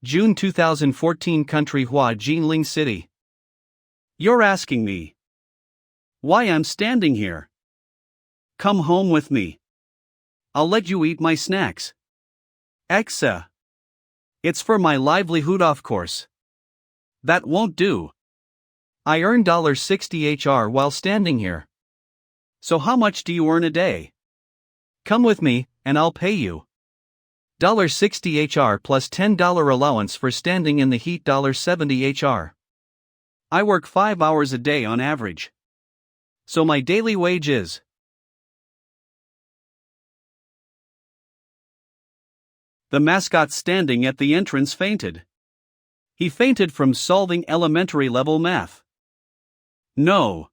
June 2014 Country Hua Jinling City. You're asking me why I'm standing here. Come home with me. I'll let you eat my snacks. Exa. It's for my livelihood, of course. That won't do. I earn $60 HR while standing here. So how much do you earn a day? Come with me, and I'll pay you. $60 HR plus $10 allowance for standing in the heat. $70 HR. I work 5 hours a day on average. So my daily wage is. The mascot standing at the entrance fainted. He fainted from solving elementary level math. No.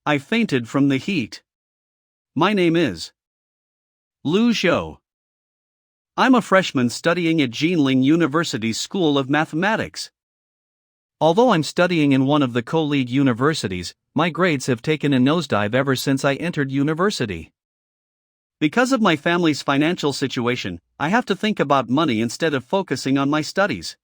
I fainted from the heat. My name is Lu Zhou. I'm a freshman studying at Jinling University's School of Mathematics. Although I'm studying in one of the co-league universities, my grades have taken a nosedive ever since I entered university. Because of my family's financial situation, I have to think about money instead of focusing on my studies.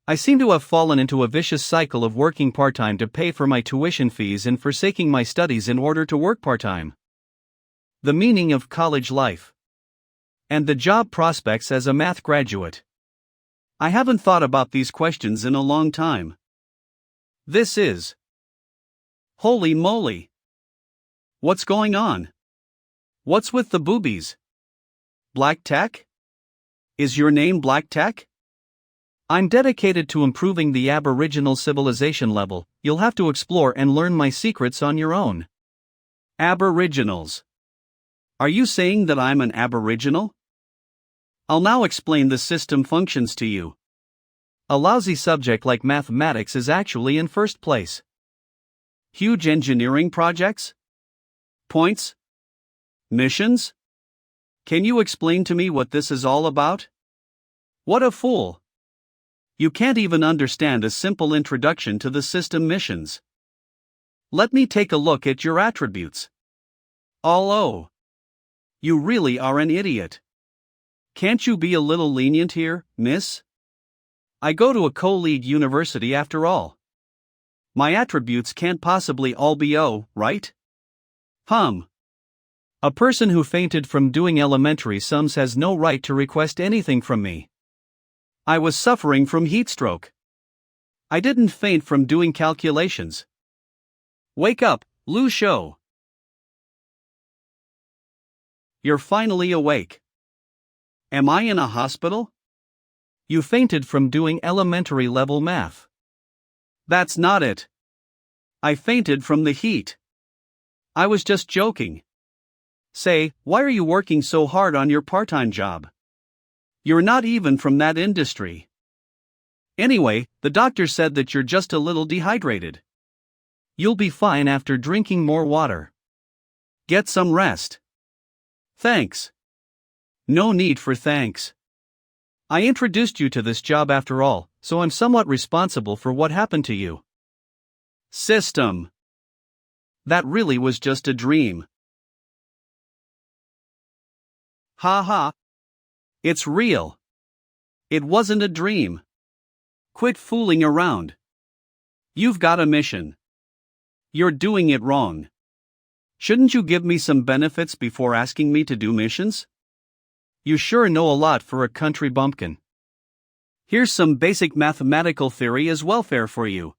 I seem to have fallen into a vicious cycle of working part-time to pay for my tuition fees and forsaking my studies in order to work part-time. The meaning of college life. And the job prospects as a math graduate. I haven't thought about these questions in a long time. This is. Holy moly. What's going on? What's with the boobies? Black Tech? Is your name Black Tech? I'm dedicated to improving the Aboriginal civilization level. You'll have to explore and learn my secrets on your own. Aboriginals. Are you saying that I'm an Aboriginal? I'll now explain the system functions to you. A lousy subject like mathematics is actually in first place. Huge engineering projects? Points? Missions? Can you explain to me what this is all about? What a fool! You can't even understand a simple introduction to the system missions. Let me take a look at your attributes. Oh. You really are an idiot. Can't you be a little lenient here, miss? I go to a co-league university after all. My attributes can't possibly all be O, right? A person who fainted from doing elementary sums has no right to request anything from me. I was suffering from heat stroke. I didn't faint from doing calculations. Wake up, Lu Zhou. You're finally awake. Am I in a hospital? You fainted from doing elementary level math. That's not it. I fainted from the heat. I was just joking. Say, why are you working so hard on your part-time job? You're not even from that industry. Anyway, the doctor said that you're just a little dehydrated. You'll be fine after drinking more water. Get some rest. Thanks. No need for thanks. I introduced you to this job after all, so I'm somewhat responsible for what happened to you. System. That really was just a dream. Ha. It's real. It wasn't a dream. Quit fooling around. You've got a mission. You're doing it wrong. Shouldn't you give me some benefits before asking me to do missions? You sure know a lot for a country bumpkin. Here's some basic mathematical theory as welfare for you.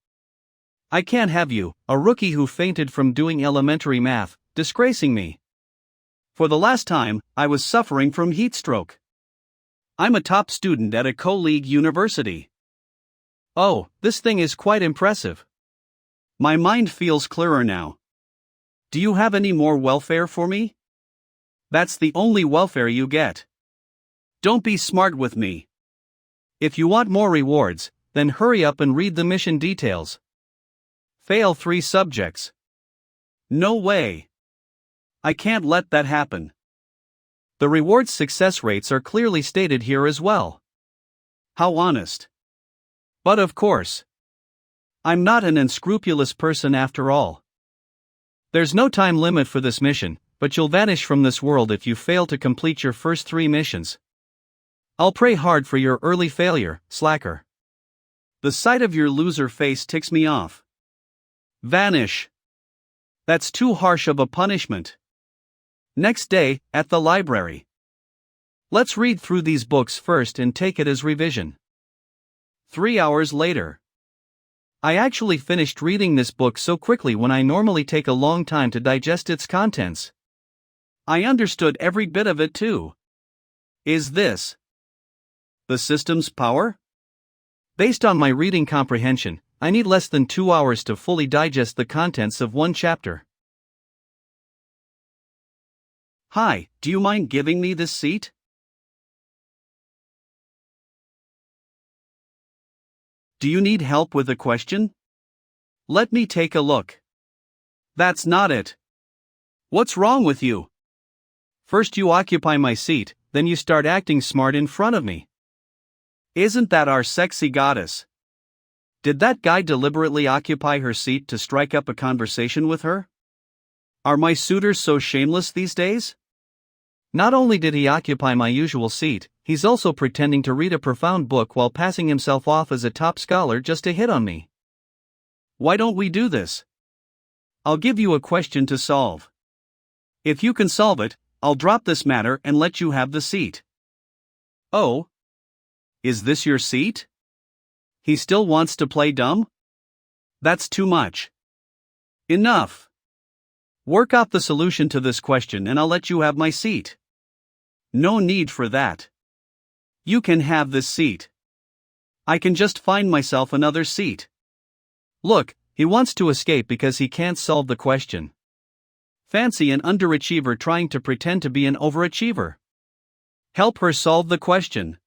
I can't have you, a rookie who fainted from doing elementary math, disgracing me. For the last time, I was suffering from heat stroke. I'm a top student at a co-league university. Oh, this thing is quite impressive. My mind feels clearer now. Do you have any more welfare for me? That's the only welfare you get. Don't be smart with me. If you want more rewards, then hurry up and read the mission details. Fail 3 subjects. No way. I can't let that happen. The reward success rates are clearly stated here as well. How honest. But of course. I'm not an unscrupulous person after all. There's no time limit for this mission, but you'll vanish from this world if you fail to complete your first 3 missions. I'll pray hard for your early failure, slacker. The sight of your loser face ticks me off. Vanish. That's too harsh of a punishment. Next day, at the library. Let's read through these books first and take it as revision. 3 hours later. I actually finished reading this book so quickly when I normally take a long time to digest its contents. I understood every bit of it too. Is this the system's power? Based on my reading comprehension, I need less than 2 hours to fully digest the contents of one chapter. Hi, do you mind giving me this seat? Do you need help with a question? Let me take a look. That's not it. What's wrong with you? First you occupy my seat, then you start acting smart in front of me. Isn't that our sexy goddess? Did that guy deliberately occupy her seat to strike up a conversation with her? Are my suitors so shameless these days? Not only did he occupy my usual seat, he's also pretending to read a profound book while passing himself off as a top scholar just to hit on me. Why don't we do this? I'll give you a question to solve. If you can solve it, I'll drop this matter and let you have the seat. Oh? Is this your seat? He still wants to play dumb? That's too much. Enough. Work out the solution to this question and I'll let you have my seat. No need for that. You can have this seat. I can just find myself another seat. Look, he wants to escape because he can't solve the question. Fancy an underachiever trying to pretend to be an overachiever. Help her solve the question.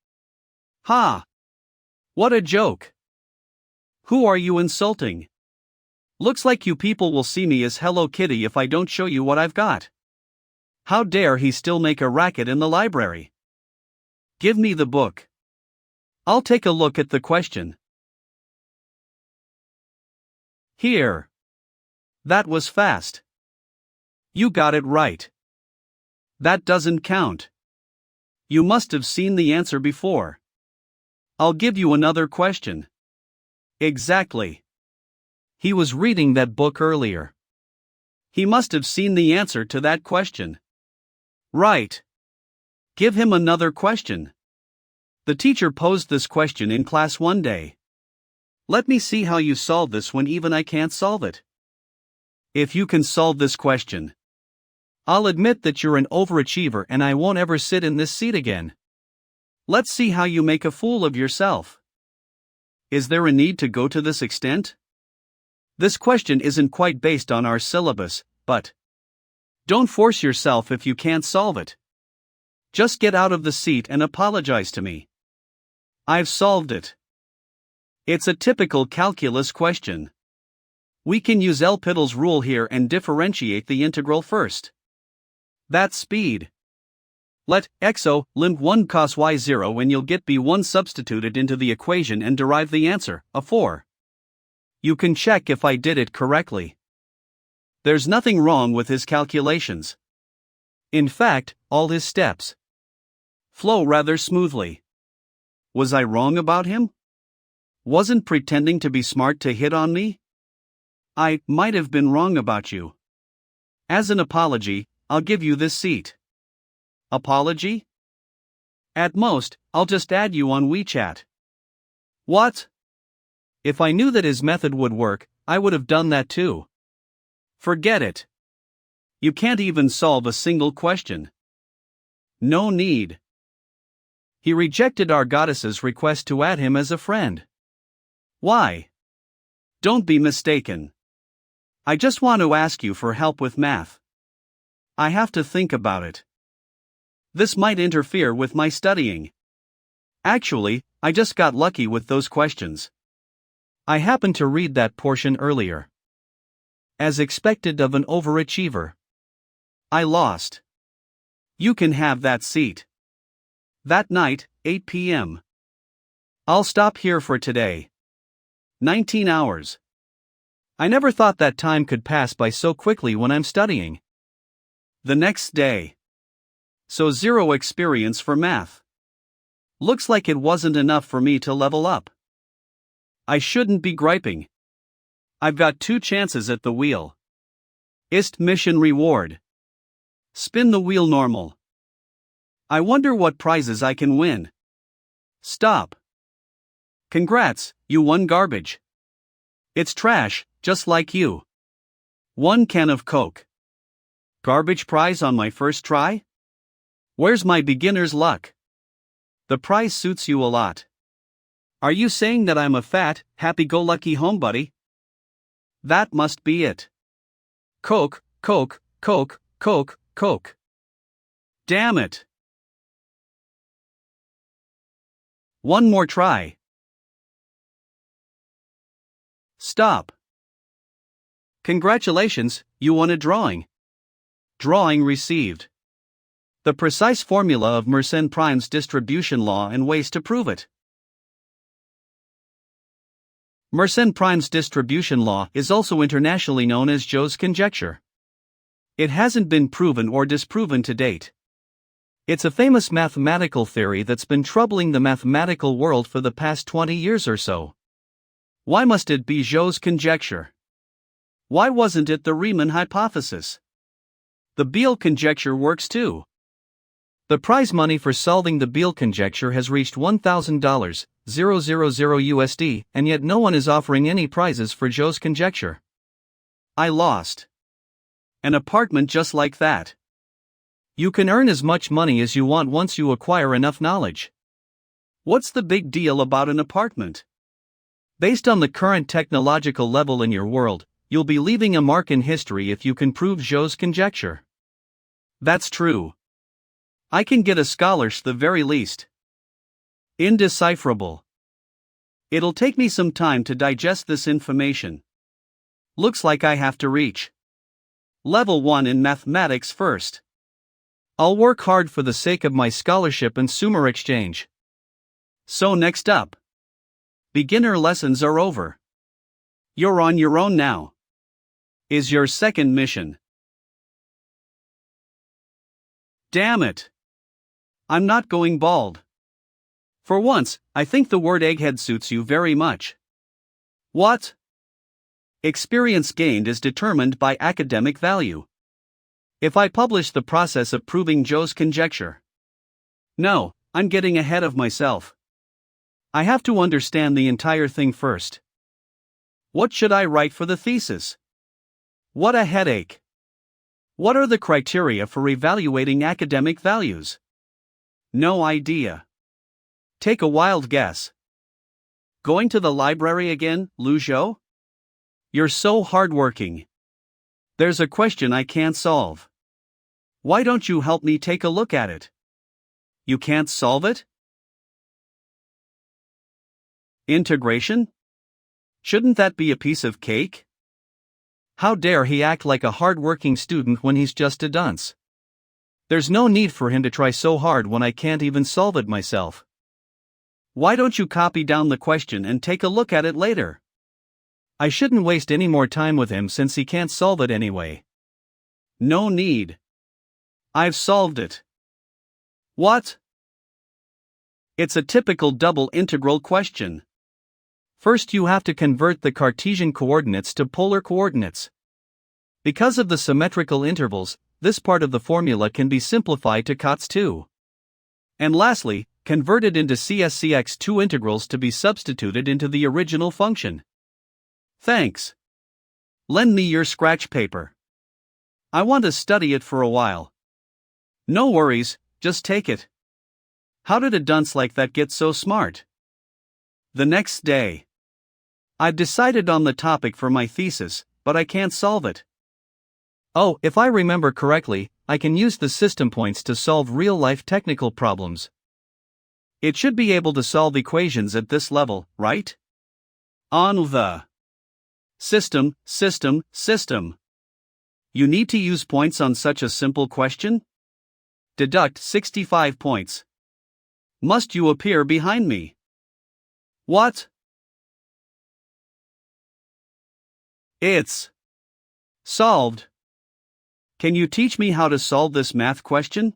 Ha! What a joke. Who are you insulting? Looks like you people will see me as Hello Kitty if I don't show you what I've got. How dare he still make a racket in the library? Give me the book. I'll take a look at the question. Here. That was fast. You got it right. That doesn't count. You must have seen the answer before. I'll give you another question. Exactly. He was reading that book earlier. He must have seen the answer to that question. Right. Give him another question. The teacher posed this question in class one day. Let me see how you solve this when even I can't solve it. If you can solve this question, I'll admit that you're an overachiever and I won't ever sit in this seat again. Let's see how you make a fool of yourself. Is there a need to go to this extent? This question isn't quite based on our syllabus, but don't force yourself if you can't solve it. Just get out of the seat and apologize to me. I've solved it. It's a typical calculus question. We can use L'Hopital's rule here and differentiate the integral first. That's speed. Let xo lim 1 cos y0 and you'll get b1 substituted into the equation and derive the answer, a 4. You can check if I did it correctly. There's nothing wrong with his calculations. In fact, all his steps flow rather smoothly. Was I wrong about him? Wasn't pretending to be smart to hit on me? I might have been wrong about you. As an apology, I'll give you this seat. Apology? At most, I'll just add you on WeChat. What? If I knew that his method would work, I would have done that too. Forget it. You can't even solve a single question. No need. He rejected our goddess's request to add him as a friend. Why? Don't be mistaken. I just want to ask you for help with math. I have to think about it. This might interfere with my studying. Actually, I just got lucky with those questions. I happened to read that portion earlier. As expected of an overachiever. I lost. You can have that seat. That night, 8 p.m. I'll stop here for today. 19 hours. I never thought that time could pass by so quickly when I'm studying. The next day. So zero experience for math. Looks like it wasn't enough for me to level up. I shouldn't be griping. I've got 2 chances at the wheel. Ist mission reward. Spin the wheel normal. I wonder what prizes I can win. Stop. Congrats, you won garbage. It's trash, just like you. 1 can of Coke. Garbage prize on my first try? Where's my beginner's luck? The prize suits you a lot. Are you saying that I'm a fat, happy-go-lucky homebody? That must be it. Coke, Coke, Coke, Coke, Coke. Damn it. 1 more try. Stop. Congratulations, you won a drawing. Drawing received. The precise formula of Mersenne Prime's distribution law and ways to prove it. Mersenne Prime's distribution law is also internationally known as Joule's conjecture. It hasn't been proven or disproven to date. It's a famous mathematical theory that's been troubling the mathematical world for the past 20 years or so. Why must it be Joule's conjecture? Why wasn't it the Riemann hypothesis? The Beal conjecture works too. The prize money for solving the Beal conjecture has reached $1,000, 000 USD, and yet no one is offering any prizes for Joule's conjecture. I lost. An apartment just like that. You can earn as much money as you want once you acquire enough knowledge. What's the big deal about an apartment? Based on the current technological level in your world, you'll be leaving a mark in history if you can prove Joule's conjecture. That's true. I can get a scholarship the very least. Indecipherable. It'll take me some time to digest this information. Looks like I have to reach Level 1 in mathematics first. I'll work hard for the sake of my scholarship and Sumer exchange. So next up. Beginner lessons are over. You're on your own now. Is your second mission. Damn it. I'm not going bald. For once, I think the word egghead suits you very much. What? Experience gained is determined by academic value. If I publish the process of proving Joule's conjecture. No, I'm getting ahead of myself. I have to understand the entire thing first. What should I write for the thesis? What a headache. What are the criteria for evaluating academic values? No idea. Take a wild guess. Going to the library again, Luzhou? You're so hardworking. There's a question I can't solve. Why don't you help me take a look at it? You can't solve it? Integration? Shouldn't that be a piece of cake? How dare he act like a hard-working student when he's just a dunce? There's no need for him to try so hard when I can't even solve it myself. Why don't you copy down the question and take a look at it later? I shouldn't waste any more time with him since he can't solve it anyway. No need. I've solved it. What? It's a typical double integral question. First you have to convert the Cartesian coordinates to polar coordinates. Because of the symmetrical intervals, this part of the formula can be simplified to COTS2. And lastly, convert it into CSCX2 integrals to be substituted into the original function. Thanks. Lend me your scratch paper. I want to study it for a while. No worries, just take it. How did a dunce like that get so smart? The next day. I've decided on the topic for my thesis, but I can't solve it. Oh, if I remember correctly, I can use the system points to solve real-life technical problems. It should be able to solve equations at this level, right? On the system. You need to use points on such a simple question? Deduct 65 points. Must you appear behind me? What? It's solved. Can you teach me how to solve this math question?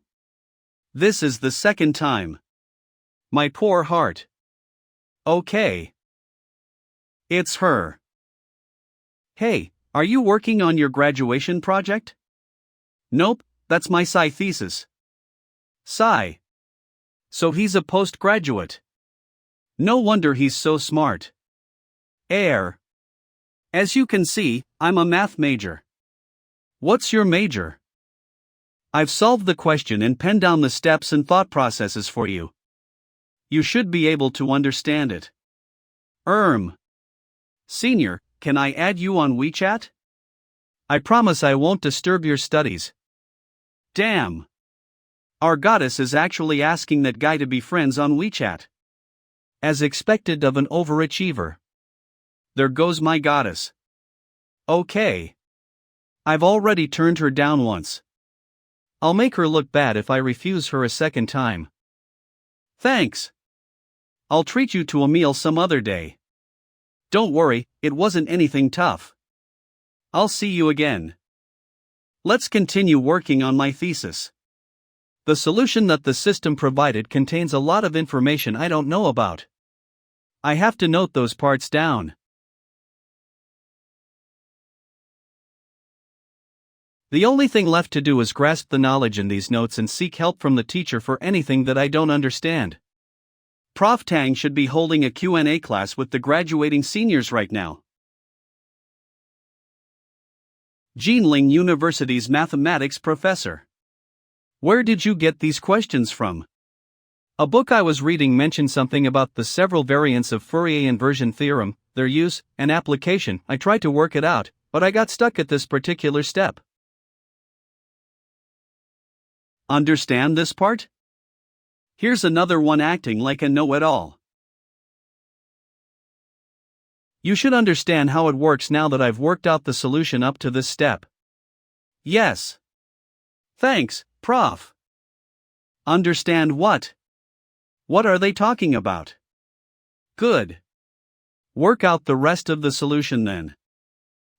This is the second time. My poor heart. Okay. It's her. Hey, are you working on your graduation project? Nope, that's my sci thesis. Sci. So he's a postgraduate. No wonder he's so smart. Air. As you can see, I'm a math major. What's your major? I've solved the question and penned down the steps and thought processes for you. You should be able to understand it. Senior, can I add you on WeChat? I promise I won't disturb your studies. Damn. Our goddess is actually asking that guy to be friends on WeChat. As expected of an overachiever. There goes my goddess. Okay. I've already turned her down once. I'll make her look bad if I refuse her a second time. Thanks. I'll treat you to a meal some other day. Don't worry, it wasn't anything tough. I'll see you again. Let's continue working on my thesis. The solution that the system provided contains a lot of information I don't know about. I have to note those parts down. The only thing left to do is grasp the knowledge in these notes and seek help from the teacher for anything that I don't understand. Prof. Tang should be holding a Q&A class with the graduating seniors right now. Jinling University's mathematics professor. Where did you get these questions from? A book I was reading mentioned something about the several variants of Fourier inversion theorem, their use and application. I tried to work it out, but I got stuck at this particular step. Understand this part? Here's another one acting like a know-it-all. You should understand how it works now that I've worked out the solution up to this step. Yes. Thanks, Prof. Understand what? What are they talking about? Good. Work out the rest of the solution then.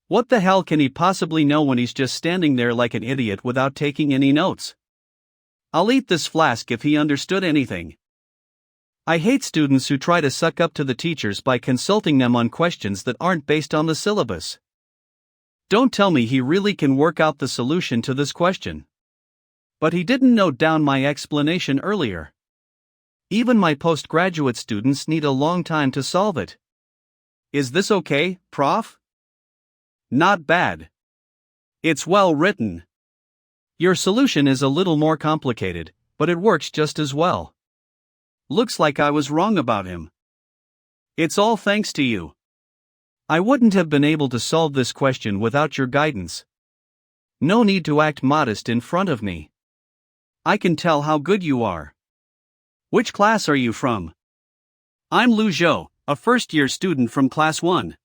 What the hell can he possibly know when he's just standing there like an idiot without taking any notes? I'll eat this flask if he understood anything. I hate students who try to suck up to the teachers by consulting them on questions that aren't based on the syllabus. Don't tell me he really can work out the solution to this question. But he didn't note down my explanation earlier. Even my postgraduate students need a long time to solve it. Is this okay, Prof? Not bad. It's well written. Your solution is a little more complicated, but it works just as well. Looks like I was wrong about him. It's all thanks to you. I wouldn't have been able to solve this question without your guidance. No need to act modest in front of me. I can tell how good you are. Which class are you from? I'm Lu Zhou, a first-year student from Class 1.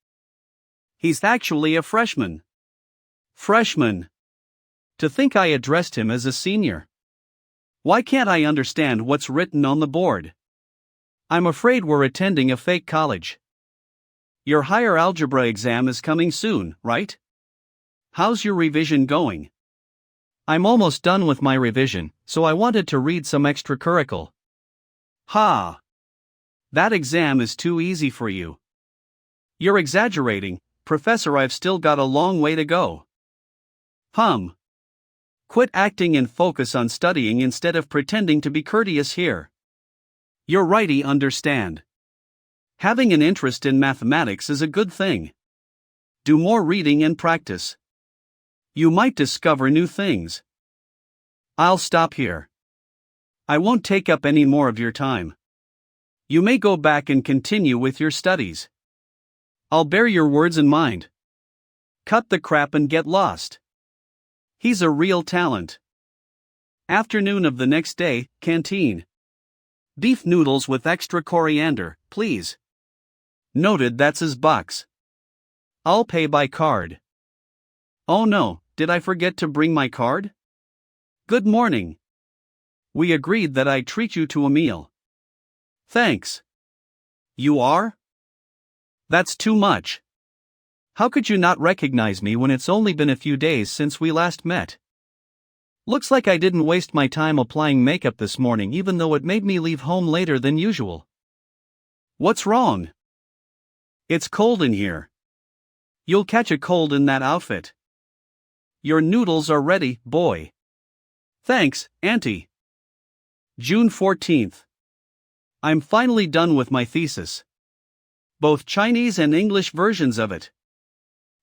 He's actually a freshman. Freshman. To think I addressed him as a senior. Why can't I understand what's written on the board? I'm afraid we're attending a fake college. Your higher algebra exam is coming soon, right? How's your revision going? I'm almost done with my revision, so I wanted to read some extracurricular. Ha! That exam is too easy for you. You're exaggerating, Professor. I've still got a long way to go. Quit acting and focus on studying instead of pretending to be courteous here. You're righty, understand. Having an interest in mathematics is a good thing. Do more reading and practice. You might discover new things. I'll stop here. I won't take up any more of your time. You may go back and continue with your studies. I'll bear your words in mind. Cut the crap and get lost. He's a real talent. Afternoon of the next day, canteen. Beef noodles with extra coriander, please. Noted, that's his bucks. I'll pay by card. Oh no, did I forget to bring my card? Good morning. We agreed that I'd treat you to a meal. Thanks. You are? That's too much. How could you not recognize me when it's only been a few days since we last met? Looks like I didn't waste my time applying makeup this morning even though it made me leave home later than usual. What's wrong? It's cold in here. You'll catch a cold in that outfit. Your noodles are ready, boy. Thanks, Auntie. June 14th. I'm finally done with my thesis. Both Chinese and English versions of it.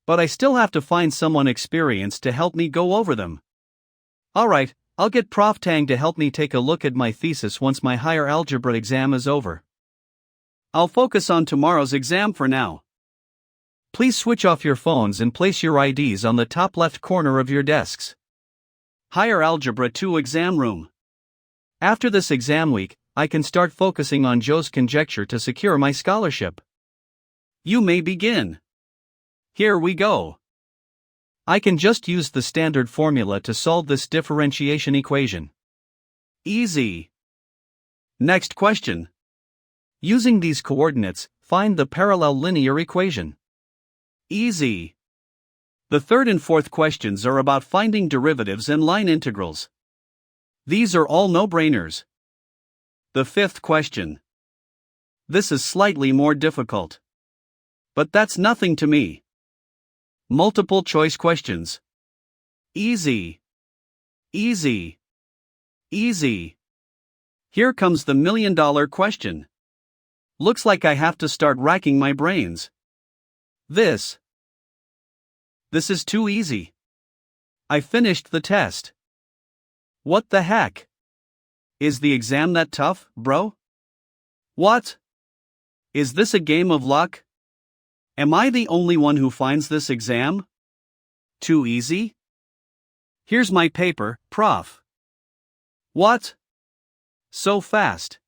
But I still have to find someone experienced to help me go over them. Alright, I'll get Prof. Tang to help me take a look at my thesis once my higher algebra exam is over. I'll focus on tomorrow's exam for now. Please switch off your phones and place your IDs on the top left corner of your desks. Higher Algebra 2 Exam Room. After this exam week, I can start focusing on Joe's conjecture to secure my scholarship. You may begin. Here we go. I can just use the standard formula to solve this differentiation equation. Easy. Next question. Using these coordinates, find the parallel linear equation. Easy. The third and fourth questions are about finding derivatives and line integrals. These are all no-brainers. The fifth question. This is slightly more difficult. But that's nothing to me. Multiple choice questions. Easy. Easy. Easy. Here comes the million-dollar question. Looks like I have to start racking my brains. This is too easy. I finished the test. What the heck? Is the exam that tough, bro? What? Is this a game of luck? Am I the only one who finds this exam too easy? Here's my paper, Prof. What? So fast.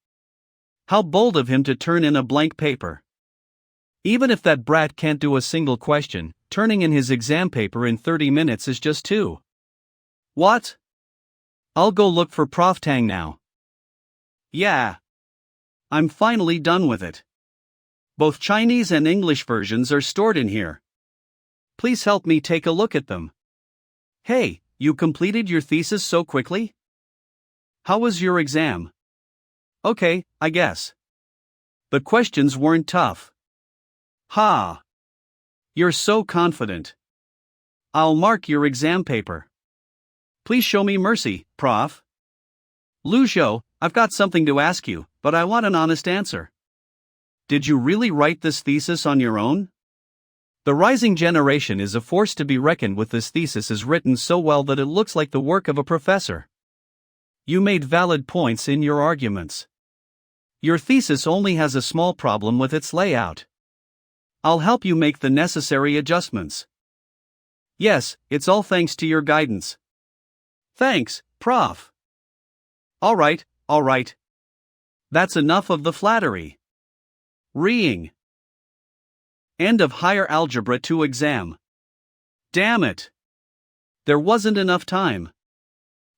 How bold of him to turn in a blank paper. Even if that brat can't do a single question, turning in his exam paper in 30 minutes is just too. What? I'll go look for Prof. Tang now. Yeah. I'm finally done with it. Both Chinese and English versions are stored in here. Please help me take a look at them. Hey, you completed your thesis so quickly? How was your exam? Okay, I guess. The questions weren't tough. Ha! You're so confident. I'll mark your exam paper. Please show me mercy, Prof. Lu Zhou, I've got something to ask you, but I want an honest answer. Did you really write this thesis on your own? The rising generation is a force to be reckoned with. This thesis is written so well that it looks like the work of a professor. You made valid points in your arguments. Your thesis only has a small problem with its layout. I'll help you make the necessary adjustments. Yes, it's all thanks to your guidance. Thanks, Prof. Alright. That's enough of the flattery. Reeing. End of Higher Algebra 2 exam. Damn it. There wasn't enough time.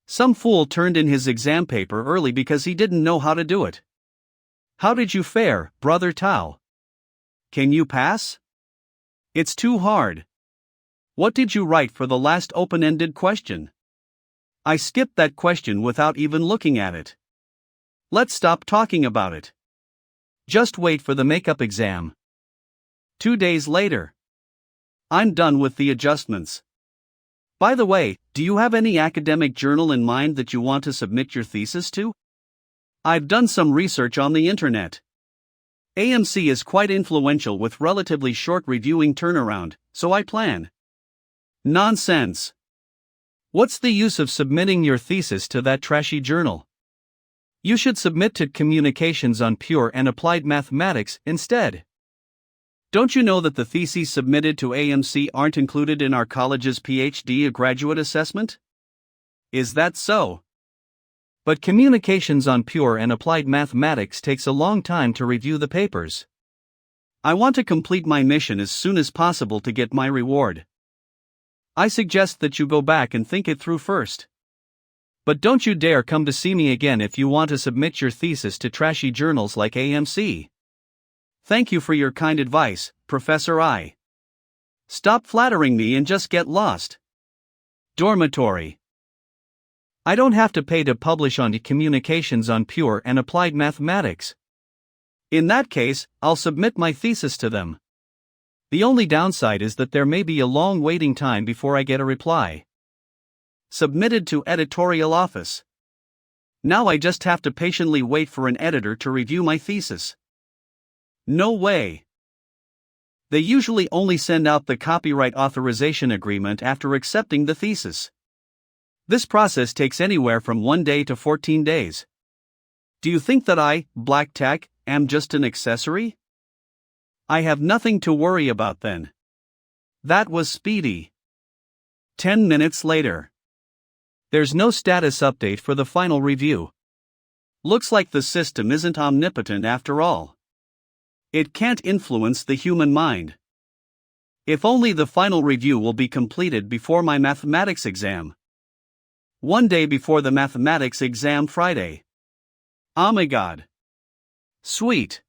Some fool turned in his exam paper early because he didn't know how to do it. How did you fare, Brother Tao? Can you pass? It's too hard. What did you write for the last open-ended question? I skipped that question without even looking at it. Let's stop talking about it. Just wait for the makeup exam. 2 days later. I'm done with the adjustments. By the way, do you have any academic journal in mind that you want to submit your thesis to? I've done some research on the internet. AMC is quite influential with relatively short reviewing turnaround, so I plan. Nonsense. What's the use of submitting your thesis to that trashy journal? You should submit to Communications on Pure and Applied Mathematics instead. Don't you know that the theses submitted to AMC aren't included in our college's PhD graduate assessment? Is that so? But Communications on Pure and Applied Mathematics takes a long time to review the papers. I want to complete my mission as soon as possible to get my reward. I suggest that you go back and think it through first. But don't you dare come to see me again if you want to submit your thesis to trashy journals like AMC. Thank you for your kind advice, Professor I. Stop flattering me and just get lost. Dormitory. I don't have to pay to publish on communications on pure and applied mathematics. In that case, I'll submit my thesis to them. The only downside is that there may be a long waiting time before I get a reply. Submitted to editorial office. Now I just have to patiently wait for an editor to review my thesis. No way. They usually only send out the copyright authorization agreement after accepting the thesis. This process takes anywhere from 1 day to 14 days. Do you think that I, Black Tech, am just an accessory? I have nothing to worry about then. That was speedy. 10 minutes later. There's no status update for the final review. Looks like the system isn't omnipotent after all. It can't influence the human mind. If only the final review will be completed before my mathematics exam. 1 day before the mathematics exam Friday. Oh my god. Sweet.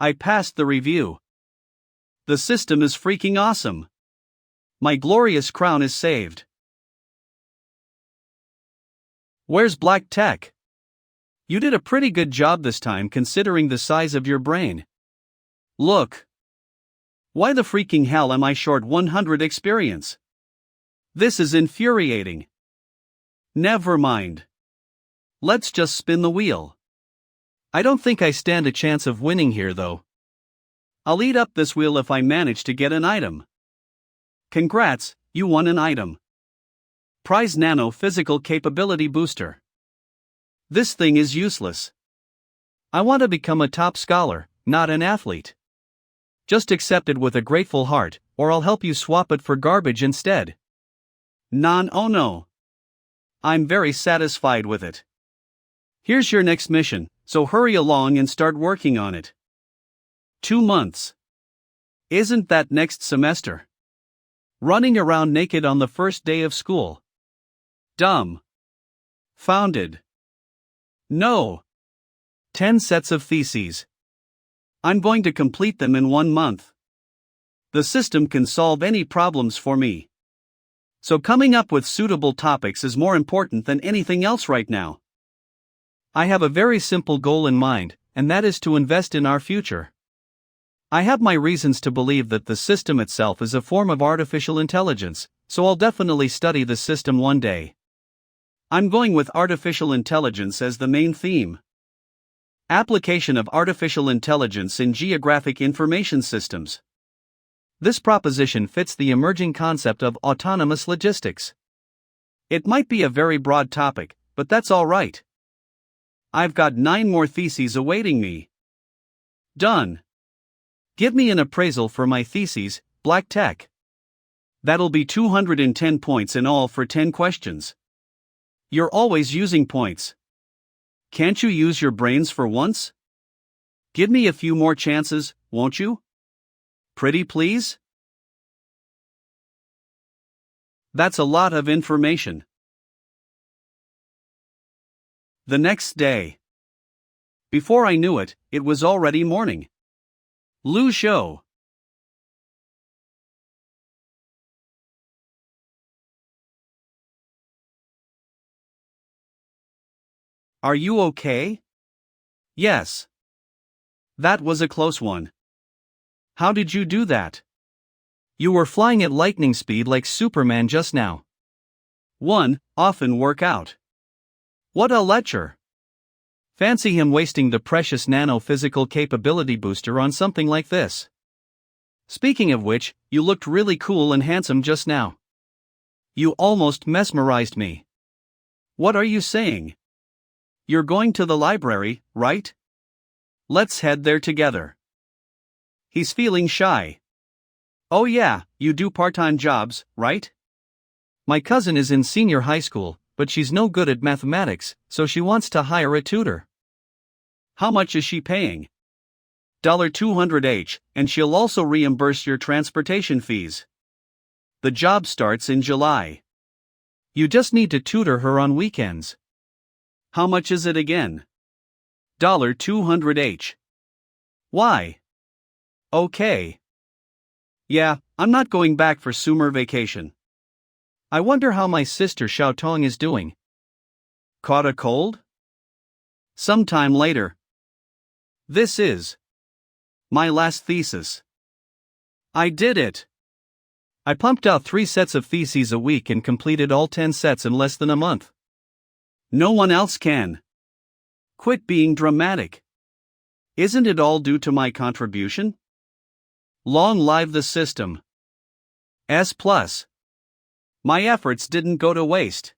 I passed the review. The system is freaking awesome. My glorious crown is saved. Where's Black Tech? You did a pretty good job this time considering the size of your brain. Look. Why the freaking hell am I short 100 experience? This is infuriating. Never mind. Let's just spin the wheel. I don't think I stand a chance of winning here though. I'll eat up this wheel if I manage to get an item. Congrats, you won an item. Prize Nano Physical Capability Booster. This thing is useless. I want to become a top scholar, not an athlete. Just accept it with a grateful heart, or I'll help you swap it for garbage instead. Oh no. I'm very satisfied with it. Here's your next mission, so hurry along and start working on it. 2 months. Isn't that next semester? Running around naked on the first day of school. Dumb. Founded. No. 10 sets of theses. I'm going to complete them in 1 month. The system can solve any problems for me. So coming up with suitable topics is more important than anything else right now. I have a very simple goal in mind, and that is to invest in our future. I have my reasons to believe that the system itself is a form of artificial intelligence, so I'll definitely study the system one day. I'm going with artificial intelligence as the main theme. Application of artificial intelligence in geographic information systems. This proposition fits the emerging concept of autonomous logistics. It might be a very broad topic, but that's all right. I've got 9 more theses awaiting me. Done. Give me an appraisal for my theses, Black Tech. That'll be 210 points in all for 10 questions. You're always using points. Can't you use your brains for once? Give me a few more chances, won't you? Pretty please? That's a lot of information. The next day. Before I knew it, it was already morning. Lou Show. Are you okay? Yes. That was a close one. How did you do that? You were flying at lightning speed like Superman just now. Often work out. What a lecture. Fancy him wasting the precious nano physical capability booster on something like this. Speaking of which, you looked really cool and handsome just now. You almost mesmerized me. What are you saying? You're going to the library, right? Let's head there together. He's feeling shy. Oh yeah, you do part-time jobs, right? My cousin is in senior high school, but she's no good at mathematics, so she wants to hire a tutor. How much is she paying? $200 each, and she'll also reimburse your transportation fees. The job starts in July. You just need to tutor her on weekends. How much is it again? $200 each. Why? Okay. Yeah, I'm not going back for summer vacation. I wonder how my sister Xiao Tong is doing. Caught a cold? Sometime later. This is my last thesis. I did it. I pumped out 3 sets of theses a week and completed all 10 sets in less than a month. No one else can. Quit being dramatic. Isn't it all due to my contribution? Long live the system. S+. My efforts didn't go to waste.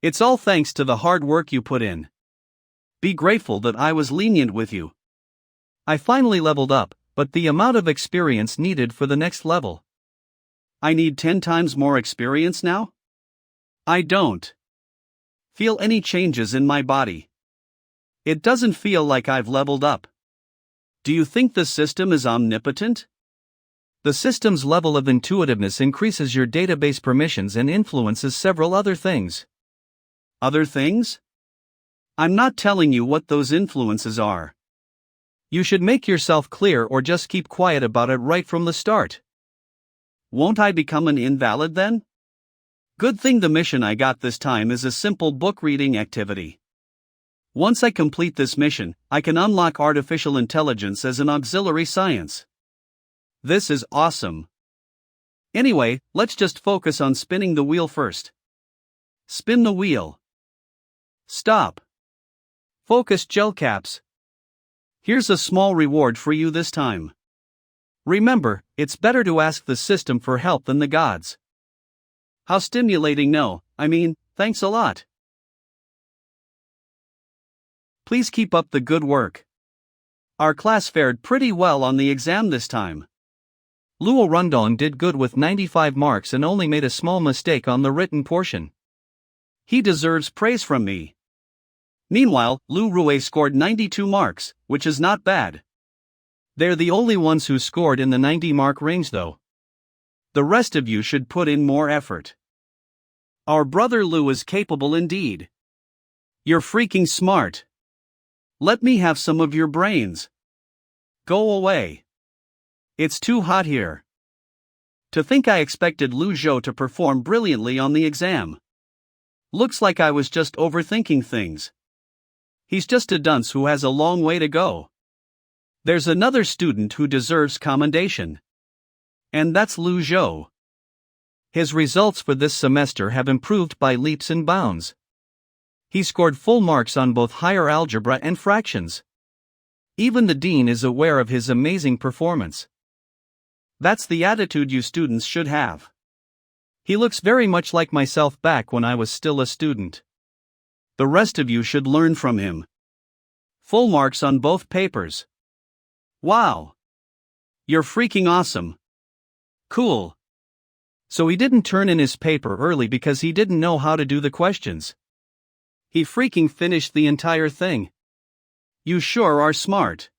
It's all thanks to the hard work you put in. Be grateful that I was lenient with you. I finally leveled up, but the amount of experience needed for the next level. I need 10 times more experience now? I don't feel any changes in my body. It doesn't feel like I've leveled up. Do you think the system is omnipotent? The system's level of intuitiveness increases your database permissions and influences several other things. Other things? I'm not telling you what those influences are. You should make yourself clear or just keep quiet about it right from the start. Won't I become an invalid then? Good thing the mission I got this time is a simple book reading activity. Once I complete this mission, I can unlock artificial intelligence as an auxiliary science. This is awesome. Anyway, let's just focus on spinning the wheel first. Spin the wheel. Stop. Focus gel caps. Here's a small reward for you this time. Remember, it's better to ask the system for help than the gods. How stimulating, no, I mean, thanks a lot. Please keep up the good work. Our class fared pretty well on the exam this time. Luo Rundong did good with 95 marks and only made a small mistake on the written portion. He deserves praise from me. Meanwhile, Lu Rue scored 92 marks, which is not bad. They're the only ones who scored in the 90-mark range though. The rest of you should put in more effort. Our brother Lu is capable indeed. You're freaking smart. Let me have some of your brains. Go away. It's too hot here. To think I expected Lu Zhou to perform brilliantly on the exam. Looks like I was just overthinking things. He's just a dunce who has a long way to go. There's another student who deserves commendation. And that's Lu Zhou. His results for this semester have improved by leaps and bounds. He scored full marks on both higher algebra and fractions. Even the dean is aware of his amazing performance. That's the attitude you students should have. He looks very much like myself back when I was still a student. The rest of you should learn from him. Full marks on both papers. Wow. You're freaking awesome. Cool. So he didn't turn in his paper early because he didn't know how to do the questions. He freaking finished the entire thing. You sure are smart.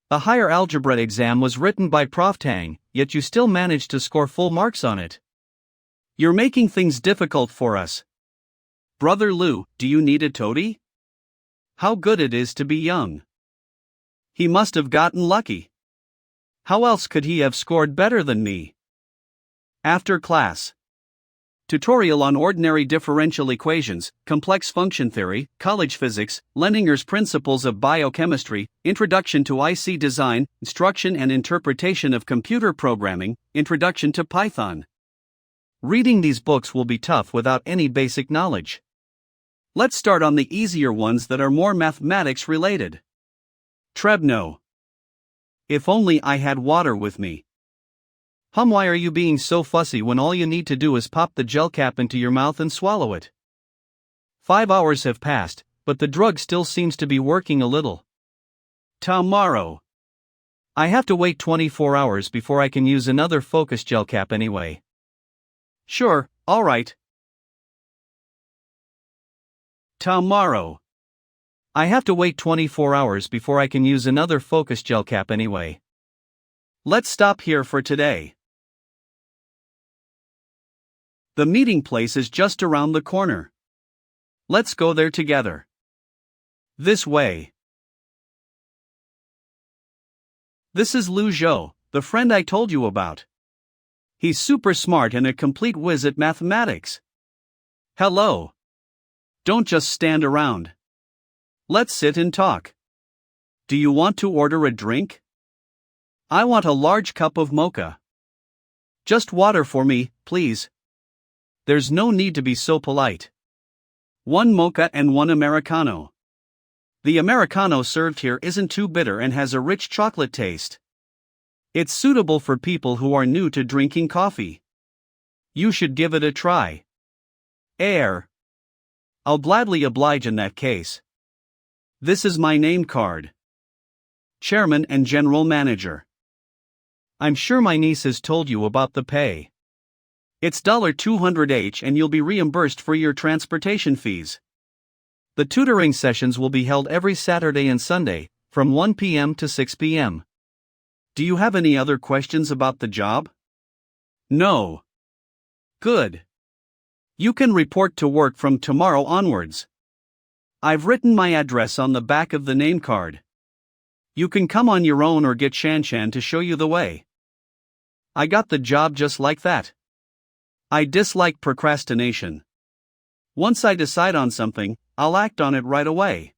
The higher algebra exam was written by Prof. Tang, yet you still managed to score full marks on it. You're making things difficult for us. Brother Lu, do you need a toady? How good it is to be young. He must have gotten lucky. How else could he have scored better than me? After class. Tutorial on ordinary differential equations, complex function theory, college physics, Leninger's principles of biochemistry, introduction to IC design, instruction and interpretation of computer programming, introduction to Python. Reading these books will be tough without any basic knowledge. Let's start on the easier ones that are more mathematics related. Trebno. If only I had water with me. Why are you being so fussy when all you need to do is pop the gel cap into your mouth and swallow it? 5 hours have passed, but the drug still seems to be working a little. Tomorrow. I have to wait 24 hours before I can use another focus gel cap anyway. Sure, alright. Tomorrow. I have to wait 24 hours before I can use another focus gel cap anyway. Let's stop here for today. The meeting place is just around the corner. Let's go there together. This way. This is Lu Zhou, the friend I told you about. He's super smart and a complete whiz at mathematics. Hello. Don't just stand around. Let's sit and talk. Do you want to order a drink? I want a large cup of mocha. Just water for me, please. There's no need to be so polite. 1 mocha and 1 Americano. The Americano served here isn't too bitter and has a rich chocolate taste. It's suitable for people who are new to drinking coffee. You should give it a try. I'll gladly oblige in that case. This is my name card. Chairman and General Manager. I'm sure my niece has told you about the pay. It's $200 each and you'll be reimbursed for your transportation fees. The tutoring sessions will be held every Saturday and Sunday, from 1 p.m. to 6 p.m. Do you have any other questions about the job? No. Good. You can report to work from tomorrow onwards. I've written my address on the back of the name card. You can come on your own or get Shan to show you the way. I got the job just like that. I dislike procrastination. Once I decide on something, I'll act on it right away.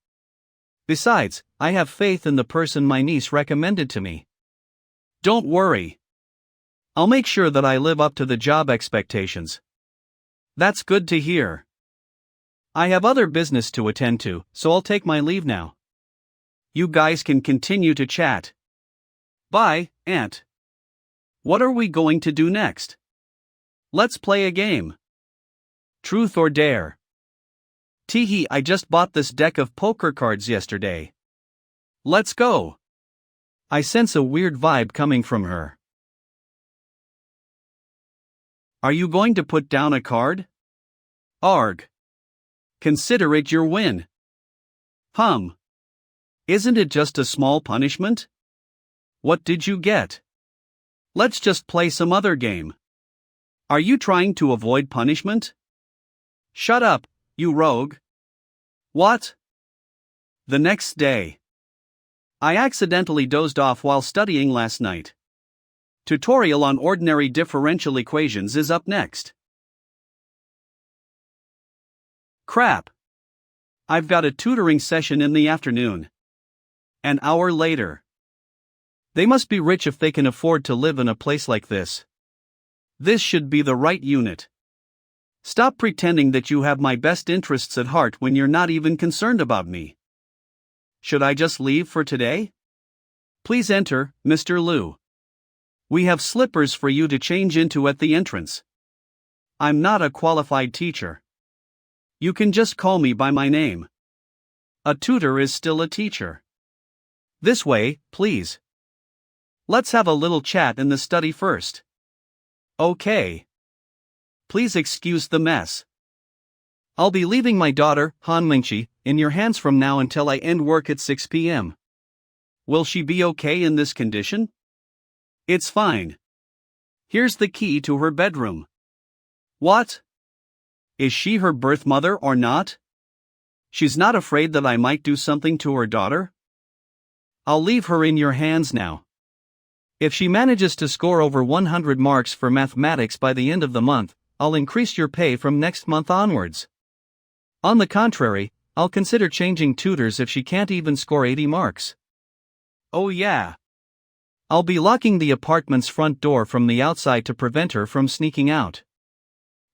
Besides, I have faith in the person my niece recommended to me. Don't worry. I'll make sure that I live up to the job expectations. That's good to hear. I have other business to attend to, so I'll take my leave now. You guys can continue to chat. Bye, Aunt. What are we going to do next? Let's play a game. Truth or dare? Teehee, I just bought this deck of poker cards yesterday. Let's go. I sense a weird vibe coming from her. Are you going to put down a card? Arg. Consider it your win. Isn't it just a small punishment? What did you get? Let's just play some other game. Are you trying to avoid punishment? Shut up, you rogue. What? The next day. I accidentally dozed off while studying last night. Tutorial on ordinary differential equations is up next. Crap. I've got a tutoring session in the afternoon. An hour later. They must be rich if they can afford to live in a place like this. This should be the right unit. Stop pretending that you have my best interests at heart when you're not even concerned about me. Should I just leave for today? Please enter, Mr. Liu. We have slippers for you to change into at the entrance. I'm not a qualified teacher. You can just call me by my name. A tutor is still a teacher. This way, please. Let's have a little chat in the study first. Okay. Please excuse the mess. I'll be leaving my daughter, Han Mingqi, in your hands from now until I end work at 6 p.m. Will she be okay in this condition? It's fine. Here's the key to her bedroom. What? Is she her birth mother or not? She's not afraid that I might do something to her daughter? I'll leave her in your hands now. If she manages to score over 100 marks for mathematics by the end of the month, I'll increase your pay from next month onwards. On the contrary, I'll consider changing tutors if she can't even score 80 marks. Oh yeah. I'll be locking the apartment's front door from the outside to prevent her from sneaking out.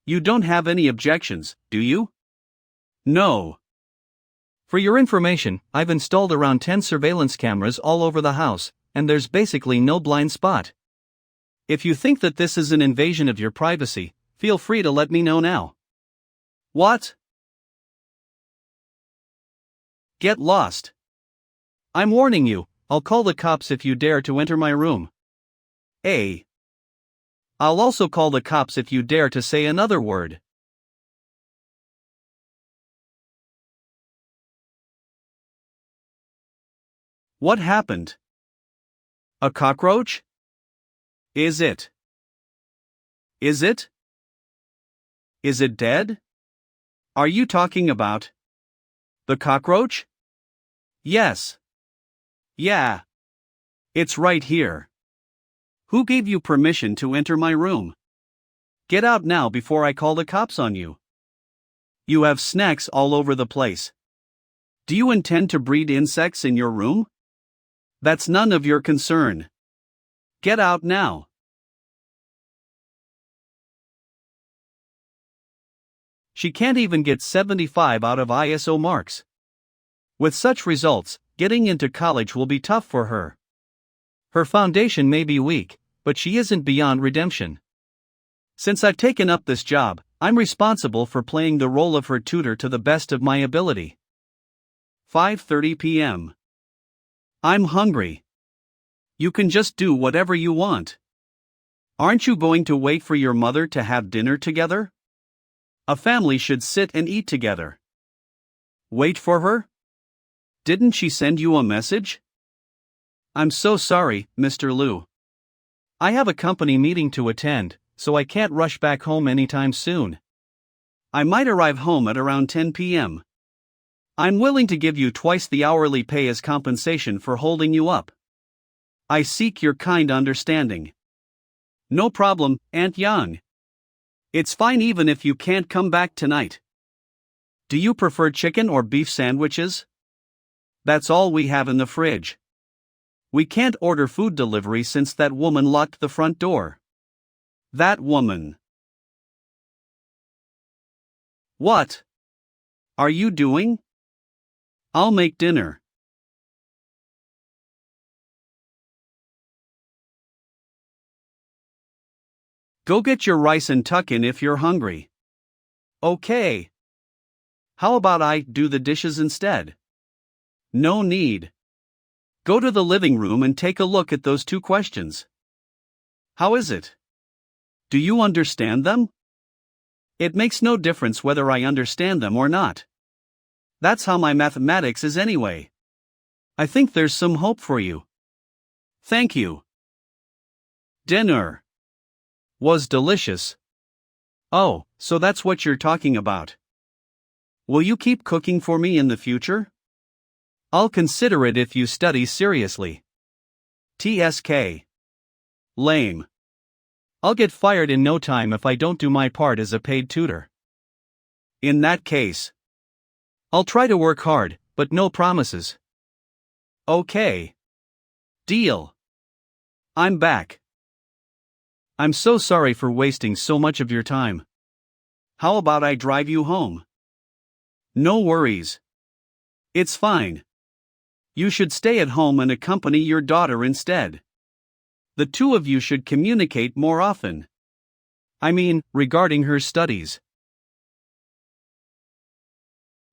You don't have any objections, do you? No. For your information, I've installed around 10 surveillance cameras all over the house, and there's basically no blind spot. If you think that this is an invasion of your privacy, feel free to let me know now. What? Get lost. I'm warning you, I'll call the cops if you dare to enter my room. I'll also call the cops if you dare to say another word. What happened? A cockroach? Is it? Is it? Is it dead? Are you talking about the cockroach? Yes. Yeah. It's right here. Who gave you permission to enter my room? Get out now before I call the cops on you. You have snacks all over the place. Do you intend to breed insects in your room? That's none of your concern. Get out now. She can't even get 75 out of ISO marks. With such results, getting into college will be tough for her. Her foundation may be weak, but she isn't beyond redemption. Since I've taken up this job, I'm responsible for playing the role of her tutor to the best of my ability. 5:30 p.m. I'm hungry. You can just do whatever you want. Aren't you going to wait for your mother to have dinner together? A family should sit and eat together. Wait for her? Didn't she send you a message? I'm so sorry, Mr. Liu. I have a company meeting to attend, so I can't rush back home anytime soon. I might arrive home at around 10 p.m. I'm willing to give you twice the hourly pay as compensation for holding you up. I seek your kind understanding. No problem, Aunt Yang. It's fine even if you can't come back tonight. Do you prefer chicken or beef sandwiches? That's all we have in the fridge. We can't order food delivery since that woman locked the front door. That woman. What are you doing? I'll make dinner. Go get your rice and tuck in if you're hungry. Okay. How about I do the dishes instead? No need. Go to the living room and take a look at those 2 questions. How is it? Do you understand them? It makes no difference whether I understand them or not. That's how my mathematics is anyway. I think there's some hope for you. Thank you. Dinner was delicious. Oh, so that's what you're talking about. Will you keep cooking for me in the future? I'll consider it if you study seriously. TSK. Lame. I'll get fired in no time if I don't do my part as a paid tutor. In that case, I'll try to work hard, but no promises. Okay. Deal. I'm back. I'm so sorry for wasting so much of your time. How about I drive you home? No worries. It's fine. You should stay at home and accompany your daughter instead. The 2 of you should communicate more often. I mean, regarding her studies.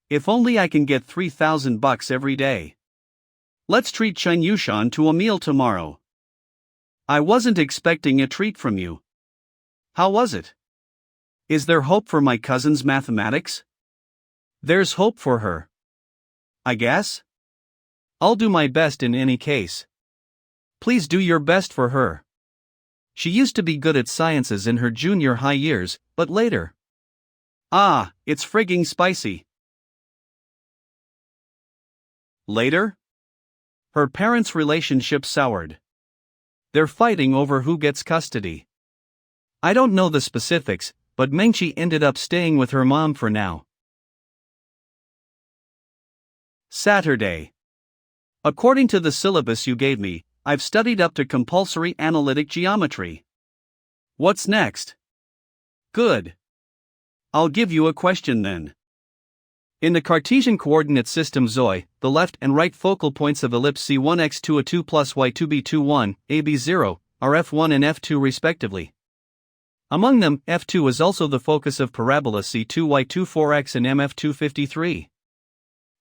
If only I can get $3,000 every day. Let's treat Chen Yushan to a meal tomorrow. I wasn't expecting a treat from you. How was it? Is there hope for my cousin's mathematics? There's hope for her. I guess? I'll do my best in any case. Please do your best for her. She used to be good at sciences in her junior high years, but later. Ah, it's frigging spicy. Later? Her parents' relationship soured. They're fighting over who gets custody. I don't know the specifics, but Mengqi ended up staying with her mom for now. Saturday. According to the syllabus you gave me, I've studied up to compulsory analytic geometry. What's next? Good. I'll give you a question then. In the Cartesian coordinate system XOI, the left and right focal points of ellipse C1x2a2 plus y2b21, ab0, are f1 and f2 respectively. Among them, f2 is also the focus of parabola C2y24x and mf253.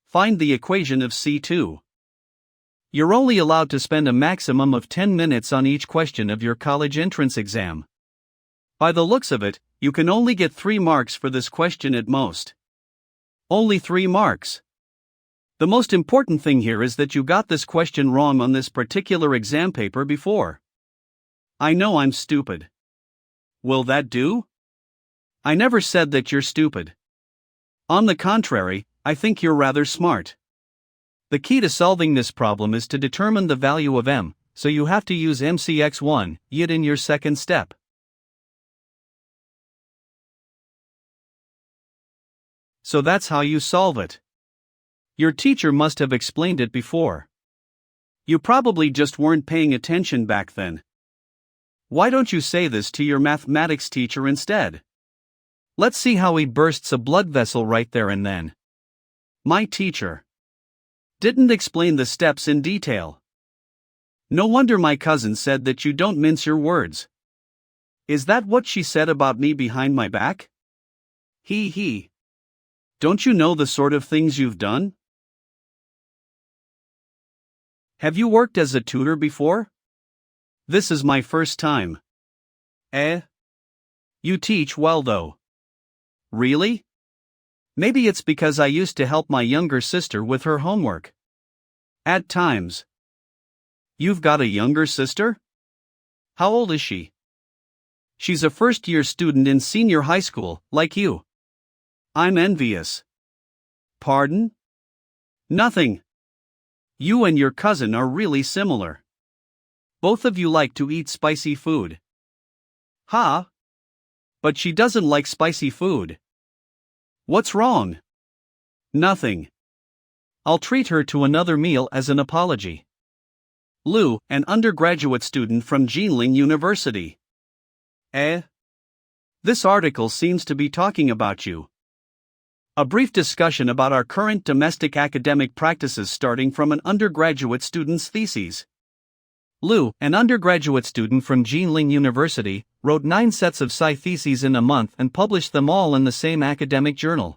Find the equation of C2. You're only allowed to spend a maximum of 10 minutes on each question of your college entrance exam. By the looks of it, you can only get 3 marks for this question at most. Only 3 marks. The most important thing here is that you got this question wrong on this particular exam paper before. I know I'm stupid. Will that do? I never said that you're stupid. On the contrary, I think you're rather smart. The key to solving this problem is to determine the value of m, so you have to use MCX1, yit in your second step. So that's how you solve it. Your teacher must have explained it before. You probably just weren't paying attention back then. Why don't you say this to your mathematics teacher instead? Let's see how he bursts a blood vessel right there and then. My teacher didn't explain the steps in detail. No wonder my cousin said that you don't mince your words. Is that what she said about me behind my back? He. Don't you know the sort of things you've done? Have you worked as a tutor before? This is my first time. You teach well though. Really? Maybe it's because I used to help my younger sister with her homework. At times. You've got a younger sister? How old is she? She's a first-year student in senior high school, like you. I'm envious. Pardon? Nothing. You and your cousin are really similar. Both of you like to eat spicy food. Huh? But she doesn't like spicy food. What's wrong? Nothing. I'll treat her to another meal as an apology. Lu, an undergraduate student from Jinling University. This article seems to be talking about you. A brief discussion about our current domestic academic practices starting from an undergraduate student's theses. Lu, an undergraduate student from Jinling University, wrote 9 sets of sci theses in a month and published them all in the same academic journal.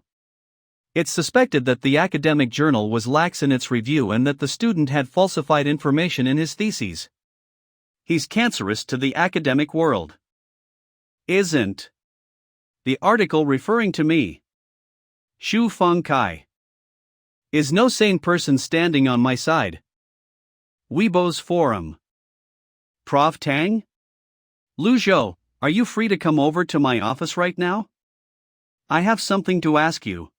It's suspected that the academic journal was lax in its review and that the student had falsified information in his theses. He's cancerous to the academic world. Isn't the article referring to me? Shu Feng Kai. Is no sane person standing on my side. Weibo's Forum. Prof. Tang? Lu Zhou, are you free to come over to my office right now? I have something to ask you.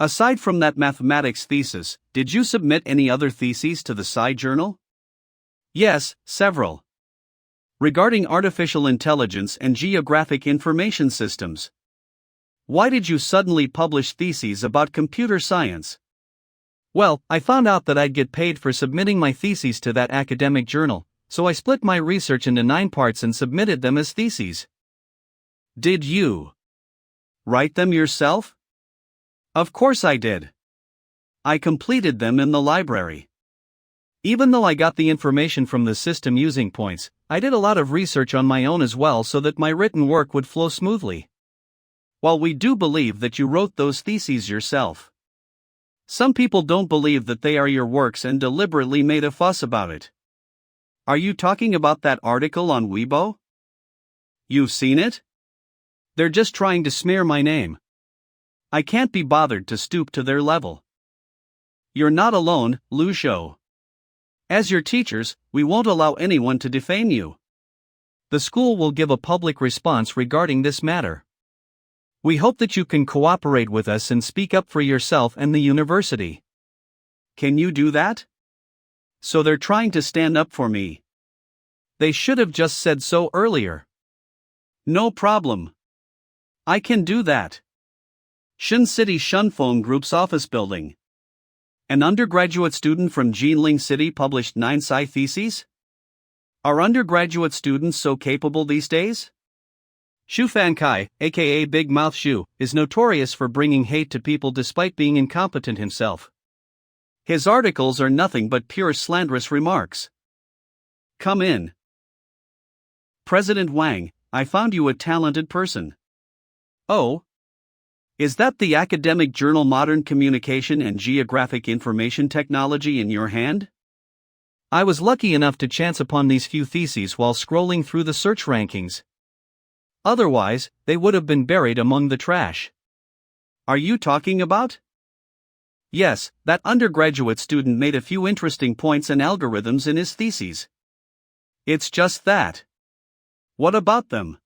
Aside from that mathematics thesis, did you submit any other theses to the Sci Journal? Yes, several. Regarding artificial intelligence and geographic information systems. Why did you suddenly publish theses about computer science? Well, I found out that I'd get paid for submitting my theses to that academic journal, so I split my research into 9 parts and submitted them as theses. Did you write them yourself? Of course I did. I completed them in the library. Even though I got the information from the system using points, I did a lot of research on my own as well so that my written work would flow smoothly. While we do believe that you wrote those theses yourself, some people don't believe that they are your works and deliberately made a fuss about it. Are you talking about that article on Weibo? You've seen it? They're just trying to smear my name. I can't be bothered to stoop to their level. You're not alone, Lu Zhou. As your teachers, we won't allow anyone to defame you. The school will give a public response regarding this matter. We hope that you can cooperate with us and speak up for yourself and the university. Can you do that? So they're trying to stand up for me. They should have just said so earlier. No problem. I can do that. Shun City Shunfeng Group's office building. An undergraduate student from Jinling City published 9 sci theses? Are undergraduate students so capable these days? Shu Fan Kai, aka Big Mouth Shu, is notorious for bringing hate to people despite being incompetent himself. His articles are nothing but pure slanderous remarks. Come in. President Wang, I found you a talented person. Oh? Is that the academic journal Modern Communication and Geographic Information Technology in your hand? I was lucky enough to chance upon these few theses while scrolling through the search rankings. Otherwise, they would have been buried among the trash. Are you talking about? Yes, that undergraduate student made a few interesting points and algorithms in his theses. It's just that. What about them?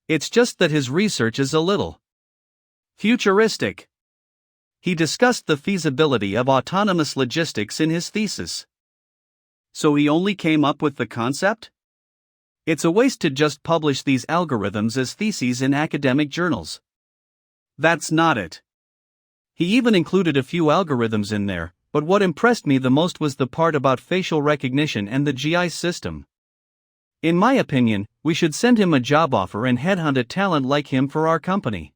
It's just that his research is a little futuristic. He discussed the feasibility of autonomous logistics in his thesis. So he only came up with the concept? It's a waste to just publish these algorithms as theses in academic journals. That's not it. He even included a few algorithms in there, but what impressed me the most was the part about facial recognition and the GI system. In my opinion, we should send him a job offer and headhunt a talent like him for our company.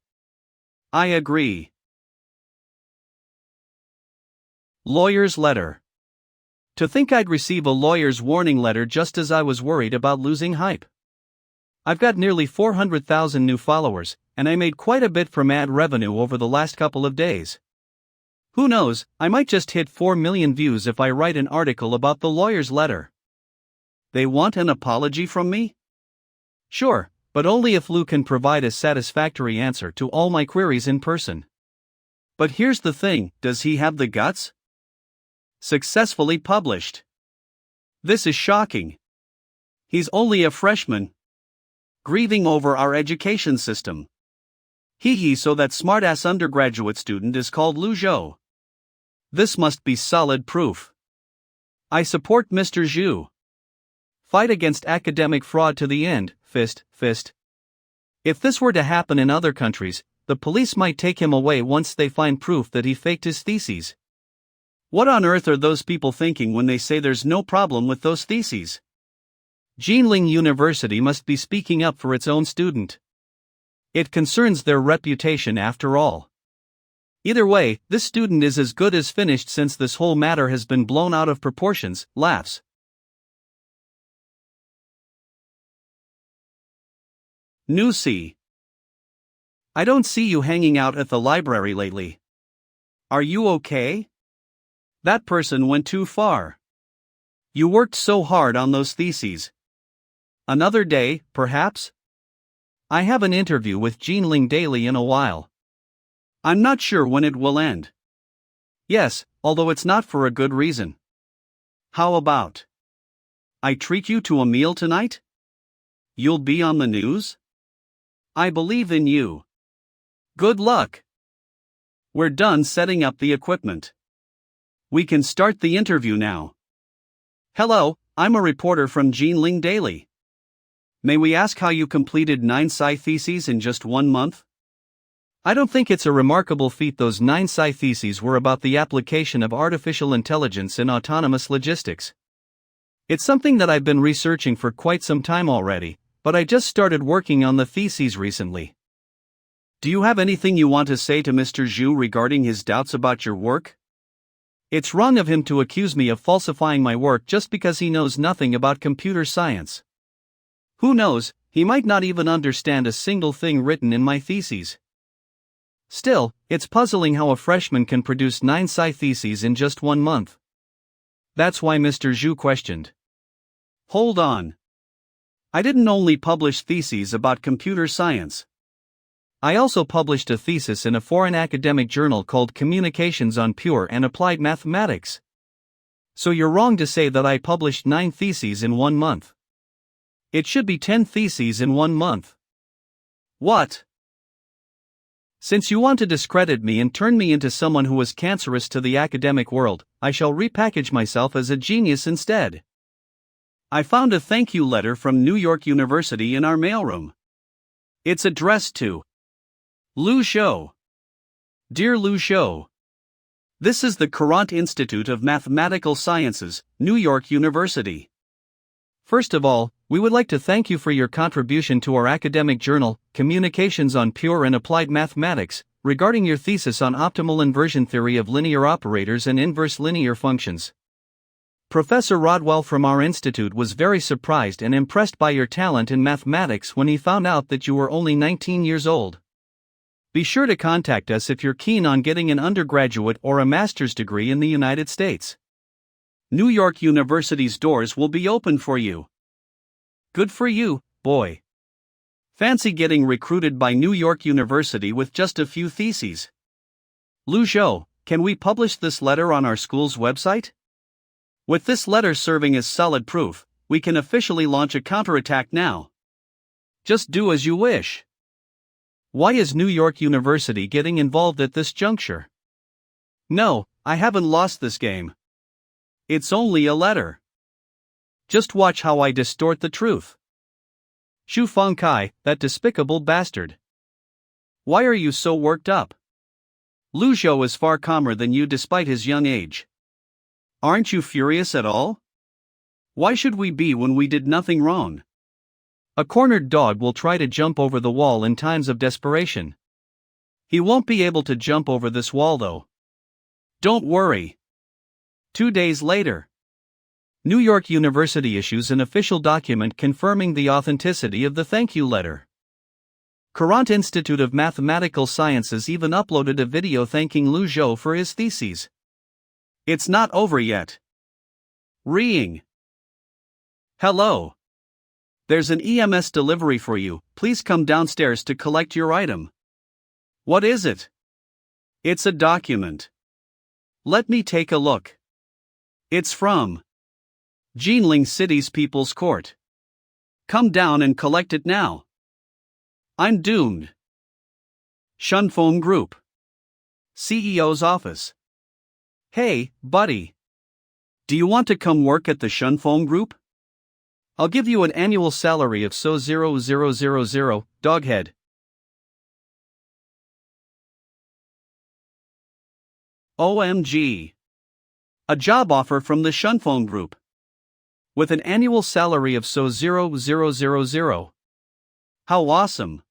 I agree. Lawyer's letter. To think I'd receive a lawyer's warning letter just as I was worried about losing hype. I've got nearly 400,000 new followers, and I made quite a bit from ad revenue over the last couple of days. Who knows, I might just hit 4 million views if I write an article about the lawyer's letter. They want an apology from me? Sure, but only if Lou can provide a satisfactory answer to all my queries in person. But here's the thing, does he have the guts? Successfully published. This is shocking. He's only a freshman. Grieving over our education system. Hee so that smartass undergraduate student is called Lu Zhou. This must be solid proof. I support Mr. Zhu. Fight against academic fraud to the end, fist. If this were to happen in other countries, the police might take him away once they find proof that he faked his theses. What on earth are those people thinking when they say there's no problem with those theses? Jinling University must be speaking up for its own student. It concerns their reputation after all. Either way, this student is as good as finished since this whole matter has been blown out of proportions, laughs. Nusi. I don't see you hanging out at the library lately. Are you okay? That person went too far. You worked so hard on those theses. Another day, perhaps? I have an interview with Jinling Daily in a while. I'm not sure when it will end. Yes, although it's not for a good reason. How about I treat you to a meal tonight? You'll be on the news? I believe in you. Good luck. We're done setting up the equipment. We can start the interview now. Hello, I'm a reporter from Jinling Daily. May we ask how you completed 9 sci theses in just 1 month? I don't think it's a remarkable feat. Those 9 sci theses were about the application of artificial intelligence in autonomous logistics. It's something that I've been researching for quite some time already, but I just started working on the theses recently. Do you have anything you want to say to Mr. Zhu regarding his doubts about your work? It's wrong of him to accuse me of falsifying my work just because he knows nothing about computer science. Who knows, he might not even understand a single thing written in my theses. Still, it's puzzling how a freshman can produce 9 sci theses in just 1 month. That's why Mr. Zhu questioned. Hold on. I didn't only publish theses about computer science. I also published a thesis in a foreign academic journal called Communications on Pure and Applied Mathematics. So you're wrong to say that I published 9 theses in 1 month. It should be 10 theses in 1 month. What? Since you want to discredit me and turn me into someone who is cancerous to the academic world, I shall repackage myself as a genius instead. I found a thank you letter from New York University in our mailroom. It's addressed to Lu Zhou. Dear Lu Zhou, this is the Courant Institute of Mathematical Sciences, New York University. First of all, we would like to thank you for your contribution to our academic journal, Communications on Pure and Applied Mathematics, regarding your thesis on optimal inversion theory of linear operators and inverse linear functions. Professor Rodwell from our institute was very surprised and impressed by your talent in mathematics when he found out that you were only 19 years old. Be sure to contact us if you're keen on getting an undergraduate or a master's degree in the United States. New York University's doors will be open for you. Good for you, boy. Fancy getting recruited by New York University with just a few theses. Lu Zhou, can we publish this letter on our school's website? With this letter serving as solid proof, we can officially launch a counterattack now. Just do as you wish. Why is New York University getting involved at this juncture? No, I haven't lost this game. It's only a letter. Just watch how I distort the truth. Xu Fengkai, that despicable bastard. Why are you so worked up? Lu Zhou is far calmer than you despite his young age. Aren't you furious at all? Why should we be when we did nothing wrong? A cornered dog will try to jump over the wall in times of desperation. He won't be able to jump over this wall though. Don't worry. 2 days later, New York University issues an official document confirming the authenticity of the thank you letter. Courant Institute of Mathematical Sciences even uploaded a video thanking Lu Zhou for his theses. It's not over yet. Ring. Hello. There's an EMS delivery for you, please come downstairs to collect your item. What is it? It's a document. Let me take a look. It's from Jinling City's People's Court. Come down and collect it now. I'm doomed. Shunfeng Group. CEO's office. Hey, buddy. Do you want to come work at the Shunfeng Group? I'll give you an annual salary of so 0,000, doghead. OMG. A job offer from the Shunfeng Group. With an annual salary of so 0,000. How awesome.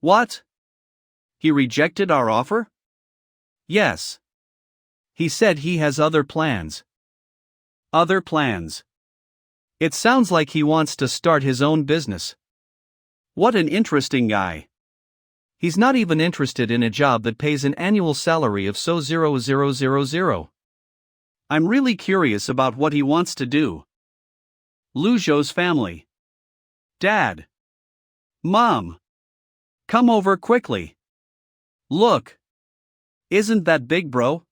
What? He rejected our offer? Yes. He said he has other plans. Other plans. It sounds like he wants to start his own business. What an interesting guy. He's not even interested in a job that pays an annual salary of so 0,000. I'm really curious about what he wants to do. Lu Zhou's family. Dad. Mom. Come over quickly. Look. Isn't that big, bro?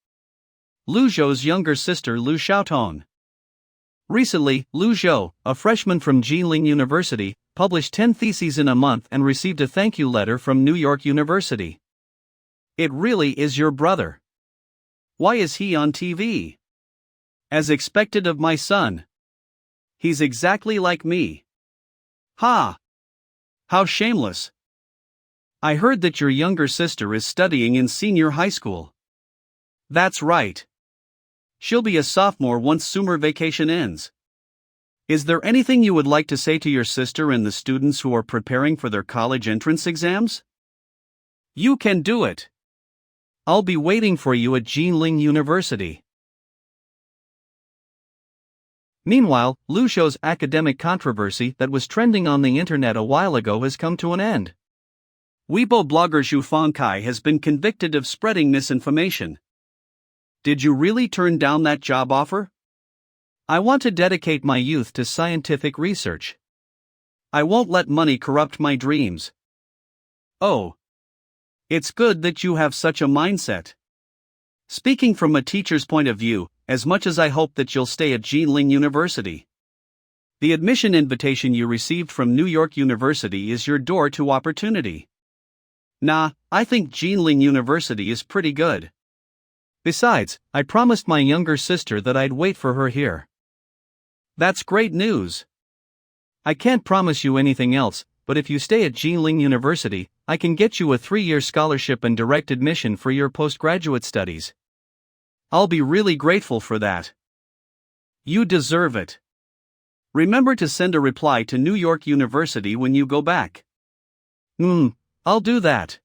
Lu Zhou's younger sister Lu Xiaotong. Recently, Lu Zhou, a freshman from Jinling University, published 10 theses in a month and received a thank you letter from New York University. It really is your brother. Why is he on TV? As expected of my son. He's exactly like me. Ha! How shameless. I heard that your younger sister is studying in senior high school. That's right. She'll be a sophomore once summer vacation ends. Is there anything you would like to say to your sister and the students who are preparing for their college entrance exams? You can do it. I'll be waiting for you at Jinling University. Meanwhile, Lu Zhou's academic controversy that was trending on the internet a while ago has come to an end. Weibo blogger Zhu Fengkai has been convicted of spreading misinformation. Did you really turn down that job offer? I want to dedicate my youth to scientific research. I won't let money corrupt my dreams. Oh. It's good that you have such a mindset. Speaking from a teacher's point of view, as much as I hope that you'll stay at Jinling University. The admission invitation you received from New York University is your door to opportunity. Nah, I think Jinling University is pretty good. Besides, I promised my younger sister that I'd wait for her here. That's great news. I can't promise you anything else, but if you stay at Jinling University, I can get you a 3-year scholarship and direct admission for your postgraduate studies. I'll be really grateful for that. You deserve it. Remember to send a reply to New York University when you go back. I'll do that.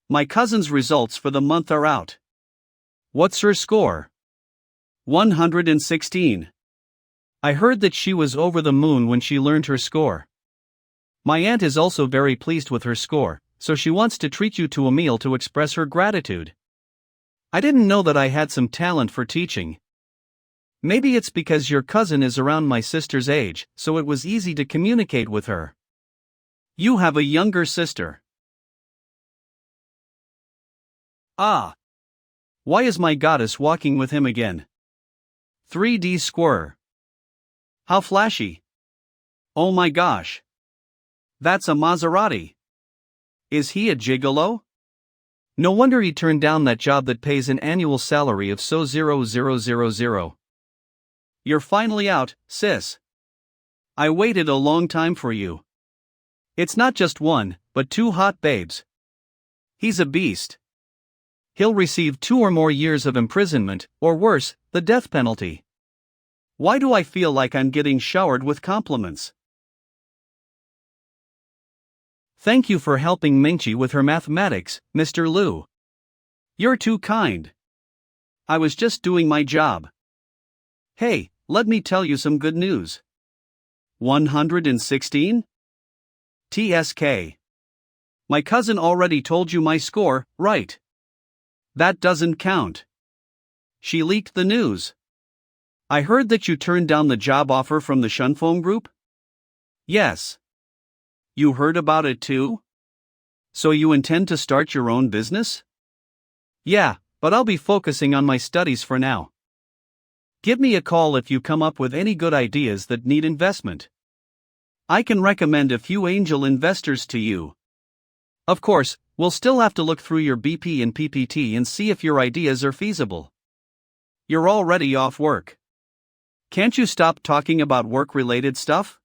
My cousin's results for the month are out. What's her score? 116. I heard that she was over the moon when she learned her score. My aunt is also very pleased with her score, so she wants to treat you to a meal to express her gratitude. I didn't know that I had some talent for teaching. Maybe it's because your cousin is around my sister's age, so it was easy to communicate with her. You have a younger sister. Ah. Why is my goddess walking with him again? 3D squirrel. How flashy. Oh my gosh. That's a Maserati. Is he a gigolo? No wonder he turned down that job that pays an annual salary of so 0,000. You're finally out, sis. I waited a long time for you. It's not just one, but 2 hot babes. He's a beast. He'll receive 2 or more years of imprisonment, or worse, the death penalty. Why do I feel like I'm getting showered with compliments? Thank you for helping Mingchi with her mathematics, Mr. Liu. You're too kind. I was just doing my job. Hey, let me tell you some good news. 116? TSK. My cousin already told you my score, right? That doesn't count. She leaked the news. I heard that you turned down the job offer from the Shunfeng group? Yes. You heard about it too? So you intend to start your own business? Yeah, but I'll be focusing on my studies for now. Give me a call if you come up with any good ideas that need investment. I can recommend a few angel investors to you. Of course, we'll still have to look through your BP and PPT and see if your ideas are feasible. You're already off work. Can't you stop talking about work-related stuff?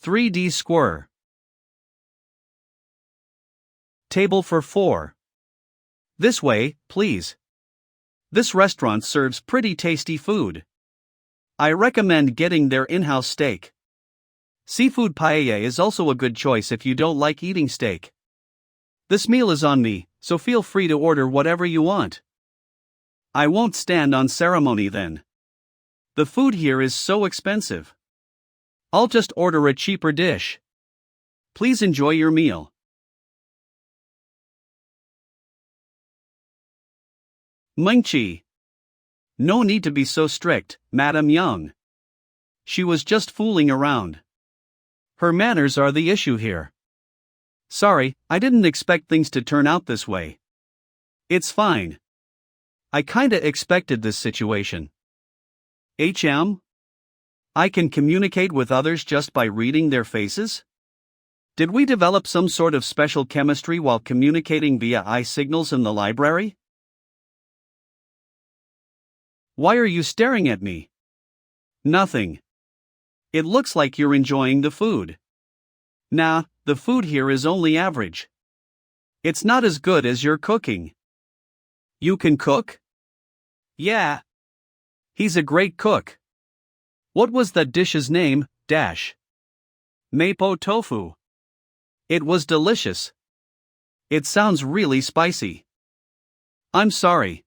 3D Square. Table for 4. This way, please. This restaurant serves pretty tasty food. I recommend getting their in-house steak. Seafood paella is also a good choice if you don't like eating steak. This meal is on me, so feel free to order whatever you want. I won't stand on ceremony then. The food here is so expensive. I'll just order a cheaper dish. Please enjoy your meal. Mingchi. No need to be so strict, Madam Young. She was just fooling around. Her manners are the issue here. Sorry, I didn't expect things to turn out this way. It's fine. I kinda expected this situation. I can communicate with others just by reading their faces? Did we develop some sort of special chemistry while communicating via eye signals in the library? Why are you staring at me? Nothing. It looks like you're enjoying the food. Nah, the food here is only average. It's not as good as your cooking. You can cook? Yeah. He's a great cook. What was that dish's name, Dash? Mapo tofu. It was delicious. It sounds really spicy. I'm sorry.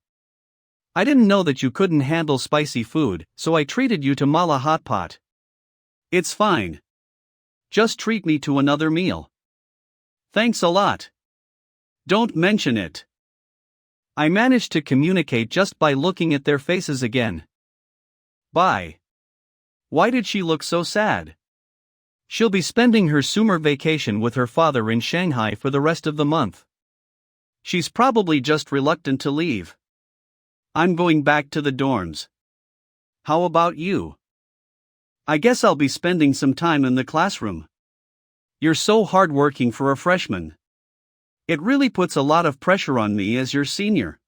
I didn't know that you couldn't handle spicy food, so I treated you to mala hot pot. It's fine. Just treat me to another meal. Thanks a lot. Don't mention it. I managed to communicate just by looking at their faces again. Bye. Why did she look so sad? She'll be spending her summer vacation with her father in Shanghai for the rest of the month. She's probably just reluctant to leave. I'm going back to the dorms. How about you? I guess I'll be spending some time in the classroom. You're so hardworking for a freshman. It really puts a lot of pressure on me as your senior.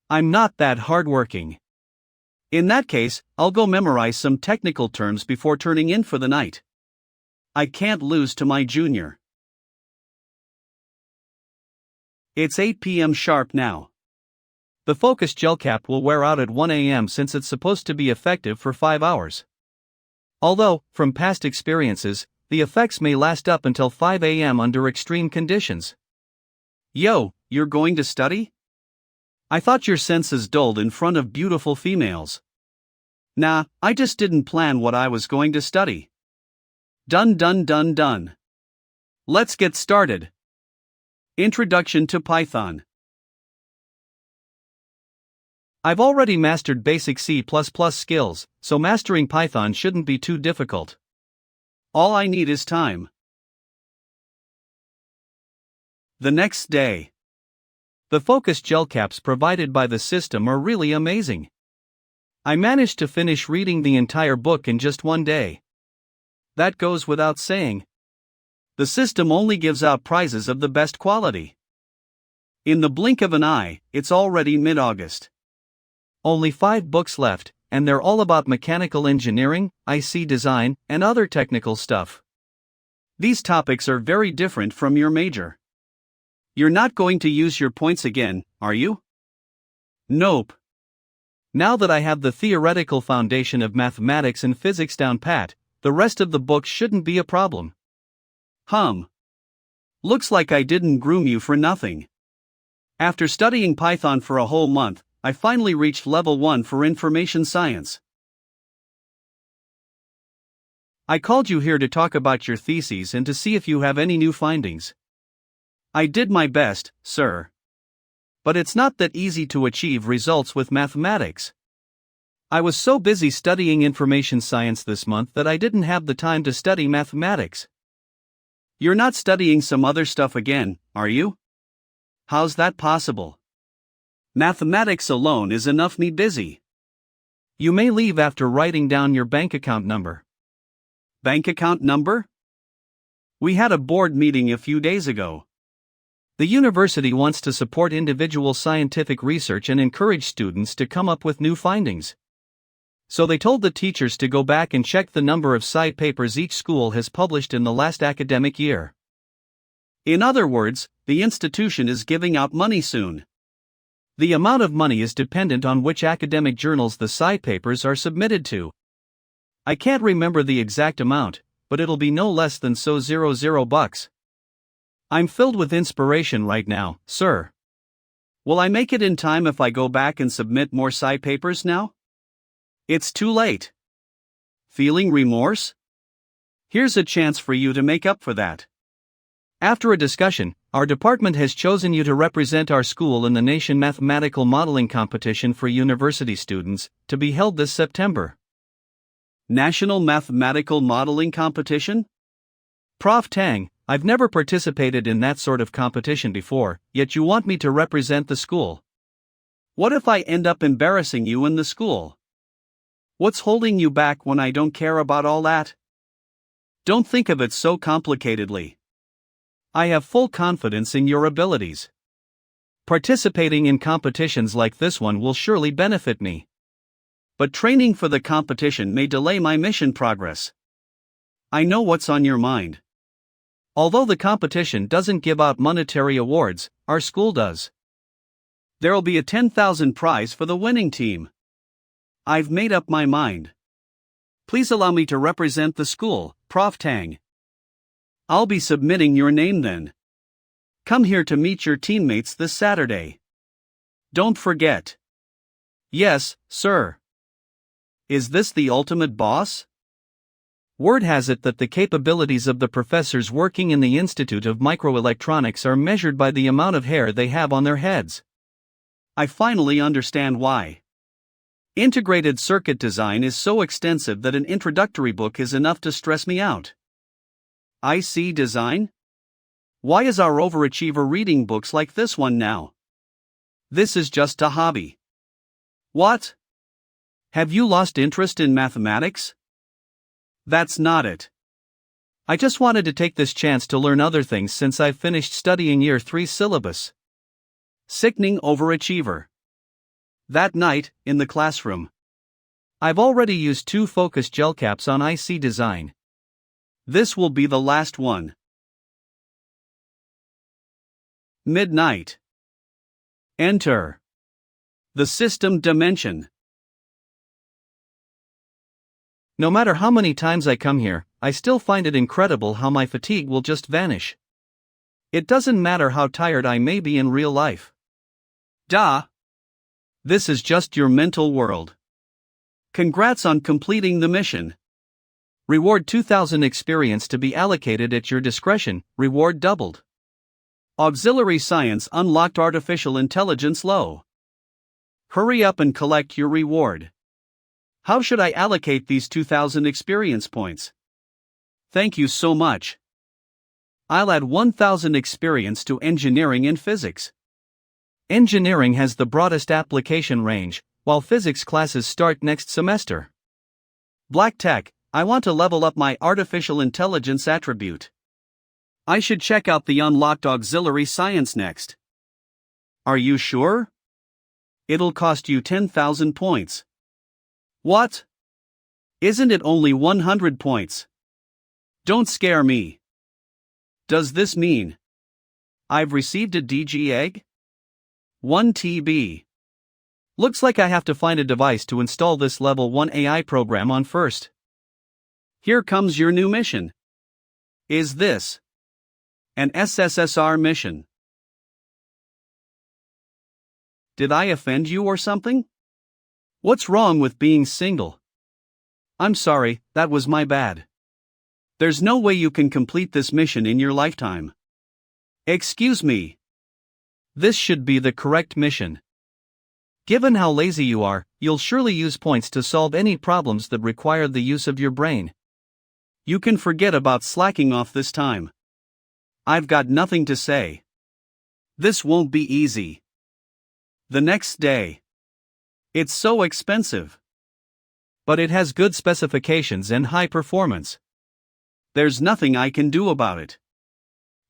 I'm not that hardworking. In that case, I'll go memorize some technical terms before turning in for the night. I can't lose to my junior. It's 8 p.m. sharp now. The focus gel cap will wear out at 1 a.m. since it's supposed to be effective for 5 hours. Although, from past experiences, the effects may last up until 5 a.m. under extreme conditions. Yo, you're going to study? I thought your senses dulled in front of beautiful females. Nah, I just didn't plan what I was going to study. Done. Let's get started. Introduction to Python. I've already mastered basic C++ skills, so mastering Python shouldn't be too difficult. All I need is time. The next day. The focus gel caps provided by the system are really amazing. I managed to finish reading the entire book in just 1 day. That goes without saying. The system only gives out prizes of the best quality. In the blink of an eye, it's already mid-August. Only 5 books left, and they're all about mechanical engineering, IC design, and other technical stuff. These topics are very different from your major. You're not going to use your points again, are you? Nope. Now that I have the theoretical foundation of mathematics and physics down pat, the rest of the book shouldn't be a problem. Looks like I didn't groom you for nothing. After studying Python for a whole month, I finally reached level 1 for information science. I called you here to talk about your theses and to see if you have any new findings. I did my best, sir. But it's not that easy to achieve results with mathematics. I was so busy studying information science this month that I didn't have the time to study mathematics. You're not studying some other stuff again, are you? How's that possible? Mathematics alone is enough me busy. You may leave after writing down your bank account number. Bank account number? We had a board meeting a few days ago. The university wants to support individual scientific research and encourage students to come up with new findings. So they told the teachers to go back and check the number of sci papers each school has published in the last academic year. In other words, the institution is giving out money soon. The amount of money is dependent on which academic journals the sci papers are submitted to. I can't remember the exact amount, but it'll be no less than $00. I'm filled with inspiration right now, sir. Will I make it in time if I go back and submit more sci papers now? It's too late. Feeling remorse? Here's a chance for you to make up for that. After a discussion, our department has chosen you to represent our school in the Nation Mathematical Modeling Competition for university students, to be held this September. National Mathematical Modeling Competition? Prof. Tang, I've never participated in that sort of competition before, yet you want me to represent the school. What if I end up embarrassing you in the school? What's holding you back when I don't care about all that? Don't think of it so complicatedly. I have full confidence in your abilities. Participating in competitions like this one will surely benefit me. But training for the competition may delay my mission progress. I know what's on your mind. Although the competition doesn't give out monetary awards, our school does. There'll be a 10,000 prize for the winning team. I've made up my mind. Please allow me to represent the school, Prof. Tang. I'll be submitting your name then. Come here to meet your teammates this Saturday. Don't forget. Yes, sir. Is this the ultimate boss? Word has it that the capabilities of the professors working in the Institute of Microelectronics are measured by the amount of hair they have on their heads. I finally understand why. Integrated circuit design is so extensive that an introductory book is enough to stress me out. IC design? Why is our overachiever reading books like this one now? This is just a hobby. What? Have you lost interest in mathematics? That's not it. I just wanted to take this chance to learn other things since I've finished studying Year 3 syllabus. Sickening overachiever. That night, in the classroom. I've already used 2 focus gel caps on IC design. This will be the last one. Midnight. Enter. The system dimension. No matter how many times I come here, I still find it incredible how my fatigue will just vanish. It doesn't matter how tired I may be in real life. Duh. This is just your mental world. Congrats on completing the mission. Reward 2,000 experience to be allocated at your discretion, reward doubled. Auxiliary science unlocked artificial intelligence low. Hurry up and collect your reward. How should I allocate these 2,000 experience points? Thank you so much. I'll add 1,000 experience to engineering and physics. Engineering has the broadest application range, while physics classes start next semester. Black Tech, I want to level up my artificial intelligence attribute. I should check out the unlocked auxiliary science next. Are you sure? It'll cost you 10,000 points. What? Isn't it only 100 points? Don't scare me. Does this mean I've received a DG egg? 1 TB. Looks like I have to find a device to install this level 1 AI program on first. Here comes your new mission. Is this an SSSR mission? Did I offend you or something? What's wrong with being single? I'm sorry, that was my bad. There's no way you can complete this mission in your lifetime. Excuse me. This should be the correct mission. Given how lazy you are, you'll surely use points to solve any problems that require the use of your brain. You can forget about slacking off this time. I've got nothing to say. This won't be easy. The next day. It's so expensive. But it has good specifications and high performance. There's nothing I can do about it.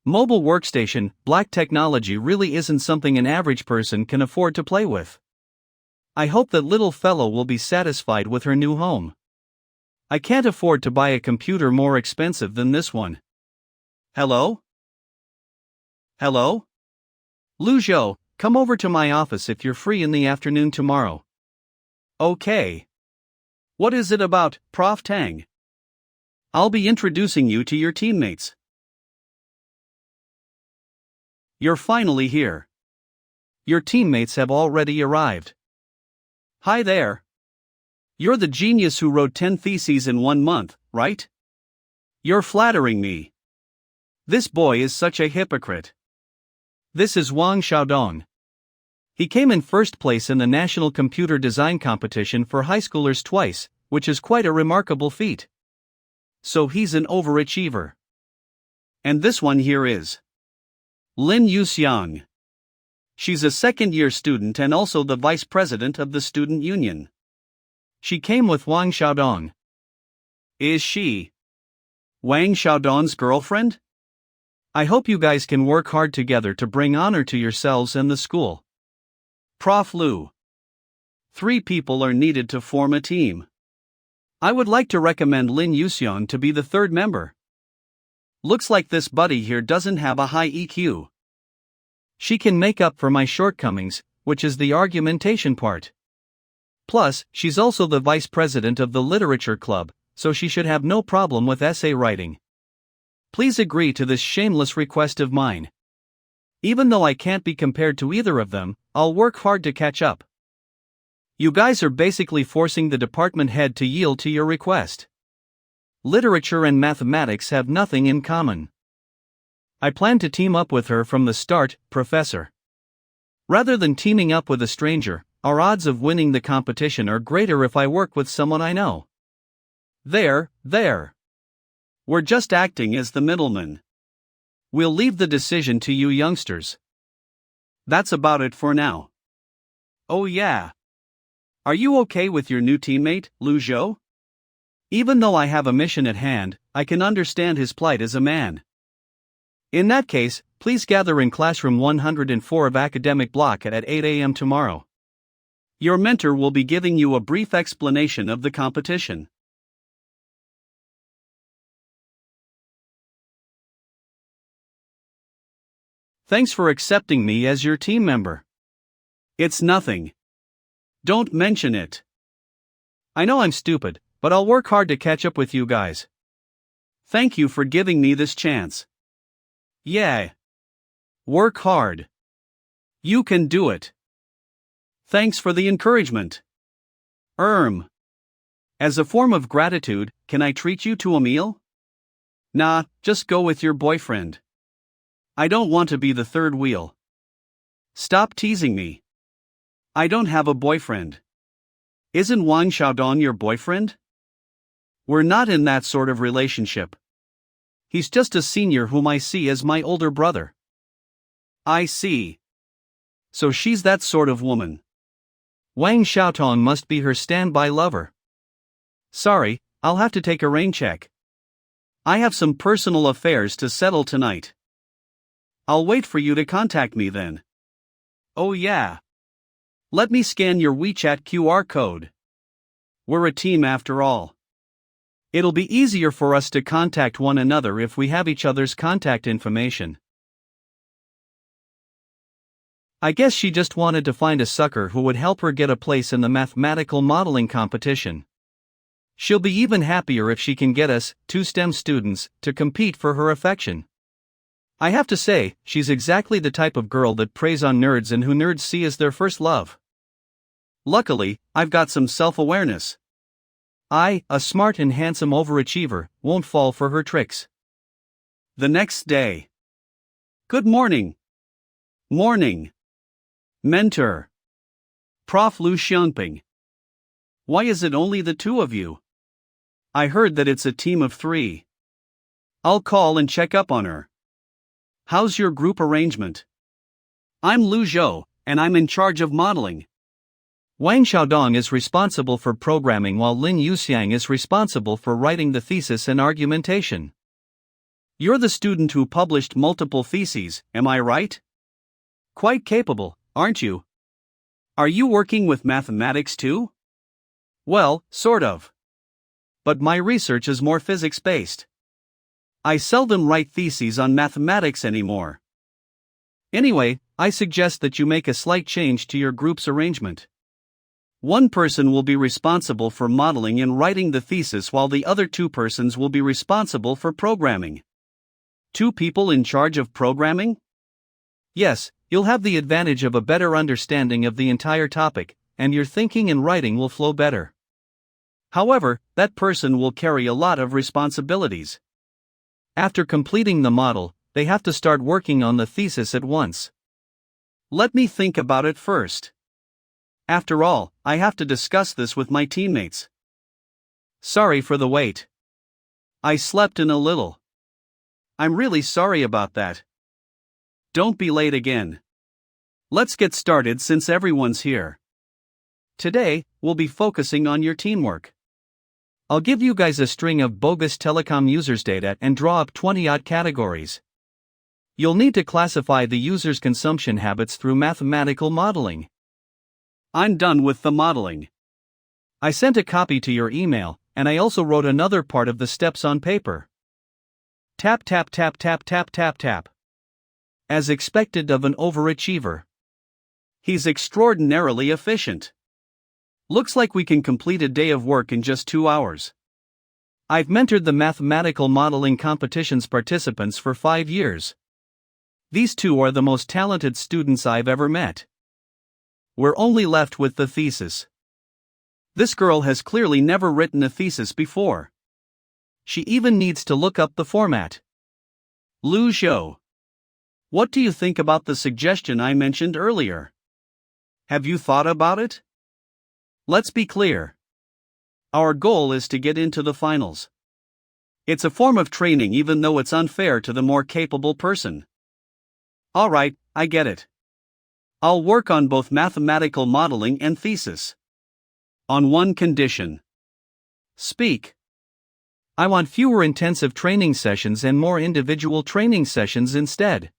Mobile workstation, black technology really isn't something an average person can afford to play with. I hope that little fellow will be satisfied with her new home. I can't afford to buy a computer more expensive than this one. Hello? Hello? Lu Zhou, come over to my office if you're free in the afternoon tomorrow. Okay. What is it about, Prof. Tang? I'll be introducing you to your teammates. You're finally here. Your teammates have already arrived. Hi there. You're the genius who wrote 10 theses in 1 month, right? You're flattering me. This boy is such a hypocrite. This is Wang Xiaodong. He came in first place in the National Computer Design Competition for high schoolers twice, which is quite a remarkable feat. So he's an overachiever. And this one here is Lin Yuxiang. She's a second-year student and also the vice president of the student union. She came with Wang Xiaodong. Is she Wang Xiaodong's girlfriend? I hope you guys can work hard together to bring honor to yourselves and the school. Prof. Lu. 3 people are needed to form a team. I would like to recommend Lin Yuxiang to be the 3rd member. Looks like this buddy here doesn't have a high EQ. She can make up for my shortcomings, which is the argumentation part. Plus, she's also the vice president of the literature club, so she should have no problem with essay writing. Please agree to this shameless request of mine. Even though I can't be compared to either of them, I'll work hard to catch up. You guys are basically forcing the department head to yield to your request. Literature and mathematics have nothing in common. I plan to team up with her from the start, Professor. Rather than teaming up with a stranger, our odds of winning the competition are greater if I work with someone I know. There. We're just acting as the middleman. We'll leave the decision to you youngsters. That's about it for now. Oh yeah. Are you okay with your new teammate, Lu Zhou? Even though I have a mission at hand, I can understand his plight as a man. In that case, please gather in classroom 104 of academic block at 8 a.m. tomorrow. Your mentor will be giving you a brief explanation of the competition. Thanks for accepting me as your team member. It's nothing. Don't mention it. I know I'm stupid, but I'll work hard to catch up with you guys. Thank you for giving me this chance. Yeah. Work hard. You can do it. Thanks for the encouragement. As a form of gratitude, can I treat you to a meal? Nah, just go with your boyfriend. I don't want to be the 3rd wheel. Stop teasing me. I don't have a boyfriend. Isn't Wang Xiaodong your boyfriend? We're not in that sort of relationship. He's just a senior whom I see as my older brother. I see. So she's that sort of woman. Wang Xiaodong must be her standby lover. Sorry, I'll have to take a rain check. I have some personal affairs to settle tonight. I'll wait for you to contact me then. Oh yeah. Let me scan your WeChat QR code. We're a team after all. It'll be easier for us to contact one another if we have each other's contact information. I guess she just wanted to find a sucker who would help her get a place in the mathematical modeling competition. She'll be even happier if she can get us, two STEM students, to compete for her affection. I have to say, she's exactly the type of girl that preys on nerds and who nerds see as their first love. Luckily, I've got some self-awareness. I, a smart and handsome overachiever, won't fall for her tricks. The next day. Good morning. Morning. Mentor. Prof. Lu Xiangping. Why is it only the two of you? I heard that it's a team of 3. I'll call and check up on her. How's your group arrangement? I'm Lu Zhou, and I'm in charge of modeling. Wang Xiaodong is responsible for programming while Lin Yuxiang is responsible for writing the thesis and argumentation. You're the student who published multiple theses, am I right? Quite capable, aren't you? Are you working with mathematics too? Well, sort of. But my research is more physics-based. I seldom write theses on mathematics anymore. Anyway, I suggest that you make a slight change to your group's arrangement. One person will be responsible for modeling and writing the thesis while the other 2 persons will be responsible for programming. 2 people in charge of programming? Yes, you'll have the advantage of a better understanding of the entire topic, and your thinking and writing will flow better. However, that person will carry a lot of responsibilities. After completing the model, they have to start working on the thesis at once. Let me think about it first. After all, I have to discuss this with my teammates. Sorry for the wait. I slept in a little. I'm really sorry about that. Don't be late again. Let's get started since everyone's here. Today, we'll be focusing on your teamwork. I'll give you guys a string of bogus telecom users' data and draw up 20-odd categories. You'll need to classify the user's consumption habits through mathematical modeling. I'm done with the modeling. I sent a copy to your email, and I also wrote another part of the steps on paper. Tap tap tap tap tap tap tap. As expected of an overachiever. He's extraordinarily efficient. Looks like we can complete a day of work in just 2 hours. I've mentored the mathematical modeling competition's participants for 5 years. These 2 are the most talented students I've ever met. We're only left with the thesis. This girl has clearly never written a thesis before. She even needs to look up the format. Lu Zhou. What do you think about the suggestion I mentioned earlier? Have you thought about it? Let's be clear. Our goal is to get into the finals. It's a form of training even though it's unfair to the more capable person. Alright, I get it. I'll work on both mathematical modeling and thesis. On one condition. Speak. I want fewer intensive training sessions and more individual training sessions instead.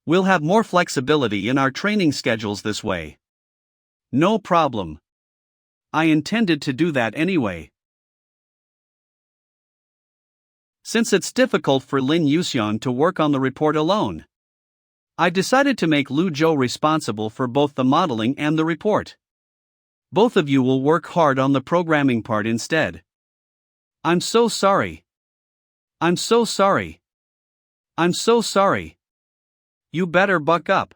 We'll have more flexibility in our training schedules this way. No problem. I intended to do that anyway. Since it's difficult for Lin Yuxian to work on the report alone, I decided to make Lu Zhou responsible for both the modeling and the report. Both of you will work hard on the programming part instead. I'm so sorry. I'm so sorry. I'm so sorry. You better buck up.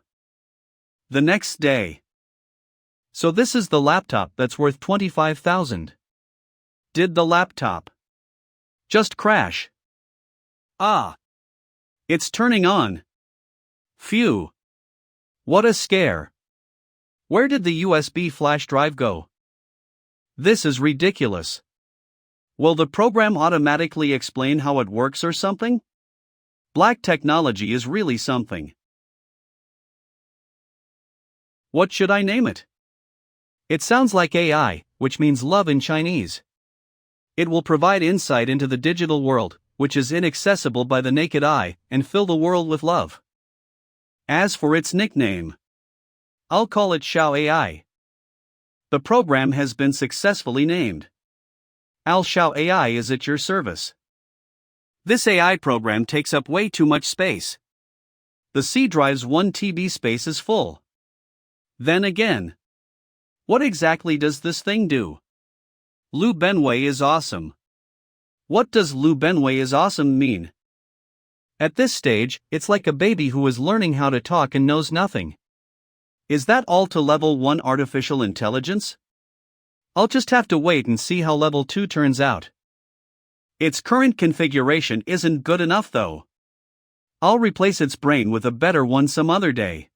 The next day. So this is the laptop that's worth 25,000. Did the laptop just crash? Ah. It's turning on. Phew. What a scare. Where did the USB flash drive go? This is ridiculous. Will the program automatically explain how it works or something? Black technology is really something. What should I name it? It sounds like AI, which means love in Chinese. It will provide insight into the digital world, which is inaccessible by the naked eye, and fill the world with love. As for its nickname, I'll call it Xiao AI. The program has been successfully named. Al Xiao AI is at your service. This AI program takes up way too much space. The C drive's 1 TB space is full. Then again, what exactly does this thing do? Lu Benwei is awesome. What does Lu Benwei is awesome mean? At this stage, it's like a baby who is learning how to talk and knows nothing. Is that all to level 1 artificial intelligence? I'll just have to wait and see how level 2 turns out. Its current configuration isn't good enough though. I'll replace its brain with a better one some other day.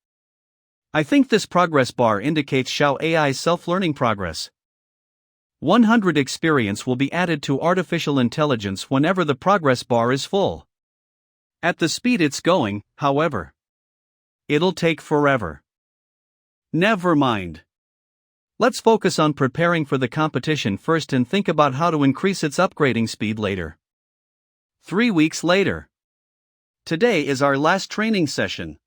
I think this progress bar indicates Xiao AI's self-learning progress. 100 experience will be added to artificial intelligence whenever the progress bar is full. At the speed it's going, however, it'll take forever. Never mind. Let's focus on preparing for the competition first and think about how to increase its upgrading speed later. 3 weeks later. Today is our last training session.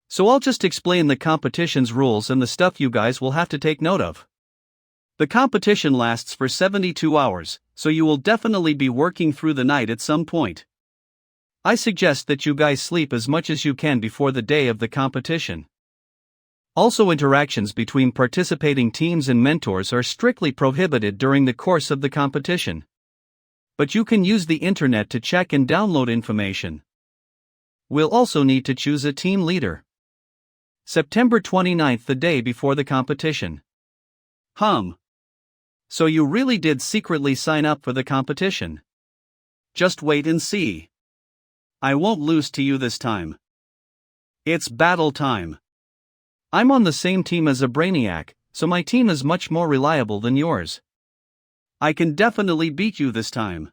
So I'll just explain the competition's rules and the stuff you guys will have to take note of. The competition lasts for 72 hours, so you will definitely be working through the night at some point. I suggest that you guys sleep as much as you can before the day of the competition. Also, interactions between participating teams and mentors are strictly prohibited during the course of the competition. But you can use the internet to check and download information. We'll also need to choose a team leader. September 29th, the day before the competition. So you really did secretly sign up for the competition. Just wait and see. I won't lose to you this time. It's battle time. I'm on the same team as a brainiac, so my team is much more reliable than yours. I can definitely beat you this time.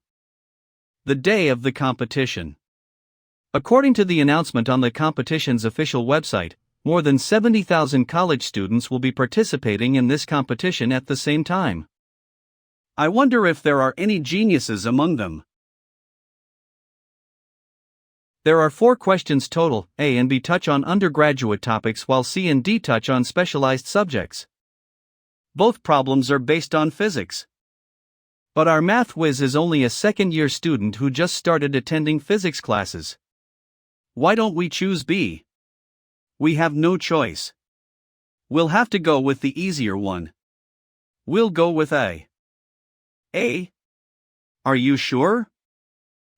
The day of the competition. According to the announcement on the competition's official website, more than 70,000 college students will be participating in this competition at the same time. I wonder if there are any geniuses among them. There are 4 questions total. A and B touch on undergraduate topics while C and D touch on specialized subjects. Both problems are based on physics. But our math whiz is only a second-year student who just started attending physics classes. Why don't we choose B? We have no choice. We'll have to go with the easier one. We'll go with A. A? Are you sure?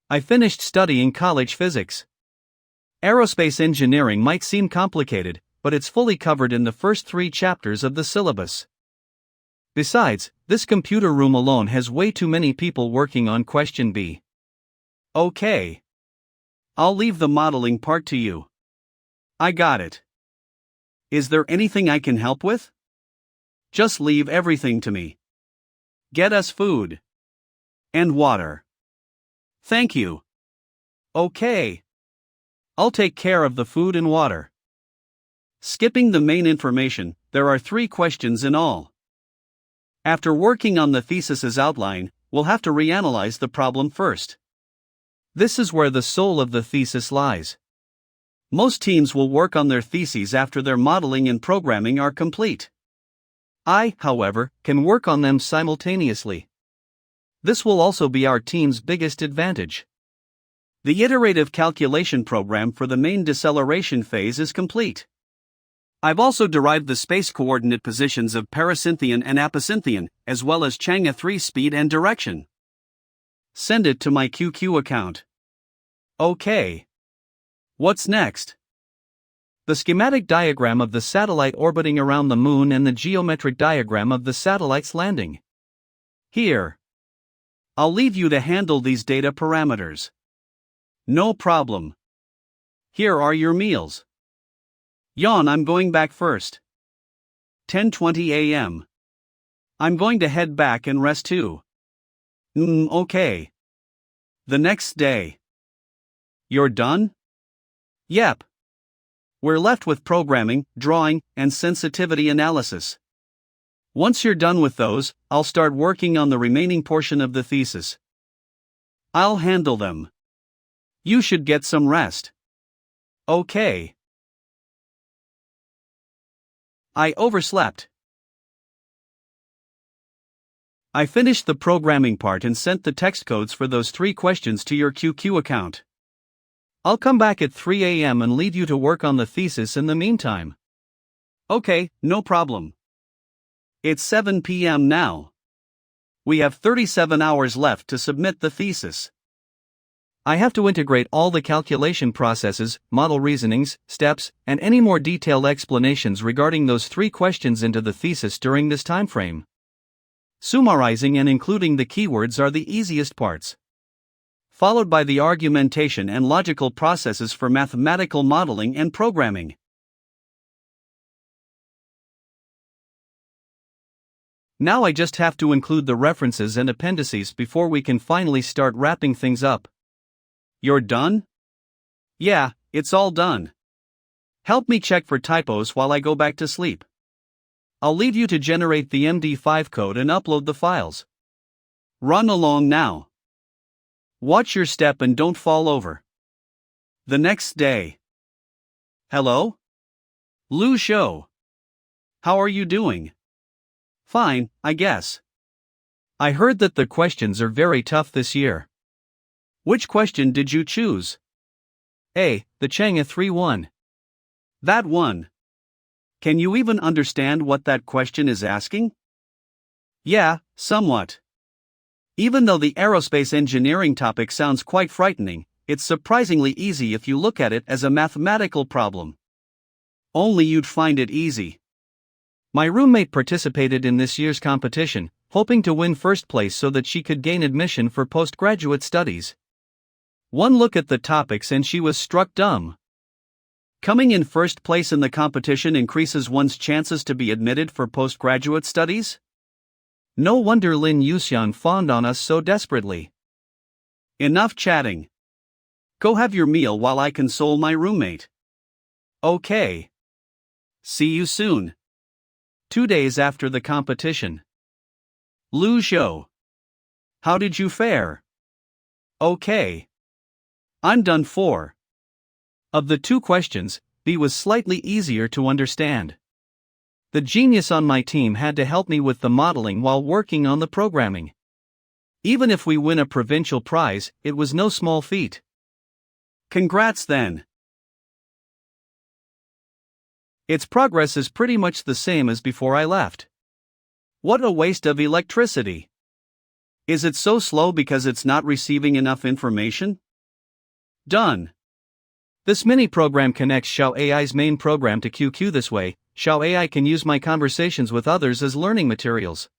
I finished studying college physics. Aerospace engineering might seem complicated, but it's fully covered in the first 3 chapters of the syllabus. Besides, this computer room alone has way too many people working on question B. Okay. I'll leave the modeling part to you. I got it. Is there anything I can help with? Just leave everything to me. Get us food. And water. Thank you. Okay. I'll take care of the food and water. Skipping the main information, there are 3 questions in all. After working on the thesis's outline, we'll have to reanalyze the problem first. This is where the soul of the thesis lies. Most teams will work on their theses after their modeling and programming are complete. I, however, can work on them simultaneously. This will also be our team's biggest advantage. The iterative calculation program for the main deceleration phase is complete. I've also derived the space coordinate positions of parasynthion and aposynthion, as well as Chang'e 3 speed and direction. Send it to my QQ account. Okay. What's next? The schematic diagram of the satellite orbiting around the moon and the geometric diagram of the satellite's landing. Here. I'll leave you to handle these data parameters. No problem. Here are your meals. Yawn, I'm going back first. 10:20 a.m. I'm going to head back and rest too. Okay. The next day. You're done? Yep. We're left with programming, drawing, and sensitivity analysis. Once you're done with those, I'll start working on the remaining portion of the thesis. I'll handle them. You should get some rest. Okay. I overslept. I finished the programming part and sent the text codes for those 3 questions to your QQ account. I'll come back at 3 a.m. and leave you to work on the thesis in the meantime. Okay, no problem. It's 7 p.m. now. We have 37 hours left to submit the thesis. I have to integrate all the calculation processes, model reasonings, steps, and any more detailed explanations regarding those 3 questions into the thesis during this time frame. Summarizing and including the keywords are the easiest parts, followed by the argumentation and logical processes for mathematical modeling and programming. Now I just have to include the references and appendices before we can finally start wrapping things up. You're done? Yeah, it's all done. Help me check for typos while I go back to sleep. I'll leave you to generate the MD5 code and upload the files. Run along now. Watch your step and don't fall over. The next day. Hello? Lu Shou. How are you doing? Fine, I guess. I heard that the questions are very tough this year. Which question did you choose? A. The Chang'e 3-1. That one. Can you even understand what that question is asking? Yeah, somewhat. Even though the aerospace engineering topic sounds quite frightening, it's surprisingly easy if you look at it as a mathematical problem. Only you'd find it easy. My roommate participated in this year's competition, hoping to win first place so that she could gain admission for postgraduate studies. One look at the topics and she was struck dumb. Coming in first place in the competition increases one's chances to be admitted for postgraduate studies? No wonder Lin Yuxian fawned on us so desperately. Enough chatting. Go have your meal while I console my roommate. Okay. See you soon. 2 days after the competition. Lu Shou. How did you fare? Okay. I'm done for. Of the 2 questions, B was slightly easier to understand. The genius on my team had to help me with the modeling while working on the programming. Even if we win a provincial prize, it was no small feat. Congrats then. Its progress is pretty much the same as before I left. What a waste of electricity. Is it so slow because it's not receiving enough information? Done. This mini program connects Xiao AI's main program to QQ this way. Xiao AI can use my conversations with others as learning materials.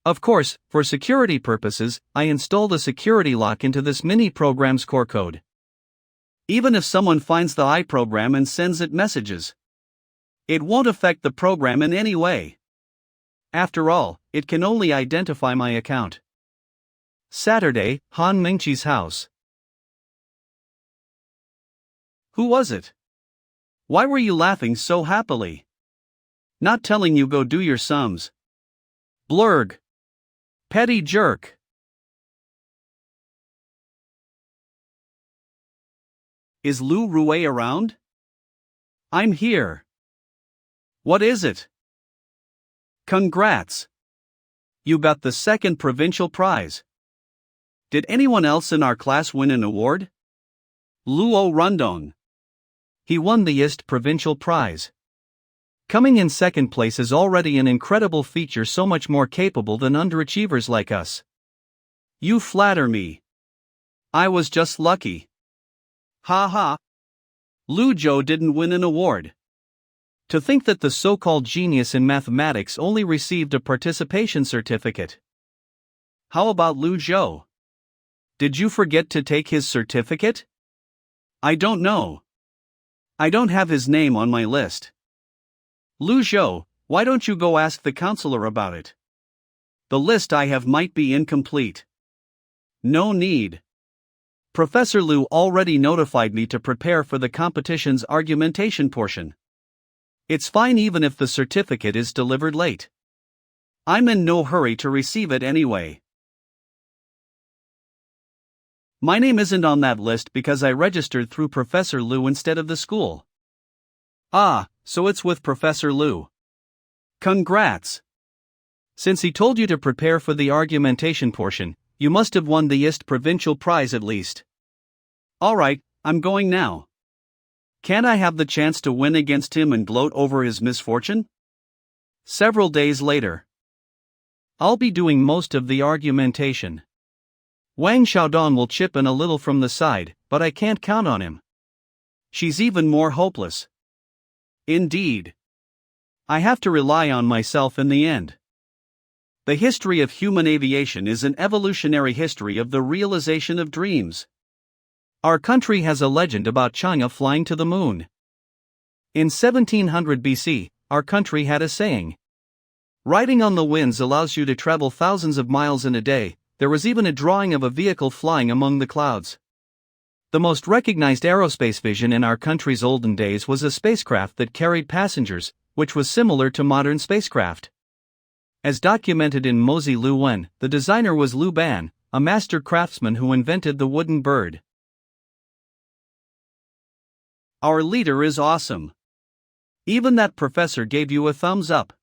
Of course, for security purposes, I installed a security lock into this mini program's core code. Even if someone finds the iProgram and sends it messages, it won't affect the program in any way. After all, it can only identify my account. Saturday, Han Mingqi's house. Who was it? Why were you laughing so happily? Not telling you go do your sums. Blurg. Petty jerk. Is Lu Rue around? I'm here. What is it? Congrats. You got the 2nd provincial prize. Did anyone else in our class win an award? Luo Rundong. He won the IST provincial prize. Coming in 2nd place is already an incredible feature, so much more capable than underachievers like us. You flatter me. I was just lucky. Ha ha. Lu Zhou didn't win an award. To think that the so-called genius in mathematics only received a participation certificate. How about Lu Zhou? Did you forget to take his certificate? I don't know. I don't have his name on my list. Lu Zhou, why don't you go ask the counselor about it? The list I have might be incomplete. No need. Professor Lu already notified me to prepare for the competition's argumentation portion. It's fine even if the certificate is delivered late. I'm in no hurry to receive it anyway. My name isn't on that list because I registered through Professor Lu instead of the school. Ah, so it's with Professor Lu. Congrats. Since he told you to prepare for the argumentation portion, you must have won the IST provincial prize at least. Alright, I'm going now. Can I have the chance to win against him and gloat over his misfortune? Several days later. I'll be doing most of the argumentation. Wang Xiaodong will chip in a little from the side, but I can't count on him. She's even more hopeless. Indeed. I have to rely on myself in the end. The history of human aviation is an evolutionary history of the realization of dreams. Our country has a legend about China flying to the moon. In 1700 BC, our country had a saying. Riding on the winds allows you to travel thousands of miles in a day. There was even a drawing of a vehicle flying among the clouds. The most recognized aerospace vision in our country's olden days was a spacecraft that carried passengers, which was similar to modern spacecraft. As documented in Mozi Lu Wen, the designer was Lu Ban, a master craftsman who invented the wooden bird. Our leader is awesome. Even that professor gave you a thumbs up.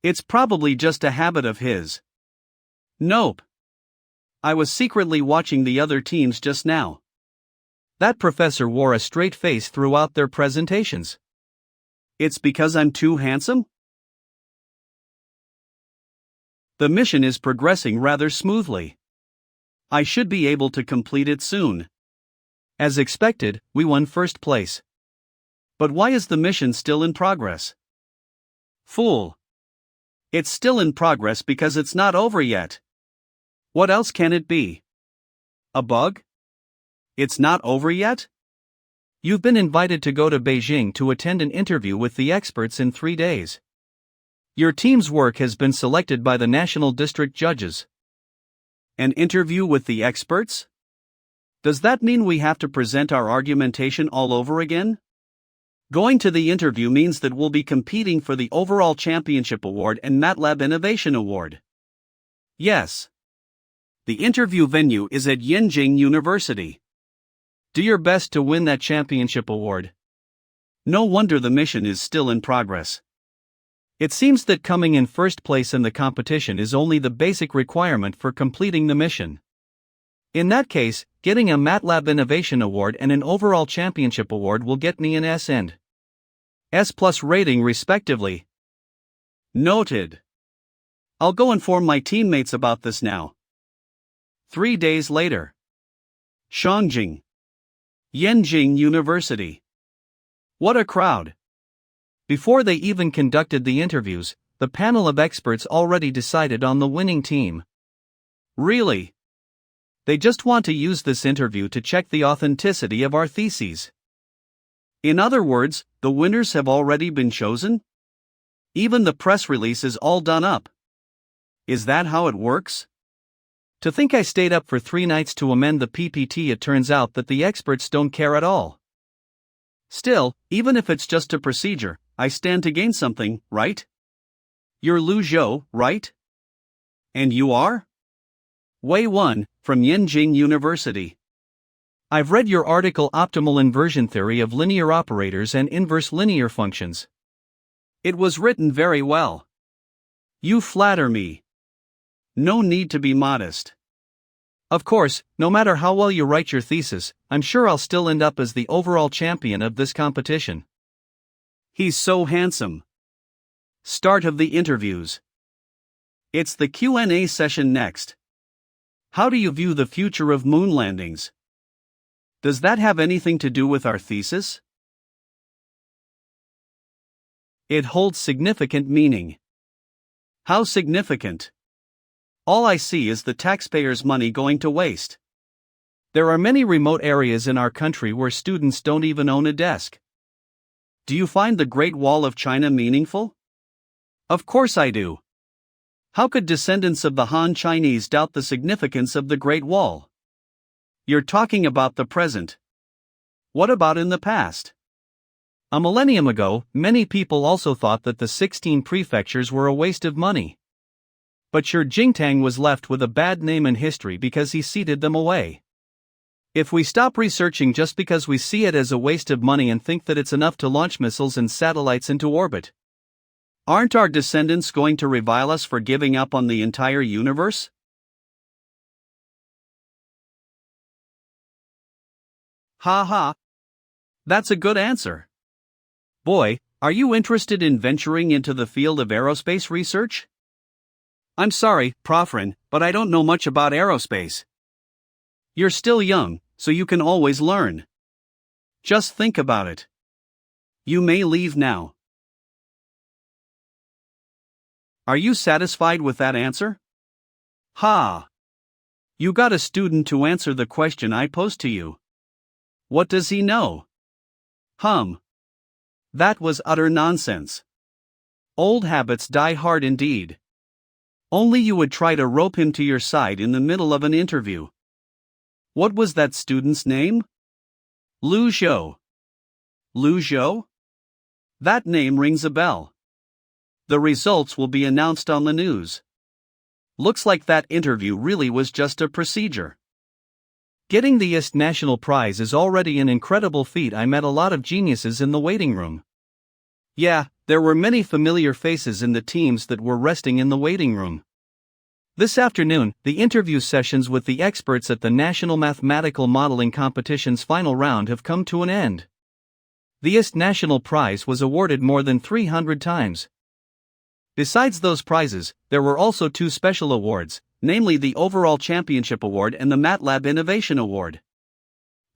It's probably just a habit of his. Nope. I was secretly watching the other teams just now. That professor wore a straight face throughout their presentations. It's because I'm too handsome? The mission is progressing rather smoothly. I should be able to complete it soon. As expected, we won first place. But why is the mission still in progress? Fool. It's still in progress because it's not over yet. What else can it be? A bug? It's not over yet? You've been invited to go to Beijing to attend an interview with the experts in 3 days. Your team's work has been selected by the national district judges. An interview with the experts? Does that mean we have to present our argumentation all over again? Going to the interview means that we'll be competing for the overall championship award and MATLAB Innovation Award. Yes. The interview venue is at Yenjing University. Do your best to win that championship award. No wonder the mission is still in progress. It seems that coming in first place in the competition is only the basic requirement for completing the mission. In that case, getting a MATLAB Innovation Award and an overall championship award will get me an S and S+ rating respectively. Noted. I'll go inform my teammates about this now. 3 days later. Shangjing. Yenjing University. What a crowd. Before they even conducted the interviews, the panel of experts already decided on the winning team. Really? They just want to use this interview to check the authenticity of our theses. In other words, the winners have already been chosen? Even the press release is all done up. Is that how it works? To think I stayed up for 3 nights to amend the PPT, it turns out that the experts don't care at all. Still, even if it's just a procedure, I stand to gain something, right? You're Lu Zhou, right? And you are? Wei Wen, from Yenjing University. I've read your article Optimal Inversion Theory of Linear Operators and Inverse Linear Functions. It was written very well. You flatter me. No need to be modest. Of course, no matter how well you write your thesis, I'm sure I'll still end up as the overall champion of this competition. He's so handsome. Start of the interviews. It's the Q&A session next. How do you view the future of moon landings? Does that have anything to do with our thesis? It holds significant meaning. How significant? All I see is the taxpayers' money going to waste. There are many remote areas in our country where students don't even own a desk. Do you find the Great Wall of China meaningful? Of course I do. How could descendants of the Han Chinese doubt the significance of the Great Wall? You're talking about the present. What about in the past? A millennium ago, many people also thought that the 16 prefectures were a waste of money. But Shi Jingtang was left with a bad name in history because he ceded them away. If we stop researching just because we see it as a waste of money and think that it's enough to launch missiles and satellites into orbit, aren't our descendants going to revile us for giving up on the entire universe? Ha ha. That's a good answer. Boy, are you interested in venturing into the field of aerospace research? I'm sorry, Profrin, but I don't know much about aerospace. You're still young, so you can always learn. Just think about it. You may leave now. Are you satisfied with that answer? Ha! You got a student to answer the question I posed to you. What does he know? That was utter nonsense. Old habits die hard indeed. Only you would try to rope him to your side in the middle of an interview. What was that student's name? Lu Zhou. Lu Zhou? That name rings a bell. The results will be announced on the news. Looks like that interview really was just a procedure. Getting the IST National Prize is already an incredible feat. I met a lot of geniuses in the waiting room. Yeah, there were many familiar faces in the teams that were resting in the waiting room. This afternoon, the interview sessions with the experts at the National Mathematical Modeling Competition's final round have come to an end. The IST National Prize was awarded more than 300 times. Besides those prizes, there were also two special awards, namely the Overall Championship Award and the MATLAB Innovation Award.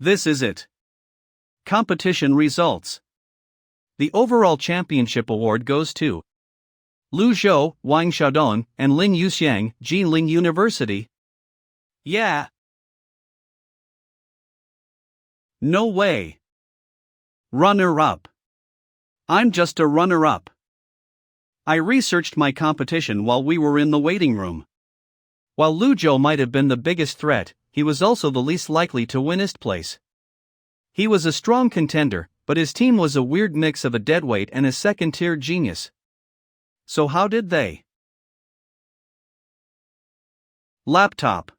This is it. Competition results. The Overall Championship Award goes to Lu Zhou, Wang Xiaodong, and Lin Yuxiang, Jilin University. Yeah. No way. Runner-up. I'm just a runner-up. I researched my competition while we were in the waiting room. While Lu Zhou might have been the biggest threat, he was also the least likely to win IST place. He was a strong contender, but his team was a weird mix of a deadweight and a second-tier genius. So how did they? Laptop.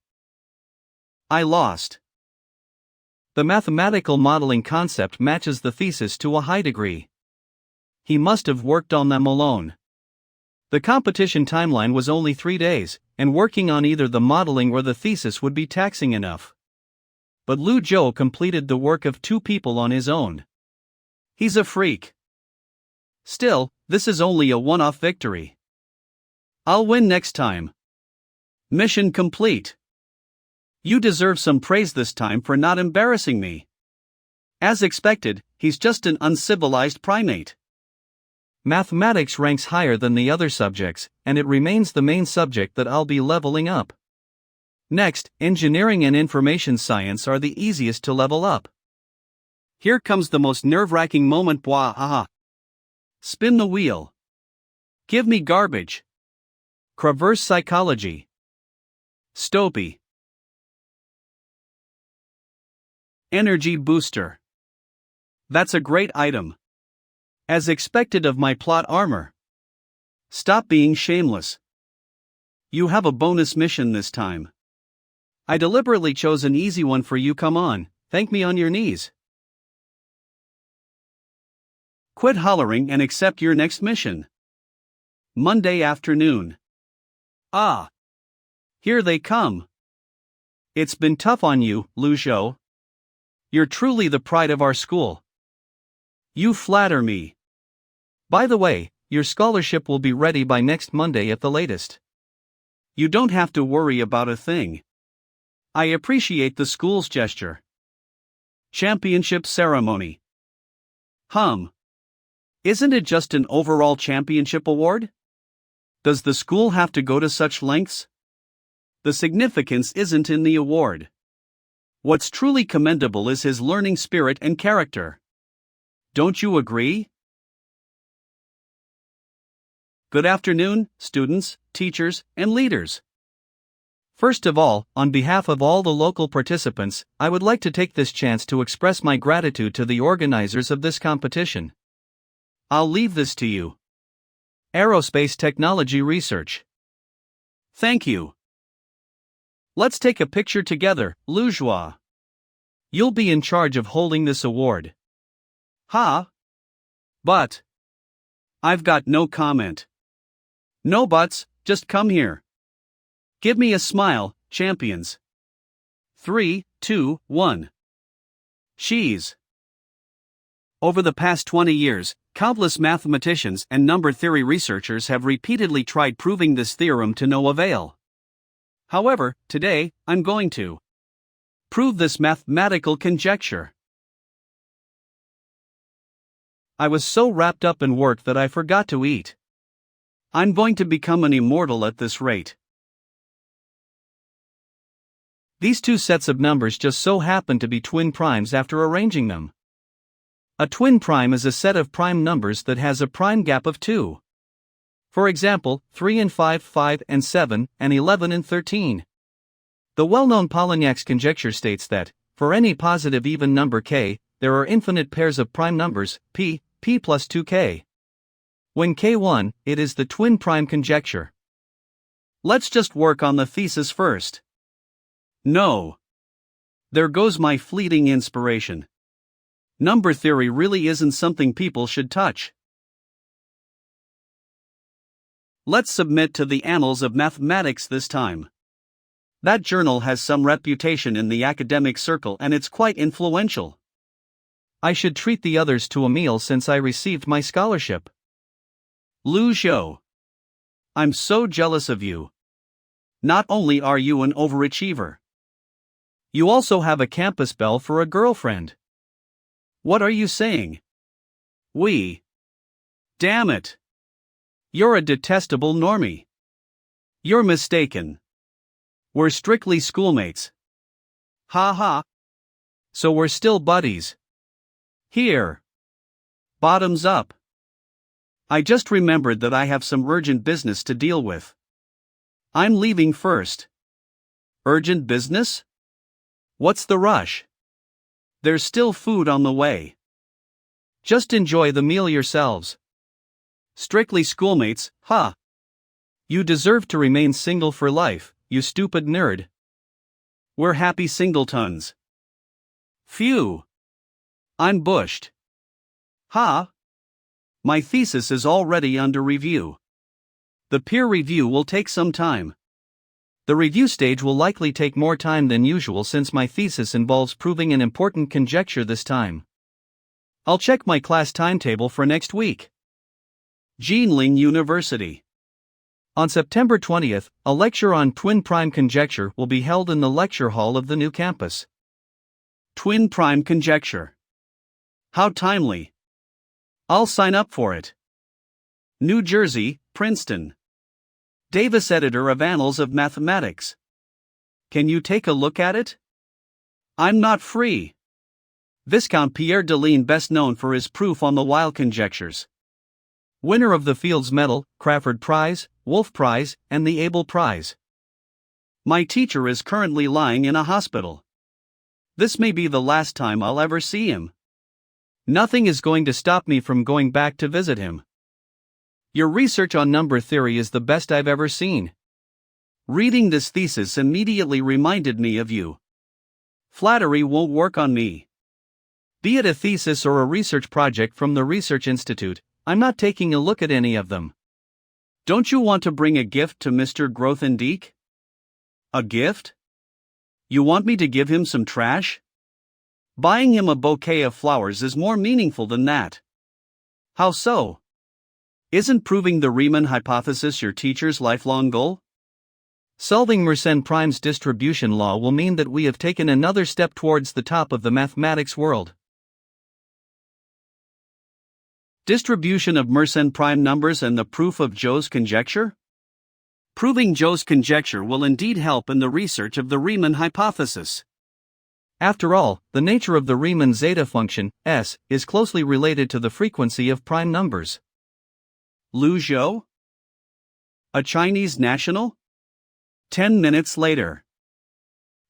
I lost. The mathematical modeling concept matches the thesis to a high degree. He must have worked on them alone. The competition timeline was only 3 days, and working on either the modeling or the thesis would be taxing enough. But Lu Zhou completed the work of 2 people on his own. He's a freak. Still, this is only a one-off victory. I'll win next time. Mission complete. You deserve some praise this time for not embarrassing me. As expected, he's just an uncivilized primate. Mathematics ranks higher than the other subjects, and it remains the main subject that I'll be leveling up. Next, engineering and information science are the easiest to level up. Here comes the most nerve-wracking moment. Spin the wheel. Give me garbage. Reverse psychology. Stopy. Energy booster. That's a great item. As expected of my plot armor. Stop being shameless. You have a bonus mission this time. I deliberately chose an easy one for you. Come on, thank me on your knees. Quit hollering and accept your next mission. Monday afternoon. Ah. Here they come. It's been tough on you, Lu Zhou. You're truly the pride of our school. You flatter me. By the way, your scholarship will be ready by next Monday at the latest. You don't have to worry about a thing. I appreciate the school's gesture. Championship ceremony. Isn't it just an overall championship award? Does the school have to go to such lengths? The significance isn't in the award. What's truly commendable is his learning spirit and character. Don't you agree? Good afternoon, students, teachers, and leaders. First of all, on behalf of all the local participants, I would like to take this chance to express my gratitude to the organizers of this competition. I'll leave this to you. Aerospace Technology Research. Thank you. Let's take a picture together, Lu Zhou. You'll be in charge of holding this award. But I've got no comment. No buts, just come here. Give me a smile, champions. 3, 2, 1. Cheese. Over the past 20 years, countless mathematicians and number theory researchers have repeatedly tried proving this theorem to no avail. However, today, I'm going to prove this mathematical conjecture. I was so wrapped up in work that I forgot to eat. I'm going to become an immortal at this rate. These two sets of numbers just so happen to be twin primes after arranging them. A twin prime is a set of prime numbers that has a prime gap of 2. For example, 3 and 5, 5 and 7, and 11 and 13. The well-known Polignac conjecture states that, for any positive even number k, there are infinite pairs of prime numbers, p plus 2k. When k1, it is the twin prime conjecture. Let's just work on the thesis first. No. There goes my fleeting inspiration. Number theory really isn't something people should touch. Let's submit to the annals of mathematics this time. That journal has some reputation in the academic circle and it's quite influential. I should treat the others to a meal since I received my scholarship. Lu Zhou. I'm so jealous of you. Not only are you an overachiever, you also have a campus belle for a girlfriend. What are you saying? Damn it. You're a detestable normie. You're mistaken. We're strictly schoolmates. Ha ha. So we're still buddies. Here. Bottoms up. I just remembered that I have some urgent business to deal with. I'm leaving first. Urgent business? What's the rush? There's still food on the way. Just enjoy the meal yourselves. Strictly schoolmates, huh? You deserve to remain single for life, you stupid nerd. We're happy singletons. Phew. I'm bushed. Ha? My thesis is already under review. The peer review will take some time. The review stage will likely take more time than usual since my thesis involves proving an important conjecture this time. I'll check my class timetable for next week. Jinling University. On September 20th, a lecture on twin prime conjecture will be held in the lecture hall of the new campus. Twin prime conjecture. How timely. I'll sign up for it. New Jersey, Princeton. Davis, editor of Annals of Mathematics. Can you take a look at it? I'm not free. Viscount Pierre Deline, best known for his proof on the Weil conjectures. Winner of the Fields Medal, Crawford Prize, Wolf Prize, and the Abel Prize. My teacher is currently lying in a hospital. This may be the last time I'll ever see him. Nothing is going to stop me from going back to visit him. Your research on number theory is the best I've ever seen. Reading this thesis immediately reminded me of you. Flattery won't work on me. Be it a thesis or a research project from the Research Institute, I'm not taking a look at any of them. Don't you want to bring a gift to Mr. Grothendieck? A gift? You want me to give him some trash? Buying him a bouquet of flowers is more meaningful than that. How so? Isn't proving the Riemann hypothesis your teacher's lifelong goal? Solving Mersenne Prime's distribution law will mean that we have taken another step towards the top of the mathematics world. Distribution of Mersenne prime numbers and the proof of Joux's conjecture? Proving Joux's conjecture will indeed help in the research of the Riemann hypothesis. After all, the nature of the Riemann zeta function, S, is closely related to the frequency of prime numbers. Lu Zhou? A Chinese national? 10 minutes later.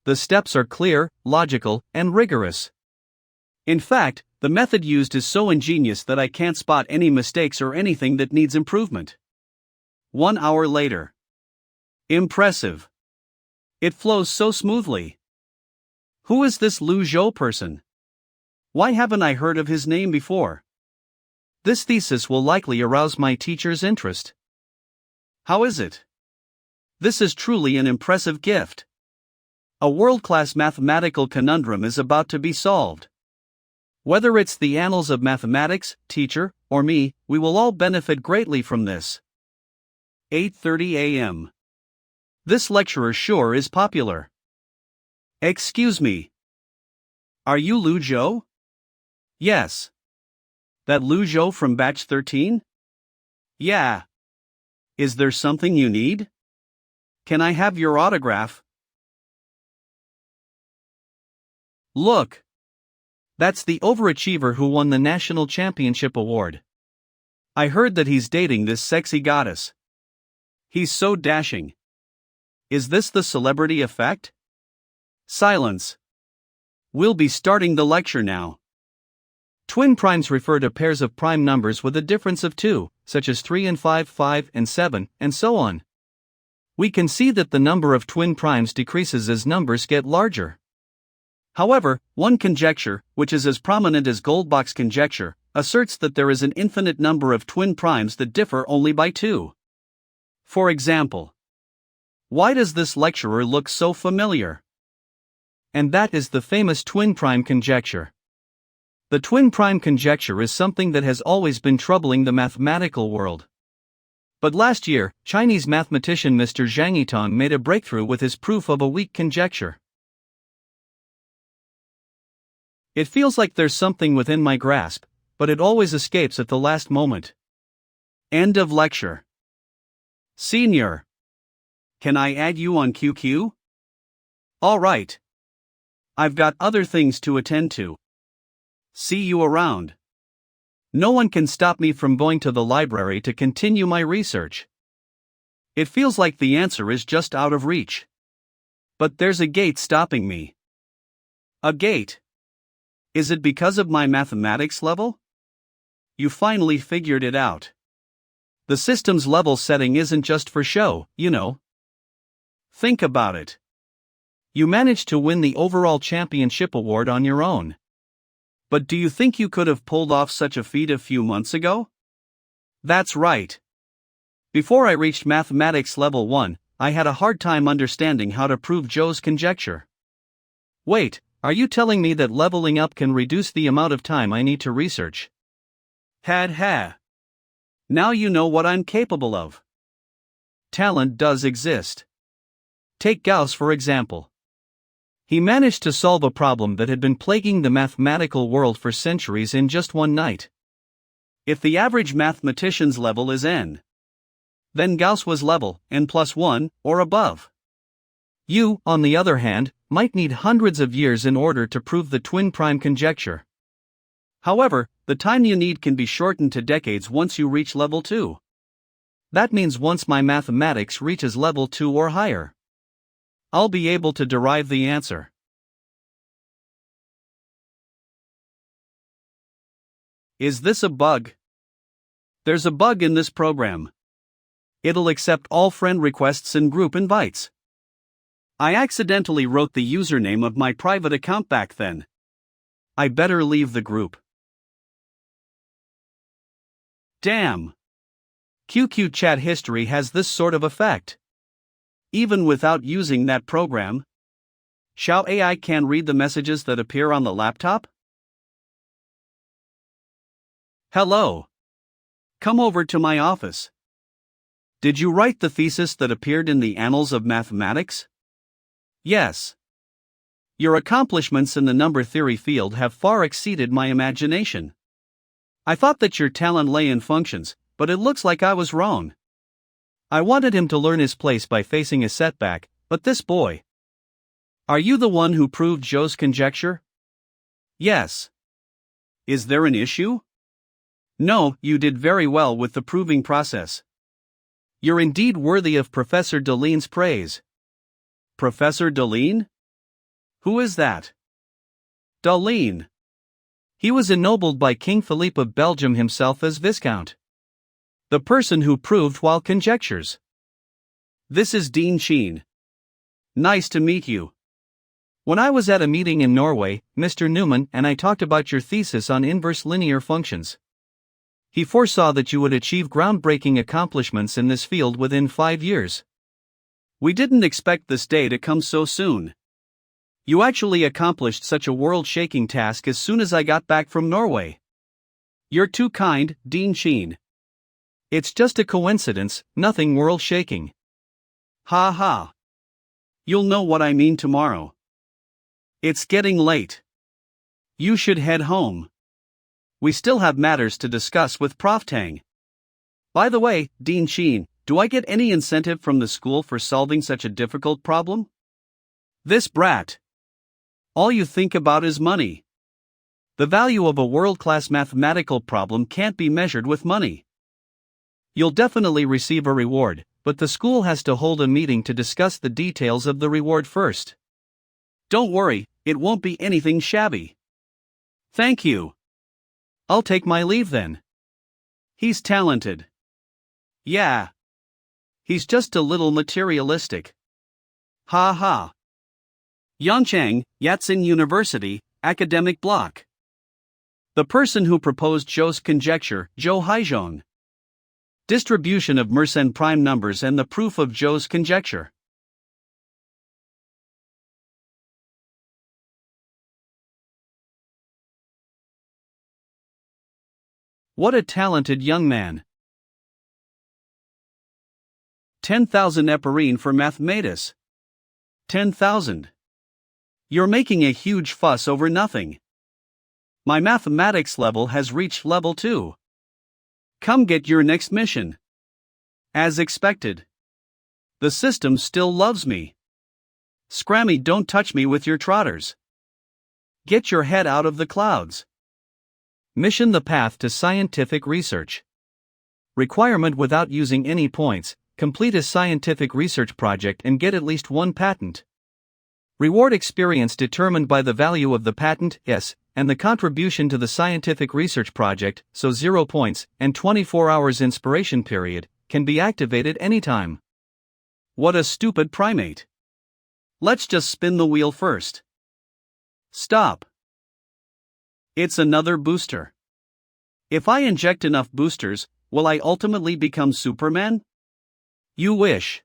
The steps are clear, logical, and rigorous. In fact, the method used is so ingenious that I can't spot any mistakes or anything that needs improvement. 1 hour later. Impressive. It flows so smoothly. Who is this Lu Zhou person? Why haven't I heard of his name before? This thesis will likely arouse my teacher's interest. How is it? This is truly an impressive gift. A world-class mathematical conundrum is about to be solved. Whether it's the annals of mathematics, teacher, or me, we will all benefit greatly from this. 8:30 a.m. This lecturer sure is popular. Excuse me. Are you Lu Zhou? Yes. That Lu Zhou from batch 13? Yeah. Is there something you need? Can I have your autograph? Look. That's the overachiever who won the national championship award. I heard that he's dating this sexy goddess. He's so dashing. Is this the celebrity effect? Silence. We'll be starting the lecture now. Twin primes refer to pairs of prime numbers with a difference of 2, such as 3 and 5, 5 and 7, and so on. We can see that the number of twin primes decreases as numbers get larger. However, one conjecture, which is as prominent as Goldbach's conjecture, asserts that there is an infinite number of twin primes that differ only by 2. For example, why does this lecturer look so familiar? And that is the famous twin prime conjecture. The twin prime conjecture is something that has always been troubling the mathematical world. But last year, Chinese mathematician Mr. Zhang Yitong made a breakthrough with his proof of a weak conjecture. It feels like there's something within my grasp, but it always escapes at the last moment. End of lecture. Senior. Can I add you on QQ? All right. I've got other things to attend to. See you around. No one can stop me from going to the library to continue my research. It feels like the answer is just out of reach. But there's a gate stopping me. A gate? Is it because of my mathematics level? You finally figured it out. The system's level setting isn't just for show, you know. Think about it. You managed to win the overall championship award on your own. But do you think you could have pulled off such a feat a few months ago? That's right. Before I reached mathematics level 1, I had a hard time understanding how to prove Zhou's conjecture. Wait, are you telling me that leveling up can reduce the amount of time I need to research? Ha. Now you know what I'm capable of. Talent does exist. Take Gauss for example. He managed to solve a problem that had been plaguing the mathematical world for centuries in just one night. If the average mathematician's level is n, then Gauss was level n+1 or above. You, on the other hand, might need hundreds of years in order to prove the twin prime conjecture. However, the time you need can be shortened to decades once you reach level 2. That means once my mathematics reaches level 2 or higher, I'll be able to derive the answer. Is this a bug? There's a bug in this program. It'll accept all friend requests and group invites. I accidentally wrote the username of my private account back then. I better leave the group. Damn. QQ chat history has this sort of effect. Even without using that program, Xiao AI can read the messages that appear on the laptop? Hello. Come over to my office. Did you write the thesis that appeared in the Annals of Mathematics? Yes. Your accomplishments in the number theory field have far exceeded my imagination. I thought that your talent lay in functions, but it looks like I was wrong. I wanted him to learn his place by facing a setback, but this boy. Are you the one who proved Zhou's conjecture? Yes. Is there an issue? No, you did very well with the proving process. You're indeed worthy of Professor Deline's praise. Professor Deline? Who is that? Deline. He was ennobled by King Philippe of Belgium himself as Viscount. The person who proved while conjectures. This is Dean Sheen. Nice to meet you. When I was at a meeting in Norway, Mr. Newman and I talked about your thesis on inverse linear functions. He foresaw that you would achieve groundbreaking accomplishments in this field within 5 years. We didn't expect this day to come so soon. You actually accomplished such a world-shaking task as soon as I got back from Norway. You're too kind, Dean Sheen. It's just a coincidence, nothing world-shaking. Ha ha. You'll know what I mean tomorrow. It's getting late. You should head home. We still have matters to discuss with Prof. Tang. By the way, Dean Sheen, do I get any incentive from the school for solving such a difficult problem? This brat. All you think about is money. The value of a world-class mathematical problem can't be measured with money. You'll definitely receive a reward, but the school has to hold a meeting to discuss the details of the reward first. Don't worry, it won't be anything shabby. Thank you. I'll take my leave then. He's talented. Yeah. He's just a little materialistic. Ha ha. Yangchang, Yatsen University, Academic Block. The person who proposed Zhou's conjecture, Zhou Haizhong. Distribution of Mersenne prime numbers and the proof of Zhou's conjecture. What a talented young man. 10,000 eperine for mathematis. 10,000. You're making a huge fuss over nothing. My mathematics level has reached level 2. Come get your next mission. As expected. The system still loves me. Scrammy, don't touch me with your trotters. Get your head out of the clouds. Mission: the path to scientific research. Requirement: without using any points, complete a scientific research project and get at least 1 patent. Reward: experience determined by the value of the patent, S, and the contribution to the scientific research project, so 0 points, and 24 hours inspiration period, can be activated anytime. What a stupid primate. Let's just spin the wheel first. Stop. It's another booster. If I inject enough boosters, will I ultimately become Superman? You wish.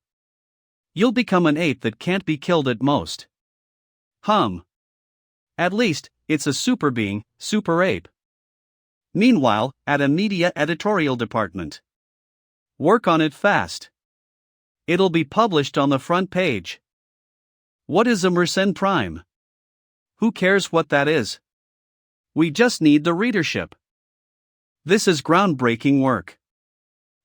You'll become an ape that can't be killed at most. At least, it's a super being, super ape. Meanwhile, at a media editorial department. Work on it fast. It'll be published on the front page. What is a Mersenne prime? Who cares what that is? We just need the readership. This is groundbreaking work.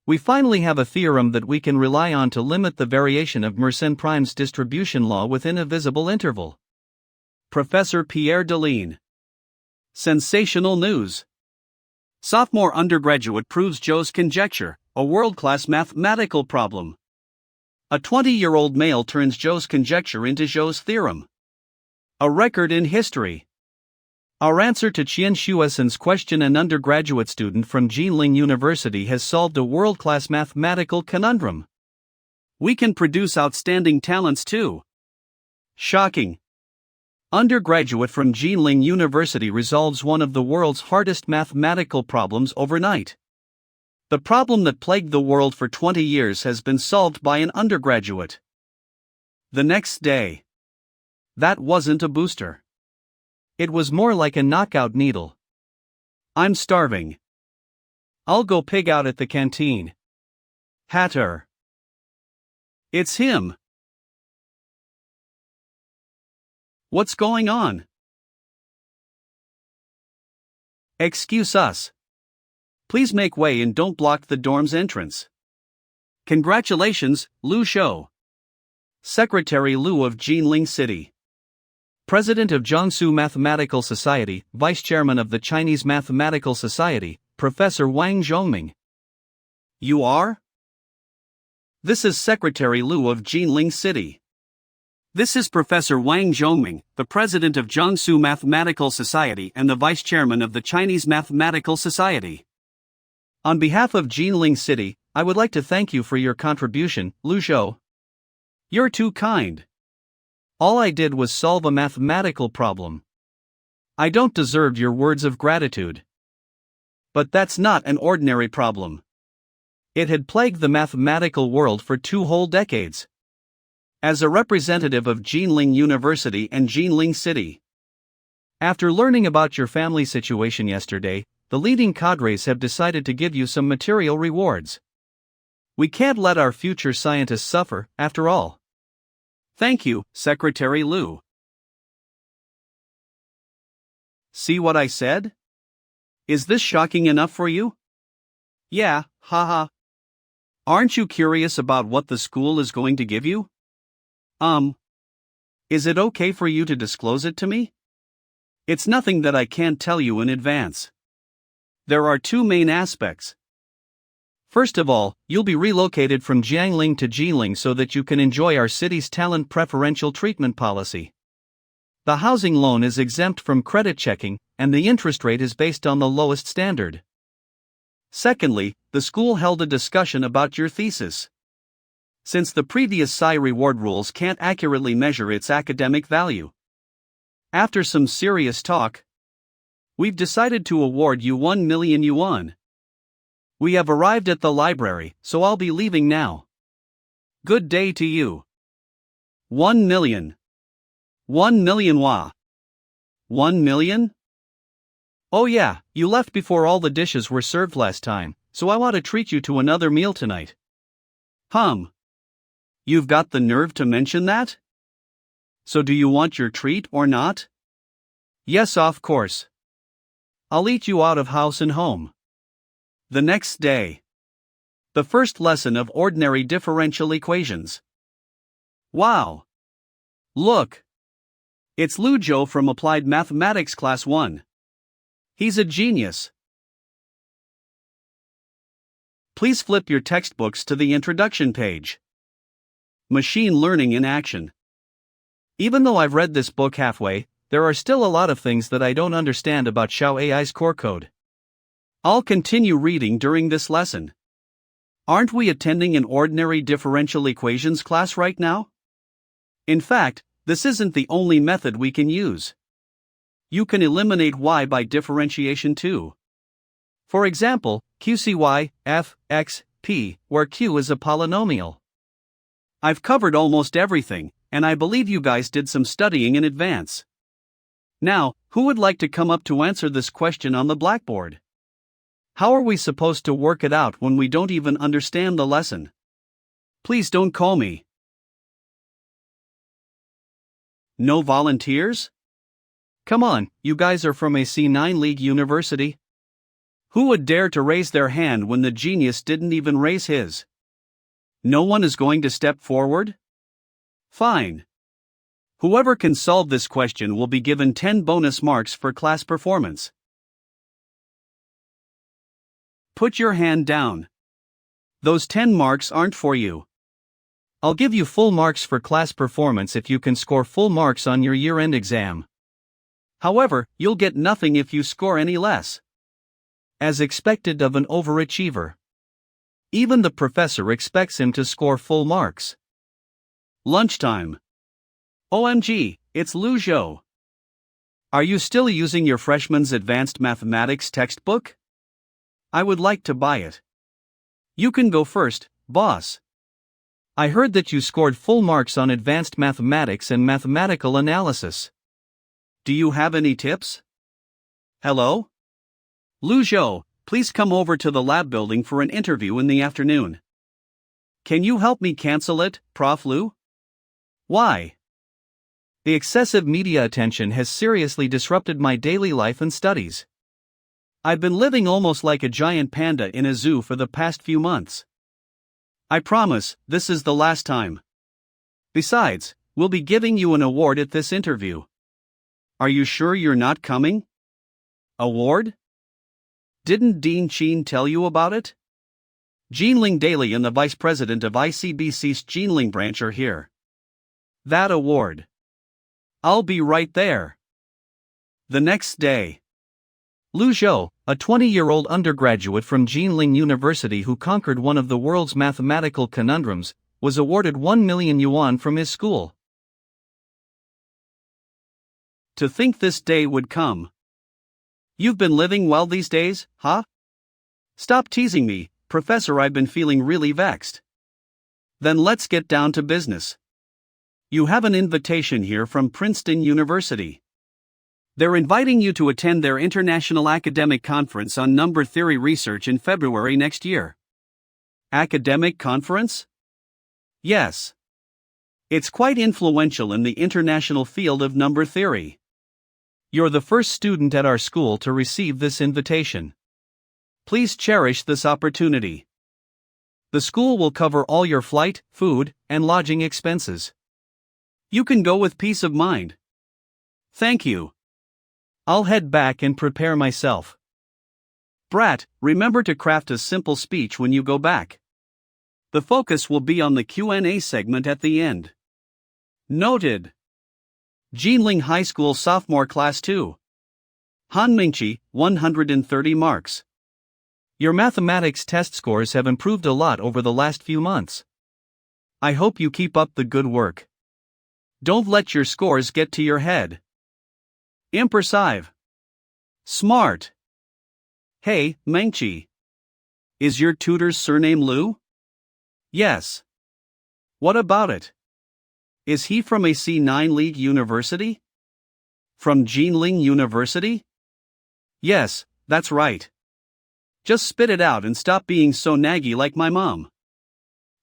We finally have a theorem that we can rely on to limit the variation of Mersenne prime's distribution law within a visible interval. Professor Pierre Deline. Sensational news. Sophomore undergraduate proves Zhou's conjecture, a world-class mathematical problem. A 20-year-old male turns Zhou's conjecture into Zhou's theorem. A record in history. Our answer to Qian Shuesen's question: an undergraduate student from Jinling University has solved a world-class mathematical conundrum. We can produce outstanding talents too. Shocking. Undergraduate from Jinling University resolves one of the world's hardest mathematical problems overnight. The problem that plagued the world for 20 years has been solved by an undergraduate. The next day. That wasn't a booster. It was more like a knockout needle. I'm starving. I'll go pig out at the canteen. Hatter. It's him. What's going on? Excuse us. Please make way and don't block the dorm's entrance. Congratulations, Lu Shou. Secretary Lu of Jinling City. President of Jiangsu Mathematical Society, Vice Chairman of the Chinese Mathematical Society, Professor Wang Zhongming. You are? This is Secretary Lu of Jinling City. This is Professor Wang Zhongming, the President of Jiangsu Mathematical Society and the Vice Chairman of the Chinese Mathematical Society. On behalf of Jinling City, I would like to thank you for your contribution, Lu Shou. You're too kind. All I did was solve a mathematical problem. I don't deserve your words of gratitude. But that's not an ordinary problem. It had plagued the mathematical world for 2 whole decades. as a representative of Jinling University and Jinling City. After learning about your family situation yesterday, the leading cadres have decided to give you some material rewards. We can't let our future scientists suffer, after all. Thank you, Secretary Liu. See what I said? Is this shocking enough for you? Yeah, haha. Aren't you curious about what the school is going to give you? Is it okay for you to disclose it to me? It's nothing that I can't tell you in advance. There are two main aspects. First of all, you'll be relocated from Jiangling to Jiling so that you can enjoy our city's talent preferential treatment policy. The housing loan is exempt from credit checking, and the interest rate is based on the lowest standard. Secondly, the school held a discussion about your thesis. Since the previous Psi reward rules can't accurately measure its academic value. After some serious talk, we've decided to award you 1 million yuan. We have arrived at the library, so I'll be leaving now. Good day to you. 1 million. 1 million wa. 1 million? Oh yeah, you left before all the dishes were served last time, so I want to treat you to another meal tonight. You've got the nerve to mention that? So do you want your treat or not? Yes, of course. I'll eat you out of house and home. The next day. The first lesson of ordinary differential equations. Wow! Look! It's Lu Zhou from Applied Mathematics Class 1. He's a genius. Please flip your textbooks to the introduction page. Machine Learning in Action. Even though I've read this book halfway, there are still a lot of things that I don't understand about Xiao AI's core code. I'll continue reading during this lesson. Aren't we attending an ordinary differential equations class right now? In fact, this isn't the only method we can use. You can eliminate y by differentiation too. For example, QCy, f, x, p, where q is a polynomial. I've covered almost everything, and I believe you guys did some studying in advance. Now, who would like to come up to answer this question on the blackboard? How are we supposed to work it out when we don't even understand the lesson? Please don't call me. No volunteers? Come on, you guys are from a C9 League university. Who would dare to raise their hand when the genius didn't even raise his? No one is going to step forward? Fine. Whoever can solve this question will be given 10 bonus marks for class performance. Put your hand down. Those 10 marks aren't for you. I'll give you full marks for class performance if you can score full marks on your year-end exam. However, you'll get nothing if you score any less. As expected of an overachiever. Even the professor expects him to score full marks. Lunchtime. OMG, it's Lu Zhou. Are you still using your freshman's advanced mathematics textbook? I would like to buy it. You can go first, boss. I heard that you scored full marks on advanced mathematics and mathematical analysis. Do you have any tips? Hello? Lu Zhou, please come over to the lab building for an interview in the afternoon. Can you help me cancel it, Prof. Lu? Why? The excessive media attention has seriously disrupted my daily life and studies. I've been living almost like a giant panda in a zoo for the past few months. I promise, this is the last time. Besides, we'll be giving you an award at this interview. Are you sure you're not coming? Award? Didn't Dean Qin tell you about it? Jinling Daily and the vice president of ICBC's Jinling branch are here. That award. I'll be right there. The next day. Lu Zhou, a 20-year-old undergraduate from Jinling University who conquered one of the world's mathematical conundrums, was awarded 1 million yuan from his school. To think this day would come. You've been living well these days, huh? Stop teasing me, Professor. I've been feeling really vexed. Then let's get down to business. You have an invitation here from Princeton University. They're inviting you to attend their International Academic Conference on Number Theory Research in February next year. Academic conference? Yes. It's quite influential in the international field of number theory. You're the first student at our school to receive this invitation. Please cherish this opportunity. The school will cover all your flight, food, and lodging expenses. You can go with peace of mind. Thank you. I'll head back and prepare myself. Brat, remember to craft a simple speech when you go back. The focus will be on the Q&A segment at the end. Noted. Jinling High School Sophomore Class 2. Hanmingchi, 130 marks. Your mathematics test scores have improved a lot over the last few months. I hope you keep up the good work. Don't let your scores get to your head. Impressive. Smart. Hey, Mengchi. Is your tutor's surname Liu? Yes. What about it? Is he from a C9 League University? From Jinling University? Yes, that's right. Just spit it out and stop being so naggy like my mom.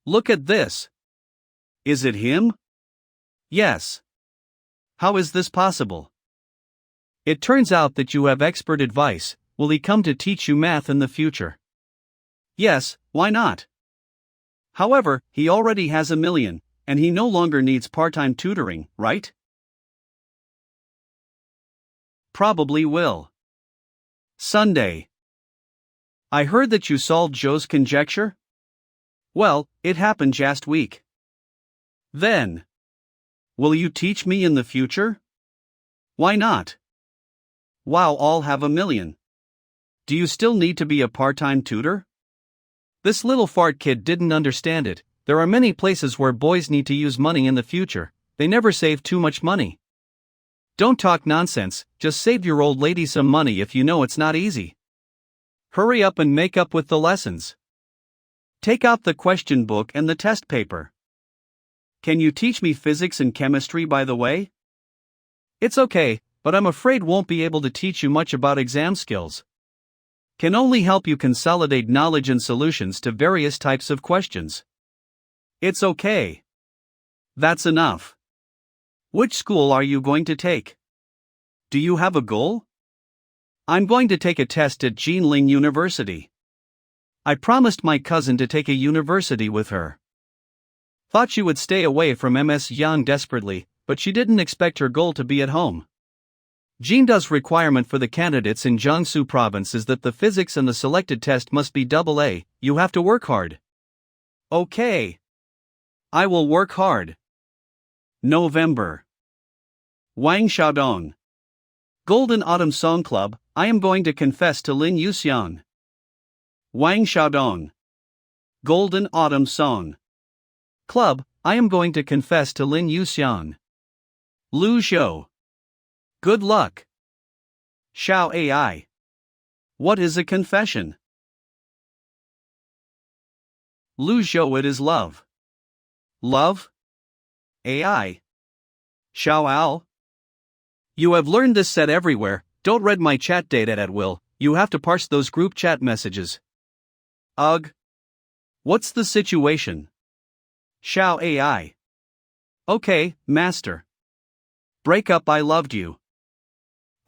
Look at this. Is it him? Yes. How is this possible? It turns out that you have expert advice. Will he come to teach you math in the future? Yes, why not? However, he already has $1 million, and he no longer needs part-time tutoring, right? Probably will. Sunday. I heard that you solved Joe's conjecture? Well, it happened last week. Then. Will you teach me in the future? Why not? Wow, I'll have $1 million. Do you still need to be a part-time tutor? This little fart kid didn't understand it. There are many places where boys need to use money in the future. They never save too much money. Don't talk nonsense, just save your old lady some money if you know it's not easy. Hurry up and make up with the lessons. Take out the question book and the test paper. Can you teach me physics and chemistry, by the way? It's okay, but I'm afraid won't be able to teach you much about exam skills. Can only help you consolidate knowledge and solutions to various types of questions. It's okay. That's enough. Which school are you going to take? Do you have a goal? I'm going to take a test at Jinling University. I promised my cousin to take a university with her. Thought she would stay away from MS Yang desperately, but she didn't expect her goal to be at home. Jinda's requirement for the candidates in Jiangsu province is that the physics and the selected test must be AA. You have to work hard. Okay. I will work hard. November. Wang Xiaodong. Golden Autumn Song Club, I am going to confess to Lin Yuxiang. Wang Xiaodong. Golden Autumn Song Club, I am going to confess to Lin Yuxiang. Lu Zhou. Good luck. Xiao AI. What is a confession? Lu Zhou, it is love. Love? AI. Xiao Al. You have learned this set everywhere. Don't read my chat data at will, you have to parse those group chat messages. Ugh. What's the situation? Xiao AI. Okay, master. Break up, I loved you.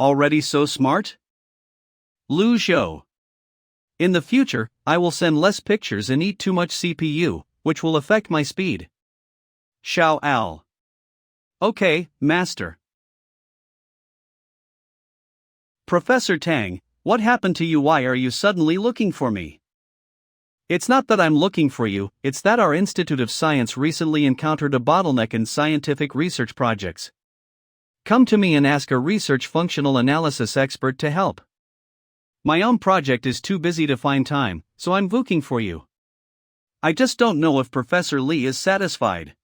Already so smart? Lu Zhou. In the future, I will send less pictures and eat too much CPU, which will affect my speed. Xiao Al. Okay, master. Professor Tang, what happened to you? Why are you suddenly looking for me? It's not that I'm looking for you, it's that our Institute of Science recently encountered a bottleneck in scientific research projects. Come to me and ask a research functional analysis expert to help. My own project is too busy to find time, so I'm looking for you. I just don't know if Professor Lee is satisfied.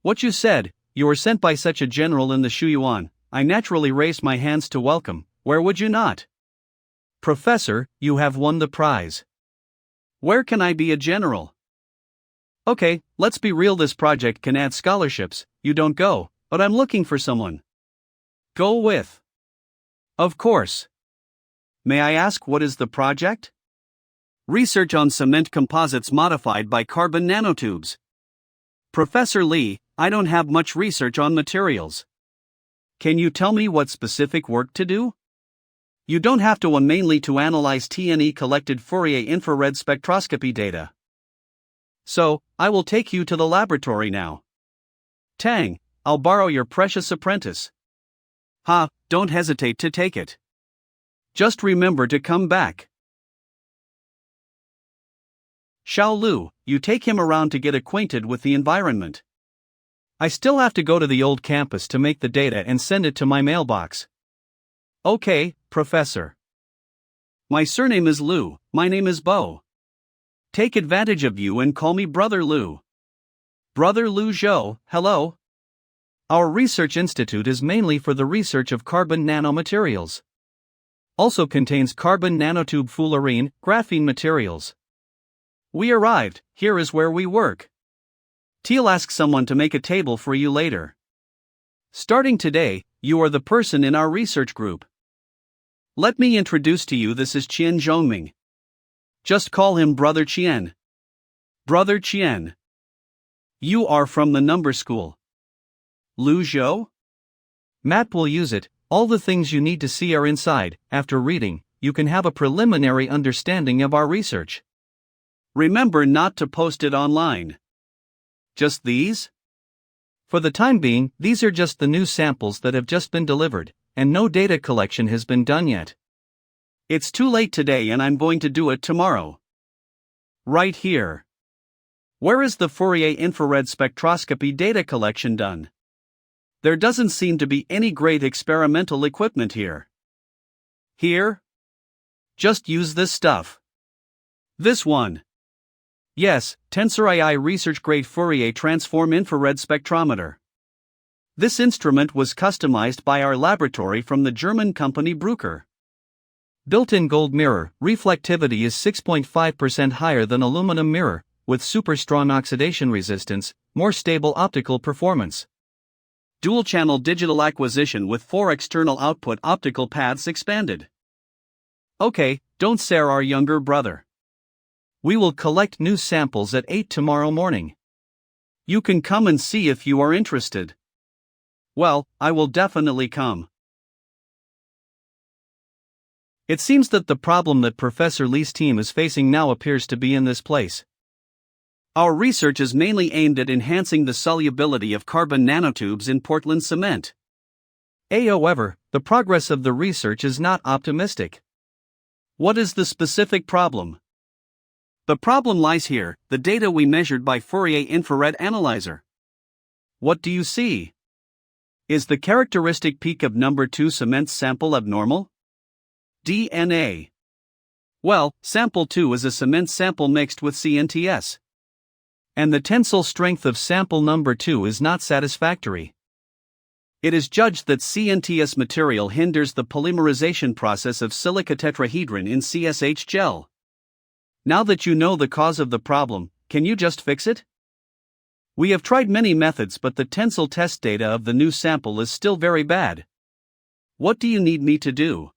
What you said, you were sent by such a general in the Shuyuan. I naturally raised my hands to welcome, where would you not? Professor, you have won the prize. Where can I be a general? Okay, let's be real, this project can add scholarships. You don't go, but I'm looking for someone. Go with. Of course. May I ask, what is the project? Research on cement composites modified by carbon nanotubes. Professor Lee, I don't have much research on materials. Can you tell me what specific work to do? You don't have to, mainly to analyze TNE collected Fourier infrared spectroscopy data. So, I will take you to the laboratory now. Tang, I'll borrow your precious apprentice. Ha, don't hesitate to take it. Just remember to come back. Xiao Lu, you take him around to get acquainted with the environment. I still have to go to the old campus to make the data and send it to my mailbox. Okay, Professor. My surname is Lu, my name is Bo. Take advantage of you and call me Brother Lu. Brother Lu Zhou, hello. Our research institute is mainly for the research of carbon nanomaterials. Also contains carbon nanotube fullerene, graphene materials. We arrived, here is where we work. Teal ask someone to make a table for you later. Starting today, you are the person in our research group. Let me introduce to you, this is Qian Zhongming. Just call him Brother Qian. Brother Qian. You are from the number school. Lu Zhou? Matt will use it. All the things you need to see are inside. After reading, you can have a preliminary understanding of our research. Remember not to post it online. Just these? For the time being, these are just the new samples that have just been delivered, and no data collection has been done yet. It's too late today and I'm going to do it tomorrow. Right here. Where is the Fourier infrared spectroscopy data collection done? There doesn't seem to be any great experimental equipment here. Here? Just use this stuff. This one. Yes, Tensor AI Research Grade Fourier Transform Infrared Spectrometer. This instrument was customized by our laboratory from the German company Bruker. Built-in gold mirror, reflectivity is 6.5% higher than aluminum mirror, with super strong oxidation resistance, more stable optical performance. Dual-channel digital acquisition with 4 external output optical paths expanded. Okay, don't scare our younger brother. We will collect new samples at 8 tomorrow morning. You can come and see if you are interested. Well, I will definitely come. It seems that the problem that Professor Lee's team is facing now appears to be in this place. Our research is mainly aimed at enhancing the solubility of carbon nanotubes in Portland cement. However, the progress of the research is not optimistic. What is the specific problem? The problem lies here, the data we measured by Fourier infrared analyzer. What do you see? Is the characteristic peak of number 2 cement sample abnormal? DNA. Well, sample 2 is a cement sample mixed with CNTS. And the tensile strength of sample number 2 is not satisfactory. It is judged that CNTS material hinders the polymerization process of silica tetrahedron in CSH gel. Now that you know the cause of the problem, can you just fix it? We have tried many methods, but the tensile test data of the new sample is still very bad. What do you need me to do?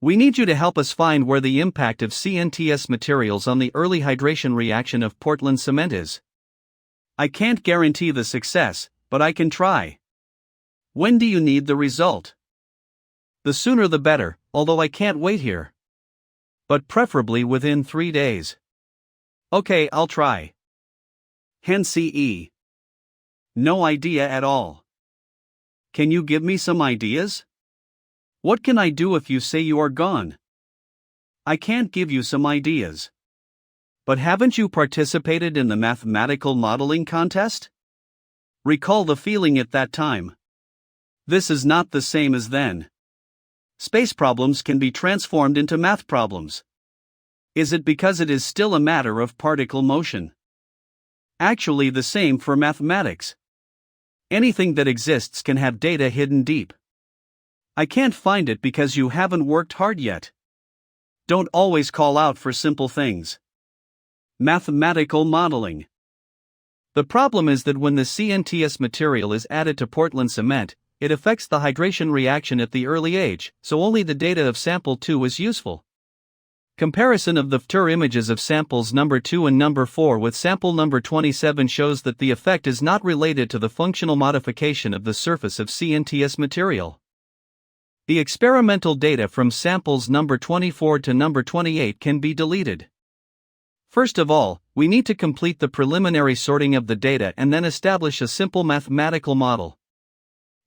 We need you to help us find where the impact of CNTS materials on the early hydration reaction of Portland cement is. I can't guarantee the success, but I can try. When do you need the result? The sooner the better, although I can't wait here. But preferably within 3 days. Okay, I'll try. Hen CE. No idea at all. Can you give me some ideas? What can I do if you say you are gone? I can't give you some ideas. But haven't you participated in the mathematical modeling contest? Recall the feeling at that time. This is not the same as then. Space problems can be transformed into math problems. Is it because it is still a matter of particle motion? Actually, the same for mathematics. Anything that exists can have data hidden deep. I can't find it because you haven't worked hard yet. Don't always call out for simple things. Mathematical modeling. The problem is that when the CNTS material is added to Portland cement, it affects the hydration reaction at the early age, so only the data of sample 2 is useful. Comparison of the FTIR images of samples number 2 and number 4 with sample number 27 shows that the effect is not related to the functional modification of the surface of CNTS material. The experimental data from samples number 24 to number 28 can be deleted. First of all, we need to complete the preliminary sorting of the data and then establish a simple mathematical model.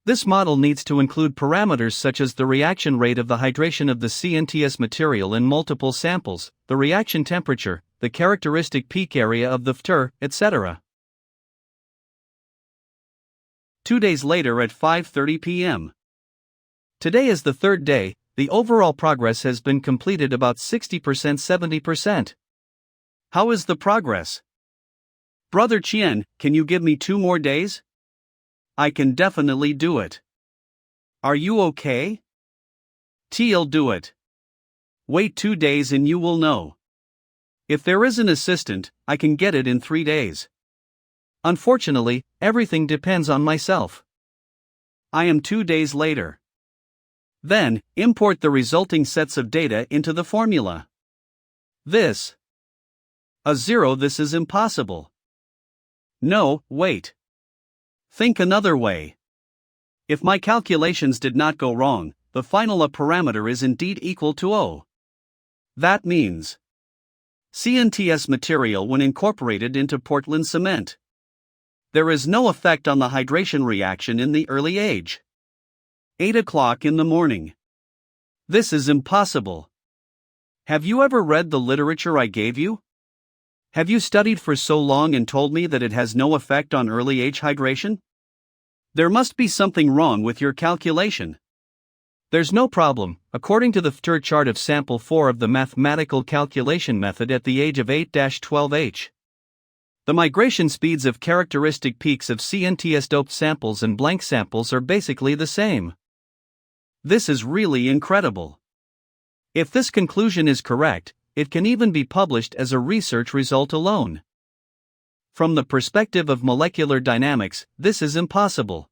This model needs to include parameters such as the reaction rate of the hydration of the CNTS material in multiple samples, the reaction temperature, the characteristic peak area of the FTIR, etc. 2 days later at 5:30 p.m. Today is the third day. The overall progress has been completed about 60% 70%. How is the progress? Brother Chien, can you give me 2 more days? I can definitely do it. Are you okay? T'll do it. Wait 2 days and you will know. If there is an assistant, I can get it in 3 days. Unfortunately, everything depends on myself. I am 2 days later. Then, import the resulting sets of data into the formula. This. A 0. This is impossible. No, wait. Think another way. If my calculations did not go wrong, the final parameter is indeed equal to O. That means CNTS material when incorporated into Portland cement. There is no effect on the hydration reaction in the early age. 8 o'clock in the morning. This is impossible. Have you ever read the literature I gave you? Have you studied for so long and told me that it has no effect on early age hydration? There must be something wrong with your calculation. There's no problem, according to the FTIR chart of sample 4 of the mathematical calculation method at the age of 8-12H. The migration speeds of characteristic peaks of CNTS doped samples and blank samples are basically the same. This is really incredible. If this conclusion is correct, it can even be published as a research result alone. From the perspective of molecular dynamics, this is impossible.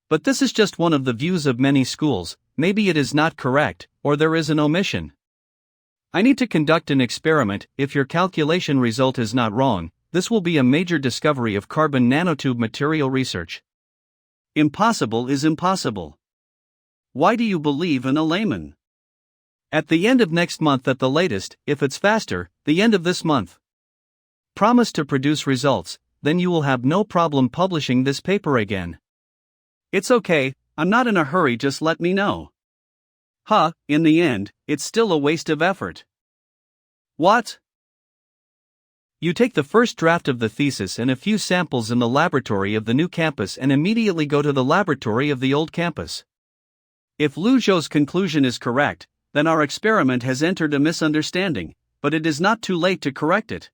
But this is just one of the views of many schools. Maybe it is not correct, or there is an omission. I need to conduct an experiment. If your calculation result is not wrong, this will be a major discovery of carbon nanotube material research. Impossible is impossible. Why do you believe in a layman? At the end of next month at the latest, if it's faster, the end of this month. Promise to produce results, then you will have no problem publishing this paper again. It's okay, I'm not in a hurry, just let me know. In the end, it's still a waste of effort. What? You take the first draft of the thesis and a few samples in the laboratory of the new campus and immediately go to the laboratory of the old campus. If Lu Zhou's conclusion is correct, then our experiment has entered a misunderstanding, but it is not too late to correct it.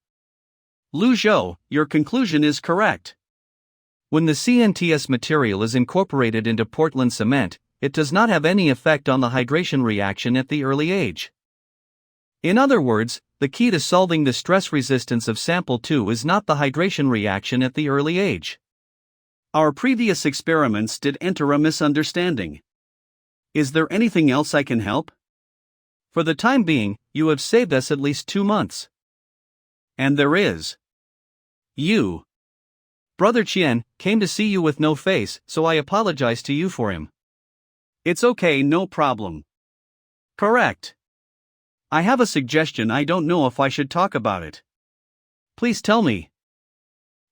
Lu Zhou, your conclusion is correct. When the CNTS material is incorporated into Portland cement, it does not have any effect on the hydration reaction at the early age. In other words, the key to solving the stress resistance of sample 2 is not the hydration reaction at the early age. Our previous experiments did enter a misunderstanding. Is there anything else I can help? For the time being, you have saved us at least 2 months. And there is. You. Brother Chien came to see you with no face, so I apologize to you for him. It's okay, no problem. Correct. I have a suggestion. I don't know if I should talk about it. Please tell me.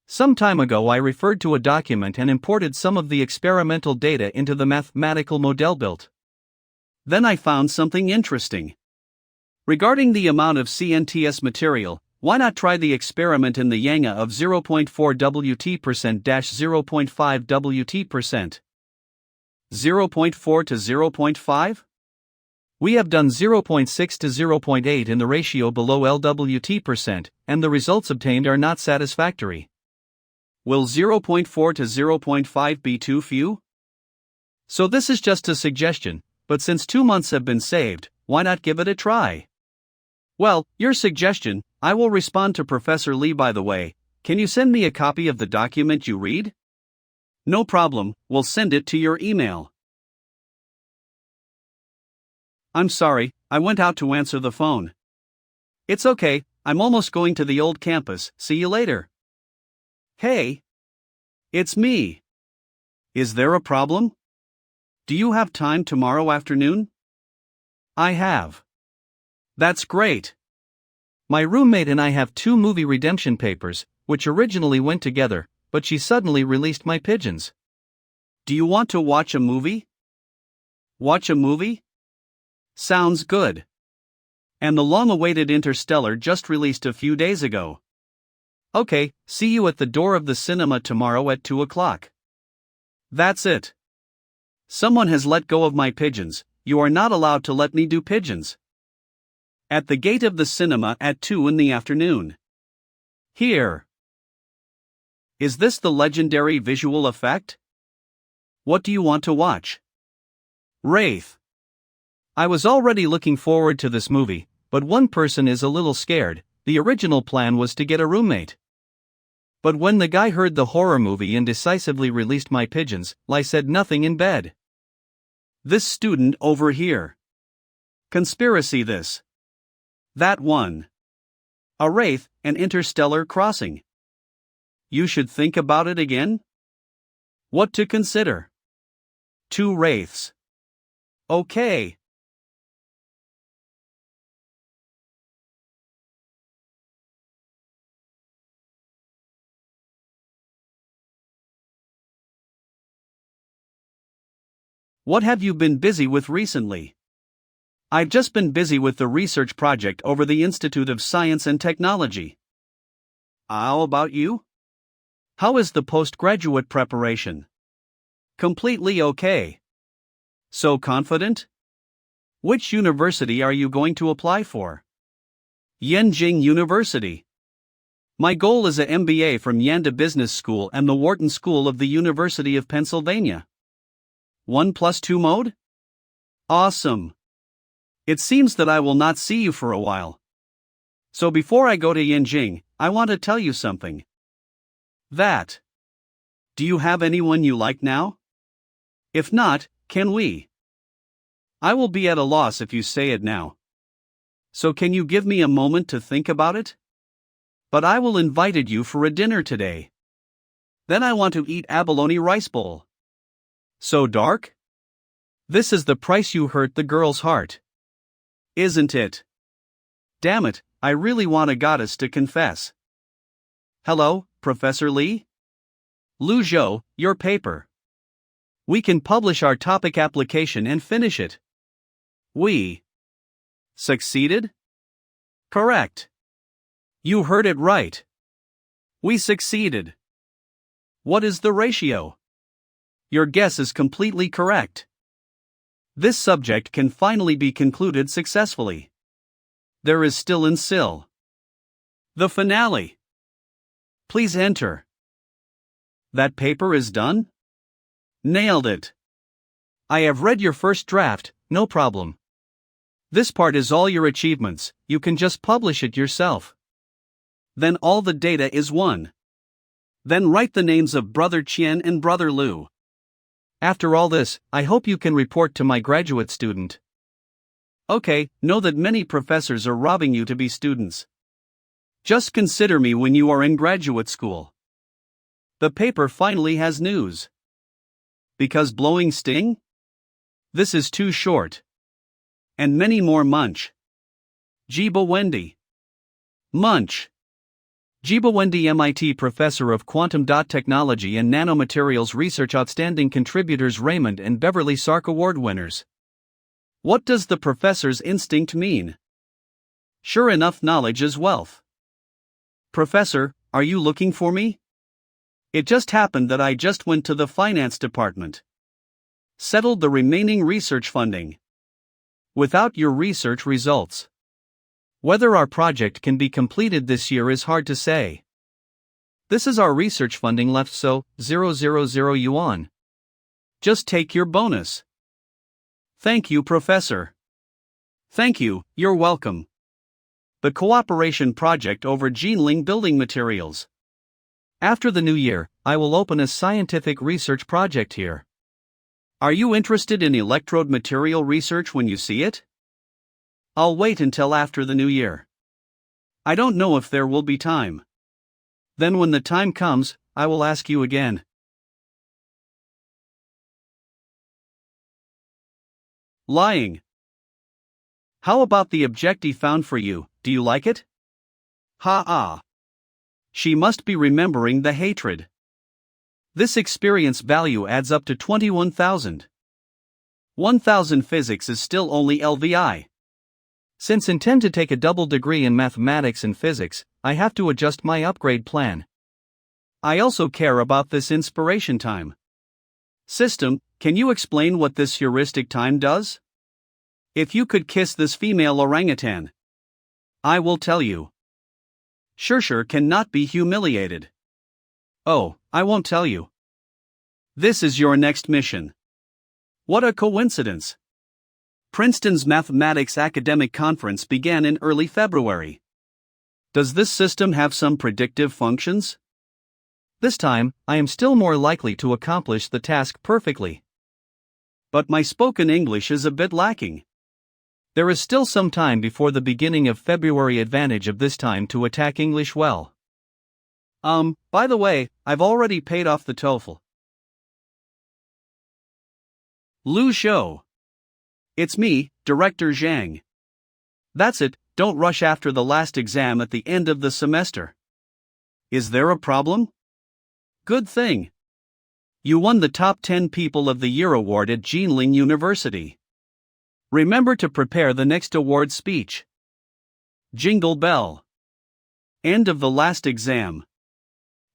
Some time ago I referred to a document and imported some of the experimental data into the mathematical model built. Then I found something interesting. Regarding the amount of CNTS material, why not try the experiment in the Yanga of 0.4 Wt%-0.5 Wt%? 0.4 to 0.5? We have done 0.6 to 0.8 in the ratio below LWT%, and the results obtained are not satisfactory. Will 0.4 to 0.5 be too few? So this is just a suggestion, but since 2 months have been saved, why not give it a try? Well, your suggestion, I will respond to Professor Lee by the way. Can you send me a copy of the document you read? No problem, we'll send it to your email. I'm sorry, I went out to answer the phone. It's okay, I'm almost going to the old campus, see you later. Hey! It's me. Is there a problem? Do you have time tomorrow afternoon? I have. That's great. My roommate and I have 2 movie redemption papers, which originally went together, but she suddenly released my pigeons. Do you want to watch a movie? Watch a movie? Sounds good. And the long-awaited Interstellar just released a few days ago. Okay, see you at the door of the cinema tomorrow at 2 o'clock. That's it. Someone has let go of my pigeons, you are not allowed to let me do pigeons. At the gate of the cinema at 2 in the afternoon. Here. Is this the legendary visual effect? What do you want to watch? Wraith. I was already looking forward to this movie, but one person is a little scared. The original plan was to get a roommate. But when the guy heard the horror movie and decisively released my pigeons, I said nothing in bed. This student over here. Conspiracy this. That one. A wraith, an interstellar crossing. You should think about it again? What to consider? 2 wraiths. Okay. What have you been busy with recently? I've just been busy with the research project over the Institute of Science and Technology. How about you? How is the postgraduate preparation? Completely okay. So confident? Which university are you going to apply for? Yenjing University. My goal is a MBA from Yanda Business School and the Wharton School of the University of Pennsylvania. 1+2 mode? Awesome. It seems that I will not see you for a while. So before I go to Yenjing, I want to tell you something. That. Do you have anyone you like now? If not, can we? I will be at a loss if you say it now. So can you give me a moment to think about it? But I will invite you for a dinner today. Then I want to eat abalone rice bowl. So dark? This is the price you hurt the girl's heart. Isn't it? Damn it, I really want a goddess to confess. Hello, Professor Lee? Lu Zhou, your paper. We can publish our topic application and finish it. We succeeded? Correct. You heard it right. We succeeded. What is the ratio? Your guess is completely correct. This subject can finally be concluded successfully. There is still in SIL. The finale. Please enter. That paper is done? Nailed it. I have read your first draft, no problem. This part is all your achievements, you can just publish it yourself. Then all the data is one. Then write the names of Brother Qian and Brother Lu. After all this, I hope you can report to my graduate student. Okay, know that many professors are robbing you to be students. Just consider me when you are in graduate school. The paper finally has news. Because blowing sting? This is too short. And many more munch. Jiba Wendy. Munch. Jiba Wendy, MIT Professor of Quantum Dot Technology and Nanomaterials Research. Outstanding contributors Raymond and Beverly Sark Award winners. What does the professor's instinct mean? Sure enough, knowledge is wealth. Professor, are you looking for me? It just happened that I just went to the finance department. Settled the remaining research funding. Without your research results, whether our project can be completed this year is hard to say. This is our research funding left, so 000 yuan. Just take your bonus. Thank you, Professor. Thank you, you're welcome. The cooperation project over Jianling building materials. After the new year, I will open a scientific research project here. Are you interested in electrode material research when you see it? I'll wait until after the new year. I don't know if there will be time. Then when the time comes, I will ask you again. Lying. How about the objective found for you, do you like it? Ha. She must be remembering the hatred. This experience value adds up to 21,000. 1,000 physics is still only LVI. Since intend to take a double degree in mathematics and physics, I have to adjust my upgrade plan. I also care about this inspiration time. System, can you explain what this heuristic time does? If you could kiss this female orangutan, I will tell you. Sure cannot be humiliated. Oh, I won't tell you. This is your next mission. What a coincidence. Princeton's Mathematics Academic Conference began in early February. Does this system have some predictive functions? This time, I am still more likely to accomplish the task perfectly. But my spoken English is a bit lacking. There is still some time before the beginning of February. Advantage of this time to attack English well. By the way, I've already paid off the TOEFL. Lu Shou. It's me, Director Zhang. That's it, don't rush after the last exam at the end of the semester. Is there a problem? Good thing. You won the Top 10 People of the Year award at Jinling University. Remember to prepare the next award speech. Jingle bell. End of the last exam.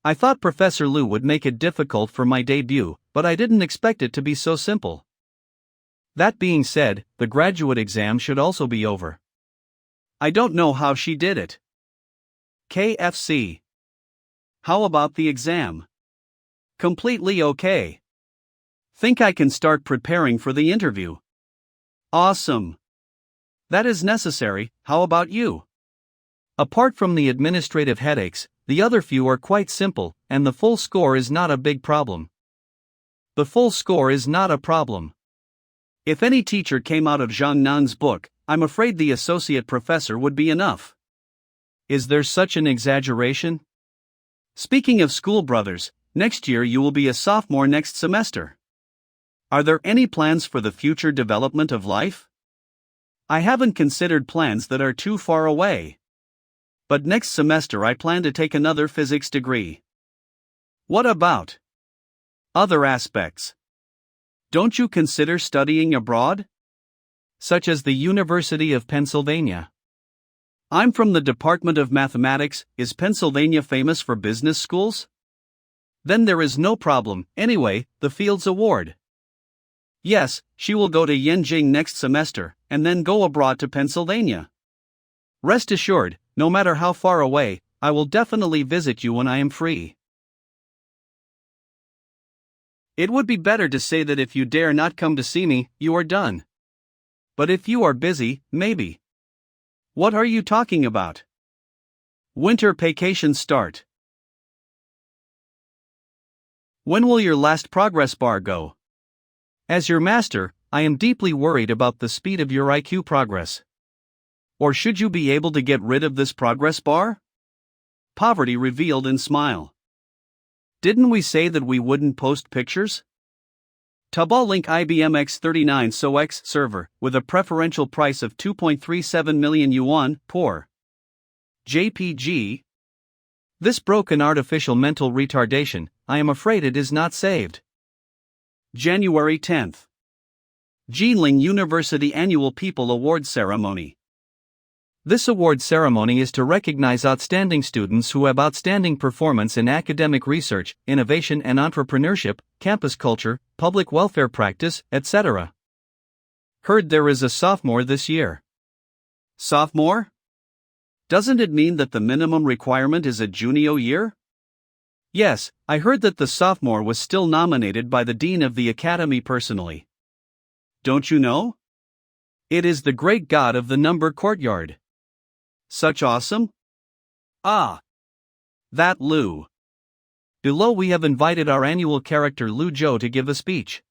I thought Professor Lu would make it difficult for my debut, but I didn't expect it to be so simple. That being said, the graduate exam should also be over. I don't know how she did it. KFC. How about the exam? Completely okay. Think I can start preparing for the interview. Awesome. That is necessary. How about you? Apart from the administrative headaches, the other few are quite simple, and the full score is not a big problem. The full score is not a problem. If any teacher came out of Zhang Nan's book, I'm afraid the associate professor would be enough. Is there such an exaggeration? Speaking of school brothers, next year you will be a sophomore next semester. Are there any plans for the future development of life? I haven't considered plans that are too far away. But next semester I plan to take another physics degree. What about other aspects? Don't you consider studying abroad? Such as the University of Pennsylvania. I'm from the Department of Mathematics. Is Pennsylvania famous for business schools? Then there is no problem. Anyway, the Fields Award. Yes, she will go to Yenjing next semester, and then go abroad to Pennsylvania. Rest assured, no matter how far away, I will definitely visit you when I am free. It would be better to say that if you dare not come to see me, you are done. But if you are busy, maybe. What are you talking about? Winter vacations start. When will your last progress bar go? As your master, I am deeply worried about the speed of your IQ progress. Or should you be able to get rid of this progress bar? Poverty revealed in smile. Didn't we say that we wouldn't post pictures? Tabal link IBM X39 SOX server, with a preferential price of 2.37 million yuan, poor. JPG. This broken artificial mental retardation, I am afraid it is not saved. January 10th. Jinling University Annual People Award Ceremony. This award ceremony is to recognize outstanding students who have outstanding performance in academic research, innovation and entrepreneurship, campus culture, public welfare practice, etc. Heard there is a sophomore this year. Sophomore? Doesn't it mean that the minimum requirement is a junior year? Yes, I heard that the sophomore was still nominated by the dean of the academy personally. Don't you know? It is the great god of the number courtyard. Such awesome? Ah! That Lu. Below we have invited our annual character Lu Zhou to give a speech.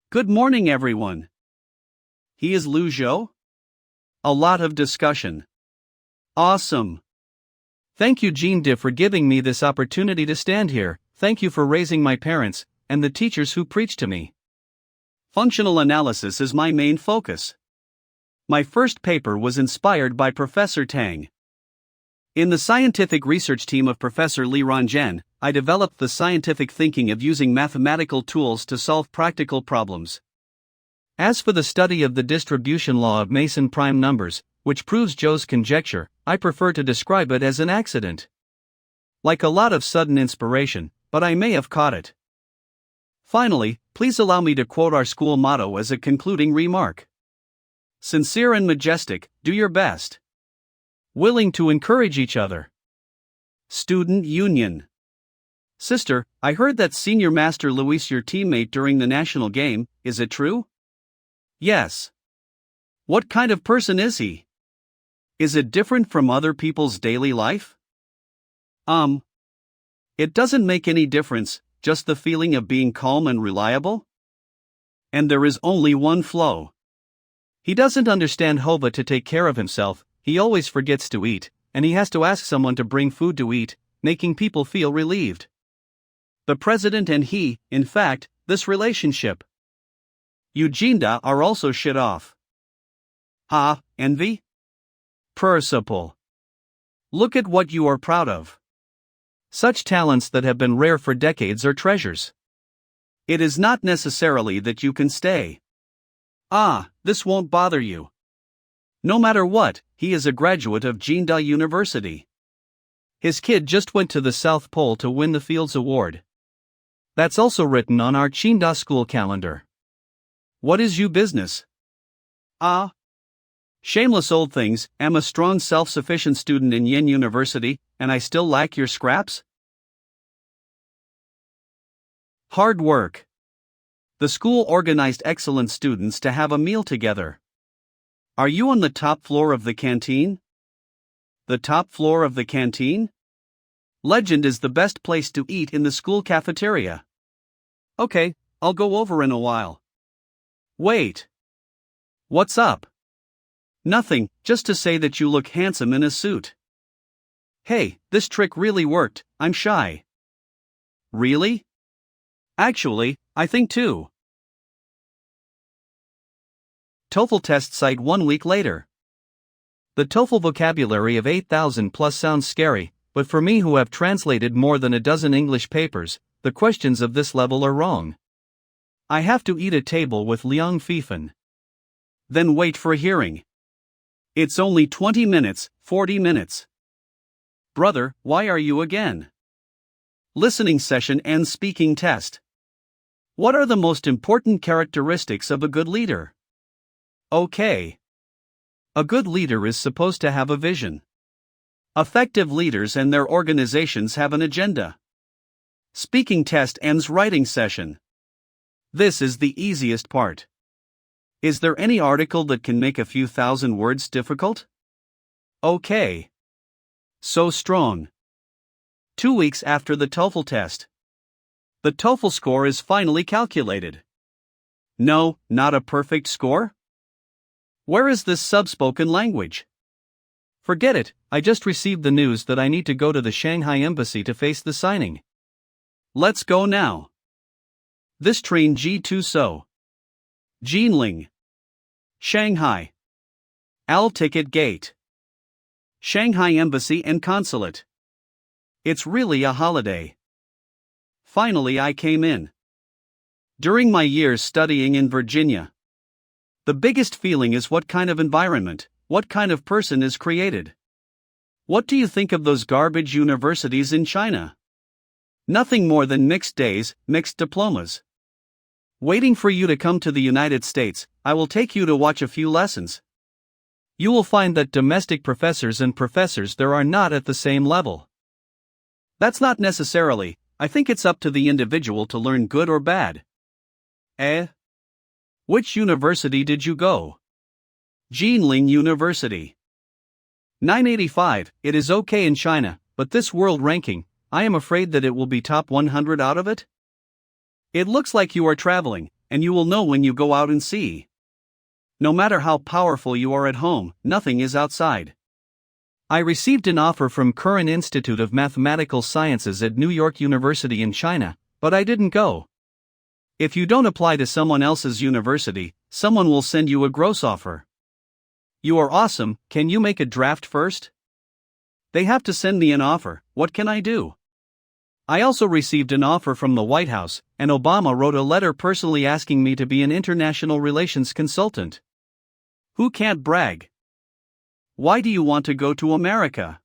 Good morning everyone. He is Lu Zhou? A lot of discussion. Awesome. Thank you Jean for giving me this opportunity to stand here. Thank you for raising my parents, and the teachers who preached to me. Functional analysis is my main focus. My first paper was inspired by Professor Tang. In the scientific research team of Professor Li Ronzhen, I developed the scientific thinking of using mathematical tools to solve practical problems. As for the study of the distribution law of Mason prime numbers, which proves Zhou's conjecture, I prefer to describe it as an accident. Like a lot of sudden inspiration, but I may have caught it. Finally, please allow me to quote our school motto as a concluding remark. Sincere and majestic, do your best. Willing to encourage each other. Student Union. Sister, I heard that Senior Master Luis your teammate during the national game, is it true? Yes. What kind of person is he? Is it different from other people's daily life? It doesn't make any difference, just the feeling of being calm and reliable? And there is only one flaw. He doesn't understand Hova to take care of himself, he always forgets to eat, and he has to ask someone to bring food to eat, making people feel relieved. The president and he, in fact, this relationship. Eugenia are also shit off. Envy? Principle. Look at what you are proud of. Such talents that have been rare for decades are treasures. It is not necessarily that you can stay. This won't bother you. No matter what, he is a graduate of Jinda University. His kid just went to the South Pole to win the Fields Award. That's also written on our Jinda school calendar. What is you business? Shameless old things, am a strong self-sufficient student in Yin University, and I still lack your scraps? Hard work. The school organized excellent students to have a meal together. Are you on the top floor of the canteen? The top floor of the canteen? Legend is the best place to eat in the school cafeteria. Okay, I'll go over in a while. Wait. What's up? Nothing, just to say that you look handsome in a suit. Hey, this trick really worked, I'm shy. Really? Actually, I think too. TOEFL test site 1 week later. The TOEFL vocabulary of 8,000 plus sounds scary, but for me who have translated more than a dozen English papers, the questions of this level are wrong. I have to eat at table with Liang Fifan. Then wait for a hearing. It's only 20 minutes, 40 minutes. Brother, why are you again? Listening session and speaking test. What are the most important characteristics of a good leader? Okay. A good leader is supposed to have a vision. Effective leaders and their organizations have an agenda. Speaking test ends writing session. This is the easiest part. Is there any article that can make a few thousand words difficult? Okay. So strong. 2 weeks after the TOEFL test. The TOEFL score is finally calculated. No, not a perfect score? Where is this subspoken language? Forget it, I just received the news that I need to go to the Shanghai embassy to face the signing. Let's go now. This train G2 So. Jinling. Shanghai. Al Ticket Gate. Shanghai Embassy and Consulate. It's really a holiday. Finally I came in. During my years studying in Virginia, the biggest feeling is what kind of environment, what kind of person is created. What do you think of those garbage universities in China? Nothing more than mixed days, mixed diplomas. Waiting for you to come to the United States, I will take you to watch a few lessons. You will find that domestic professors and professors there are not at the same level. That's not necessarily, I think it's up to the individual to learn good or bad. Which university did you go? Jinling University. 985, it is okay in China, but this world ranking, I am afraid that it will be top 100 out of it. It looks like you are traveling, and you will know when you go out and see. No matter how powerful you are at home, nothing is outside. I received an offer from Curran Institute of Mathematical Sciences at New York University in China, but I didn't go. If you don't apply to someone else's university, someone will send you a gross offer. You are awesome, can you make a draft first? They have to send me an offer, what can I do? I also received an offer from the White House, and Obama wrote a letter personally asking me to be an international relations consultant. Who can't brag? Why do you want to go to America?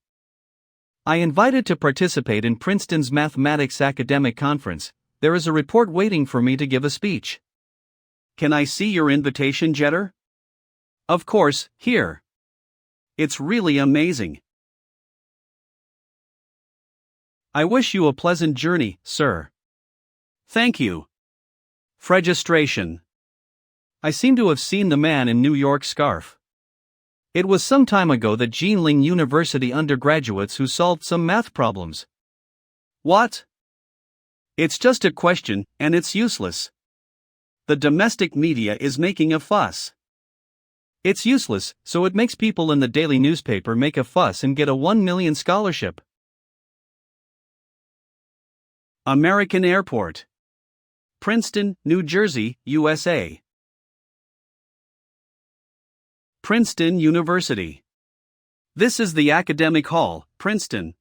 I invited to participate in Princeton's Mathematics Academic Conference. There is a report waiting for me to give a speech. Can I see your invitation, Jetter? Of course, here. It's really amazing. I wish you a pleasant journey, sir. Thank you. Fregistration. I seem to have seen the man in New York scarf. It was some time ago that Jinling University undergraduates who solved some math problems. What? It's just a question, and it's useless. The domestic media is making a fuss. It's useless, so it makes people in the daily newspaper make a fuss and get a 1 million scholarship. American Airport. Princeton, New Jersey, USA. Princeton University. This is the academic hall, Princeton.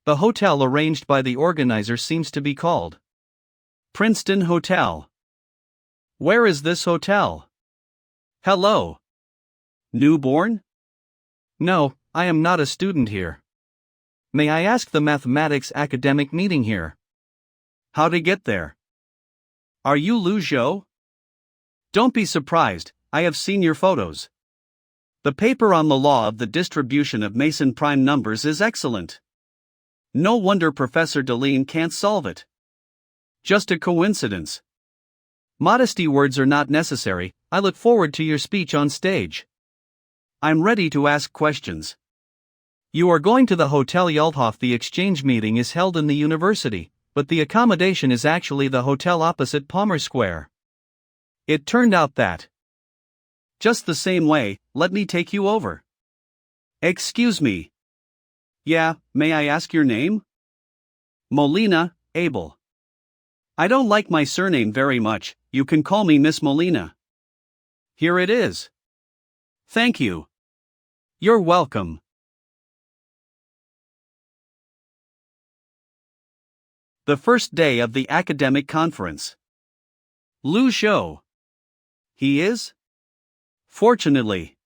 The hotel arranged by the organizer seems to be called Princeton Hotel. Where is this hotel? Hello. Newborn? No, I am not a student here. May I ask the mathematics academic meeting here? How to get there? Are you Lu Zhou? Don't be surprised, I have seen your photos. The paper on the law of the distribution of Mason prime numbers is excellent. No wonder Professor Deline can't solve it. Just a coincidence. Modesty words are not necessary, I look forward to your speech on stage. I'm ready to ask questions. You are going to the Hotel Yulthoff. The exchange meeting is held in the university, but the accommodation is actually the hotel opposite Palmer Square. It turned out that. Just the same way, let me take you over. Excuse me. Yeah, may I ask your name? Molina, Abel. I don't like my surname very much, you can call me Miss Molina. Here it is. Thank you. You're welcome. The first day of the academic conference. Lu Zhou. He is? Fortunately.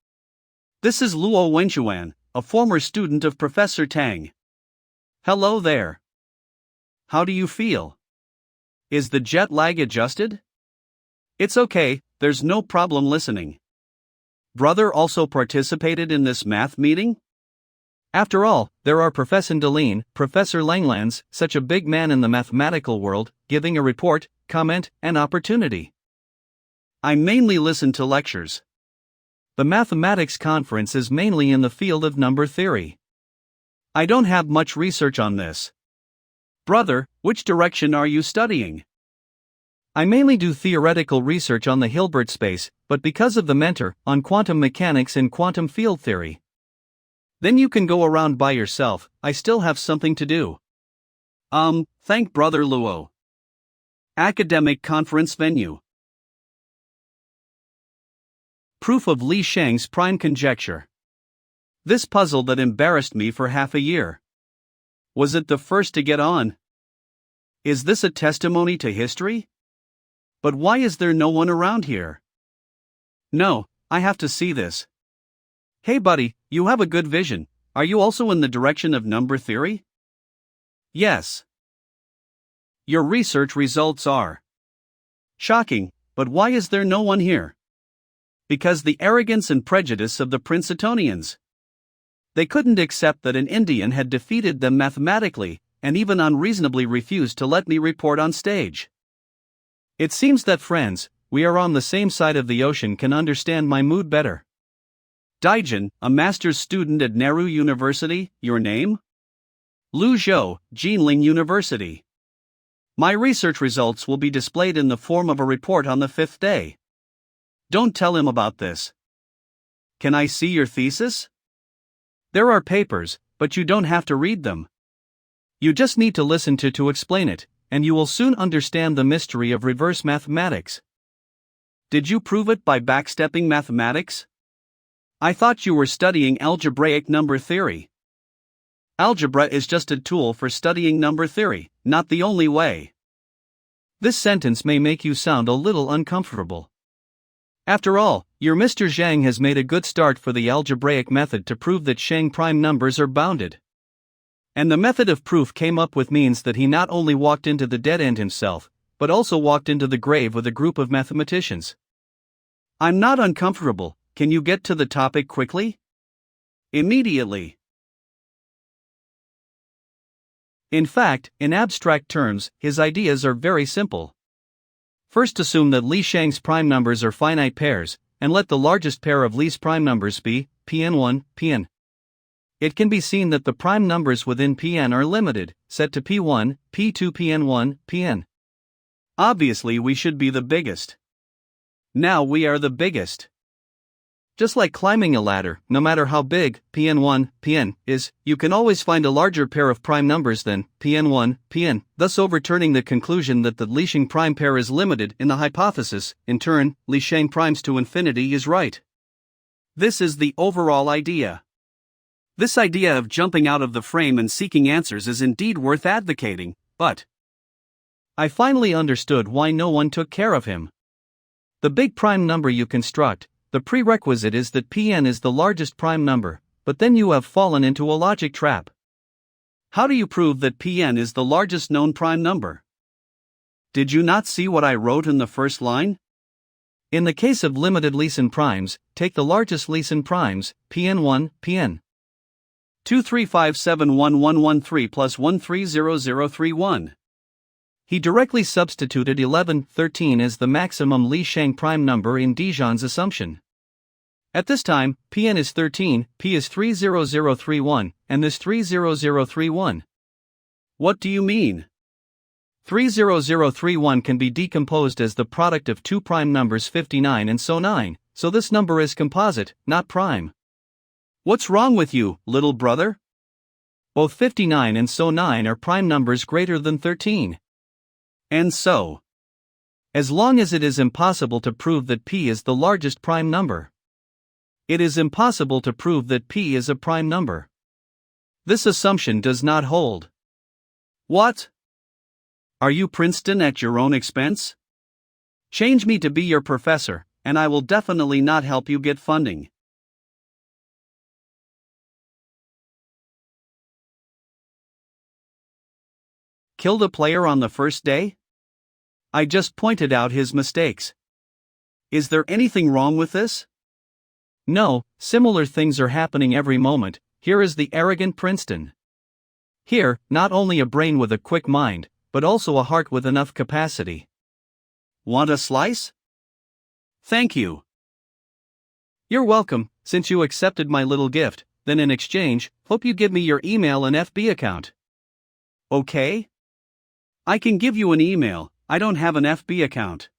This is Luo Wenchuan, a former student of Professor Tang. Hello there. How do you feel? Is the jet lag adjusted? It's okay, there's no problem listening. Brother also participated in this math meeting? After all, there are Professor Deline, Professor Langlands, such a big man in the mathematical world, giving a report, comment, and opportunity. I mainly listen to lectures. The mathematics conference is mainly in the field of number theory. I don't have much research on this. Brother, which direction are you studying? I mainly do theoretical research on the Hilbert space, but because of the mentor, on quantum mechanics and quantum field theory. Then you can go around by yourself, I still have something to do. Thank Brother Luo. Academic conference venue. Proof of Li Sheng's prime conjecture. This puzzle that embarrassed me for half a year. Was it the first to get on? Is this a testimony to history? But why is there no one around here? No, I have to see this. Hey buddy, you have a good vision. Are you also in the direction of number theory? Yes. Your research results are shocking, but why is there no one here? Because the arrogance and prejudice of the Princetonians. They couldn't accept that an Indian had defeated them mathematically, and even unreasonably refused to let me report on stage. It seems that friends, we are on the same side of the ocean, can understand my mood better. Daijin, a master's student at Nehru University, your name? Luzhou, Jinling University. My research results will be displayed in the form of a report on the 5th day. Don't tell him about this. Can I see your thesis? There are papers, but you don't have to read them. You just need to listen to explain it, and you will soon understand the mystery of reverse mathematics. Did you prove it by backstepping mathematics? I thought you were studying algebraic number theory. Algebra is just a tool for studying number theory, not the only way. This sentence may make you sound a little uncomfortable. After all, your Mr. Zhang has made a good start for the algebraic method to prove that Shang prime numbers are bounded. And the method of proof came up with means that he not only walked into the dead end himself, but also walked into the grave with a group of mathematicians. I'm not uncomfortable. Can you get to the topic quickly? Immediately. In fact, in abstract terms, his ideas are very simple. First, assume that Li Shang's prime numbers are finite pairs, and let the largest pair of Li's prime numbers be Pn1, Pn. It can be seen that the prime numbers within Pn are limited, set to P1, P2, Pn1, Pn. Obviously, we should be the biggest. Now we are the biggest. Just like climbing a ladder, no matter how big Pn1, Pn is, you can always find a larger pair of prime numbers than Pn1, Pn, thus overturning the conclusion that the Li Shang prime pair is limited in the hypothesis. In turn, Li Shang primes to infinity is right. This is the overall idea. This idea of jumping out of the frame and seeking answers is indeed worth advocating, but I finally understood why no one took care of him. The big prime number you construct, the prerequisite is that Pn is the largest prime number, but then you have fallen into a logic trap. How do you prove that Pn is the largest known prime number? Did you not see what I wrote in the first line? In the case of limited Leeson primes, take the largest Leeson primes, Pn1, Pn. 235711113 plus 130031. He directly substituted 1113 as the maximum Li Shang prime number in Dijon's assumption. At this time, Pn is 13, P is 30031, and this 30031. What do you mean? 30031 can be decomposed as the product of two prime numbers 59 and so 9, so this number is composite, not prime. What's wrong with you, little brother? Both 59 and so 9 are prime numbers greater than 13. And so, as long as it is impossible to prove that P is the largest prime number, it is impossible to prove that P is a prime number. This assumption does not hold. What? Are you Princeton at your own expense? Change me to be your professor, and I will definitely not help you get funding. Killed a player on the first day? I just pointed out his mistakes. Is there anything wrong with this? No, similar things are happening every moment. Here is the arrogant Princeton. Here, not only a brain with a quick mind, but also a heart with enough capacity. Want a slice? Thank you. You're welcome. Since you accepted my little gift, then in exchange, hope you give me your email and FB account. Okay? I can give you an email. I don't have an FB account.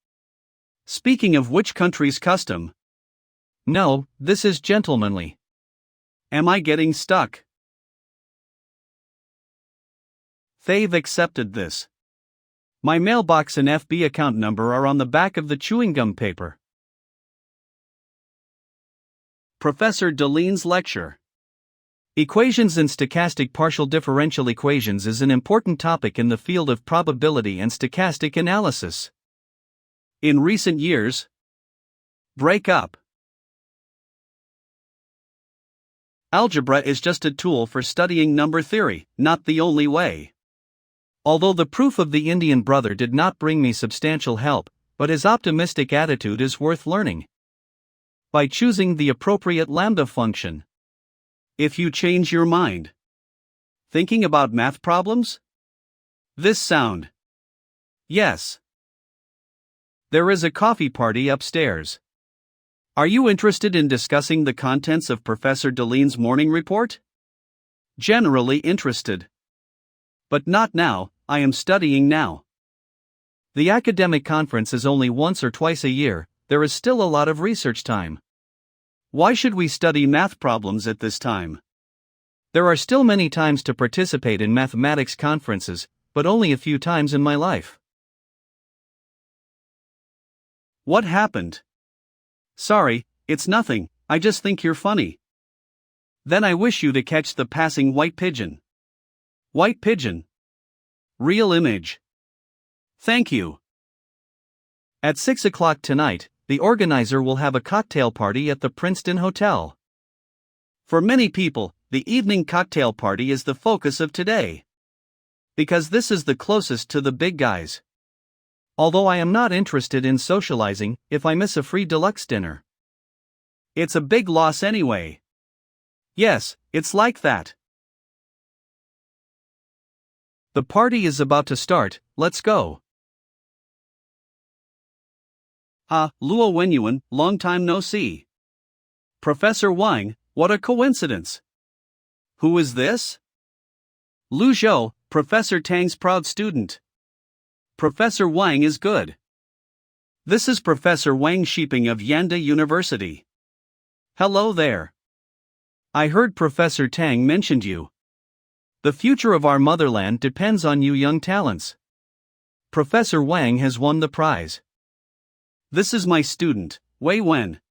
Speaking of which country's custom? No, this is gentlemanly. Am I getting stuck? They've accepted this. My mailbox and FB account number are on the back of the chewing gum paper. Professor Deline's lecture. Equations and stochastic partial differential equations is an important topic in the field of probability and stochastic analysis. In recent years, break up. Algebra is just a tool for studying number theory, not the only way. Although the proof of the Indian brother did not bring me substantial help, but his optimistic attitude is worth learning. By choosing the appropriate lambda function. If you change your mind. Thinking about math problems? This sound. Yes. There is a coffee party upstairs. Are you interested in discussing the contents of Professor Deline's morning report? Generally interested. But not now, I am studying now. The academic conference is only once or twice a year, there is still a lot of research time. Why should we study math problems at this time? There are still many times to participate in mathematics conferences, but only a few times in my life. What happened? Sorry, it's nothing, I just think you're funny. Then I wish you to catch the passing white pigeon. White pigeon. Real image. Thank you. At 6 o'clock tonight, the organizer will have a cocktail party at the Princeton Hotel. For many people, the evening cocktail party is the focus of today. Because this is the closest to the big guys. Although I am not interested in socializing if I miss a free deluxe dinner. It's a big loss anyway. Yes, it's like that. The party is about to start, let's go. Luo Wenyuan, long time no see. Professor Wang, what a coincidence. Who is this? Lu Zhou, Professor Tang's proud student. Professor Wang is good. This is Professor Wang Shiping of Yanda University. Hello there. I heard Professor Tang mentioned you. The future of our motherland depends on you young talents. Professor Wang has won the prize. This is my student, Wei Wen.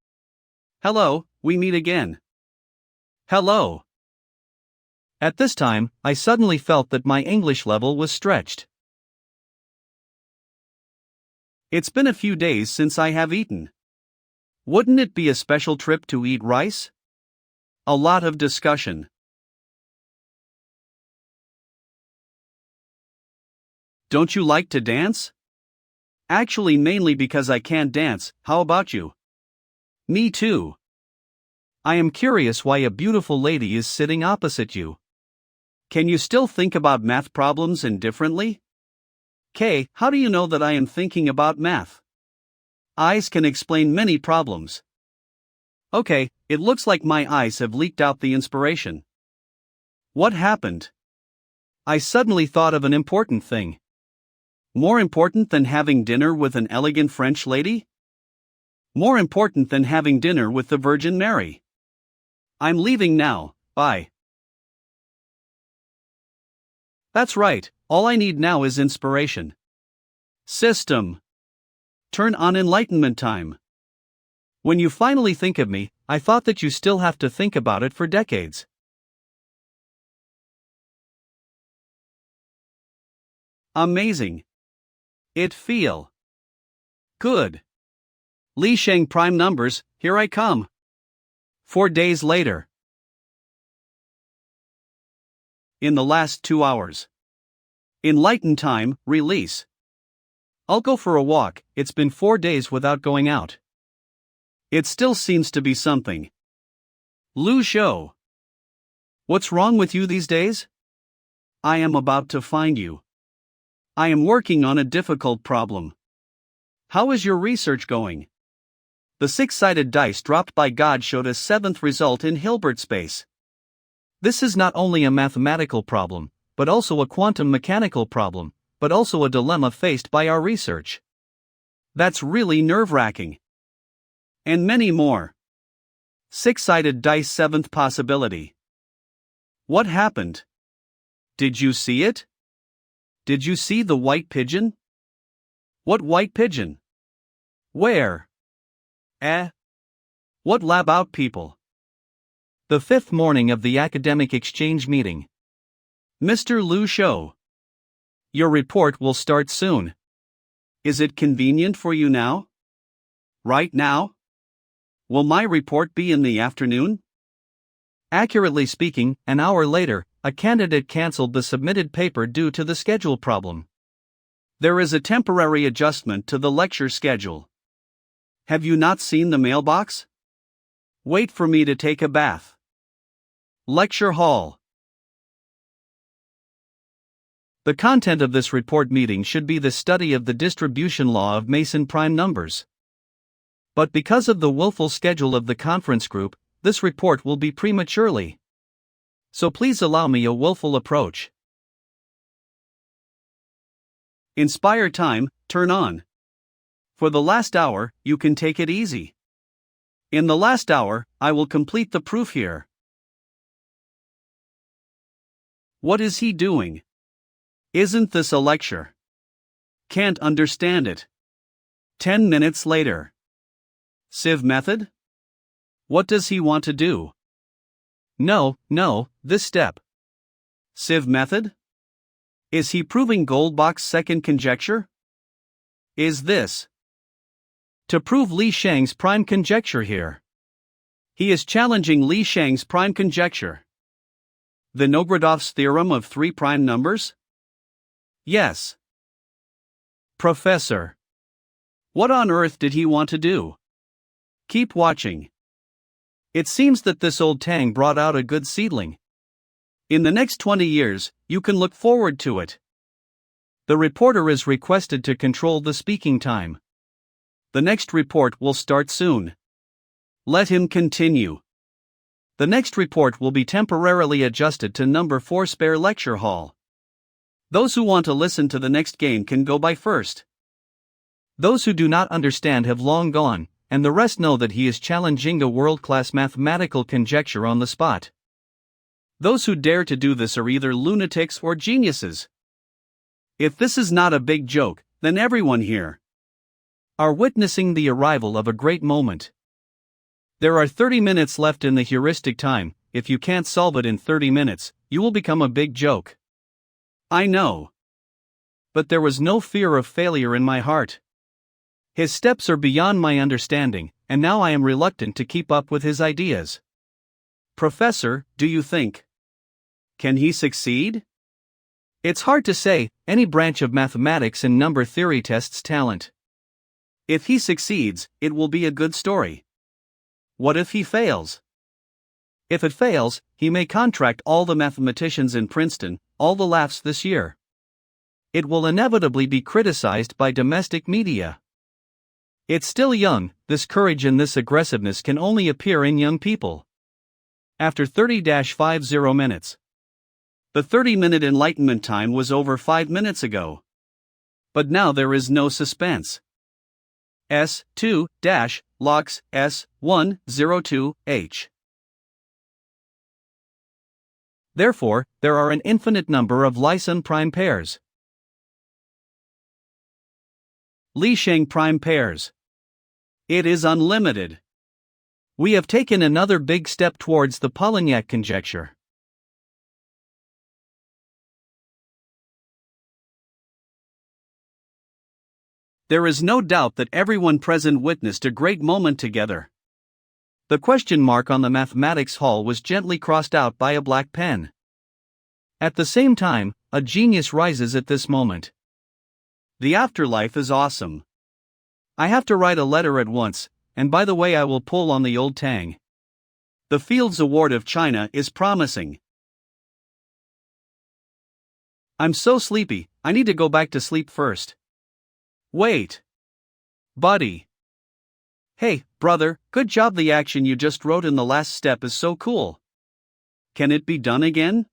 Hello, we meet again. Hello. At this time, I suddenly felt that my English level was stretched. It's been a few days since I have eaten. Wouldn't it be a special trip to eat rice? A lot of discussion. Don't you like to dance? Actually, mainly because I can't dance, how about you? Me too. I am curious why a beautiful lady is sitting opposite you. Can you still think about math problems indifferently? Kay, how do you know that I am thinking about math? Eyes can explain many problems. Okay, it looks like my eyes have leaked out the inspiration. What happened? I suddenly thought of an important thing. More important than having dinner with an elegant French lady? More important than having dinner with the Virgin Mary. I'm leaving now, bye. That's right, all I need now is inspiration. System. Turn on enlightenment time. When you finally think of me, I thought that you still have to think about it for decades. Amazing. It feel good. Li Sheng prime numbers, here I come. 4 days later. In the last 2 hours. Enlighten time, release. I'll go for a walk, it's been 4 days without going out. It still seems to be something. Lu Zhou. What's wrong with you these days? I am about to find you. I am working on a difficult problem. How is your research going? The 6-sided dice dropped by God showed a 7th result in Hilbert space. This is not only a mathematical problem, but also a quantum mechanical problem, but also a dilemma faced by our research. That's really nerve-wracking. And many more. 6-sided dice 7th possibility. What happened? Did you see it? Did you see the white pigeon? What white pigeon? Where? What lab out people? The 5th morning of the academic exchange meeting. Mr. Lu Zhou. Your report will start soon. Is it convenient for you now? Right now? Will my report be in the afternoon? Accurately speaking, an hour later, a candidate cancelled the submitted paper due to the schedule problem. There is a temporary adjustment to the lecture schedule. Have you not seen the mailbox? Wait for me to take a bath. Lecture hall. The content of this report meeting should be the study of the distribution law of Mason prime numbers. But because of the willful schedule of the conference group, this report will be prematurely. So please allow me a willful approach. Inspire time, turn on. For the last hour, you can take it easy. In the last hour, I will complete the proof here. What is he doing? Isn't this a lecture? Can't understand it. 10 minutes later. Sieve method? What does he want to do? No, this step. Sieve method? Is he proving Goldbach's second conjecture? Is this to prove Li Shang's prime conjecture here? He is challenging Li Shang's prime conjecture. Vinogradov's theorem of three prime numbers? Yes. Professor. What on earth did he want to do? Keep watching. It seems that this old Tang brought out a good seedling. In the next 20 years, you can look forward to it. The reporter is requested to control the speaking time. The next report will start soon. Let him continue. The next report will be temporarily adjusted to number 4 spare lecture hall. Those who want to listen to the next game can go by first. Those who do not understand have long gone, and the rest know that he is challenging a world-class mathematical conjecture on the spot. Those who dare to do this are either lunatics or geniuses. If this is not a big joke, then everyone here are witnessing the arrival of a great moment. There are 30 minutes left in the heuristic time. If you can't solve it in 30 minutes, you will become a big joke. I know. But there was no fear of failure in my heart. His steps are beyond my understanding, and now I am reluctant to keep up with his ideas. Professor, do you think? Can he succeed? It's hard to say. Any branch of mathematics and number theory tests talent. If he succeeds, it will be a good story. What if he fails? If it fails, he may contract all the mathematicians in Princeton, all the laughs this year. It will inevitably be criticized by domestic media. It's still young. This courage and this aggressiveness can only appear in young people. After 30-50 minutes. The 30-minute enlightenment time was over 5 minutes ago. But now there is no suspense. S2-Lux S102H. Therefore, there are an infinite number of Lie prime pairs. Li Shang prime pairs. It is unlimited. We have taken another big step towards the Polignac conjecture. There is no doubt that everyone present witnessed a great moment together. The question mark on the mathematics hall was gently crossed out by a black pen. At the same time, a genius rises at this moment. The afterlife is awesome. I have to write a letter at once, and by the way, I will pull on the old Tang. The Fields Award of China is promising. I'm so sleepy, I need to go back to sleep first. Wait. Buddy. Hey, brother, good job. The action you just wrote in the last step is so cool. Can it be done again?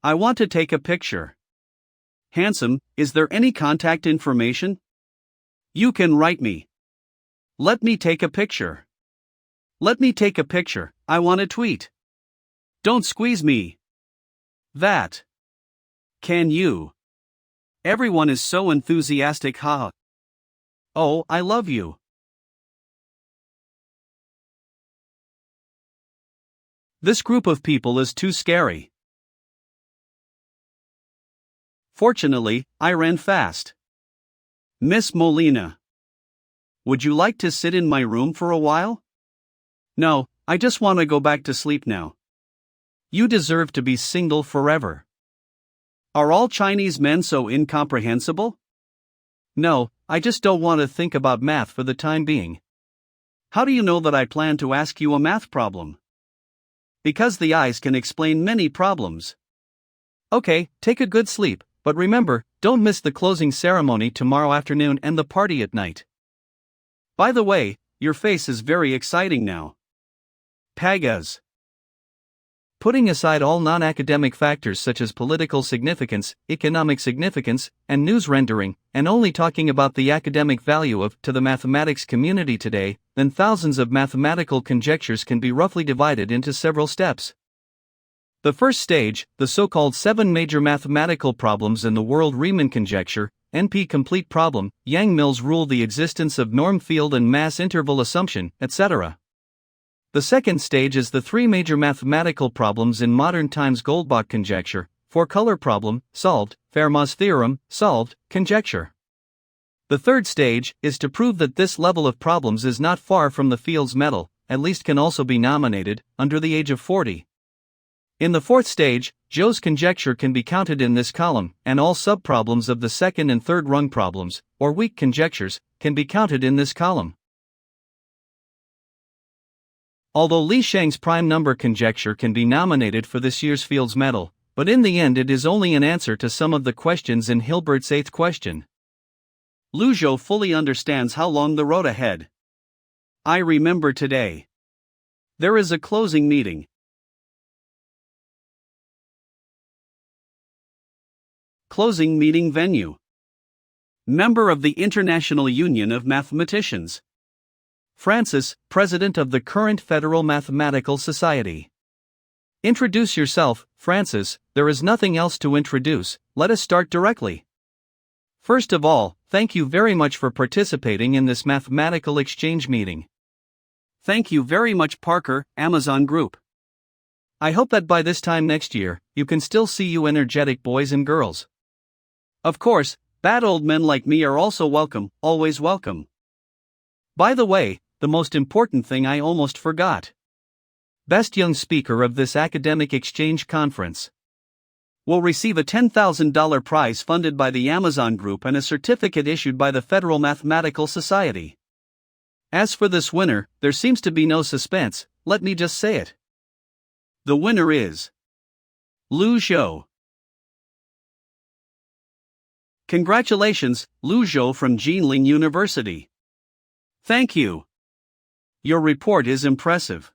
I want to take a picture. Handsome, is there any contact information? You can write me. Let me take a picture. Let me take a picture, I want a tweet. Don't squeeze me. That. Can you? Everyone is so enthusiastic, haha. Oh, I love you. This group of people is too scary. Fortunately, I ran fast. Miss Molina. Would you like to sit in my room for a while? No, I just want to go back to sleep now. You deserve to be single forever. Are all Chinese men so incomprehensible? No, I just don't want to think about math for the time being. How do you know that I plan to ask you a math problem? Because the eyes can explain many problems. Okay, take a good sleep, but remember, don't miss the closing ceremony tomorrow afternoon and the party at night. By the way, your face is very exciting now. Pagas. Putting aside all non-academic factors such as political significance, economic significance, and news rendering, and only talking about the academic value of to the mathematics community today, then thousands of mathematical conjectures can be roughly divided into several steps. The first stage, the so-called 7 major mathematical problems in the world, Riemann conjecture, NP complete problem, Yang-Mills rule, the existence of norm field and mass interval assumption, etc. The second stage is the 3 major mathematical problems in modern times, Goldbach conjecture, 4-color problem, solved, Fermat's theorem, solved, conjecture. The third stage is to prove that this level of problems is not far from the Field's medal, at least can also be nominated, under the age of 40. In the fourth stage, Joe's conjecture can be counted in this column, and all subproblems of the second and third rung problems, or weak conjectures, can be counted in this column. Although Li Shang's prime number conjecture can be nominated for this year's Fields Medal, but in the end it is only an answer to some of the questions in Hilbert's 8th question. Lu Zhou fully understands how long the road ahead. I remember today. There is a closing meeting. Closing meeting venue. Member of the International Union of Mathematicians. Francis, President of the current Federal Mathematical Society. Introduce yourself, Francis. There is nothing else to introduce, let us start directly. First of all, thank you very much for participating in this mathematical exchange meeting. Thank you very much, Parker, Amazon Group. I hope that by this time next year, you can still see you energetic boys and girls. Of course, bad old men like me are also welcome, always welcome. By the way, the most important thing I almost forgot. Best young speaker of this academic exchange conference will receive a $10,000 prize funded by the Amazon Group and a certificate issued by the Federal Mathematical Society. As for this winner, there seems to be no suspense, let me just say it. The winner is Lu Zhou. Congratulations, Lu Zhou from Jinling University. Thank you. Your report is impressive.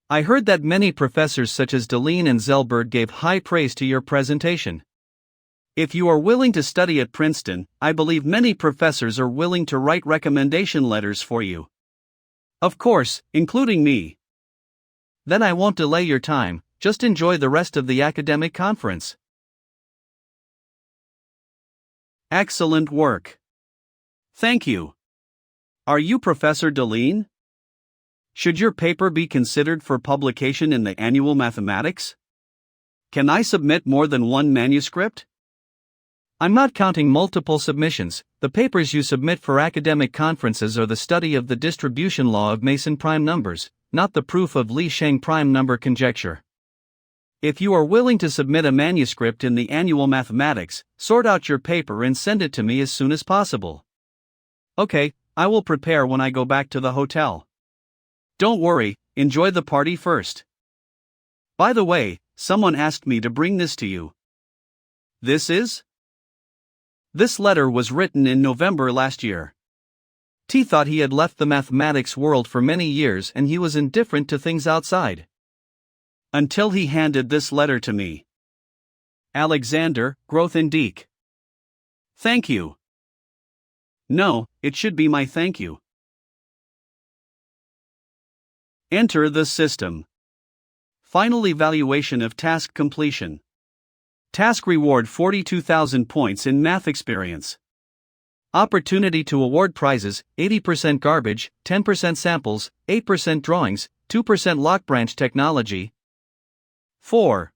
I heard that many professors such as Deline and Zellberg gave high praise to your presentation. If you are willing to study at Princeton, I believe many professors are willing to write recommendation letters for you. Of course, including me. Then I won't delay your time, just enjoy the rest of the academic conference. Excellent work. Thank you. Are you Professor Deline? Should your paper be considered for publication in the annual Mathematics? Can I submit more than one manuscript? I'm not counting multiple submissions. The papers you submit for academic conferences are the study of the distribution law of Mason prime numbers, not the proof of Li Shang prime number conjecture. If you are willing to submit a manuscript in the annual Mathematics, sort out your paper and send it to me as soon as possible. Okay, I will prepare when I go back to the hotel. Don't worry, enjoy the party first. By the way, someone asked me to bring this to you. This letter was written in November last year. T thought he had left the mathematics world for many years and he was indifferent to things outside. Until he handed this letter to me. Alexander, Grothendieck. Thank you. No, it should be my thank you. Enter the system. Final evaluation of task completion. Task reward 42,000 points in math experience. Opportunity to award prizes, 80% garbage, 10% samples, 8% drawings, 2% lock branch technology. 4.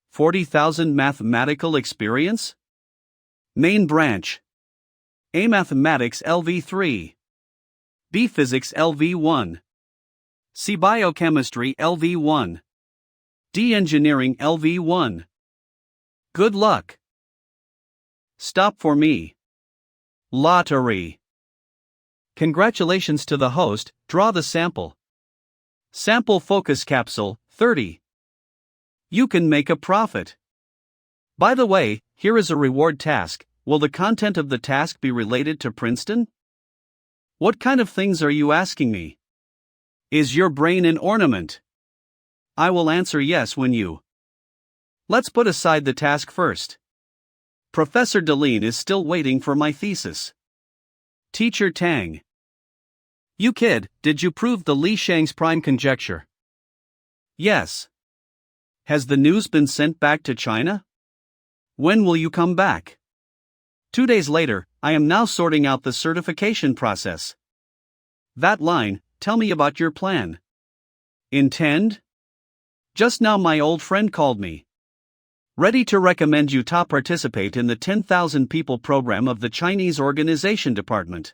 40,000 mathematical experience? Main branch. A Mathematics LV3. B Physics LV1. C Biochemistry LV1. D Engineering LV1. Good luck. Stop for me. Lottery. Congratulations to the host, draw the sample. Sample focus capsule, 30. You can make a profit. By the way, here is a reward task. Will the content of the task be related to Princeton? What kind of things are you asking me? Is your brain an ornament? I will answer yes when you. Let's put aside the task first. Professor Deline is still waiting for my thesis. Teacher Tang. You kid, did you prove the Li Shang's prime conjecture? Yes. Has the news been sent back to China? When will you come back? 2 days later, I am now sorting out the certification process. That line, tell me about your plan. Intend? Just now my old friend called me. Ready to recommend you to participate in the 10,000 people program of the Chinese Organization Department.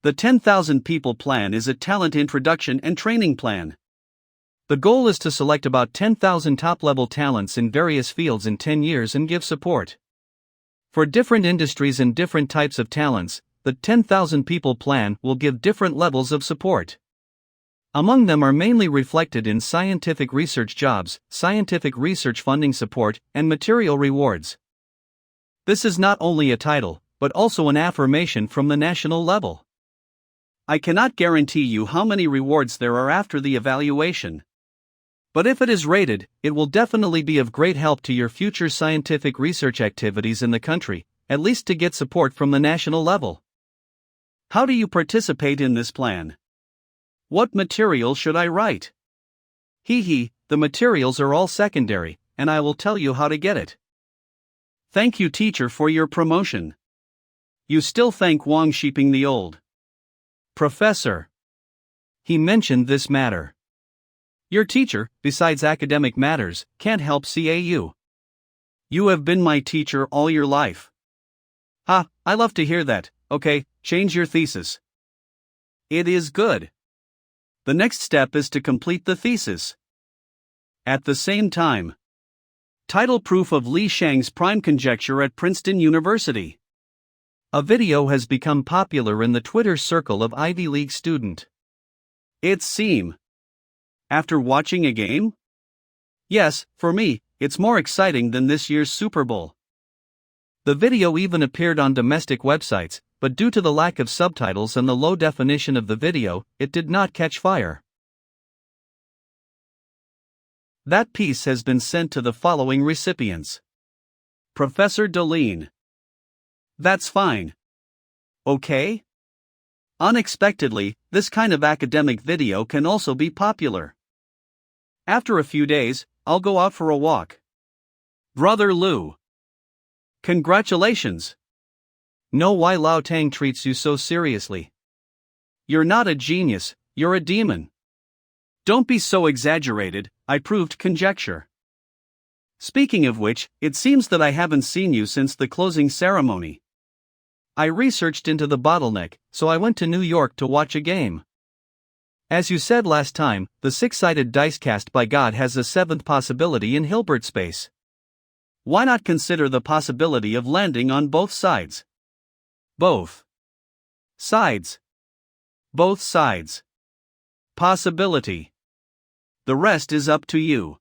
The 10,000 people plan is a talent introduction and training plan. The goal is to select about 10,000 top-level talents in various fields in 10 years and give support. For different industries and different types of talents, the 10,000 people plan will give different levels of support. Among them are mainly reflected in scientific research jobs, scientific research funding support, and material rewards. This is not only a title, but also an affirmation from the national level. I cannot guarantee you how many rewards there are after the evaluation. But if it is rated, it will definitely be of great help to your future scientific research activities in the country, at least to get support from the national level. How do you participate in this plan? What material should I write? The materials are all secondary, and I will tell you how to get it. Thank you, teacher, for your promotion. You still thank Wang Shiping the old professor. He mentioned this matter. Your teacher, besides academic matters, can't help CAU. You have been my teacher all your life. I love to hear that. Okay, change your thesis. It is good. The next step is to complete the thesis. At the same time. Title proof of Li Shang's prime conjecture at Princeton University. A video has become popular in the Twitter circle of Ivy League student. It seems. After watching a game? Yes, for me, it's more exciting than this year's Super Bowl. The video even appeared on domestic websites, but due to the lack of subtitles and the low definition of the video, it did not catch fire. That piece has been sent to the following recipients. Professor Deline. That's fine. Okay? Unexpectedly, this kind of academic video can also be popular. After a few days, I'll go out for a walk. Brother Lou. Congratulations. Know why Lao Tang treats you so seriously. You're not a genius, you're a demon. Don't be so exaggerated, I proved conjecture. Speaking of which, it seems that I haven't seen you since the closing ceremony. I researched into the bottleneck, so I went to New York to watch a game. As you said last time, the six-sided dice cast by God has a seventh possibility in Hilbert space. Why not consider the possibility of landing on both sides? Both sides. Both sides. Possibility. The rest is up to you.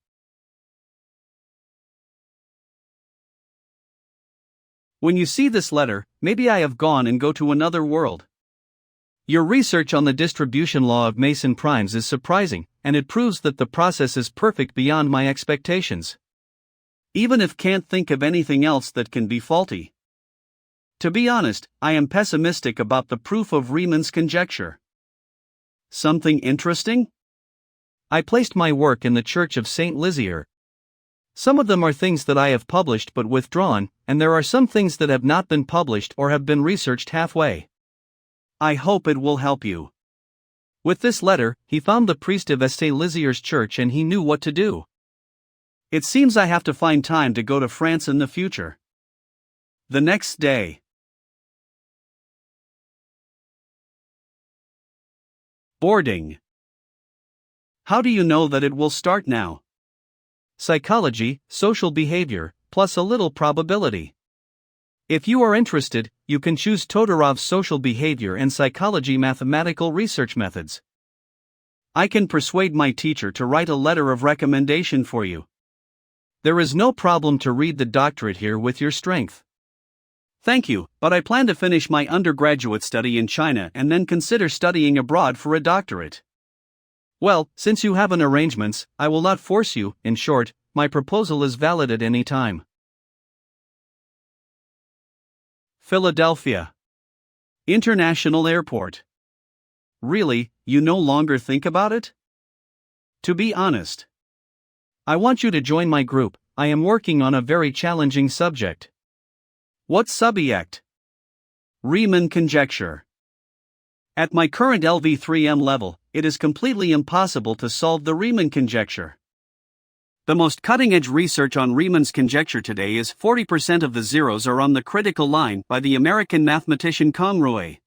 When you see this letter, maybe I have gone and go to another world. Your research on the distribution law of Mason primes is surprising, and it proves that the process is perfect beyond my expectations. Even if can't think of anything else that can be faulty. To be honest, I am pessimistic about the proof of Riemann's conjecture. Something interesting? I placed my work in the Church of St. Lizier. Some of them are things that I have published but withdrawn, and there are some things that have not been published or have been researched halfway. I hope it will help you. With this letter, he found the priest of St. Lizier's church and he knew what to do. It seems I have to find time to go to France in the future. The next day. Boarding. How do you know that it will start now? Psychology, social behavior, plus a little probability. If you are interested, you can choose Todorov's social behavior and psychology mathematical research methods. I can persuade my teacher to write a letter of recommendation for you. There is no problem to read the doctorate here with your strength. Thank you, but I plan to finish my undergraduate study in China and then consider studying abroad for a doctorate. Well, since you have an arrangements, I will not force you. In short, my proposal is valid at any time. Philadelphia International Airport. Really, you no longer think about it? To be honest, I want you to join my group. I am working on a very challenging subject. What subject? Riemann conjecture. At my current LV3M level, it is completely impossible to solve the Riemann conjecture. The most cutting-edge research on Riemann's conjecture today is 40% of the zeros are on the critical line by the American mathematician Conroy.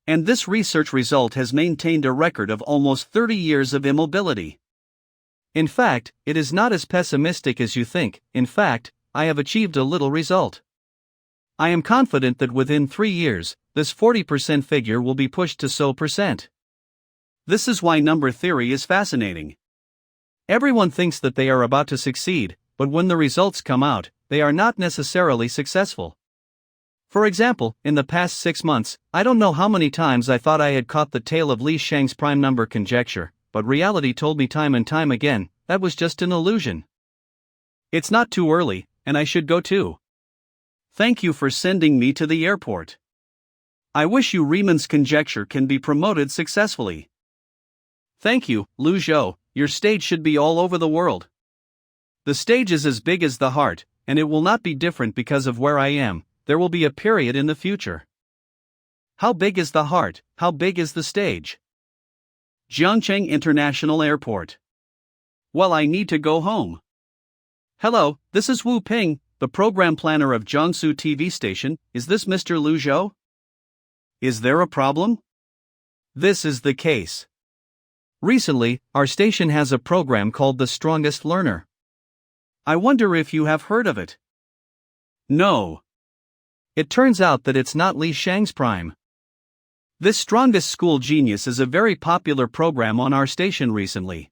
And this research result has maintained a record of almost 30 years of immobility. In fact, it is not as pessimistic as you think. In fact, I have achieved a little result. I am confident that within 3 years, this 40% figure will be pushed to so percent. This is why number theory is fascinating. Everyone thinks that they are about to succeed, but when the results come out, they are not necessarily successful. For example, in the past 6 months, I don't know how many times I thought I had caught the tail of Li Shang's prime number conjecture, but reality told me time and time again, that was just an illusion. It's not too early, and I should go too. Thank you for sending me to the airport. I wish you Riemann's conjecture can be promoted successfully. Thank you, Lu Zhou, your stage should be all over the world. The stage is as big as the heart, and it will not be different because of where I am. There will be a period in the future. How big is the heart? How big is the stage? Jiangcheng International Airport. Well, I need to go home. Hello, this is Wu Ping, the program planner of Jiangsu TV station. Is this Mr. Lu Zhou? Is there a problem? This is the case. Recently, our station has a program called The Strongest Learner. I wonder if you have heard of it. No. It turns out that it's not Li Shang's prime. This Strongest School Genius is a very popular program on our station recently.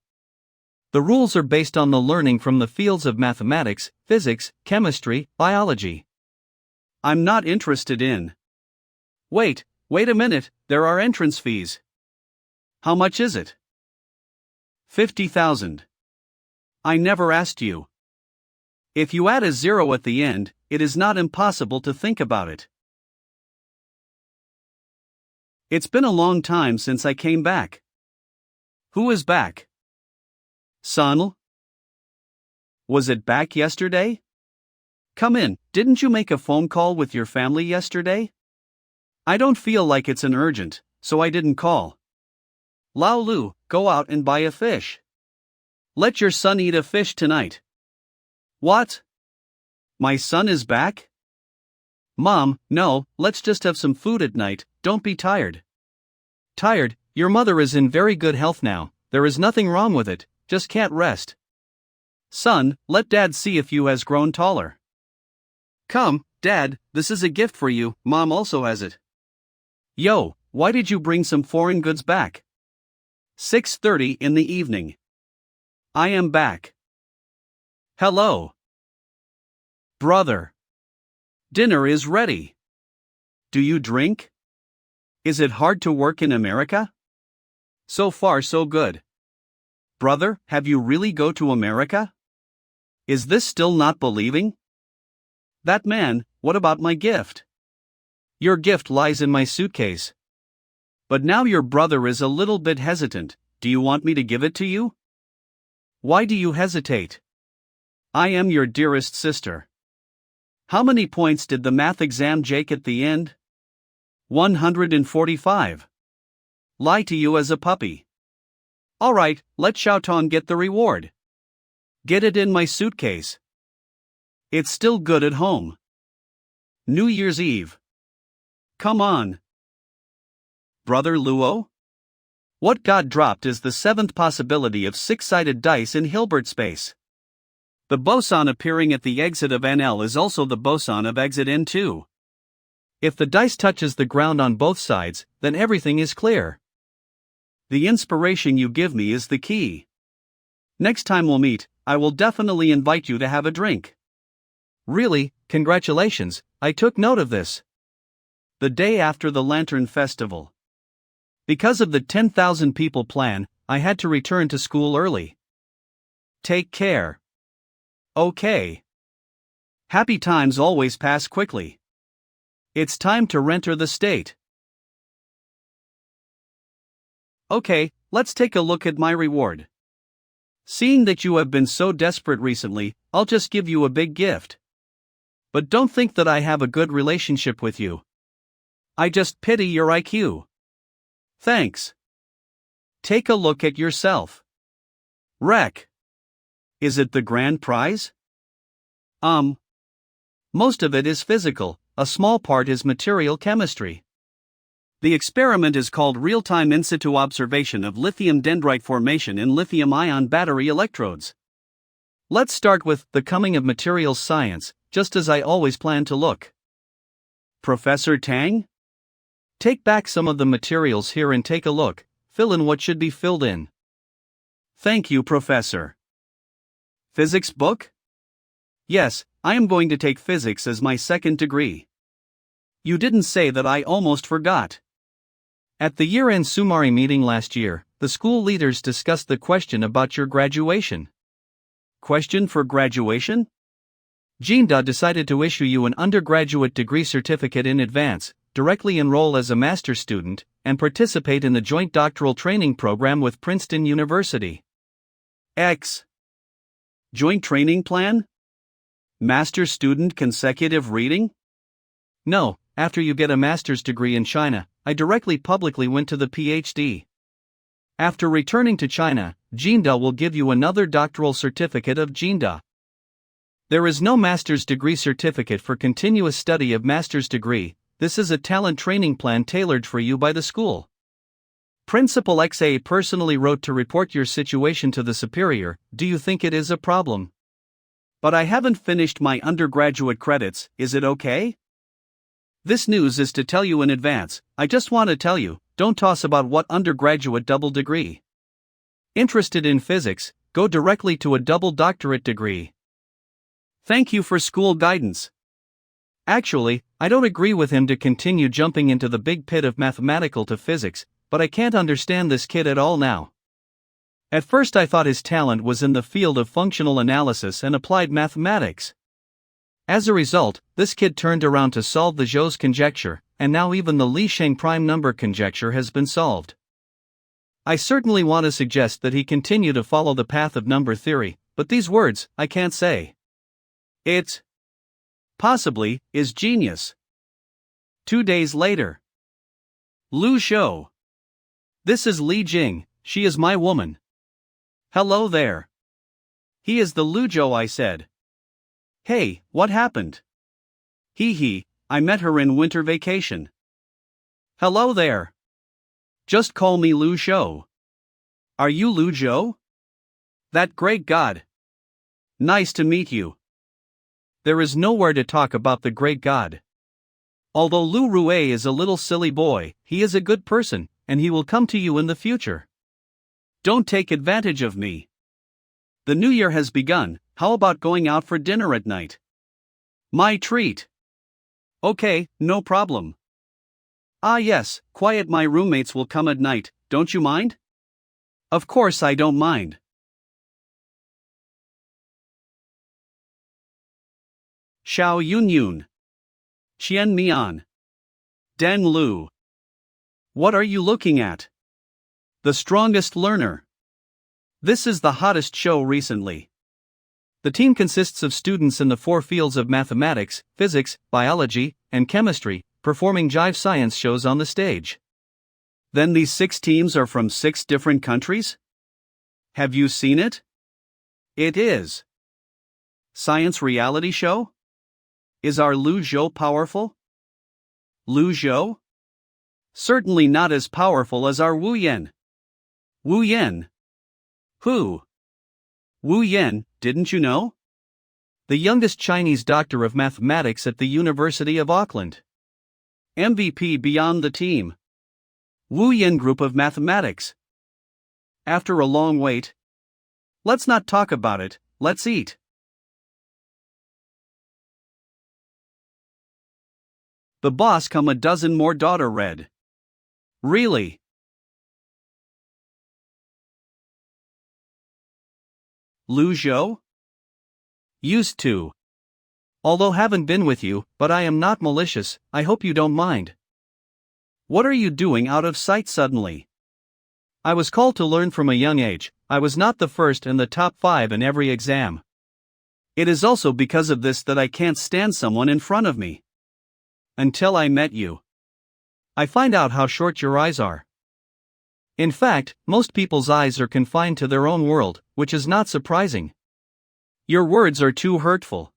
The rules are based on the learning from the fields of mathematics, physics, chemistry, biology. I'm not interested in. Wait a minute, there are entrance fees. How much is it? 50,000. I never asked you. If you add a zero at the end, it is not impossible to think about it. It's been a long time since I came back. Who is back? Sonal? Was it back yesterday? Come in, didn't you make a phone call with your family yesterday? I don't feel like it's an urgent, so I didn't call. Lao Lu, go out and buy a fish. Let your son eat a fish tonight. What? My son is back? Mom, no, let's just have some food at night, don't be tired. Tired? Your mother is in very good health now, there is nothing wrong with it, just can't rest. Son, let Dad see if you has grown taller. Come, Dad, this is a gift for you, Mom also has it. Yo, why did you bring some foreign goods back? 6:30 in the evening. I am back. Hello. Brother. Dinner is ready. Do you drink? Is it hard to work in America? So far so good. Brother, have you really go to America? Is this still not believing? That man, what about my gift? Your gift lies in my suitcase. But now your brother is a little bit hesitant, do you want me to give it to you? Why do you hesitate? I am your dearest sister. How many points did the math exam Jake at the end? 145. Lie to you as a puppy. Alright, let Xiaotong get the reward. Get it in my suitcase. It's still good at home. New Year's Eve. Come on. Brother Luo? What got dropped is the 7th possibility of 6-sided dice in Hilbert space. The boson appearing at the exit of NL is also the boson of exit N2. If the dice touches the ground on both sides, then everything is clear. The inspiration you give me is the key. Next time we'll meet, I will definitely invite you to have a drink. Really, congratulations, I took note of this. The day after the Lantern Festival. Because of the 10,000 people plan, I had to return to school early. Take care. Okay. Happy times always pass quickly. It's time to enter the state. Okay, let's take a look at my reward. Seeing that you have been so desperate recently, I'll just give you a big gift. But don't think that I have a good relationship with you. I just pity your IQ. Thanks. Take a look at yourself. Rec. Is it the grand prize? Most of it is physical, a small part is material chemistry. The experiment is called real-time in situ observation of lithium dendrite formation in lithium-ion battery electrodes. Let's start with the coming of materials science, just as I always plan to look. Professor Tang? Take back some of the materials here and take a look, fill in what should be filled in. Thank you, Professor. Physics book? Yes, I am going to take physics as my second degree. You didn't say that, I almost forgot. At the year-end Sumari meeting last year, the school leaders discussed the question about your graduation. Question for graduation? Jinda decided to issue you an undergraduate degree certificate in advance, directly enroll as a master's student, and participate in the joint doctoral training program with Princeton University. X. Joint training plan? Master's student consecutive reading? No, after you get a master's degree in China, I directly publicly went to the PhD. After returning to China, Jinda will give you another doctoral certificate of Jinda. There is no master's degree certificate for continuous study of master's degree. This is a talent training plan tailored for you by the school. Principal XA personally wrote to report your situation to the superior. Do you think it is a problem? But I haven't finished my undergraduate credits, is it okay? This news is to tell you in advance. I just want to tell you, don't toss about what undergraduate double degree. Interested in physics, go directly to a double doctorate degree. Thank you for school guidance. Actually, I don't agree with him to continue jumping into the big pit of mathematical to physics, but I can't understand this kid at all now. At first I thought his talent was in the field of functional analysis and applied mathematics. As a result, this kid turned around to solve the Zhou's conjecture, and now even the Li Sheng prime number conjecture has been solved. I certainly want to suggest that he continue to follow the path of number theory, but these words, I can't say. It possibly is genius. 2 days later. Lu Shou. This is Li Jing, she is my woman. Hello there. He is the Lu Zhou, I said. Hey, what happened? Hee, I met her in winter vacation. Hello there. Just call me Lu Shou. Are you Lu Zhou? That great god. Nice to meet you. There is nowhere to talk about the great god. Although Lu Rue is a little silly boy, he is a good person, and he will come to you in the future. Don't take advantage of me. The new year has begun, how about going out for dinner at night? My treat. Okay, no problem. Ah yes, quiet, my roommates will come at night, don't you mind? Of course I don't mind. Xiao Yunyun. Qian Mian. Den Lu. What are you looking at? The strongest learner. This is the hottest show recently. The team consists of students in the 4 fields of mathematics, physics, biology, and chemistry, performing jive science shows on the stage. Then these 6 teams are from 6 different countries? Have you seen it? It is. Science reality show? Is our Lu Zhou powerful? Lu Zhou? Certainly not as powerful as our Wu Yan. Wu Yan? Who? Wu Yan, didn't you know? The youngest Chinese doctor of mathematics at the University of Auckland. MVP beyond the team. Wu Yan group of mathematics. After a long wait. Let's not talk about it, let's eat. The boss come a dozen more daughter red. Really? Lu Zhou? Used to. Although haven't been with you, but I am not malicious, I hope you don't mind. What are you doing out of sight suddenly? I was called to learn from a young age. I was not the first in the top 5 in every exam. It is also because of this that I can't stand someone in front of me. Until I met you. I find out how short your eyes are. In fact, most people's eyes are confined to their own world, which is not surprising. Your words are too hurtful.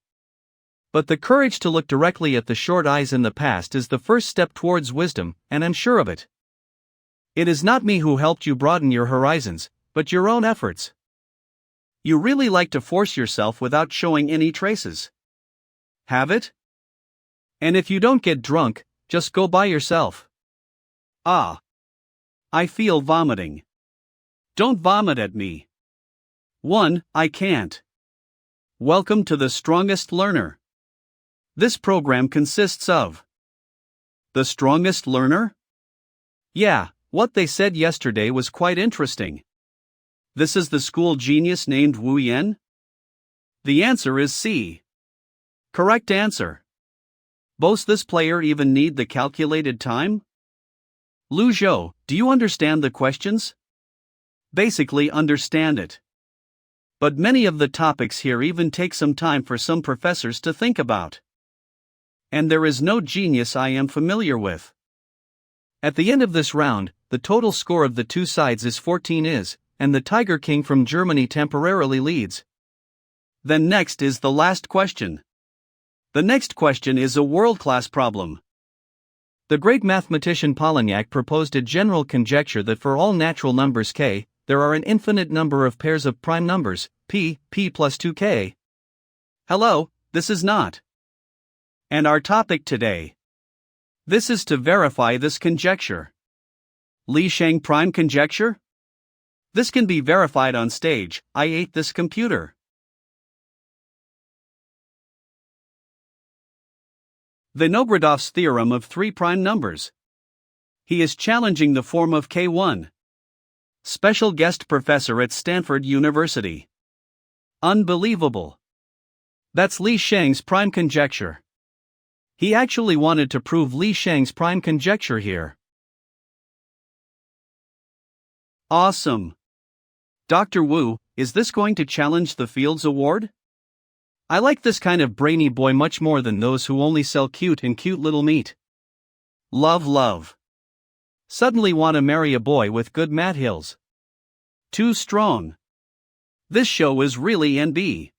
But the courage to look directly at the short eyes in the past is the first step towards wisdom, and I'm sure of it. It is not me who helped you broaden your horizons, but your own efforts. You really like to force yourself without showing any traces. Have it? And if you don't get drunk, just go by yourself. Ah. I feel vomiting. Don't vomit at me. 1. I can't. Welcome to the Strongest Learner. This program consists of the strongest learner? Yeah, what they said yesterday was quite interesting. This is the school genius named Wu Yan? The answer is C. Correct answer. Does this player even need the calculated time? Lu Zhou, do you understand the questions? Basically understand it. But many of the topics here even take some time for some professors to think about. And there is no genius I am familiar with. At the end of this round, the total score of the two sides is 14 and the Tiger King from Germany temporarily leads. Then next is the last question. The next question is a world-class problem. The great mathematician Polignac proposed a general conjecture that for all natural numbers k, there are an infinite number of pairs of prime numbers, p plus 2k. Hello, this is not. And our topic today. This is to verify this conjecture. Li Shang prime conjecture? This can be verified on stage. I ate this computer. Vinogradov's theorem of 3 prime numbers. He is challenging the form of K1. Special guest professor at Stanford University. Unbelievable. That's Li Shang's prime conjecture. He actually wanted to prove Li Shang's prime conjecture here. Awesome. Dr. Wu, is this going to challenge the Fields Award? I like this kind of brainy boy much more than those who only sell cute little meat. Love. Suddenly want to marry a boy with good math hills. Too strong. This show is really NB.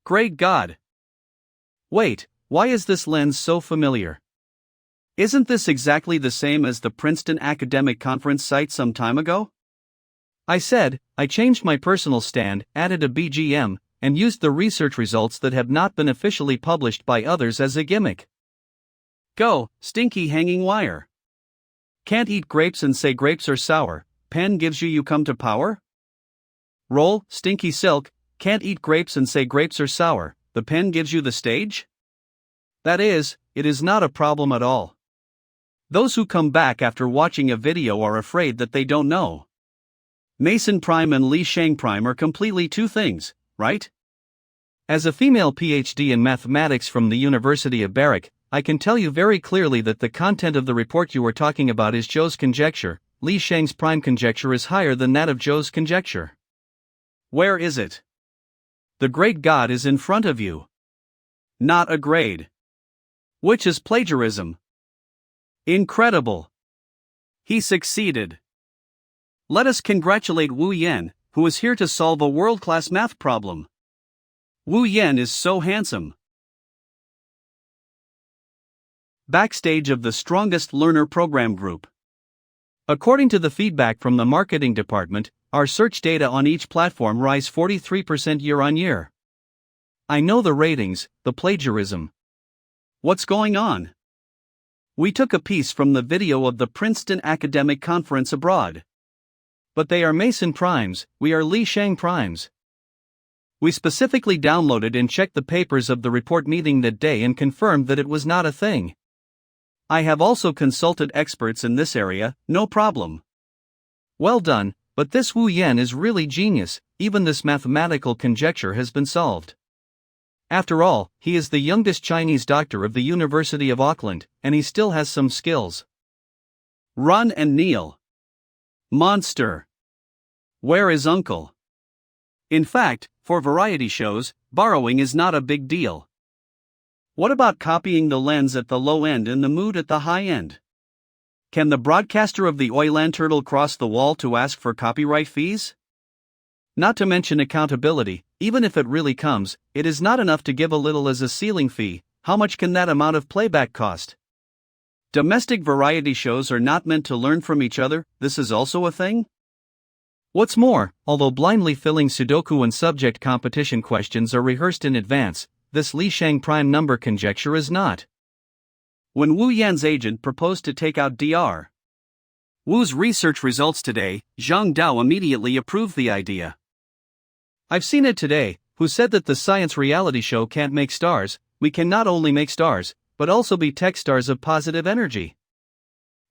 Great God. Wait, why is this lens so familiar? Isn't this exactly the same as the Princeton Academic Conference site some time ago? I changed my personal stand, added a BGM, and used the research results that have not been officially published by others as a gimmick. Go, stinky hanging wire. Can't eat grapes and say grapes are sour, pen gives you come to power? Roll, stinky silk, can't eat grapes and say grapes are sour, the pen gives you the stage? That is, it is not a problem at all. Those who come back after watching a video are afraid that they don't know. Mason Prime and Li Shang Prime are completely two things, right? As a female PhD in mathematics from the University of Berwick, I can tell you very clearly that the content of the report you are talking about is Zhou's conjecture. Li Shang's prime conjecture is higher than that of Zhou's conjecture. Where is it? The great God is in front of you. Not a grade. Which is plagiarism. Incredible. He succeeded. Let us congratulate Wu Yan, who is here to solve a world-class math problem. Wu Yan is so handsome. Backstage of the Strongest Learner Program Group. According to the feedback from the marketing department, our search data on each platform rise 43% year-on-year. I know the ratings, the plagiarism. What's going on? We took a piece from the video of the Princeton Academic Conference abroad. But they are Mason primes, we are Li Shang primes. We specifically downloaded and checked the papers of the report meeting that day and confirmed that it was not a thing. I have also consulted experts in this area, no problem. Well done, but this Wu Yan is really genius, even this mathematical conjecture has been solved. After all, he is the youngest Chinese doctor of the University of Auckland, and he still has some skills. Run and kneel. Monster. Where is Uncle? In fact, for variety shows, borrowing is not a big deal. What about copying the lens at the low end and the mood at the high end? Can the broadcaster of the Oilan Turtle cross the wall to ask for copyright fees? Not to mention accountability, even if it really comes, it is not enough to give a little as a ceiling fee. How much can that amount of playback cost? Domestic variety shows are not meant to learn from each other, this is also a thing? What's more, although blindly filling Sudoku and subject competition questions are rehearsed in advance, this Li Shang prime number conjecture is not. When Wu Yan's agent proposed to take out Dr. Wu's research results today, Zhang Dao immediately approved the idea. I've seen it today, who said that the science reality show can't make stars. We can not only make stars, but also be tech stars of positive energy.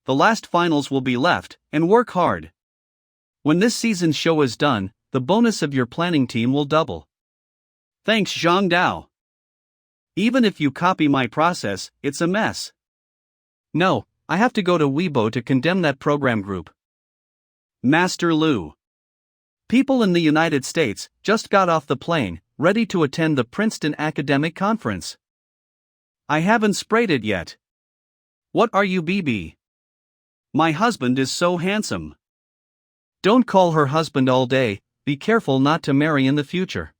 The last finals will be left, and work hard. When this season's show is done, the bonus of your planning team will double. Thanks, Zhang Dao. Even if you copy my process, it's a mess. No, I have to go to Weibo to condemn that program group. Master Lu. People in the United States just got off the plane, ready to attend the Princeton Academic Conference. I haven't sprayed it yet. What are you, BB? My husband is so handsome. Don't call her husband all day, be careful not to marry in the future.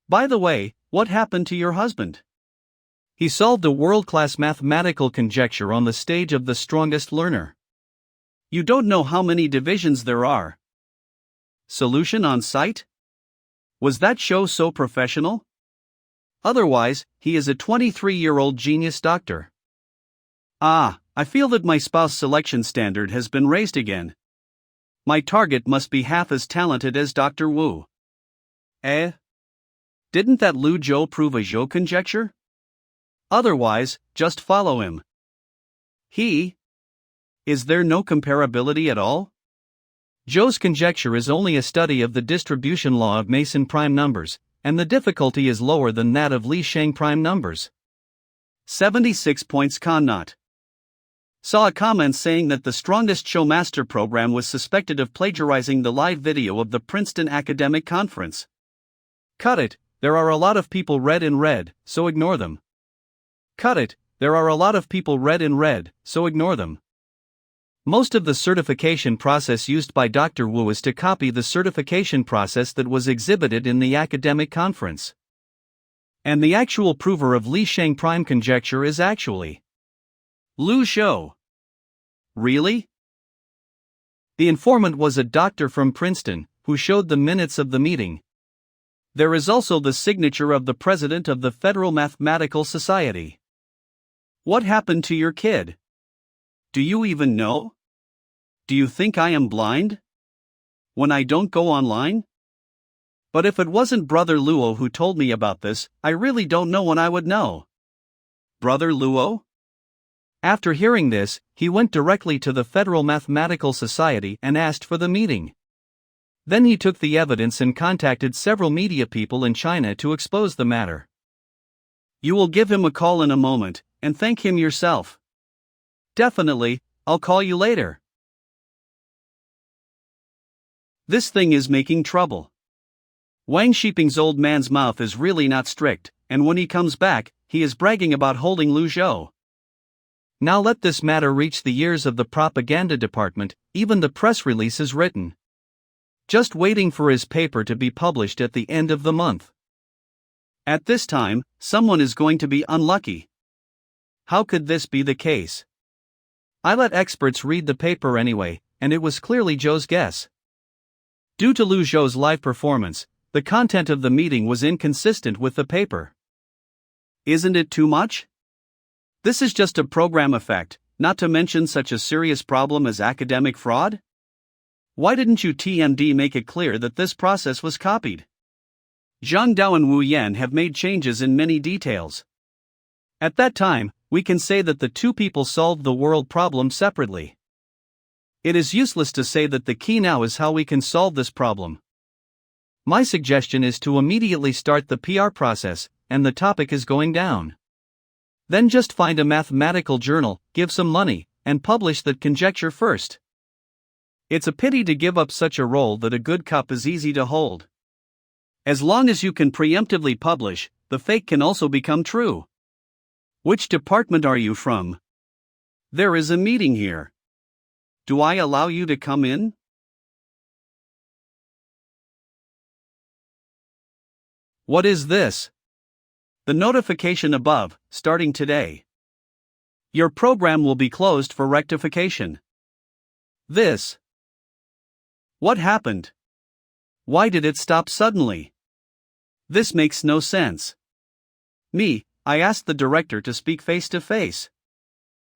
By the way, what happened to your husband? He solved a world-class mathematical conjecture on the stage of The Strongest Learner. You don't know how many divisions there are. Solution on site? Was that show so professional? Otherwise, he is a 23-year-old genius doctor. I feel that my spouse selection standard has been raised again. My target must be half as talented as Dr. Wu. Didn't that Lu Zhou prove a Zhou conjecture? Otherwise, just follow him. Is there no comparability at all? Zhou's conjecture is only a study of the distribution law of Mason prime numbers, and the difficulty is lower than that of Li Shang prime numbers. 76 points. Not. Saw a comment saying that the Strongest Show Master program was suspected of plagiarizing the live video of the Princeton Academic Conference. Cut it, there are a lot of people red in red, so ignore them. Cut it, there are a lot of people red in red, so ignore them. Most of the certification process used by Dr. Wu is to copy the certification process that was exhibited in the academic conference. And the actual prover of Li Shang prime conjecture is actually Lu Zhou. Really? The informant was a doctor from Princeton, who showed the minutes of the meeting. There is also the signature of the president of the Federal Mathematical Society. What happened to your kid? Do you even know? Do you think I am blind? When I don't go online? But if it wasn't Brother Luo who told me about this, I really don't know when I would know. Brother Luo? After hearing this, he went directly to the Federal Mathematical Society and asked for the meeting. Then he took the evidence and contacted several media people in China to expose the matter. You will give him a call in a moment, and thank him yourself. Definitely, I'll call you later. This thing is making trouble. Wang Shiping's old man's mouth is really not strict, and when he comes back, he is bragging about holding Lu Zhou. Now let this matter reach the ears of the propaganda department, even the press release is written. Just waiting for his paper to be published at the end of the month. At this time, someone is going to be unlucky. How could this be the case? I let experts read the paper anyway, and it was clearly Zhou's guess. Due to Lu Zhou's live performance, the content of the meeting was inconsistent with the paper. Isn't it too much? This is just a program effect, not to mention such a serious problem as academic fraud? Why didn't you TMD make it clear that this process was copied? Zhang Dao and Wu Yan have made changes in many details. At that time, we can say that the two people solved the world problem separately. It is useless to say that the key now is how we can solve this problem. My suggestion is to immediately start the PR process, and the topic is going down. Then just find a mathematical journal, give some money, and publish that conjecture first. It's a pity to give up such a role that a good cup is easy to hold. As long as you can preemptively publish, the fake can also become true. Which department are you from? There is a meeting here. Do I allow you to come in? What is this? The notification above, starting today. Your program will be closed for rectification. This. What happened? Why did it stop suddenly? This makes no sense. I asked the director to speak face to face.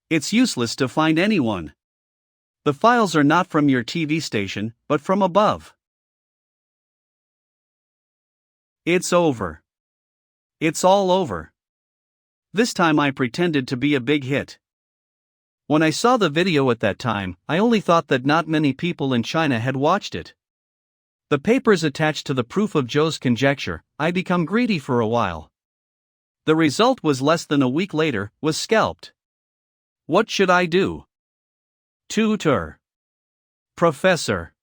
It's useless to find anyone. The files are not from your TV station, but from above. It's over. It's all over. This time I pretended to be a big hit. When I saw the video at that time, I only thought that not many people in China had watched it. The papers attached to the proof of Joe's conjecture, I become greedy for a while. The result was less than a week later, was scalped. What should I do? Tutor. Professor.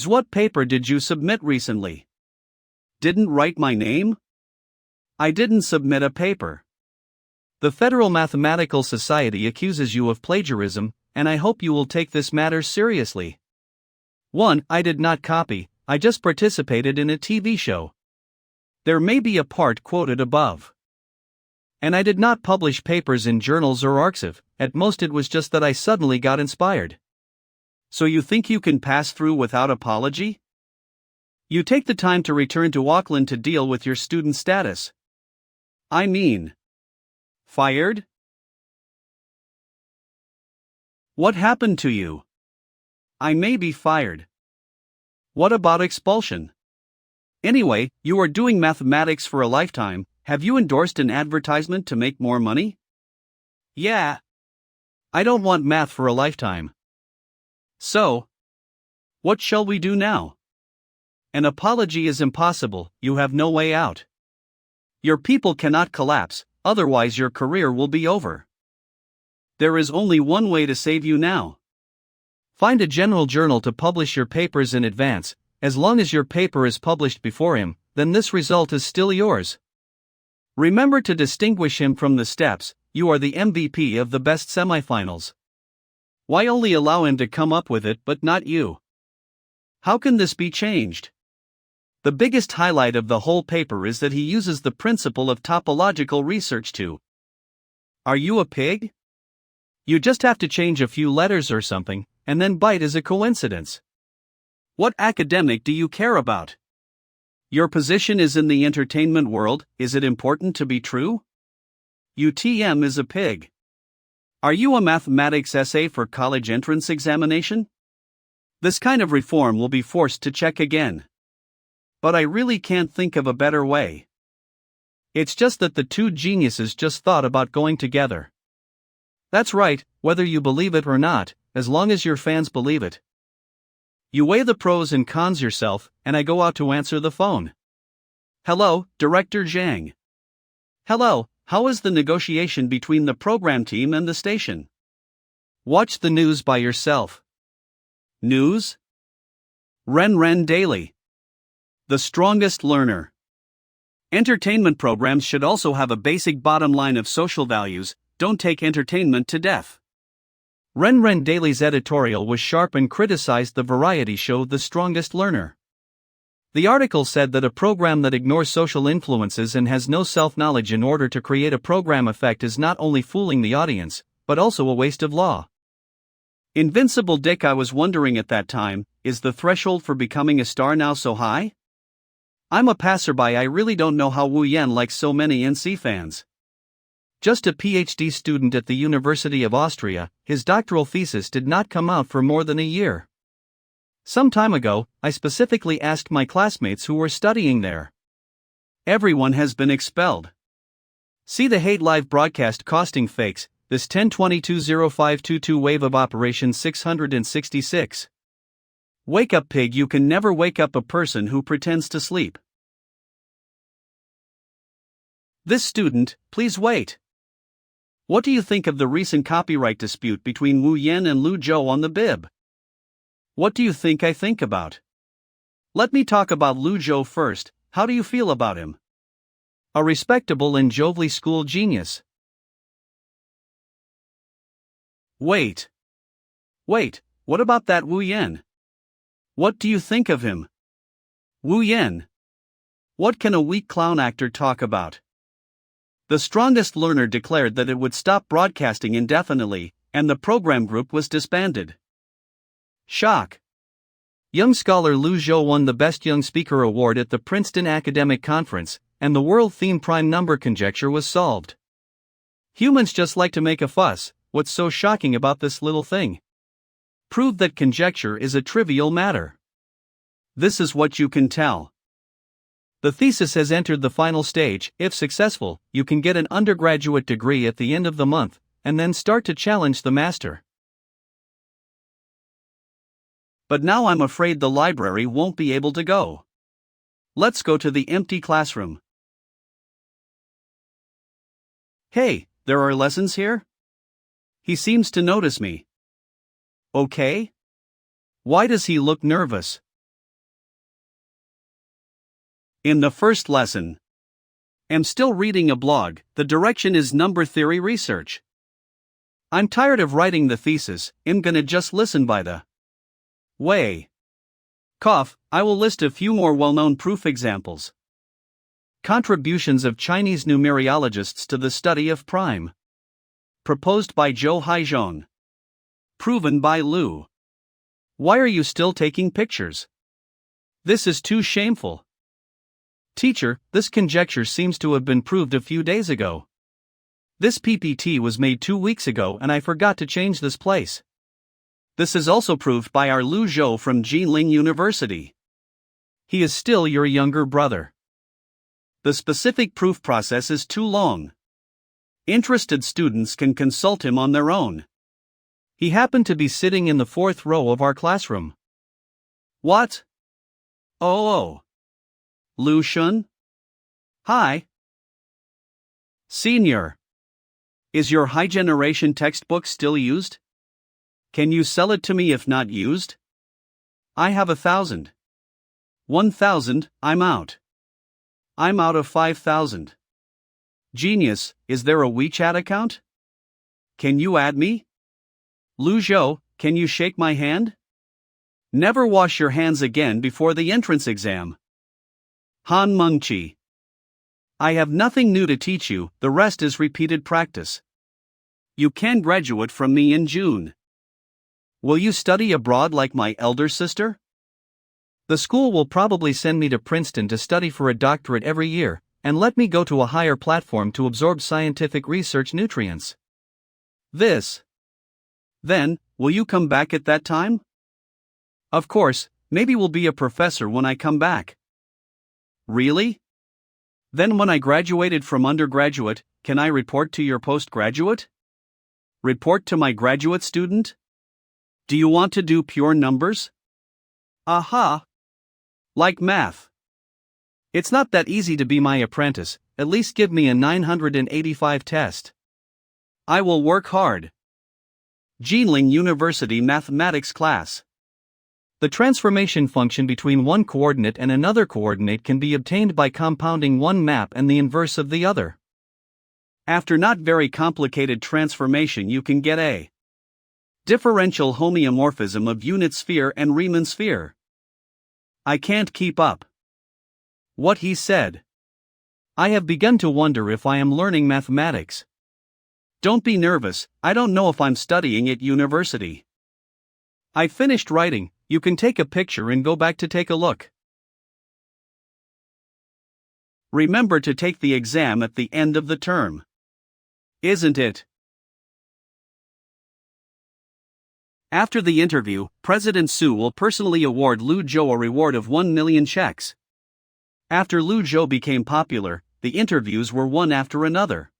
What paper did you submit recently? Didn't write my name? I didn't submit a paper. The Federal Mathematical Society accuses you of plagiarism, and I hope you will take this matter seriously. 1. I did not copy, I just participated in a TV show. There may be a part quoted above. And I did not publish papers in journals or arXiv, at most it was just that I suddenly got inspired. So you think you can pass through without apology? You take the time to return to Auckland to deal with your student status. I mean, fired? What happened to you? I may be fired. What about expulsion? Anyway, you are doing mathematics for a lifetime. Have you endorsed an advertisement to make more money? Yeah. I don't want math for a lifetime. So, what shall we do now? An apology is impossible, you have no way out. Your people cannot collapse, otherwise your career will be over. There is only one way to save you now. Find a general journal to publish your papers in advance. As long as your paper is published before him, then this result is still yours. Remember to distinguish him from the steps. You are the MVP of the best semifinals. Why only allow him to come up with it but not you? How can this be changed? The biggest highlight of the whole paper is that he uses the principle of topological research to. Are you a pig? You just have to change a few letters or something, and then bite is a coincidence. What academic do you care about? Your position is in the entertainment world, is it important to be true? UTM is a pig. Are you a mathematics essay for college entrance examination? This kind of reform will be forced to check again. But I really can't think of a better way. It's just that the two geniuses just thought about going together. That's right, whether you believe it or not, as long as your fans believe it. You weigh the pros and cons yourself, and I go out to answer the phone. Hello, Director Zhang. Hello, how is the negotiation between the program team and the station? Watch the news by yourself. News? Ren Daily. The strongest learner. Entertainment programs should also have a basic bottom line of social values. Don't take entertainment to death. Ren Daily's editorial was sharp and criticized the variety show The Strongest Learner. The article said that a program that ignores social influences and has no self-knowledge in order to create a program effect is not only fooling the audience, but also a waste of law. Invincible Dick, I was wondering at that time, is the threshold for becoming a star now so high? I'm a passerby, I really don't know how Wu Yan likes so many NC fans. Just a PhD student at the University of Austria, his doctoral thesis did not come out for more than a year. Some time ago, I specifically asked my classmates who were studying there. Everyone has been expelled. See the Hate Live broadcast costing fakes, this 10220522 wave of Operation 666. Wake up, pig. You can never wake up a person who pretends to sleep. This student, please wait. What do you think of the recent copyright dispute between Wu Yan and Lu Zhou on the bib? What do you think I think about? Let me talk about Lu Zhou first. How do you feel about him? A respectable and jovial school genius. Wait, what about that Wu Yan? What do you think of him? Wu Yan. What can a weak clown actor talk about? The strongest learner declared that it would stop broadcasting indefinitely, and the program group was disbanded. Shock. Young scholar Lu Zhou won the Best Young Speaker Award at the Princeton Academic Conference, and the world-themed prime number conjecture was solved. Humans just like to make a fuss. What's so shocking about this little thing? Prove that conjecture is a trivial matter. This is what you can tell. The thesis has entered the final stage. If successful, you can get an undergraduate degree at the end of the month, and then start to challenge the master. But now I'm afraid the library won't be able to go. Let's go to the empty classroom. Hey, there are lessons here? He seems to notice me. Okay? Why does he look nervous? In the first lesson, I'm still reading a blog. The direction is number theory research. I'm tired of writing the thesis. I'm gonna just listen by the way. Cough, I will list a few more well-known proof examples. Contributions of Chinese numerologists to the study of prime. Proposed by Zhou Haizhong. Proven by Lu. Why are you still taking pictures? This is too shameful. Teacher, this conjecture seems to have been proved a few days ago. This PPT was made 2 weeks ago and I forgot to change this place. This is also proved by our Lu Zhou from Jilin University. He is still your younger brother. The specific proof process is too long. Interested students can consult him on their own. He happened to be sitting in the 4th row of our classroom. What? Oh. Lu Shun? Hi. Senior. Is your high generation textbook still used? Can you sell it to me if not used? I have 1,000. 1,000, I'm out. I'm out of 5,000. Genius, is there a WeChat account? Can you add me? Lu Zhou, can you shake my hand? Never wash your hands again before the entrance exam. Han Mengqi. I have nothing new to teach you, the rest is repeated practice. You can graduate from me in June. Will you study abroad like my elder sister? The school will probably send me to Princeton to study for a doctorate every year, and let me go to a higher platform to absorb scientific research nutrients. Then, will you come back at that time? Of course, maybe we'll be a professor when I come back. Really? Then when I graduated from undergraduate, can I report to your postgraduate? Report to my graduate student? Do you want to do pure numbers? Aha! Like math. It's not that easy to be my apprentice, at least give me a 985 test. I will work hard. Jilin University Mathematics class. The transformation function between one coordinate and another coordinate can be obtained by compounding one map and the inverse of the other. After not very complicated transformation you can get a differential homeomorphism of unit sphere and Riemann sphere. I can't keep up. What he said. I have begun to wonder if I am learning mathematics. Don't be nervous, I don't know if I'm studying at university. I finished writing. You can take a picture and go back to take a look. Remember to take the exam at the end of the term. Isn't it? After the interview, President Su will personally award Lu Zhou a reward of 1 million checks. After Lu Zhou became popular, the interviews were one after another.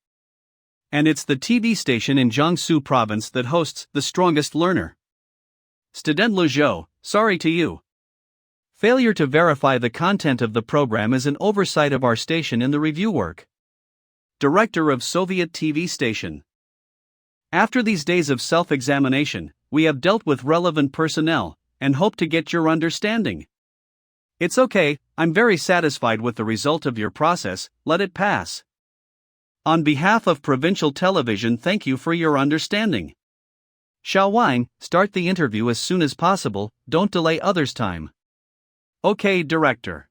And it's the TV station in Jiangsu province that hosts The Strongest Learner. Student Le Zhou, sorry to you. Failure to verify the content of the program is an oversight of our station in the review work. Director of Soviet TV station. After these days of self-examination, we have dealt with relevant personnel, and hope to get your understanding. It's okay, I'm very satisfied with the result of your process, let it pass. On behalf of Provincial Television, thank you for your understanding. Xiao Wine, start the interview as soon as possible, don't delay others' time. Okay, Director.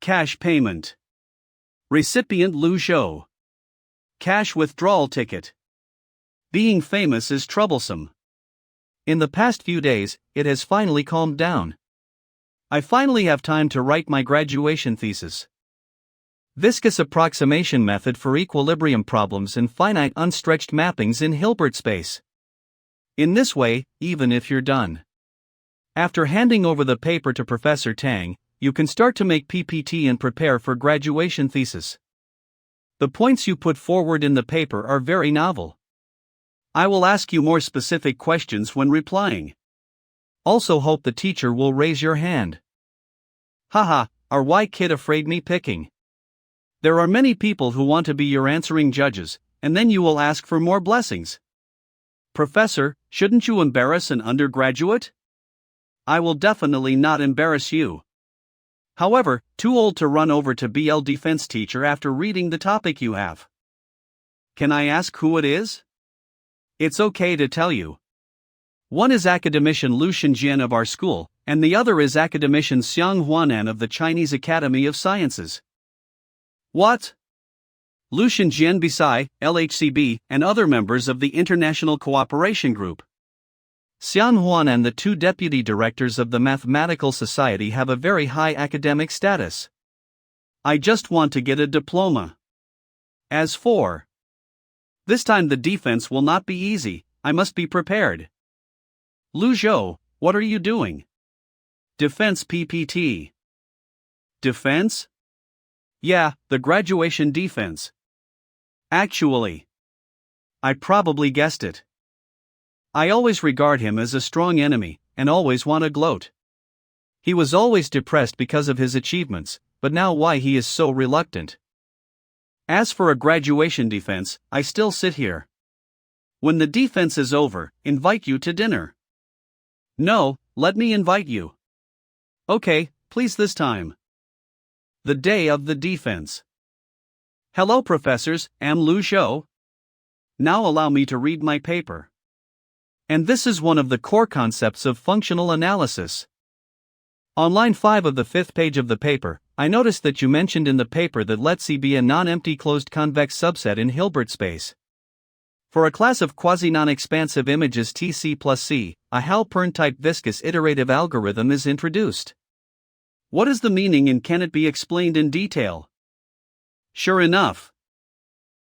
Cash payment. Recipient Lu Zhou. Cash withdrawal ticket. Being famous is troublesome. In the past few days, it has finally calmed down. I finally have time to write my graduation thesis. Viscous approximation method for equilibrium problems and finite unstretched mappings in Hilbert space. In this way, even if you're done. After handing over the paper to Professor Tang, you can start to make PPT and prepare for graduation thesis. The points you put forward in the paper are very novel. I will ask you more specific questions when replying. Also hope the teacher will raise your hand. Haha, are why kid afraid me picking? There are many people who want to be your answering judges, and then you will ask for more blessings. Professor, shouldn't you embarrass an undergraduate? I will definitely not embarrass you. However, too old to run over to BL defense teacher after reading the topic you have. Can I ask who it is? It's okay to tell you. One is academician Lu Xinjian of our school, and the other is academician Xiang Huanan of the Chinese Academy of Sciences. What? Lu Xinjian Bisai, LHCB, and other members of the International Cooperation Group. Xian Huan and the two deputy directors of the Mathematical Society have a very high academic status. I just want to get a diploma. As for this time, the defense will not be easy, I must be prepared. Lu Zhou, what are you doing? Defense PPT. Defense? Yeah, the graduation defense. Actually, I probably guessed it. I always regard him as a strong enemy, and always want to gloat. He was always depressed because of his achievements, but now why he is so reluctant. As for a graduation defense, I still sit here. When the defense is over, invite you to dinner. No, let me invite you. Okay, please this time. The day of the defense. Hello professors, am Lu Zhou. Now allow me to read my paper. And this is one of the core concepts of functional analysis. On line 5 of the 5th page of the paper, I noticed that you mentioned in the paper that let C be a non-empty closed convex subset in Hilbert space. For a class of quasi-non-expansive images TC plus C, a Halpern-type viscous iterative algorithm is introduced. What is the meaning and can it be explained in detail? Sure enough.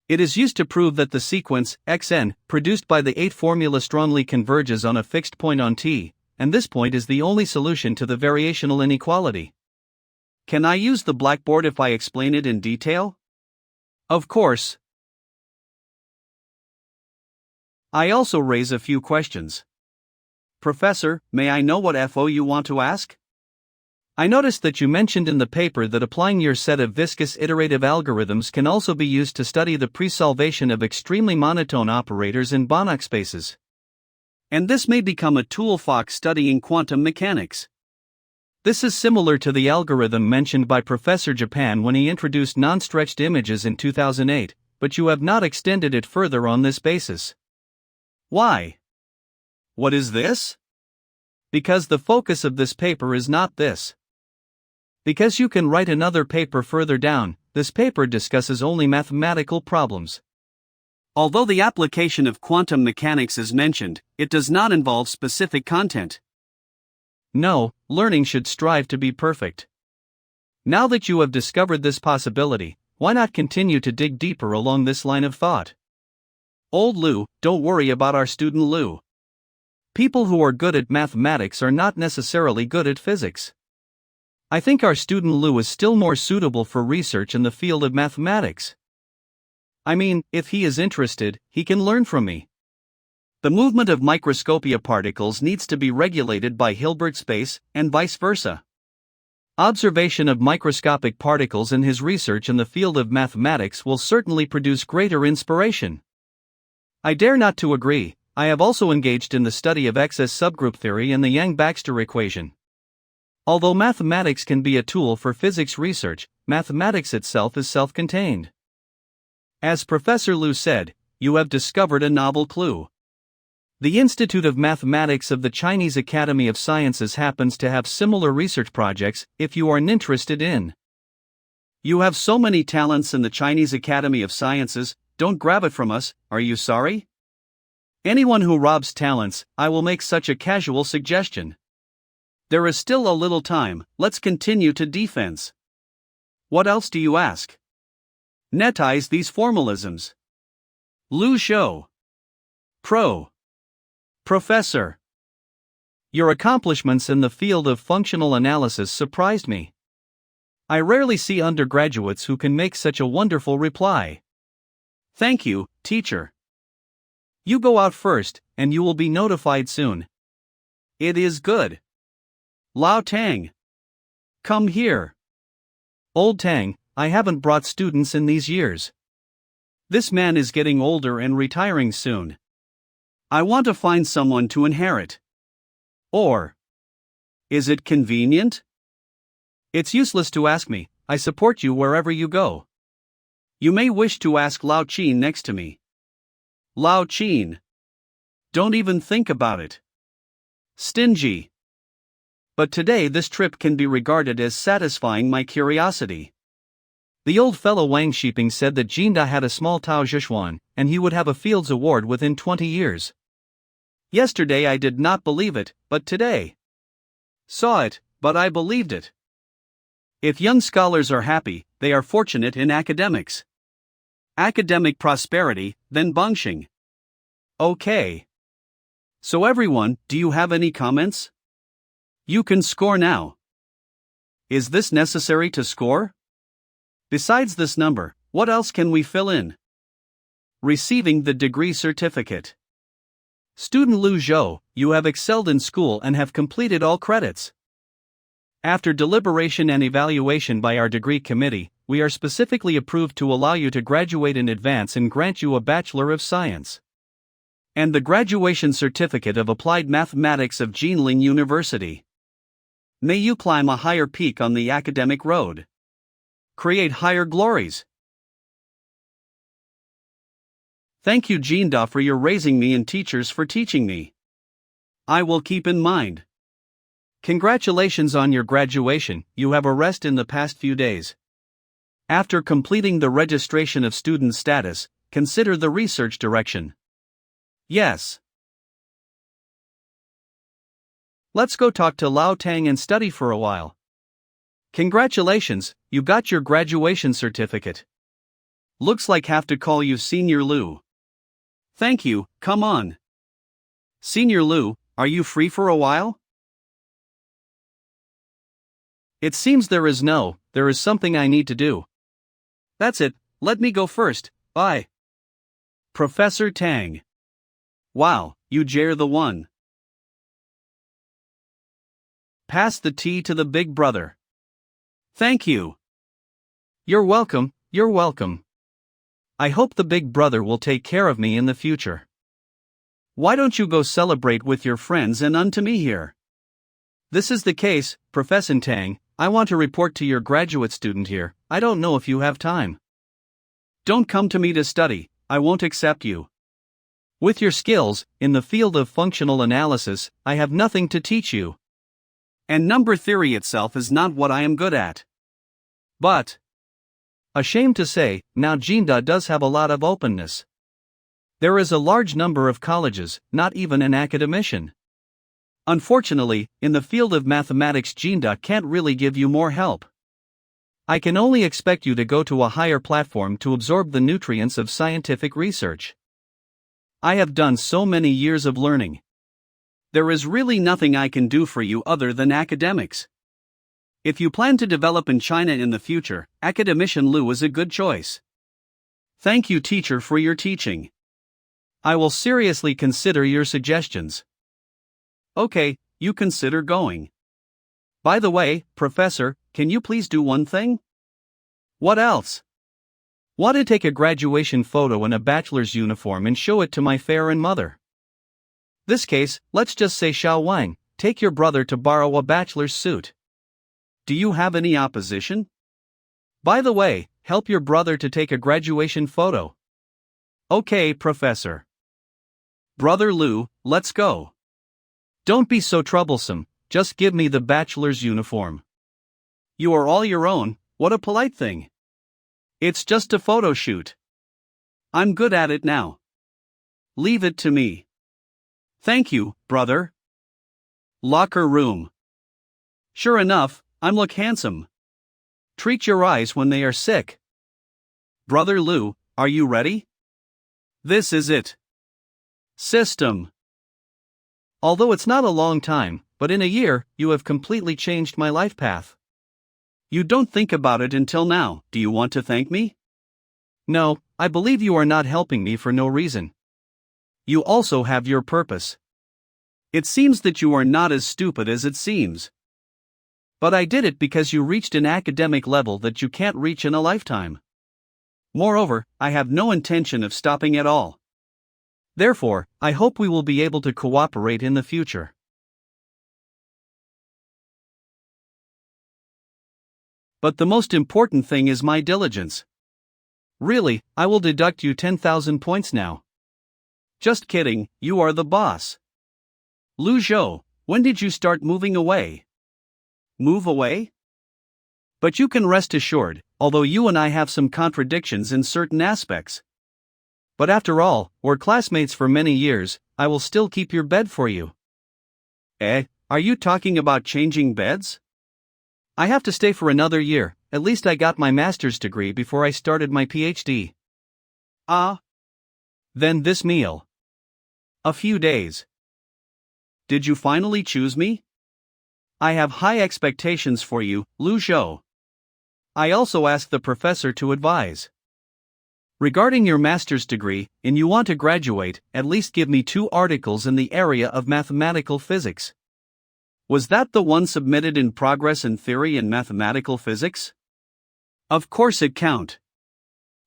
It is used to prove that the sequence, xn, produced by the 8 formula strongly converges on a fixed point on T, and this point is the only solution to the variational inequality. Can I use the blackboard if I explain it in detail? Of course. I also raise a few questions. Professor, may I know what FO you want to ask? I noticed that you mentioned in the paper that applying your set of viscous iterative algorithms can also be used to study the pre-solvation of extremely monotone operators in Banach spaces. And this may become a tool for studying quantum mechanics. This is similar to the algorithm mentioned by Professor Japan when he introduced non-stretched images in 2008, but you have not extended it further on this basis. Why? What is this? Because the focus of this paper is not this. Because you can write another paper further down, this paper discusses only mathematical problems. Although the application of quantum mechanics is mentioned, it does not involve specific content. No, learning should strive to be perfect. Now that you have discovered this possibility, why not continue to dig deeper along this line of thought? Old Lu, don't worry about our student Lu. People who are good at mathematics are not necessarily good at physics. I think our student Lu is still more suitable for research in the field of mathematics. I mean, if he is interested, he can learn from me. The movement of microscopic particles needs to be regulated by Hilbert space, and vice versa. Observation of microscopic particles in his research in the field of mathematics will certainly produce greater inspiration. I dare not to agree. I have also engaged in the study of excess subgroup theory and the Yang-Baxter equation. Although mathematics can be a tool for physics research, mathematics itself is self-contained. As Professor Liu said, you have discovered a novel clue. The Institute of Mathematics of the Chinese Academy of Sciences happens to have similar research projects if you are interested in. You have so many talents in the Chinese Academy of Sciences, don't grab it from us, are you sorry? Anyone who robs talents, I will make such a casual suggestion. There is still a little time, let's continue to defense. What else do you ask? Netize these formalisms. Liu Shou. Professor. Your accomplishments in the field of functional analysis surprised me. I rarely see undergraduates who can make such a wonderful reply. Thank you, teacher. You go out first, and you will be notified soon. It is good. Lao Tang. Come here. Old Tang, I haven't brought students in these years. This man is getting older and retiring soon. I want to find someone to inherit. Or, is it convenient? It's useless to ask me, I support you wherever you go. You may wish to ask Lao Qin next to me. Lao Qin. Don't even think about it. Stingy. But today this trip can be regarded as satisfying my curiosity. The old fellow Wang Shiping said that Jinda had a small Tao Zhishuan, and he would have a Fields Award within 20 years. Yesterday I did not believe it, but today saw it, but I believed it. If young scholars are happy, they are fortunate in academics. Academic prosperity, then Bangxing. Okay. So everyone, do you have any comments? You can score now. Is this necessary to score? Besides this number, what else can we fill in? Receiving the degree certificate. Student Liu Zhou, you have excelled in school and have completed all credits. After deliberation and evaluation by our degree committee, we are specifically approved to allow you to graduate in advance and grant you a Bachelor of Science and the graduation certificate of Applied Mathematics of Jinling University. May you climb a higher peak on the academic road. Create higher glories. Thank you Jinda for your raising me and teachers for teaching me. I will keep in mind. Congratulations on your graduation, you have a rest in the past few days. After completing the registration of student status, consider the research direction. Yes. Let's go talk to Lao Tang and study for a while. Congratulations, you got your graduation certificate. Looks like have to call you Senior Liu. Thank you, come on. Senior Liu, are you free for a while? It seems there is something I need to do. That's it, let me go first, bye. Professor Tang. Wow, you jare the one. Pass the tea to the big brother. Thank you. You're welcome, you're welcome. I hope the big brother will take care of me in the future. Why don't you go celebrate with your friends and unto me here? This is the case, Professor Tang, I want to report to your graduate student here, I don't know if you have time. Don't come to me to study, I won't accept you. With your skills, in the field of functional analysis, I have nothing to teach you. And number theory itself is not what I am good at. But, ashamed to say, now Jinda does have a lot of openness. There is a large number of colleges, not even an academician. Unfortunately, in the field of mathematics Jinda can't really give you more help. I can only expect you to go to a higher platform to absorb the nutrients of scientific research. I have done so many years of learning. There is really nothing I can do for you other than academics. If you plan to develop in China in the future, academician Liu is a good choice. Thank you, teacher, for your teaching. I will seriously consider your suggestions. Okay, you consider going. By the way, Professor, can you please do one thing? What else? Want to take a graduation photo in a bachelor's uniform and show it to my fair and mother. This case, let's just say Xiao Wang, take your brother to borrow a bachelor's suit. Do you have any opposition? By the way, help your brother to take a graduation photo. Okay, Professor. Brother Lu, let's go. Don't be so troublesome, just give me the bachelor's uniform. You are all your own, what a polite thing. It's just a photo shoot. I'm good at it now. Leave it to me. Thank you, brother. Locker room. Sure enough, I look handsome. Treat your eyes when they are sick. Brother Lu, are you ready? This is it. System. Although it's not a long time, but in a year, you have completely changed my life path. You don't think about it until now. Do you want to thank me? No, I believe you are not helping me for no reason. You also have your purpose. It seems that you are not as stupid as it seems. But I did it because you reached an academic level that you can't reach in a lifetime. Moreover, I have no intention of stopping at all. Therefore, I hope we will be able to cooperate in the future. But the most important thing is my diligence. Really, I will deduct you 10,000 points now. Just kidding, you are the boss. Lu Zhou, when did you start moving away? Move away? But you can rest assured, although you and I have some contradictions in certain aspects. But after all, we're classmates for many years, I will still keep your bed for you. Are you talking about changing beds? I have to stay for another year, at least I got my master's degree before I started my PhD. Then this meal. A few days. Did you finally choose me? I have high expectations for you, Lu Zhou. I also asked the professor to advise. Regarding your master's degree, and you want to graduate, at least give me 2 articles in the area of mathematical physics. Was that the one submitted in Progress in Theory in Mathematical Physics? Of course it count.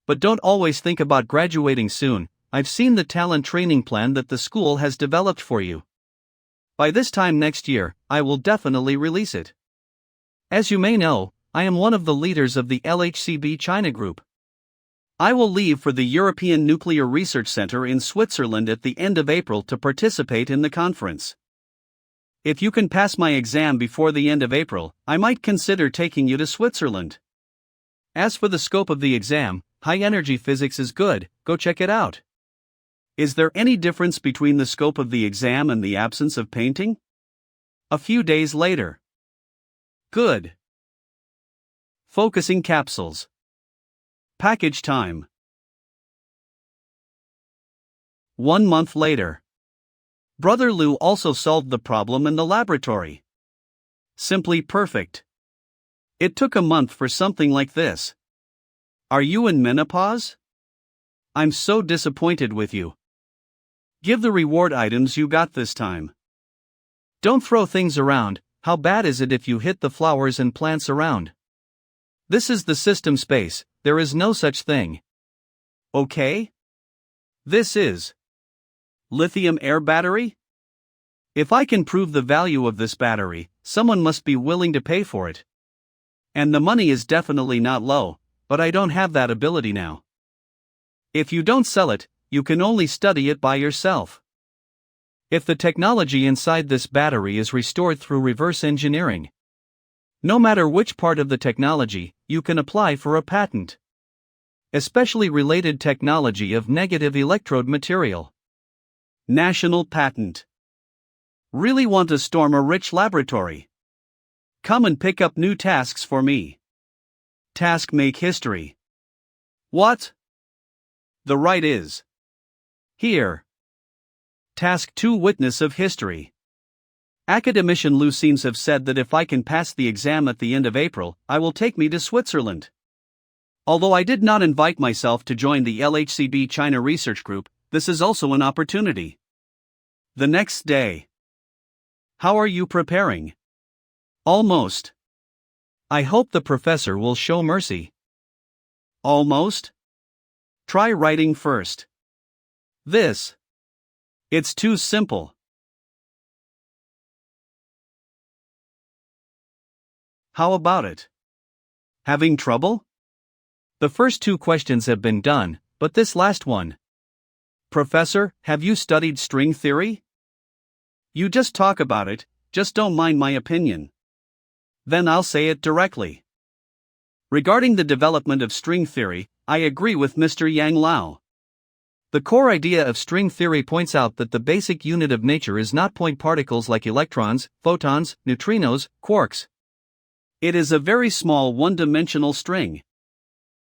But don't always think about graduating soon, I've seen the talent training plan that the school has developed for you. By this time next year, I will definitely release it. As you may know, I am one of the leaders of the LHCb China Group. I will leave for the European Nuclear Research Center in Switzerland at the end of April to participate in the conference. If you can pass my exam before the end of April, I might consider taking you to Switzerland. As for the scope of the exam, high-energy physics is good, go check it out. Is there any difference between the scope of the exam and the absence of painting? A few days later. Good. Focusing capsules. Package time. 1 month later. Brother Lu also solved the problem in the laboratory. Simply perfect. It took a month for something like this. Are you in menopause? I'm so disappointed with you. Give the reward items you got this time. Don't throw things around, how bad is it if you hit the flowers and plants around? This is the system space, there is no such thing. Okay? This is lithium air battery? If I can prove the value of this battery, someone must be willing to pay for it. And the money is definitely not low, but I don't have that ability now. If you don't sell it, you can only study it by yourself. If the technology inside this battery is restored through reverse engineering, no matter which part of the technology, you can apply for a patent. Especially related technology of negative electrode material. National patent. Really want to storm a rich laboratory? Come and pick up new tasks for me. Task make history. What? The right is here. Task 2 Witness of history. Academician Lu seems have said that if I can pass the exam at the end of April, I will take me to Switzerland. Although I did not invite myself to join the LHCb China research group, this is also an opportunity. The next day. How are you preparing? Almost. I hope the professor will show mercy. Almost? Try writing first. This. It's too simple. How about it? Having trouble? The first two questions have been done, but this last one. Professor, have you studied string theory? You just talk about it, just don't mind my opinion. Then I'll say it directly. Regarding the development of string theory, I agree with Mr. Yang Lao. The core idea of string theory points out that the basic unit of nature is not point particles like electrons, photons, neutrinos, quarks. It is a very small one-dimensional string.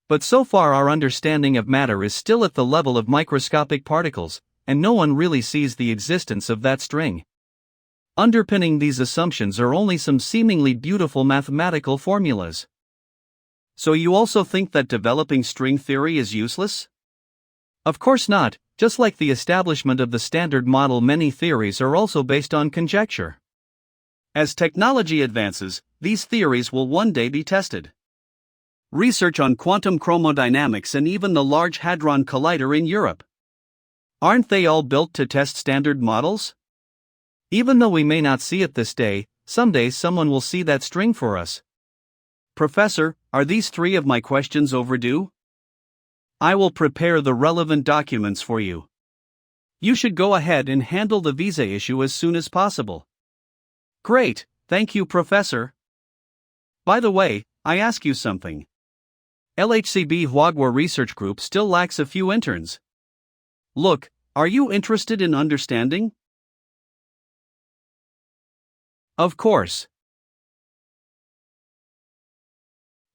But so far our understanding of matter is still at the level of microscopic particles, and no one really sees the existence of that string. Underpinning these assumptions are only some seemingly beautiful mathematical formulas. So you also think that developing string theory is useless? Of course not. Just like the establishment of the Standard Model, many theories are also based on conjecture. As technology advances, these theories will one day be tested. Research on quantum chromodynamics and even the Large Hadron Collider in Europe. Aren't they all built to test standard models? Even though we may not see it this day, someday someone will see that string for us. Professor, are these three of my questions overdue? I will prepare the relevant documents for you. You should go ahead and handle the visa issue as soon as possible. Great, thank you, Professor. By the way, I ask you something. LHCb Huagua Research Group still lacks a few interns. Look, are you interested in understanding? Of course.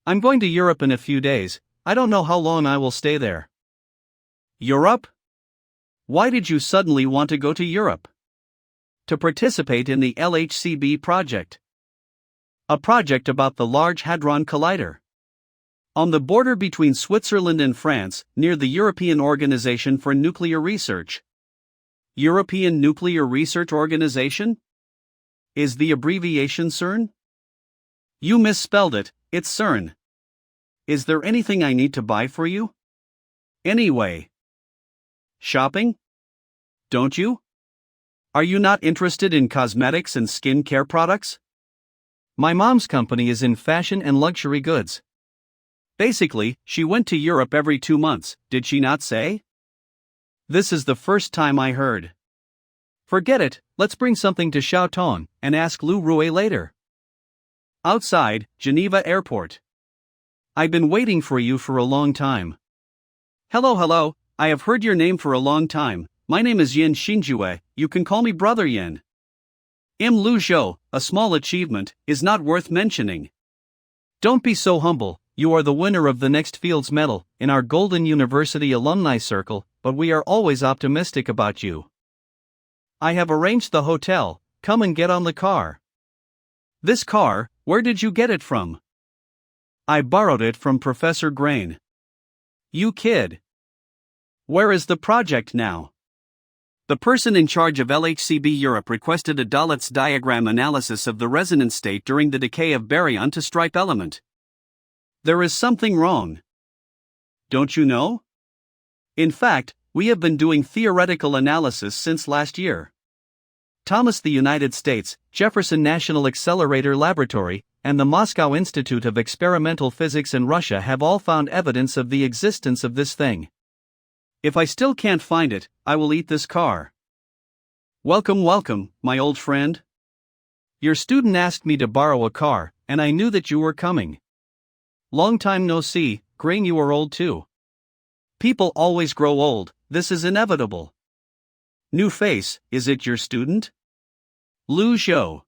I'm going to Europe in a few days. I don't know how long I will stay there. Europe? Why did you suddenly want to go to Europe? To participate in the LHCb project. A project about the Large Hadron Collider. On the border between Switzerland and France, near the European Organization for Nuclear Research. European Nuclear Research Organization? Is the abbreviation CERN? You misspelled it, it's CERN. Is there anything I need to buy for you? Anyway. Shopping? Don't you? Are you not interested in cosmetics and skin care products? My mom's company is in fashion and luxury goods. Basically, she went to Europe every 2 months, did she not say? This is the first time I heard. Forget it, let's bring something to Xiaoton, and ask Lu Rui later. Outside, Geneva Airport. I've been waiting for you for a long time. Hello, I have heard your name for a long time. My name is Yin Xinjue, you can call me Brother Yin. Lu Zhou, a small achievement, is not worth mentioning. Don't be so humble, you are the winner of the next Fields Medal, in our Golden University Alumni Circle, but we are always optimistic about you. I have arranged the hotel, come and get on the car. This car, where did you get it from? I borrowed it from Professor Grain. You kid. Where is the project now? The person in charge of LHCb Europe requested a Dalitz diagram analysis of the resonance state during the decay of baryon to stripe element. There is something wrong. Don't you know? In fact, we have been doing theoretical analysis since last year. Thomas, the United States, Jefferson National Accelerator Laboratory, and the Moscow Institute of Experimental Physics in Russia have all found evidence of the existence of this thing. If I still can't find it, I will eat this car. Welcome, my old friend. Your student asked me to borrow a car, and I knew that you were coming. Long time no see, Grain, you are old too. People always grow old, this is inevitable. New face, is it your student? Lu Zhou.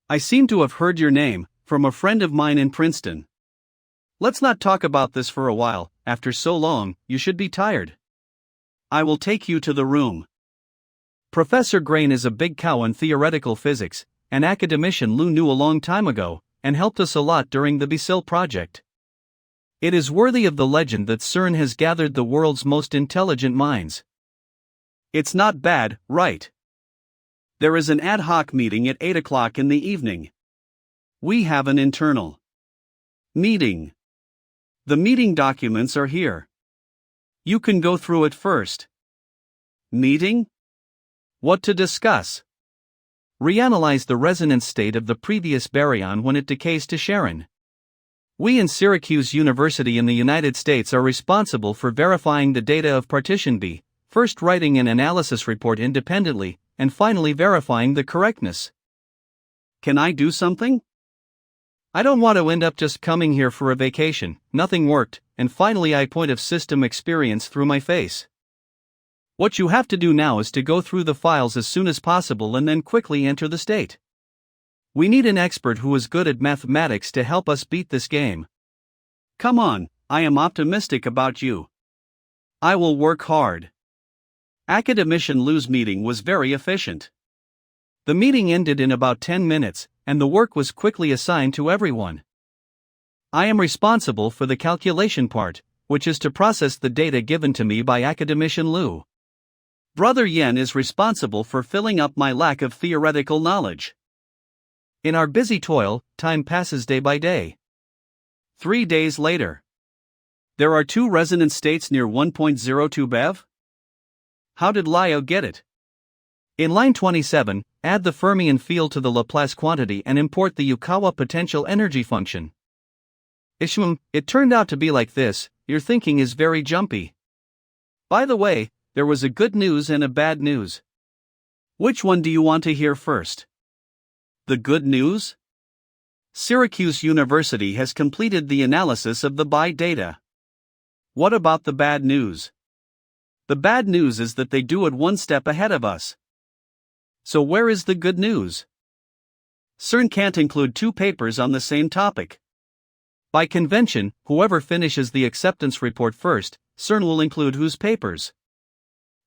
I seem to have heard your name, from a friend of mine in Princeton. Let's not talk about this for a while, after so long, you should be tired. I will take you to the room. Professor Grain is a big cow in theoretical physics, an academician Lu knew a long time ago, and helped us a lot during the BSIL project. It is worthy of the legend that CERN has gathered the world's most intelligent minds. It's not bad, right? There is an ad hoc meeting at 8 o'clock in the evening. We have an internal meeting. The meeting documents are here. You can go through it first. Meeting? What to discuss? Reanalyze the resonance state of the previous baryon when it decays to Sharon. We in Syracuse University in the United States are responsible for verifying the data of partition B, first writing an analysis report independently, and finally verifying the correctness. Can I do something? I don't want to end up just coming here for a vacation, nothing worked, and finally I point of system experience through my face. What you have to do now is to go through the files as soon as possible and then quickly enter the state. We need an expert who is good at mathematics to help us beat this game. Come on, I am optimistic about you. I will work hard. Academician Lou's meeting was very efficient. The meeting ended in about 10 minutes, and the work was quickly assigned to everyone. I am responsible for the calculation part, which is to process the data given to me by Academician Lou. Brother Yen is responsible for filling up my lack of theoretical knowledge. In our busy toil, time passes day by day. 3 days later. There are 2 resonance states near 1.02 BeV? How did Lio get it? In line 27, add the Fermion field to the Laplace quantity and import the Yukawa potential energy function. It turned out to be like this. Your thinking is very jumpy. By the way, there was a good news and a bad news. Which one do you want to hear first? The good news? Syracuse University has completed the analysis of the BI data. What about the bad news? The bad news is that they do it one step ahead of us. So where is the good news? CERN can't include 2 papers on the same topic. By convention, whoever finishes the acceptance report first, CERN will include whose papers.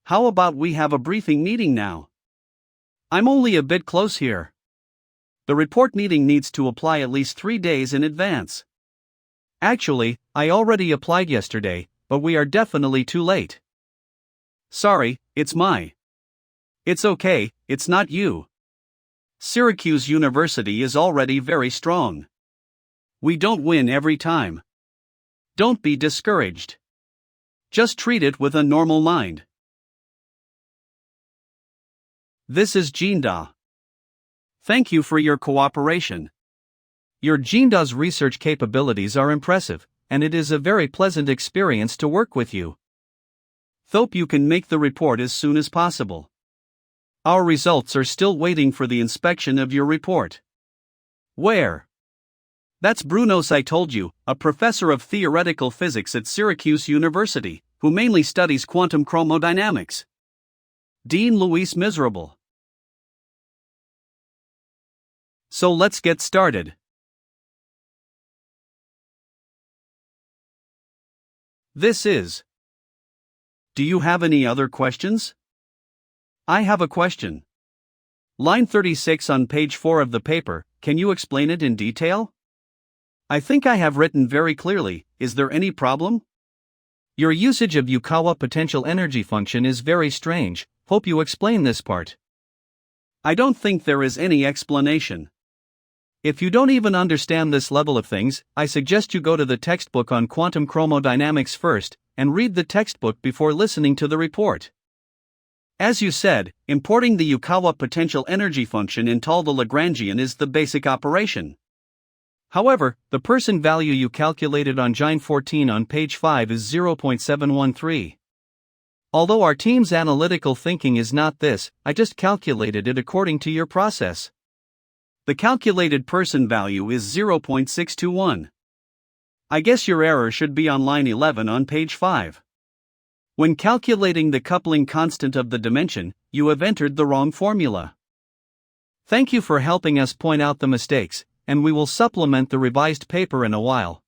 How about we have a briefing meeting now? I'm only a bit close here. The report meeting needs to apply at least 3 days in advance. Actually, I already applied yesterday, but we are definitely too late. Sorry, it's my. It's okay, it's not you. Syracuse University is already very strong. We don't win every time. Don't be discouraged. Just treat it with a normal mind. This is Jinda. Thank you for your cooperation. Your Jinda's research capabilities are impressive, and it is a very pleasant experience to work with you. Hope you can make the report as soon as possible. Our results are still waiting for the inspection of your report. Where? That's Brunos, I told you, a professor of theoretical physics at Syracuse University, who mainly studies quantum chromodynamics. Dean Luis Miserable. So let's get started. This is. Do you have any other questions? I have a question. Line 36 on page 4 of the paper, can you explain it in detail? I think I have written very clearly, is there any problem? Your usage of Yukawa potential energy function is very strange, hope you explain this part. I don't think there is any explanation. If you don't even understand this level of things, I suggest you go to the textbook on quantum chromodynamics first, and read the textbook before listening to the report. As you said, importing the Yukawa potential energy function into the Lagrangian is the basic operation. However, the person value you calculated on line 14 on page 5 is 0.713. Although our team's analytical thinking is not this, I just calculated it according to your process. The calculated person value is 0.621. I guess your error should be on line 11 on page 5. When calculating the coupling constant of the dimension, you have entered the wrong formula. Thank you for helping us point out the mistakes, and we will supplement the revised paper in a while.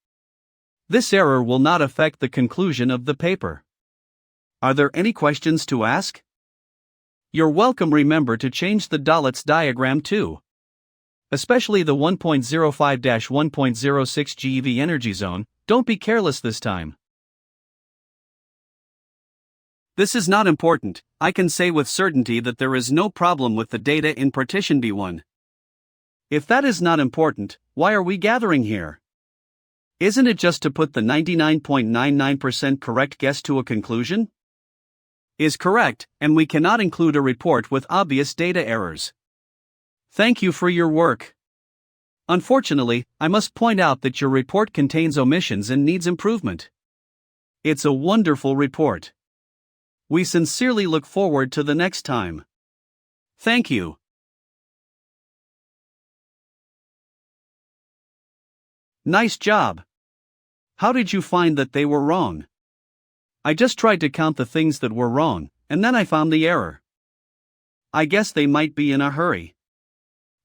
This error will not affect the conclusion of the paper. Are there any questions to ask? You're welcome. Remember to change the Dalitz diagram too. Especially the 1.05-1.06 GeV energy zone, Don't be careless this time. This is not important. I can say with certainty that there is no problem with the data in partition B1. If that is not important, why are we gathering here? Isn't it just to put the 99.99% correct guess to a conclusion? Is correct, and we cannot include a report with obvious data errors. Thank you for your work. Unfortunately, I must point out that your report contains omissions and needs improvement. It's a wonderful report. We sincerely look forward to the next time. Thank you. Nice job. How did you find that they were wrong? I just tried to count the things that were wrong, and then I found the error. I guess they might be in a hurry.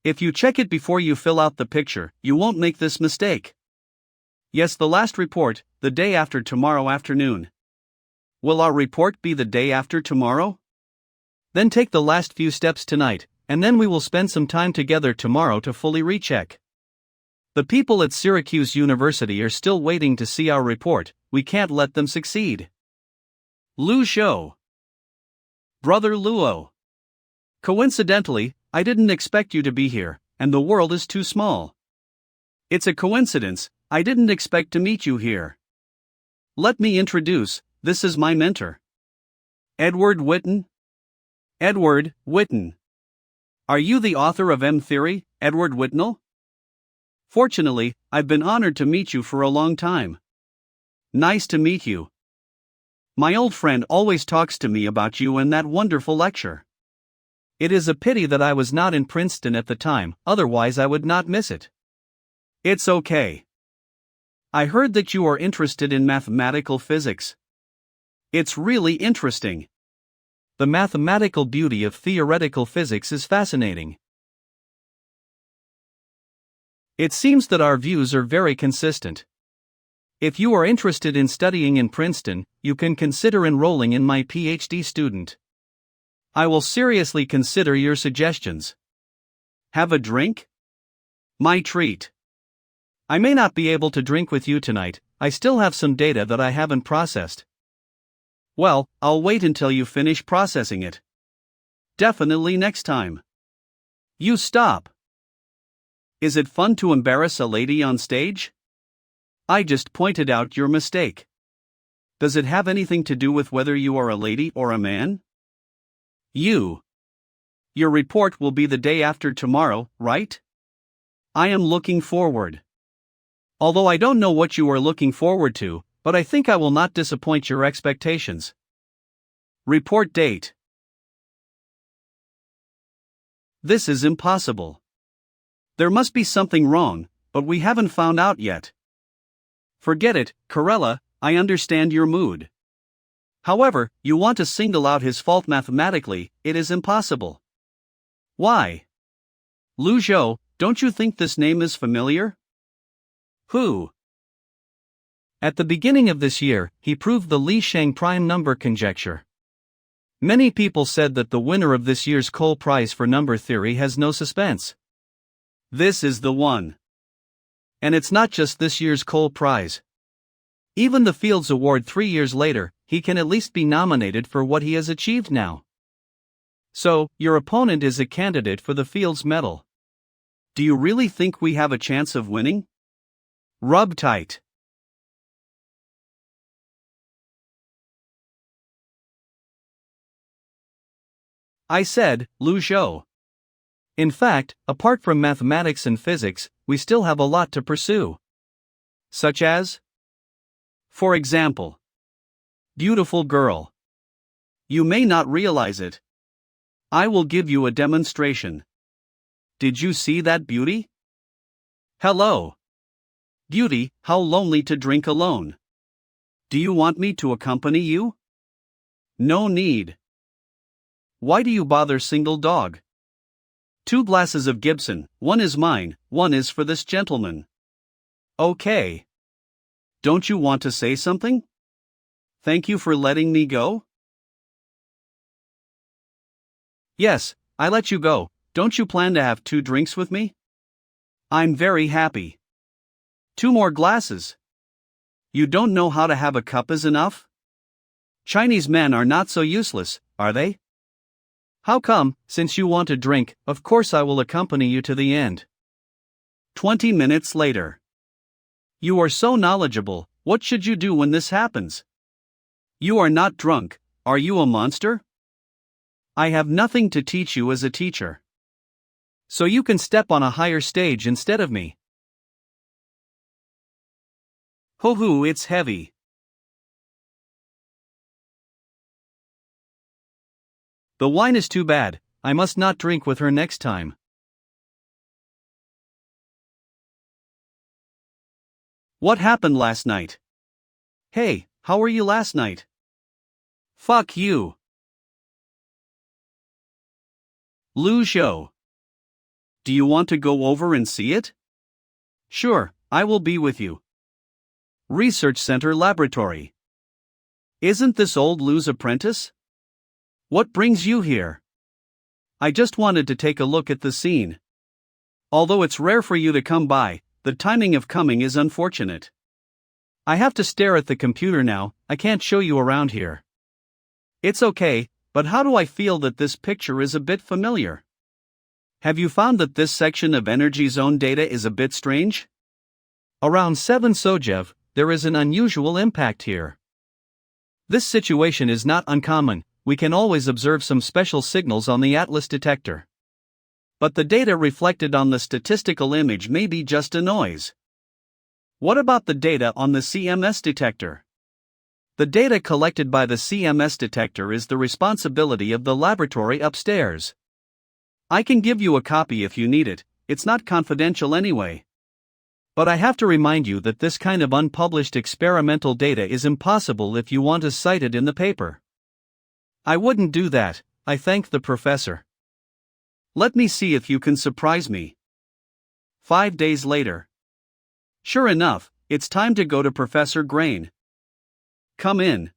If you check it before you fill out the picture, you won't make this mistake. Yes, the last report, the day after tomorrow afternoon. Will our report be the day after tomorrow? Then take the last few steps tonight, and then we will spend some time together tomorrow to fully recheck. The people at Syracuse University are still waiting to see our report. We can't let them succeed. Lu Shou. Brother Luo. Coincidentally, I didn't expect you to be here, and the world is too small. It's a coincidence, I didn't expect to meet you here. Let me introduce, this is my mentor. Edward Witten. Edward Witten. Are you the author of M Theory, Edward Whitnell? Fortunately, I've been honored to meet you for a long time. Nice to meet you. My old friend always talks to me about you and that wonderful lecture. It is a pity that I was not in Princeton at the time, otherwise I would not miss it. It's okay. I heard that you are interested in mathematical physics. It's really interesting. The mathematical beauty of theoretical physics is fascinating. It seems that our views are very consistent. If you are interested in studying in Princeton, you can consider enrolling in my PhD student. I will seriously consider your suggestions. Have a drink? My treat. I may not be able to drink with you tonight, I still have some data that I haven't processed. Well, I'll wait until you finish processing it. Definitely next time. You stop. Is it fun to embarrass a lady on stage? I just pointed out your mistake. Does it have anything to do with whether you are a lady or a man? Your report will be the day after tomorrow, right? I am looking forward. Although I don't know what you are looking forward to, but I think I will not disappoint your expectations. Report date. This is impossible. There must be something wrong, but we haven't found out yet. Forget it, Corella, I understand your mood. However, you want to single out his fault mathematically, it is impossible. Why? Lu Zhou, don't you think this name is familiar? Who? At the beginning of this year, he proved the Li-Shang prime number conjecture. Many people said that the winner of this year's Cole Prize for number theory has no suspense. This is the one. And it's not just this year's Cole Prize. Even the Fields Award 3 years later, he can at least be nominated for what he has achieved now. So, your opponent is a candidate for the Fields Medal. Do you really think we have a chance of winning? Rub tight. I said, Lu Zhou. In fact, apart from mathematics and physics, we still have a lot to pursue. Such as? For example, beautiful girl. You may not realize it. I will give you a demonstration. Did you see that beauty? Hello. Beauty, how lonely to drink alone. Do you want me to accompany you? No need. Why do you bother, single dog? 2 glasses of Gibson, one is mine, one is for this gentleman. Okay. Don't you want to say something? Thank you for letting me go? Yes, I let you go. Don't you plan to have 2 drinks with me? I'm very happy. 2 more glasses. You don't know how to have a cup is enough? Chinese men are not so useless, are they? How come, since you want a drink, of course I will accompany you to the end. 20 minutes later. You are so knowledgeable, what should you do when this happens? You are not drunk, are you a monster? I have nothing to teach you as a teacher. So you can step on a higher stage instead of me. Ho-hoo, it's heavy. The wine is too bad, I must not drink with her next time. What happened last night? Hey, how were you last night? Fuck you. Lu Zhou. Do you want to go over and see it? Sure, I will be with you. Research Center Laboratory. Isn't this old Lu's apprentice? What brings you here? I just wanted to take a look at the scene. Although it's rare for you to come by, the timing of coming is unfortunate. I have to stare at the computer now, I can't show you around here. It's okay, but how do I feel that this picture is a bit familiar? Have you found that this section of energy zone data is a bit strange? Around 7 Sojev, there is an unusual impact here. This situation is not uncommon, we can always observe some special signals on the Atlas detector. But the data reflected on the statistical image may be just a noise. What about the data on the CMS detector? The data collected by the CMS detector is the responsibility of the laboratory upstairs. I can give you a copy if you need it, it's not confidential anyway. But I have to remind you that this kind of unpublished experimental data is impossible if you want to cite it in the paper. I wouldn't do that, I thanked the professor. Let me see if you can surprise me. 5 days later. Sure enough, it's time to go to Professor Grain. Come in.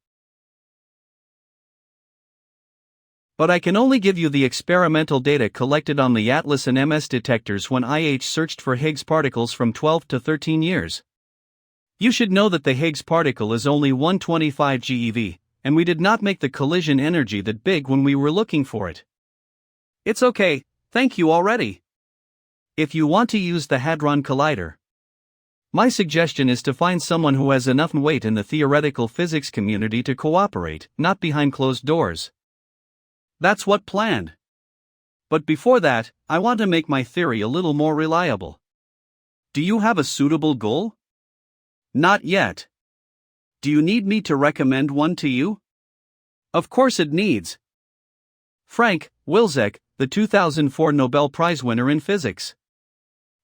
But I can only give you the experimental data collected on the Atlas and MS detectors when IH searched for Higgs particles from 12 to 13 years. You should know that the Higgs particle is only 125 GeV, and we did not make the collision energy that big when we were looking for it. It's okay, thank you already. If you want to use the Hadron Collider, my suggestion is to find someone who has enough weight in the theoretical physics community to cooperate, not behind closed doors. That's what planned. But before that, I want to make my theory a little more reliable. Do you have a suitable goal? Not yet. Do you need me to recommend one to you? Of course it needs. Frank Wilczek, the 2004 Nobel Prize winner in physics.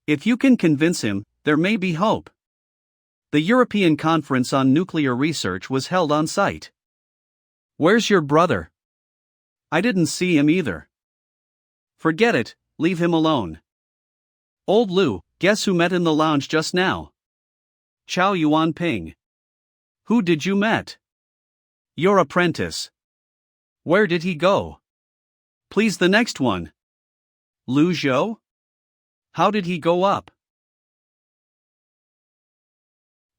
If you can convince him, there may be hope. The European Conference on Nuclear Research was held on site. Where's your brother? I didn't see him either. Forget it, leave him alone. Old Lu, guess who met in the lounge just now? Chow Yuan Ping. Who did you met? Your apprentice. Where did he go? Please the next one. Lu Zhou? How did he go up?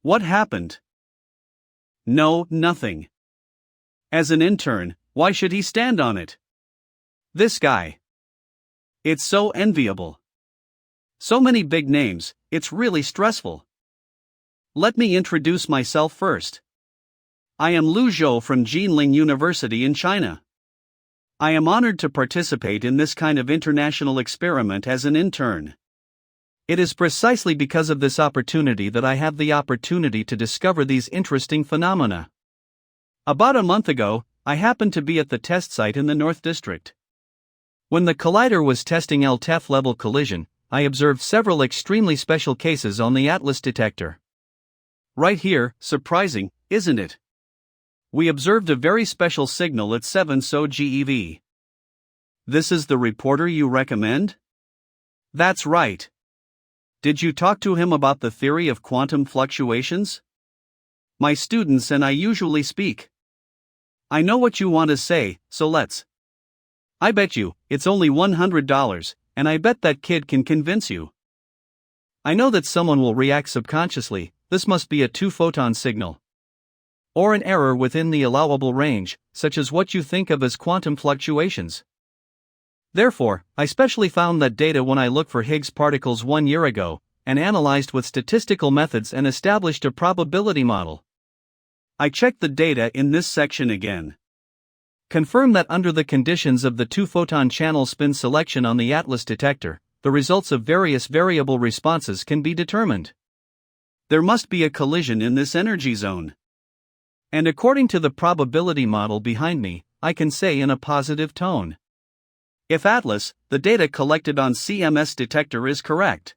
What happened? No, nothing. As an intern, why should he stand on it? This guy. It's so enviable. So many big names, it's really stressful. Let me introduce myself first. I am Lu Zhou from Jinling University in China. I am honored to participate in this kind of international experiment as an intern. It is precisely because of this opportunity that I have the opportunity to discover these interesting phenomena. About a month ago, I happened to be at the test site in the North District. When the collider was testing LTEF level collision, I observed several extremely special cases on the Atlas detector. Right here, surprising, isn't it? We observed a very special signal at 7 SO GeV. This is the reporter you recommend? That's right. Did you talk to him about the theory of quantum fluctuations? My students and I usually speak. I know what you want to say, so let's. I bet you, it's only $100, and I bet that kid can convince you. I know that someone will react subconsciously, this must be a 2-photon signal. Or an error within the allowable range, such as what you think of as quantum fluctuations. Therefore, I specially found that data when I looked for Higgs particles 1 year ago, and analyzed with statistical methods and established a probability model. I checked the data in this section again. Confirm that under the conditions of the 2-photon channel spin selection on the Atlas detector, the results of various variable responses can be determined. There must be a collision in this energy zone. And according to the probability model behind me, I can say in a positive tone. If Atlas, the data collected on CMS detector, is correct,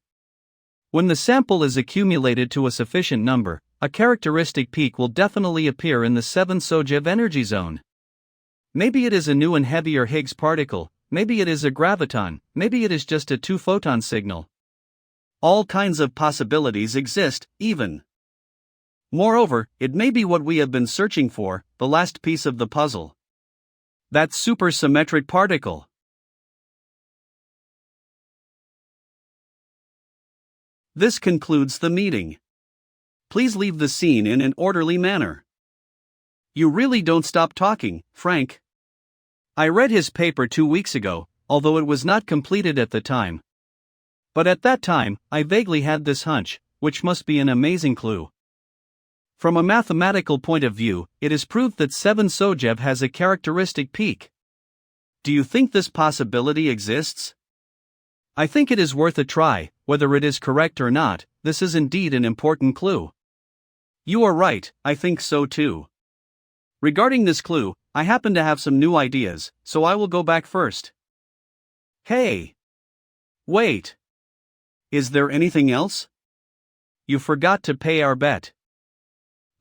when the sample is accumulated to a sufficient number, a characteristic peak will definitely appear in the 7 Sojev energy zone. Maybe it is a new and heavier Higgs particle, maybe it is a graviton, maybe it is just a 2-photon signal. All kinds of possibilities exist, even. Moreover, it may be what we have been searching for, the last piece of the puzzle. That supersymmetric particle. This concludes the meeting. Please leave the scene in an orderly manner. You really don't stop talking, Frank. I read his paper 2 weeks ago, although it was not completed at the time. But at that time, I vaguely had this hunch, which must be an amazing clue. From a mathematical point of view, it is proved that 7 Sojev has a characteristic peak. Do you think this possibility exists? I think it is worth a try, whether it is correct or not. This is indeed an important clue. You are right, I think so too. Regarding this clue, I happen to have some new ideas, so I will go back first. Hey! Wait! Is there anything else? You forgot to pay our bet.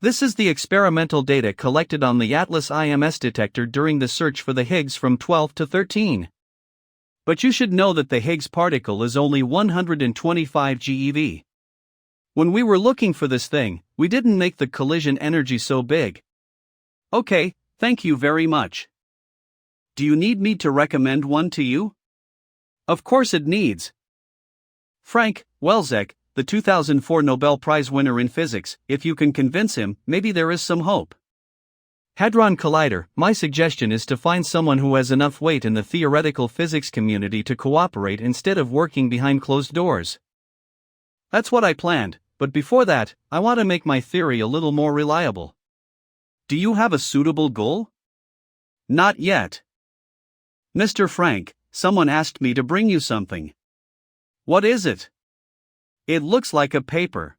This is the experimental data collected on the Atlas IMS detector during the search for the Higgs from 12 to 13. But you should know that the Higgs particle is only 125 GeV. When we were looking for this thing, we didn't make the collision energy so big. Okay, thank you very much. Do you need me to recommend one to you? Of course it needs. Frank Welzek, the 2004 Nobel Prize winner in physics. If you can convince him, maybe there is some hope. Hadron Collider, my suggestion is to find someone who has enough weight in the theoretical physics community to cooperate instead of working behind closed doors. That's what I planned, but before that, I want to make my theory a little more reliable. Do you have a suitable goal? Not yet. Mr. Frank, someone asked me to bring you something. What is it? It looks like a paper.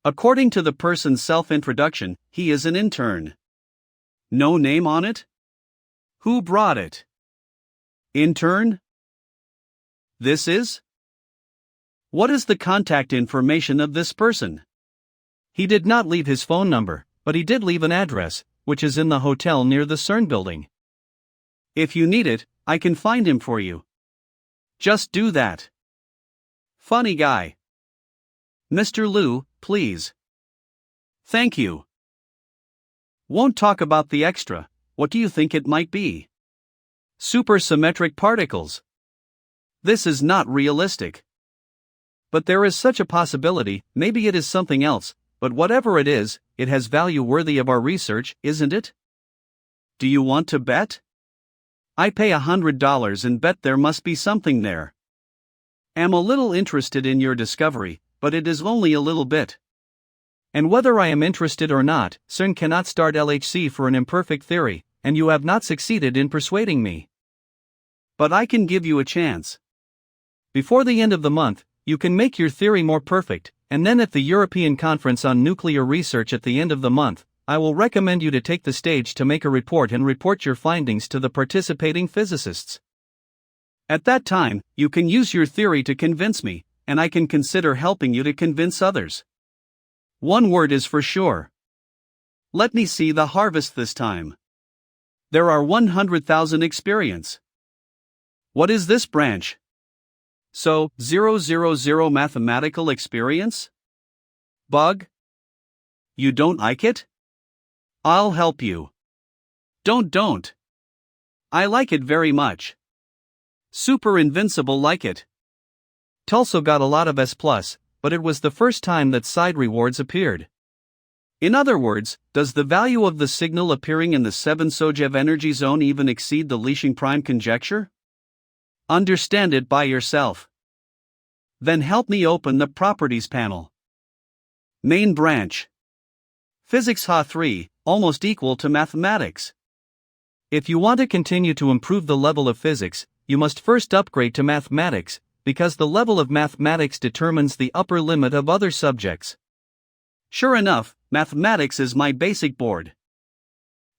According to the person's self-introduction, he is an intern. No name on it? Who brought it? Intern? This is? What is the contact information of this person? He did not leave his phone number, but he did leave an address, which is in the hotel near the CERN building. If you need it, I can find him for you. Just do that. Funny guy. Mr. Liu, please. Thank you. Won't talk about the extra. What do you think it might be? Supersymmetric particles. This is not realistic. But there is such a possibility. Maybe it is something else, but whatever it is, it has value worthy of our research, isn't it? Do you want to bet? I pay $100 and bet there must be something there. Am a little interested in your discovery, but it is only a little bit. And whether I am interested or not, CERN cannot start LHC for an imperfect theory, and you have not succeeded in persuading me. But I can give you a chance. Before the end of the month, you can make your theory more perfect, and then at the European Conference on Nuclear Research at the end of the month, I will recommend you to take the stage to make a report and report your findings to the participating physicists. At that time, you can use your theory to convince me, and I can consider helping you to convince others. One word is for sure. Let me see the harvest this time. There are 100,000 experience. What is this branch? So, 000 mathematical experience? Bug? You don't like it? I'll help you. Don't. I like it very much. Super invincible like it. Tulsa got a lot of S+, but it was the first time that side rewards appeared. In other words, does the value of the signal appearing in the 7 Sojev energy zone even exceed the Lishing prime conjecture? Understand it by yourself. Then help me open the properties panel. Main branch. Physics Ha3, almost equal to mathematics. If you want to continue to improve the level of physics, you must first upgrade to mathematics, because the level of mathematics determines the upper limit of other subjects. Sure enough, mathematics is my basic board.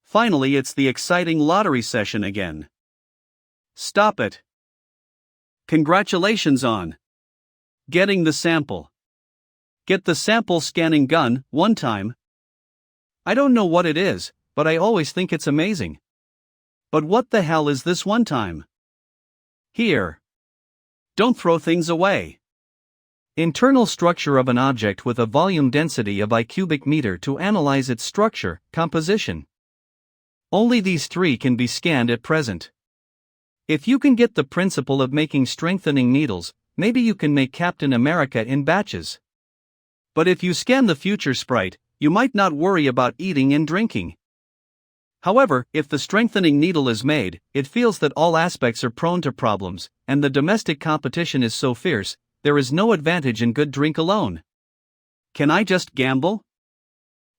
Finally, it's the exciting lottery session again. Stop it. Congratulations on getting the sample. Get the sample scanning gun, one time. I don't know what it is, but I always think it's amazing. But what the hell is this one time? Here. Don't throw things away. Internal structure of an object with a volume density of I cubic meter to analyze its structure, composition. Only these 3 can be scanned at present. If you can get the principle of making strengthening needles, maybe you can make Captain America in batches. But if you scan the future sprite, you might not worry about eating and drinking. However, if the strengthening needle is made, it feels that all aspects are prone to problems, and the domestic competition is so fierce, there is no advantage in good drink alone. Can I just gamble?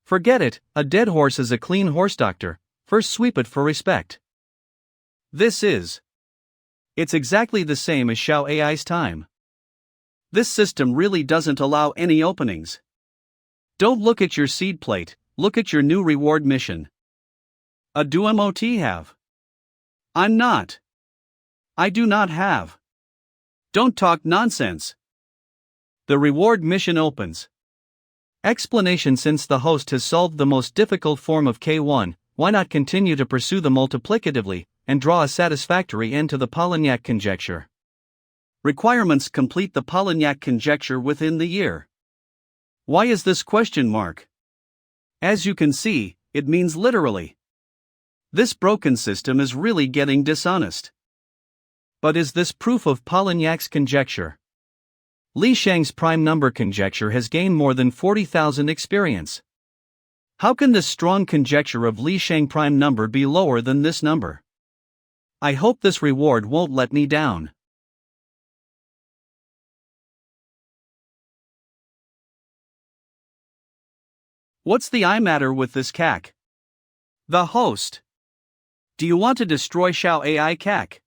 Forget it, a dead horse is a clean horse, doctor. First sweep it for respect. It's exactly the same as Xiao AI's time. This system really doesn't allow any openings. Don't look at your seed plate, look at your new reward mission. A do MOT have? I'm not. I do not have. Don't talk nonsense. The reward mission opens. Explanation: since the host has solved the most difficult form of K1, why not continue to pursue them multiplicatively, and draw a satisfactory end to the Polignac conjecture? Requirements: complete the Polignac conjecture within the year. Why is this question mark? As you can see, it means literally. This broken system is really getting dishonest. But is this proof of Polignac's conjecture? Li Shang's prime number conjecture has gained more than 40,000 experience. How can this strong conjecture of Li Shang prime number be lower than this number? I hope this reward won't let me down. What's the matter with this CAC? The host. Do you want to destroy Xiao AI CAC?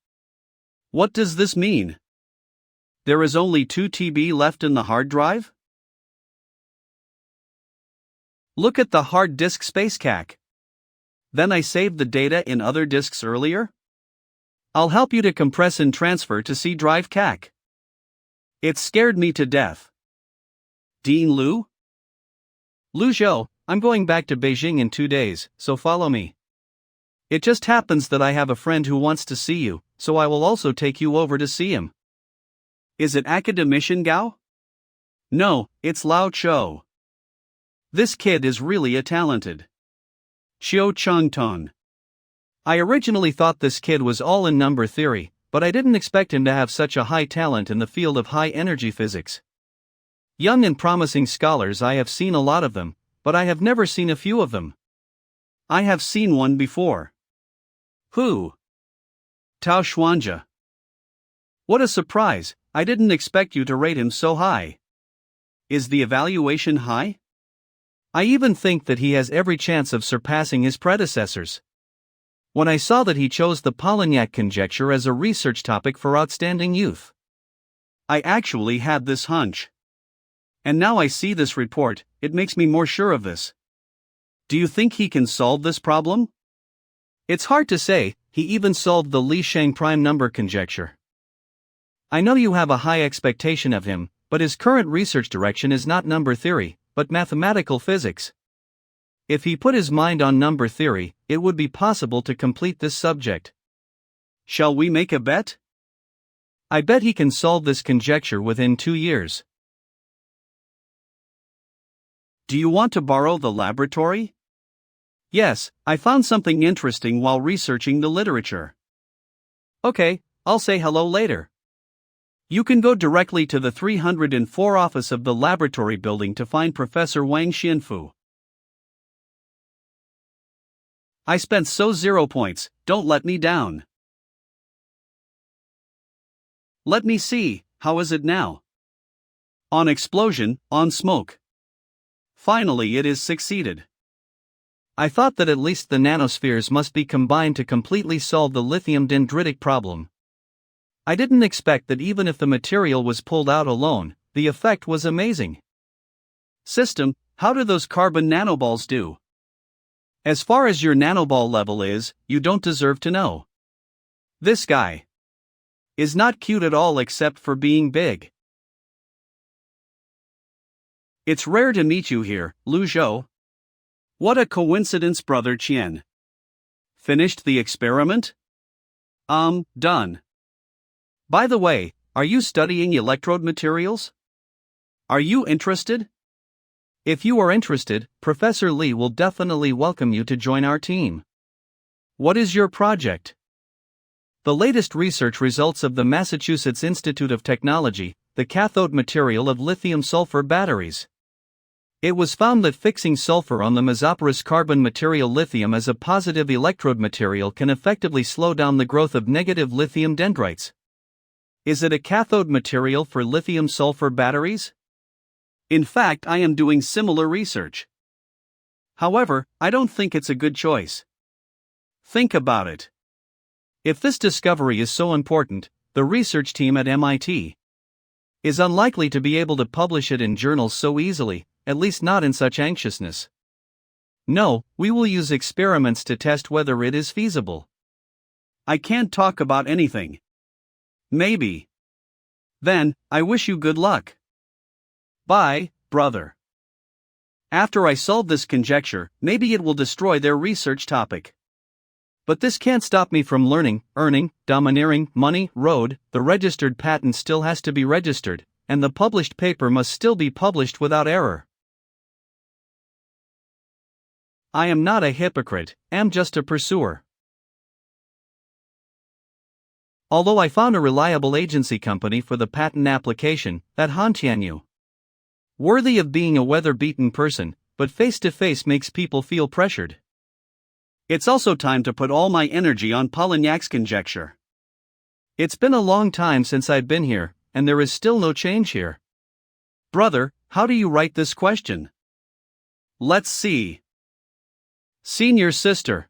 What does this mean? There is only 2 TB left in the hard drive? Look at the hard disk space CAC. Then I saved the data in other disks earlier? I'll help you to compress and transfer to C drive CAC. It scared me to death. Dean Liu? Lu Zhou, I'm going back to Beijing in 2 days, so follow me. It just happens that I have a friend who wants to see you, so I will also take you over to see him. Is it Academician Gao? No, it's Lao Chou. This kid is really a talented. Qiu Changtong. I originally thought this kid was all in number theory, but I didn't expect him to have such a high talent in the field of high-energy physics. Young and promising scholars, I have seen a lot of them, but I have never seen a few of them. I have seen one before. Who? Tao Xuanja. What a surprise, I didn't expect you to rate him so high. Is the evaluation high? I even think that he has every chance of surpassing his predecessors. When I saw that he chose the Polignac conjecture as a research topic for outstanding youth, I actually had this hunch. And now I see this report, it makes me more sure of this. Do you think he can solve this problem? It's hard to say, he even solved the Li Shang prime number conjecture. I know you have a high expectation of him, but his current research direction is not number theory, but mathematical physics. If he put his mind on number theory, it would be possible to complete this subject. Shall we make a bet? I bet he can solve this conjecture within 2 years. Do you want to borrow the laboratory? Yes, I found something interesting while researching the literature. Okay, I'll say hello later. You can go directly to the 304 office of the laboratory building to find Professor Wang Xianfu. I spent 0 points, don't let me down. Let me see, how is it now? On explosion, on smoke. Finally it is succeeded. I thought that at least the nanospheres must be combined to completely solve the lithium dendritic problem. I didn't expect that even if the material was pulled out alone, the effect was amazing. System, how do those carbon nanoballs do? As far as your nanoball level is, you don't deserve to know. This guy is not cute at all except for being big. It's rare to meet you here, Lu Zhou. What a coincidence, Brother Qian. Finished the experiment? Done. By the way, are you studying electrode materials? Are you interested? If you are interested, Professor Li will definitely welcome you to join our team. What is your project? The latest research results of the Massachusetts Institute of Technology, the cathode material of lithium-sulfur batteries. It was found that fixing sulfur on the mesoporous carbon material lithium as a positive electrode material can effectively slow down the growth of negative lithium dendrites. Is it a cathode material for lithium-sulfur batteries? In fact, I am doing similar research. However, I don't think it's a good choice. Think about it. If this discovery is so important, the research team at MIT is unlikely to be able to publish it in journals so easily, at least not in such anxiousness. No, we will use experiments to test whether it is feasible. I can't talk about anything. Maybe. Then, I wish you good luck. Bye, brother. After I solve this conjecture, maybe it will destroy their research topic. But this can't stop me from learning, earning, domineering, money, road. The registered patent still has to be registered, and the published paper must still be published without error. I am not a hypocrite, am just a pursuer. Although I found a reliable agency company for the patent application, that Hantianyu. Worthy of being a weather-beaten person, but face-to-face makes people feel pressured. It's also time to put all my energy on Polignac's conjecture. It's been a long time since I've been here, and there is still no change here. Brother, how do you write this question? Let's see. Senior sister.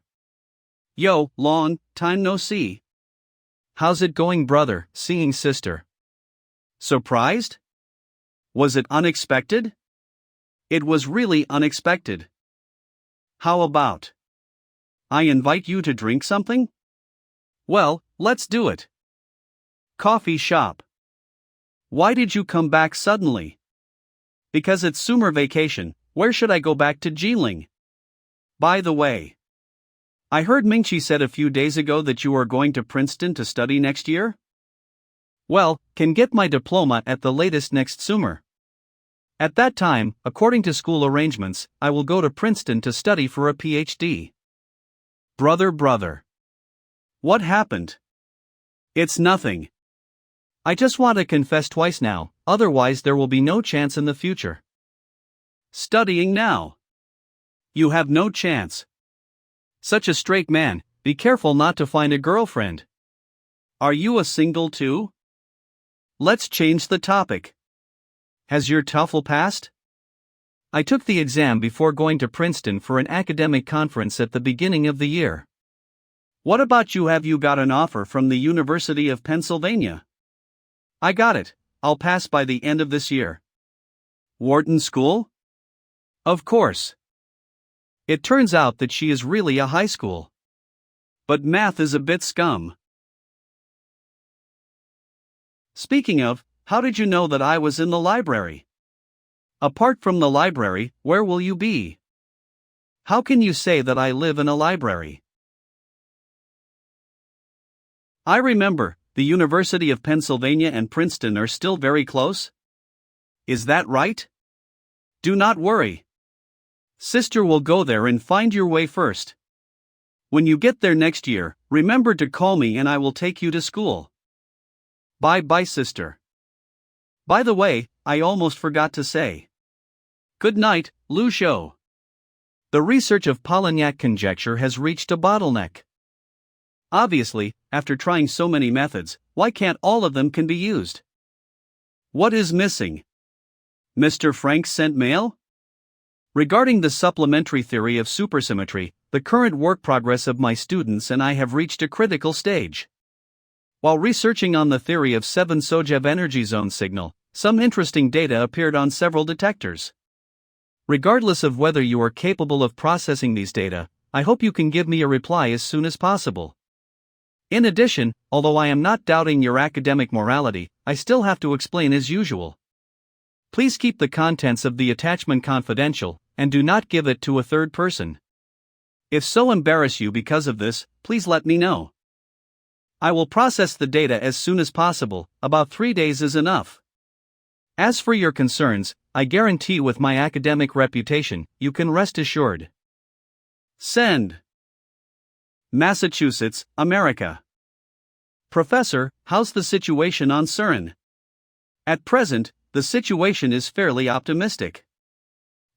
Yo, long time no see. How's it going, brother, seeing sister? Surprised? Was it unexpected? It was really unexpected. How about I invite you to drink something? Well, let's do it. Coffee shop. Why did you come back suddenly? Because it's summer vacation. Where should I go back to Jiling? By the way, I heard Mingqi said a few days ago that you are going to Princeton to study next year? Well, can get my diploma at the latest next summer. At that time, according to school arrangements, I will go to Princeton to study for a PhD. Brother. What happened? It's nothing. I just want to confess twice now, otherwise there will be no chance in the future. Studying now. You have no chance. Such a straight man, be careful not to find a girlfriend. Are you a single too? Let's change the topic. Has your TOEFL passed? I took the exam before going to Princeton for an academic conference at the beginning of the year. What about you? Have you got an offer from the University of Pennsylvania? I got it. I'll pass by the end of this year. Wharton School? Of course. It turns out that she is really a high school. But math is a bit scum. Speaking of, how did you know that I was in the library? Apart from the library, where will you be? How can you say that I live in a library? I remember, the University of Pennsylvania and Princeton are still very close? Is that right? Do not worry. Sister will go there and find your way first. When you get there next year, remember to call me and I will take you to school. Bye-bye, sister. By the way, I almost forgot to say. Good night, Lu Shou. The research of Polignac conjecture has reached a bottleneck. Obviously, after trying so many methods, why can't all of them can be used? What is missing? Mr. Frank sent mail? Regarding the supplementary theory of supersymmetry, the current work progress of my students and I have reached a critical stage. While researching on the theory of 7 Sojev energy zone signal, some interesting data appeared on several detectors. Regardless of whether you are capable of processing these data, I hope you can give me a reply as soon as possible. In addition, although I am not doubting your academic morality, I still have to explain as usual. Please keep the contents of the attachment confidential, and do not give it to a third person. If so embarrass you because of this, please let me know. I will process the data as soon as possible, about 3 days is enough. As for your concerns, I guarantee with my academic reputation, you can rest assured. Send. Massachusetts, America. Professor, how's the situation on CERN? At present, the situation is fairly optimistic.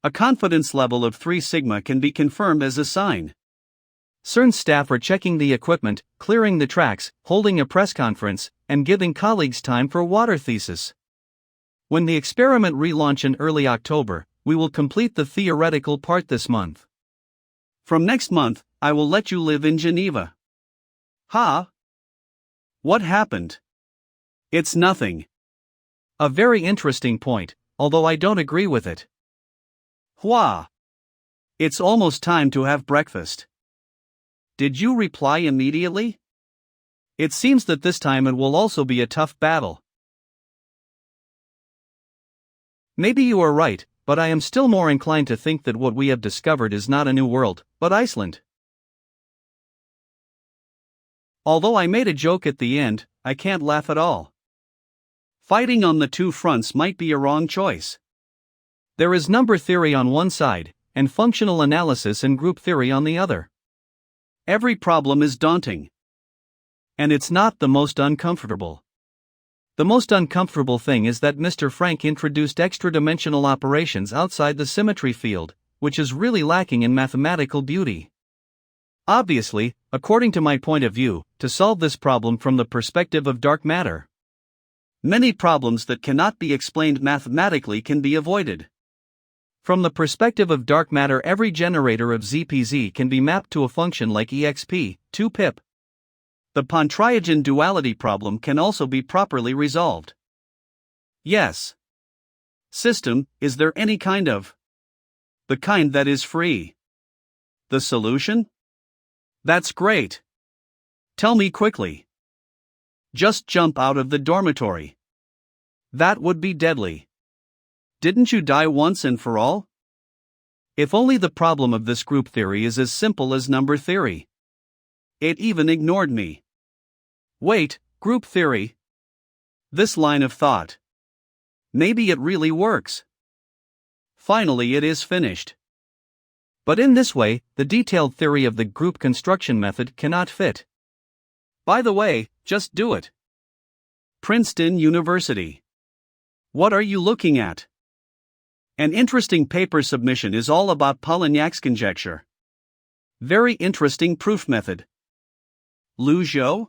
A confidence level of 3 sigma can be confirmed as a sign. CERN staff are checking the equipment, clearing the tracks, holding a press conference, and giving colleagues time for water thesis. When the experiment relaunch in early October, we will complete the theoretical part this month. From next month, I will let you live in Geneva. Ha? What happened? It's nothing. A very interesting point, although I don't agree with it. Hua. It's almost time to have breakfast. Did you reply immediately? It seems that this time it will also be a tough battle. Maybe you are right, but I am still more inclined to think that what we have discovered is not a new world, but Iceland. Although I made a joke at the end, I can't laugh at all. Fighting on the 2 fronts might be a wrong choice. There is number theory on one side, and functional analysis and group theory on the other. Every problem is daunting. And it's not the most uncomfortable. The most uncomfortable thing is that Mr. Frank introduced extra-dimensional operations outside the symmetry field, which is really lacking in mathematical beauty. Obviously, according to my point of view, to solve this problem from the perspective of dark matter, many problems that cannot be explained mathematically can be avoided. From the perspective of dark matter, every generator of ZPZ can be mapped to a function like exp, 2pip. The Pontryagin duality problem can also be properly resolved. Yes. System, is there any kind of? The kind that is free. The solution? That's great. Tell me quickly. Just jump out of the dormitory. That would be deadly. Didn't you die once and for all? If only the problem of this group theory is as simple as number theory. It even ignored me. Wait, group theory? This line of thought. Maybe it really works. Finally, it is finished. But in this way, the detailed theory of the group construction method cannot fit. By the way, just do it. Princeton University. What are you looking at? An interesting paper submission is all about Polignac's conjecture. Very interesting proof method. Lu Zhou?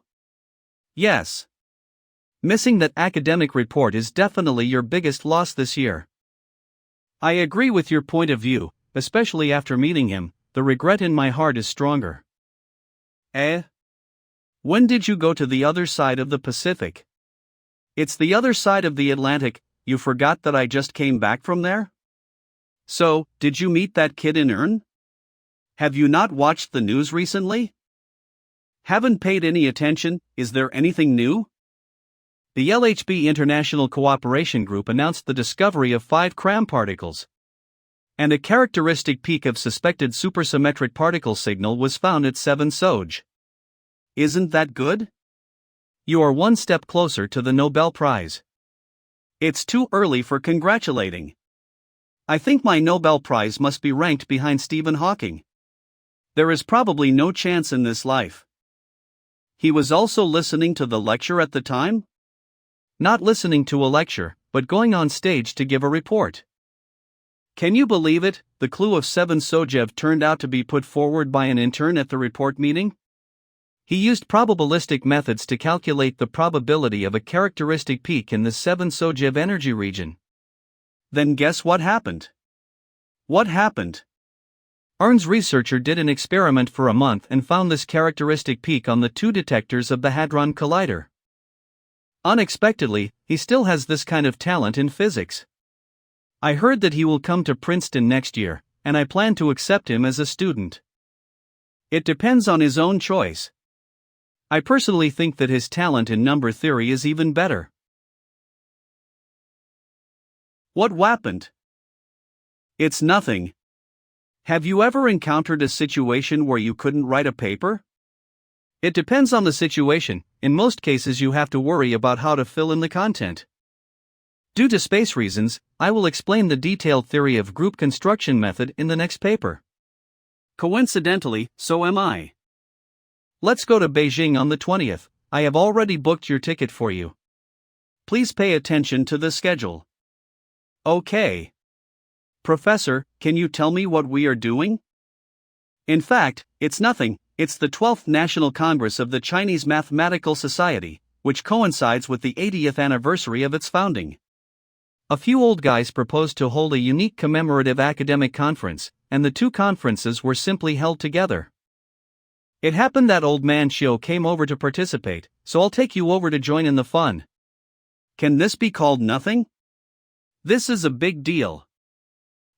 Yes. Missing that academic report is definitely your biggest loss this year. I agree with your point of view, especially after meeting him. The regret in my heart is stronger. When did you go to the other side of the Pacific? It's the other side of the Atlantic. You forgot that I just came back from there? So, did you meet that kid in Earn? Have you not watched the news recently? Haven't paid any attention? Is there anything new? The LHB International Cooperation Group announced the discovery of 5 Cram particles. And a characteristic peak of suspected supersymmetric particle signal was found at 7 Soj. Isn't that good? You are one step closer to the Nobel Prize. It's too early for congratulating. I think my Nobel Prize must be ranked behind Stephen Hawking. There is probably no chance in this life. He was also listening to the lecture at the time? Not listening to a lecture, but going on stage to give a report. Can you believe it? The clue of 7 Sojev turned out to be put forward by an intern at the report meeting? He used probabilistic methods to calculate the probability of a characteristic peak in the 7 Sojev energy region. Then guess what happened? What happened? Arn's researcher did an experiment for a month and found this characteristic peak on the 2 detectors of the Hadron Collider. Unexpectedly, he still has this kind of talent in physics. I heard that he will come to Princeton next year, and I plan to accept him as a student. It depends on his own choice. I personally think that his talent in number theory is even better. What happened? It's nothing. Have you ever encountered a situation where you couldn't write a paper? It depends on the situation. In most cases, you have to worry about how to fill in the content. Due to space reasons, I will explain the detailed theory of group construction method in the next paper. Coincidentally, so am I. Let's go to Beijing on the 20th. I have already booked your ticket for you. Please pay attention to the schedule. Okay. Professor, can you tell me what we are doing? In fact, it's nothing. It's the 12th National Congress of the Chinese Mathematical Society, which coincides with the 80th anniversary of its founding. A few old guys proposed to hold a unique commemorative academic conference, and the 2 conferences were simply held together. It happened that old man Xiu came over to participate, so I'll take you over to join in the fun. Can this be called nothing? This is a big deal.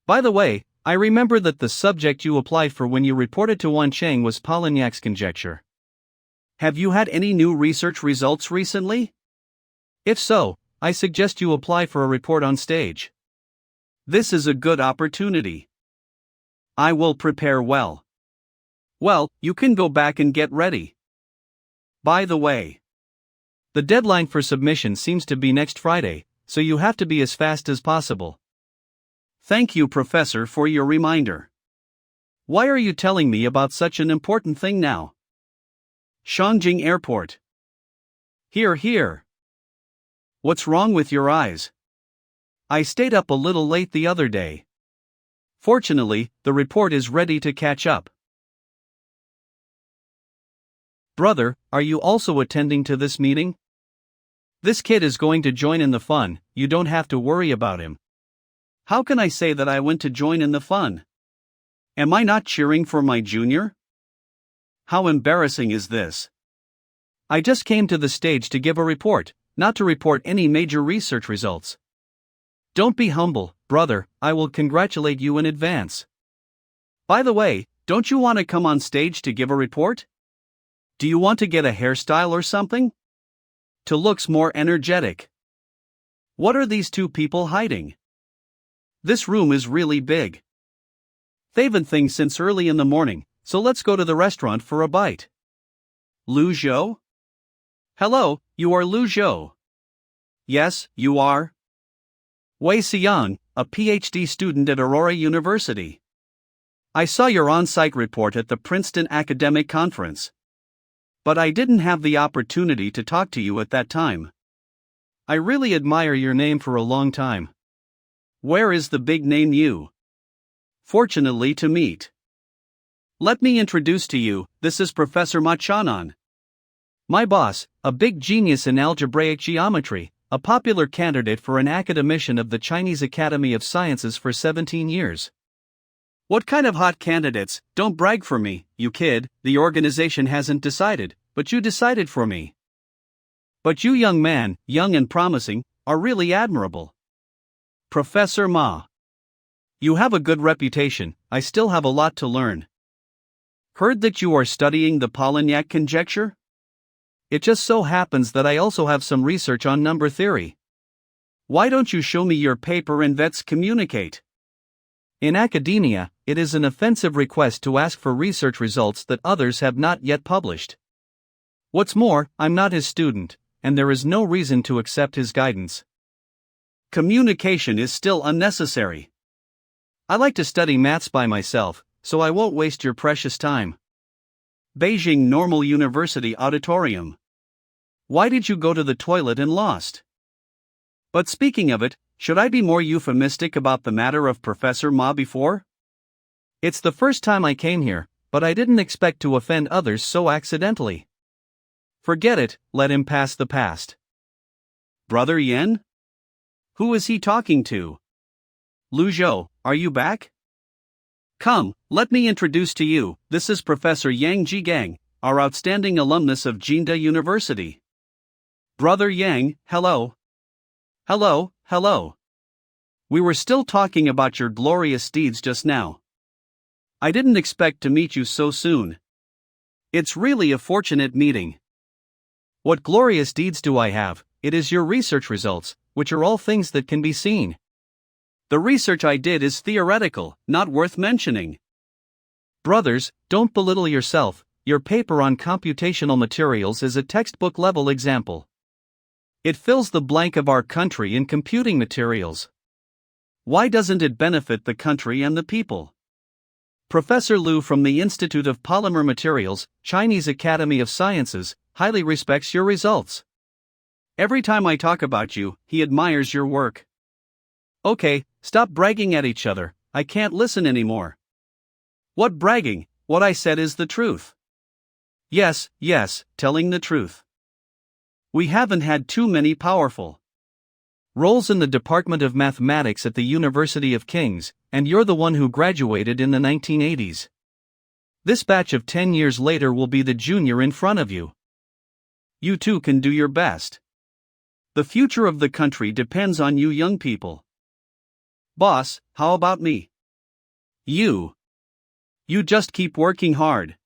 By the way, I remember that the subject you applied for when you reported to Wan Cheng was Polignac's conjecture. Have you had any new research results recently? If so, I suggest you apply for a report on stage. This is a good opportunity. I will prepare well. Well, you can go back and get ready. By the way, the deadline for submission seems to be next Friday, so you have to be as fast as possible. Thank you, Professor, for your reminder. Why are you telling me about such an important thing now? Shangjing Airport. Here. What's wrong with your eyes? I stayed up a little late the other day. Fortunately, the report is ready to catch up. Brother, are you also attending to this meeting? This kid is going to join in the fun, you don't have to worry about him. How can I say that I went to join in the fun? Am I not cheering for my junior? How embarrassing is this? I just came to the stage to give a report, not to report any major research results. Don't be humble, brother, I will congratulate you in advance. By the way, don't you want to come on stage to give a report? Do you want to get a hairstyle or something? To look more energetic. What are these 2 people hiding? This room is really big. They've been things since early in the morning, so let's go to the restaurant for a bite. Lu Zhou? Hello, you are Lu Zhou. Yes, you are. Wei Xiang, a PhD student at Aurora University. I saw your on-site report at the Princeton Academic Conference. But I didn't have the opportunity to talk to you at that time. I really admire your name for a long time. Where is the big name you? Fortunately to meet. Let me introduce to you, this is Professor Ma Chanan. My boss, a big genius in algebraic geometry, a popular candidate for an academician of the Chinese Academy of Sciences for 17 years. What kind of hot candidates? Don't brag for me, you kid, the organization hasn't decided, but you decided for me. But you young man, young and promising, are really admirable. Professor Ma. You have a good reputation, I still have a lot to learn. Heard that you are studying the Polignac conjecture? It just so happens that I also have some research on number theory. Why don't you show me your paper and let's communicate? In academia, it is an offensive request to ask for research results that others have not yet published. What's more, I'm not his student, and there is no reason to accept his guidance. Communication is still unnecessary. I like to study maths by myself, so I won't waste your precious time. Beijing Normal University Auditorium. Why did you go to the toilet and lost? But speaking of it, should I be more euphemistic about the matter of Professor Ma before? It's the first time I came here, but I didn't expect to offend others so accidentally. Forget it, let him pass the past. Brother Yen? Who is he talking to? Lu Zhou, are you back? Come, let me introduce to you, this is Professor Yang Jigang, our outstanding alumnus of Jinda University. Brother Yang, hello. Hello, hello. We were still talking about your glorious deeds just now. I didn't expect to meet you so soon. It's really a fortunate meeting. What glorious deeds do I have? It is your research results, which are all things that can be seen. The research I did is theoretical, not worth mentioning. Brothers, don't belittle yourself. Your paper on computational materials is a textbook-level example. It fills the blank of our country in computing materials. Why doesn't it benefit the country and the people? Professor Lu from the Institute of Polymer Materials, Chinese Academy of Sciences, highly respects your results. Every time I talk about you, he admires your work. Okay, stop bragging at each other, I can't listen anymore. What bragging? What I said is the truth. Yes, telling the truth. We haven't had too many powerful roles in the Department of Mathematics at the University of Kings, and you're the one who graduated in the 1980s. This batch of 10 years later will be the junior in front of you. You too can do your best. The future of the country depends on you young people. Boss, how about me? You just keep working hard.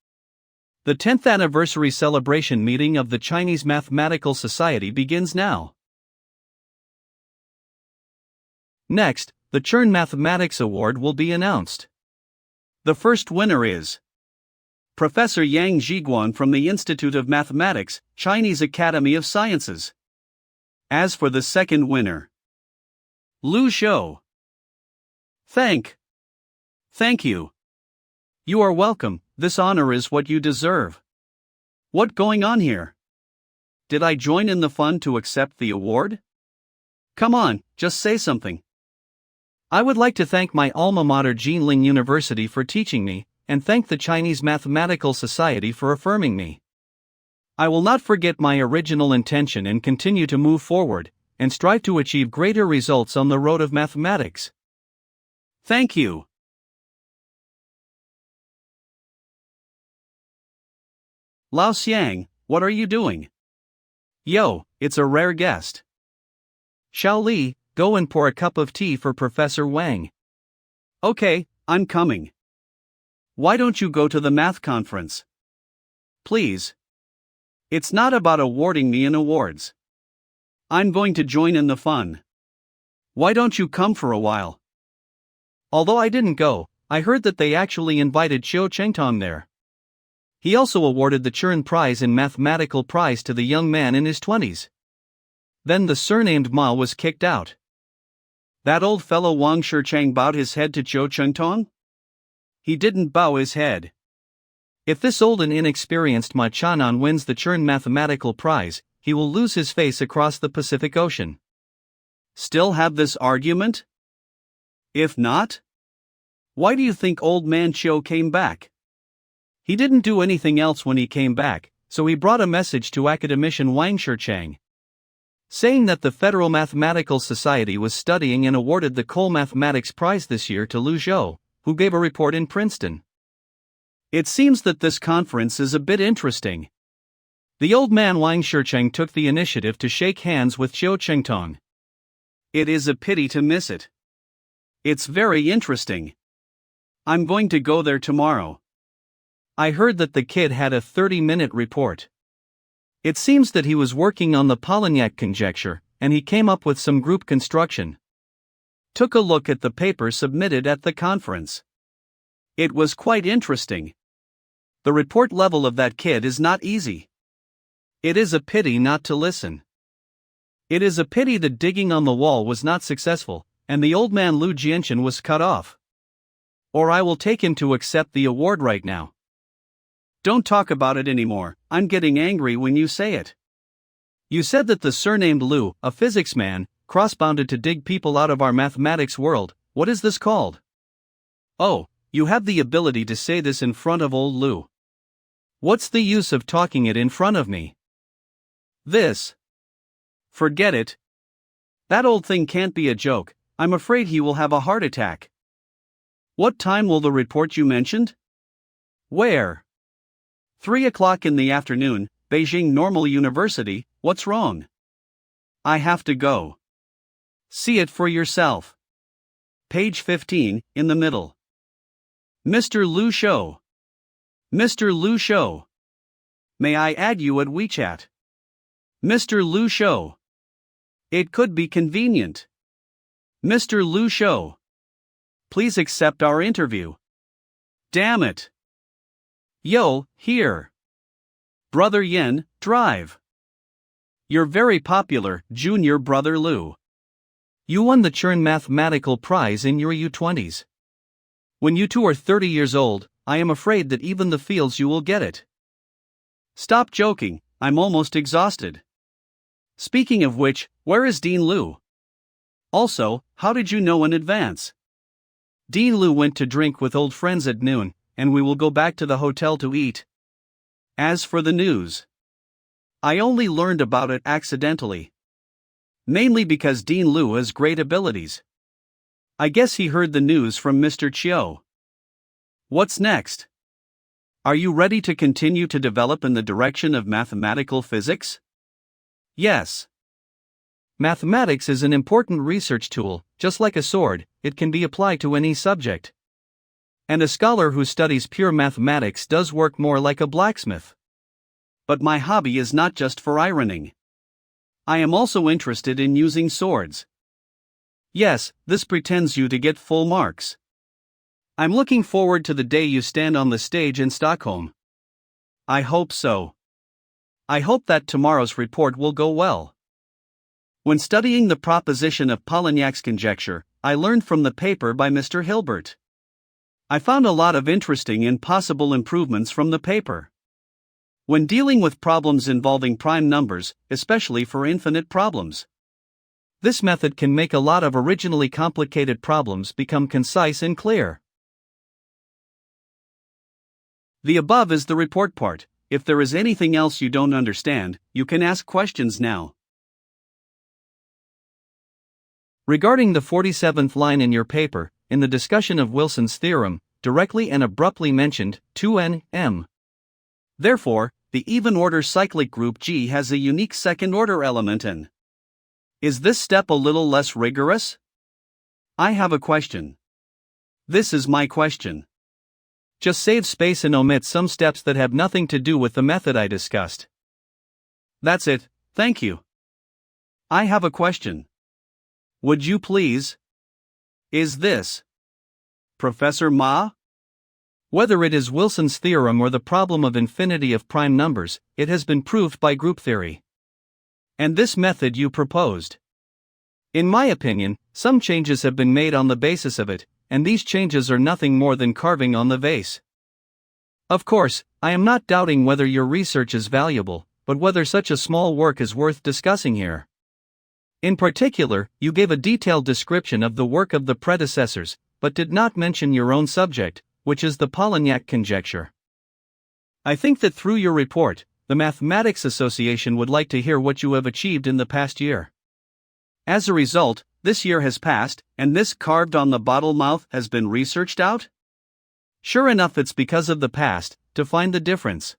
The 10th anniversary celebration meeting of the Chinese Mathematical Society begins now. Next, the Chern Mathematics Award will be announced. The first winner is Professor Yang Zhiguan from the Institute of Mathematics, Chinese Academy of Sciences. As for the second winner, Lu Zhou. Thank you. You are welcome, this honor is what you deserve. What going on here? Did I join in the fun to accept the award? Come on, just say something. I would like to thank my alma mater Jinling University for teaching me, and thank the Chinese Mathematical Society for affirming me. I will not forget my original intention and continue to move forward, and strive to achieve greater results on the road of mathematics. Thank you. Lao Xiang, what are you doing? Yo, it's a rare guest. Xiao Li, go and pour a cup of tea for Professor Wang. Okay, I'm coming. Why don't you go to the math conference? Please. It's not about awarding me an awards. I'm going to join in the fun. Why don't you come for a while? Although I didn't go, I heard that they actually invited Qiu Chengtong there. He also awarded the Chern Prize in Mathematical Prize to the young man in his 20s. Then the surnamed Ma was kicked out. That old fellow Wang Shichang bowed his head to Qiu Chengtong? He didn't bow his head. If this old and inexperienced Ma Chanan wins the Chern Mathematical Prize, he will lose his face across the Pacific Ocean. Still have this argument? If not? Why do you think old man Qiu came back? He didn't do anything else when he came back, so he brought a message to academician Wang Shichang, saying that the Federal Mathematical Society was studying and awarded the Cole Mathematics Prize this year to Lu Zhou, who gave a report in Princeton. It seems that this conference is a bit interesting. The old man Wang Shichang took the initiative to shake hands with Qiu Chengtong. It is a pity to miss it. It's very interesting. I'm going to go there tomorrow. I heard that the kid had a 30-minute report. It seems that he was working on the Polignac conjecture, and he came up with some group construction. Took a look at the paper submitted at the conference. It was quite interesting. The report level of that kid is not easy. It is a pity not to listen. It is a pity that digging on the wall was not successful, and the old man Lu Jianchen was cut off. Or I will take him to accept the award right now. Don't talk about it anymore, I'm getting angry when you say it. You said that the surnamed Lu, a physics man, cross-bounded to dig people out of our mathematics world. What is this called? Oh, you have the ability to say this in front of old Lou. What's the use of talking it in front of me? This. Forget it. That old thing can't be a joke. I'm afraid he will have a heart attack. What time will the report you mentioned? Where? 3 o'clock in the afternoon, Beijing Normal University. What's wrong? I have to go. See it for yourself. Page 15, in the middle. Mr. Liu Shou. Mr. Liu Shou. May I add you at WeChat? Mr. Liu Shou. It could be convenient. Mr. Liu Shou. Please accept our interview. Damn it. Yo, here. Brother Yen, drive. You're very popular, Junior Brother Liu. You won the Chern Mathematical Prize in your U20s. When you two are 30 years old, I am afraid that even the fields you will get it. Stop joking, I'm almost exhausted. Speaking of which, where is Dean Liu? Also, how did you know in advance? Dean Liu went to drink with old friends at noon, and we will go back to the hotel to eat. As for the news, I only learned about it accidentally. Mainly because Dean Liu has great abilities. I guess he heard the news from Mr. Chiu. What's next? Are you ready to continue to develop in the direction of mathematical physics? Yes. Mathematics is an important research tool. Just like a sword, it can be applied to any subject. And a scholar who studies pure mathematics does work more like a blacksmith. But my hobby is not just for ironing. I am also interested in using swords. Yes, this pretends you to get full marks. I'm looking forward to the day you stand on the stage in Stockholm. I hope so. I hope that tomorrow's report will go well. When studying the proposition of Polignac's conjecture, I learned from the paper by Mr. Hilbert. I found a lot of interesting and possible improvements from the paper. When dealing with problems involving prime numbers, especially for infinite problems, this method can make a lot of originally complicated problems become concise and clear. The above is the report part. If there is anything else you don't understand, you can ask questions now. Regarding the 47th line in your paper, in the discussion of Wilson's theorem, directly and abruptly mentioned 2n, m. Therefore, the even-order cyclic group G has a unique second-order element n. Is this step a little less rigorous? I have a question. This is my question. Just save space and omit some steps that have nothing to do with the method I discussed. That's it, thank you. I have a question. Would you please? Is this Professor Ma? Whether it is Wilson's theorem or the problem of infinity of prime numbers, it has been proved by group theory. And this method you proposed. In my opinion, some changes have been made on the basis of it, and these changes are nothing more than carving on the vase. Of course, I am not doubting whether your research is valuable, but whether such a small work is worth discussing here. In particular, you gave a detailed description of the work of the predecessors, but did not mention your own subject, which is the Polignac conjecture. I think that through your report, the Mathematics Association would like to hear what you have achieved in the past year. As a result, this year has passed, and this carved on the bottle mouth has been researched out? Sure enough, it's because of the past, to find the difference.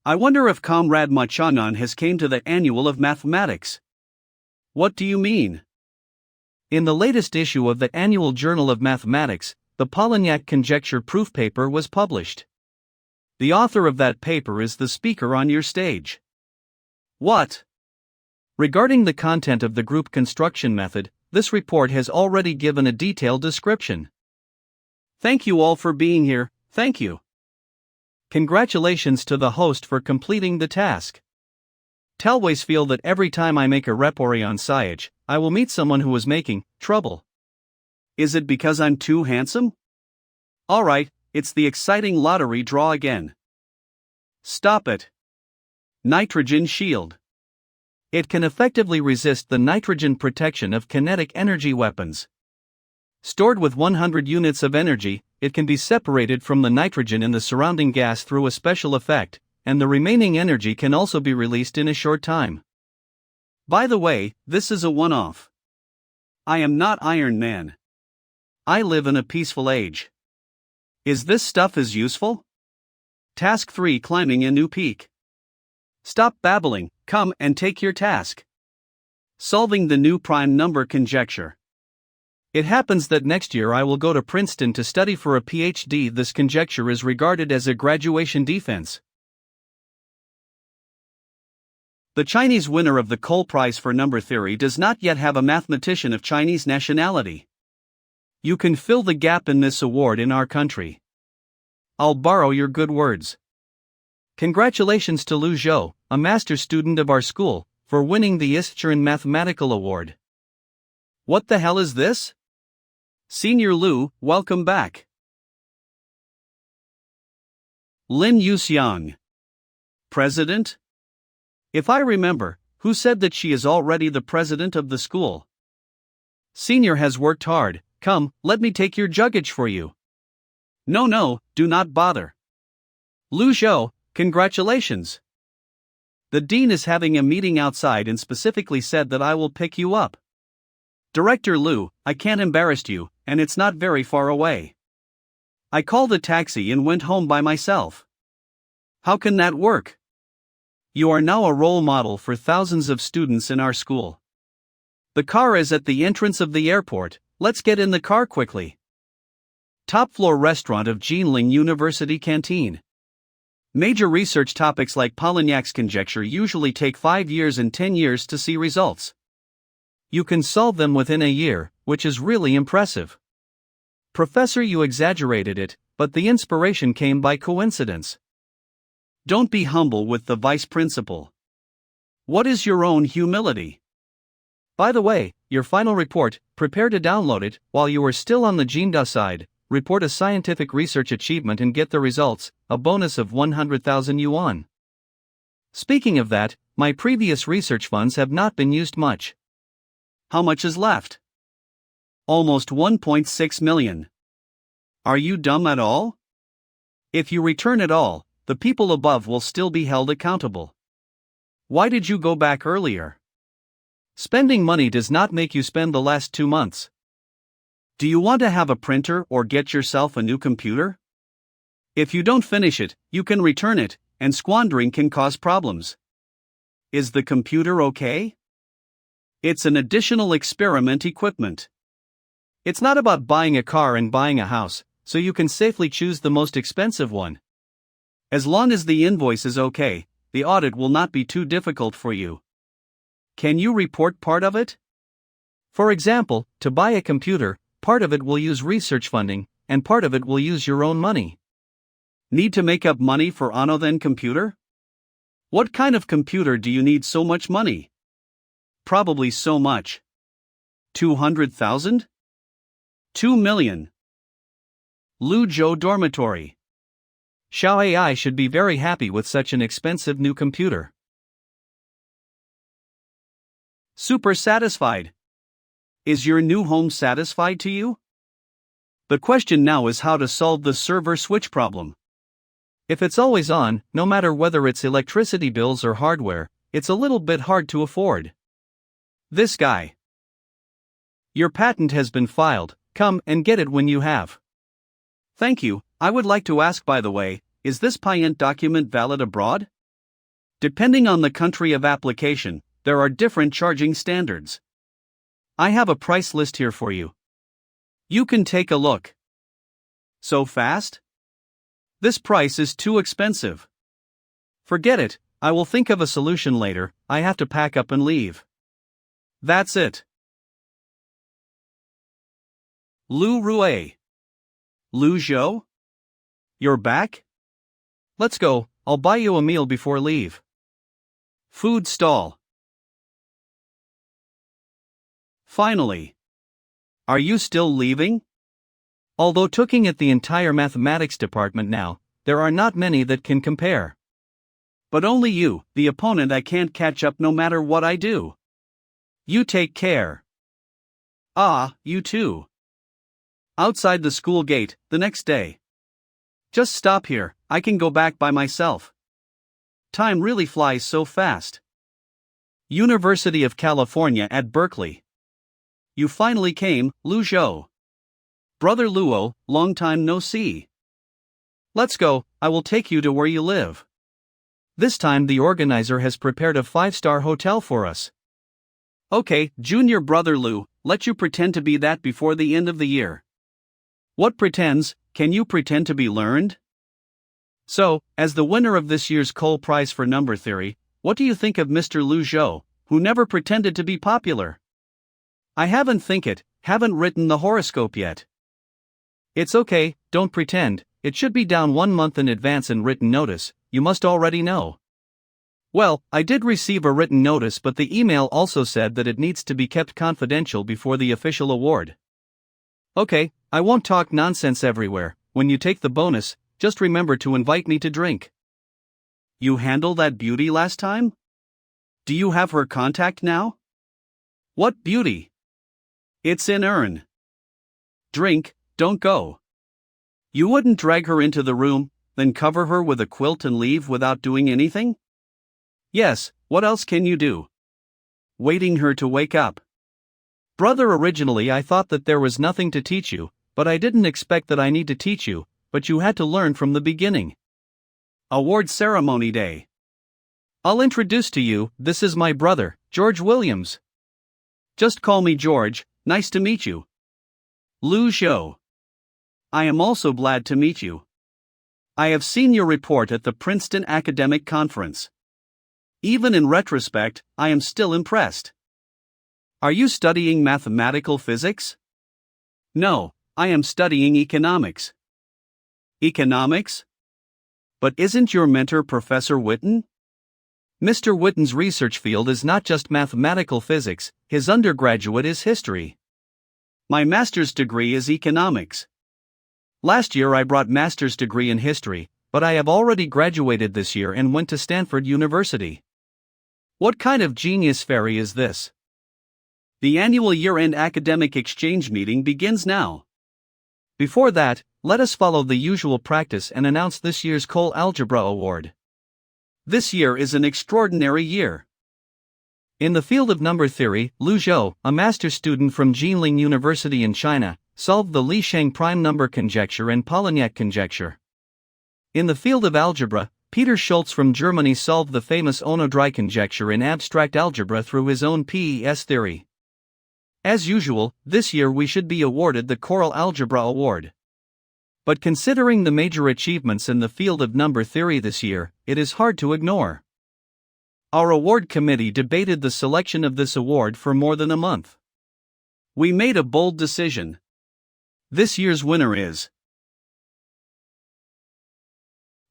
I wonder if Comrade Machanan has came to the Annual of Mathematics. What do you mean? In the latest issue of the Annual Journal of Mathematics, the Polignac conjecture proof paper was published. The author of that paper is the speaker on your stage. What? Regarding the content of the group construction method, this report has already given a detailed description. Thank you all for being here, thank you. Congratulations to the host for completing the task. Always feel that every time I make a repory on SciEdge, I will meet someone who is making trouble. Is it because I'm too handsome? Alright, it's the exciting lottery draw again. Stop it. Nitrogen shield. It can effectively resist the nitrogen protection of kinetic energy weapons. Stored with 100 units of energy, it can be separated from the nitrogen in the surrounding gas through a special effect, and the remaining energy can also be released in a short time. By the way, this is a one-off. I am not Iron Man. I live in a peaceful age. Is this stuff as useful? Task 3: Climbing a new peak. Stop babbling, come and take your task. Solving the new prime number conjecture. It happens that next year I will go to Princeton to study for a PhD. This conjecture is regarded as a graduation defense. The Chinese winner of the Cole Prize for Number Theory does not yet have a mathematician of Chinese nationality. You can fill the gap in this award in our country. I'll borrow your good words. Congratulations to Lu Zhou, a master student of our school, for winning the Ischeren Mathematical Award. What the hell is this? Senior Lu, welcome back. Lin Yuxiang. President? If I remember, who said that she is already the president of the school? Senior has worked hard. Come, let me take your juggage for you. No, do not bother. Lu Zhou, congratulations. The dean is having a meeting outside and specifically said that I will pick you up. Director Lu, I can't embarrass you, and it's not very far away. I called a taxi and went home by myself. How can that work? You are now a role model for thousands of students in our school. The car is at the entrance of the airport. Let's get in the car quickly. Top floor restaurant of Jinling University Canteen. Major research topics like Polignac's conjecture usually take 5 years and 10 years to see results. You can solve them within a year, which is really impressive. Professor, you exaggerated it, but the inspiration came by coincidence. Don't be humble with the vice principal. What is your own humility? By the way, your final report, prepare to download it while you are still on the Jinda side. Report a scientific research achievement and get the results, a bonus of 100,000 yuan. Speaking of that, my previous research funds have not been used much. How much is left? Almost 1.6 million. Are you dumb at all? If you return it all, the people above will still be held accountable. Why did you go back earlier? Spending money does not make you spend the last 2 months. Do you want to have a printer or get yourself a new computer? If you don't finish it, you can return it, and squandering can cause problems. Is the computer okay? It's an additional experiment equipment. It's not about buying a car and buying a house, so you can safely choose the most expensive one. As long as the invoice is okay, the audit will not be too difficult for you. Can you report part of it? For example, to buy a computer, part of it will use research funding, and part of it will use your own money. Need to make up money for Anothen computer? What kind of computer do you need so much money? Probably so much. 200,000? 2 million. Lu Zhou Dormitory. Xiao AI should be very happy with such an expensive new computer. Super satisfied. Is your new home satisfied to you? The question now is how to solve the server switch problem. If it's always on, no matter whether it's electricity bills or hardware, it's a little bit hard to afford. This guy. Your patent has been filed, come and get it when you have. Thank you. I would like to ask, by the way, is this patent document valid abroad? Depending on the country of application, there are different charging standards. I have a price list here for you. You can take a look. So fast? This price is too expensive. Forget it, I will think of a solution later. I have to pack up and leave. That's it. Lu Rue. Lu Zhou? You're back? Let's go, I'll buy you a meal before leave. Food stall. Finally. Are you still leaving? Although taking at the entire mathematics department now, there are not many that can compare. But only you, the opponent. I can't catch up no matter what I do. You take care. Ah, you too. Outside the school gate, the next day. Just stop here, I can go back by myself. Time really flies so fast. University of California at Berkeley. You finally came, Lu Zhou. Brother Luo, long time no see. Let's go, I will take you to where you live. This time the organizer has prepared a 5-star hotel for us. Okay, junior brother Lu, let you pretend to be that before the end of the year. What pretends, can you pretend to be learned? So, as the winner of this year's Cole Prize for Number Theory, what do you think of Mr. Lu Zhou, who never pretended to be popular? I haven't written the horoscope yet. It's okay, don't pretend, it should be down 1 month in advance in written notice, you must already know. Well, I did receive a written notice, but the email also said that it needs to be kept confidential before the official award. Okay, I won't talk nonsense everywhere. When you take the bonus, just remember to invite me to drink. You handled that beauty last time? Do you have her contact now? What beauty? It's in urn. Drink, don't go. You wouldn't drag her into the room, then cover her with a quilt and leave without doing anything? Yes, what else can you do? Waiting her to wake up. Brother, originally I thought that there was nothing to teach you, but I didn't expect that I need to teach you, but you had to learn from the beginning. Award Ceremony Day. I'll introduce to you, this is my brother, George Williams. Just call me George, nice to meet you. Lu Zhou. I am also glad to meet you. I have seen your report at the Princeton Academic Conference. Even in retrospect, I am still impressed. Are you studying mathematical physics? No, I am studying economics. Economics? But isn't your mentor Professor Witten? Mr. Witten's research field is not just mathematical physics, his undergraduate is history. My master's degree is economics. Last year I brought master's degree in history, but I have already graduated this year and went to Stanford University. What kind of genius fairy is this? The annual year-end academic exchange meeting begins now. Before that, let us follow the usual practice and announce this year's Cole Algebra Award. This year is an extraordinary year. In the field of number theory, Lu Zhou, a master's student from Jinling University in China, solved the Li-Shang prime number conjecture and Polignac conjecture. In the field of algebra, Peter Schultz from Germany solved the famous Ono-Dry conjecture in abstract algebra through his own PES theory. As usual, this year we should be awarded the Choral Algebra Award. But considering the major achievements in the field of number theory this year, it is hard to ignore. Our award committee debated the selection of this award for more than a month. We made a bold decision. This year's winner is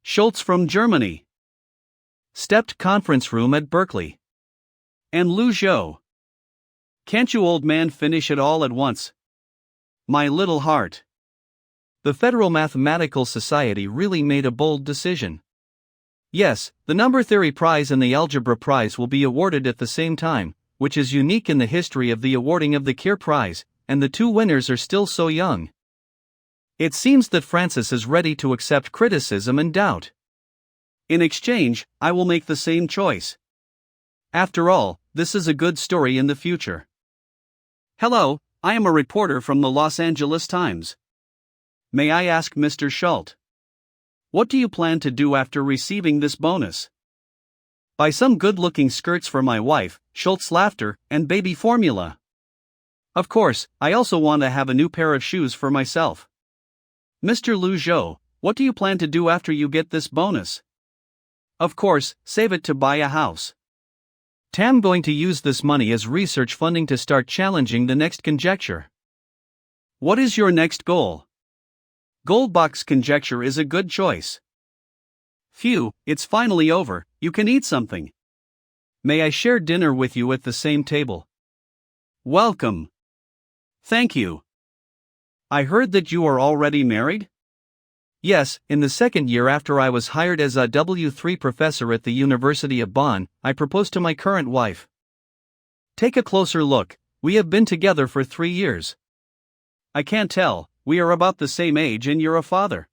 Schultz from Germany. Stepped conference room at Berkeley. And Lu Zhou. Can't you old man finish it all at once? My little heart. The Federal Mathematical Society really made a bold decision. Yes, the Number Theory Prize and the Algebra Prize will be awarded at the same time, which is unique in the history of the awarding of the Keir Prize, and the two winners are still so young. It seems that Francis is ready to accept criticism and doubt. In exchange, I will make the same choice. After all, this is a good story in the future. Hello, I am a reporter from the Los Angeles Times. May I ask Mr. Schultz? What do you plan to do after receiving this bonus? Buy some good-looking skirts for my wife, Schultz laughter, and baby formula. Of course, I also want to have a new pair of shoes for myself. Mr. Lu Zhou, what do you plan to do after you get this bonus? Of course, save it to buy a house. Tam going to use this money as research funding to start challenging the next conjecture. What is your next goal? Goldbach's conjecture is a good choice. Phew, it's finally over, you can eat something. May I share dinner with you at the same table? Welcome. Thank you. I heard that you are already married? Yes, in the second year after I was hired as a W3 professor at the University of Bonn, I proposed to my current wife. Take a closer look, we have been together for 3 years. I can't tell, we are about the same age and you're a father.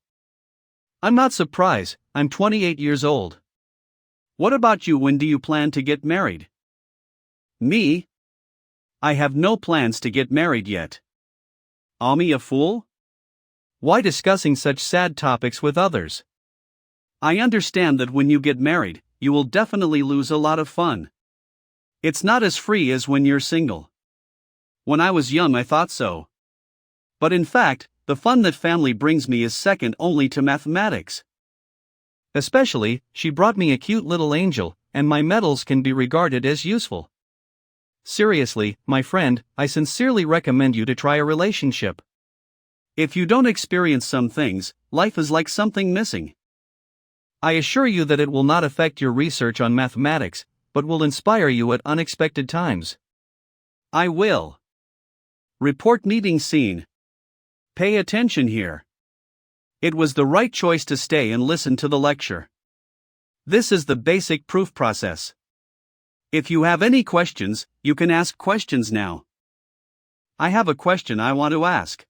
I'm not surprised, I'm 28 years old. What about you? When do you plan to get married? Me? I have no plans to get married yet. Ami a fool? Why discussing such sad topics with others? I understand that when you get married, you will definitely lose a lot of fun. It's not as free as when you're single. When I was young, I thought so. But in fact, the fun that family brings me is second only to mathematics. Especially, she brought me a cute little angel, and my medals can be regarded as useful. Seriously, my friend, I sincerely recommend you to try a relationship. If you don't experience some things, life is like something missing. I assure you that it will not affect your research on mathematics, but will inspire you at unexpected times. I will. Report meeting scene. Pay attention here. It was the right choice to stay and listen to the lecture. This is the basic proof process. If you have any questions, you can ask questions now. I have a question I want to ask.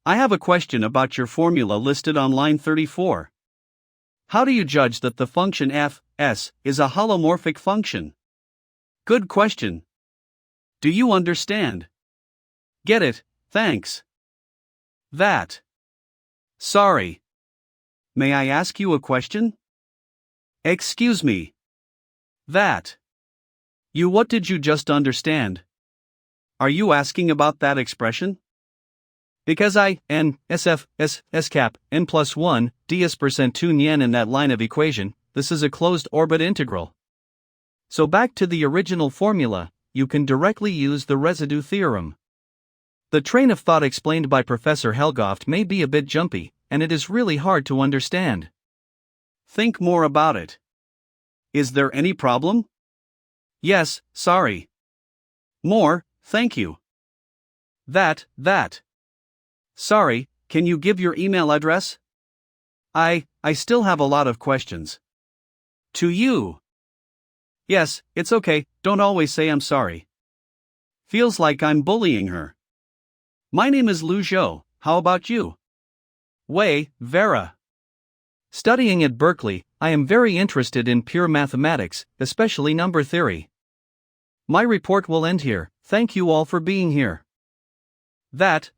I have a question about your formula listed on line 34. How do you judge that the function f, s, is a holomorphic function? Good question. Do you understand? Get it, thanks. That. Sorry. May I ask you a question? Excuse me. That. What did you just understand? Are you asking about that expression? Because I, n, sf, s cap, n plus 1, ds% nyen in that line of equation, this is a closed orbit integral. So back to the original formula, you can directly use the residue theorem. The train of thought explained by Professor Helgoft may be a bit jumpy, and it is really hard to understand. Think more about it. Is there any problem? Yes, sorry. More, thank you. That. Sorry, can you give your email address? I still have a lot of questions. To you. Yes, it's okay, don't always say I'm sorry. Feels like I'm bullying her. My name is Lu Zhou, how about you? Wei, Vera. Studying at Berkeley, I am very interested in pure mathematics, especially number theory. My report will end here, thank you all for being here. That.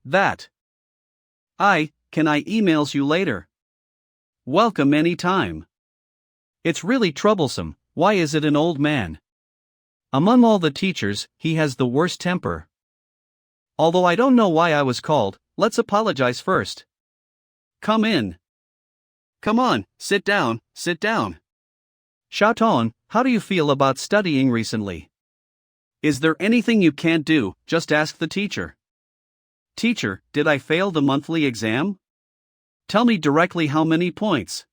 Can I emails you later? Welcome anytime. It's really troublesome, why is it an old man? Among all the teachers, he has the worst temper. Although I don't know why I was called, let's apologize first. Come in. Come on, sit down. Xiaoton, how do you feel about studying recently? Is there anything you can't do? Just ask the teacher. Teacher, did I fail the monthly exam? Tell me directly how many points.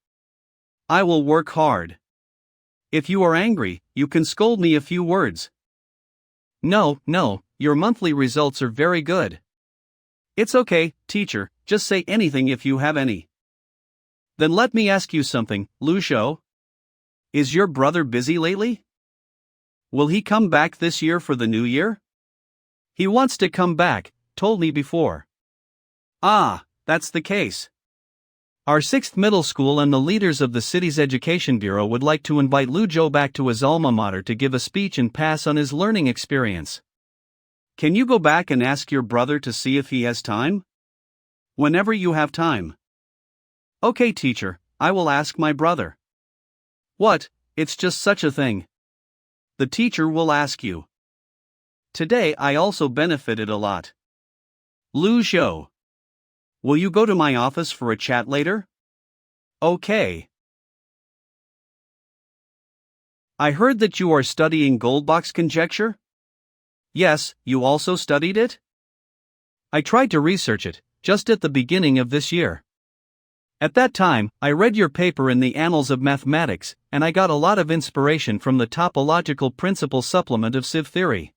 I will work hard. If you are angry, you can scold me a few words. No, your monthly results are very good. It's okay, teacher, just say anything if you have any. Then let me ask you something, Lu Zhou. Is your brother busy lately? Will he come back this year for the new year? He wants to come back, told me before. Ah, that's the case. Our 6th middle school and the leaders of the city's education bureau would like to invite Lu Zhou back to his alma mater to give a speech and pass on his learning experience. Can you go back and ask your brother to see if he has time? Whenever you have time. Okay, teacher, I will ask my brother. What, it's just such a thing. The teacher will ask you. Today I also benefited a lot. Lu Zhou. Will you go to my office for a chat later? Okay. I heard that you are studying Goldbach's conjecture? Yes, you also studied it? I tried to research it, just at the beginning of this year. At that time, I read your paper in the Annals of Mathematics, and I got a lot of inspiration from the topological principle supplement of sieve theory.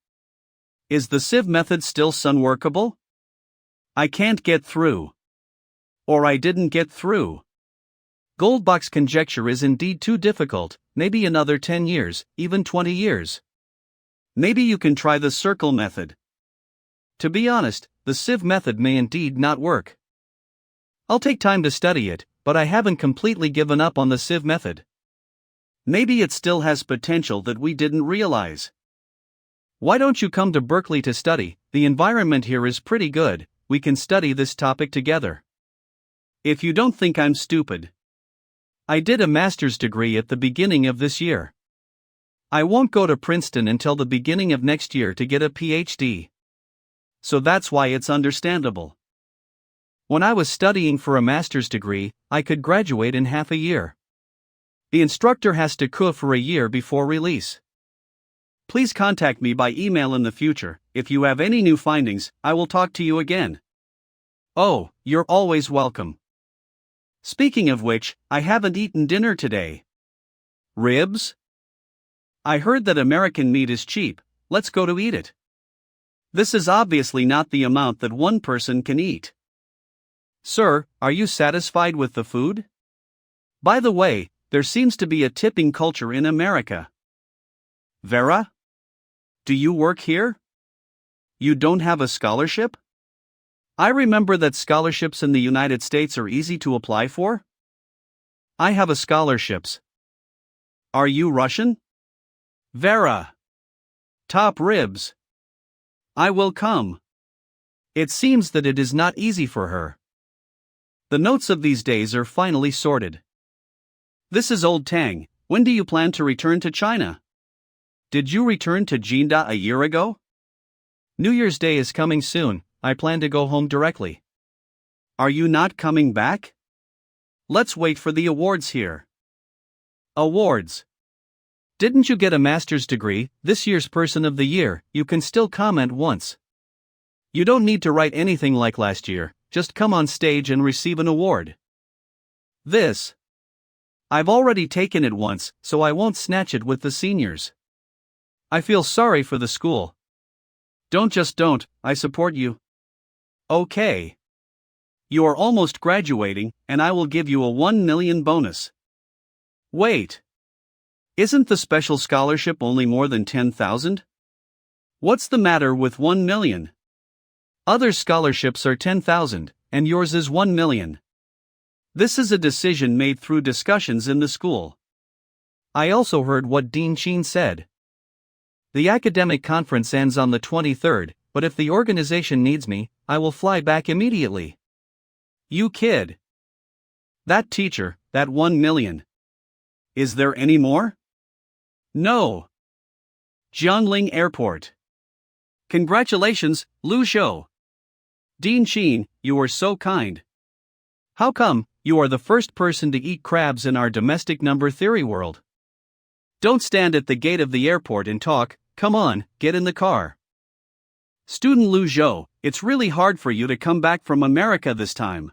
Is the sieve method still unworkable? I can't get through. Or I didn't get through. Goldbach's conjecture is indeed too difficult, maybe another 10 years, even 20 years. Maybe you can try the circle method. To be honest, the sieve method may indeed not work. I'll take time to study it, but I haven't completely given up on the sieve method. Maybe it still has potential that we didn't realize. Why don't you come to Berkeley to study? The environment here is pretty good. We can study this topic together. If you don't think I'm stupid. I did a master's degree at the beginning of this year. I won't go to Princeton until the beginning of next year to get a PhD. So that's why it's understandable. When I was studying for a master's degree, I could graduate in half a year. The instructor has to cook for a year before release. Please contact me by email in the future. If you have any new findings, I will talk to you again. Oh, you're always welcome. Speaking of which, I haven't eaten dinner today. Ribs? I heard that American meat is cheap. Let's go to eat it. This is obviously not the amount that one person can eat. Sir, are you satisfied with the food? By the way, there seems to be a tipping culture in America. Vera? Do you work here? You don't have a scholarship? I remember that scholarships in the United States are easy to apply for. I have a scholarships. Are you Russian? Vera. Top ribs. I will come. It seems that it is not easy for her. The notes of these days are finally sorted. This is Old Tang. When do you plan to return to China? Did you return to Jinda a year ago? New Year's Day is coming soon. I plan to go home directly. Are you not coming back? Let's wait for the awards here. Awards. Didn't you get a master's degree, this year's Person of the Year? You can still comment once. You don't need to write anything like last year, just come on stage and receive an award. This. I've already taken it once, so I won't snatch it with the seniors. I feel sorry for the school. Don't, I support you. Okay. You are almost graduating, and I will give you a 1 million bonus. Wait. Isn't the special scholarship only more than 10,000? What's the matter with 1 million? Other scholarships are 10,000, and yours is 1 million. This is a decision made through discussions in the school. I also heard what Dean Sheen said. The academic conference ends on the 23rd, but if the organization needs me, I will fly back immediately. You kid. That teacher, that 1 million. Is there any more? No. Jianling Airport. Congratulations, Lu Shou. Dean Sheen, you are so kind. How come? You are the first person to eat crabs in our domestic number theory world. Don't stand at the gate of the airport and talk, come on, get in the car. Student Lu Zhou, it's really hard for you to come back from America this time.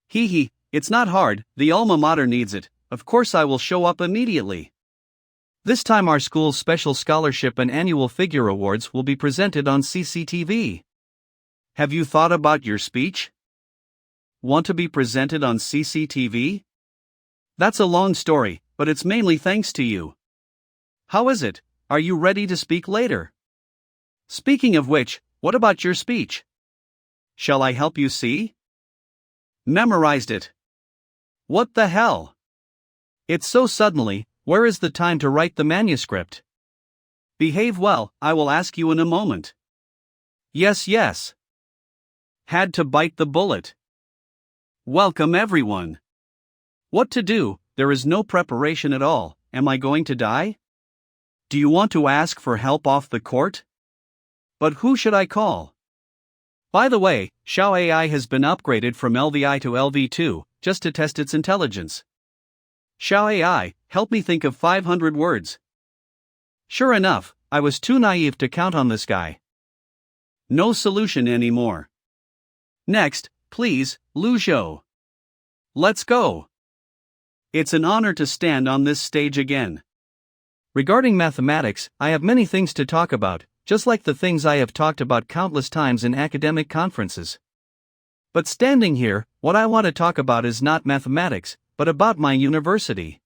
Hee, it's not hard, the alma mater needs it, of course I will show up immediately. This time our school's special scholarship and annual figure awards will be presented on CCTV. Have you thought about your speech? Want to be presented on CCTV? That's a long story, but it's mainly thanks to you. How is it? Are you ready to speak later? Speaking of which, what about your speech? Shall I help you see? Memorized it. What the hell? It's so suddenly, where is the time to write the manuscript? Behave well, I will ask you in a moment. Yes. Had to bite the bullet. Welcome everyone. What to do? There is no preparation at all. Am I going to die? Do you want to ask for help off the court? But who should I call? By the way, Xiao AI has been upgraded from LVI to LV2, just to test its intelligence. Xiao AI, help me think of 500 words. Sure enough, I was too naive to count on this guy. No solution anymore. Next, please, Lu Zhou. Let's go. It's an honor to stand on this stage again. Regarding mathematics, I have many things to talk about, just like the things I have talked about countless times in academic conferences. But standing here, what I want to talk about is not mathematics, but about my university.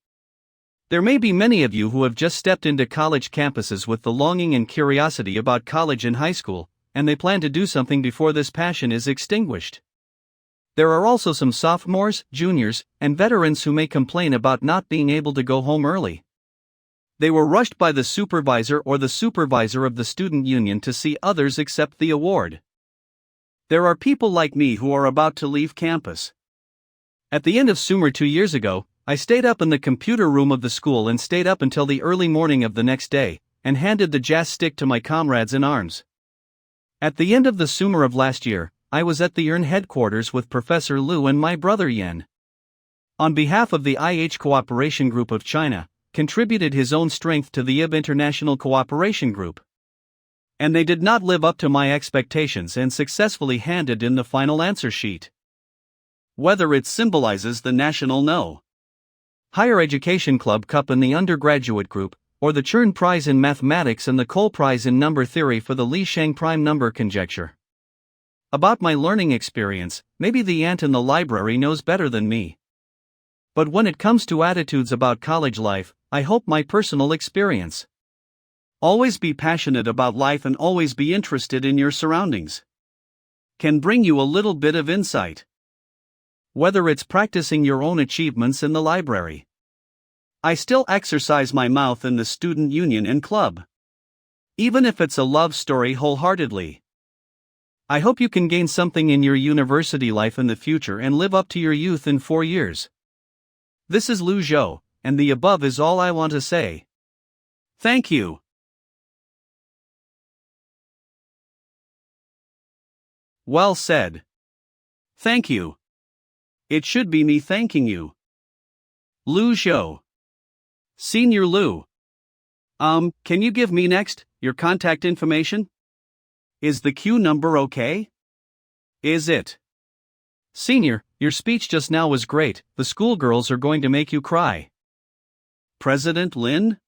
There may be many of you who have just stepped into college campuses with the longing and curiosity about college and high school, and they plan to do something before this passion is extinguished. There are also some sophomores, juniors, and veterans who may complain about not being able to go home early. They were rushed by the supervisor or the supervisor of the student union to see others accept the award. There are people like me who are about to leave campus. At the end of summer 2 years ago, I stayed up in the computer room of the school and stayed up until the early morning of the next day, and handed the jazz stick to my comrades in arms. At the end of the summer of last year, I was at the URN headquarters with Professor Liu and my brother Yan. On behalf of the IH Cooperation Group of China, contributed his own strength to the IB International Cooperation Group. And they did not live up to my expectations and successfully handed in the final answer sheet. Whether it symbolizes the National No. Higher Education Club Cup in the undergraduate group, or the Chern Prize in Mathematics and the Cole Prize in Number Theory for the Li Shang prime number conjecture. About my learning experience, maybe the ant in the library knows better than me. But when it comes to attitudes about college life, I hope my personal experience. Always be passionate about life and always be interested in your surroundings. Can bring you a little bit of insight. Whether it's practicing your own achievements in the library. I still exercise my mouth in the student union and club. Even if it's a love story wholeheartedly. I hope you can gain something in your university life in the future and live up to your youth in 4 years. This is Lu Zhou, and the above is all I want to say. Thank you. Well said. Thank you. It should be me thanking you. Lu Zhou. Senior Lu. Can you give me next your contact information? Is the queue number okay? Is it? Senior, your speech just now was great. The schoolgirls are going to make you cry. President Lin?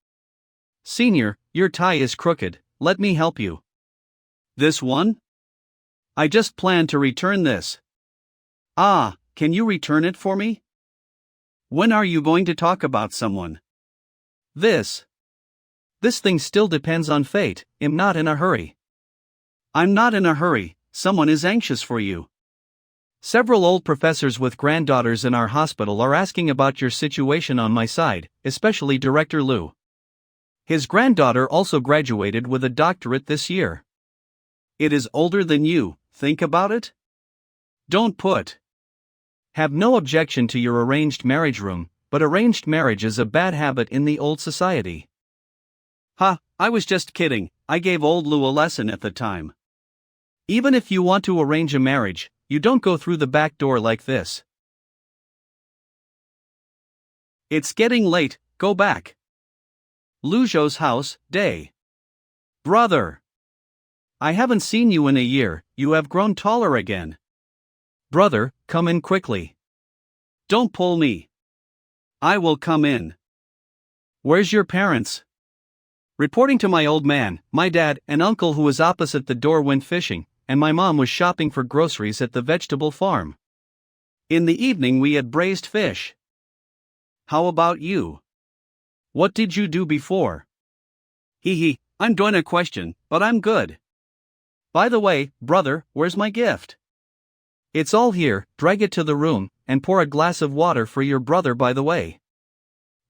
Senior, your tie is crooked. Let me help you. This one? I just plan to return this. Ah, can you return it for me? When are you going to talk about someone? This thing still depends on fate. I'm not in a hurry. I'm not in a hurry. Someone is anxious for you. Several old professors with granddaughters in our hospital are asking about your situation on my side, especially Director Liu. His granddaughter also graduated with a doctorate this year. It is older than you, think about it? Don't have no objection to your arranged marriage room, but arranged marriage is a bad habit in the old society. Ha, I was just kidding, I gave old Liu a lesson at the time. Even if you want to arrange a marriage, you don't go through the back door like this. It's getting late, go back. Lu Zhou's house, day. Brother. I haven't seen you in a year, you have grown taller again. Brother, come in quickly. Don't pull me. I will come in. Where's your parents? Reporting to my old man, my dad and uncle who was opposite the door went fishing, and my mom was shopping for groceries at the vegetable farm. In the evening we had braised fish. How about you? What did you do before? I'm doing a question, but I'm good. By the way, brother, where's my gift? It's all here, drag it to the room, and pour a glass of water for your brother by the way.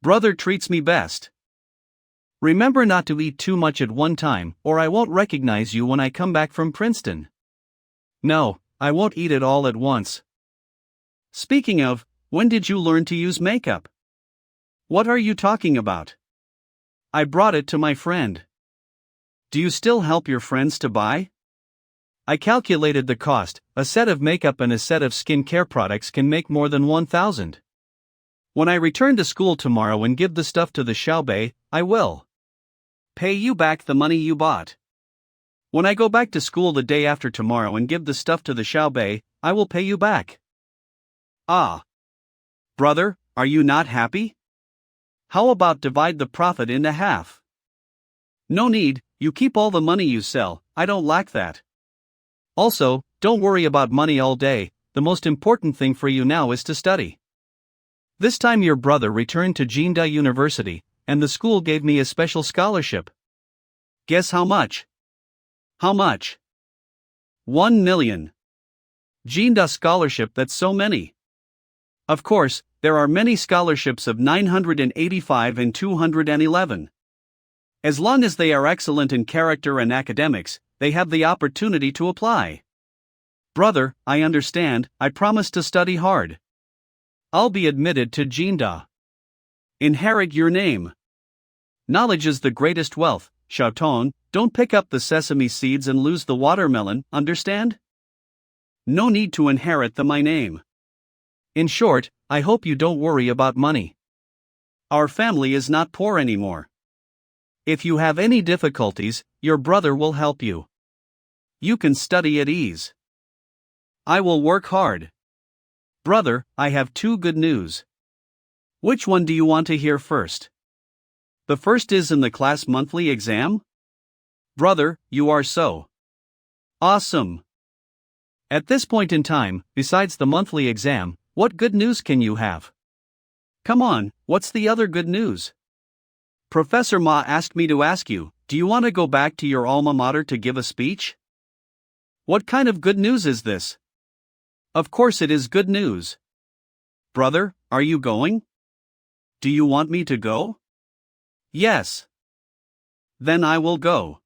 Brother treats me best. Remember not to eat too much at one time, or I won't recognize you when I come back from Princeton. No, I won't eat it all at once. Speaking of, when did you learn to use makeup? What are you talking about? I brought it to my friend. Do you still help your friends to buy? I calculated the cost. A set of makeup and a set of skincare products can make more than 1,000. When I return to school tomorrow and give the stuff to the Xiaobei, I will pay you back the money you bought. When I go back to school the day after tomorrow and give the stuff to the Xiaobei, I will pay you back. Ah. Brother, are you not happy? How about divide the profit into half? No need, you keep all the money you sell, I don't lack that. Also, don't worry about money all day, the most important thing for you now is to study. This time your brother returned to Jinda University, and the school gave me a special scholarship. Guess how much? How much? 1 million. Jinda scholarship, that's so many. Of course, there are many scholarships of 985 and 211. As long as they are excellent in character and academics, they have the opportunity to apply. Brother, I understand, I promise to study hard. I'll be admitted to Jinda. Inherit your name. Knowledge is the greatest wealth, Xiaotong. Don't pick up the sesame seeds and lose the watermelon, understand? No need to inherit my name. In short, I hope you don't worry about money. Our family is not poor anymore. If you have any difficulties, your brother will help you. You can study at ease. I will work hard. Brother, I have 2 good news. Which one do you want to hear first? The first is in the class monthly exam? Brother, you are so awesome. At this point in time, besides the monthly exam, what good news can you have? Come on, what's the other good news? Professor Ma asked me to ask you, do you want to go back to your alma mater to give a speech? What kind of good news is this? Of course it is good news. Brother, are you going? Do you want me to go? Yes. Then I will go.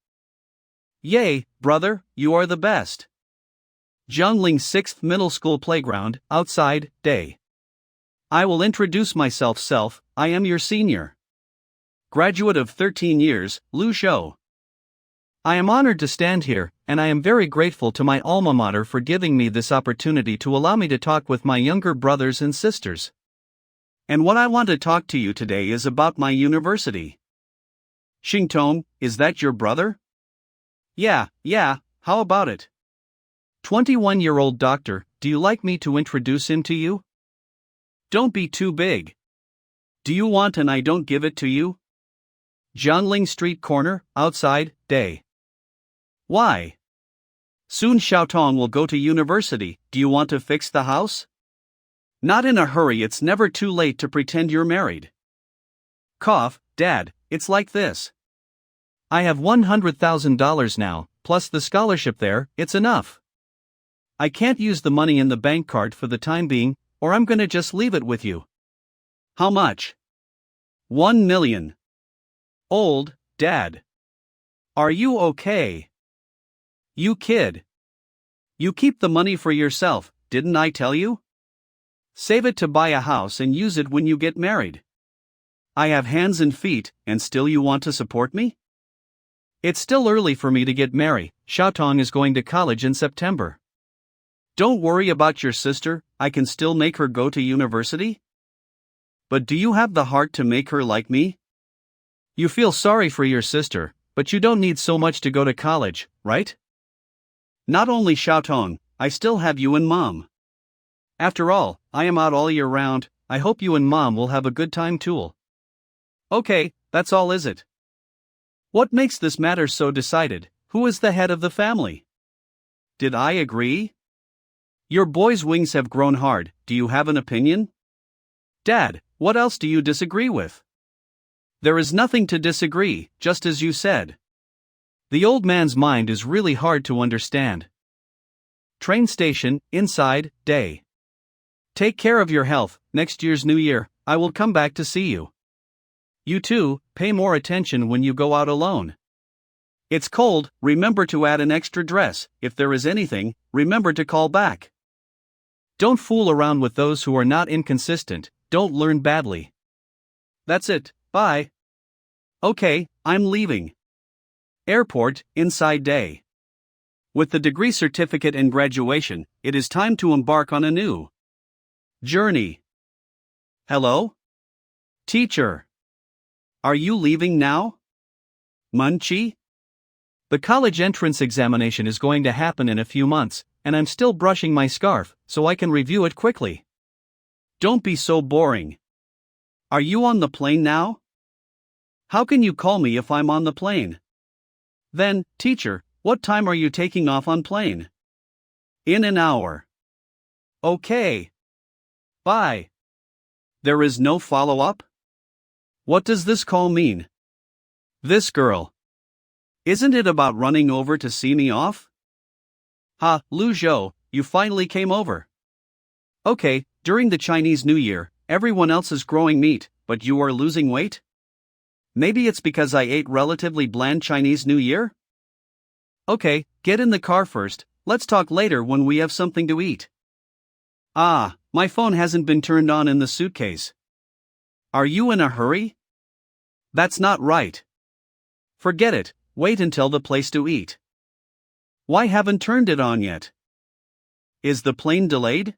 Yay, brother, you are the best. Jiangling 6th Middle School Playground, outside, day. I will introduce myself, I am your senior. Graduate of 13 years, Lu Shou. I am honored to stand here, and I am very grateful to my alma mater for giving me this opportunity to allow me to talk with my younger brothers and sisters. And what I want to talk to you today is about my university. Xingtong, is that your brother? Yeah, how about it? 21-year-old doctor, do you like me to introduce him to you? Don't be too big. Do you want and I don't give it to you? Jiangling Street corner, outside, day. Why? Soon Xiaotong will go to university, do you want to fix the house? Not in a hurry, it's never too late to pretend you're married. Cough, Dad, it's like this. I have $100,000 now, plus the scholarship there, it's enough. I can't use the money in the bank card for the time being, or I'm gonna just leave it with you. How much? 1 million. Old, Dad. Are you okay? You kid. You keep the money for yourself, didn't I tell you? Save it to buy a house and use it when you get married. I have hands and feet, and still you want to support me? It's still early for me to get married. Xiaotong is going to college in September. Don't worry about your sister, I can still make her go to university. But do you have the heart to make her like me? You feel sorry for your sister, but you don't need so much to go to college, right? Not only Xiaotong, I still have you and Mom. After all, I am out all year round, I hope you and Mom will have a good time too. Okay, that's all is it? What makes this matter so decided? Who is the head of the family? Did I agree? Your boy's wings have grown hard, do you have an opinion? Dad, what else do you disagree with? There is nothing to disagree, just as you said. The old man's mind is really hard to understand. Train station, inside, day. Take care of your health, next year's New Year, I will come back to see you. You too, pay more attention when you go out alone. It's cold, remember to add an extra dress, if there is anything, remember to call back. Don't fool around with those who are not inconsistent, don't learn badly. That's it, bye. Okay, I'm leaving. Airport, inside day. With the degree certificate and graduation, it is time to embark on a new journey. Hello? Teacher. Are you leaving now? Munchie? The college entrance examination is going to happen in a few months, and I'm still brushing my scarf, so I can review it quickly. Don't be so boring. Are you on the plane now? How can you call me if I'm on the plane? Then, teacher, what time are you taking off on plane? In an hour. Okay. Bye. There is no follow-up? What does this call mean? This girl. Isn't it about running over to see me off? Ha, Lu Zhou, you finally came over. Okay, during the Chinese New Year, everyone else is growing meat, but you are losing weight? Maybe it's because I ate relatively bland Chinese New Year? Okay, get in the car first, let's talk later when we have something to eat. Ah, my phone hasn't been turned on in the suitcase. Are you in a hurry? That's not right. Forget it, wait until the place to eat. Why haven't turned it on yet? Is the plane delayed?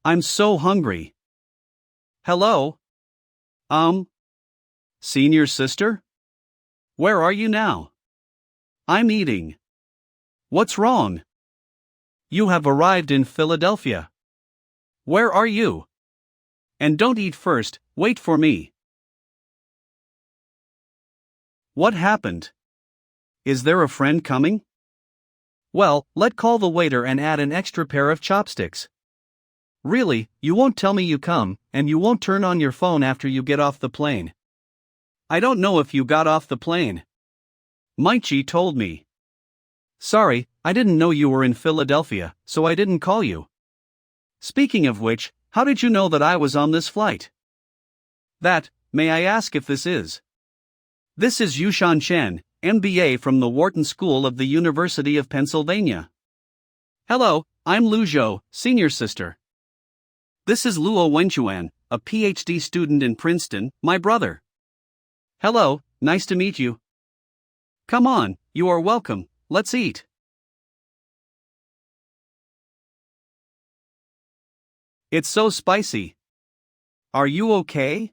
I'm so hungry. Hello? Senior sister? Where are you now? I'm eating. What's wrong? You have arrived in Philadelphia. Where are you? And don't eat first, wait for me. What happened? Is there a friend coming? Well, let's call the waiter and add an extra pair of chopsticks. Really, you won't tell me you come, and you won't turn on your phone after you get off the plane. I don't know if you got off the plane. Maichi told me. Sorry, I didn't know you were in Philadelphia, so I didn't call you. Speaking of which, how did you know that I was on this flight? May I ask if this is? This is Yushan Chen, MBA from the Wharton School of the University of Pennsylvania. Hello, I'm Lu Zhou, senior sister. This is Luo Wenchuan, a PhD student in Princeton, my brother. Hello, nice to meet you. Come on, you are welcome, let's eat. It's so spicy. Are you okay?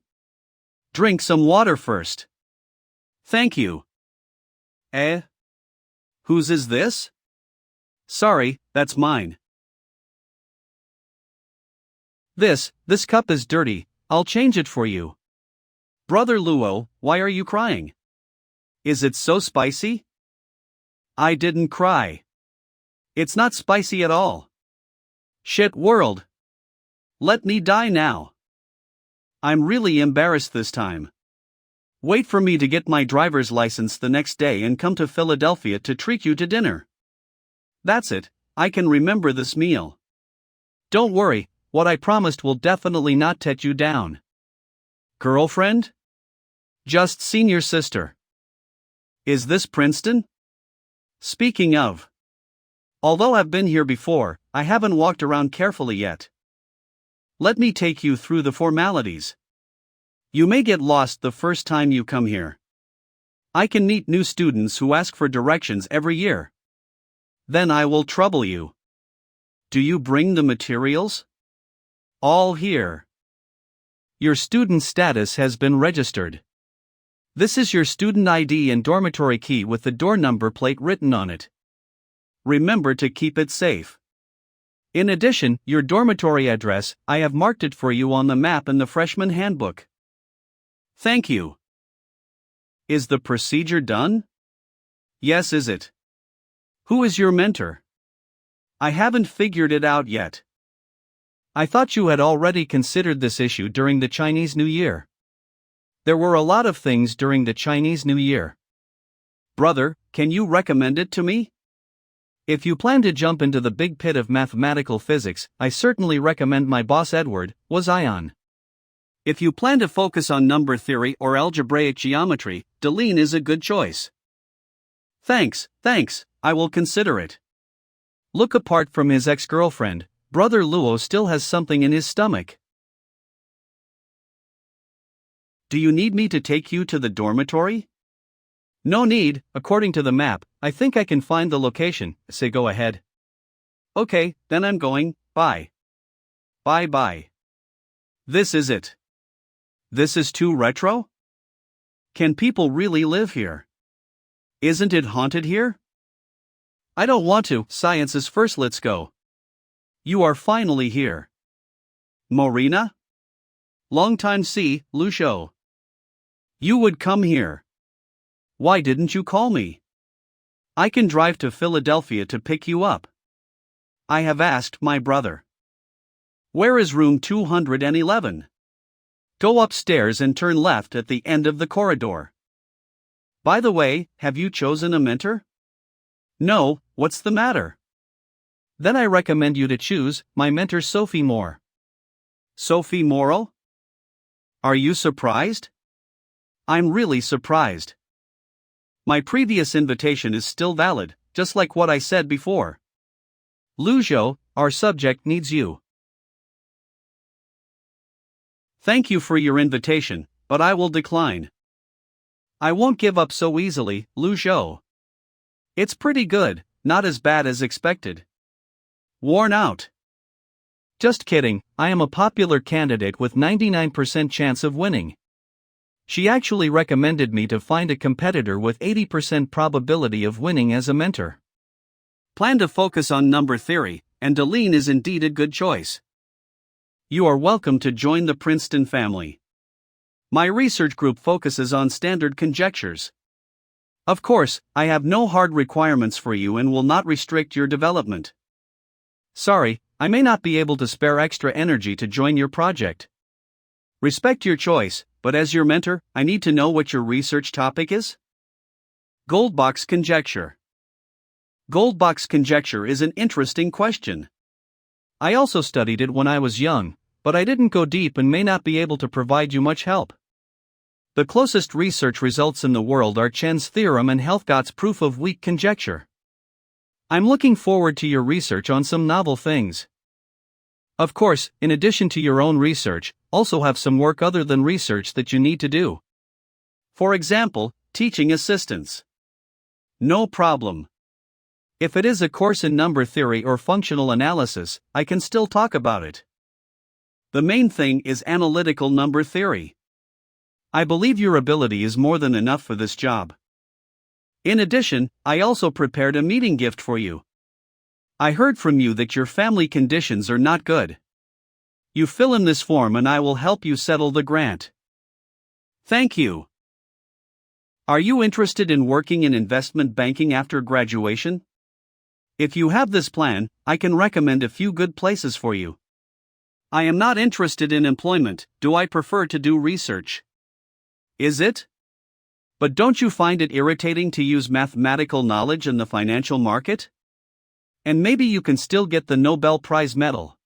Drink some water first. Thank you. Whose is this? Sorry, that's mine. This cup is dirty, I'll change it for you. Brother Luo, why are you crying? Is it so spicy? I didn't cry. It's not spicy at all. Shit world. Let me die now. I'm really embarrassed this time. Wait for me to get my driver's license the next day and come to Philadelphia to treat you to dinner. That's it, I can remember this meal. Don't worry, what I promised will definitely not let you down. Girlfriend? Just senior sister. Is this Princeton? Speaking of. Although I've been here before, I haven't walked around carefully yet. Let me take you through the formalities. You may get lost the first time you come here. I can meet new students who ask for directions every year. Then I will trouble you. Do you bring the materials? All here. Your student status has been registered. This is your student ID and dormitory key with the door number plate written on it. Remember to keep it safe. In addition, your dormitory address, I have marked it for you on the map in the freshman handbook. Thank you. Is the procedure done? Yes, is it? Who is your mentor? I haven't figured it out yet. I thought you had already considered this issue during the Chinese New Year. There were a lot of things during the Chinese New Year. Brother, can you recommend it to me? If you plan to jump into the big pit of mathematical physics, I certainly recommend my boss Edward, was Ion. If you plan to focus on number theory or algebraic geometry, Deline is a good choice. Thanks, I will consider it. Look, apart from his ex-girlfriend, Brother Luo still has something in his stomach. Do you need me to take you to the dormitory? No need, according to the map, I think I can find the location, say go ahead. Okay, then I'm going, bye. Bye. This is it. This is too retro? Can people really live here? Isn't it haunted here? I don't want to, science is first, let's go. You are finally here. Morina? Long time see, Lu Zhou. You would come here. Why didn't you call me? I can drive to Philadelphia to pick you up. I have asked my brother. Where is room 211? Go upstairs and turn left at the end of the corridor. By the way, have you chosen a mentor? No, what's the matter? Then I recommend you to choose my mentor Sophie Moore. Sophie Morrow? Are you surprised? I'm really surprised. My previous invitation is still valid, just like what I said before. Lu Zhou, our subject needs you. Thank you for your invitation, but I will decline. I won't give up so easily, Lu Zhou. It's pretty good, not as bad as expected. Worn out. Just kidding, I am a popular candidate with 99% chance of winning. She actually recommended me to find a competitor with 80% probability of winning as a mentor. Plan to focus on number theory, and Deline is indeed a good choice. You are welcome to join the Princeton family. My research group focuses on standard conjectures. Of course, I have no hard requirements for you and will not restrict your development. Sorry, I may not be able to spare extra energy to join your project. Respect your choice, but as your mentor, I need to know what your research topic is. Goldbox conjecture. Goldbox conjecture is an interesting question. I also studied it when I was young, but I didn't go deep and may not be able to provide you much help. The closest research results in the world are Chen's theorem and Helfgott's proof of weak conjecture. I'm looking forward to your research on some novel things. Of course, in addition to your own research, also have some work other than research that you need to do. For example, teaching assistants. No problem. If it is a course in number theory or functional analysis, I can still talk about it. The main thing is analytical number theory. I believe your ability is more than enough for this job. In addition, I also prepared a meeting gift for you. I heard from you that your family conditions are not good. You fill in this form and I will help you settle the grant. Thank you. Are you interested in working in investment banking after graduation? If you have this plan, I can recommend a few good places for you. I am not interested in employment, do I prefer to do research? Is it? But don't you find it irritating to use mathematical knowledge in the financial market? And maybe you can still get the Nobel Prize medal.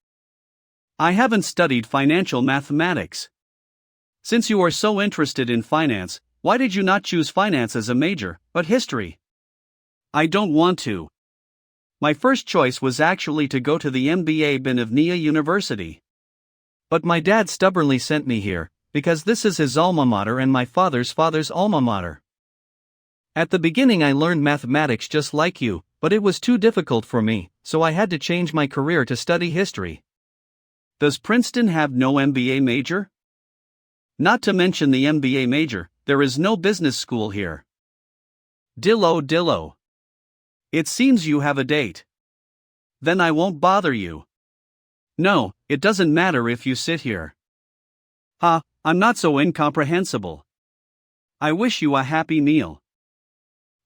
I haven't studied financial mathematics. Since you are so interested in finance, why did you not choose finance as a major, but history? I don't want to. My first choice was actually to go to the MBA Manhwa University. But my dad stubbornly sent me here, because this is his alma mater and my father's alma mater. At the beginning I learned mathematics just like you, but it was too difficult for me, so I had to change my career to study history. Does Princeton have no MBA major? Not to mention the MBA major, there is no business school here. Dillo. It seems you have a date. Then I won't bother you. No, it doesn't matter if you sit here. Ha, I'm not so incomprehensible. I wish you a happy meal.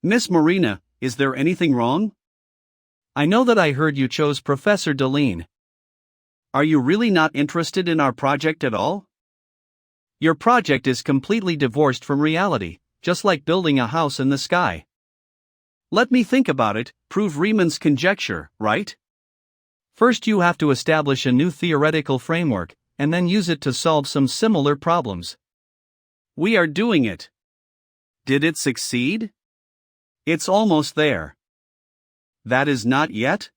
Miss Marina, is there anything wrong? I know that I heard you chose Professor Deline. Are you really not interested in our project at all? Your project is completely divorced from reality, just like building a house in the sky. Let me think about it, prove Riemann's conjecture, right? First you have to establish a new theoretical framework, and then use it to solve some similar problems. We are doing it. Did it succeed? It's almost there. That is not yet?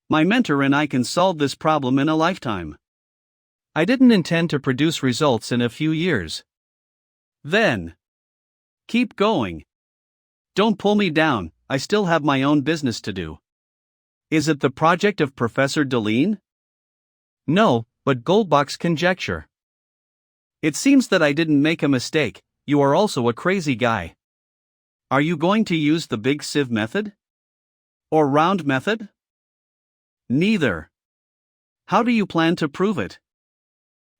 My mentor and I can solve this problem in a lifetime. I didn't intend to produce results in a few years. Then, keep going. Don't pull me down, I still have my own business to do. Is it the project of Professor Deline? No, but Goldbox conjecture. It seems that I didn't make a mistake, you are also a crazy guy. Are you going to use the big sieve method? Or round method? Neither. How do you plan to prove it?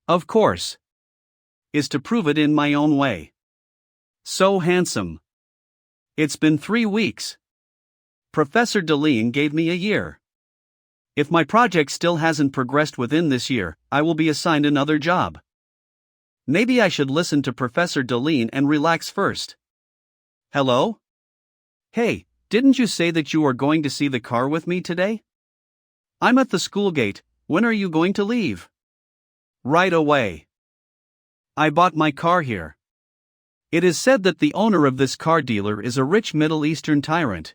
Of course. Is to prove it in my own way. So handsome. It's been 3 weeks. Professor Deline gave me a year. If my project still hasn't progressed within this year, I will be assigned another job. Maybe I should listen to Professor Deline and relax first. Hello? Hey, didn't you say that you are going to see the car with me today? I'm at the school gate. When are you going to leave? Right away. I bought my car here. It is said that the owner of this car dealer is a rich Middle Eastern tyrant.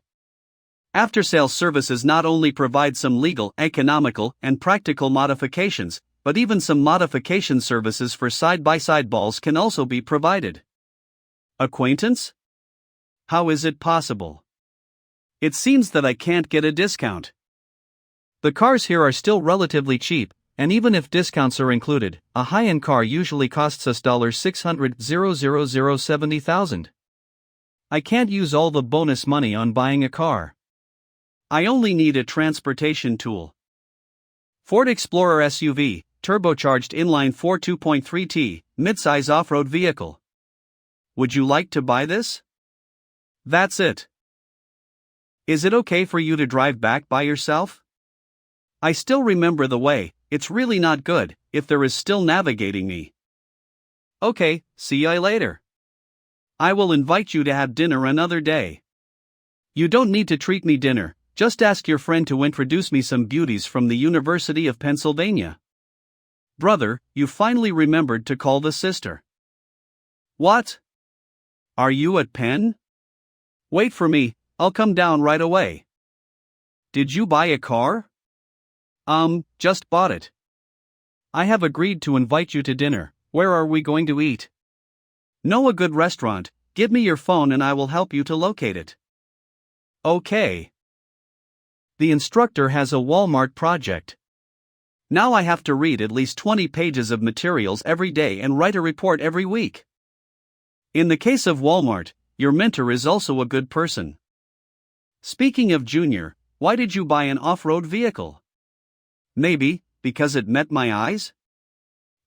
After-sales services not only provide some legal, economical, and practical modifications, but even some modification services for side-by-side balls can also be provided. Acquaintance? How is it possible? It seems that I can't get a discount. The cars here are still relatively cheap, and even if discounts are included, a high-end car usually costs us $600,070,000. I can't use all the bonus money on buying a car. I only need a transportation tool. Ford Explorer SUV, turbocharged inline-4 2.3T, midsize off-road vehicle. Would you like to buy this? That's it. Is it okay for you to drive back by yourself? I still remember the way. It's really not good if there is still navigating me. Okay, see you later. I will invite you to have dinner another day. You don't need to treat me dinner, just ask your friend to introduce me some beauties from the University of Pennsylvania. Brother, you finally remembered to call the sister. What? Are you at Penn? Wait for me, I'll come down right away. Did you buy a car? Just bought it. I have agreed to invite you to dinner. Where are we going to eat? Know a good restaurant, give me your phone and I will help you to locate it. Okay. The instructor has a Walmart project. Now I have to read at least 20 pages of materials every day and write a report every week. In the case of Walmart, your mentor is also a good person. Speaking of Junior, why did you buy an off-road vehicle? Maybe, because it met my eyes?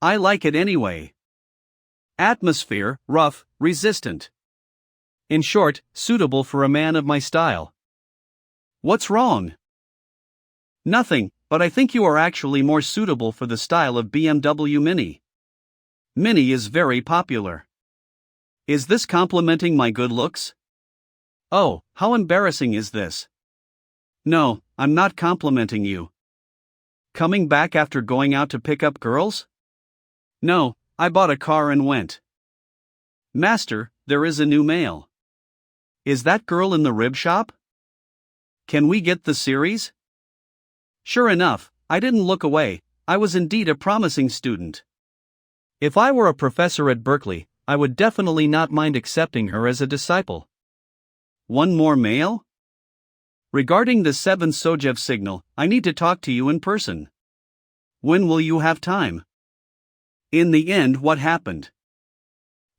I like it anyway. Atmosphere, rough, resistant. In short, suitable for a man of my style. What's wrong? Nothing, but I think you are actually more suitable for the style of BMW Mini. Mini is very popular. Is this complimenting my good looks? Oh, how embarrassing is this? No, I'm not complimenting you. Coming back after going out to pick up girls? No, I bought a car and went. Master, there is a new mail. Is that girl in the rib shop? Can we get the series? Sure enough, I didn't look away, I was indeed a promising student. If I were a professor at Berkeley, I would definitely not mind accepting her as a disciple. One more mail? Regarding the 7 Sojev signal, I need to talk to you in person. When will you have time? In the end, what happened?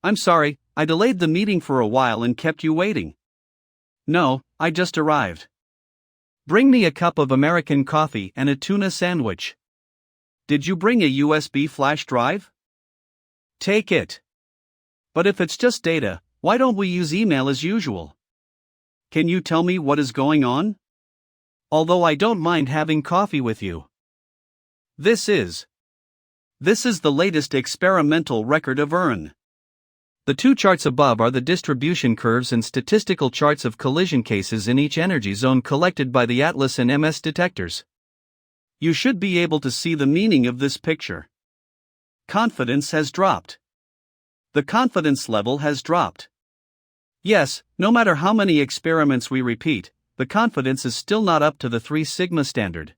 I'm sorry, I delayed the meeting for a while and kept you waiting. No, I just arrived. Bring me a cup of American coffee and a tuna sandwich. Did you bring a USB flash drive? Take it. But if it's just data, why don't we use email as usual? Can you tell me what is going on? Although I don't mind having coffee with you. This is the latest experimental record of ERN. The 2 charts above are the distribution curves and statistical charts of collision cases in each energy zone collected by the ATLAS and MS detectors. You should be able to see the meaning of this picture. Confidence has dropped. The confidence level has dropped. Yes, no matter how many experiments we repeat, the confidence is still not up to the 3 sigma standard.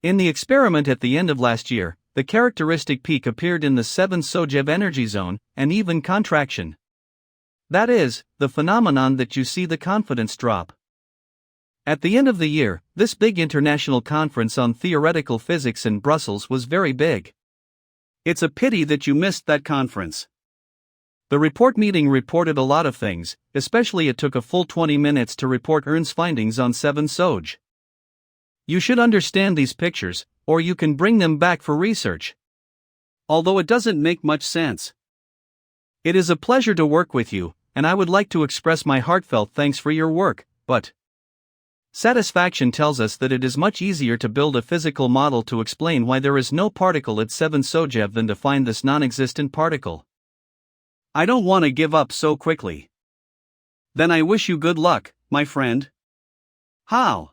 In the experiment at the end of last year, the characteristic peak appeared in the 7 Sojev energy zone, and even contraction. That is, the phenomenon that you see the confidence drop. At the end of the year, this big international conference on theoretical physics in Brussels was very big. It's a pity that you missed that conference. The report meeting reported a lot of things, especially it took a full 20 minutes to report ERN's findings on 7 Soj. You should understand these pictures, or you can bring them back for research. Although it doesn't make much sense. It is a pleasure to work with you, and I would like to express my heartfelt thanks for your work, but Satisfaction tells us that it is much easier to build a physical model to explain why there is no particle at 7 Sojev than to find this non-existent particle. I don't want to give up so quickly. Then I wish you good luck, my friend. How?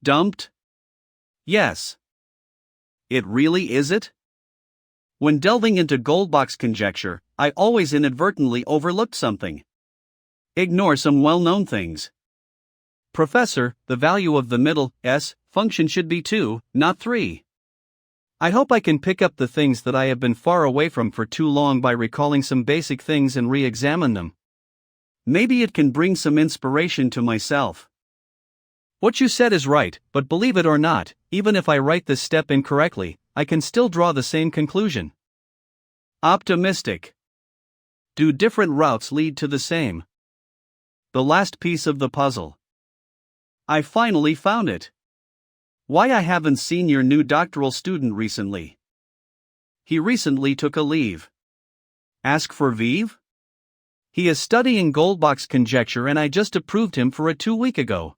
Dumped? Yes. It really is it? When delving into Goldbach's conjecture, I always inadvertently overlooked something. Ignore some well-known things. Professor, the value of the middle s function should be 2, not 3. I hope I can pick up the things that I have been far away from for too long by recalling some basic things and re-examine them. Maybe it can bring some inspiration to myself. What you said is right, but believe it or not, even if I write this step incorrectly, I can still draw the same conclusion. Optimistic. Do different routes lead to the same? The last piece of the puzzle. I finally found it. Why I haven't seen your new doctoral student recently. He recently took a leave. Ask for leave? He is studying Goldbach's conjecture and I just approved him for a 2 weeks ago.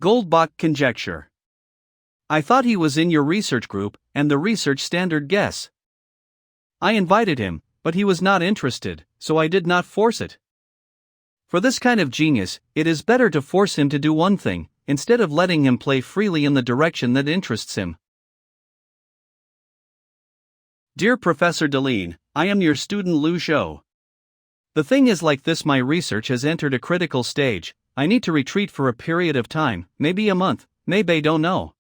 Goldbach conjecture. I thought he was in your research group, and the research standard guess. I invited him, but he was not interested, so I did not force it. For this kind of genius, it is better to force him to do one thing, instead of letting him play freely in the direction that interests him. Dear Professor Deline, I am your student Lu Zhou. The thing is like this: my research has entered a critical stage. I need to retreat for a period of time, maybe a month, maybe don't know.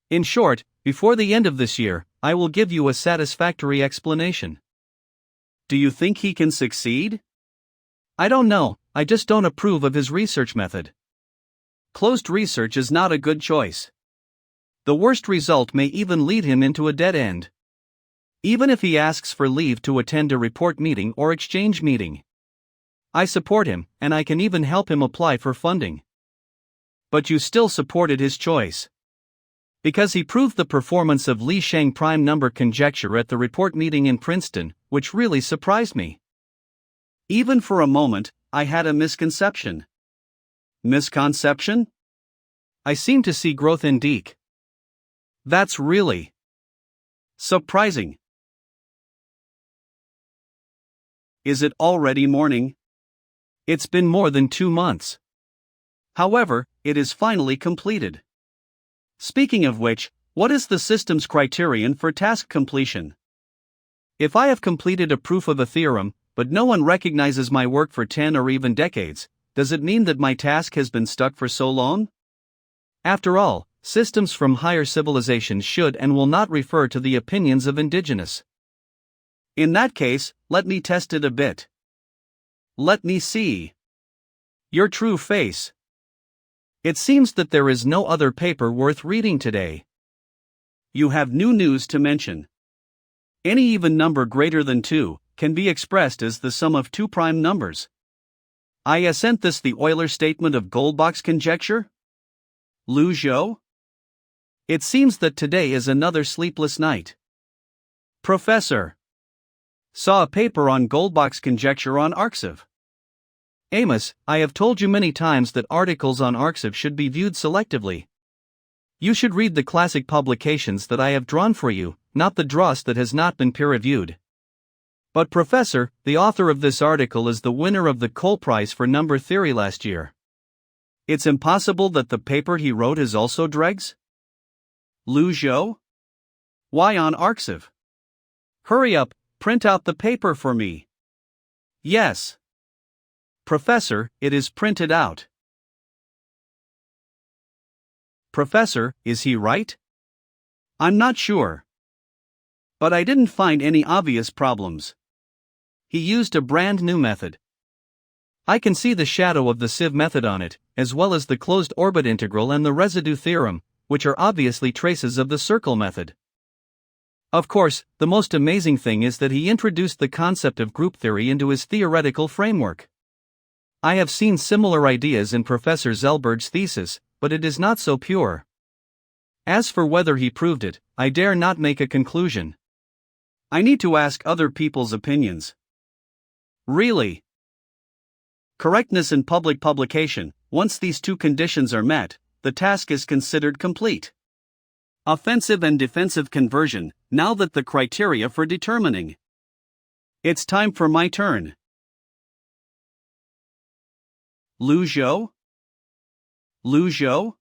In short, before the end of this year, I will give you a satisfactory explanation. Do you think he can succeed? I don't know, I just don't approve of his research method. Closed research is not a good choice. The worst result may even lead him into a dead end. Even if he asks for leave to attend a report meeting or exchange meeting, I support him, and I can even help him apply for funding. But you still supported his choice. Because he proved the performance of Li Sheng prime number conjecture at the report meeting in Princeton, which really surprised me. Even for a moment, I had a misconception. Misconception? I seem to see growth in Deke. That's really surprising. Is it already morning? It's been more than 2 months. However, it is finally completed. Speaking of which, what is the system's criterion for task completion? If I have completed a proof of a theorem, but no one recognizes my work for 10 or even decades, does it mean that my task has been stuck for so long? After all, systems from higher civilizations should and will not refer to the opinions of indigenous. In that case, let me test it a bit. Let me see your true face. It seems that there is no other paper worth reading today. You have new news to mention. Any even number greater than 2 can be expressed as the sum of 2 prime numbers. I assent this the Euler statement of Goldbach's conjecture? Lu Zhou? It seems that today is another sleepless night. Professor. Saw a paper on Goldbach's conjecture on Arxiv. Amos, I have told you many times that articles on Arxiv should be viewed selectively. You should read the classic publications that I have drawn for you, not the dross that has not been peer-reviewed. But Professor, the author of this article is the winner of the Cole Prize for number theory last year. It's impossible that the paper he wrote is also dregs? Lu Zhou? Why on Arxiv? Hurry up, print out the paper for me. Yes. Professor, it is printed out. Professor, is he right? I'm not sure. But I didn't find any obvious problems. He used a brand new method. I can see the shadow of the sieve method on it, as well as the closed orbit integral and the residue theorem, which are obviously traces of the circle method. Of course, the most amazing thing is that he introduced the concept of group theory into his theoretical framework. I have seen similar ideas in Professor Zellberg's thesis, but it is not so pure. As for whether he proved it, I dare not make a conclusion. I need to ask other people's opinions. Really? Correctness in public publication. Once these two conditions are met, the task is considered complete. Offensive and defensive conversion. Now that the criteria for determining. It's time for my turn. Lu Zhou? Lu Zhou?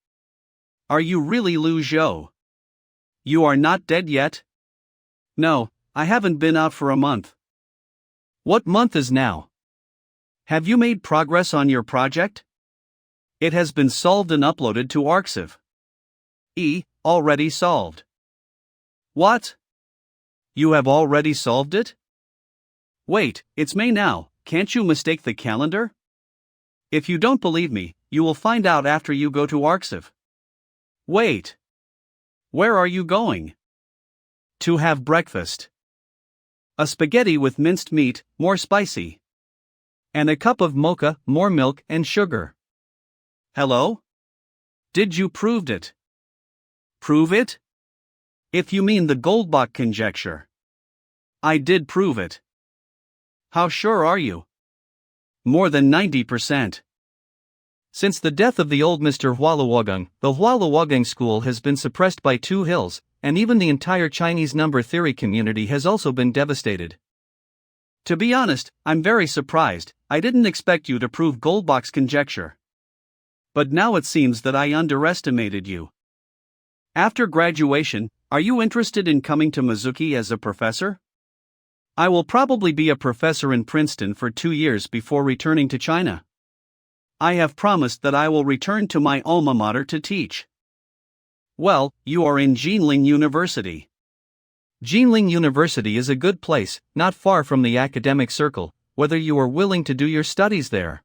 Are you really Lu Zhou? You are not dead yet? No, I haven't been out for a month. What month is now? Have you made progress on your project? It has been solved and uploaded to Arxiv. Already solved. What? You have already solved it? Wait, it's May now, can't you mistake the calendar? If you don't believe me, you will find out after you go to Arxiv. Wait. Where are you going? To have breakfast. A spaghetti with minced meat, more spicy. And a cup of mocha, more milk and sugar. Hello? Did you prove it? Prove it? If you mean the Goldbach conjecture. I did prove it. How sure are you? More than 90%. Since the death of the old Mr. Hualawagang, the Hualawagang school has been suppressed by 2 hills, and even the entire Chinese number theory community has also been devastated. To be honest, I'm very surprised. I didn't expect you to prove Goldbach's conjecture. But now it seems that I underestimated you. After graduation, are you interested in coming to Mizuki as a professor? I will probably be a professor in Princeton for 2 years before returning to China. I have promised that I will return to my alma mater to teach. Well, you are in Jinling University. Jinling University is a good place, not far from the academic circle, whether you are willing to do your studies there.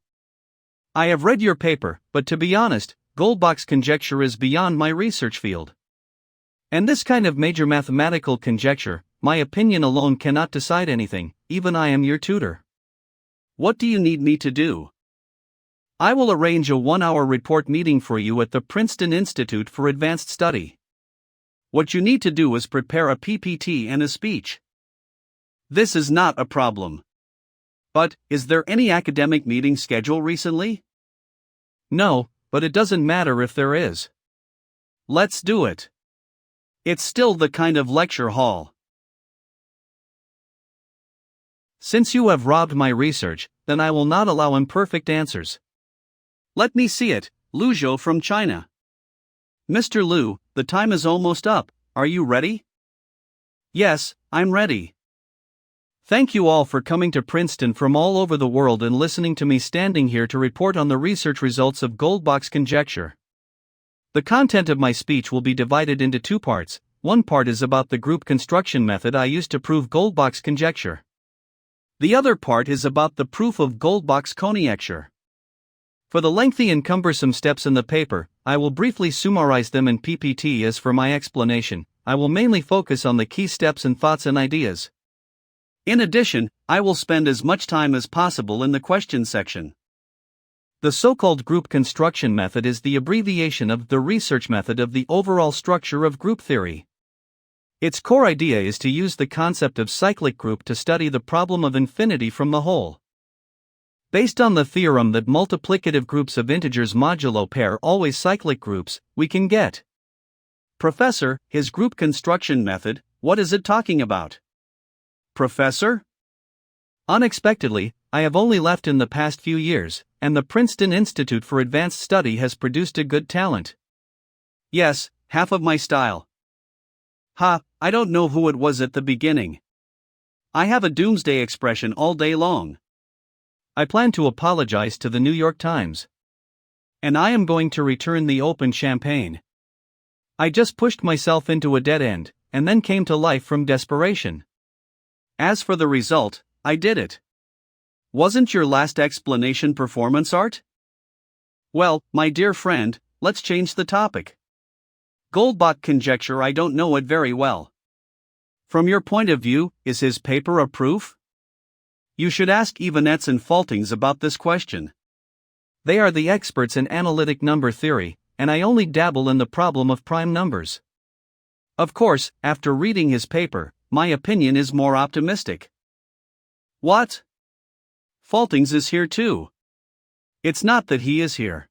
I have read your paper, but to be honest, Goldbach's conjecture is beyond my research field. And this kind of major mathematical conjecture, my opinion alone cannot decide anything, even I am your tutor. What do you need me to do? I will arrange a 1-hour report meeting for you at the Princeton Institute for Advanced Study. What you need to do is prepare a PPT and a speech. This is not a problem. But, is there any academic meeting schedule recently? No, but it doesn't matter if there is. Let's do it. It's still the kind of lecture hall. Since you have robbed my research, then I will not allow imperfect answers. Let me see it, Lu Zhou from China. Mr. Lu, the time is almost up, are you ready? Yes, I'm ready. Thank you all for coming to Princeton from all over the world and listening to me standing here to report on the research results of Goldbach's conjecture. The content of my speech will be divided into 2 parts. One part is about the group construction method I used to prove Goldbach's conjecture. The other part is about the proof of Goldbach's conjecture. For the lengthy and cumbersome steps in the paper, I will briefly summarize them in PPT. As for my explanation, I will mainly focus on the key steps and thoughts and ideas. In addition, I will spend as much time as possible in the question section. The so-called group construction method is the abbreviation of the research method of the overall structure of group theory. Its core idea is to use the concept of cyclic group to study the problem of infinity from the whole. Based on the theorem that multiplicative groups of integers modulo pair always cyclic groups, we can get. Professor, his group construction method, what is it talking about? Professor? Unexpectedly, I have only left in the past few years, and the Princeton Institute for Advanced Study has produced a good talent. Yes, half of my style. I don't know who it was at the beginning. I have a doomsday expression all day long. I plan to apologize to the New York Times. And I am going to return the open champagne. I just pushed myself into a dead end, and then came to life from desperation. As for the result, I did it. Wasn't your last explanation performance art? Well, my dear friend, let's change the topic. Goldbach conjecture, I don't know it very well. From your point of view, is his paper a proof? You should ask Ivanetz and Faltings about this question. They are the experts in analytic number theory, and I only dabble in the problem of prime numbers. Of course, after reading his paper, my opinion is more optimistic. What? Faltings is here too. It's not that he is here.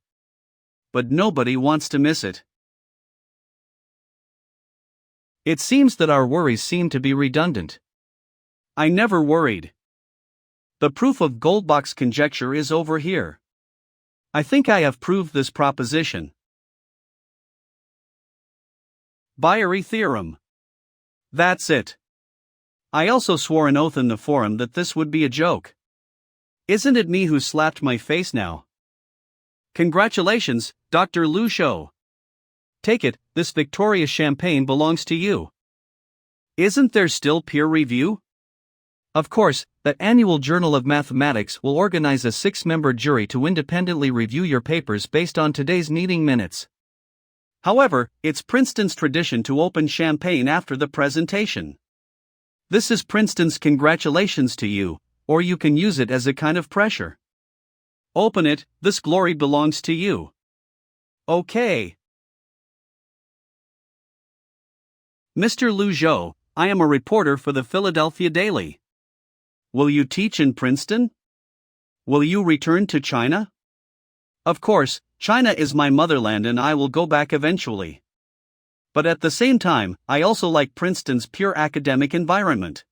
But nobody wants to miss it. It seems that our worries seem to be redundant. I never worried. The proof of Goldbach's conjecture is over here. I think I have proved this proposition. Bayeri theorem. That's it. I also swore an oath in the forum that this would be a joke. Isn't it me who slapped my face now? Congratulations, Dr. Lu Shou. Take it, this victorious champagne belongs to you. Isn't there still peer review? Of course, the Annual Journal of Mathematics will organize a 6-member jury to independently review your papers based on today's meeting minutes. However, it's Princeton's tradition to open champagne after the presentation. This is Princeton's congratulations to you, or you can use it as a kind of pressure. Open it, this glory belongs to you. Okay. Mr. Lu Zhou, I am a reporter for the Philadelphia Daily. Will you teach in Princeton? Will you return to China? Of course, China is my motherland and I will go back eventually. But at the same time, I also like Princeton's pure academic environment.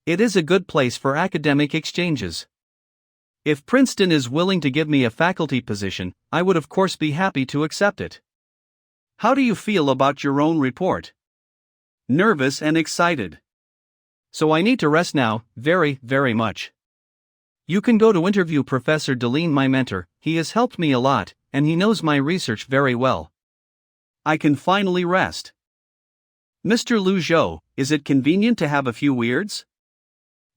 It is a good place for academic exchanges. If Princeton is willing to give me a faculty position, I would of course be happy to accept it. How do you feel about your own report? Nervous and excited. So I need to rest now, very, very much. You can go to interview Professor Deline, my mentor. He has helped me a lot, and he knows my research very well. I can finally rest. Mr. Lu Zhou, is it convenient to have a few weirds?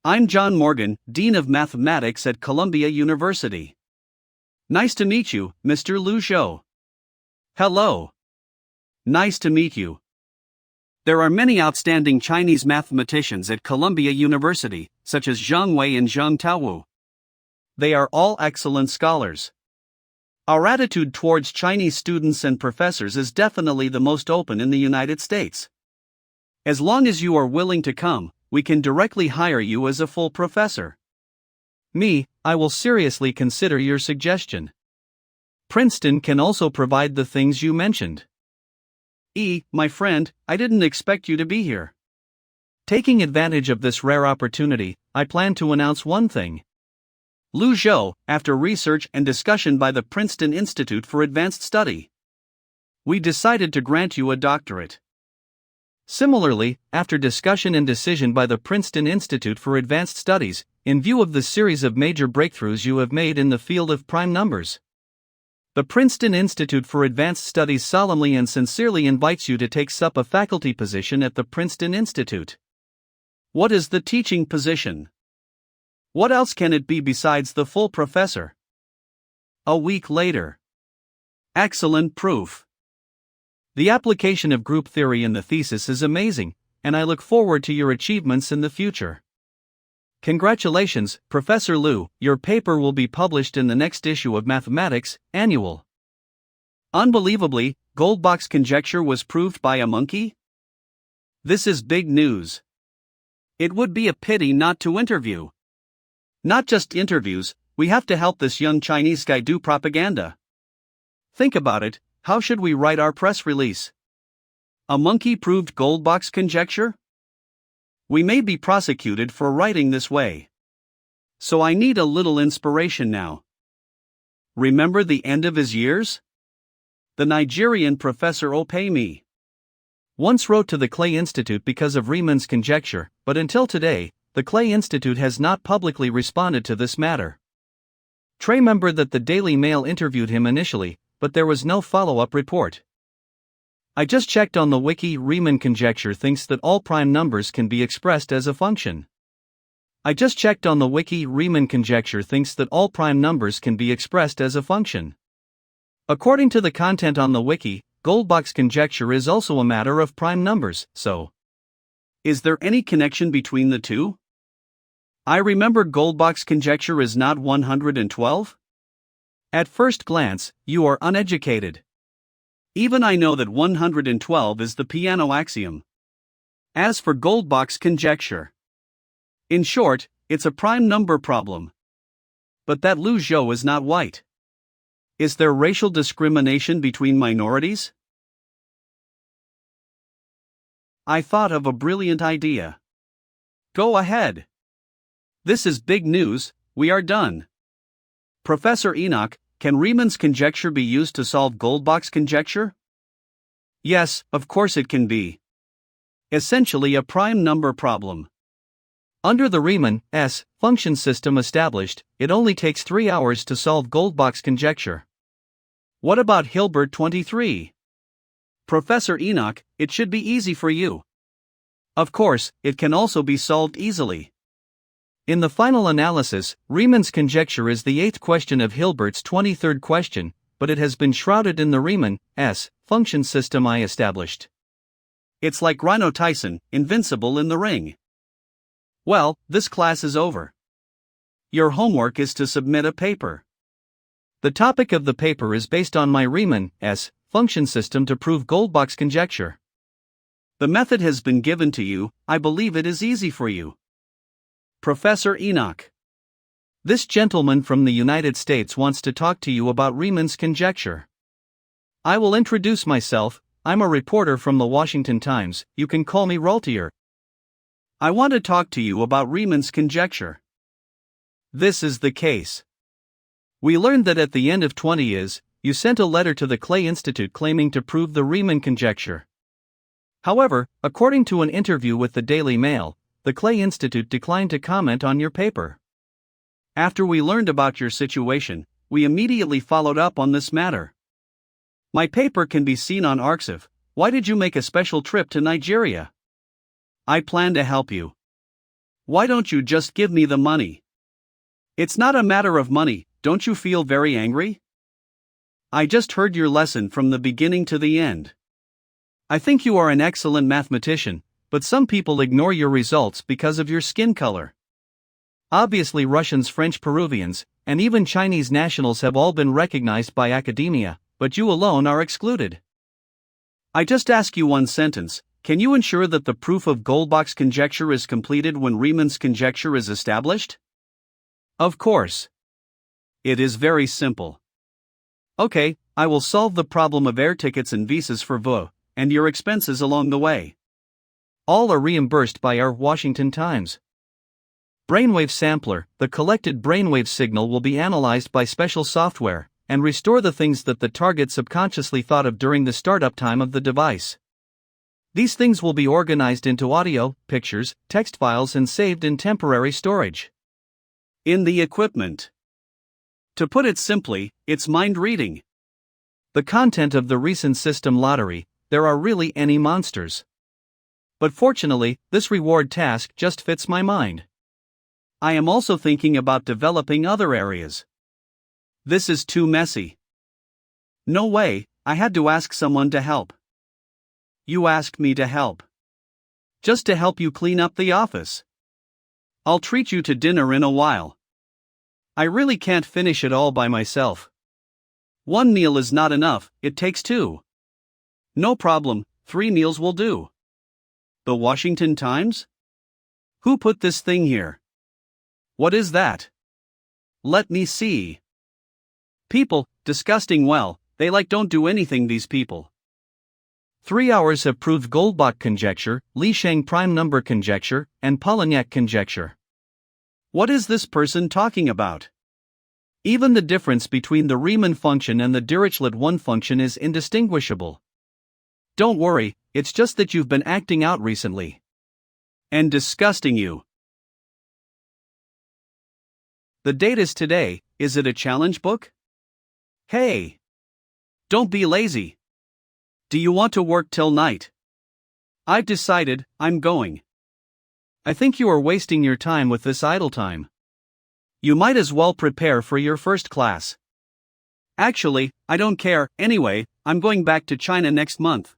I'm John Morgan, Dean of Mathematics at Columbia University. Nice to meet you, Mr. Lu Zhou. Hello. Nice to meet you. There are many outstanding Chinese mathematicians at Columbia University, such as Zhang Wei and Zhang Taowu. They are all excellent scholars. Our attitude towards Chinese students and professors is definitely the most open in the United States. As long as you are willing to come, we can directly hire you as a full professor. I will seriously consider your suggestion. Princeton can also provide the things you mentioned. My friend, I didn't expect you to be here. Taking advantage of this rare opportunity, I plan to announce one thing. Lu Zhou, after research and discussion by the Princeton Institute for Advanced Study, we decided to grant you a doctorate. Similarly, after discussion and decision by the Princeton Institute for Advanced Studies, in view of the series of major breakthroughs you have made in the field of prime numbers, the Princeton Institute for Advanced Studies solemnly and sincerely invites you to take up a faculty position at the Princeton Institute. What is the teaching position? What else can it be besides the full professor? A week later. Excellent proof. The application of group theory in the thesis is amazing, and I look forward to your achievements in the future. Congratulations, Professor Lu, your paper will be published in the next issue of Mathematics, Annual. Unbelievably, Goldbach's conjecture was proved by a monkey? This is big news. It would be a pity not to interview. Not just interviews, we have to help this young Chinese guy do propaganda. Think about it, how should we write our press release? A monkey proved Goldbach's conjecture? We may be prosecuted for writing this way. So I need a little inspiration now. Remember the end of his years? The Nigerian Professor Opemi once wrote to the Clay Institute because of Riemann's conjecture, but until today, the Clay Institute has not publicly responded to this matter. Trey remembered that the Daily Mail interviewed him initially, but there was no follow-up report. I just checked on the wiki. Riemann conjecture thinks that all prime numbers can be expressed as a function. Riemann conjecture thinks that all prime numbers can be expressed as a function. According to the content on the wiki, Goldbach's conjecture is also a matter of prime numbers, so is there any connection between the two? I remember Goldbach's conjecture is not 112? At first glance, you are uneducated. Even I know that 112 is the piano axiom. As for Goldbach's conjecture, in short, it's a prime number problem. But that Lu Zhou is not white. Is there racial discrimination between minorities? I thought of a brilliant idea. Go ahead. This is big news, we are done. Professor Enoch, can Riemann's conjecture be used to solve Goldbach's conjecture? Yes, of course it can be. Essentially a prime number problem. Under the Riemann-S function system established, it only takes 3 hours to solve Goldbach's conjecture. What about Hilbert 23? Professor Enoch, it should be easy for you. Of course, it can also be solved easily. In the final analysis, Riemann's conjecture is the 8th question of Hilbert's 23rd question, but it has been shrouded in the Riemann-S function system I established. It's like Rhino Tyson, invincible in the ring. Well, this class is over. Your homework is to submit a paper. The topic of the paper is based on my Riemann-S function system to prove Goldbach's conjecture. The method has been given to you, I believe it is easy for you. Professor Enoch. This gentleman from the United States wants to talk to you about Riemann's conjecture. I will introduce myself, I'm a reporter from the Washington Times, you can call me Raltier. I want to talk to you about Riemann's conjecture. This is the case. We learned that at the end of 20 years, you sent a letter to the Clay Institute claiming to prove the Riemann conjecture. However, according to an interview with the Daily Mail, the Clay Institute declined to comment on your paper. After we learned about your situation, we immediately followed up on this matter. My paper can be seen on Arxiv. Why did you make a special trip to Nigeria? I plan to help you. Why don't you just give me the money? It's not a matter of money, don't you feel very angry? I just heard your lesson from the beginning to the end. I think you are an excellent mathematician, but some people ignore your results because of your skin color. Obviously Russians, French, Peruvians, and even Chinese nationals have all been recognized by academia, but you alone are excluded. I just ask you one sentence, can you ensure that the proof of Goldbach's conjecture is completed when Riemann's conjecture is established? Of course. It is very simple. Okay, I will solve the problem of air tickets and visas for vous, and your expenses along the way. All are reimbursed by our Washington Times. Brainwave sampler, the collected brainwave signal will be analyzed by special software, and restore the things that the target subconsciously thought of during the startup time of the device. These things will be organized into audio, pictures, text files and saved in temporary storage. In the equipment. To put it simply, it's mind reading. The content of the recent system lottery, there are really any monsters. But fortunately, this reward task just fits my mind. I am also thinking about developing other areas. This is too messy. No way, I had to ask someone to help. You asked me to help. Just to help you clean up the office. I'll treat you to dinner in a while. I really can't finish it all by myself. One meal is not enough, it takes 2. No problem, 3 meals will do. The Washington Times? Who put this thing here? What is that? Let me see. People, disgusting, well, they don't do anything, these people. 3 hours have proved Goldbach conjecture, Li-Shang prime number conjecture, and Polignac conjecture. What is this person talking about? Even the difference between the Riemann function and the Dirichlet 1 function is indistinguishable. Don't worry, it's just that you've been acting out recently. And disgusting you. The date is today, is it a challenge book? Hey! Don't be lazy. Do you want to work till night? I've decided, I'm going. I think you are wasting your time with this idle time. You might as well prepare for your first class. Actually, I don't care, anyway, I'm going back to China next month.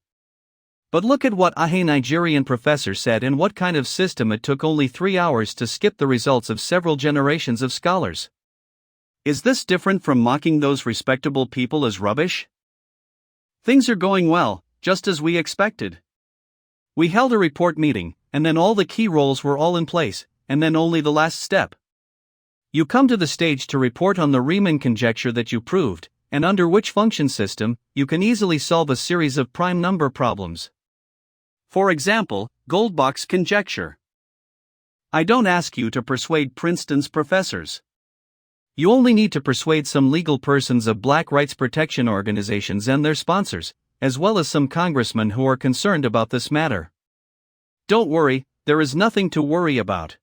But look at what a Nigerian professor said and what kind of system it took only 3 hours to skip the results of several generations of scholars. Is this different from mocking those respectable people as rubbish? Things are going well, just as we expected. We held a report meeting, and then all the key roles were all in place, and then only the last step. You come to the stage to report on the Riemann conjecture that you proved, and under which function system, you can easily solve a series of prime number problems. For example, Goldbach's conjecture. I don't ask you to persuade Princeton's professors. You only need to persuade some legal persons of black rights protection organizations and their sponsors, as well as some congressmen who are concerned about this matter. Don't worry, there is nothing to worry about.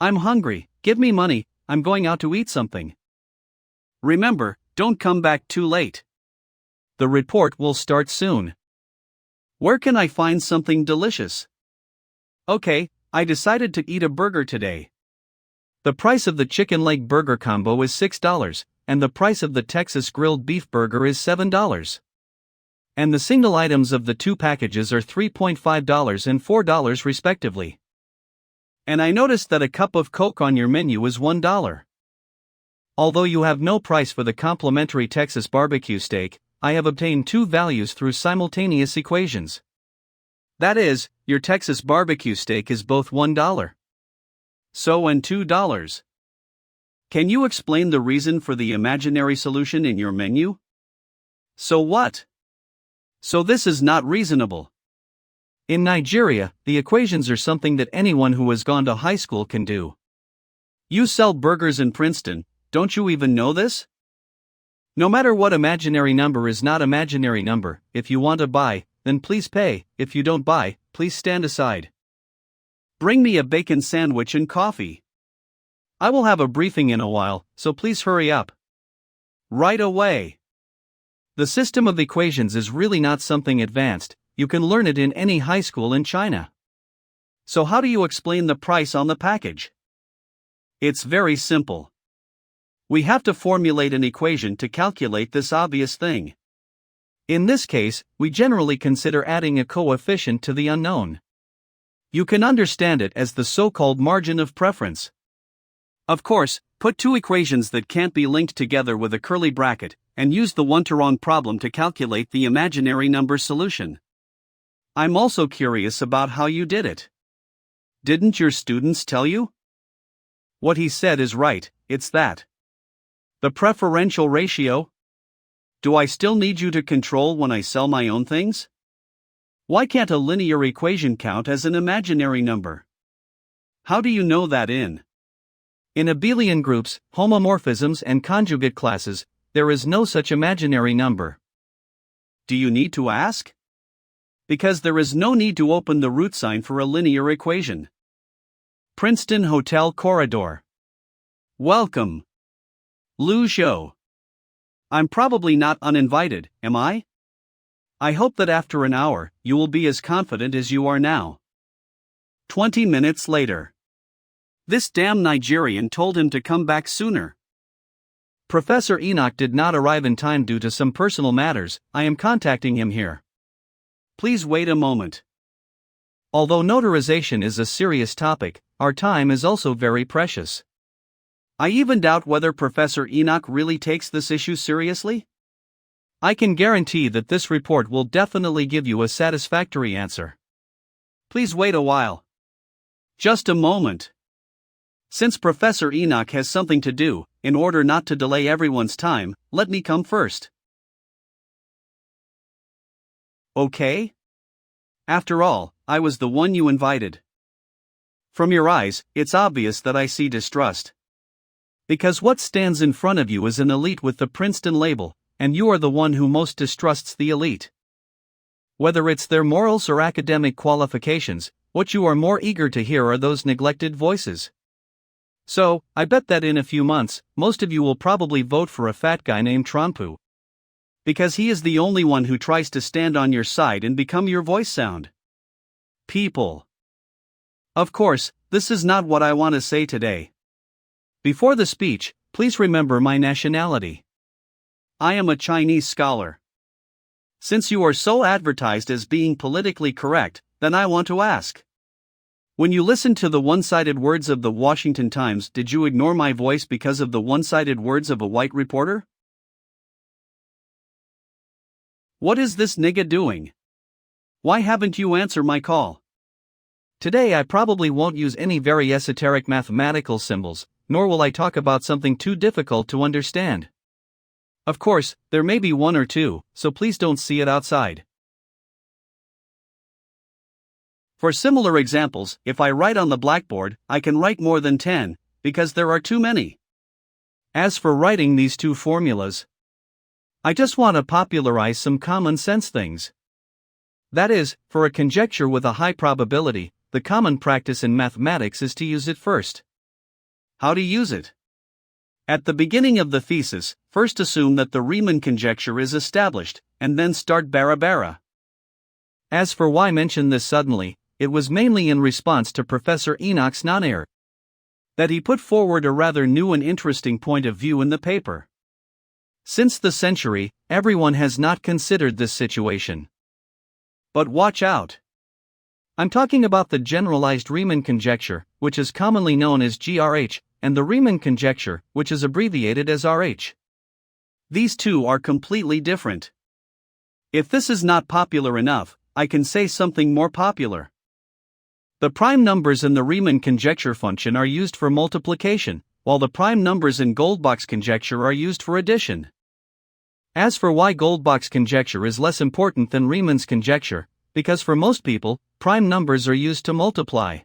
I'm hungry, give me money, I'm going out to eat something. Remember, don't come back too late. The report will start soon. Where can I find something delicious? Okay, I decided to eat a burger today. The price of the chicken leg burger combo is $6, and the price of the Texas grilled beef burger is $7. And the single items of the two packages are $3.5 and $4 respectively. And I noticed that a cup of Coke on your menu is $1. Although you have no price for the complimentary Texas barbecue steak, I have obtained two values through simultaneous equations. That is, your Texas barbecue steak is both $1. So and $2. Can you explain the reason for the imaginary solution in your menu? So what? So this is not reasonable. In Nigeria, the equations are something that anyone who has gone to high school can do. You sell burgers in Princeton, don't you even know this? No matter what imaginary number is not imaginary number, if you want to buy, then please pay, if you don't buy, please stand aside. Bring me a bacon sandwich and coffee. I will have a briefing in a while, so please hurry up. Right away. The system of equations is really not something advanced, you can learn it in any high school in China. So how do you explain the price on the package? It's very simple. We have to formulate an equation to calculate this obvious thing. In this case, we generally consider adding a coefficient to the unknown. You can understand it as the so-called margin of preference. Of course, put two equations that can't be linked together with a curly bracket, and use the one-to-one problem to calculate the imaginary number solution. I'm also curious about how you did it. Didn't your students tell you? What he said is right, it's that. The preferential ratio? Do I still need you to control when I sell my own things? Why can't a linear equation count as an imaginary number? How do you know that in abelian groups, homomorphisms and conjugate classes, there is no such imaginary number? Do you need to ask? Because there is no need to open the root sign for a linear equation. Princeton Hotel Corridor. Welcome. Lu Zhou. I'm probably not uninvited, am I? I hope that after an hour, you will be as confident as you are now. 20 minutes later. This damn Nigerian told him to come back sooner. Professor Enoch did not arrive in time due to some personal matters, I am contacting him here. Please wait a moment. Although notarization is a serious topic, our time is also very precious. I even doubt whether Professor Enoch really takes this issue seriously. I can guarantee that this report will definitely give you a satisfactory answer. Please wait a while. Just a moment. Since Professor Enoch has something to do, in order not to delay everyone's time, let me come first. Okay? After all, I was the one you invited. From your eyes, it's obvious that I see distrust. Because what stands in front of you is an elite with the Princeton label, and you are the one who most distrusts the elite. Whether it's their morals or academic qualifications, what you are more eager to hear are those neglected voices. So, I bet that in a few months, most of you will probably vote for a fat guy named Trumpu. Because he is the only one who tries to stand on your side and become your voice sound. People. Of course, this is not what I want to say today. Before the speech, please remember my nationality. I am a Chinese scholar. Since you are so advertised as being politically correct, then I want to ask. When you listened to the one-sided words of the Washington Times, did you ignore my voice because of the one-sided words of a white reporter? What is this nigga doing? Why haven't you answered my call? Today I probably won't use any very esoteric mathematical symbols, nor will I talk about something too difficult to understand. Of course, there may be one or two, so please don't see it outside. For similar examples, if I write on the blackboard, I can write more than 10, because there are too many. As for writing these two formulas, I just want to popularize some common sense things. That is, for a conjecture with a high probability, the common practice in mathematics is to use it first. How to use it? At the beginning of the thesis, first assume that the Riemann conjecture is established, and then start bara. As for why mention this suddenly, it was mainly in response to Professor Enoch's non-air that he put forward a rather new and interesting point of view in the paper. Since the century, everyone has not considered this situation. But watch out. I'm talking about the generalized Riemann conjecture, which is commonly known as GRH, and the Riemann conjecture, which is abbreviated as RH. These two are completely different. If this is not popular enough, I can say something more popular. The prime numbers in the Riemann conjecture function are used for multiplication, while the prime numbers in Goldbach's conjecture are used for addition. As for why Goldbach's conjecture is less important than Riemann's conjecture, because for most people, prime numbers are used to multiply.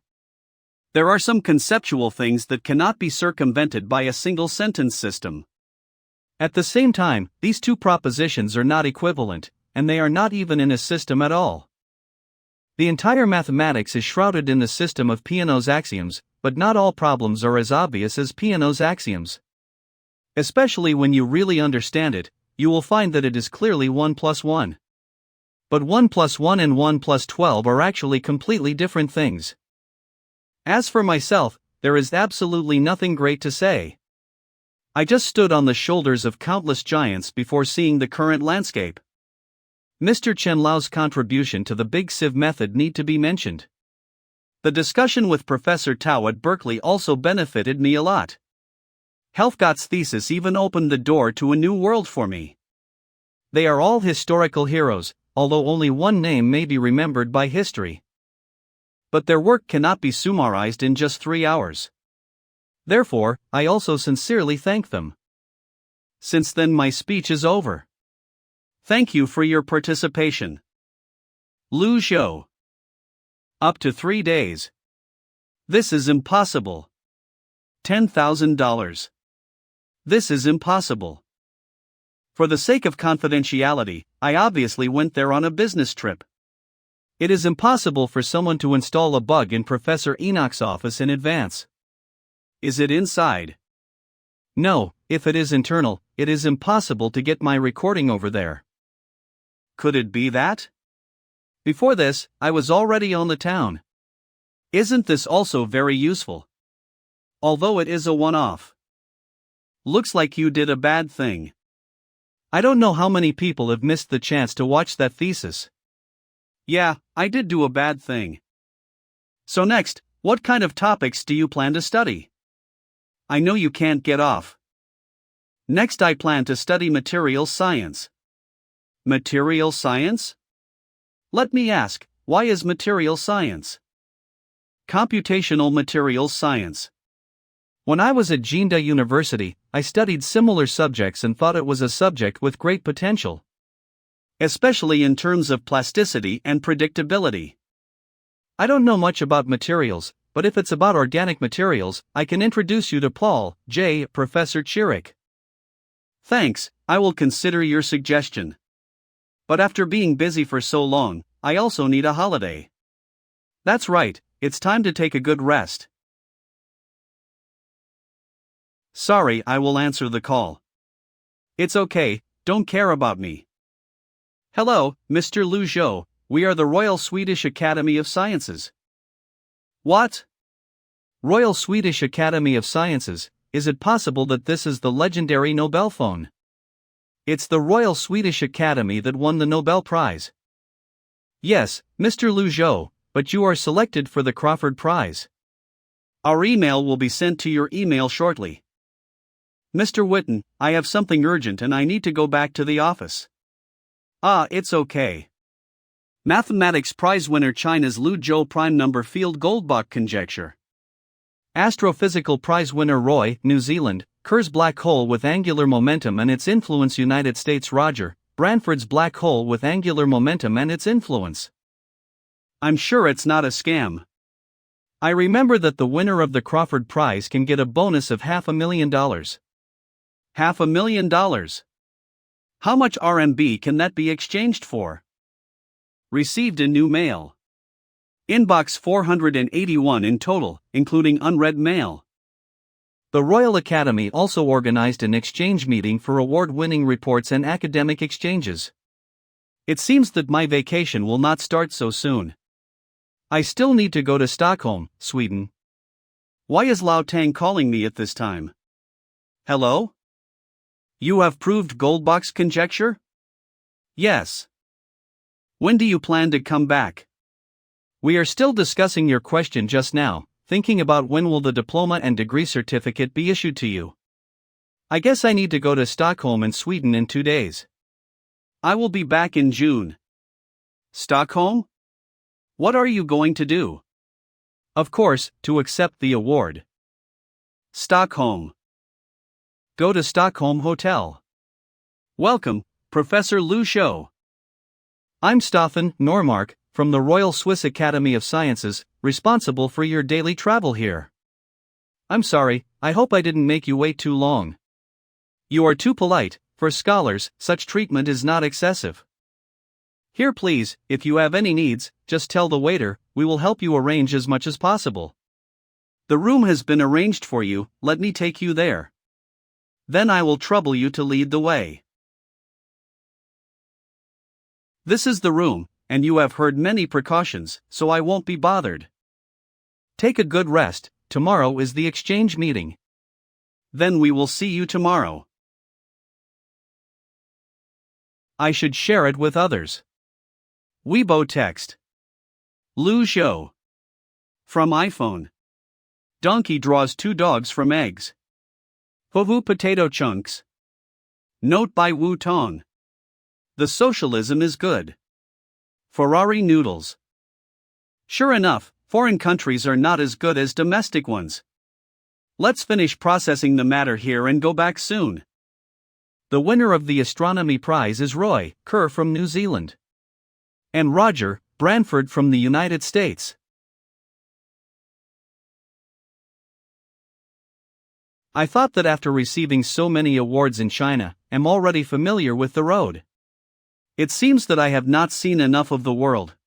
There are some conceptual things that cannot be circumvented by a single sentence system. At the same time, these two propositions are not equivalent, and they are not even in a system at all. The entire mathematics is shrouded in the system of Peano's axioms, but not all problems are as obvious as Peano's axioms. Especially when you really understand it, you will find that it is clearly 1 plus 1. But 1 plus 1 and 1 plus 12 are actually completely different things. As for myself, there is absolutely nothing great to say. I just stood on the shoulders of countless giants before seeing the current landscape. Mr. Chen Lao's contribution to the Big Sieve method need to be mentioned. The discussion with Professor Tao at Berkeley also benefited me a lot. Helfgott's thesis even opened the door to a new world for me. They are all historical heroes, although only one name may be remembered by history. But their work cannot be summarized in just 3 hours. Therefore, I also sincerely thank them. Since then, my speech is over. Thank you for your participation. Lu Zhou. Up to 3 days. This is impossible. $10,000. This is impossible. For the sake of confidentiality, I obviously went there on a business trip. It is impossible for someone to install a bug in Professor Enoch's office in advance. Is it inside? No, if it is internal, it is impossible to get my recording over there. Could it be that? Before this, I was already on the town. Isn't this also very useful? Although it is a one-off. Looks like you did a bad thing. I don't know how many people have missed the chance to watch that thesis. Yeah, I did do a bad thing. So next, what kind of topics do you plan to study? I know you can't get off. Next, I plan to study material science. Material science? Let me ask, why is material science? Computational materials science. When I was at Jinda University, I studied similar subjects and thought it was a subject with great potential. Especially in terms of plasticity and predictability. I don't know much about materials, but if it's about organic materials, I can introduce you to Paul J. Professor Chirek. Thanks, I will consider your suggestion. But after being busy for so long, I also need a holiday. That's right, it's time to take a good rest. Sorry, I will answer the call. It's okay, don't care about me. Hello, Mr. Lu Zhou, we are the Royal Swedish Academy of Sciences. What? Royal Swedish Academy of Sciences, is it possible that this is the legendary Nobel phone? It's the Royal Swedish Academy that won the Nobel Prize. Yes, Mr. Lu Zhou, but you are selected for the Crawford Prize. Our email will be sent to your email shortly. Mr. Witten, I have something urgent and I need to go back to the office. It's okay. Mathematics prize winner China's Lu Zhou prime number field Goldbach conjecture. Astrophysical prize winner Roy, New Zealand, Kerr's black hole with angular momentum and its influence. United States. Roger, Branford's black hole with angular momentum and its influence. I'm sure it's not a scam. I remember that the winner of the Crawford Prize can get a bonus of $500,000. $500,000. How much RMB can that be exchanged for? Received in new mail. Inbox 481 in total, including unread mail. The Royal Academy also organized an exchange meeting for award-winning reports and academic exchanges. It seems that my vacation will not start so soon. I still need to go to Stockholm, Sweden. Why is Lao Tang calling me at this time? Hello? You have proved Goldbach's conjecture? Yes. When do you plan to come back? We are still discussing your question just now, thinking about when will the diploma and degree certificate be issued to you. I guess I need to go to Stockholm and Sweden in 2 days. I will be back in June. Stockholm? What are you going to do? Of course, to accept the award. Stockholm. Go to Stockholm Hotel. Welcome, Professor Liu Shou. I'm Staffan Normark, from the Royal Swiss Academy of Sciences, responsible for your daily travel here. I'm sorry, I hope I didn't make you wait too long. You are too polite. For scholars, such treatment is not excessive. Here please, if you have any needs, just tell the waiter, we will help you arrange as much as possible. The room has been arranged for you, let me take you there. Then I will trouble you to lead the way. This is the room, and you have heard many precautions, so I won't be bothered. Take a good rest, tomorrow is the exchange meeting. Then we will see you tomorrow. I should share it with others. Weibo text. Liu Shou. From iPhone. Donkey draws 2 dogs from eggs. Tofu potato chunks. Note by Wu Tong. The socialism is good. Ferrari noodles. Sure enough, foreign countries are not as good as domestic ones. Let's finish processing the matter here and go back soon. The winner of the astronomy prize is Roy Kerr from New Zealand. And Roger Branford from the United States. I thought that after receiving so many awards in China, I'm already familiar with the road. It seems that I have not seen enough of the world.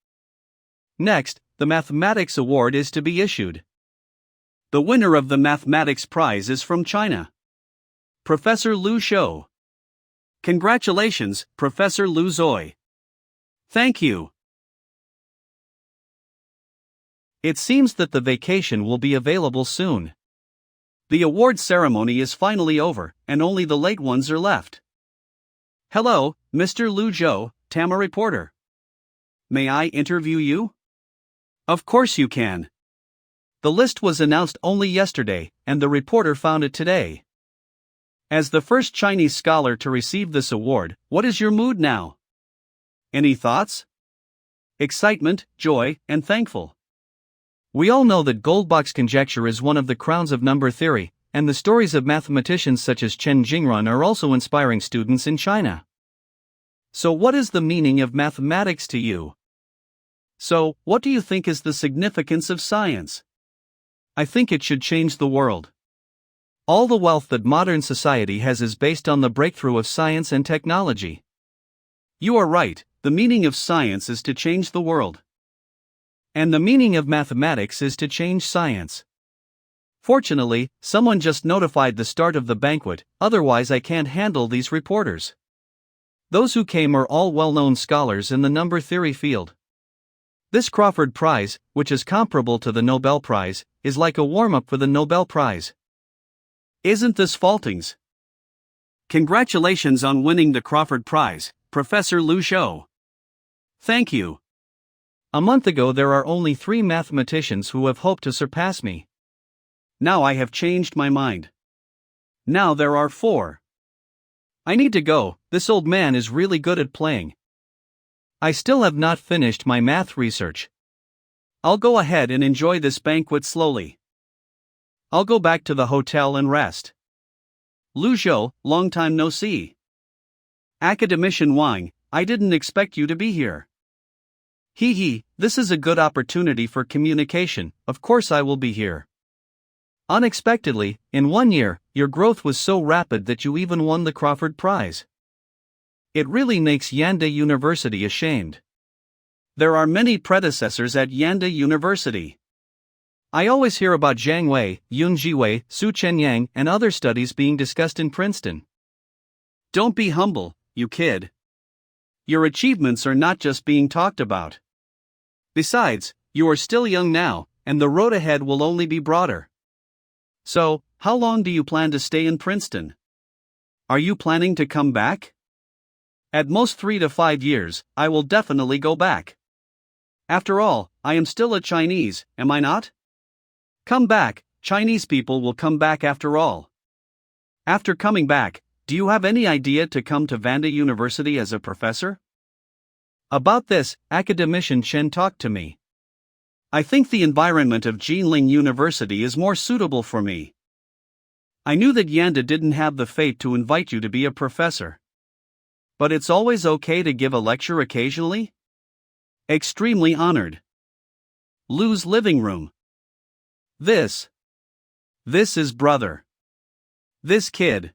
Next, the Mathematics Award is to be issued. The winner of the Mathematics Prize is from China. Professor Liu Shou. Congratulations, Professor Liu Zoi. Thank you. It seems that the vacation will be available soon. The award ceremony is finally over, and only the late ones are left. Hello, Mr. Liu Zhou, Tama reporter. May I interview you? Of course you can. The list was announced only yesterday, and the reporter found it today. As the first Chinese scholar to receive this award, what is your mood now? Any thoughts? Excitement, joy, and thankful. We all know that Goldbach's conjecture is one of the crowns of number theory, and the stories of mathematicians such as Chen Jingran are also inspiring students in China. So what is the meaning of mathematics to you? So, what do you think is the significance of science? I think it should change the world. All the wealth that modern society has is based on the breakthrough of science and technology. You are right, the meaning of science is to change the world. And the meaning of mathematics is to change science. Fortunately, someone just notified the start of the banquet, otherwise I can't handle these reporters. Those who came are all well-known scholars in the number theory field. This Crawford Prize, which is comparable to the Nobel Prize, is like a warm-up for the Nobel Prize. Isn't this Faltings? Congratulations on winning the Crawford Prize, Professor Liu Shou. Thank you. A month ago there are only 3 mathematicians who have hoped to surpass me. Now I have changed my mind. Now there are 4. I need to go, this old man is really good at playing. I still have not finished my math research. I'll go ahead and enjoy this banquet slowly. I'll go back to the hotel and rest. Lu Zhou, long time no see. Academician Wang, I didn't expect you to be here. Hee, this is a good opportunity for communication, of course I will be here. Unexpectedly, in 1 year, your growth was so rapid that you even won the Crawford Prize. It really makes Yanda University ashamed. There are many predecessors at Yanda University. I always hear about Zhang Wei, Yun Jiwei, Su Chenyang, and other studies being discussed in Princeton. Don't be humble, you kid. Your achievements are not just being talked about. Besides, you are still young now, and the road ahead will only be broader. So, how long do you plan to stay in Princeton? Are you planning to come back? At most 3 to 5 years, I will definitely go back. After all, I am still a Chinese, am I not? Come back, Chinese people will come back after all. After coming back, do you have any idea to come to Vanda University as a professor? About this, academician Chen talked to me. I think the environment of Jinling University is more suitable for me. I knew that Yanda didn't have the fate to invite you to be a professor. But it's always okay to give a lecture occasionally? Extremely honored. Lu's living room. This is brother. This kid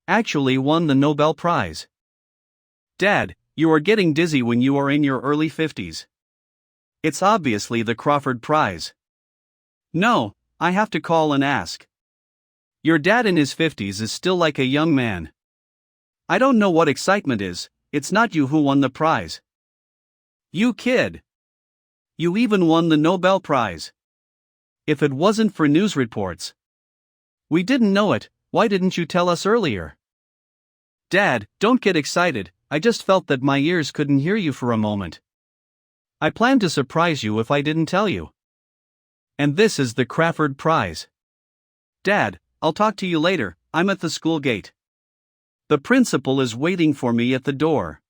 actually won the Nobel Prize. Dad, you are getting dizzy when you are in your early 50s. It's obviously the Crawford Prize. No, I have to call and ask. Your dad in his 50s is still like a young man. I don't know what excitement is, it's not you who won the prize. You kid. You even won the Nobel Prize. If it wasn't for news reports. We didn't know it, why didn't you tell us earlier? Dad, don't get excited, I just felt that my ears couldn't hear you for a moment. I planned to surprise you if I didn't tell you. And this is the Crawford Prize. Dad, I'll talk to you later, I'm at the school gate. The principal is waiting for me at the door.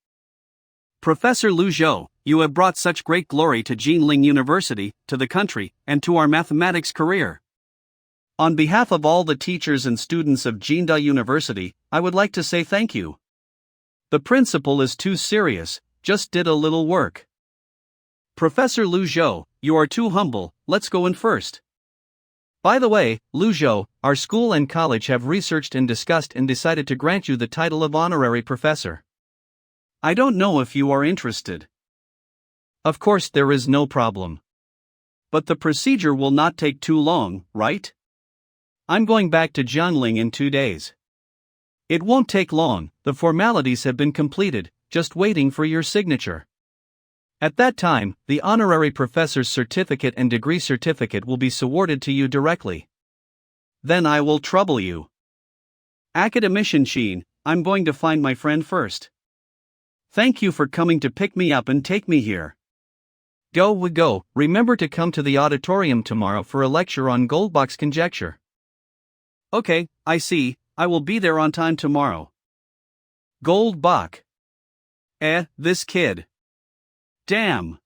Professor Lu Zhou, you have brought such great glory to Jinling University, to the country, and to our mathematics career. On behalf of all the teachers and students of Jinda University, I would like to say thank you. The principal is too serious, just did a little work. Professor Lu Zhou, you are too humble, let's go in first. By the way, Lu Zhou, our school and college have researched and discussed and decided to grant you the title of honorary professor. I don't know if you are interested. Of course there is no problem. But the procedure will not take too long, right? I'm going back to Jiangling in 2 days. It won't take long, the formalities have been completed, just waiting for your signature. At that time, the honorary professor's certificate and degree certificate will be awarded to you directly. Then I will trouble you. Academician Sheen, I'm going to find my friend first. Thank you for coming to pick me up and take me here. Go, remember to come to the auditorium tomorrow for a lecture on Goldbach's conjecture. Okay, I see, I will be there on time tomorrow. Goldbach. This kid. Damn.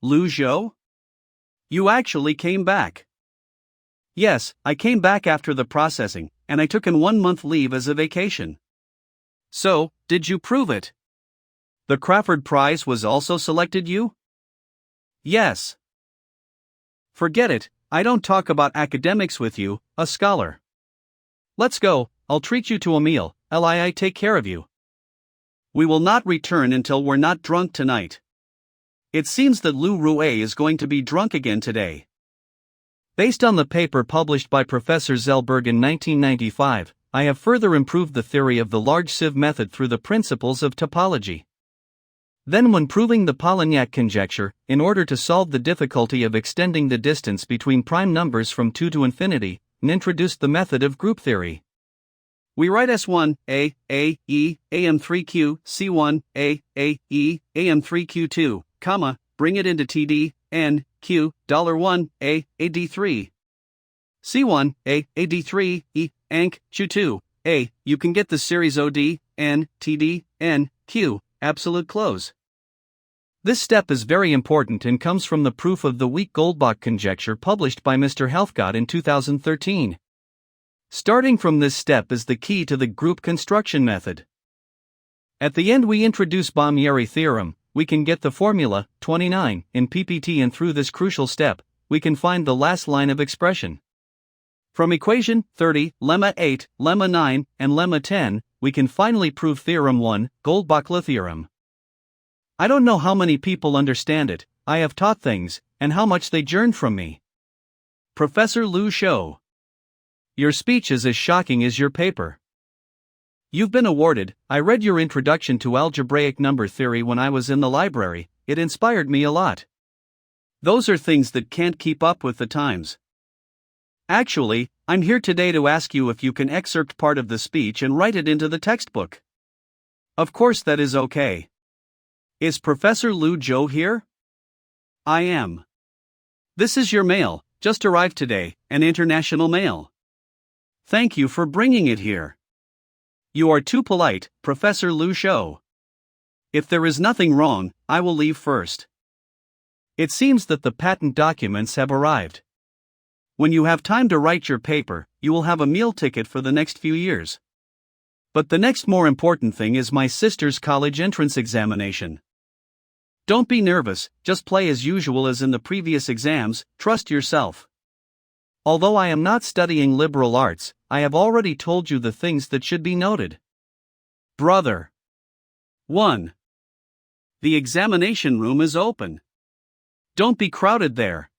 Lu Zhou? You actually came back. Yes, I came back after the processing, and I took an 1-month leave as a vacation. So, did you prove it? The Crawford Prize was also selected you? Yes. Forget it, I don't talk about academics with you, a scholar. Let's go, I'll treat you to a meal, Lii take care of you. We will not return until we're not drunk tonight. It seems that Lu Rue is going to be drunk again today. Based on the paper published by Professor Zellberg in 1995, I have further improved the theory of the large sieve method through the principles of topology. Then when proving the Polignac conjecture, in order to solve the difficulty of extending the distance between prime numbers from 2 to infinity, introduced the method of group theory. We write S1, A, E, AM3Q, C1, A, E, AM3Q2, comma, bring it into TD, N, Q, $1, A, AD3. C1, A, AD3, E, Anc, Q2, A, you can get the series OD, N, TD, N, Q, absolute close. This step is very important and comes from the proof of the weak Goldbach conjecture published by Mr. Helfgott in 2013. Starting from this step is the key to the group construction method. At the end we introduce Bomyeri theorem. We can get the formula, 29, in PPT, and through this crucial step, we can find the last line of expression. From equation 30, lemma 8, lemma 9, and lemma 10, we can finally prove theorem 1, Goldbachler theorem. I don't know how many people understand it. I have taught things, and how much they yearn from me. Professor Lu Shou. Your speech is as shocking as your paper. You've been awarded. I read your introduction to algebraic number theory when I was in the library. It inspired me a lot. Those are things that can't keep up with the times. Actually, I'm here today to ask you if you can excerpt part of the speech and write it into the textbook. Of course that is okay. Is Professor Lu Zhou here? I am. This is your mail, just arrived today, an international mail. Thank you for bringing it here. You are too polite, Professor Lu Shou. If there is nothing wrong, I will leave first. It seems that the patent documents have arrived. When you have time to write your paper, you will have a meal ticket for the next few years. But the next more important thing is my sister's college entrance examination. Don't be nervous, just play as usual as in the previous exams, trust yourself. Although I am not studying liberal arts, I have already told you the things that should be noted. Brother. 1. The examination room is open. Don't be crowded there.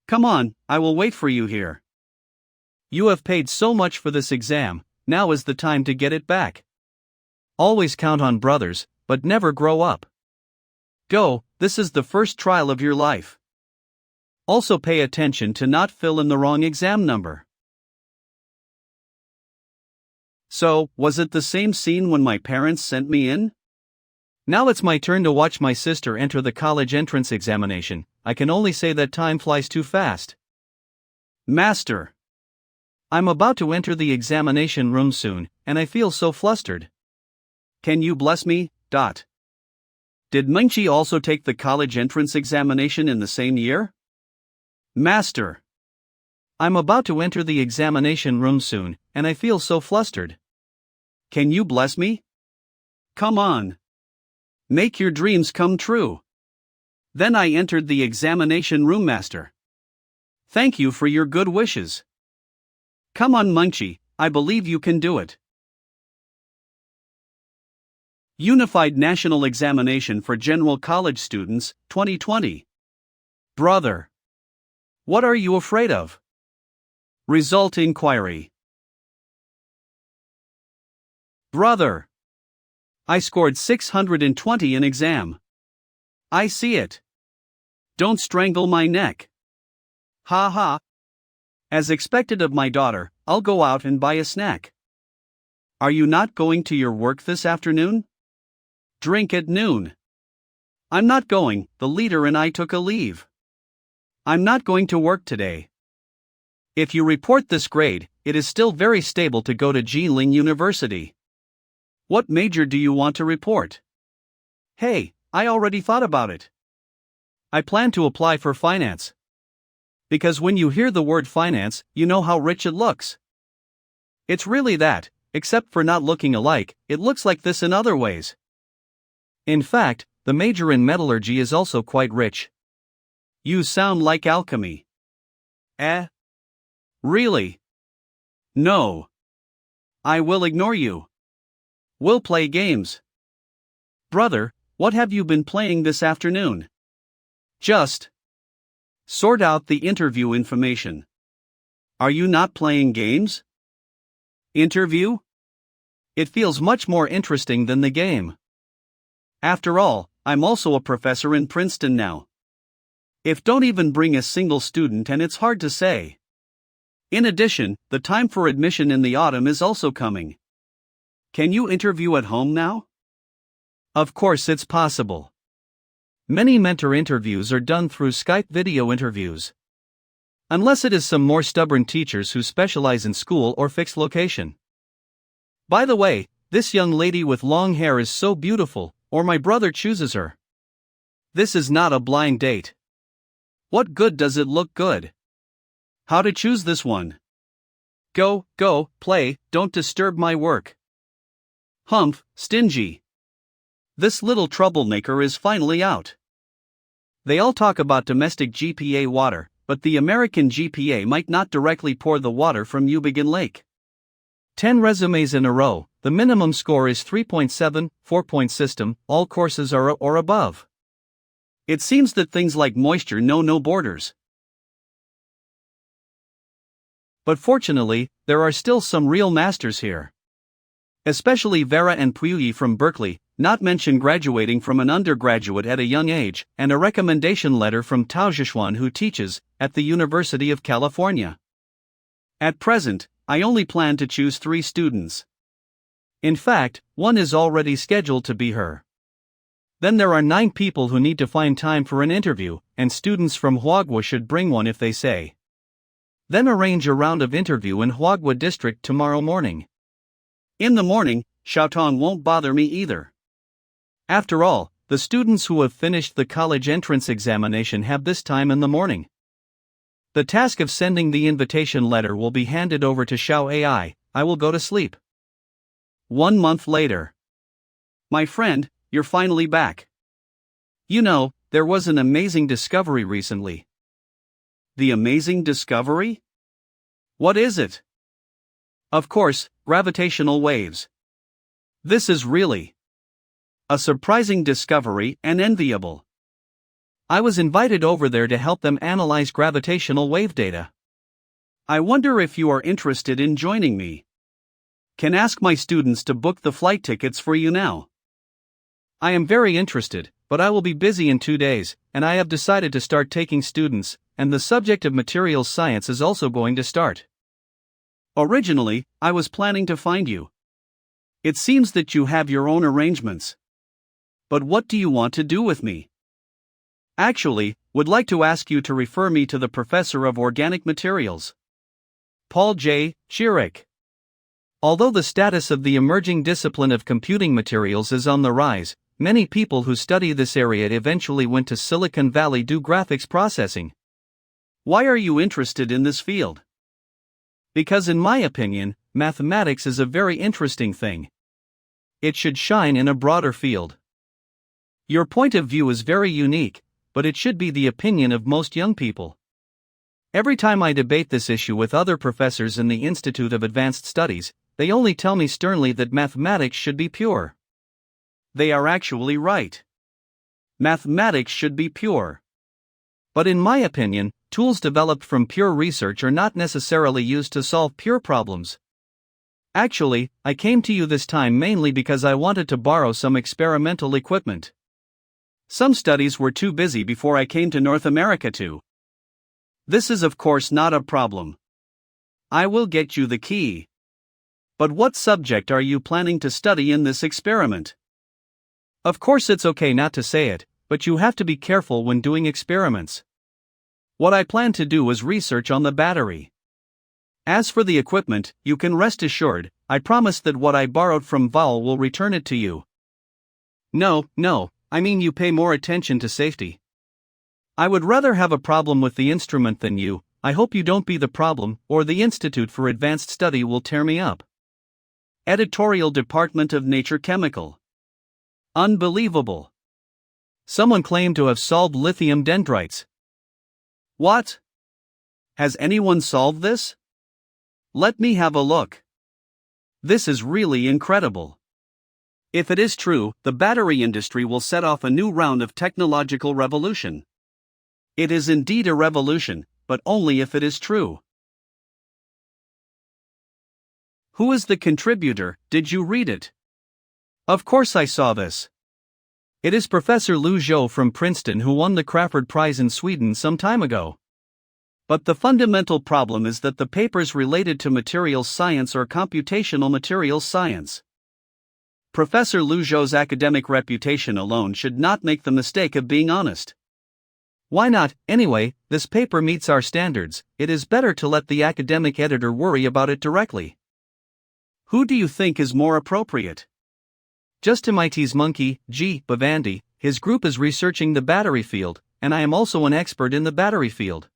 Come on, I will wait for you here. You have paid so much for this exam, now is the time to get it back. Always count on brothers, but never grow up. Go, this is the first trial of your life. Also pay attention to not fill in the wrong exam number. So, was it the same scene when my parents sent me in? Now it's my turn to watch my sister enter the college entrance examination. I can only say that time flies too fast. Master. I'm about to enter the examination room soon, and I feel so flustered. Can you bless me? Did Mengqi also take the college entrance examination in the same year? Master. I'm about to enter the examination room soon, and I feel so flustered. Can you bless me? Come on. Make your dreams come true. Then I entered the examination room, Master. Thank you for your good wishes. Come on, Mengqi, I believe you can do it. Unified National Examination for General College Students, 2020. Brother. What are you afraid of? Result inquiry. Brother. I scored 620 in exam. I see it. Don't strangle my neck. Ha ha. As expected of my daughter, I'll go out and buy a snack. Are you not going to your work this afternoon? Drink at noon. I'm not going, the leader and I took a leave. I'm not going to work today. If you report this grade, it is still very stable to go to Jilin University. What major do you want to report? Hey, I already thought about it. I plan to apply for finance. Because when you hear the word finance, you know how rich it looks. It's really that, except for not looking alike, it looks like this in other ways. In fact, the major in metallurgy is also quite rich. You sound like alchemy. Eh? Really? No. I will ignore you. We'll play games. Brother, what have you been playing this afternoon? Just sort out the interview information. Are you not playing games? Interview? It feels much more interesting than the game. After all, I'm also a professor in Princeton now. If don't even bring a single student, and it's hard to say. In addition, the time for admission in the autumn is also coming. Can you interview at home now? Of course it's possible. Many mentor interviews are done through Skype video interviews. Unless it is some more stubborn teachers who specialize in school or fixed location. By the way, this young lady with long hair is so beautiful, or my brother chooses her. This is not a blind date. What good does it look good? How to choose this one? Go, play, don't disturb my work. Humph, stingy. This little troublemaker is finally out. They all talk about domestic GPA water, but the American GPA might not directly pour the water from Ubigan Lake. 10 resumes in a row, the minimum score is 3.7, 4-point system, all courses are A or above. It seems that things like moisture know no borders. But fortunately, there are still some real masters here. Especially Vera and Puyi from Berkeley, not mention graduating from an undergraduate at a young age, and a recommendation letter from Tao Zhishuan who teaches at the University of California. At present, I only plan to choose 3 students. In fact, one is already scheduled to be her. Then there are 9 people who need to find time for an interview, and students from Huagua should bring one if they say. Then arrange a round of interview in Huagua district tomorrow morning. In the morning, Xiaotong won't bother me either. After all, the students who have finished the college entrance examination have this time in the morning. The task of sending the invitation letter will be handed over to Xiao AI. I will go to sleep. 1 month later. My friend, you're finally back. You know, there was an amazing discovery recently. The amazing discovery? What is it? Of course, gravitational waves. This is really a surprising discovery and enviable. I was invited over there to help them analyze gravitational wave data. I wonder if you are interested in joining me. Can ask my students to book the flight tickets for you now. I am very interested, but I will be busy in 2 days, and I have decided to start taking students, and the subject of materials science is also going to start. Originally, I was planning to find you. It seems that you have your own arrangements. But what do you want to do with me? Actually, would like to ask you to refer me to the professor of organic materials, Paul J. Chirek. Although the status of the emerging discipline of computing materials is on the rise, many people who study this area eventually went to Silicon Valley to do graphics processing. Why are you interested in this field? Because in my opinion, mathematics is a very interesting thing. It should shine in a broader field. Your point of view is very unique, but it should be the opinion of most young people. Every time I debate this issue with other professors in the Institute of Advanced Studies, they only tell me sternly that mathematics should be pure. They are actually right. Mathematics should be pure. But in my opinion, tools developed from pure research are not necessarily used to solve pure problems. Actually, I came to you this time mainly because I wanted to borrow some experimental equipment. Some studies were too busy before I came to North America too. This is of course not a problem. I will get you the key. But what subject are you planning to study in this experiment? Of course it's okay not to say it, but you have to be careful when doing experiments. What I plan to do is research on the battery. As for the equipment, you can rest assured, I promise that what I borrowed from Val will return it to you. No, I mean you pay more attention to safety. I would rather have a problem with the instrument than you. I hope you don't be the problem, or the Institute for Advanced Study will tear me up. Editorial Department of Nature Chemical. Unbelievable. Someone claimed to have solved lithium dendrites. What? Has anyone solved this? Let me have a look. This is really incredible. If it is true, the battery industry will set off a new round of technological revolution. It is indeed a revolution, but only if it is true. Who is the contributor? Did you read it? Of course I saw this. It is Professor Lu Zhou from Princeton who won the Crafoord Prize in Sweden some time ago. But the fundamental problem is that the papers related to materials science or computational materials science. Professor Lu Zhou's academic reputation alone should not make the mistake of being honest. Why not? Anyway, this paper meets our standards. It is better to let the academic editor worry about it directly. Who do you think is more appropriate? Just MIT's Monkey, G. Bhavandi. His group is researching the battery field, and I am also an expert in the battery field.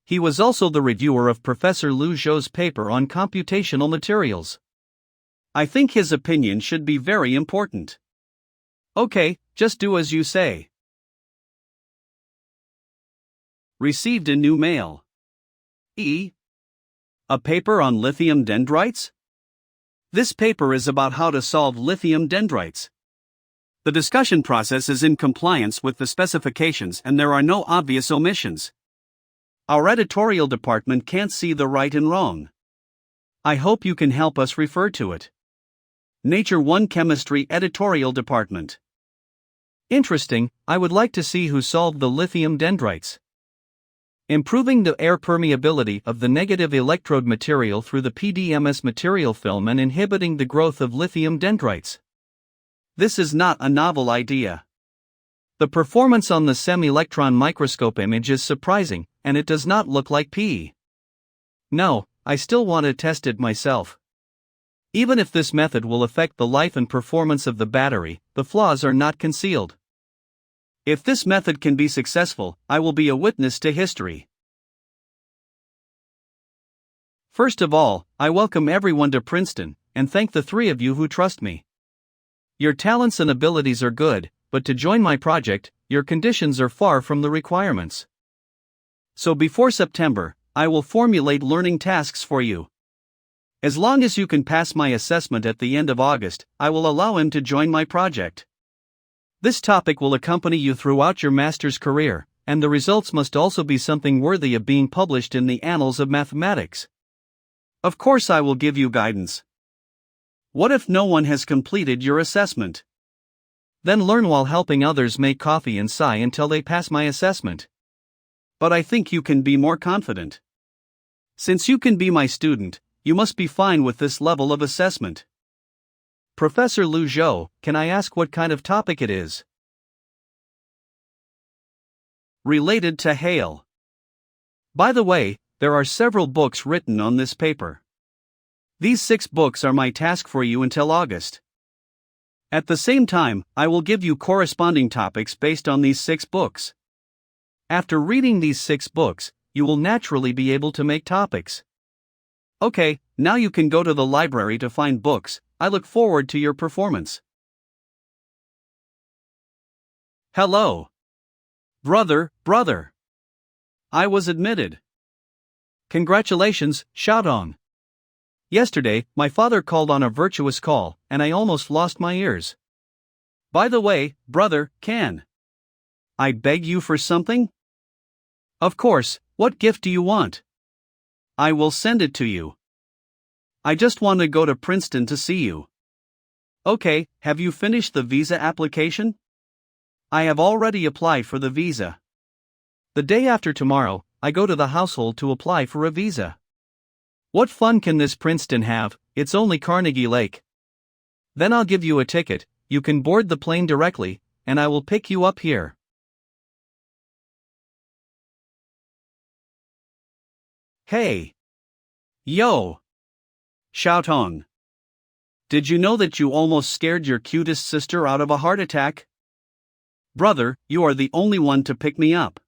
He was also the reviewer of Professor Lu Zhou's paper on computational materials. I think his opinion should be very important. Okay, just do as you say. Received a new mail. A paper on lithium dendrites? This paper is about how to solve lithium dendrites. The discussion process is in compliance with the specifications and there are no obvious omissions. Our editorial department can't see the right and wrong. I hope you can help us refer to it. Nature 1 Chemistry Editorial Department. Interesting, I would like to see who solved the lithium dendrites. Improving the air permeability of the negative electrode material through the PDMS material film and inhibiting the growth of lithium dendrites. This is not a novel idea. The performance on the semi-electron microscope image is surprising, and it does not look like PE. No, I still want to test it myself. Even if this method will affect the life and performance of the battery, the flaws are not concealed. If this method can be successful, I will be a witness to history. First of all, I welcome everyone to Princeton, and thank the three of you who trust me. Your talents and abilities are good, but to join my project, your conditions are far from the requirements. So before September, I will formulate learning tasks for you. As long as you can pass my assessment at the end of August, I will allow him to join my project. This topic will accompany you throughout your master's career, and the results must also be something worthy of being published in the annals of mathematics. Of course, I will give you guidance. What if no one has completed your assessment? Then learn while helping others make coffee and sigh until they pass my assessment. But I think you can be more confident. Since you can be my student, you must be fine with this level of assessment. Professor Lu Zhou, can I ask what kind of topic it is? Related to hail. By the way, there are several books written on this paper. These 6 books are my task for you until August. At the same time, I will give you corresponding topics based on these 6 books. After reading these 6 books, you will naturally be able to make topics. Okay, now you can go to the library to find books. I look forward to your performance. Hello. Brother. I was admitted. Congratulations, Xiaodong. Yesterday, my father called on a virtuous call, and I almost lost my ears. By the way, brother, can I beg you for something? Of course, what gift do you want? I will send it to you. I just want to go to Princeton to see you. Okay, have you finished the visa application? I have already applied for the visa. The day after tomorrow, I go to the household to apply for a visa. What fun can this Princeton have? It's only Carnegie Lake. Then I'll give you a ticket, you can board the plane directly, and I will pick you up here. Hey. Yo. Xiaotong. Did you know that you almost scared your cutest sister out of a heart attack? Brother, you are the only one to pick me up.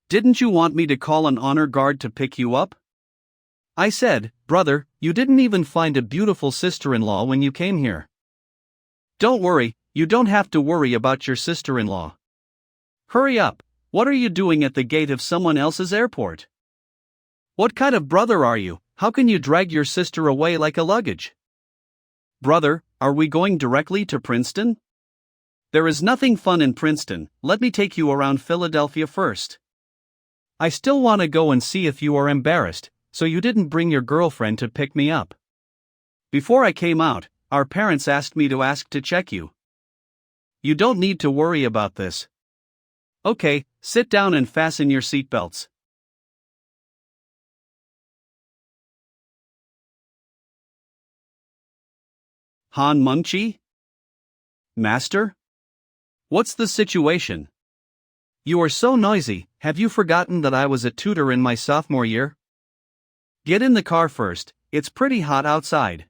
Didn't you want me to call an honor guard to pick you up? I said, brother, you didn't even find a beautiful sister-in-law when you came here. Don't worry, you don't have to worry about your sister-in-law. Hurry up, what are you doing at the gate of someone else's airport? What kind of brother are you? How can you drag your sister away like a luggage? Brother, are we going directly to Princeton? There is nothing fun in Princeton, let me take you around Philadelphia first. I still want to go and see if you are embarrassed, so you didn't bring your girlfriend to pick me up. Before I came out, our parents asked me to ask to check you. You don't need to worry about this. Okay, sit down and fasten your seatbelts. Han Mengqi? Master? What's the situation? You are so noisy, have you forgotten that I was a tutor in my sophomore year? Get in the car first, it's pretty hot outside.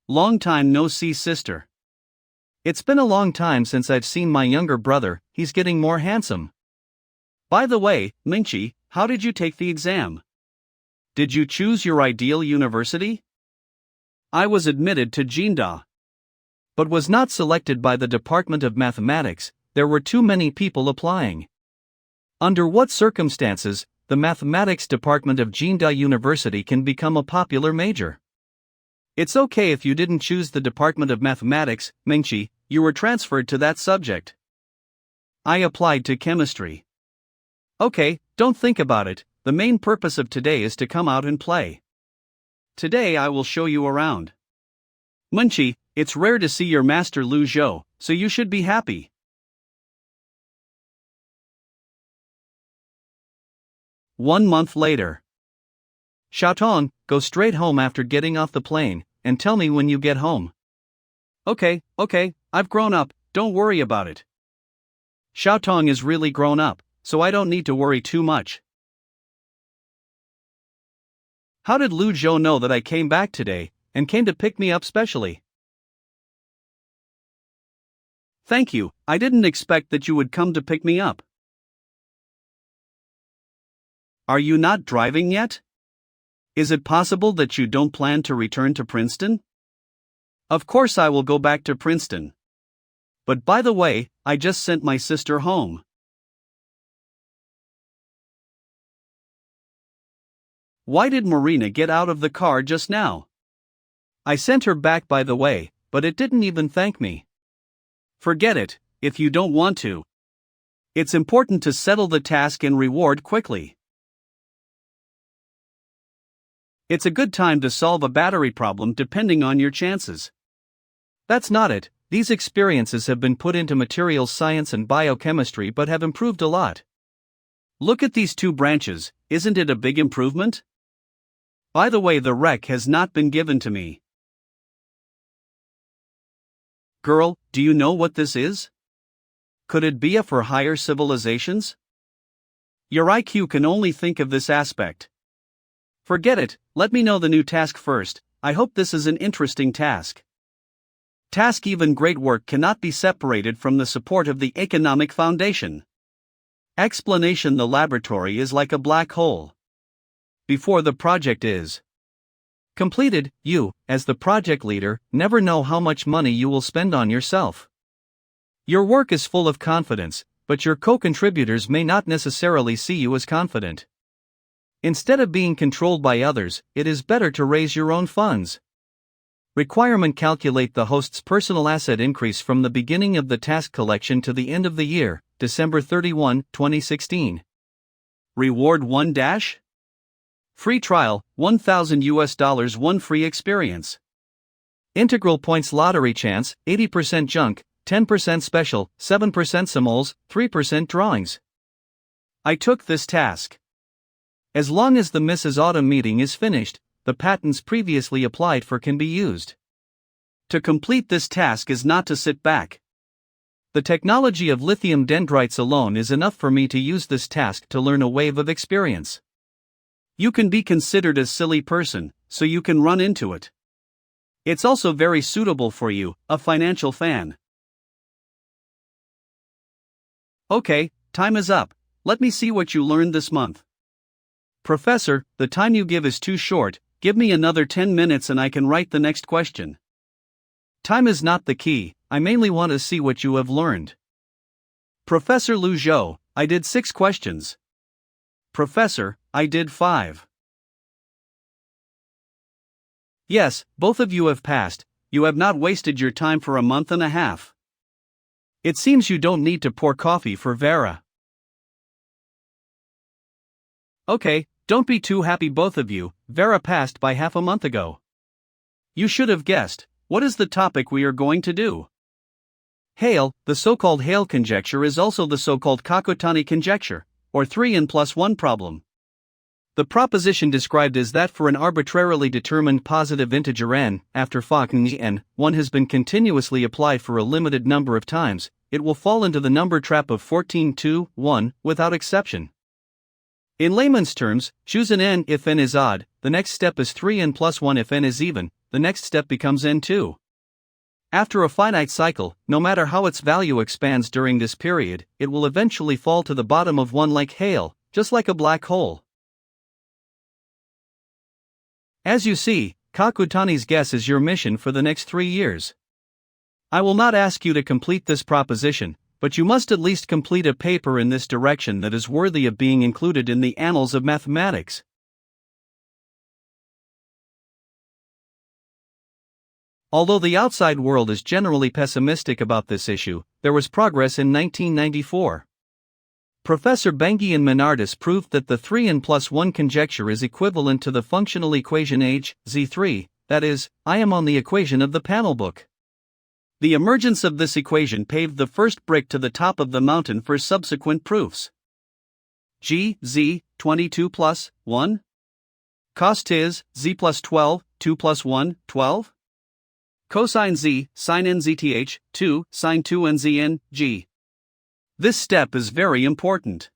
Long time no see, sister. It's been a long time since I've seen my younger brother, he's getting more handsome. By the way, Mingqi, how did you take the exam? Did you choose your ideal university? I was admitted to Jinda, but was not selected by the Department of Mathematics. There were too many people applying. Under what circumstances, the Mathematics Department of Jinda University can become a popular major? It's okay if you didn't choose the Department of Mathematics, Mingqi, you were transferred to that subject. I applied to chemistry. Okay, don't think about it, the main purpose of today is to come out and play. Today I will show you around. Mingqi, it's rare to see your master Lu Zhou, so you should be happy. One month later. Xiaotong, go straight home after getting off the plane, and tell me when you get home. Okay, I've grown up, don't worry about it. Xiaotong is really grown up, so I don't need to worry too much. How did Lu Zhou know that I came back today, and came to pick me up specially? Thank you, I didn't expect that you would come to pick me up. Are you not driving yet? Is it possible that you don't plan to return to Princeton? Of course I will go back to Princeton. But by the way, I just sent my sister home. Why did Marina get out of the car just now? I sent her back by the way, but it didn't even thank me. Forget it, if you don't want to. It's important to settle the task and reward quickly. It's a good time to solve a battery problem depending on your chances. That's not it, these experiences have been put into materials science and biochemistry but have improved a lot. Look at these two branches, isn't it a big improvement? By the way, the rec has not been given to me. Girl, do you know what this is? Could it be a for higher civilizations? Your IQ can only think of this aspect. Forget it, let me know the new task first, I hope this is an interesting task. Task even great work cannot be separated from the support of the economic foundation. Explanation: the laboratory is like a black hole. Before the project is completed, you, as the project leader, never know how much money you will spend on yourself. Your work is full of confidence, but your co-contributors may not necessarily see you as confident. Instead of being controlled by others, it is better to raise your own funds. Requirement: calculate the host's personal asset increase from the beginning of the task collection to the end of the year, December 31, 2016. Reward 1 dash? Free trial, $1,000 1 free experience. Integral points lottery chance, 80% junk, 10% special, 7% simoles, 3% drawings. I took this task. As long as the Mrs. Autumn meeting is finished, the patents previously applied for can be used. To complete this task is not to sit back. The technology of lithium dendrites alone is enough for me to use this task to learn a wave of experience. You can be considered a silly person, so you can run into it. It's also very suitable for you, a financial fan. Okay, time is up. Let me see what you learned this month. Professor, the time you give is too short, give me another 10 minutes and I can write the next question. Time is not the key, I mainly want to see what you have learned. Professor Lu Zhou, I did 6 questions. Professor, I did 5. Yes, both of you have passed, you have not wasted your time for a month and a half. It seems you don't need to pour coffee for Vera. Okay, don't be too happy both of you, Vera passed by half a month ago. You should have guessed, what is the topic we are going to do? Hale, the so-called Hale conjecture is also the so-called Kakutani conjecture, or 3n+1 problem. The proposition described is that for an arbitrarily determined positive integer n, after n, 1 has been continuously applied for a limited number of times, it will fall into the number trap of 14, 2, 1, without exception. In layman's terms, choose an n if n is odd, the next step is 3n+1 if n is even, the next step becomes n2. After a finite cycle, no matter how its value expands during this period, it will eventually fall to the bottom of one like hail, just like a black hole. As you see, Kakutani's guess is your mission for the next 3 years. I will not ask you to complete this proposition, but you must at least complete a paper in this direction that is worthy of being included in the annals of mathematics. Although the outside world is generally pessimistic about this issue, there was progress in 1994. Professor Bengi and Menardis proved that the 3n+1 conjecture is equivalent to the functional equation H, Z3, that is, I am on the equation of the panel book. The emergence of this equation paved the first brick to the top of the mountain for subsequent proofs. G, Z, 22 plus 1? Cos tis, Z plus 12, 2 plus 1, 12? Cosine Z, sin NZTH, 2, sin 2 NZN, G. This step is very important.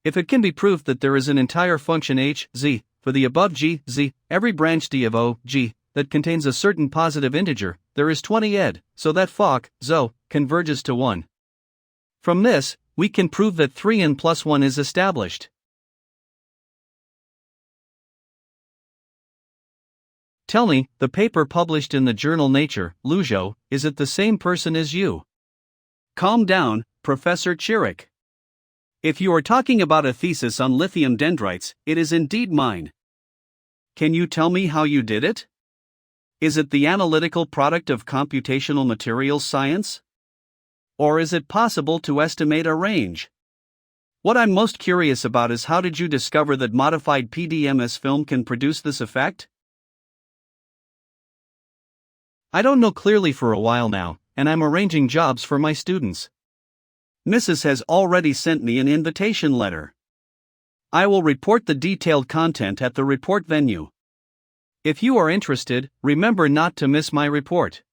If it can be proved that there is an entire function h, z, for the above g, z, every branch d of o, g, that contains a certain positive integer, there is 20 ed, so that Fock, zo, converges to 1. From this, we can prove that 3n+1 is established. Tell me, the paper published in the journal Nature, Luzhou, is it the same person as you? Calm down, Professor Chirek. If you are talking about a thesis on lithium dendrites, it is indeed mine. Can you tell me how you did it? Is it the analytical product of computational materials science? Or is it possible to estimate a range? What I'm most curious about is how did you discover that modified PDMS film can produce this effect? I don't know clearly for a while now, and I'm arranging jobs for my students. Mrs. has already sent me an invitation letter. I will report the detailed content at the report venue. If you are interested, remember not to miss my report.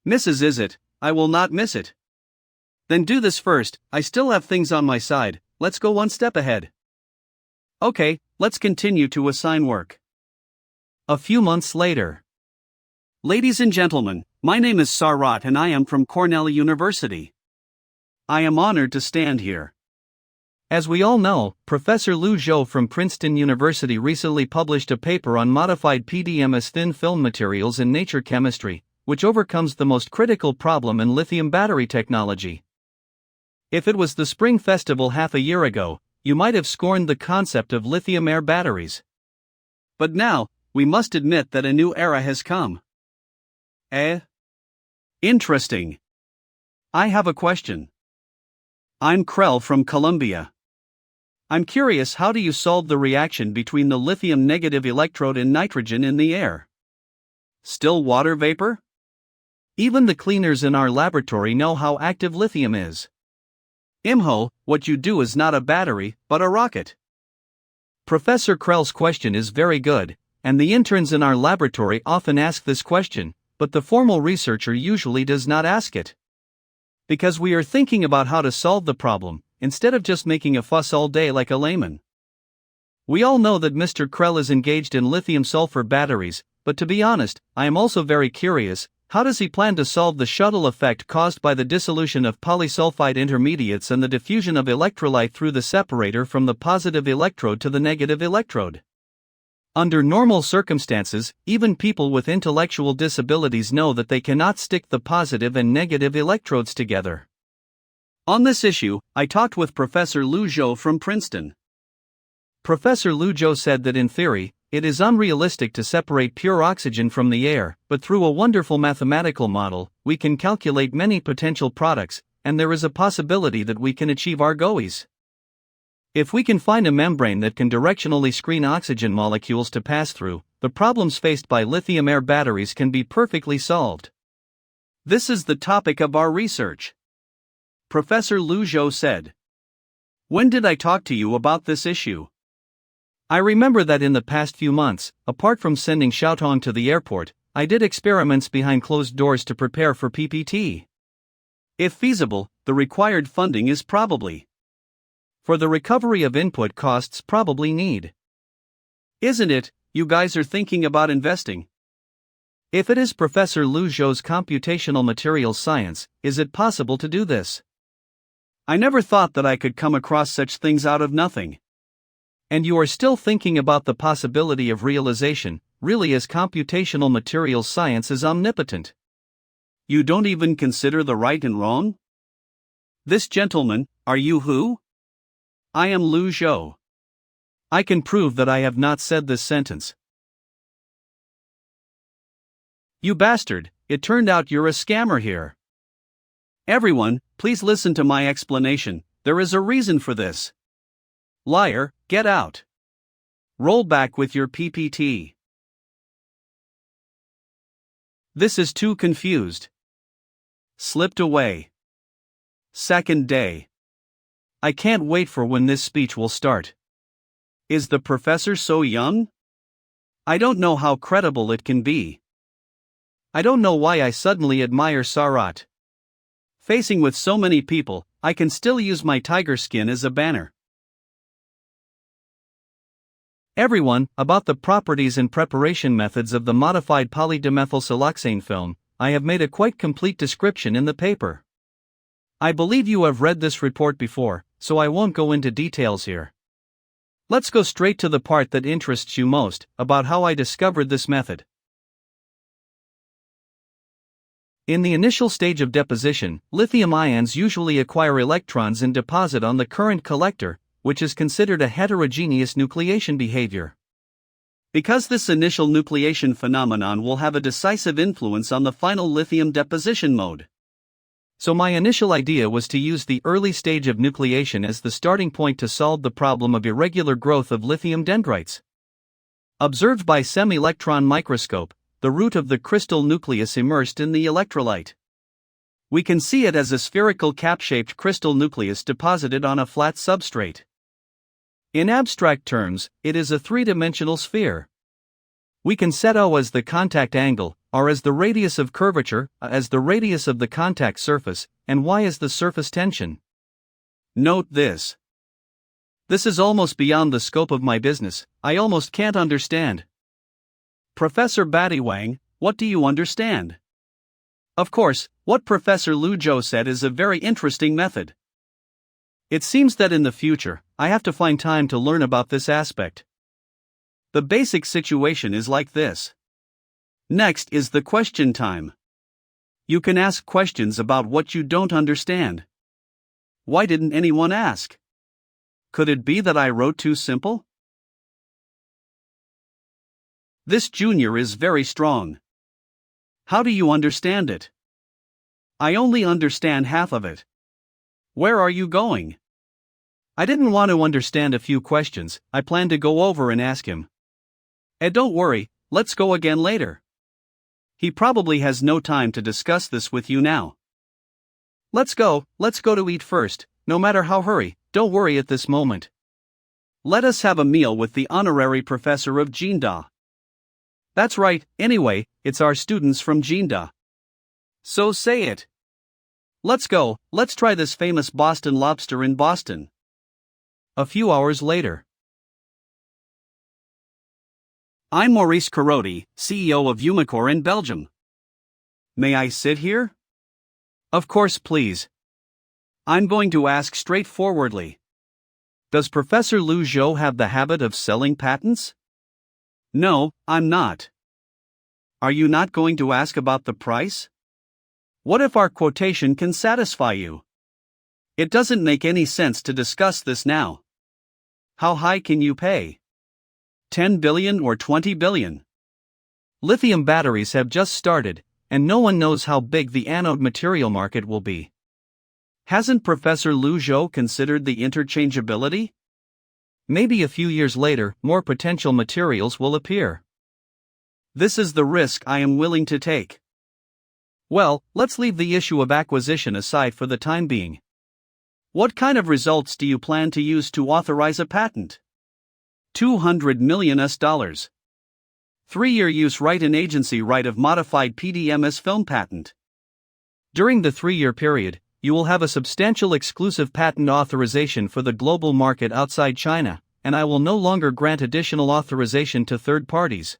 Mrs. Is it? I will not miss it. Then do this first, I still have things on my side, let's go one step ahead. Okay, let's continue to assign work. A few months later. Ladies and gentlemen, my name is Sarat and I am from Cornell University. I am honored to stand here. As we all know, Professor Lu Zhou from Princeton University recently published a paper on modified PDMS thin film materials in Nature Chemistry, which overcomes the most critical problem in lithium battery technology. If it was the Spring Festival half a year ago, you might have scorned the concept of lithium-air batteries. But now, we must admit that a new era has come. Interesting. I have a question. I'm Krell from Columbia. I'm curious, how do you solve the reaction between the lithium negative electrode and nitrogen in the air? Still water vapor? Even the cleaners in our laboratory know how active lithium is. Imho, what you do is not a battery, but a rocket. Professor Krell's question is very good, and the interns in our laboratory often ask this question, but the formal researcher usually does not ask it. Because we are thinking about how to solve the problem, instead of just making a fuss all day like a layman. We all know that Mr. Krell is engaged in lithium-sulfur batteries, but to be honest, I am also very curious, how does he plan to solve the shuttle effect caused by the dissolution of polysulfide intermediates and the diffusion of electrolyte through the separator from the positive electrode to the negative electrode? Under normal circumstances, even people with intellectual disabilities know that they cannot stick the positive and negative electrodes together. On this issue, I talked with Professor Lu Zhou from Princeton. Professor Lu Zhou said that in theory, it is unrealistic to separate pure oxygen from the air, but through a wonderful mathematical model, we can calculate many potential products, and there is a possibility that we can achieve our goals. If we can find a membrane that can directionally screen oxygen molecules to pass through, the problems faced by lithium-air batteries can be perfectly solved. This is the topic of our research. Professor Lu Zhou said. When did I talk to you about this issue? I remember that in the past few months, apart from sending Xiaotong to the airport, I did experiments behind closed doors to prepare for PPT. If feasible, the required funding is probably for the recovery of input costs probably need. Isn't it, you guys are thinking about investing? If it is Professor Lu Zhou's computational materials science, is it possible to do this? I never thought that I could come across such things out of nothing. And you are still thinking about the possibility of realization, really, as computational materials science is omnipotent. You don't even consider the right and wrong? This gentleman, are you who? I am Lu Zhou. I can prove that I have not said this sentence. You bastard, it turned out you're a scammer here. Everyone, please listen to my explanation, there is a reason for this. Liar, get out. Roll back with your PPT. This is too confused. Slipped away. Second day. I can't wait for when this speech will start. Is the professor so young? I don't know how credible it can be. I don't know why I suddenly admire Sarat. Facing with so many people, I can still use my tiger skin as a banner. Everyone, about the properties and preparation methods of the modified polydimethylsiloxane film, I have made a quite complete description in the paper. I believe you have read this report before, so I won't go into details here. Let's go straight to the part that interests you most, about how I discovered this method. In the initial stage of deposition, lithium ions usually acquire electrons and deposit on the current collector, which is considered a heterogeneous nucleation behavior. Because this initial nucleation phenomenon will have a decisive influence on the final lithium deposition mode. So my initial idea was to use the early stage of nucleation as the starting point to solve the problem of irregular growth of lithium dendrites. Observed by semi-electron microscope, the root of the crystal nucleus immersed in the electrolyte. We can see it as a spherical cap-shaped crystal nucleus deposited on a flat substrate. In abstract terms, it is a three-dimensional sphere. We can set O as the contact angle, R as the radius of curvature, A as the radius of the contact surface, and Y as the surface tension. Note this. This is almost beyond the scope of my business, I almost can't understand. Professor Batiwang, what do you understand? Of course, what Professor Lu Zhou said is a very interesting method. It seems that in the future, I have to find time to learn about this aspect. The basic situation is like this. Next is the question time. You can ask questions about what you don't understand. Why didn't anyone ask? Could it be that I wrote too simple? This junior is very strong. How do you understand it? I only understand half of it. Where are you going? I didn't want to understand a few questions, I plan to go over and ask him. And don't worry, let's go again later. He probably has no time to discuss this with you now. Let's go to eat first, no matter how hurry, don't worry at this moment. Let us have a meal with the honorary professor of Jinda. That's right, anyway, it's our students from Jinda. So say it. Let's go, let's try this famous Boston lobster in Boston. A few hours later. I'm Maurice Carodi, CEO of Umicore in Belgium. May I sit here? Of course, please. I'm going to ask straightforwardly. Does Professor Lu Zhou have the habit of selling patents? No, I'm not. Are you not going to ask about the price? What if our quotation can satisfy you? It doesn't make any sense to discuss this now. How high can you pay? 10 billion or 20 billion? Lithium batteries have just started, and no one knows how big the anode material market will be. Hasn't Professor Lu Zhou considered the interchangeability? Maybe a few years later, more potential materials will appear. This is the risk I am willing to take. Well, let's leave the issue of acquisition aside for the time being. What kind of results do you plan to use to authorize a patent? $200 million. 3-year use right and agency right of modified PDMS film patent. During the 3-year period, you will have a substantial exclusive patent authorization for the global market outside China, and I will no longer grant additional authorization to third parties.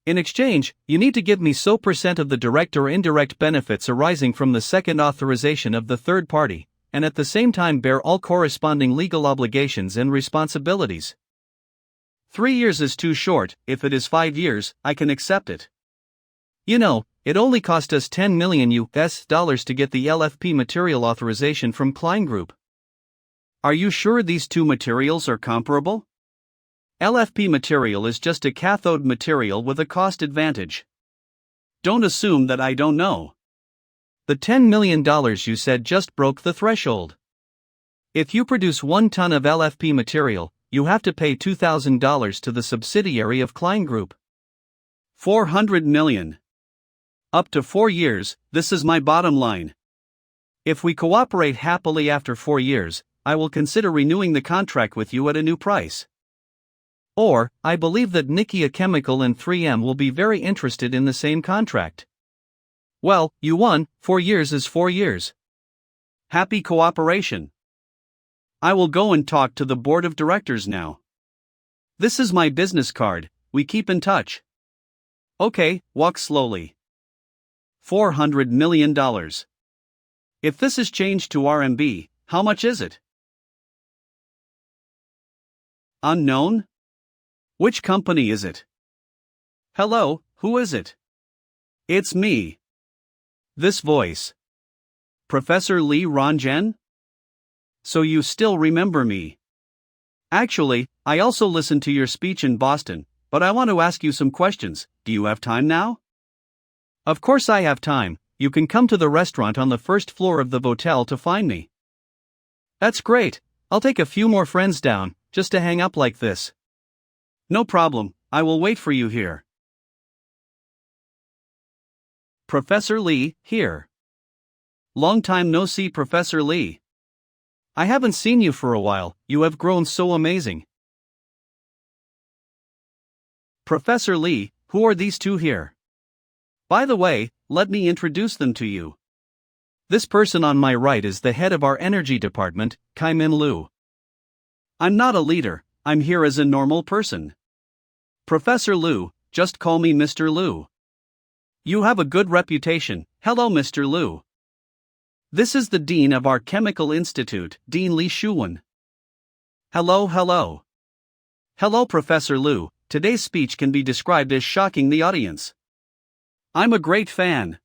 In exchange, you need to give me so % of the direct or indirect benefits arising from the second authorization of the third party, and at the same time bear all corresponding legal obligations and responsibilities. 3 years is too short. If it is 5 years, I can accept it. You know, it only cost us $10 million to get the LFP material authorization from Klein Group. Are you sure these two materials are comparable? LFP material is just a cathode material with a cost advantage. Don't assume that I don't know. The $10 million you said just broke the threshold. If you produce 1 ton of LFP material, you have to pay $2,000 to the subsidiary of Klein Group. $400 million. Up to 4 years, this is my bottom line. If we cooperate happily after 4 years, I will consider renewing the contract with you at a new price. Or, I believe that Nikkei Chemical and 3M will be very interested in the same contract. Well, you won. 4 years is 4 years. Happy cooperation. I will go and talk to the board of directors now. This is my business card. We keep in touch. Okay, walk slowly. $400 million. If this is changed to RMB, how much is it? Unknown? Which company is it? Hello, who is it? It's me. This voice. Professor Lee Ranjan? So you still remember me. Actually, I also listened to your speech in Boston, but I want to ask you some questions. Do you have time now? Of course I have time. You can come to the restaurant on the first floor of the hotel to find me. That's great. I'll take a few more friends down, just to hang up like this. No problem, I will wait for you here. Professor Lee, here. Long time no see, Professor Lee. I haven't seen you for a while. You have grown so amazing. Professor Lee, who are these two here? By the way, let me introduce them to you. This person on my right is the head of our energy department, Kai-Min Liu. I'm not a leader, I'm here as a normal person. Professor Liu, just call me Mr. Liu. You have a good reputation. Hello, Mr. Liu. This is the dean of our chemical institute, Dean Li Shuwen. Hello, hello. Hello, Professor Liu. Today's speech can be described as shocking the audience. I'm a great fan.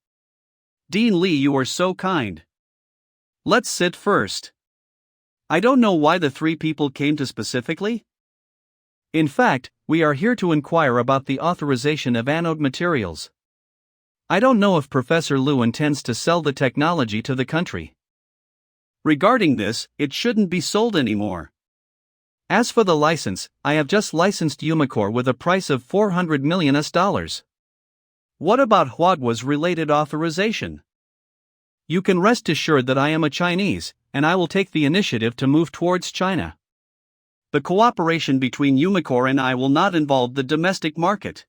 Dean Li, you are so kind. Let's sit first. I don't know why the 3 people came to specifically. In fact, we are here to inquire about the authorization of anode materials. I don't know if Professor Liu intends to sell the technology to the country. Regarding this, it shouldn't be sold anymore. As for the license, I have just licensed Umicore with a price of $400 million. What about Huagua's related authorization? You can rest assured that I am a Chinese, and I will take the initiative to move towards China. The cooperation between Umicore and I will not involve the domestic market.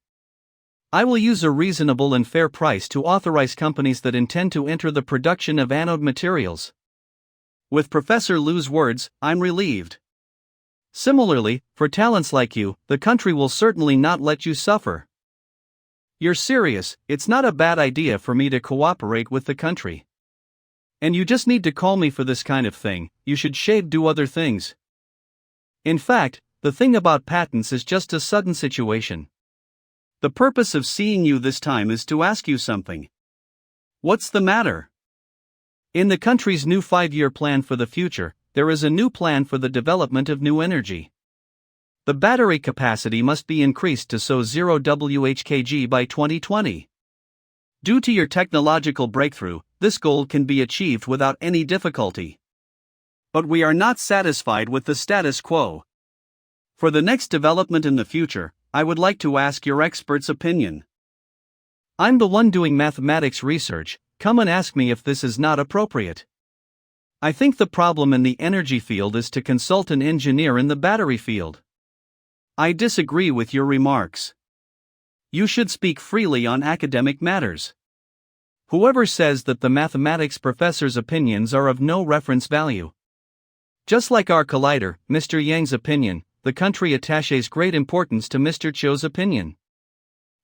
I will use a reasonable and fair price to authorize companies that intend to enter the production of anode materials. With Professor Liu's words, I'm relieved. Similarly, for talents like you, the country will certainly not let you suffer. You're serious, it's not a bad idea for me to cooperate with the country. And you just need to call me for this kind of thing, you should do other things. In fact, the thing about patents is just a sudden situation. The purpose of seeing you this time is to ask you something. What's the matter? In the country's new 5-year plan for the future, there is a new plan for the development of new energy. The battery capacity must be increased to 0 WHKG by 2020. Due to your technological breakthrough, this goal can be achieved without any difficulty. But we are not satisfied with the status quo. For the next development in the future, I would like to ask your expert's opinion. I'm the one doing mathematics research, come and ask me if this is not appropriate. I think the problem in the energy field is to consult an engineer in the battery field. I disagree with your remarks. You should speak freely on academic matters. Whoever says that the mathematics professor's opinions are of no reference value. Just like our collider, Mr. Yang's opinion, the country attaches great importance to Mr. Chou's opinion.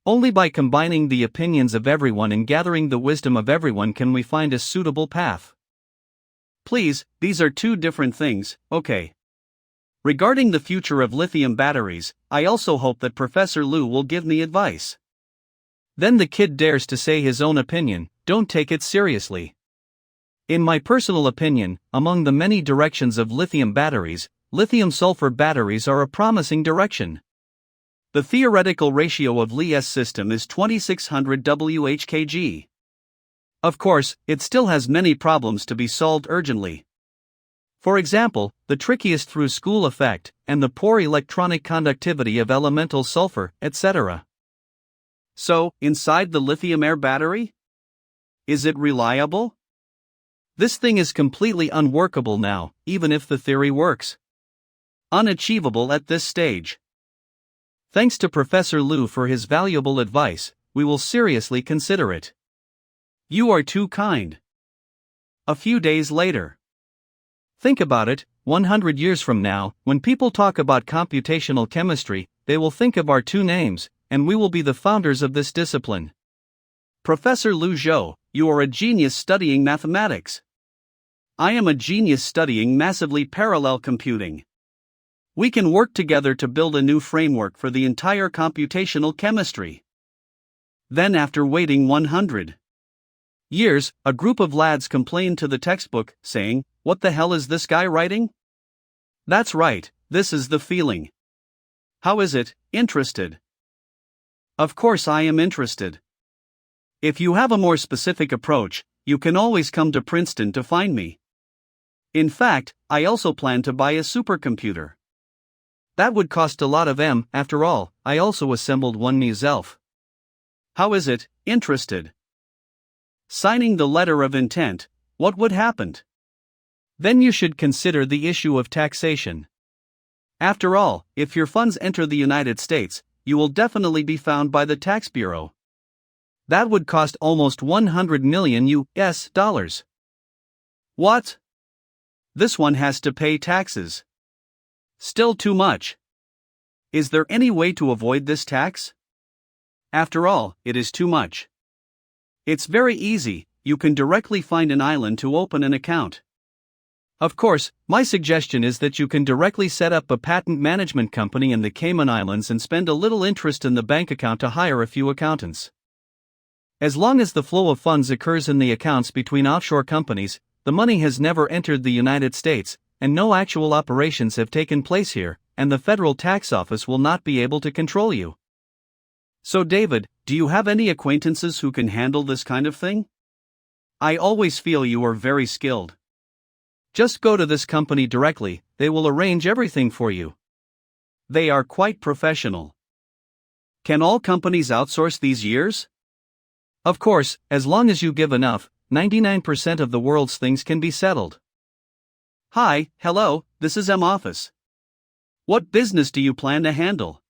Only by combining the opinions of everyone and gathering the wisdom of everyone can we find a suitable path. Please, these are two different things, okay? Regarding the future of lithium batteries, I also hope that Professor Lu will give me advice. Then the kid dares to say his own opinion. Don't take it seriously. In my personal opinion, among the many directions of lithium batteries, lithium-sulfur batteries are a promising direction. The theoretical ratio of Li's system is 2600 Wh/kg. Of course, it still has many problems to be solved urgently. For example, the trickiest through school effect, and the poor electronic conductivity of elemental sulfur, etc. So, inside the lithium-air battery? Is it reliable? This thing is completely unworkable now, even if the theory works. Unachievable at this stage. Thanks to Professor Lu for his valuable advice, we will seriously consider it. You are too kind. A few days later. Think about it, 100 years from now, when people talk about computational chemistry, they will think of our two names, and we will be the founders of this discipline. Professor Lu Zhou, you are a genius studying mathematics. I am a genius studying massively parallel computing. We can work together to build a new framework for the entire computational chemistry. Then after waiting 100 years, a group of lads complained to the textbook, saying, "What the hell is this guy writing?" That's right, this is the feeling. How is it, interested? Of course I am interested. If you have a more specific approach, you can always come to Princeton to find me. In fact, I also plan to buy a supercomputer. That would cost a lot of after all, I also assembled one myself. How is it, interested? Signing the letter of intent, what would happen? Then you should consider the issue of taxation. After all, if your funds enter the United States, you will definitely be found by the tax bureau. That would cost almost $100 million US. What? This one has to pay taxes. Still too much. Is there any way to avoid this tax? After all, it is too much. It's very easy, you can directly find an island to open an account. Of course, my suggestion is that you can directly set up a patent management company in the Cayman Islands and spend a little interest in the bank account to hire a few accountants. As long as the flow of funds occurs in the accounts between offshore companies, the money has never entered the United States, and no actual operations have taken place here, and the federal tax office will not be able to control you. So David, do you have any acquaintances who can handle this kind of thing? I always feel you are very skilled. Just go to this company directly, they will arrange everything for you. They are quite professional. Can all companies outsource these years? Of course, as long as you give enough, 99% of the world's things can be settled. Hi, hello, this is M Office. What business do you plan to handle?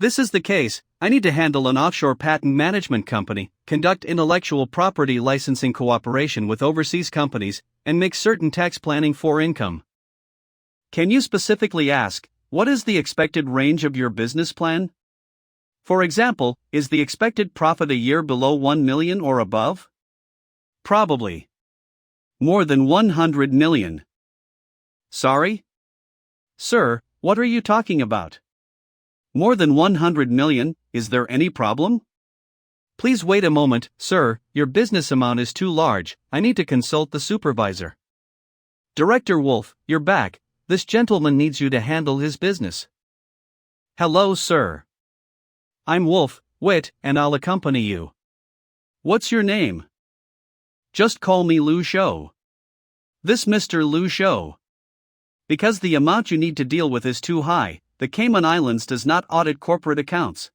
This is the case, I need to handle an offshore patent management company, conduct intellectual property licensing cooperation with overseas companies, and make certain tax planning for income. Can you specifically ask, what is the expected range of your business plan? For example, is the expected profit a year below 1 million or above? Probably. More than 100 million. Sorry? Sir, what are you talking about? More than 100 million, is there any problem? Please wait a moment, sir, your business amount is too large, I need to consult the supervisor. Director Wolf, you're back, this gentleman needs you to handle his business. Hello, sir. I'm Wolf, Wit, and I'll accompany you. What's your name? Just call me Lu Shou. This Mr. Lu Shou. Because the amount you need to deal with is too high, the Cayman Islands does not audit corporate accounts.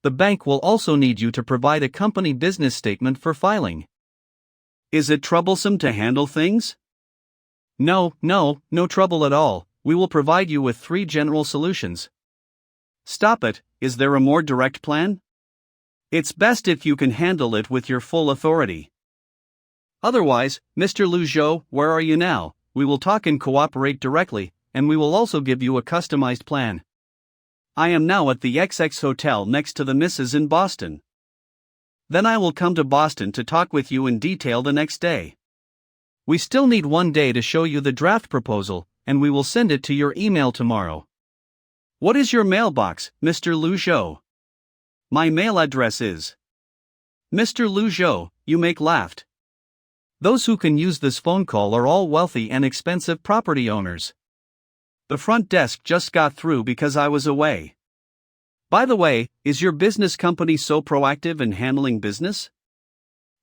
The bank will also need you to provide a company business statement for filing. Is it troublesome to handle things? No trouble at all, we will provide you with 3 general solutions. Stop it, is there a more direct plan? It's best if you can handle it with your full authority. Otherwise, Mr. Lu Zhou, where are you now? We will talk and cooperate directly, and we will also give you a customized plan. I am now at the XX hotel next to the Mrs. in Boston. Then I will come to Boston to talk with you in detail the next day. We still need 1 day to show you the draft proposal, and we will send it to your email tomorrow. What is your mailbox, Mr. Lu Zhou? My mail address is. Mr. Lu Zhou, you make laughed. Those who can use this phone call are all wealthy and expensive property owners. The front desk just got through because I was away. By the way, is your business company so proactive in handling business?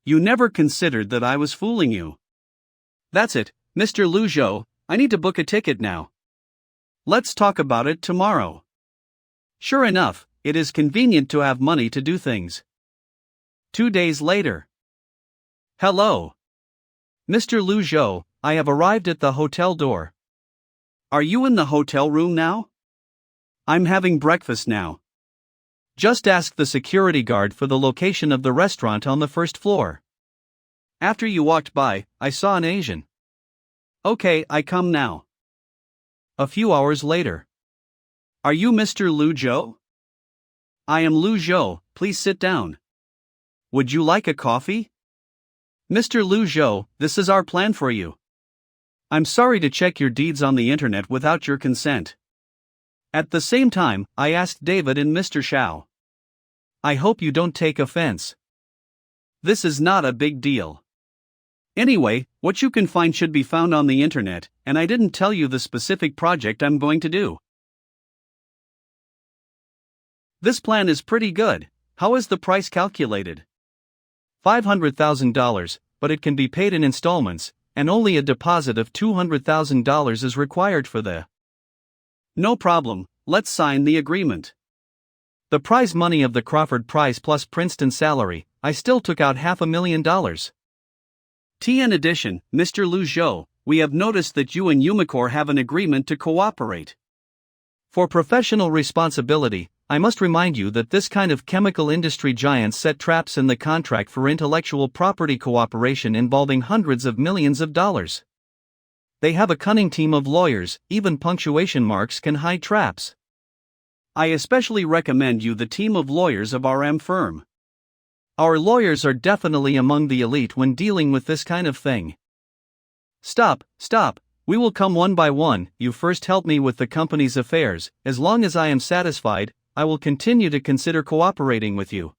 You never considered that I was fooling you. That's it, Mr. Lu Zhou, I need to book a ticket now. Let's talk about it tomorrow. Sure enough, it is convenient to have money to do things. 2 days later. Hello. Mr. Lu Zhou, I have arrived at the hotel door. Are you in the hotel room now? I'm having breakfast now. Just ask the security guard for the location of the restaurant on the first floor. After you walked by, I saw an Asian. Okay, I come now. A few hours later. Are you Mr. Lu Zhou? I am Lu Zhou, please sit down. Would you like a coffee? Mr. Lu Zhou, this is our plan for you. I'm sorry to check your deeds on the internet without your consent. At the same time, I asked David and Mr. Xiao. I hope you don't take offense. This is not a big deal. Anyway, what you can find should be found on the internet, and I didn't tell you the specific project I'm going to do. This plan is pretty good. How is the price calculated? $500,000, but it can be paid in installments, and only a deposit of $200,000 is required for the. No problem, let's sign the agreement. The prize money of the Crawford Prize plus Princeton salary, I still took out $500,000. In addition, Mr. Lu Zhou, we have noticed that you and Umicore have an agreement to cooperate. For professional responsibility, I must remind you that this kind of chemical industry giants set traps in the contract for intellectual property cooperation involving hundreds of millions of dollars. They have a cunning team of lawyers, even punctuation marks can hide traps. I especially recommend you the team of lawyers of RM firm. Our lawyers are definitely among the elite when dealing with this kind of thing. Stop, we will come one by one. You first help me with the company's affairs. As long as I am satisfied, I will continue to consider cooperating with you.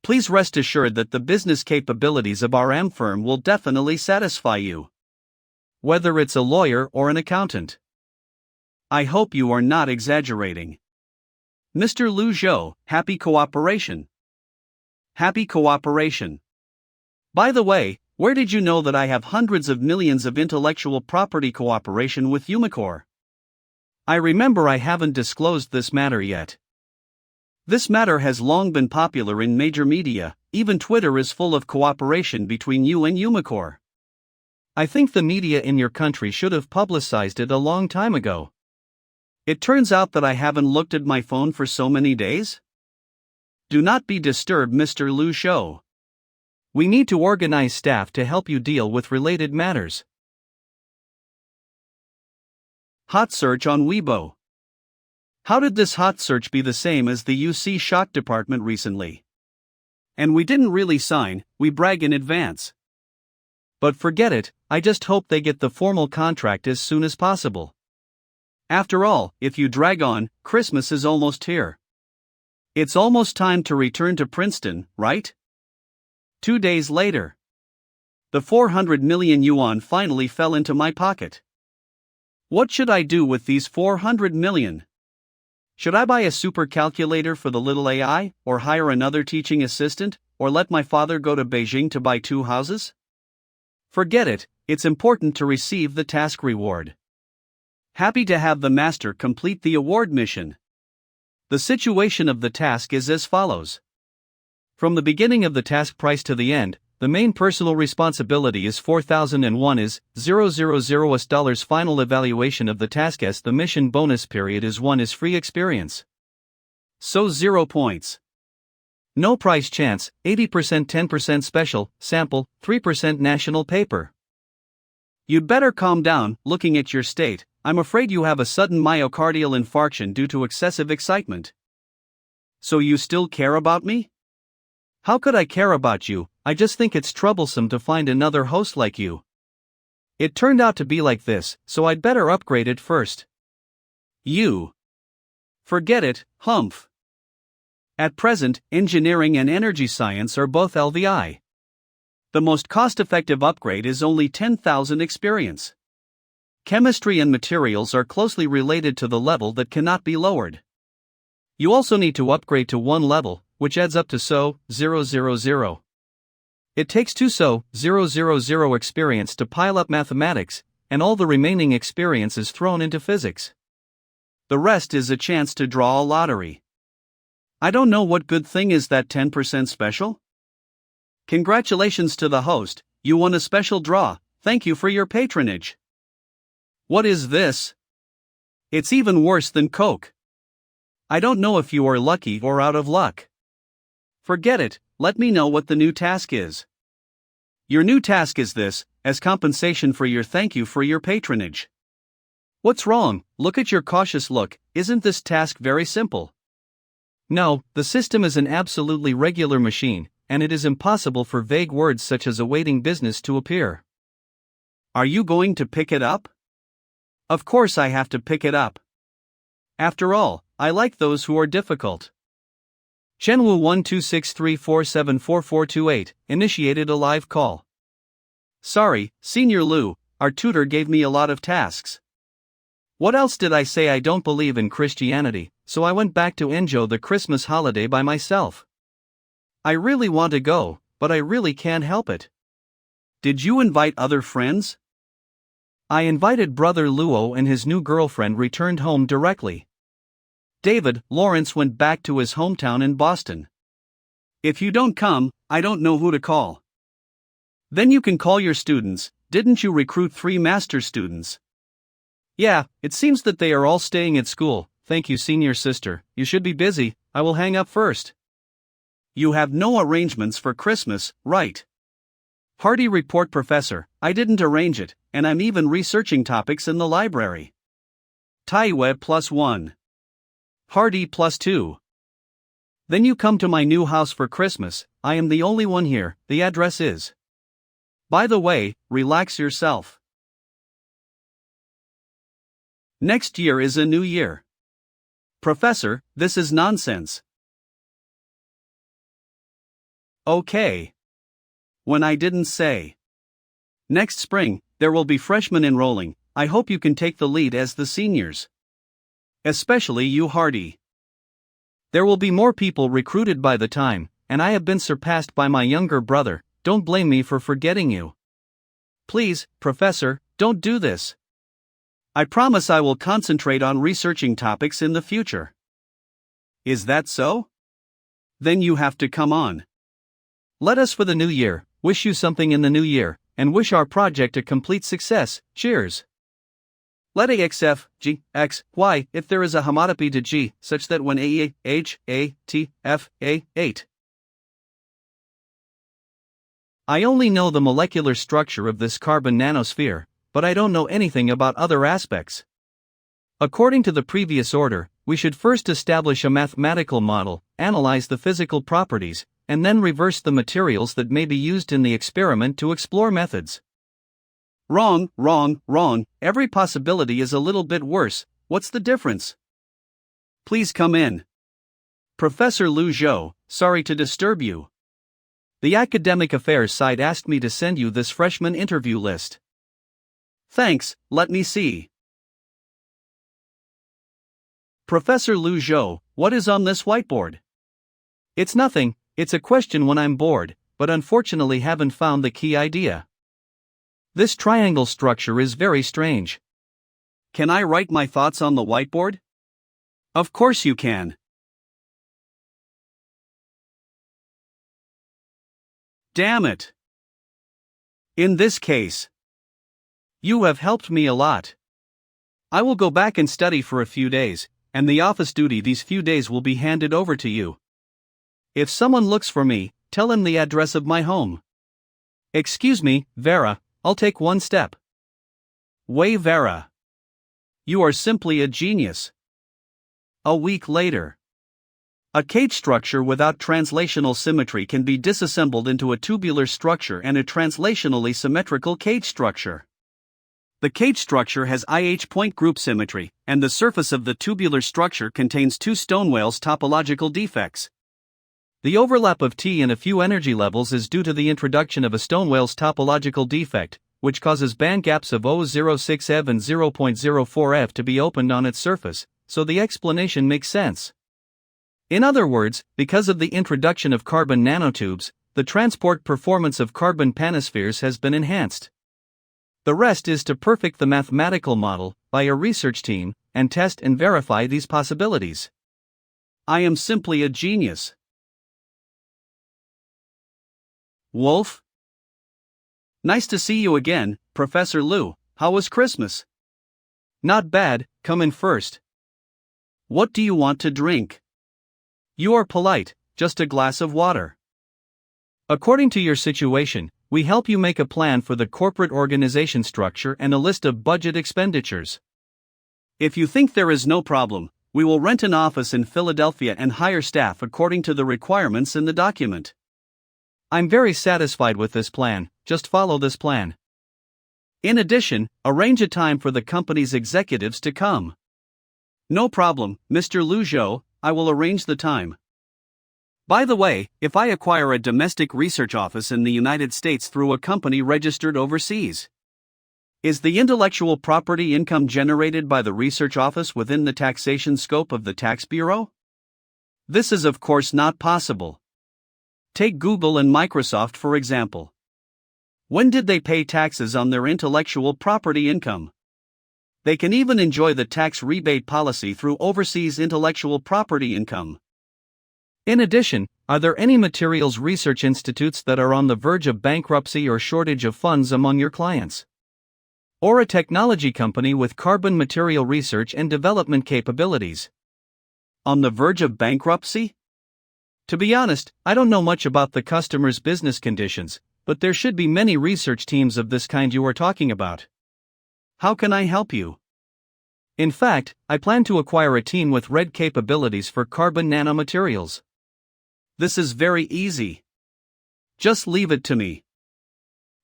Please rest assured that the business capabilities of RM firm will definitely satisfy you. Whether it's a lawyer or an accountant. I hope you are not exaggerating. Mr. Lu Zhou, happy cooperation. Happy cooperation. By the way, where did you know that I have hundreds of millions of intellectual property cooperation with Umicore? I remember I haven't disclosed this matter yet. This matter has long been popular in major media, even Twitter is full of cooperation between you and Umicore. I think the media in your country should have publicized it a long time ago. It turns out that I haven't looked at my phone for so many days? Do not be disturbed, Mr. Lu Zhou. We need to organize staff to help you deal with related matters. Hot search on Weibo. How did this hot search be the same as the UC Shock department recently? And we didn't really sign, we brag in advance. But forget it, I just hope they get the formal contract as soon as possible. After all, if you drag on, Christmas is almost here. It's almost time to return to Princeton, right? 2 days later. The 400 million yuan finally fell into my pocket. What should I do with these 400 million? Should I buy a super calculator for the little AI, or hire another teaching assistant, or let my father go to Beijing to buy 2 houses? Forget it, it's important to receive the task reward. Happy to have the master complete the award mission. The situation of the task is as follows. From the beginning of the task price to the end, the main personal responsibility is 4001 is $000 final evaluation of the task s the mission bonus period is 1 is free experience. So 0 points. No price chance, 80% 10% special, sample, 3% national paper. You'd better calm down, looking at your state, I'm afraid you have a sudden myocardial infarction due to excessive excitement. So you still care about me? How could I care about you? I just think it's troublesome to find another host like you. It turned out to be like this, so I'd better upgrade it first. You. Forget it, humph. At present, engineering and energy science are both LVI. The most cost-effective upgrade is only 10,000 experience. Chemistry and materials are closely related to the level that cannot be lowered. You also need to upgrade to one level, which adds up to SO 000. It takes 2 SO 000 experience to pile up mathematics, and all the remaining experience is thrown into physics. The rest is a chance to draw a lottery. I don't know what good thing is that 10% special? Congratulations to the host, you won a special draw, thank you for your patronage. What is this? It's even worse than Coke. I don't know if you are lucky or out of luck. Forget it, let me know what the new task is. Your new task is this, as compensation for your thank you for your patronage. What's wrong? Look at your cautious look, isn't this task very simple? No, the system is an absolutely regular machine, and it is impossible for vague words such as awaiting business to appear. Are you going to pick it up? Of course I have to pick it up. After all, I like those who are difficult. Chenwu 1263474428 initiated a live call. Sorry, Senior Lu, our tutor gave me a lot of tasks. What else did I say? I don't believe in Christianity, so I went back to enjoy the Christmas holiday by myself. I really want to go, but I really can't help it. Did you invite other friends? I invited Brother Luo and his new girlfriend returned home directly. David, Lawrence went back to his hometown in Boston. If you don't come, I don't know who to call. Then you can call your students. Didn't you recruit 3 master students? Yeah, it seems that they are all staying at school. Thank you, senior sister. You should be busy. I will hang up first. You have no arrangements for Christmas, right? Hardy report professor, I didn't arrange it, and I'm even researching topics in the library. Taiweb +1. Hardy +2. Then you come to my new house for Christmas. I am the only one here. The address is. By the way, relax yourself. Next year is a new year. Professor, this is nonsense. Okay. When I didn't say. Next spring, there will be freshmen enrolling. I hope you can take the lead as the seniors. Especially you, Hardy. There will be more people recruited by the time, and I have been surpassed by my younger brother. Don't blame me for forgetting you. Please, Professor, don't do this. I promise I will concentrate on researching topics in the future. Is that so? Then you have to come on. Let us for the new year, wish you something in the new year, and wish our project a complete success. Cheers. Let AXF, G, X, Y, if there is a homotopy to G, such that when A, H, A, T, F, A, 8. I only know the molecular structure of this carbon nanosphere, but I don't know anything about other aspects. According to the previous order, we should first establish a mathematical model, analyze the physical properties, and then reverse the materials that may be used in the experiment to explore methods. Wrong, wrong, wrong, every possibility is a little bit worse. What's the difference? Please come in. Professor Lu Zhou, sorry to disturb you. The Academic Affairs side asked me to send you this freshman interview list. Thanks, let me see. Professor Lu Zhou, what is on this whiteboard? It's nothing, it's a question when I'm bored, but unfortunately haven't found the key idea. This triangle structure is very strange. Can I write my thoughts on the whiteboard? Of course you can. Damn it. In this case, you have helped me a lot. I will go back and study for a few days, and the office duty these few days will be handed over to you. If someone looks for me, tell him the address of my home. Excuse me, Vera, I'll take one step. Way Vera. You are simply a genius. A week later. A cage structure without translational symmetry can be disassembled into a tubular structure and a translationally symmetrical cage structure. The cage structure has IH point group symmetry, and the surface of the tubular structure contains two stone whales' topological defects. The overlap of T in a few energy levels is due to the introduction of a stone whale's topological defect, which causes band gaps of 0.06 eV and 0.04 eV to be opened on its surface, so the explanation makes sense. In other words, because of the introduction of carbon nanotubes, the transport performance of carbon panospheres has been enhanced. The rest is to perfect the mathematical model by a research team and test and verify these possibilities. I am simply a genius. Wolf? Nice to see you again, Professor Liu. How was Christmas? Not bad, come in first. What do you want to drink? You are polite, just a glass of water. According to your situation, we help you make a plan for the corporate organization structure and a list of budget expenditures. If you think there is no problem, we will rent an office in Philadelphia and hire staff according to the requirements in the document. I'm very satisfied with this plan, just follow this plan. In addition, arrange a time for the company's executives to come. No problem, Mr. Liu Zhou, I will arrange the time. By the way, if I acquire a domestic research office in the United States through a company registered overseas, is the intellectual property income generated by the research office within the taxation scope of the tax bureau? This is of course not possible. Take Google and Microsoft for example. When did they pay taxes on their intellectual property income? They can even enjoy the tax rebate policy through overseas intellectual property income. In addition, are there any materials research institutes that are on the verge of bankruptcy or shortage of funds among your clients? Or a technology company with carbon material research and development capabilities? On the verge of bankruptcy? To be honest, I don't know much about the customer's business conditions, but there should be many research teams of this kind you are talking about. How can I help you? In fact, I plan to acquire a team with red capabilities for carbon nanomaterials. This is very easy. Just leave it to me.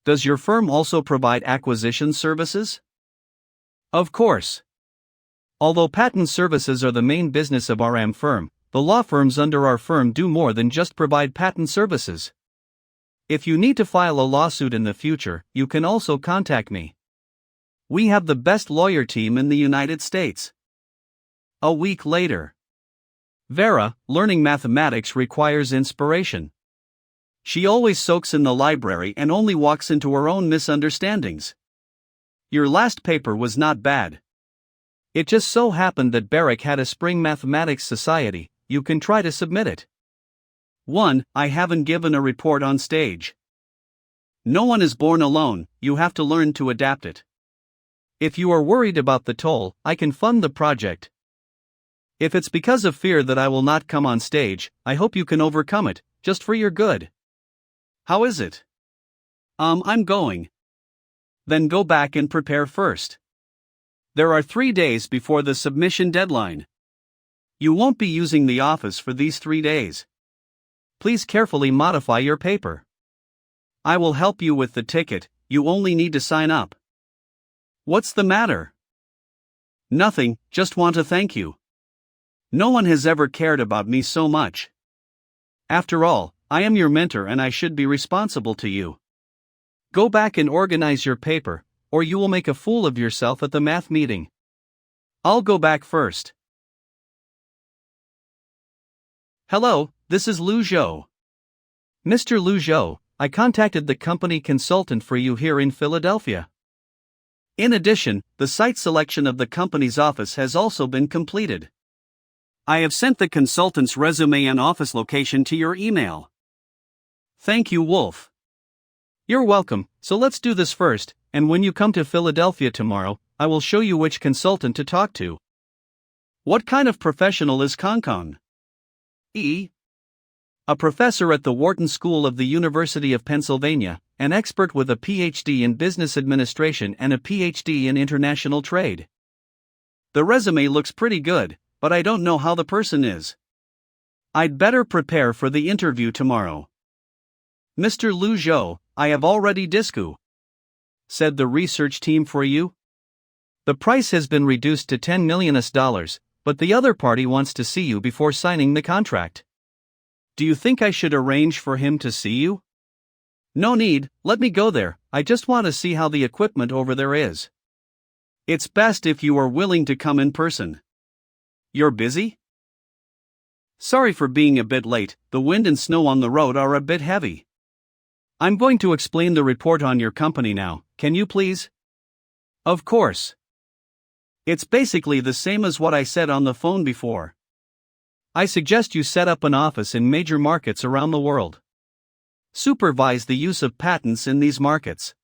Does your firm also provide acquisition services? Of course. Although patent services are the main business of our firm, the law firms under our firm do more than just provide patent services. If you need to file a lawsuit in the future, you can also contact me. We have the best lawyer team in the United States. A week later. Vera, learning mathematics requires inspiration. She always soaks in the library and only walks into her own misunderstandings. Your last paper was not bad. It just so happened that Barrick had a spring mathematics society. You can try to submit it. 1. I haven't given a report on stage. No one is born alone, you have to learn to adapt it. If you are worried about the toll, I can fund the project. If it's because of fear that I will not come on stage, I hope you can overcome it, just for your good. How is it? I'm going. Then go back and prepare first. There are 3 days before the submission deadline. You won't be using the office for these 3 days. Please carefully modify your paper. I will help you with the ticket, you only need to sign up. What's the matter? Nothing, just want to thank you. No one has ever cared about me so much. After all, I am your mentor and I should be responsible to you. Go back and organize your paper, or you will make a fool of yourself at the math meeting. I'll go back first. Hello, this is Liu Zhou. Mr. Liu Zhou, I contacted the company consultant for you here in Philadelphia. In addition, the site selection of the company's office has also been completed. I have sent the consultant's resume and office location to your email. Thank you, Wolf. You're welcome, so let's do this first, and when you come to Philadelphia tomorrow, I will show you which consultant to talk to. What kind of professional is Concon? A professor at the Wharton School of the University of Pennsylvania, an expert with a PhD in business administration and a PhD in international trade. The resume looks pretty good, but I don't know how the person is. I'd better prepare for the interview tomorrow. Mr. Lu Zhou, I have already said the research team for you. The price has been reduced to $10 million, but the other party wants to see you before signing the contract. Do you think I should arrange for him to see you? No need, let me go there, I just want to see how the equipment over there is. It's best if you are willing to come in person. You're busy? Sorry for being a bit late, the wind and snow on the road are a bit heavy. I'm going to explain the report on your company now, can you please? Of course. It's basically the same as what I said on the phone before. I suggest you set up an office in major markets around the world. Supervise the use of patents in these markets.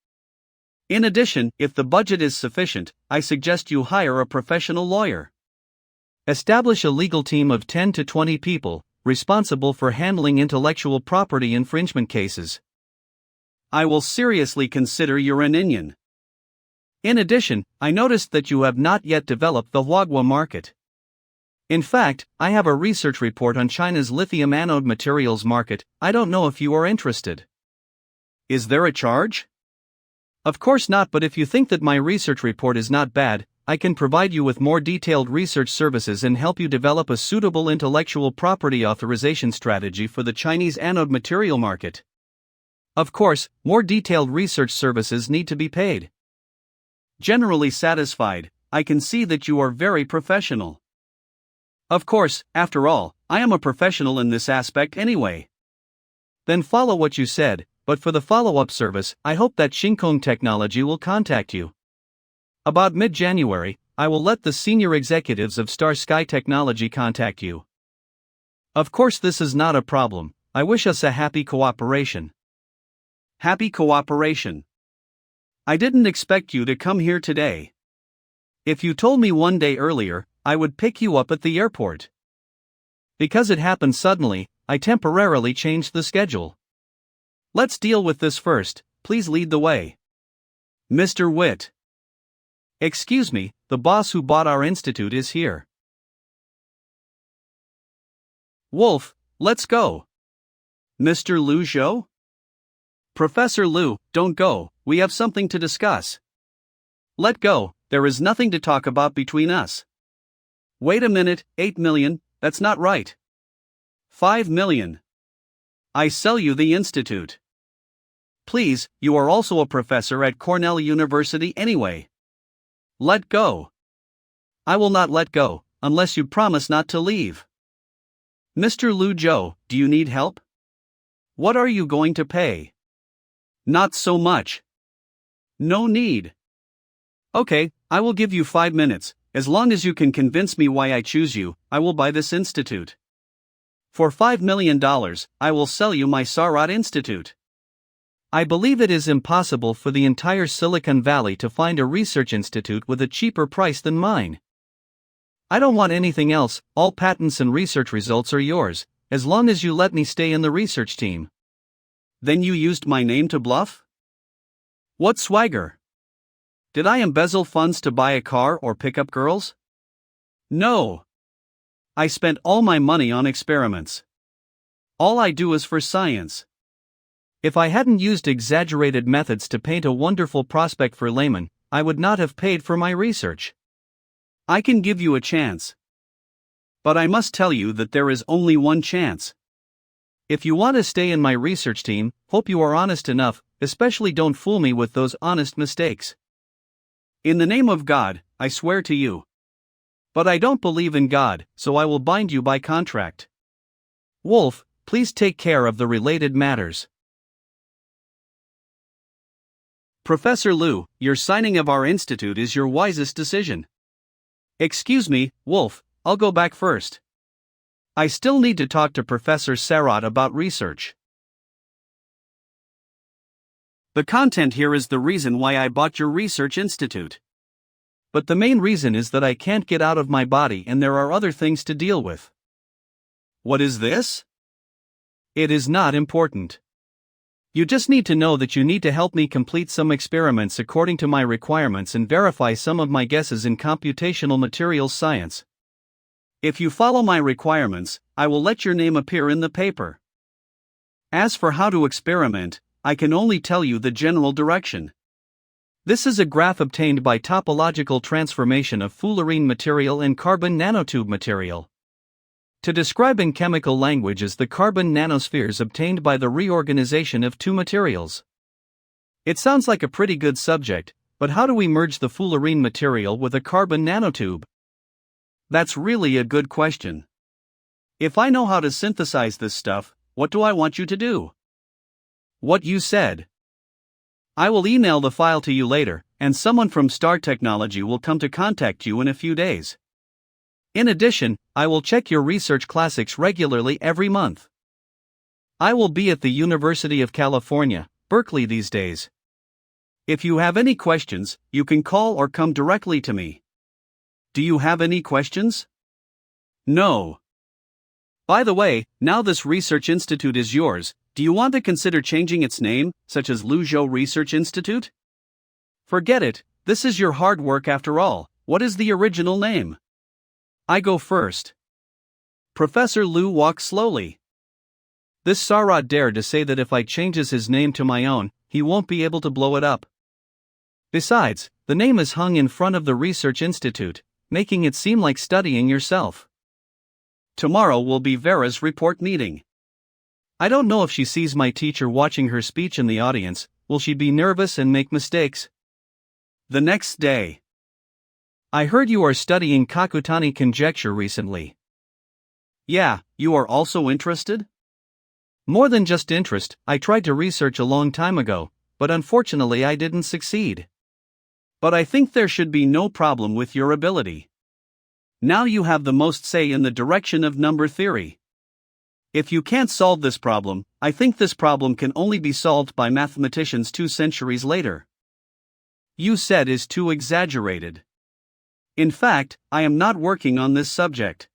In addition, if the budget is sufficient, I suggest you hire a professional lawyer. Establish a legal team of 10 to 20 people, responsible for handling intellectual property infringement cases. I will seriously consider your opinion. In addition, I noticed that you have not yet developed the Huagua market. In fact, I have a research report on China's lithium anode materials market. I don't know if you are interested. Is there a charge? Of course not, but if you think that my research report is not bad, I can provide you with more detailed research services and help you develop a suitable intellectual property authorization strategy for the Chinese anode material market. Of course, more detailed research services need to be paid. Generally satisfied, I can see that you are very professional. Of course, after all, I am a professional in this aspect anyway. Then follow what you said, but for the follow-up service, I hope that Shinkong Technology will contact you. About mid-January, I will let the senior executives of Star Sky Technology contact you. Of course, this is not a problem. I wish us a happy cooperation. Happy cooperation. I didn't expect you to come here today. If you told me one day earlier, I would pick you up at the airport. Because it happened suddenly, I temporarily changed the schedule. Let's deal with this first, please lead the way. Mr. Witt. Excuse me, the boss who bought our institute is here. Wolf, let's go. Mr. Lu Zhou? Professor Lu, don't go, we have something to discuss. Let go, there is nothing to talk about between us. Wait a minute, 8 million, that's not right. 5 million. I sell you the institute. Please, you are also a professor at Cornell University anyway. Let go. I will not let go, unless you promise not to leave. Mr. Lu Zhou, do you need help? What are you going to pay? Not so much. No need. Okay, I will give you 5 minutes. As long as you can convince me why I choose you, I will buy this institute. For $5 million, I will sell you my Sarat Institute. I believe it is impossible for the entire Silicon Valley to find a research institute with a cheaper price than mine. I don't want anything else, all patents and research results are yours, as long as you let me stay in the research team. Then you used my name to bluff? What swagger? Did I embezzle funds to buy a car or pick up girls? No. I spent all my money on experiments. All I do is for science. If I hadn't used exaggerated methods to paint a wonderful prospect for laymen, I would not have paid for my research. I can give you a chance. But I must tell you that there is only one chance. If you want to stay in my research team, hope you are honest enough, especially don't fool me with those honest mistakes. In the name of God, I swear to you. But I don't believe in God, so I will bind you by contract. Wolf, please take care of the related matters. Professor Lu, your signing of our institute is your wisest decision. Excuse me, Wolf, I'll go back first. I still need to talk to Professor Sarat about research. The content here is the reason why I bought your research institute. But the main reason is that I can't get out of my body and there are other things to deal with. What is this? It is not important. You just need to know that you need to help me complete some experiments according to my requirements and verify some of my guesses in computational materials science. If you follow my requirements, I will let your name appear in the paper. As for how to experiment, I can only tell you the general direction. This is a graph obtained by topological transformation of fullerene material and carbon nanotube material. To describe in chemical language is the carbon nanospheres obtained by the reorganization of two materials. It sounds like a pretty good subject, but how do we merge the fullerene material with a carbon nanotube? That's really a good question. If I know how to synthesize this stuff, what do I want you to do? What you said. I will email the file to you later, and someone from Star Technology will come to contact you in a few days. In addition, I will check your research classics regularly every month. I will be at the University of California, Berkeley these days. If you have any questions, you can call or come directly to me. Do you have any questions? No. By the way, now this research institute is yours. Do you want to consider changing its name, such as Luzhou Research Institute? Forget it, this is your hard work after all. What is the original name? I go first. Professor Lu walks slowly. This Sarad dared to say that if I changes his name to my own, he won't be able to blow it up. Besides, the name is hung in front of the research institute, making it seem like studying yourself. Tomorrow will be Vera's report meeting. I don't know if she sees my teacher watching her speech in the audience. Will she be nervous and make mistakes? The next day. I heard you are studying Kakutani conjecture recently. Yeah, you are also interested? More than just interest, I tried to research a long time ago, but unfortunately I didn't succeed. But I think there should be no problem with your ability. Now you have the most say in the direction of number theory. If you can't solve this problem, I think this problem can only be solved by mathematicians 2 centuries later. You said is too exaggerated. In fact, I am not working on this subject.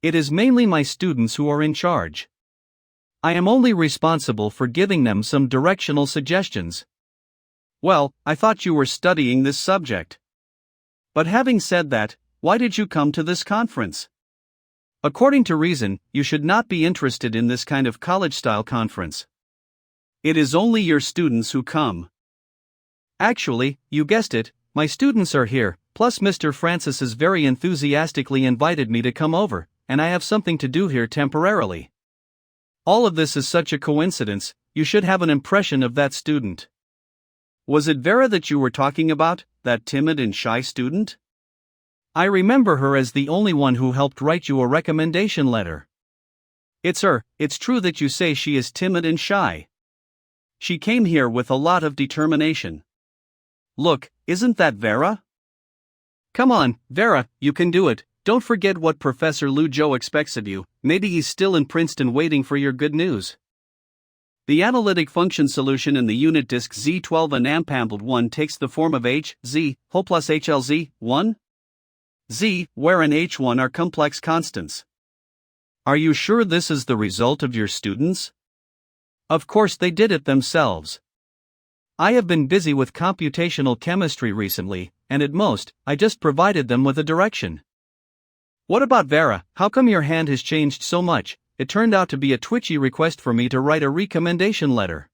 It is mainly my students who are in charge. I am only responsible for giving them some directional suggestions. Well, I thought you were studying this subject. But having said that, why did you come to this conference? According to reason, you should not be interested in this kind of college-style conference. It is only your students who come. Actually, you guessed it, my students are here, plus Mr. Francis has very enthusiastically invited me to come over, and I have something to do here temporarily. All of this is such a coincidence, you should have an impression of that student. Was it Vera that you were talking about, that timid and shy student? I remember her as the only one who helped write you a recommendation letter. It's her. It's true that you say she is timid and shy. She came here with a lot of determination. Look, isn't that Vera? Come on, Vera, you can do it. Don't forget what Professor Lu Zhou expects of you. Maybe he's still in Princeton waiting for your good news. The analytic function solution in the unit disk Z12 and ampampled 1 takes the form of H, Z, Ho plus HLZ, 1? Z, where and H1 are complex constants. Are you sure this is the result of your students? Of course they did it themselves. I have been busy with computational chemistry recently, and at most, I just provided them with a direction. What about Vera? How come your hand has changed so much? It turned out to be a twitchy request for me to write a recommendation letter.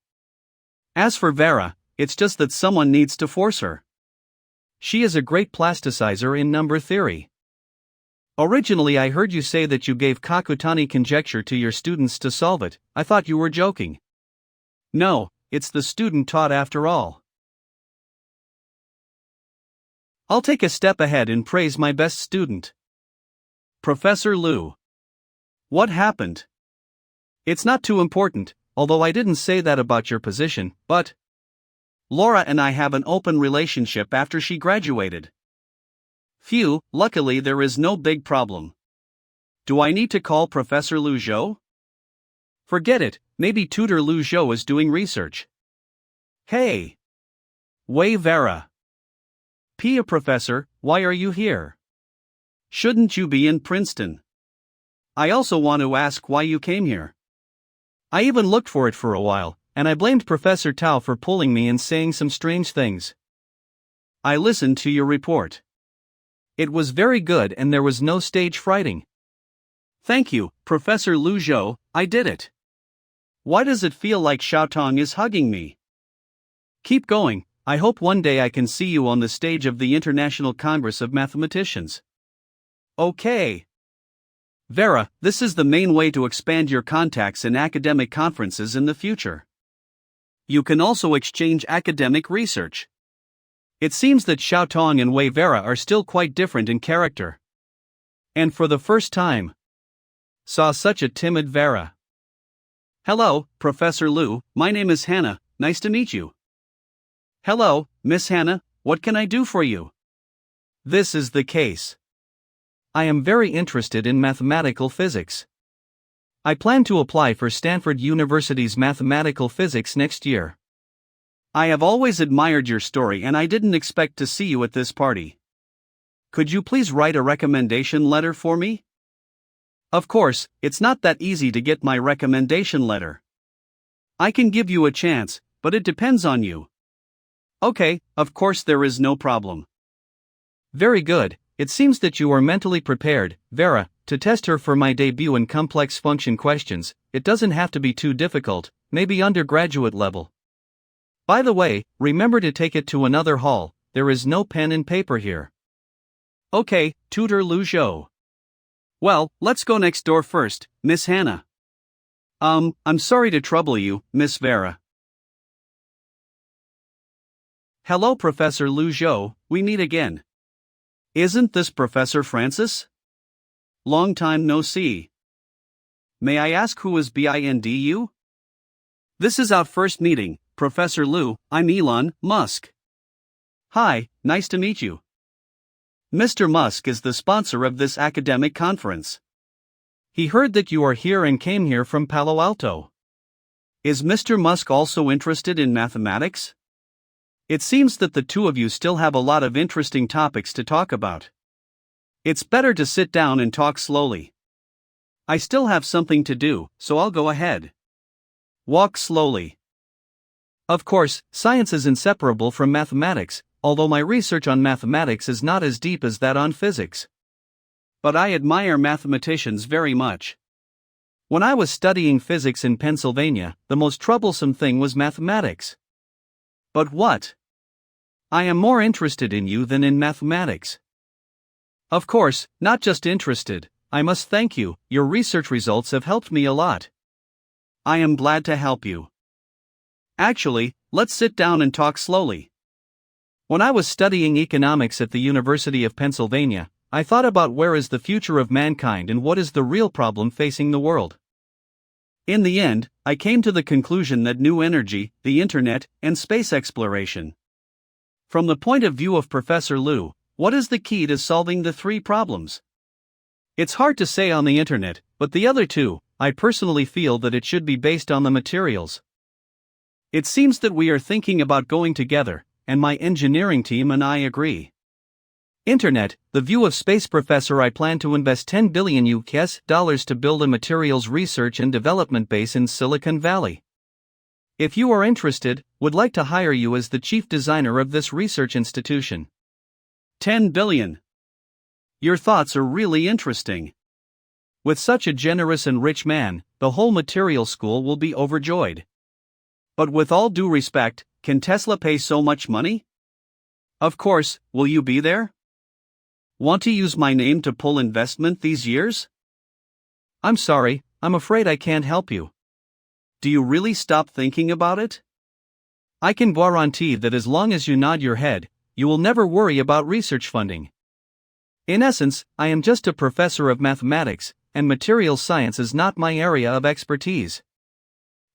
As for Vera, it's just that someone needs to force her. She is a great plasticizer in number theory. Originally I heard you say that you gave Kakutani conjecture to your students to solve it. I thought you were joking. No, it's the student taught after all. I'll take a step ahead and praise my best student. Professor Lu. What happened? It's not too important, although I didn't say that about your position, but Laura and I have an open relationship after she graduated. Phew, luckily there is no big problem. Do I need to call Professor Lu Zhou? Forget it, maybe Tutor Lu Zhou is doing research. Hey! Wei Vera. Pia Professor, why are you here? Shouldn't you be in Princeton? I also want to ask why you came here. I even looked for it for a while, and I blamed Professor Tao for pulling me and saying some strange things. I listened to your report. It was very good and there was no stage frighting. Thank you, Professor Lu Zhou, I did it. Why does it feel like Xiaotong is hugging me? Keep going, I hope one day I can see you on the stage of the International Congress of Mathematicians. Okay. Vera, this is the main way to expand your contacts in academic conferences in the future. You can also exchange academic research. It seems that Xiaotong and Wei Vera are still quite different in character. And for the first time, saw such a timid Vera. Hello, Professor Lu, my name is Hannah, nice to meet you. Hello, Miss Hannah, what can I do for you? This is the case. I am very interested in mathematical physics. I plan to apply for Stanford University's mathematical physics next year. I have always admired your story and I didn't expect to see you at this party. Could you please write a recommendation letter for me? Of course, it's not that easy to get my recommendation letter. I can give you a chance, but it depends on you. Okay, of course there is no problem. Very good, it seems that you are mentally prepared, Vera, to test her for my debut in complex function questions. It doesn't have to be too difficult, maybe undergraduate level. By the way, remember to take it to another hall, there is no pen and paper here. Okay, Tutor Lu Zhou. Well, let's go next door first, Miss Hannah. I'm sorry to trouble you, Miss Vera. Hello, Professor Lu Zhou, we meet again. Isn't this Professor Francis? Long time no see. May I ask who is BINDU? This is our first meeting, Professor Lu, I'm Elon Musk. Hi, nice to meet you. Mr. Musk is the sponsor of this academic conference. He heard that you are here and came here from Palo Alto. Is Mr. Musk also interested in mathematics? It seems that the two of you still have a lot of interesting topics to talk about. It's better to sit down and talk slowly. I still have something to do, so I'll go ahead. Walk slowly. Of course, science is inseparable from mathematics, although my research on mathematics is not as deep as that on physics. But I admire mathematicians very much. When I was studying physics in Pennsylvania, the most troublesome thing was mathematics. But what? I am more interested in you than in mathematics. Of course, not just interested, I must thank you, your research results have helped me a lot. I am glad to help you. Actually, let's sit down and talk slowly. When I was studying economics at the University of Pennsylvania, I thought about where is the future of mankind and what is the real problem facing the world. In the end, I came to the conclusion that new energy, the internet, and space exploration. From the point of view of Professor Lu, what is the key to solving the three problems? It's hard to say on the internet, but the other two, I personally feel that it should be based on the materials. It seems that we are thinking about going together, and my engineering team and I agree. Internet, the view of space. Professor, I plan to invest $10 billion to build a materials research and development base in Silicon Valley. If you are interested, would like to hire you as the chief designer of this research institution. 10 billion. Your thoughts are really interesting. With such a generous and rich man, the whole material school will be overjoyed. But with all due respect, can Tesla pay so much money? Of course, will you be there? Want to use my name to pull investment these years? I'm sorry, I'm afraid I can't help you. Do you really stop thinking about it? I can guarantee that as long as you nod your head, you will never worry about research funding. In essence, I am just a professor of mathematics, and materials science is not my area of expertise.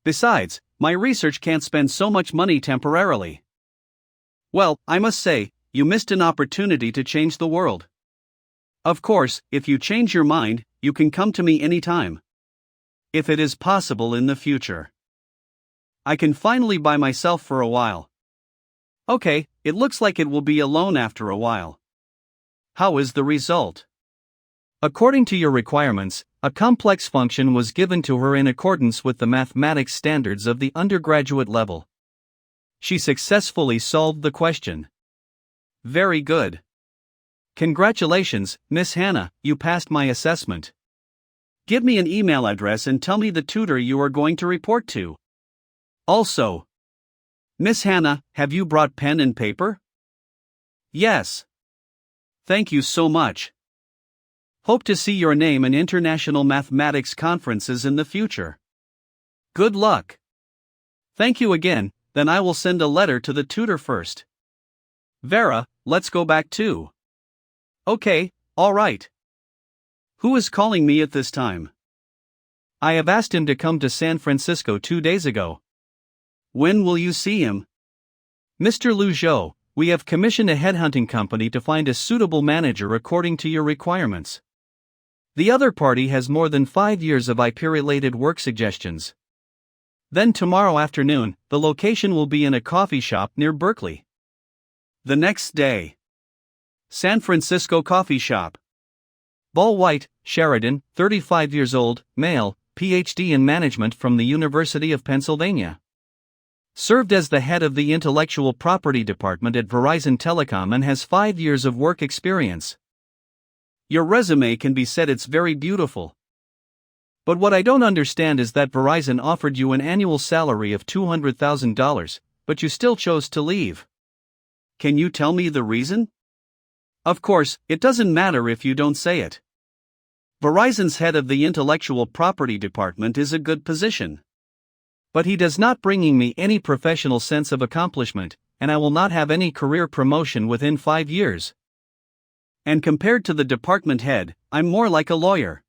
Besides, my research can't spend so much money temporarily. Well, I must say, you missed an opportunity to change the world. Of course, if you change your mind, you can come to me anytime. If it is possible in the future. I can finally by myself for a while. Okay, it looks like it will be alone after a while. How is the result? According to your requirements, a complex function was given to her in accordance with the mathematics standards of the undergraduate level. She successfully solved the question. Very good. Congratulations, Miss Hannah, you passed my assessment. Give me an email address and tell me the tutor you are going to report to. Also, Miss Hannah, have you brought pen and paper? Yes. Thank you so much. Hope to see your name in international mathematics conferences in the future. Good luck. Thank you again, then I will send a letter to the tutor first. Vera, let's go back too. Okay, all right. Who is calling me at this time? I have asked him to come to San Francisco 2 days ago. When will you see him? Mr. Liu Zhou, we have commissioned a headhunting company to find a suitable manager according to your requirements. The other party has more than 5 years of IP-related work suggestions. Then tomorrow afternoon, the location will be in a coffee shop near Berkeley. The next day. San Francisco coffee shop. Ball White, Sheridan, 35 years old, male, PhD in management from the University of Pennsylvania. Served as the head of the intellectual property department at Verizon Telecom and has 5 years of work experience. Your resume can be said it's very beautiful. But what I don't understand is that Verizon offered you an annual salary of $200,000, but you still chose to leave. Can you tell me the reason? Of course, it doesn't matter if you don't say it. Verizon's head of the intellectual property department is a good position. But he does not bring me any professional sense of accomplishment, and I will not have any career promotion within 5 years. And compared to the department head, I'm more like a lawyer.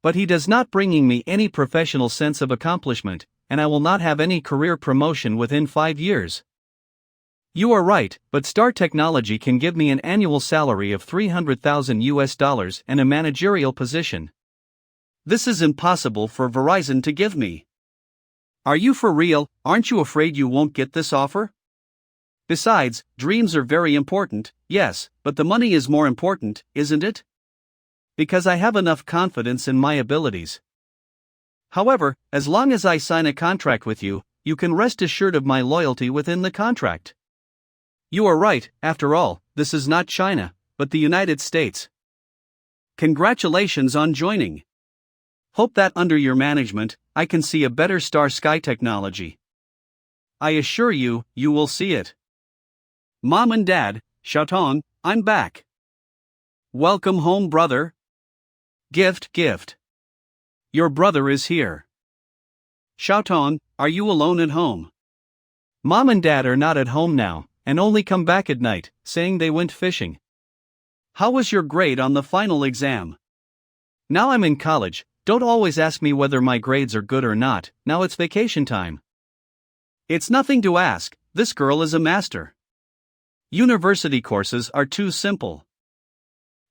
But he does not bring me any professional sense of accomplishment, and I will not have any career promotion within 5 years. You are right, but Star Technology can give me an annual salary of $300,000 and a managerial position. This is impossible for Verizon to give me. Are you for real? Aren't you afraid you won't get this offer? Besides, dreams are very important, yes, but the money is more important, isn't it? Because I have enough confidence in my abilities. However, as long as I sign a contract with you, you can rest assured of my loyalty within the contract. You are right, after all, this is not China, but the United States. Congratulations on joining. Hope that under your management, I can see a better Star Sky technology. I assure you, you will see it. Mom and Dad, Xiaotong, I'm back. Welcome home, brother. Gift. Your brother is here. Xiaotong, are you alone at home? Mom and Dad are not at home now, and only come back at night, saying they went fishing. How was your grade on the final exam? Now I'm in college, don't always ask me whether my grades are good or not, now it's vacation time. It's nothing to ask, this girl is a master. University courses are too simple.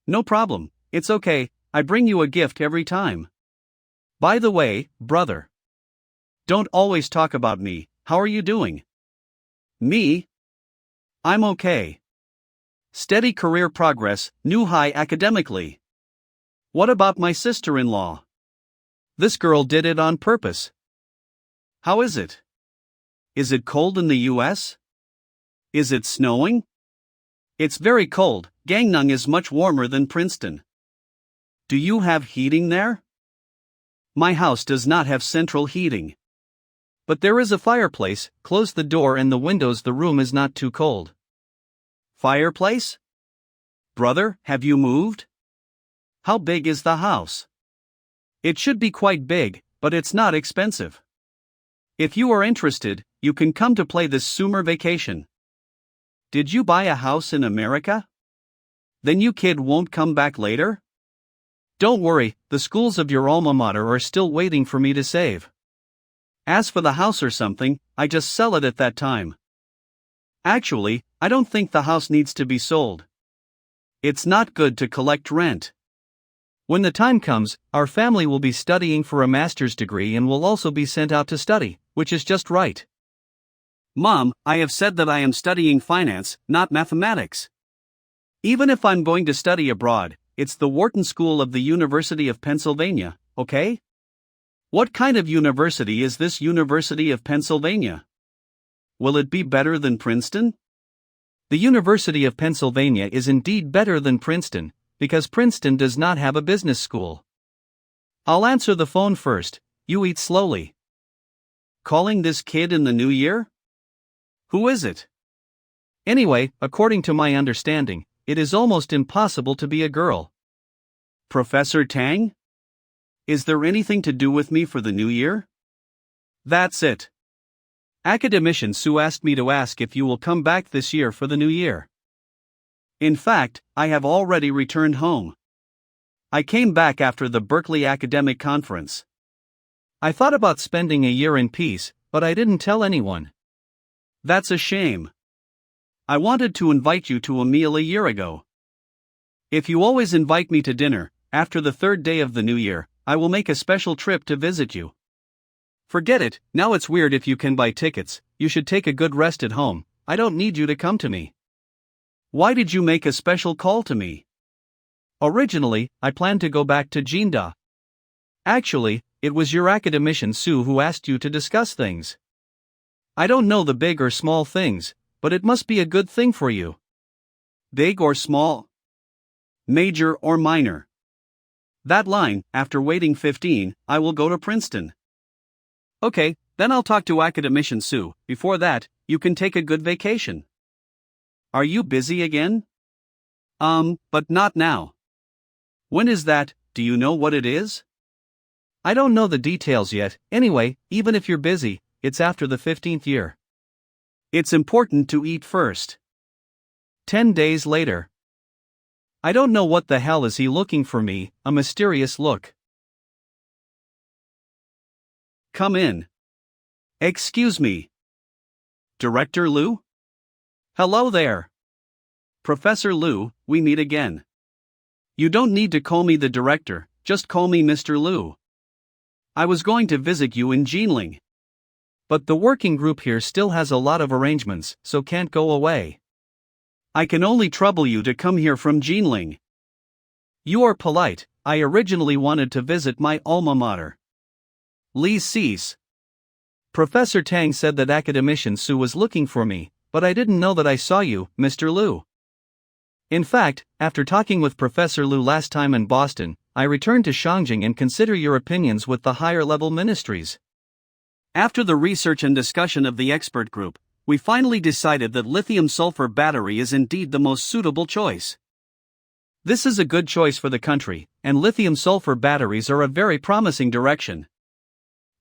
No problem, it's okay, I bring you a gift every time. By the way, brother. Don't always talk about me, how are you doing? Me? I'm okay. Steady career progress, new high academically. What about my sister-in-law? This girl did it on purpose. How is it? Is it cold in the US? Is it snowing? It's very cold, Gangneung is much warmer than Princeton. Do you have heating there? My house does not have central heating. But there is a fireplace, close the door and the windows, the room is not too cold. Fireplace? Brother, have you moved? How big is the house? It should be quite big, but it's not expensive. If you are interested, you can come to play this summer vacation. Did you buy a house in America? Then you kid won't come back later? Don't worry, the schools of your alma mater are still waiting for me to save. As for the house or something, I just sell it at that time. Actually, I don't think the house needs to be sold. It's not good to collect rent. When the time comes, our family will be studying for a master's degree and will also be sent out to study, which is just right. Mom, I have said that I am studying finance, not mathematics. Even if I'm going to study abroad, it's the Wharton School of the University of Pennsylvania, okay? What kind of university is this University of Pennsylvania? Will it be better than Princeton? The University of Pennsylvania is indeed better than Princeton, because Princeton does not have a business school. I'll answer the phone first, you eat slowly. Calling this kid in the new year? Who is it? Anyway, according to my understanding, it is almost impossible to be a girl. Professor Tang? Is there anything to do with me for the new year? That's it. Academician Sue asked me to ask if you will come back this year for the new year. In fact, I have already returned home. I came back after the Berkeley Academic Conference. I thought about spending a year in peace, but I didn't tell anyone. That's a shame. I wanted to invite you to a meal a year ago. If you always invite me to dinner, after the third day of the new year, I will make a special trip to visit you. Forget it, now it's weird if you can buy tickets, you should take a good rest at home, I don't need you to come to me. Why did you make a special call to me? Originally, I planned to go back to Jinda. Actually, it was your academician Sue who asked you to discuss things. I don't know the big or small things, but it must be a good thing for you. Big or small? Major or minor? That line, after waiting 15, I will go to Princeton. Okay, then I'll talk to academician Sue. Before that, you can take a good vacation. Are you busy again? But not now. When is that? Do you know what it is? I don't know the details yet. Anyway, even if you're busy, it's after the 15th year. It's important to eat first. 10 days later. I don't know what the hell is he looking for me, a mysterious look. Come in. Excuse me. Director Liu? Hello there. Professor Liu, we meet again. You don't need to call me the director, just call me Mr. Liu. I was going to visit you in Jinling. But the working group here still has a lot of arrangements, so can't go away. I can only trouble you to come here from Jinling. You are polite, I originally wanted to visit my alma mater. Li cease. Professor Tang said that academician Sue was looking for me, but I didn't know that I saw you, Mr. Liu. In fact, after talking with Professor Liu last time in Boston, I returned to Shangjing and consider your opinions with the higher-level ministries. After the research and discussion of the expert group, we finally decided that lithium-sulfur battery is indeed the most suitable choice. This is a good choice for the country, and lithium-sulfur batteries are a very promising direction.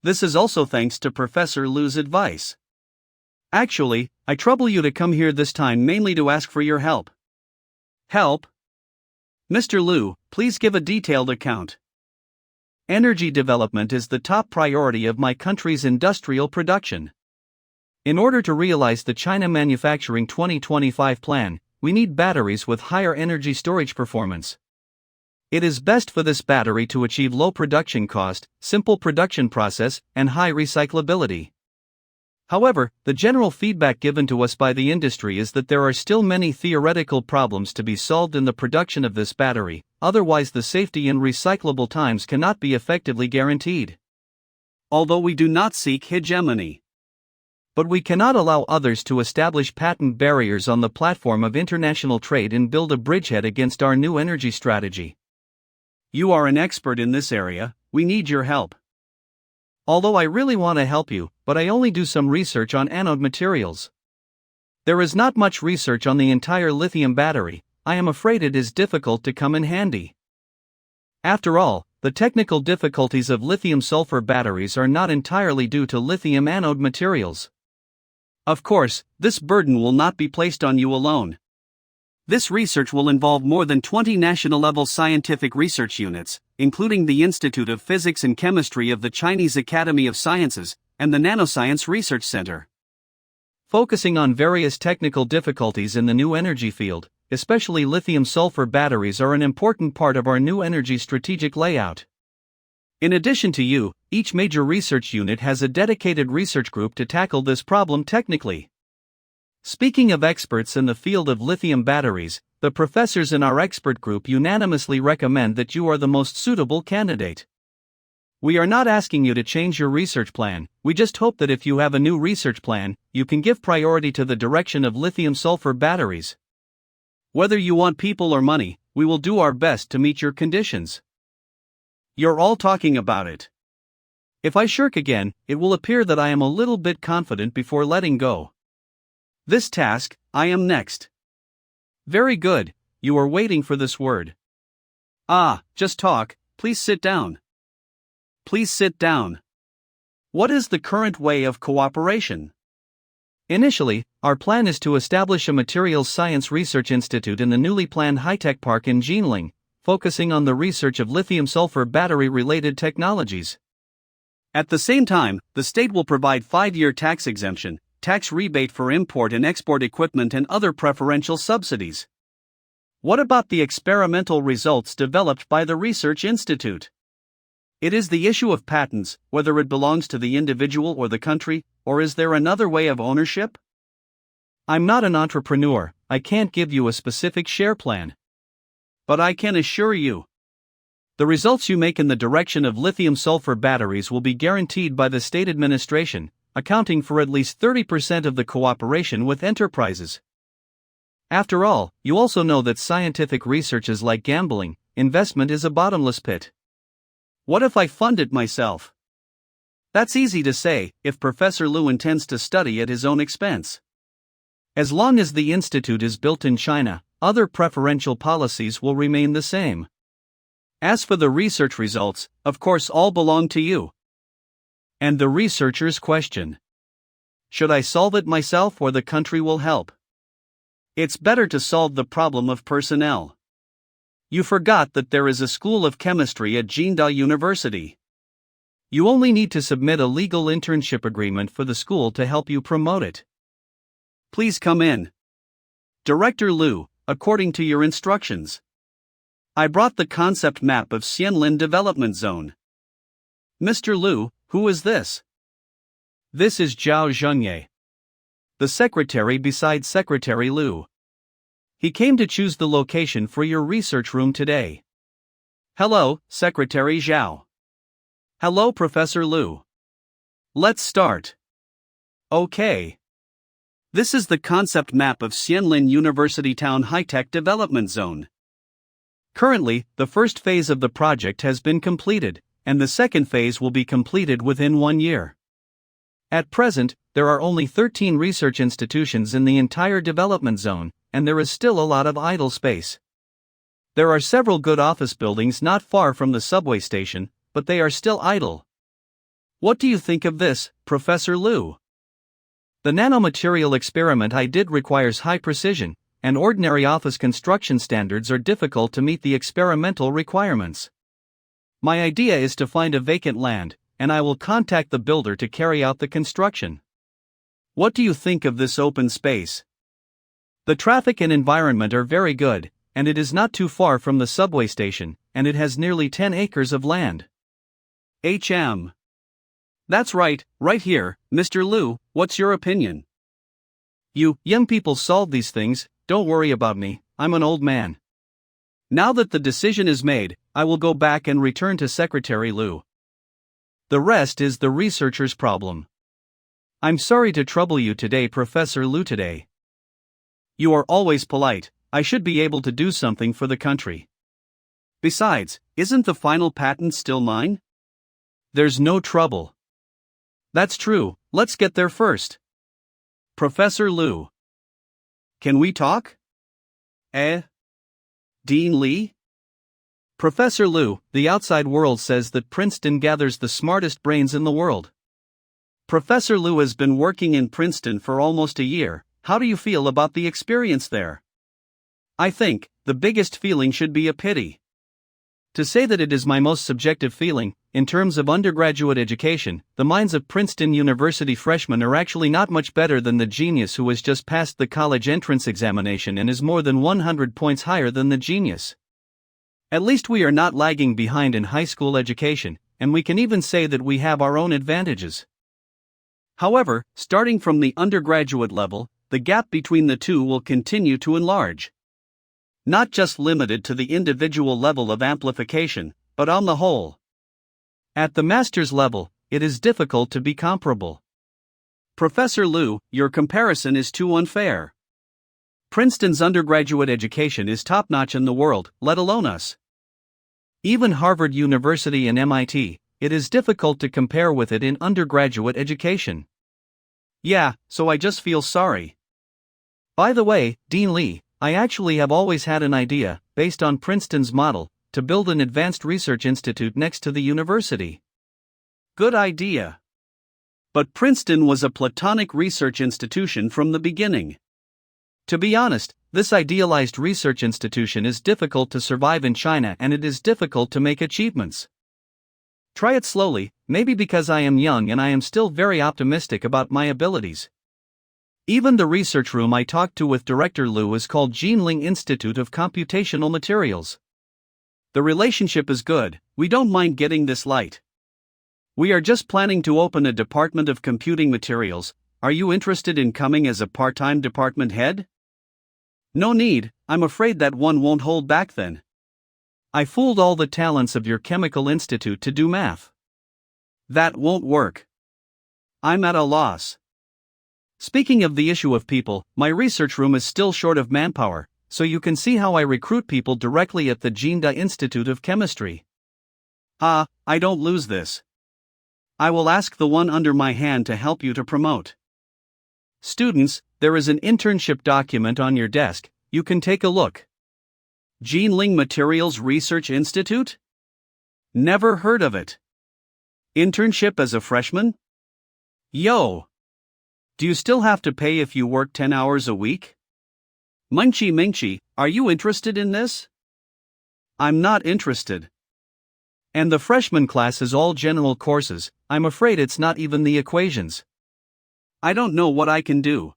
This is also thanks to Professor Liu's advice. Actually, I trouble you to come here this time mainly to ask for your help. Help? Mr. Liu, please give a detailed account. Energy development is the top priority of my country's industrial production. In order to realize the China Manufacturing 2025 plan, we need batteries with higher energy storage performance. It is best for this battery to achieve low production cost, simple production process, and high recyclability. However, the general feedback given to us by the industry is that there are still many theoretical problems to be solved in the production of this battery, otherwise the safety and recyclable times cannot be effectively guaranteed. Although we do not seek hegemony. But we cannot allow others to establish patent barriers on the platform of international trade and build a bridgehead against our new energy strategy. You are an expert in this area, we need your help. Although I really want to help you, but I only do some research on anode materials. There is not much research on the entire lithium battery, I am afraid it is difficult to come in handy. After all, the technical difficulties of lithium-sulfur batteries are not entirely due to lithium anode materials. Of course, this burden will not be placed on you alone. This research will involve more than 20 national-level scientific research units, including the Institute of Physics and Chemistry of the Chinese Academy of Sciences, and the Nanoscience Research Center. Focusing on various technical difficulties in the new energy field, especially lithium-sulfur batteries are an important part of our new energy strategic layout. In addition to you, each major research unit has a dedicated research group to tackle this problem technically. Speaking of experts in the field of lithium batteries, The professors in our expert group unanimously recommend that you are the most suitable candidate. We are not asking you to change your research plan, we just hope that if you have a new research plan, you can give priority to the direction of lithium-sulfur batteries. Whether you want people or money, we will do our best to meet your conditions. You're all talking about it. If I shirk again, it will appear that I am a little bit confident before letting go. This task, I am next. Very good, you are waiting for this word. Just talk, please sit down. Please sit down. What is the current way of cooperation? Initially, our plan is to establish a materials science research institute in the newly planned high-tech park in Jinling, focusing on the research of lithium-sulfur battery-related technologies. At the same time, the state will provide 5-year tax exemption, tax rebate for import and export equipment and other preferential subsidies. What about the experimental results developed by the research institute? It is the issue of patents, whether it belongs to the individual or the country, or is there another way of ownership? I'm not an entrepreneur, I can't give you a specific share plan. But I can assure you, the results you make in the direction of lithium-sulfur batteries will be guaranteed by the state administration, accounting for at least 30% of the cooperation with enterprises. After all, you also know that scientific research is like gambling, investment is a bottomless pit. What if I fund it myself? That's easy to say, if Professor Liu intends to study at his own expense. As long as the institute is built in China, other preferential policies will remain the same. As for the research results, of course all belong to you. And the researcher's question: should I solve it myself or the country will help? It's better to solve the problem of personnel. You forgot that there is a school of chemistry at Jinda University. You only need to submit a legal internship agreement for the school to help you promote it. Please come in. Director Liu, according to your instructions. I brought the concept map of Xianlin Development Zone. Mr. Liu, who is this? This is Zhao Zhengye, the secretary beside Secretary Liu. He came to choose the location for your research room today. Hello, Secretary Zhao. Hello, Professor Liu. Let's start. Okay. This is the concept map of Xianlin University Town High-Tech Development Zone. Currently, the first phase of the project has been completed, and the second phase will be completed within 1 year. At present, there are only 13 research institutions in the entire development zone, and there is still a lot of idle space. There are several good office buildings not far from the subway station, but they are still idle. What do you think of this, Professor Liu? The nanomaterial experiment I did requires high precision, and ordinary office construction standards are difficult to meet the experimental requirements. My idea is to find a vacant land, and I will contact the builder to carry out the construction. What do you think of this open space? The traffic and environment are very good, and it is not too far from the subway station, and it has nearly 10 acres of land. That's right here, Mr. Liu, what's your opinion? You young people solve these things, don't worry about me, I'm an old man. Now that the decision is made, I will go back and return to Secretary Liu. The rest is the researcher's problem. I'm sorry to trouble you today, Professor Liu today. You are always polite, I should be able to do something for the country. Besides, isn't the final patent still mine? There's no trouble. That's true, let's get there first. Professor Liu. Can we talk? Dean Li? Professor Liu, the outside world says that Princeton gathers the smartest brains in the world. Professor Liu has been working in Princeton for almost a year. How do you feel about the experience there? I think, the biggest feeling should be a pity. To say that it is my most subjective feeling, in terms of undergraduate education, the minds of Princeton University freshmen are actually not much better than the genius who has just passed the college entrance examination and is more than 100 points higher than the genius. At least we are not lagging behind in high school education, and we can even say that we have our own advantages. However, starting from the undergraduate level, the gap between the two will continue to enlarge. not just limited to the individual level of amplification, but on the whole. At the master's level, it is difficult to be comparable. Professor Liu, your comparison is too unfair. Princeton's undergraduate education is top-notch in the world, let alone us. Even Harvard University and MIT, it is difficult to compare with it in undergraduate education. Yeah, so I just feel sorry. By the way, Dean Lee, I actually have always had an idea, based on Princeton's model, to build an advanced research institute next to the university. Good idea. But Princeton was a platonic research institution from the beginning. To be honest, this idealized research institution is difficult to survive in China and it is difficult to make achievements. Try it slowly, maybe because I am young and I am still very optimistic about my abilities. Even the research room I talked to with Director Liu is called Jinling Institute of Computational Materials. The relationship is good, we don't mind getting this light. We are just planning to open a department of computing materials. Are you interested in coming as a part-time department head? No need, I'm afraid that one won't hold back then. I fooled all the talents of your chemical institute to do math. That won't work. I'm at a loss. Speaking of the issue of people, my research room is still short of manpower, so you can see how I recruit people directly at the Jinda Institute of Chemistry. I don't lose this. I will ask the one under my hand to help you to promote. Students, there is an internship document on your desk, you can take a look. Jinling Materials Research Institute? Never heard of it. Internship as a freshman? Yo! Do you still have to pay if you work 10 hours a week? Mingchi, are you interested in this? I'm not interested. And the freshman class is all general courses, I'm afraid it's not even the equations. I don't know what I can do.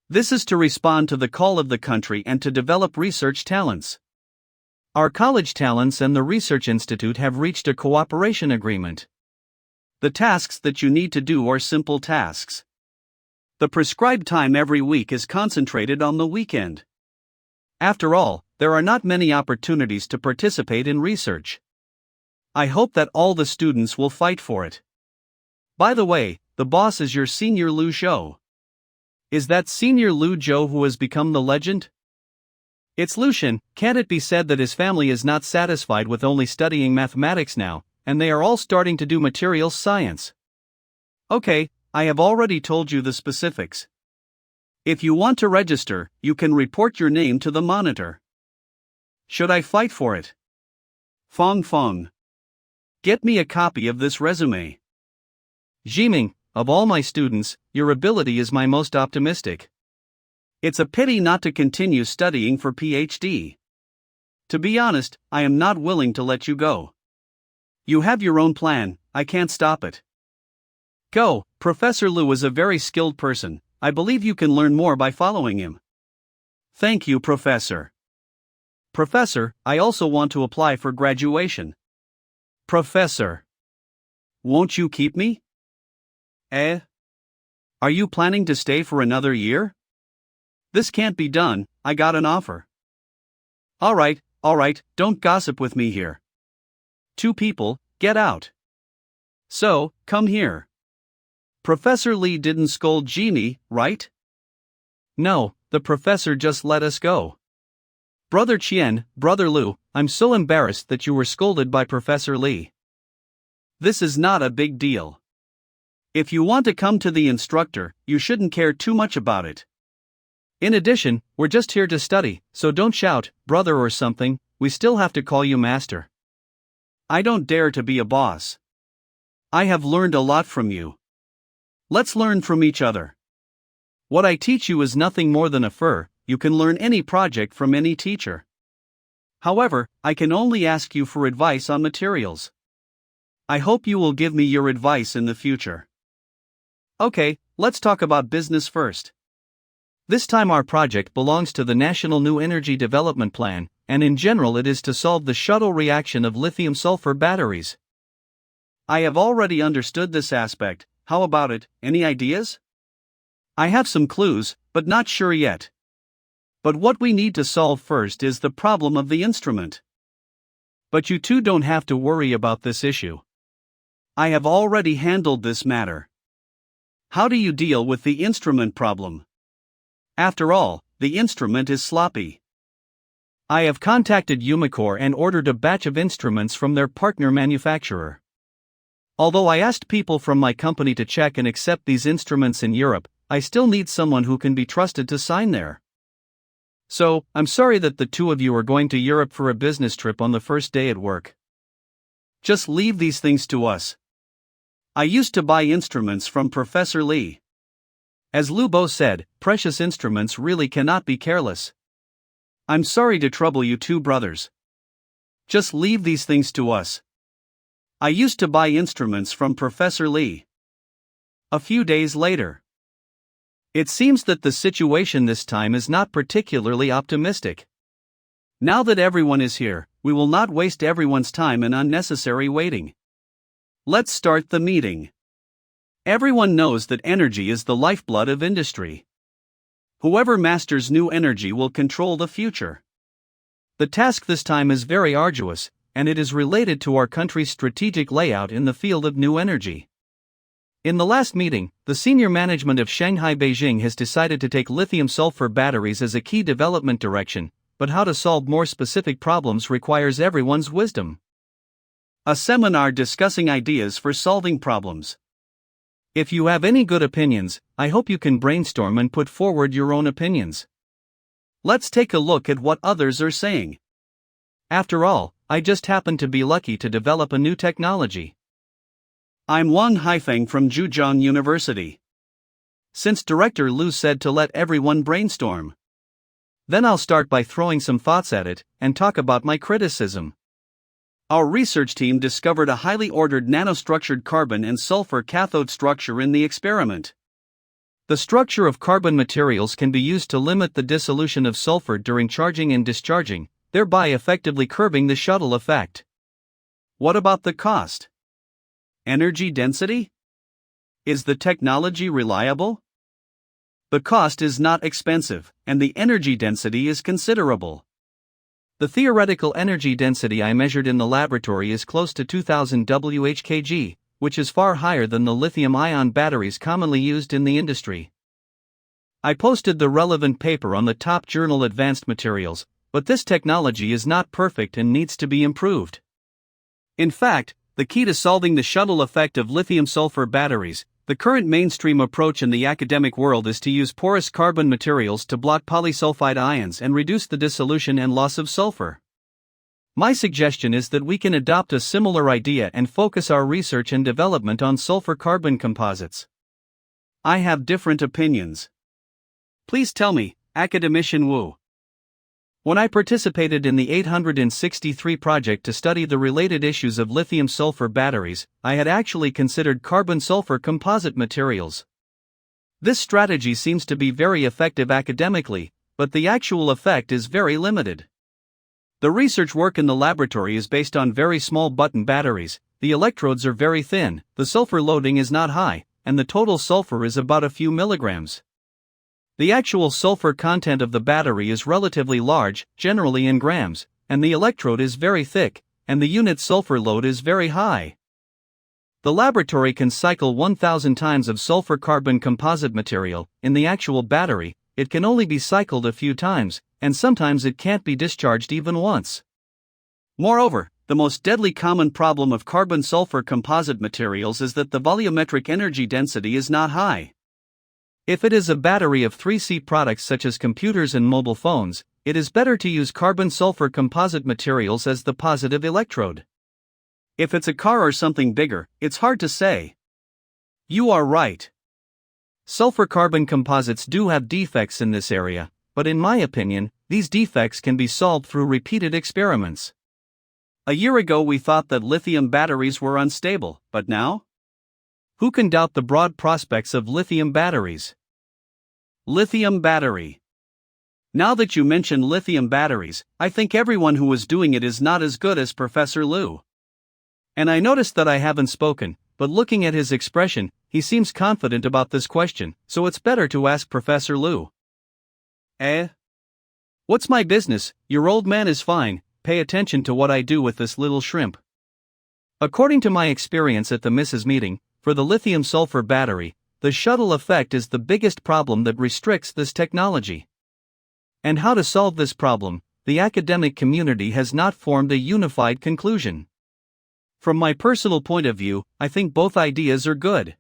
This is to respond to the call of the country and to develop research talents. Our college talents and the Research Institute have reached a cooperation agreement. The tasks that you need to do are simple tasks. The prescribed time every week is concentrated on the weekend. After all, there are not many opportunities to participate in research. I hope that all the students will fight for it. By the way, the boss is your senior Liu Shou. Is that senior Liu Zhou who has become the legend? It's Lucian. Can't it be said that his family is not satisfied with only studying mathematics now, and they are all starting to do materials science? Okay, I have already told you the specifics. If you want to register, you can report your name to the monitor. Should I fight for it? Fong. Get me a copy of this resume. Jiming, of all my students, your ability is my most optimistic. It's a pity not to continue studying for PhD. To be honest, I am not willing to let you go. You have your own plan, I can't stop it. Go, Professor Liu is a very skilled person, I believe you can learn more by following him. Thank you, Professor. Professor, I also want to apply for graduation. Professor. Won't you keep me? Are you planning to stay for another year? This can't be done, I got an offer. Alright, don't gossip with me here. Two people, get out. So, come here. Professor Lee didn't scold Jeannie, right? No, the professor just let us go. Brother Qian, Brother Liu, I'm so embarrassed that you were scolded by Professor Lee. This is not a big deal. If you want to come to the instructor, you shouldn't care too much about it. In addition, we're just here to study, so don't shout, brother or something, we still have to call you master. I don't dare to be a boss. I have learned a lot from you. Let's learn from each other. What I teach you is nothing more than a fur, you can learn any project from any teacher. However, I can only ask you for advice on materials. I hope you will give me your advice in the future. Okay, let's talk about business first. This time our project belongs to the National New Energy Development Plan, and in general it is to solve the shuttle reaction of lithium-sulfur batteries. I have already understood this aspect, how about it, any ideas? I have some clues, but not sure yet. But what we need to solve first is the problem of the instrument. But you two don't have to worry about this issue. I have already handled this matter. How do you deal with the instrument problem? After all, the instrument is sloppy. I have contacted Umicore and ordered a batch of instruments from their partner manufacturer. Although I asked people from my company to check and accept these instruments in Europe, I still need someone who can be trusted to sign there. So, I'm sorry that the two of you are going to Europe for a business trip on the first day at work. Just leave these things to us. I used to buy instruments from Professor Lee. As Lu Bo said, precious instruments really cannot be careless. I'm sorry to trouble you two brothers. Just leave these things to us. I used to buy instruments from Professor Lee. A few days later. It seems that the situation this time is not particularly optimistic. Now that everyone is here, we will not waste everyone's time in unnecessary waiting. Let's start the meeting. Everyone knows that energy is the lifeblood of industry. Whoever masters new energy will control the future. The task this time is very arduous, and it is related to our country's strategic layout in the field of new energy. In the last meeting, the senior management of Shanghai Beijing has decided to take lithium-sulfur batteries as a key development direction, but how to solve more specific problems requires everyone's wisdom. A seminar discussing ideas for solving problems. If you have any good opinions, I hope you can brainstorm and put forward your own opinions. Let's take a look at what others are saying. After all, I just happen to be lucky to develop a new technology. I'm Wang Haifeng from Zhejiang University. Since Director Lu said to let everyone brainstorm, then I'll start by throwing some thoughts at it and talk about my criticism. Our research team discovered a highly ordered nanostructured carbon and sulfur cathode structure in the experiment. The structure of carbon materials can be used to limit the dissolution of sulfur during charging and discharging, thereby effectively curbing the shuttle effect. What about the cost? Energy density? Is the technology reliable? The cost is not expensive, and the energy density is considerable. The theoretical energy density I measured in the laboratory is close to 2000 Wh/kg, which is far higher than the lithium-ion batteries commonly used in the industry. I posted the relevant paper on the top journal Advanced Materials, but this technology is not perfect and needs to be improved. In fact, the key to solving the shuttle effect of lithium-sulfur batteries, the current mainstream approach in the academic world is to use porous carbon materials to block polysulfide ions and reduce the dissolution and loss of sulfur. My suggestion is that we can adopt a similar idea and focus our research and development on sulfur-carbon composites. I have different opinions. Please tell me, Academician Wu. When I participated in the 863 project to study the related issues of lithium-sulfur batteries, I had actually considered carbon-sulfur composite materials. This strategy seems to be very effective academically, but the actual effect is very limited. The research work in the laboratory is based on very small button batteries, the electrodes are very thin, the sulfur loading is not high, and the total sulfur is about a few milligrams. The actual sulfur content of the battery is relatively large, generally in grams, and the electrode is very thick, and the unit sulfur load is very high. The laboratory can cycle 1000 times of sulfur-carbon composite material. In the actual battery, it can only be cycled a few times, and sometimes it can't be discharged even once. Moreover, the most deadly common problem of carbon-sulfur composite materials is that the volumetric energy density is not high. If it is a battery of 3C products such as computers and mobile phones, it is better to use carbon-sulfur composite materials as the positive electrode. If it's a car or something bigger, it's hard to say. You are right. Sulfur-carbon composites do have defects in this area, but in my opinion, these defects can be solved through repeated experiments. A year ago we thought that lithium batteries were unstable, but now? Who can doubt the broad prospects of lithium batteries? Lithium battery. Now that you mention lithium batteries, I think everyone who was doing it is not as good as Professor Lu. And I noticed that I haven't spoken, but looking at his expression, he seems confident about this question, so it's better to ask Professor Lu. What's my business? Your old man is fine, pay attention to what I do with this little shrimp. According to my experience at the Mrs. meeting, for the lithium-sulfur battery, the shuttle effect is the biggest problem that restricts this technology. And how to solve this problem, the academic community has not formed a unified conclusion. From my personal point of view, I think both ideas are good.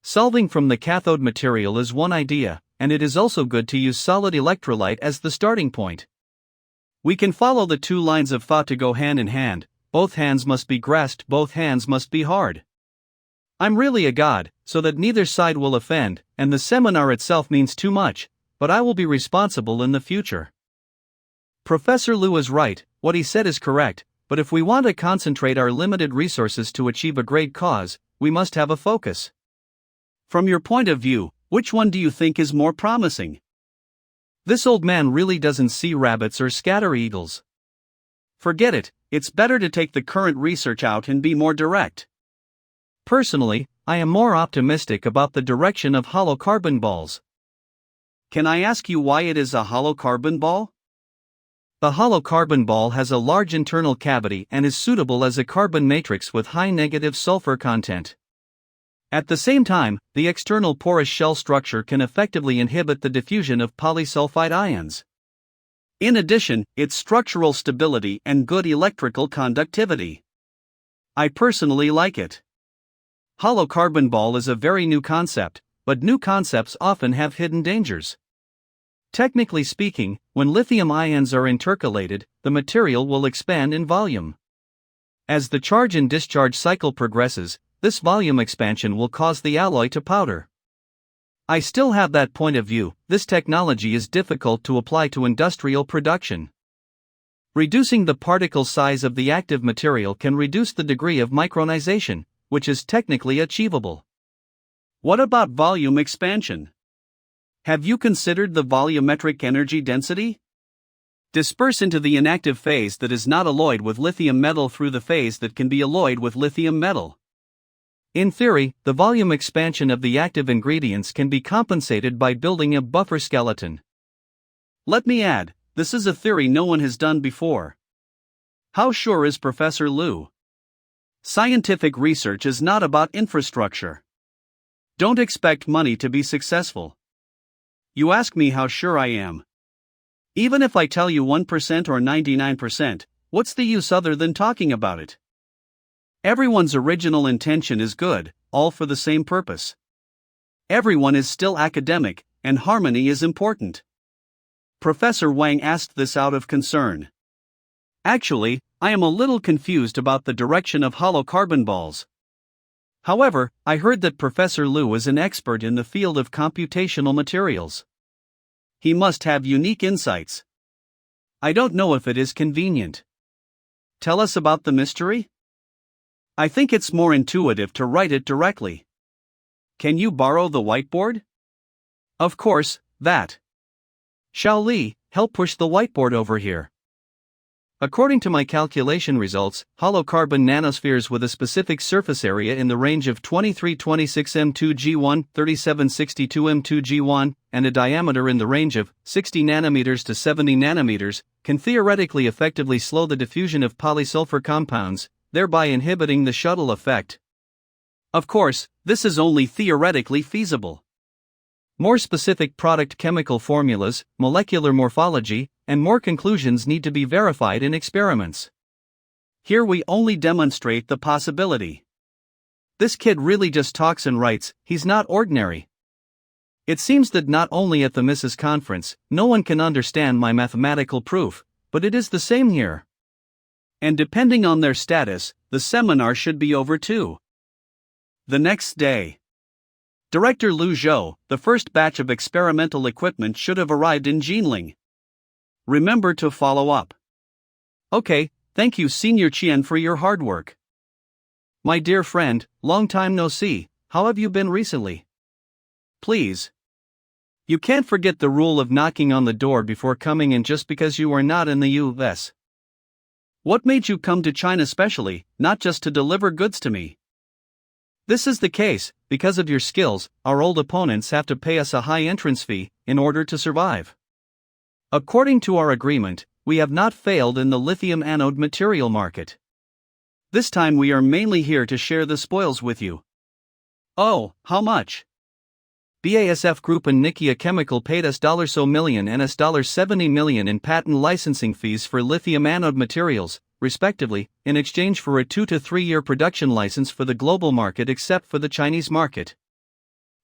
Solving from the cathode material is one idea, and it is also good to use solid electrolyte as the starting point. We can follow the two lines of thought to go hand in hand. Both hands must be grasped, both hands must be hard. I'm really a god, so that neither side will offend, and the seminar itself means too much, but I will be responsible in the future. Professor Liu is right, what he said is correct, but if we want to concentrate our limited resources to achieve a great cause, we must have a focus. From your point of view, which one do you think is more promising? This old man really doesn't see rabbits or scatter eagles. Forget it, it's better to take the current research out and be more direct. Personally, I am more optimistic about the direction of hollow carbon balls. Can I ask you why it is a hollow carbon ball? The hollow carbon ball has a large internal cavity and is suitable as a carbon matrix with high negative sulfur content. At the same time, the external porous shell structure can effectively inhibit the diffusion of polysulfide ions. In addition, its structural stability and good electrical conductivity. I personally like it. Hollow carbon ball is a very new concept, but new concepts often have hidden dangers. Technically speaking, when lithium ions are intercalated, the material will expand in volume. As the charge and discharge cycle progresses, this volume expansion will cause the alloy to powder. I still have that point of view. This technology is difficult to apply to industrial production. Reducing the particle size of the active material can reduce the degree of micronization, which is technically achievable. What about volume expansion? Have you considered the volumetric energy density? Disperse into the inactive phase that is not alloyed with lithium metal through the phase that can be alloyed with lithium metal. In theory, the volume expansion of the active ingredients can be compensated by building a buffer skeleton. Let me add, this is a theory no one has done before. How sure is Professor Liu? Scientific research is not about infrastructure. Don't expect money to be successful. You ask me how sure I am. Even if I tell you 1% or 99%, what's the use other than talking about it? Everyone's original intention is good, all for the same purpose. Everyone is still academic, and harmony is important. Professor Wang asked this out of concern. Actually, I am a little confused about the direction of hollow carbon balls. However, I heard that Professor Liu is an expert in the field of computational materials. He must have unique insights. I don't know if it is convenient. Tell us about the mystery? I think it's more intuitive to write it directly. Can you borrow the whiteboard? Of course, that. Xiao Li, help push the whiteboard over here. According to my calculation results, hollow carbon nanospheres with a specific surface area in the range of 2326 m2g1, 3762 m2g1, and a diameter in the range of 60 nanometers to 70 nanometers, can theoretically effectively slow the diffusion of polysulfur compounds, thereby inhibiting the shuttle effect. Of course, this is only theoretically feasible. More specific product chemical formulas, molecular morphology, and more conclusions need to be verified in experiments. Here we only demonstrate the possibility. This kid really just talks and writes, he's not ordinary. It seems that not only at the Mrs. Conference, no one can understand my mathematical proof, but it is the same here. And depending on their status, the seminar should be over too. The next day. Director Liu Zhou, the first batch of experimental equipment should have arrived in Jinling. Remember to follow up. Okay, thank you Senior Qian for your hard work. My dear friend, long time no see, how have you been recently? Please. You can't forget the rule of knocking on the door before coming in just because you are not in the US. What made you come to China specially, not just to deliver goods to me? This is the case, because of your skills, our old opponents have to pay us a high entrance fee, in order to survive. According to our agreement, we have not failed in the lithium anode material market. This time we are mainly here to share the spoils with you. Oh, how much? BASF Group and Nikkei Chemical paid us $so million and us $70 million in patent licensing fees for lithium anode materials, respectively, in exchange for a 2 to 3 year production license for the global market except for the Chinese market.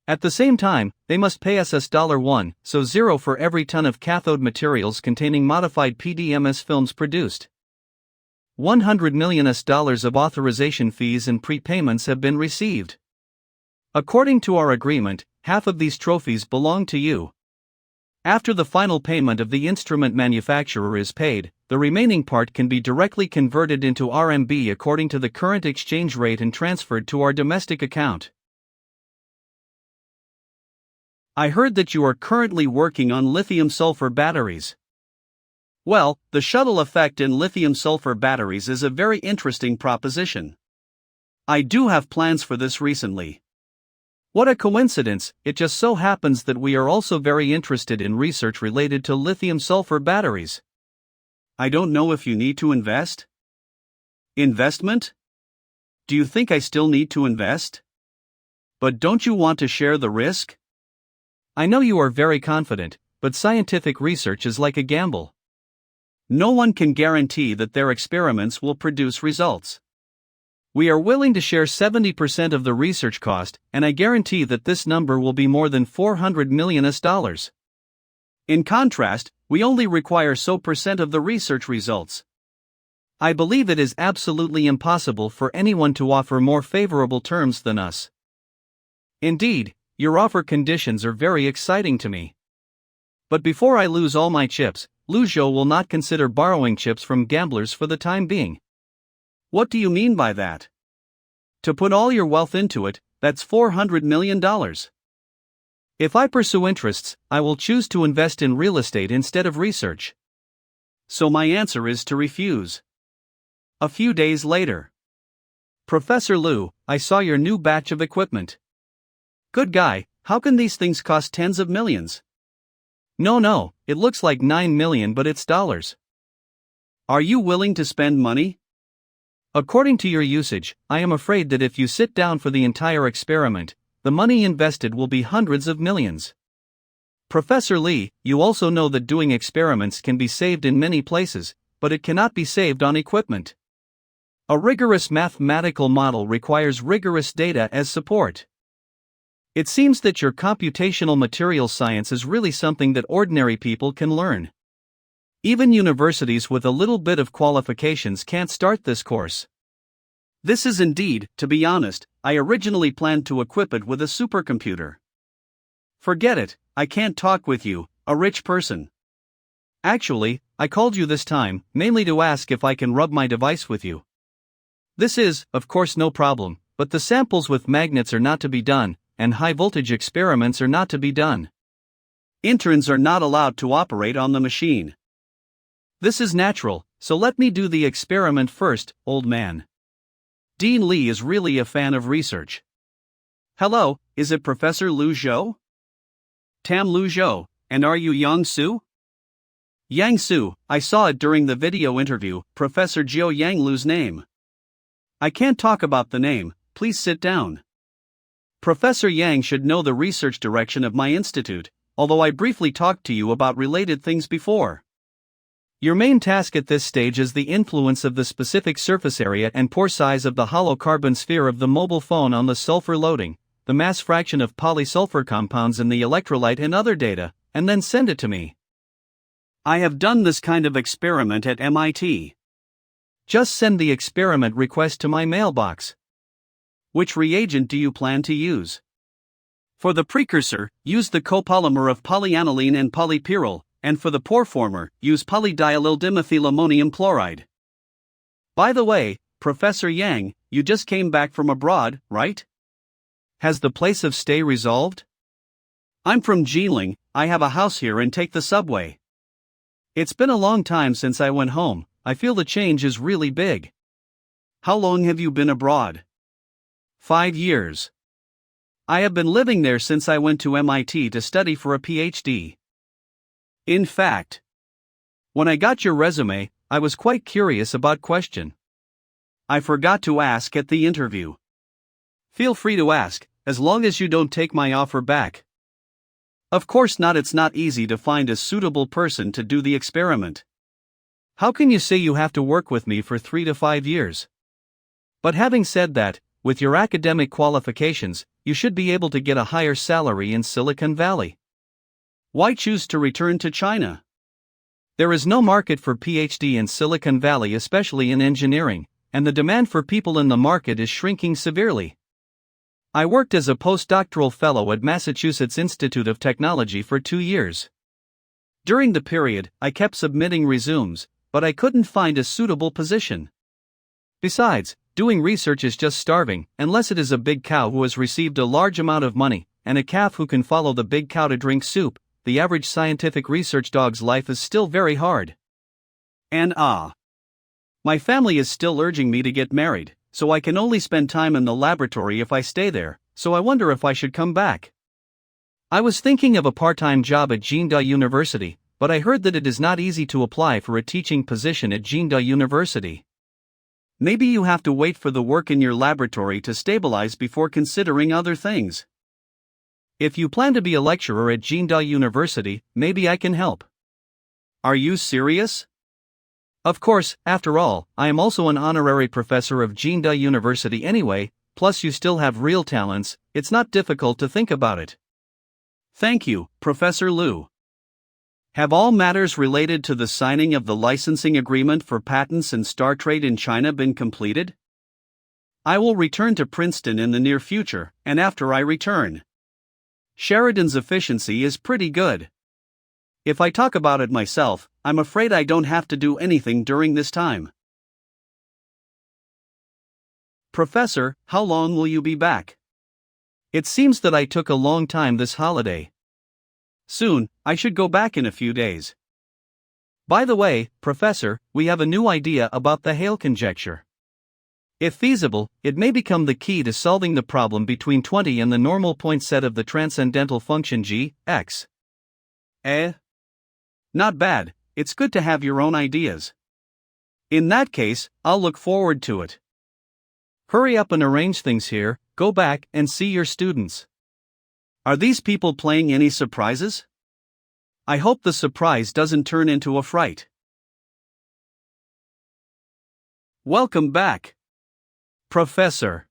At the same time, they must pay us $1, so 0 for every ton of cathode materials containing modified PDMS films produced. $100 million of authorization fees and prepayments have been received. According to our agreement, half of these trophies belong to you. After the final payment of the instrument manufacturer is paid, the remaining part can be directly converted into RMB according to the current exchange rate and transferred to our domestic account. I heard that you are currently working on lithium-sulfur batteries. Well, the shuttle effect in lithium-sulfur batteries is a very interesting proposition. I do have plans for this recently. What a coincidence, it just so happens that we are also very interested in research related to lithium-sulfur batteries. I don't know if you need to invest? Investment? Do you think I still need to invest? But don't you want to share the risk? I know you are very confident, but scientific research is like a gamble. No one can guarantee that their experiments will produce results. We are willing to share 70% of the research cost, and I guarantee that this number will be more than $400 million. In contrast, we only require so percent of the research results. I believe it is absolutely impossible for anyone to offer more favorable terms than us. Indeed, your offer conditions are very exciting to me. But before I lose all my chips, Luzhou will not consider borrowing chips from gamblers for the time being. What do you mean by that? To put all your wealth into it, that's $400 million. If I pursue interests, I will choose to invest in real estate instead of research. So my answer is to refuse. A few days later. Professor Liu, I saw your new batch of equipment. Good guy, how can these things cost tens of millions? No, it looks like 9 million but it's dollars. Are you willing to spend money? According to your usage, I am afraid that if you sit down for the entire experiment, the money invested will be hundreds of millions. Professor Li, you also know that doing experiments can be saved in many places, but it cannot be saved on equipment. A rigorous mathematical model requires rigorous data as support. It seems that your computational materials science is really something that ordinary people can learn. Even universities with a little bit of qualifications can't start this course. This is indeed, to be honest, I originally planned to equip it with a supercomputer. Forget it, I can't talk with you, a rich person. Actually, I called you this time, mainly to ask if I can rub my device with you. This is, of course, no problem, but the samples with magnets are not to be done, and high-voltage experiments are not to be done. Interns are not allowed to operate on the machine. This is natural, so let me do the experiment first, old man. Dean Li is really a fan of research. Hello, is it Professor Liu Zhou? Tam Liu Zhou, and are you Yang Su? Yang Su, I saw it during the video interview, Professor Jiu Yang Lu's name. I can't talk about the name, please sit down. Professor Yang should know the research direction of my institute, although I briefly talked to you about related things before. Your main task at this stage is the influence of the specific surface area and pore size of the hollow carbon sphere of the mobile phone on the sulfur loading, the mass fraction of polysulfur compounds in the electrolyte and other data, and then send it to me. I have done this kind of experiment at MIT. Just send the experiment request to my mailbox. Which reagent do you plan to use? For the precursor, use the copolymer of polyaniline and polypyrrole, and for the pore-former, use polydietyl-dimethylammonium chloride. By the way, Professor Yang, you just came back from abroad, right? Has the place of stay resolved? I'm from Jilin, I have a house here and take the subway. It's been a long time since I went home, I feel the change is really big. How long have you been abroad? 5 years. I have been living there since I went to MIT to study for a PhD. In fact, When I got your resume, I was quite curious about question. I forgot to ask at the interview. Feel free to ask, as long as you don't take my offer back. Of course not, it's not easy to find a suitable person to do the experiment. How can you say you have to work with me for 3 to 5 years? But having said that, with your academic qualifications, you should be able to get a higher salary in Silicon Valley. Why choose to return to China? There is no market for PhD in Silicon Valley, especially in engineering, and the demand for people in the market is shrinking severely. I worked as a postdoctoral fellow at Massachusetts Institute of Technology for 2 years. During the period, I kept submitting resumes, but I couldn't find a suitable position. Besides, doing research is just starving, unless it is a big cow who has received a large amount of money, and a calf who can follow the big cow to drink soup. The average scientific research dog's life is still very hard. My family is still urging me to get married, so I can only spend time in the laboratory if I stay there, so I wonder if I should come back. I was thinking of a part-time job at Jinda University, but I heard that it is not easy to apply for a teaching position at Jinda University. Maybe you have to wait for the work in your laboratory to stabilize before considering other things. If you plan to be a lecturer at Jinda University, maybe I can help. Are you serious? Of course, after all, I am also an honorary professor of Jinda University anyway, plus you still have real talents, it's not difficult to think about it. Thank you, Professor Liu. Have all matters related to the signing of the licensing agreement for patents and star trade in China been completed? I will return to Princeton in the near future, and after I return, Sheridan's efficiency is pretty good. If I talk about it myself, I'm afraid I don't have to do anything during this time. Professor, how long will you be back? It seems that I took a long time this holiday. Soon, I should go back in a few days. By the way, Professor, we have a new idea about the Hale conjecture. If feasible, it may become the key to solving the problem between 20 and the normal point set of the transcendental function g, x. Not bad, it's good to have your own ideas. In that case, I'll look forward to it. Hurry up and arrange things here, go back and see your students. Are these people playing any surprises? I hope the surprise doesn't turn into a fright. Welcome back. Professor.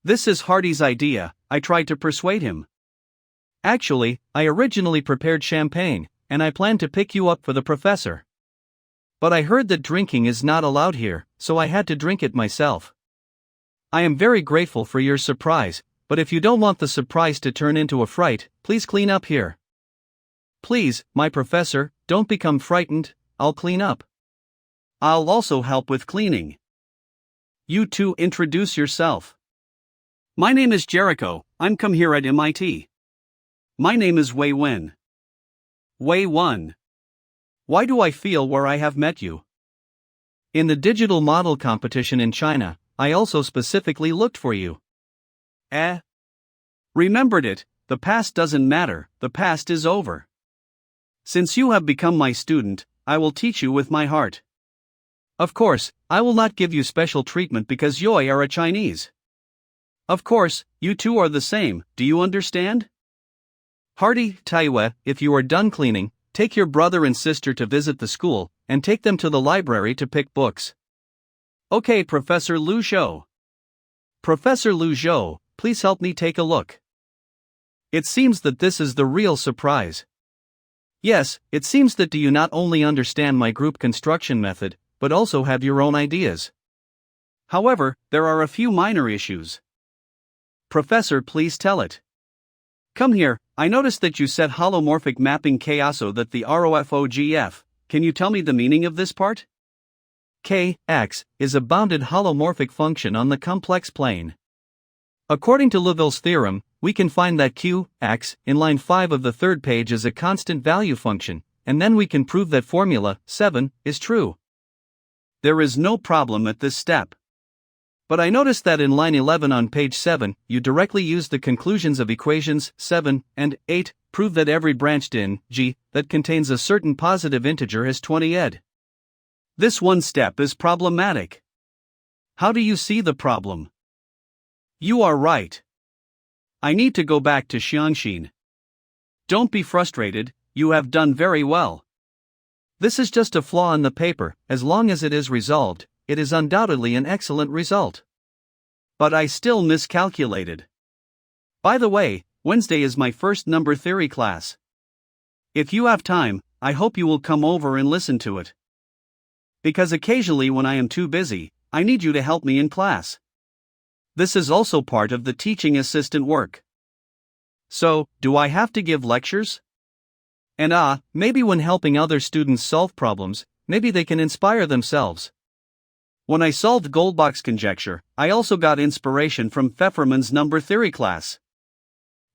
This is Hardy's idea, I tried to persuade him. Actually, I originally prepared champagne, and I planned to pick you up for the professor. But I heard that drinking is not allowed here, so I had to drink it myself. I am very grateful for your surprise, but if you don't want the surprise to turn into a fright, please clean up here. Please, my professor, don't become frightened, I'll clean up. I'll also help with cleaning. You two introduce yourself. My name is Jericho, I'm come here at MIT. My name is Wei Wen. Wei Wen. Why do I feel where I have met you? In the digital model competition in China, I also specifically looked for you. Remembered it, the past doesn't matter, the past is over. Since you have become my student, I will teach you with my heart. Of course, I will not give you special treatment because you are a Chinese. Of course, you two are the same, do you understand? Hardy, Taiwe, if you are done cleaning, take your brother and sister to visit the school, and take them to the library to pick books. Okay, Professor Liu Zhou. Professor Liu Zhou, please help me take a look. It seems that this is the real surprise. Yes, it seems that you not only understand my group construction method, but also have your own ideas. However, there are a few minor issues. Professor, please tell it. Come here, I noticed that you said holomorphic mapping KSO that the ROFOGF. Can you tell me the meaning of this part? K, x, is a bounded holomorphic function on the complex plane. According to Liouville's theorem, we can find that Q, x, in line 5 of the third page is a constant value function, and then we can prove that formula 7 is true. There is no problem at this step. But I noticed that in line 11 on page 7, you directly use the conclusions of equations 7 and 8, prove that every branched in G that contains a certain positive integer has 20 ed. This one step is problematic. How do you see the problem? You are right. I need to go back to Xiangxin. Don't be frustrated, you have done very well. This is just a flaw in the paper. As long as it is resolved, it is undoubtedly an excellent result. But I still miscalculated. By the way, Wednesday is my first number theory class. If you have time, I hope you will come over and listen to it. Because occasionally when I am too busy, I need you to help me in class. This is also part of the teaching assistant work. So, do I have to give lectures? And maybe when helping other students solve problems, maybe they can inspire themselves. When I solved Goldbach's conjecture, I also got inspiration from Pfefferman's number theory class.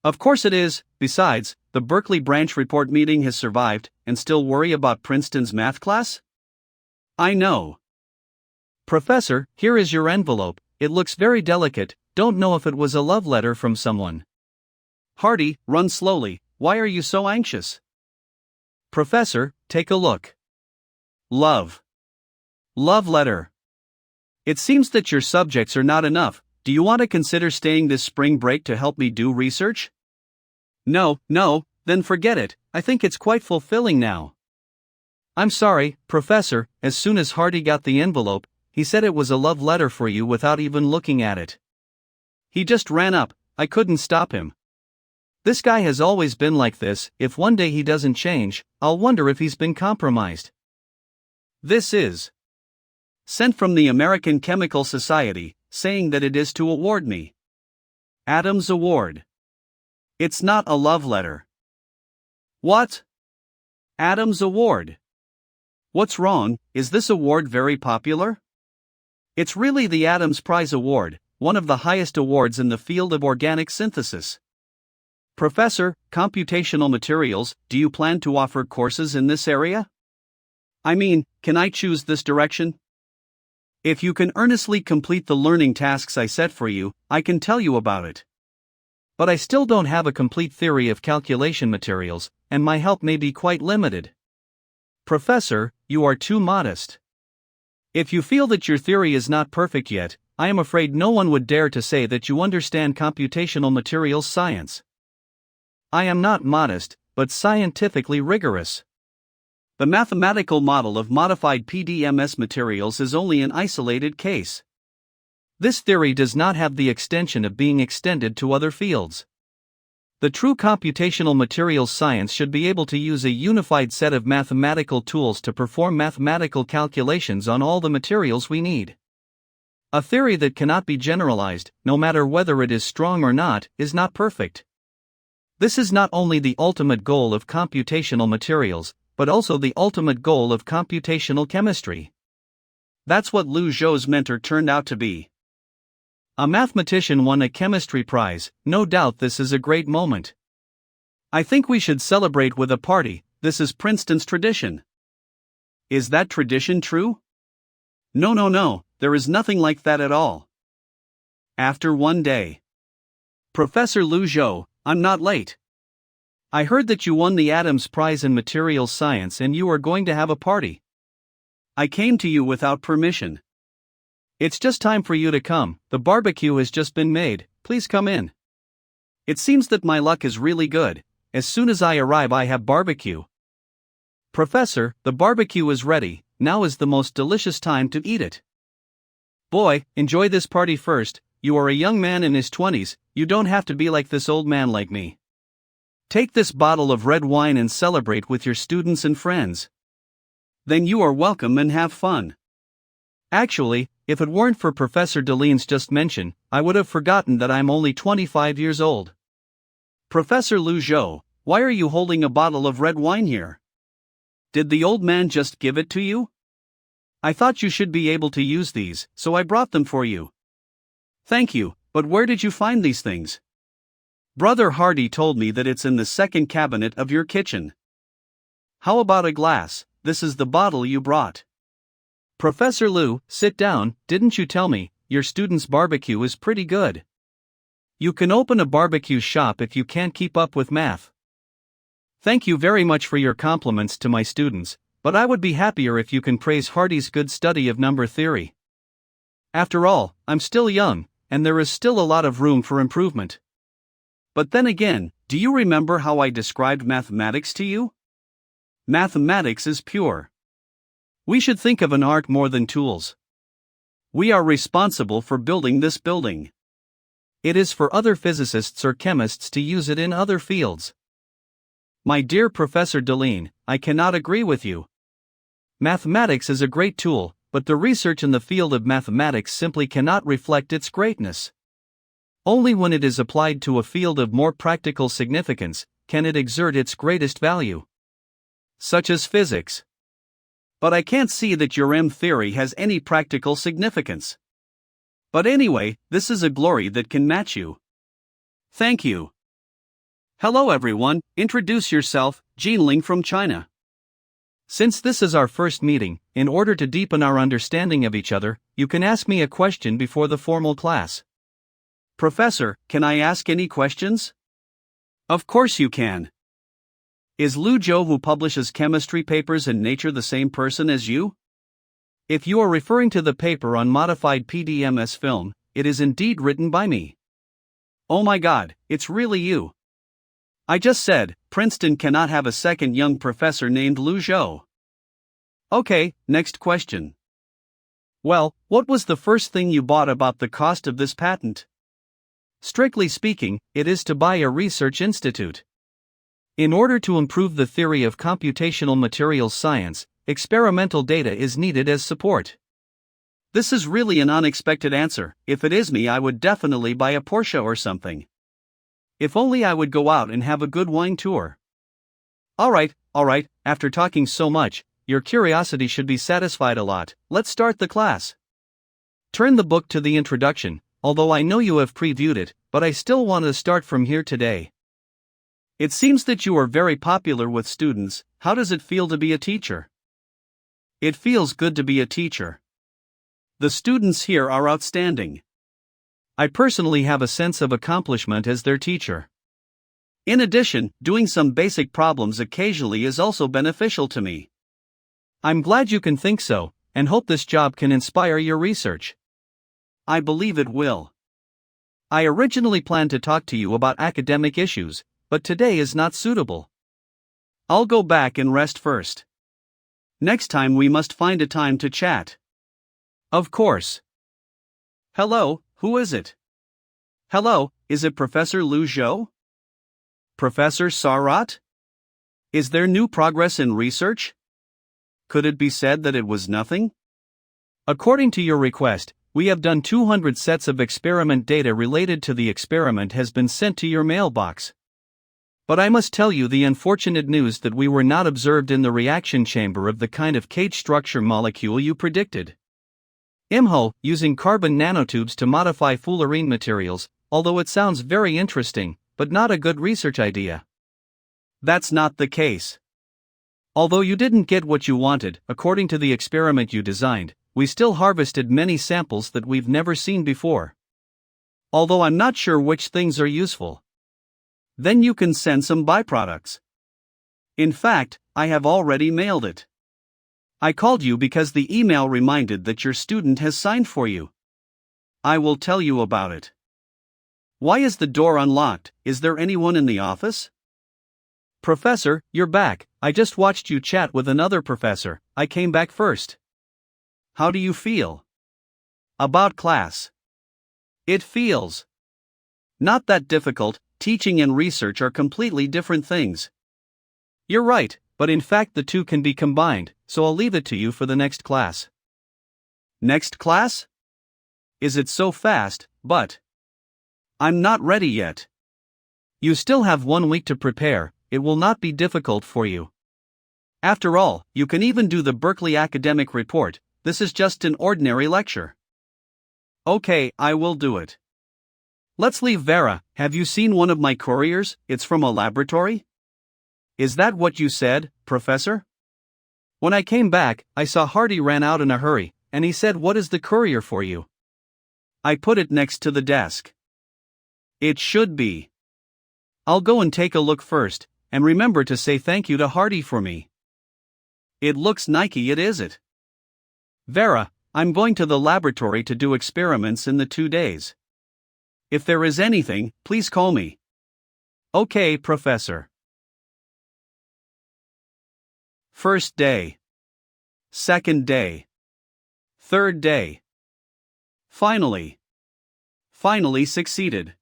Of course it is. Besides, the Berkeley branch report meeting has survived, and still worry about Princeton's math class? I know. Professor, here is your envelope. It looks very delicate. Don't know if it was a love letter from someone. Hardy, run slowly. Why are you so anxious? Professor, take a look. Love letter. It seems that your subjects are not enough. Do you want to consider staying this spring break to help me do research? No, then forget it. I think it's quite fulfilling now. I'm sorry, Professor. As soon as Hardy got the envelope, he said it was a love letter for you without even looking at it. He just ran up. I couldn't stop him. This guy has always been like this. If one day he doesn't change, I'll wonder if he's been compromised. This is sent from the American Chemical Society, saying that it is to award me Adams Award. It's not a love letter. What? Adams Award. What's wrong? Is this award very popular? It's really the Adams Prize Award, one of the highest awards in the field of organic synthesis. Professor, computational materials, do you plan to offer courses in this area? I mean, can I choose this direction? If you can earnestly complete the learning tasks I set for you, I can tell you about it. But I still don't have a complete theory of calculation materials, and my help may be quite limited. Professor, you are too modest. If you feel that your theory is not perfect yet, I am afraid no one would dare to say that you understand computational materials science. I am not modest, but scientifically rigorous. The mathematical model of modified PDMS materials is only an isolated case. This theory does not have the extension of being extended to other fields. The true computational materials science should be able to use a unified set of mathematical tools to perform mathematical calculations on all the materials we need. A theory that cannot be generalized, no matter whether it is strong or not, is not perfect. This is not only the ultimate goal of computational materials, but also the ultimate goal of computational chemistry. That's what Liu Zhou's mentor turned out to be. A mathematician won a chemistry prize. No doubt this is a great moment. I think we should celebrate with a party. This is Princeton's tradition. Is that tradition true? No, there is nothing like that at all. After one day. Professor Liu Zhou, I'm not late. I heard that you won the Adams Prize in Materials Science and you are going to have a party. I came to you without permission. It's just time for you to come. The barbecue has just been made. Please come in. It seems that my luck is really good. As soon as I arrive, I have barbecue. Professor, the barbecue is ready. Now is the most delicious time to eat it. Boy, enjoy this party first. You are a young man in his 20s. You don't have to be like this old man like me. Take this bottle of red wine and celebrate with your students and friends. Then you are welcome and have fun. Actually, if it weren't for Professor Deline's just mention, I would have forgotten that I'm only 25 years old. Professor Liu Zhou, why are you holding a bottle of red wine here? Did the old man just give it to you? I thought you should be able to use these, so I brought them for you. Thank you, but where did you find these things? Brother Hardy told me that it's in the second cabinet of your kitchen. How about a glass? This is the bottle you brought. Professor Liu, sit down. Didn't you tell me your student's barbecue is pretty good? You can open a barbecue shop if you can't keep up with math. Thank you very much for your compliments to my students, but I would be happier if you can praise Hardy's good study of number theory. After all, I'm still young, and there is still a lot of room for improvement. But then again, do you remember how I described mathematics to you? Mathematics is pure. We should think of an art more than tools. We are responsible for building this building. It is for other physicists or chemists to use it in other fields. My dear Professor Deline, I cannot agree with you. Mathematics is a great tool, but the research in the field of mathematics simply cannot reflect its greatness. Only when it is applied to a field of more practical significance can it exert its greatest value. Such as physics. But I can't see that your M theory has any practical significance. But anyway, this is a glory that can match you. Thank you. Hello everyone, introduce yourself, Jinling from China. Since this is our first meeting, in order to deepen our understanding of each other, you can ask me a question before the formal class. Professor, can I ask any questions? Of course you can. Is Lu Zhou, who publishes chemistry papers in Nature, the same person as you? If you are referring to the paper on modified PDMS film, it is indeed written by me. Oh my God, it's really you. I just said, Princeton cannot have a second young professor named Lu Zhou. Okay, next question. Well, what was the first thing you bought about the cost of this patent? Strictly speaking, it is to buy a research institute. In order to improve the theory of computational materials science, experimental data is needed as support. This is really an unexpected answer. If it is me, I would definitely buy a Porsche or something. If only I would go out and have a good wine tour. Alright, after talking so much, your curiosity should be satisfied a lot. Let's start the class. Turn the book to the introduction, although I know you have previewed it, but I still want to start from here today. It seems that you are very popular with students. How does it feel to be a teacher? It feels good to be a teacher. The students here are outstanding. I personally have a sense of accomplishment as their teacher. In addition, doing some basic problems occasionally is also beneficial to me. I'm glad you can think so, and hope this job can inspire your research. I believe it will. I originally planned to talk to you about academic issues, but today is not suitable. I'll go back and rest first. Next time we must find a time to chat. Of course. Hello, who is it? Hello, is it Professor Lu Zhou? Professor Sarat? Is there new progress in research? Could it be said that it was nothing? According to your request, we have done 200 sets of experiment data related to the experiment has been sent to your mailbox. But I must tell you the unfortunate news that we were not observed in the reaction chamber of the kind of cage structure molecule you predicted. IMHO, using carbon nanotubes to modify fullerene materials, although it sounds very interesting, but not a good research idea. That's not the case. Although you didn't get what you wanted, according to the experiment you designed, we still harvested many samples that we've never seen before. Although I'm not sure which things are useful. Then you can send some byproducts. In fact, I have already mailed it. I called you because the email reminded that your student has signed for you. I will tell you about it. Why is the door unlocked? Is there anyone in the office? Professor, you're back. I just watched you chat with another professor. I came back first. How do you feel about class? It feels not that difficult. Teaching and research are completely different things. You're right, but in fact the two can be combined, so I'll leave it to you for the next class. Next class? Is it so fast? But I'm not ready yet. You still have 1 week to prepare. It will not be difficult for you. After all, you can even do the Berkeley Academic Report. This is just an ordinary lecture. Okay, I will do it. Let's leave Vera. Have you seen one of my couriers? It's from a laboratory? Is that what you said, Professor? When I came back, I saw Hardy ran out in a hurry, and he said, "What is the courier for you?" I put it next to the desk. It should be. I'll go and take a look first. and remember to say thank you to Hardy for me. It looks Nike, is it? Vera, I'm going to the laboratory to do experiments in the 2 days. If there is anything, please call me. Okay, Professor. First day. Second day. Third day. Finally succeeded.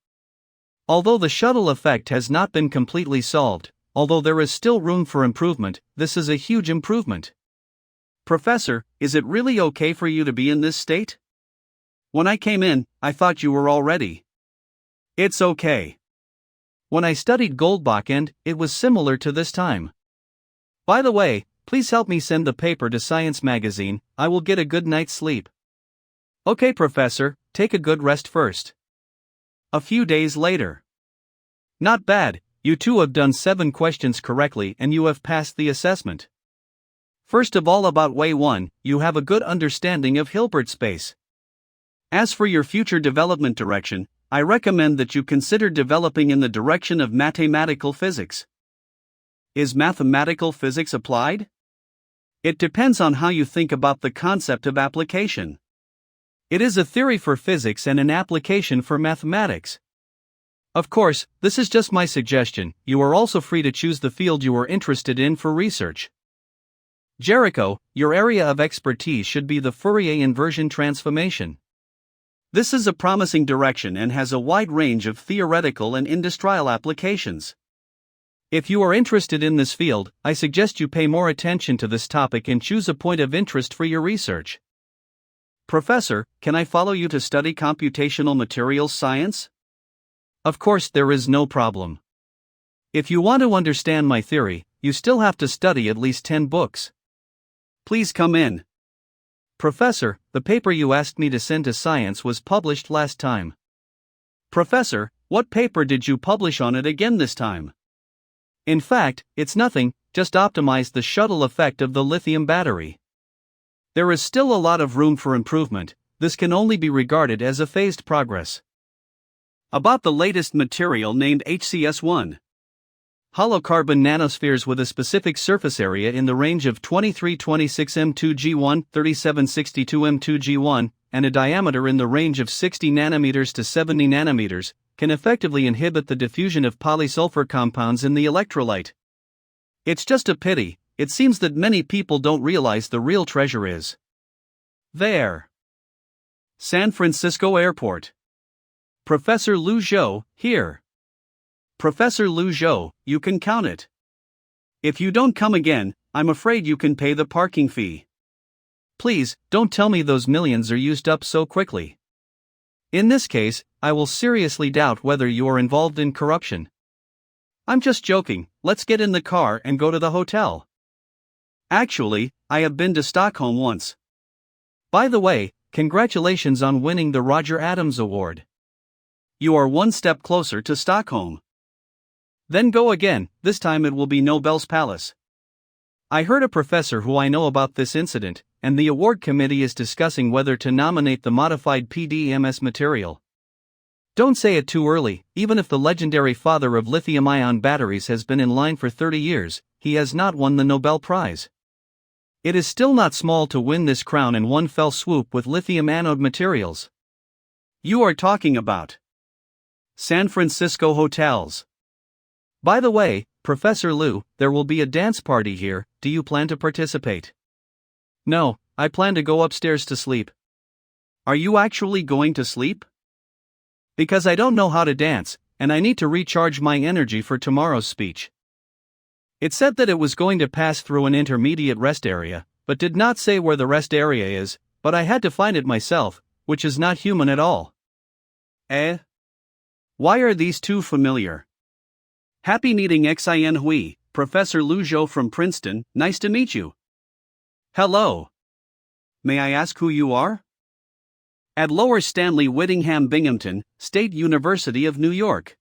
Although the shuttle effect has not been completely solved, although there is still room for improvement, this is a huge improvement. Professor, is it really okay for you to be in this state? When I came in, I thought you were already. It's okay. When I studied Goldbach, it was similar to this time. By the way, please help me send the paper to Science Magazine. I will get a good night's sleep. Okay, Professor, take a good rest first. A few days later. Not bad, you two have done 7 questions correctly and you have passed the assessment. First of all, about Way 1, you have a good understanding of Hilbert space. As for your future development direction, I recommend that you consider developing in the direction of mathematical physics. Is mathematical physics applied? It depends on how you think about the concept of application. It is a theory for physics and an application for mathematics. Of course, this is just my suggestion. You are also free to choose the field you are interested in for research. Jericho, your area of expertise should be the Fourier inversion transformation. This is a promising direction and has a wide range of theoretical and industrial applications. If you are interested in this field, I suggest you pay more attention to this topic and choose a point of interest for your research. Professor, can I follow you to study computational materials science? Of course, there is no problem. If you want to understand my theory, you still have to study at least 10 books. Please come in. Professor, the paper you asked me to send to Science was published last time. Professor, what paper did you publish on it again this time? In fact, it's nothing, just optimize the shuttle effect of the lithium battery. There is still a lot of room for improvement. This can only be regarded as a phased progress. About the latest material named HCS1. Hollow-carbon nanospheres with a specific surface area in the range of 2326 m2g1, 3762 m2g1, and a diameter in the range of 60 nanometers to 70 nanometers, can effectively inhibit the diffusion of polysulfur compounds in the electrolyte. It's just a pity, it seems that many people don't realize the real treasure is there. San Francisco Airport. Professor Lu Zhou, here. Professor Lu Zhou, you can count it. If you don't come again, I'm afraid you can pay the parking fee. Please, don't tell me those millions are used up so quickly. In this case, I will seriously doubt whether you are involved in corruption. I'm just joking, let's get in the car and go to the hotel. Actually, I have been to Stockholm once. By the way, congratulations on winning the Roger Adams Award. You are one step closer to Stockholm. Then go again, this time it will be Nobel's Palace. I heard a professor who I know about this incident, and the award committee is discussing whether to nominate the modified PDMS material. Don't say it too early, even if the legendary father of lithium-ion batteries has been in line for 30 years, he has not won the Nobel Prize. It is still not small to win this crown in one fell swoop with lithium anode materials. You are talking about San Francisco hotels. By the way, Professor Liu, there will be a dance party here. Do you plan to participate? No, I plan to go upstairs to sleep. Are you actually going to sleep? Because I don't know how to dance, and I need to recharge my energy for tomorrow's speech. It said that it was going to pass through an intermediate rest area, but did not say where the rest area is, but I had to find it myself, which is not human at all. Eh? Why are these two familiar? Happy meeting Xin Hui, Professor Lu Zhou from Princeton, nice to meet you. Hello. May I ask who you are? At Lower Stanley Whittingham Binghamton, State University of New York.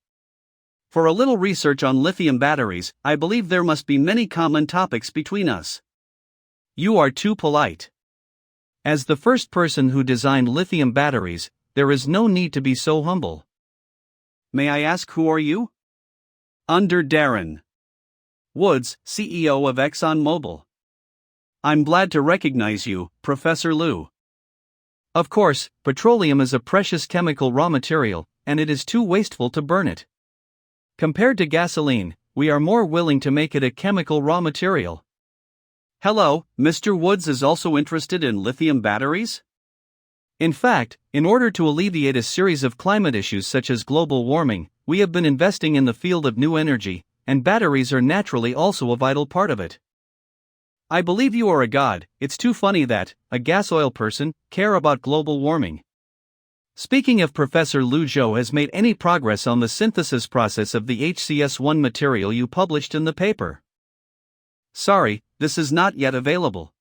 For a little research on lithium batteries, I believe there must be many common topics between us. You are too polite. As the first person who designed lithium batteries, there is no need to be so humble. May I ask who are you? Under Darren. Woods, CEO of ExxonMobil. I'm glad to recognize you, Professor Liu. Of course, petroleum is a precious chemical raw material, and it is too wasteful to burn it. Compared to gasoline, we are more willing to make it a chemical raw material. Hello, Mr. Woods is also interested in lithium batteries? In fact, in order to alleviate a series of climate issues such as global warming, we have been investing in the field of new energy, and batteries are naturally also a vital part of it. I believe you are a god. It's too funny that, a gas oil person, care about global warming. Speaking of, Professor Liu Zhou has made any progress on the synthesis process of the HCS1 material you published in the paper? Sorry, this is not yet available.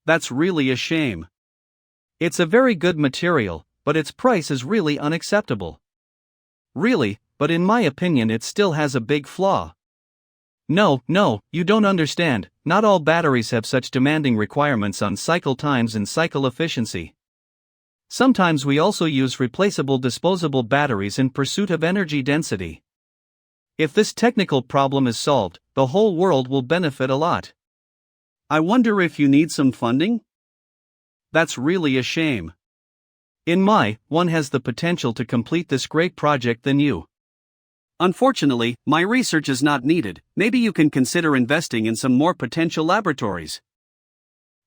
That's really a shame. It's a very good material, but its price is really unacceptable. Really, but in my opinion it still has a big flaw. No, you don't understand. Not all batteries have such demanding requirements on cycle times and cycle efficiency. Sometimes we also use replaceable disposable batteries in pursuit of energy density. If this technical problem is solved, the whole world will benefit a lot. I wonder if you need some funding? That's really a shame. One has the potential to complete this great project than you. Unfortunately, my research is not needed. Maybe you can consider investing in some more potential laboratories.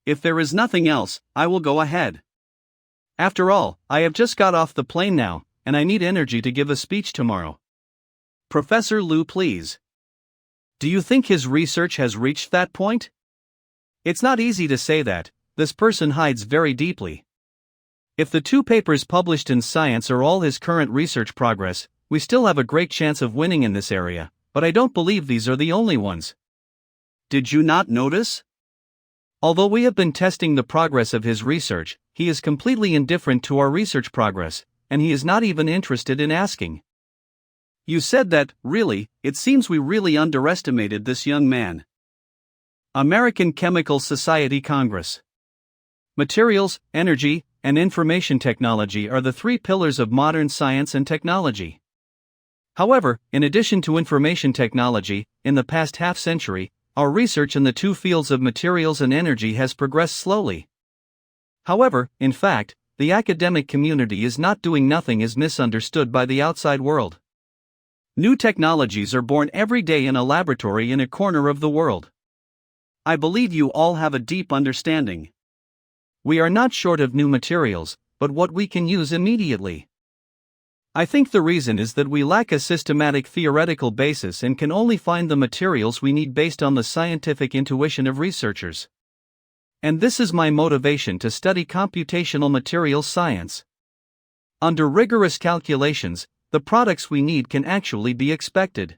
If there is nothing else, I will go ahead. After all, I have just got off the plane now, and I need energy to give a speech tomorrow. Professor Liu, please. Do you think his research has reached that point? It's not easy to say that. This person hides very deeply. If the 2 papers published in Science are all his current research progress, we still have a great chance of winning in this area, but I don't believe these are the only ones. Did you not notice? Although we have been testing the progress of his research, he is completely indifferent to our research progress, and he is not even interested in asking. You said that, really, it seems we really underestimated this young man. American Chemical Society Congress. Materials, energy, and information technology are the 3 pillars of modern science and technology. However, in addition to information technology, in the past half-century, our research in the 2 fields of materials and energy has progressed slowly. However, in fact, the academic community is not doing nothing is misunderstood by the outside world. New technologies are born every day in a laboratory in a corner of the world. I believe you all have a deep understanding. We are not short of new materials, but what we can use immediately. I think the reason is that we lack a systematic theoretical basis and can only find the materials we need based on the scientific intuition of researchers. And this is my motivation to study computational materials science. Under rigorous calculations, the products we need can actually be expected.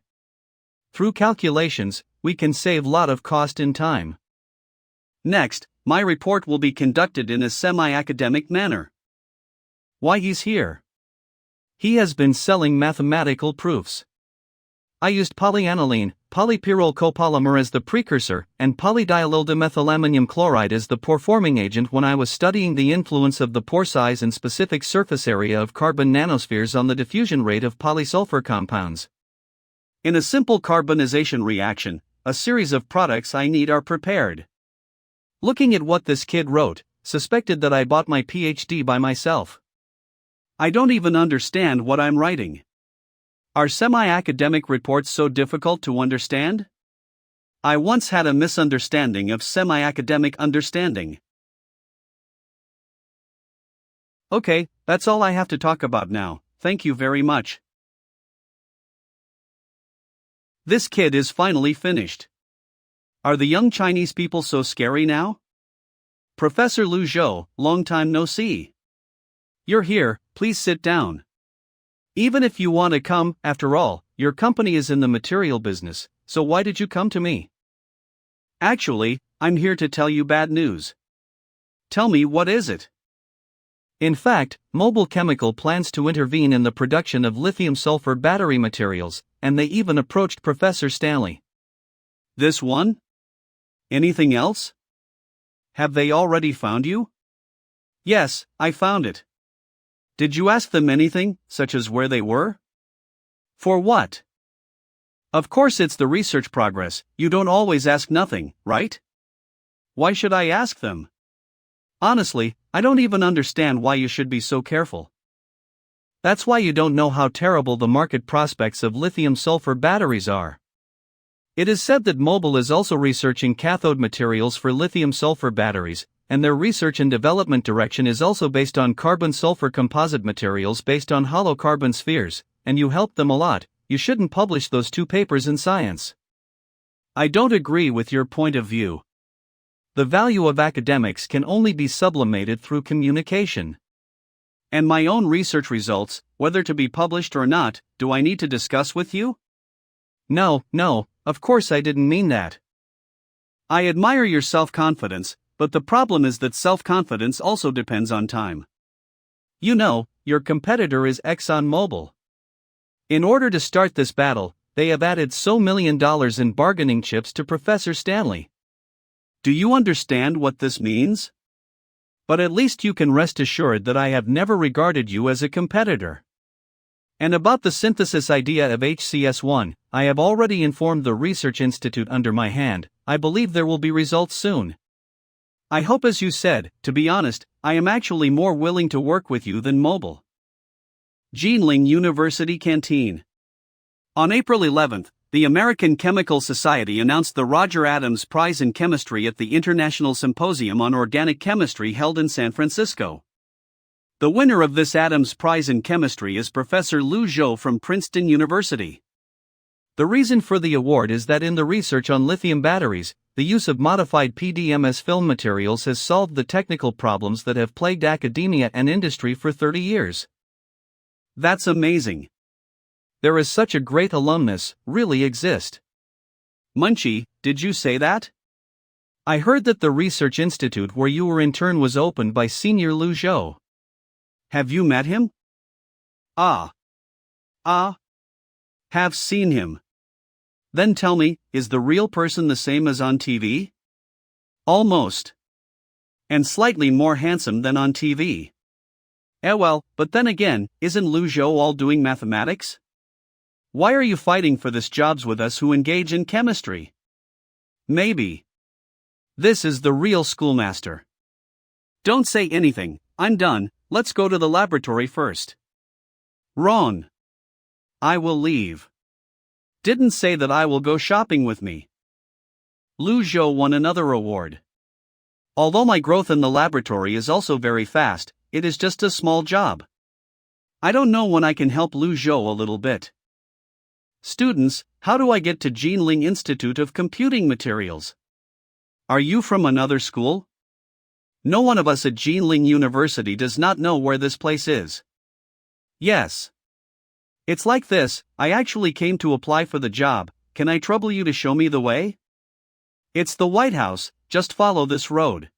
Through calculations, we can save a lot of cost and time. Next, my report will be conducted in a semi-academic manner. Why he's here? He has been selling mathematical proofs. I used polyaniline, polypyrrole copolymer as the precursor, and polydieldildimethylaminium chloride as the pore-forming agent when I was studying the influence of the pore size and specific surface area of carbon nanospheres on the diffusion rate of polysulfur compounds. In a simple carbonization reaction, a series of products I need are prepared. Looking at what this kid wrote, suspected that I bought my PhD by myself. I don't even understand what I'm writing. Are semi-academic reports so difficult to understand? I once had a misunderstanding of semi-academic understanding. Okay, that's all I have to talk about now. Thank you very much. This kid is finally finished. Are the young Chinese people so scary now? Professor Liu Zhou, long time no see. You're here, please sit down. Even if you want to come, after all, your company is in the material business, so why did you come to me? Actually, I'm here to tell you bad news. Tell me, what is it? In fact, Mobile Chemical plans to intervene in the production of lithium-sulfur battery materials, and they even approached Professor Stanley. This one? Anything else? Have they already found you? Yes, I found it. Did you ask them anything, such as where they were? For what? Of course, it's the research progress. You don't always ask nothing, right? Why should I ask them? Honestly, I don't even understand why you should be so careful. That's why you don't know how terrible the market prospects of lithium-sulfur batteries are. It is said that Mobil is also researching cathode materials for lithium-sulfur batteries, and their research and development direction is also based on carbon-sulfur composite materials based on hollow carbon spheres, and you helped them a lot. You shouldn't publish those 2 papers in Science. I don't agree with your point of view. The value of academics can only be sublimated through communication. And my own research results, whether to be published or not, do I need to discuss with you? No, of course I didn't mean that. I admire your self-confidence, but the problem is that self-confidence also depends on time. You know, your competitor is ExxonMobil. In order to start this battle, they have added so $1 million in bargaining chips to Professor Stanley. Do you understand what this means? But at least you can rest assured that I have never regarded you as a competitor. And about the synthesis idea of HCS1, I have already informed the research institute under my hand. I believe there will be results soon. I hope, as you said. To be honest, I am actually more willing to work with you than Mobil. Jinling University Canteen. On April 11th, the American Chemical Society announced the Roger Adams Prize in Chemistry at the International Symposium on Organic Chemistry held in San Francisco. The winner of this Adams Prize in Chemistry is Professor Lu Zhou from Princeton University. The reason for the award is that in the research on lithium batteries, the use of modified PDMS film materials has solved the technical problems that have plagued academia and industry for 30 years. That's amazing. There is such a great alumnus, really exist. Munchie, did you say that? I heard that the research institute where you were intern was opened by Senior Lu Zhou. Have you met him? Have seen him. Then tell me, is the real person the same as on TV? Almost. And slightly more handsome than on TV. Well, but then again, isn't Lu Zhou all doing mathematics? Why are you fighting for this jobs with us who engage in chemistry? Maybe. This is the real schoolmaster. Don't say anything, I'm done, let's go to the laboratory first. Wrong. I will leave. Didn't say that I will go shopping with me. Lu Zhou won another award. Although my growth in the laboratory is also very fast, it is just a small job. I don't know when I can help Lu Zhou a little bit. Students, how do I get to Jinling Institute of Computing Materials? Are you from another school? No one of us at Jinling University does not know where this place is. Yes. It's like this, I actually came to apply for the job. Can I trouble you to show me the way? It's the White House, just follow this road.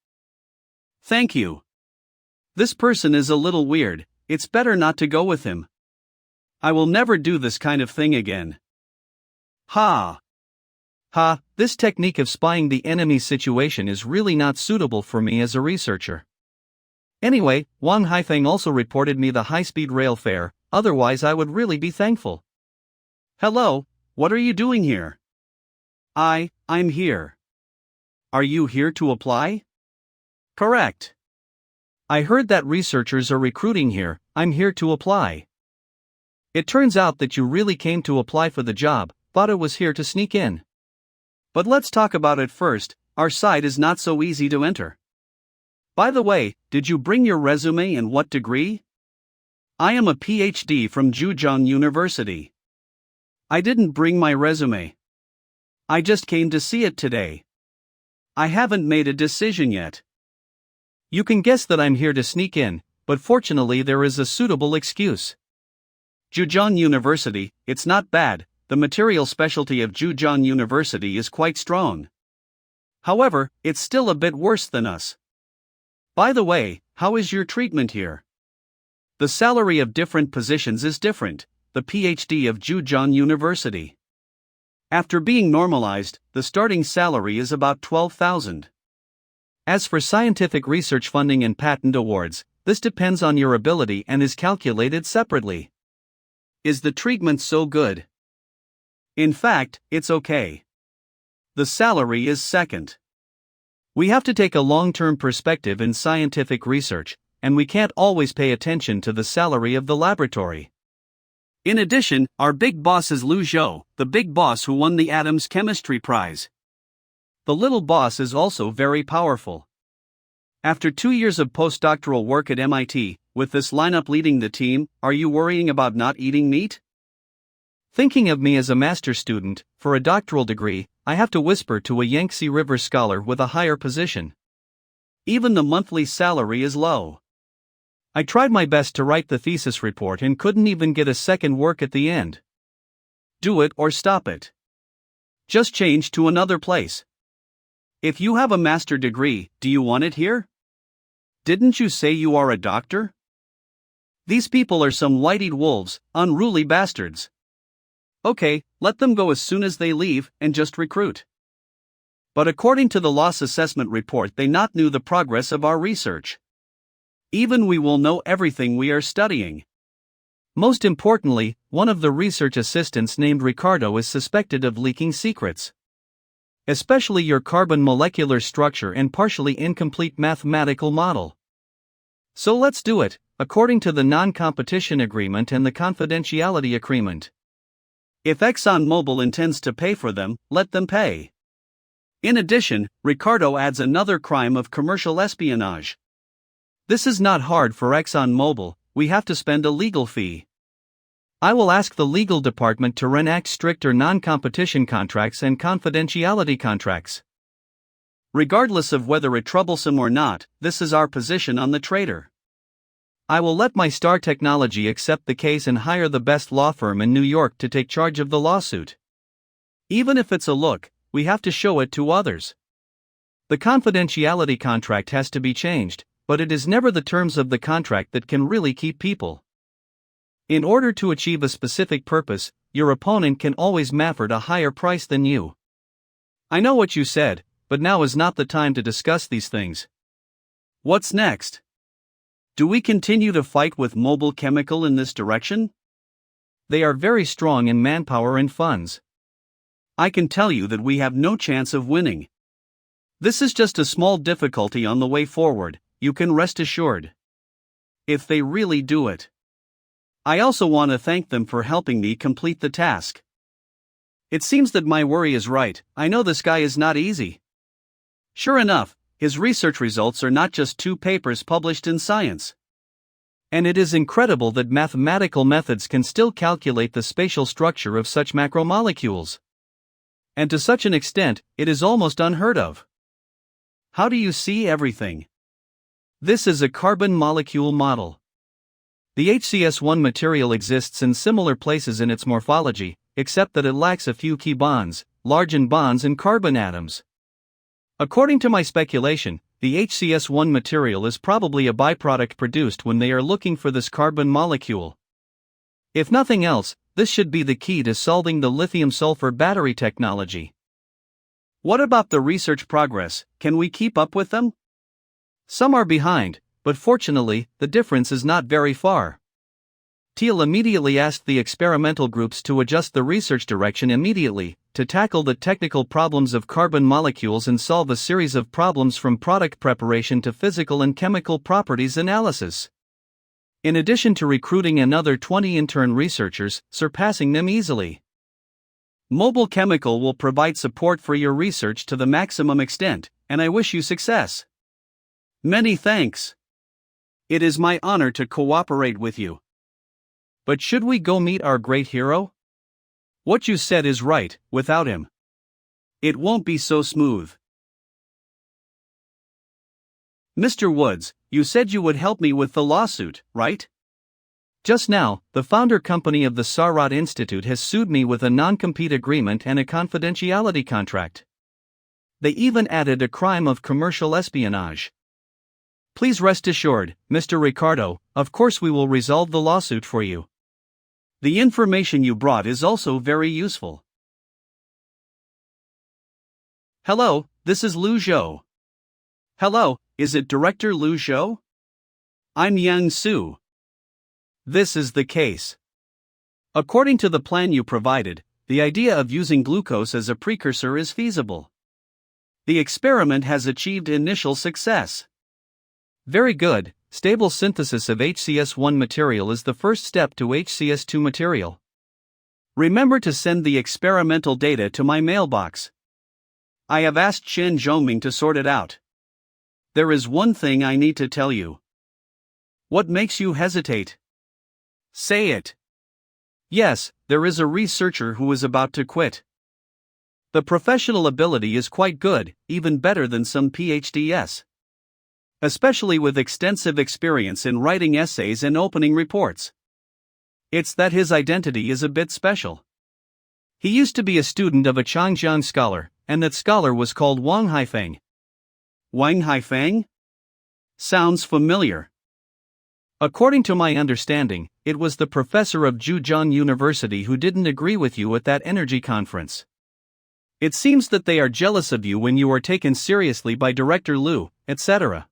Thank you. This person is a little weird, it's better not to go with him. I will never do this kind of thing again. This technique of spying the enemy's situation is really not suitable for me as a researcher. Anyway, Wang Haifeng also reported me the high-speed rail fare, otherwise I would really be thankful. Hello, what are you doing here? I'm here. Are you here to apply? Correct. I heard that researchers are recruiting here, I'm here to apply. It turns out that you really came to apply for the job, thought it was here to sneak in. But let's talk about it first, our site is not so easy to enter. By the way, did you bring your resume and what degree? I am a PhD from Zhejiang University. I didn't bring my resume. I just came to see it today. I haven't made a decision yet. You can guess that I'm here to sneak in, but fortunately there is a suitable excuse. Zhejiang University, it's not bad, the material specialty of Zhejiang University is quite strong. However, it's still a bit worse than us. By the way, how is your treatment here? The salary of different positions is different, the PhD of Zhejiang University. After being normalized, the starting salary is about 12,000. As for scientific research funding and patent awards, this depends on your ability and is calculated separately. Is the treatment so good? In fact, it's okay. The salary is second. We have to take a long-term perspective in scientific research, and we can't always pay attention to the salary of the laboratory. In addition, our big boss is Lu Zhou, the big boss who won the Adams Chemistry Prize. The little boss is also very powerful. After 2 years of postdoctoral work at MIT, with this lineup leading the team, are you worrying about not eating meat? Thinking of me as a master's student, for a doctoral degree, I have to whisper to a Yangtze River scholar with a higher position. Even the monthly salary is low. I tried my best to write the thesis report and couldn't even get a second work at the end. Do it or stop it. Just change to another place. If you have a master's degree, do you want it here? Didn't you say you are a doctor? These people are some white-eyed wolves, unruly bastards. Okay, let them go as soon as they leave, and just recruit. But according to the loss assessment report, they not knew the progress of our research. Even we will know everything we are studying. Most importantly, one of the research assistants named Ricardo is suspected of leaking secrets. Especially your carbon molecular structure and partially incomplete mathematical model. So let's do it, according to the non-competition agreement and the confidentiality agreement. If ExxonMobil intends to pay for them, let them pay. In addition, Ricardo adds another crime of commercial espionage. This is not hard for ExxonMobil, we have to spend a legal fee. I will ask the legal department to enact stricter non-competition contracts and confidentiality contracts. Regardless of whether it's troublesome or not, this is our position on the traitor. I will let my Star Technology accept the case and hire the best law firm in New York to take charge of the lawsuit. Even if it's a look, we have to show it to others. The confidentiality contract has to be changed, but it is never the terms of the contract that can really keep people. In order to achieve a specific purpose, your opponent can always offer a higher price than you. I know what you said, but now is not the time to discuss these things. What's next? Do we continue to fight with Mobile Chemical in this direction? They are very strong in manpower and funds. I can tell you that we have no chance of winning. This is just a small difficulty on the way forward, you can rest assured. If they really do it. I also want to thank them for helping me complete the task. It seems that my worry is right, I know this guy is not easy. Sure enough, his research results are not just 2 papers published in Science. And it is incredible that mathematical methods can still calculate the spatial structure of such macromolecules. And to such an extent, it is almost unheard of. How do you see everything? This is a carbon molecule model. The HCS1 material exists in similar places in its morphology, except that it lacks a few key bonds, large in bonds and carbon atoms. According to my speculation, the HCS1 material is probably a byproduct produced when they are looking for this carbon molecule. If nothing else, this should be the key to solving the lithium-sulfur battery technology. What about the research progress, can we keep up with them? Some are behind, but fortunately, the difference is not very far. Thiel immediately asked the experimental groups to adjust the research direction immediately, to tackle the technical problems of carbon molecules and solve a series of problems from product preparation to physical and chemical properties analysis. In addition to recruiting another 20 intern researchers, surpassing them easily. Mobile Chemical will provide support for your research to the maximum extent, and I wish you success. Many thanks. It is my honor to cooperate with you. But should we go meet our great hero? What you said is right, without him, it won't be so smooth. Mr. Woods, you said you would help me with the lawsuit, right? Just now, the founder company of the Sarrat Institute has sued me with a non-compete agreement and a confidentiality contract. They even added a crime of commercial espionage. Please rest assured, Mr. Ricardo, of course we will resolve the lawsuit for you. The information you brought is also very useful. Hello, this is Lu Zhou. Hello, is it Director Lu Zhou? I'm Yang Su. This is the case. According to the plan you provided, The idea of using glucose as a precursor is feasible. The experiment has achieved initial success. Very good. Stable synthesis of HCS1 material is the first step to HCS2 material. Remember to send the experimental data to my mailbox. I have asked Chen Zhongming to sort it out. There is one thing I need to tell you. What makes you hesitate? Say it. Yes, there is a researcher who is about to quit. The professional ability is quite good, even better than some PhDs. Especially with extensive experience in writing essays and opening reports. It's that his identity is a bit special. He used to be a student of a Changjiang scholar, and that scholar was called Wang Haifeng. Wang Haifeng? Sounds familiar. According to my understanding, it was the professor of Zhejiang University who didn't agree with you at that energy conference. It seems that they are jealous of you when you are taken seriously by Director Liu, etc.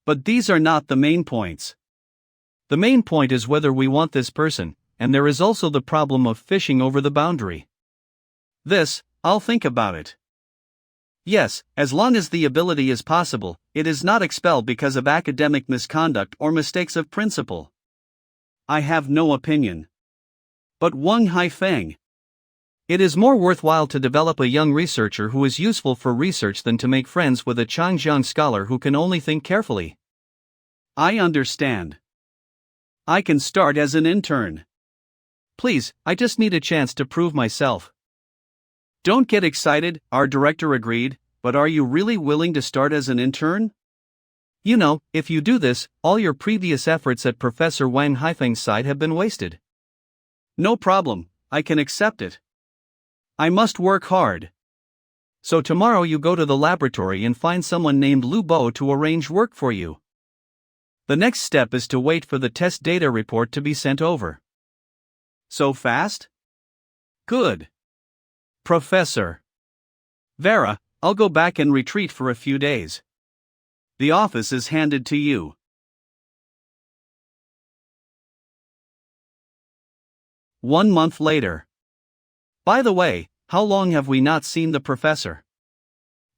But these are not the main points. The main point is whether we want this person, and there is also the problem of fishing over the boundary. This, I'll think about it. Yes, as long as the ability is possible, it is not expelled because of academic misconduct or mistakes of principle. I have no opinion. But Wang Haifeng. It is more worthwhile to develop a young researcher who is useful for research than to make friends with a Changjiang scholar who can only think carefully. I understand. I can start as an intern. Please, I just need a chance to prove myself. Don't get excited, our director agreed, but are you really willing to start as an intern? You know, if you do this, all your previous efforts at Professor Wang Haifeng's side have been wasted. No problem, I can accept it. I must work hard. So tomorrow you go to the laboratory and find someone named Lu Bo to arrange work for you. The next step is to wait for the test data report to be sent over. So fast? Good. Professor. Vera, I'll go back and retreat for a few days. The office is handed to you. One month later. By the way, how long have we not seen the professor?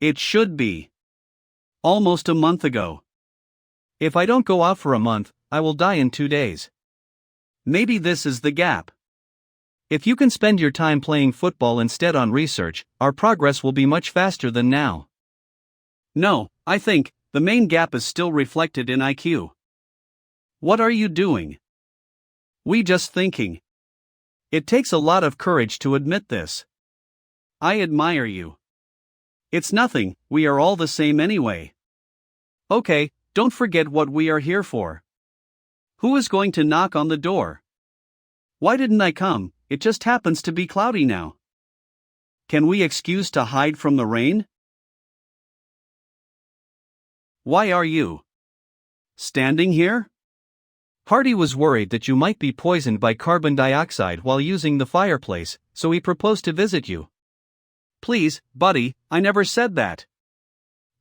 It should be almost a month ago. If I don't go out for a month, I will die in 2 days. Maybe this is the gap. If you can spend your time playing football instead on research, our progress will be much faster than now. No, I think the main gap is still reflected in IQ. What are you doing? We just thinking. It takes a lot of courage to admit this. I admire you. It's nothing, we are all the same anyway. Okay, don't forget what we are here for. Who is going to knock on the door? Why didn't I come? It just happens to be cloudy now. Can we excuse to hide from the rain? Why are you standing here? Hardy was worried that you might be poisoned by carbon dioxide while using the fireplace, so he proposed to visit you. Please, buddy, I never said that.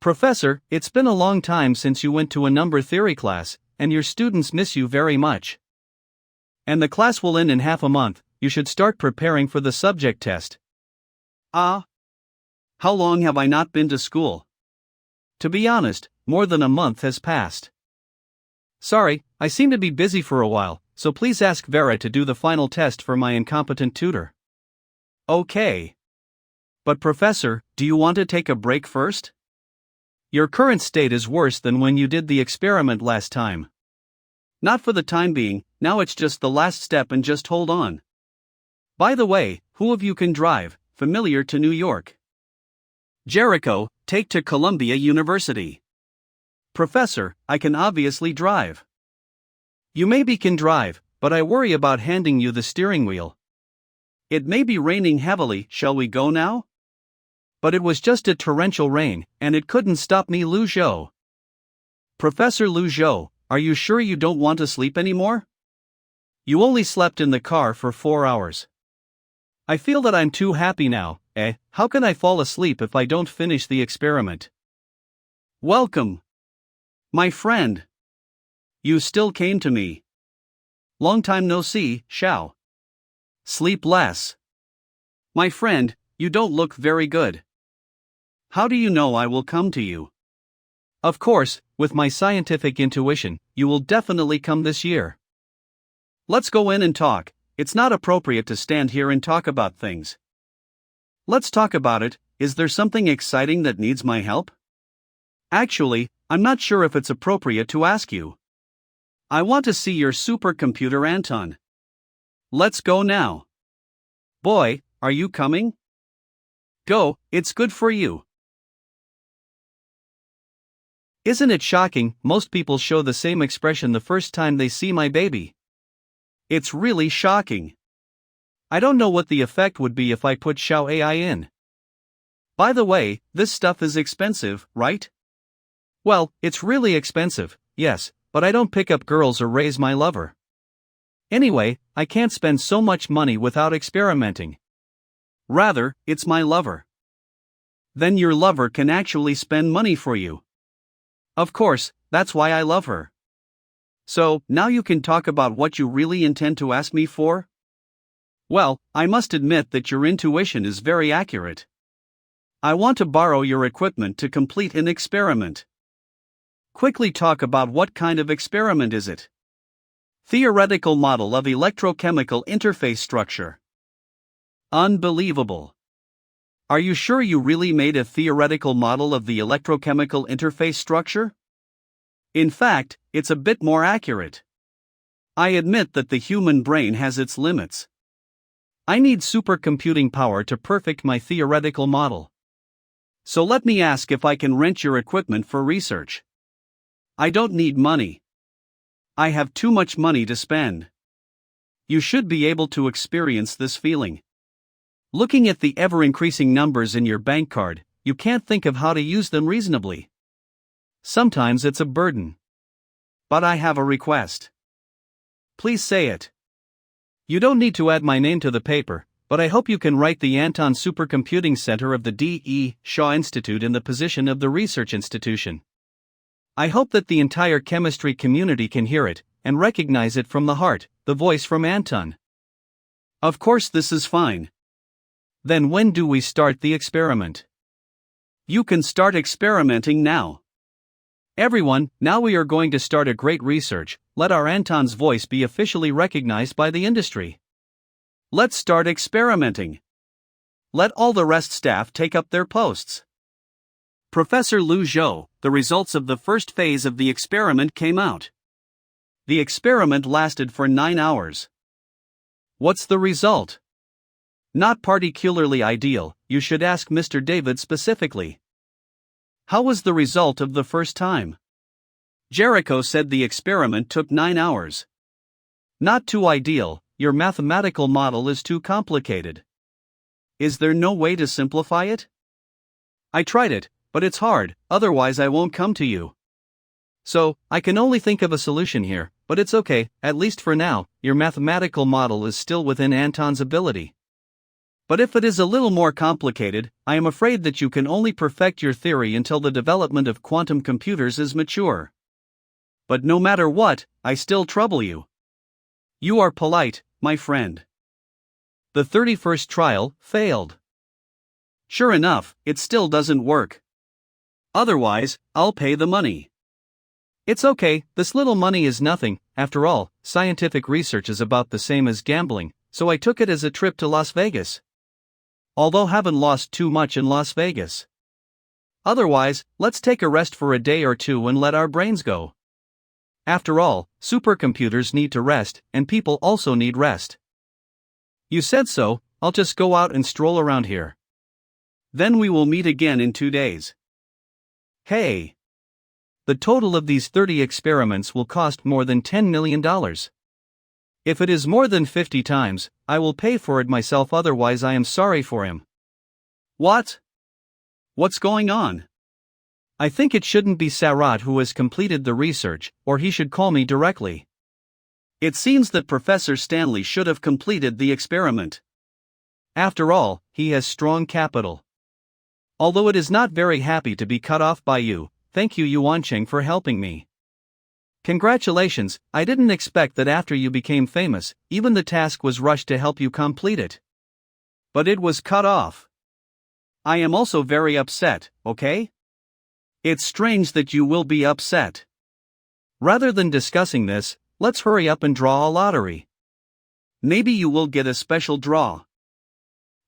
Professor, it's been a long time since you went to a number theory class, and your students miss you very much. And the class will end in half a month, you should start preparing for the subject test. How long have I not been to school? To be honest, more than a month has passed. Sorry, I seem to be busy for a while, so please ask Vera to do the final test for my incompetent tutor. Okay. But Professor, do you want to take a break first? Your current state is worse than when you did the experiment last time. Not for the time being, now it's just the last step and just hold on. By the way, who of you can drive, familiar to New York? Jericho, take to Columbia University. Professor, I can obviously drive. You maybe can drive, but I worry about handing you the steering wheel. It may be raining heavily, shall we go now? But it was just a torrential rain, and it couldn't stop me, Lu Zhou. Professor Lu Zhou, are you sure you don't want to sleep anymore? You only slept in the car for 4 hours. I feel that I'm too happy now. How can I fall asleep if I don't finish the experiment? Welcome, my friend. You still came to me. Long time no see, Xiao. Sleep less. My friend, you don't look very good. How do you know I will come to you? Of course, with my scientific intuition, you will definitely come this year. Let's go in and talk. It's not appropriate to stand here and talk about things. Let's talk about it. Is there something exciting that needs my help? Actually, I'm not sure if it's appropriate to ask you. I want to see your supercomputer, Anton. Let's go now. Boy, are you coming? Go, it's good for you. Isn't it shocking? Most people show the same expression the first time they see my baby. It's really shocking. I don't know what the effect would be if I put Xiao AI in. By the way, this stuff is expensive, right? Well, it's really expensive, yes, but I don't pick up girls or raise my lover. Anyway, I can't spend so much money without experimenting. Rather, it's my lover. Then your lover can actually spend money for you. Of course, that's why I love her. So, now you can talk about what you really intend to ask me for? Well, I must admit that your intuition is very accurate. I want to borrow your equipment to complete an experiment. Quickly talk about what kind of experiment is it? Theoretical model of electrochemical interface structure. Unbelievable. Are you sure you really made a theoretical model of the electrochemical interface structure? In fact, it's a bit more accurate. I admit that the human brain has its limits. I need supercomputing power to perfect my theoretical model. So let me ask if I can rent your equipment for research. I don't need money. I have too much money to spend. You should be able to experience this feeling. Looking at the ever-increasing numbers in your bank card, you can't think of how to use them reasonably. Sometimes it's a burden. But I have a request. Please say it. You don't need to add my name to the paper, but I hope you can write the Anton Supercomputing Center of the D.E. Shaw Institute in the position of the research institution. I hope that the entire chemistry community can hear it, and recognize it from the heart, the voice from Anton. Of course, this is fine. Then when do we start the experiment? You can start experimenting now. Everyone, now we are going to start a great research. Let our Anton's voice be officially recognized by the industry. Let's start experimenting. Let all the rest staff take up their posts. Professor Lu Zhou, the results of the first phase of the experiment came out. The experiment lasted for 9 hours. What's the result? Not particularly ideal, you should ask Mr. David specifically. How was the result of the first time? Jericho said the experiment took 9 hours. Not too ideal, your mathematical model is too complicated. Is there no way to simplify it? I tried it, but it's hard, otherwise I won't come to you. So, I can only think of a solution here, but it's okay, at least for now, your mathematical model is still within Anton's ability. But if it is a little more complicated, I am afraid that you can only perfect your theory until the development of quantum computers is mature. But no matter what, I still trouble you. You are polite, my friend. The 31st trial failed. Sure enough, it still doesn't work. Otherwise, I'll pay the money. It's okay, this little money is nothing. After all, scientific research is about the same as gambling, so I took it as a trip to Las Vegas. Although haven't lost too much in Las Vegas. Otherwise, let's take a rest for a day or two and let our brains go. After all, supercomputers need to rest, and people also need rest. You said so, I'll just go out and stroll around here. Then we will meet again in 2 days. Hey! The total of these 30 experiments will cost more than $10 million. If it is more than 50 times, I will pay for it myself, otherwise I am sorry for him. What? What's going on? I think it shouldn't be Sarat who has completed the research, or he should call me directly. It seems that Professor Stanley should have completed the experiment. After all, he has strong capital. Although it is not very happy to be cut off by you, thank you Yuancheng for helping me. Congratulations, I didn't expect that after you became famous, even the task was rushed to help you complete it. But it was cut off. I am also very upset, okay? It's strange that you will be upset. Rather than discussing this, let's hurry up and draw a lottery. Maybe you will get a special draw.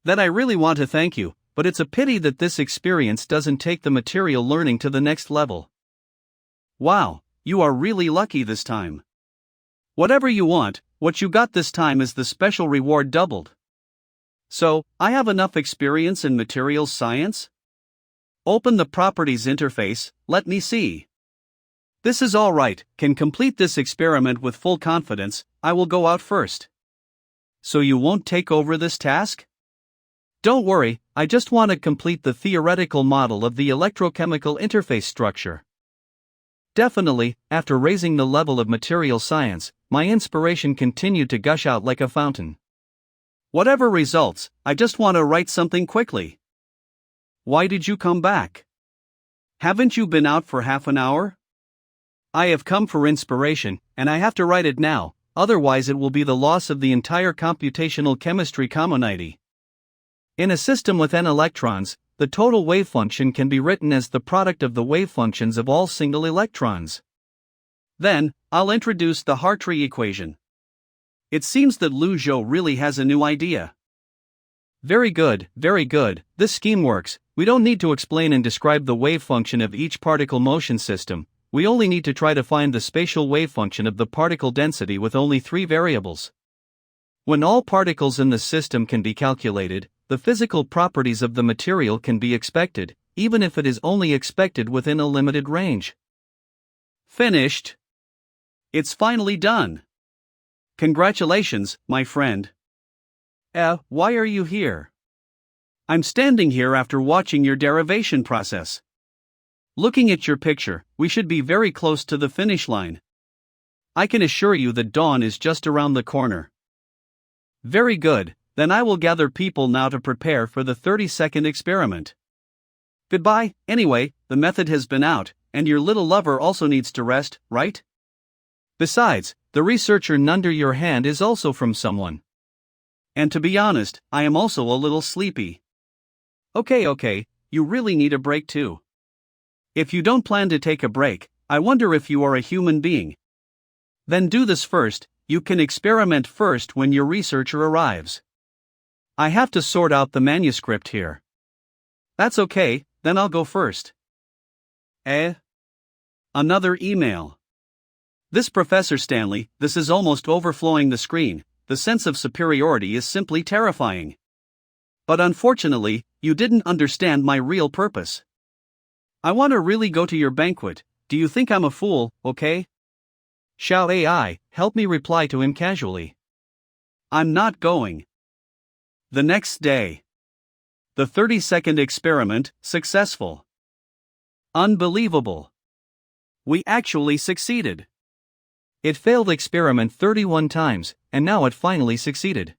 Then I really want to thank you, but it's a pity that this experience doesn't take the material learning to the next level. Wow, you are really lucky this time. Whatever you want, what you got this time is the special reward doubled. So, I have enough experience in materials science? Open the properties interface, let me see. This is alright, can complete this experiment with full confidence, I will go out first. So you won't take over this task? Don't worry, I just want to complete the theoretical model of the electrochemical interface structure. Definitely, after raising the level of material science, my inspiration continued to gush out like a fountain. Whatever results, I just want to write something quickly. Why did you come back? Haven't you been out for half an hour? I have come for inspiration, and I have to write it now, otherwise it will be the loss of the entire computational chemistry community. In a system with n electrons, the total wave function can be written as the product of the wave functions of all single electrons. Then, I'll introduce the Hartree equation. It seems that Lu Zhou really has a new idea. Very good, this scheme works. We don't need to explain and describe the wave function of each particle motion system, we only need to try to find the spatial wave function of the particle density with only 3 variables. When all particles in the system can be calculated, the physical properties of the material can be expected, even if it is only expected within a limited range. Finished. It's finally done. Congratulations, my friend. Why are you here? I'm standing here after watching your derivation process. Looking at your picture, we should be very close to the finish line. I can assure you that dawn is just around the corner. Very good, then I will gather people now to prepare for the 30-second experiment. Goodbye, anyway, the method has been out, and your little lover also needs to rest, right? Besides, the researcher under your hand is also from someone. And to be honest, I am also a little sleepy. Okay, you really need a break too. If you don't plan to take a break, I wonder if you are a human being. Then do this first, you can experiment first when your researcher arrives. I have to sort out the manuscript here. That's okay, then I'll go first. Another email. This Professor Stanley, this is almost overflowing the screen, the sense of superiority is simply terrifying. But unfortunately, you didn't understand my real purpose. I want to really go to your banquet, do you think I'm a fool, okay? Shall AI help me reply to him casually? I'm not going. The next day. The 30-second experiment, successful. Unbelievable. We actually succeeded. It failed experiment 31 times, and now it finally succeeded.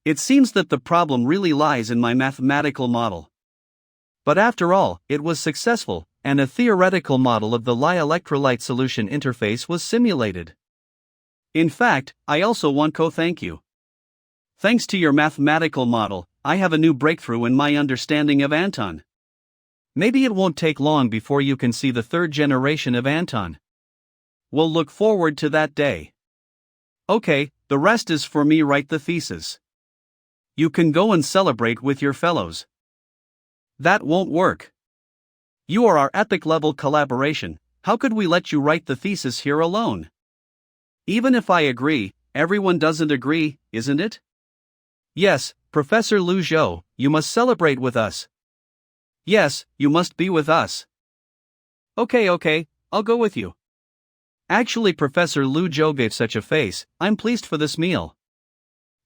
It seems that the problem really lies in my mathematical model. But after all, it was successful, and a theoretical model of the Li electrolyte solution interface was simulated. In fact, I also want to thank you. Thanks to your mathematical model, I have a new breakthrough in my understanding of Anton. Maybe it won't take long before you can see the third generation of Anton. We'll look forward to that day. Okay, the rest is for me. Write the thesis. You can go and celebrate with your fellows. That won't work. You are our epic level collaboration, how could we let you write the thesis here alone? Even if I agree, everyone doesn't agree, isn't it? Yes, Professor Lu Zhou, you must celebrate with us. Yes, you must be with us. Okay, I'll go with you. Actually, Professor Lu Zhou gave such a face, I'm pleased for this meal.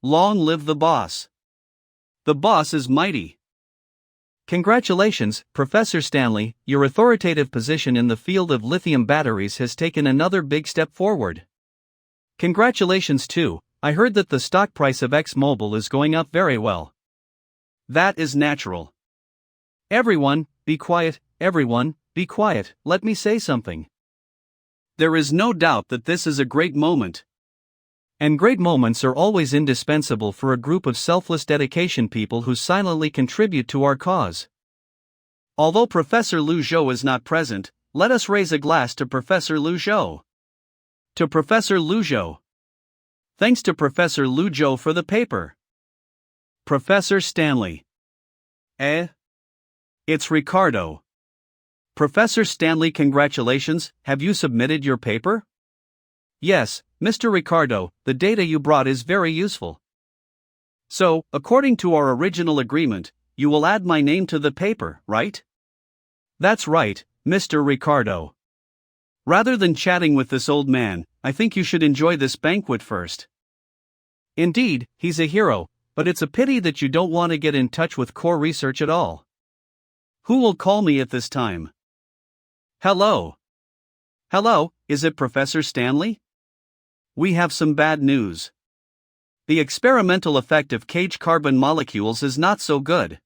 Long live the boss. The boss is mighty. Congratulations, Professor Stanley, your authoritative position in the field of lithium batteries has taken another big step forward. Congratulations too, I heard that the stock price of ExMobile is going up very well. That is natural. Everyone, be quiet, let me say something. There is no doubt that this is a great moment. And great moments are always indispensable for a group of selfless dedication people who silently contribute to our cause. Although Professor Lu Zhou is not present, let us raise a glass to Professor Lu Zhou. To Professor Lu Zhou. Thanks to Professor Lu Zhou for the paper. Professor Stanley. It's Ricardo. Professor Stanley, congratulations, have you submitted your paper? Yes, Mr. Ricardo, the data you brought is very useful. So, according to our original agreement, you will add my name to the paper, right? That's right, Mr. Ricardo. Rather than chatting with this old man, I think you should enjoy this banquet first. Indeed, he's a hero, but it's a pity that you don't want to get in touch with core research at all. Who will call me at this time? Hello. Hello, is it Professor Stanley? We have some bad news. The experimental effect of cage carbon molecules is not so good.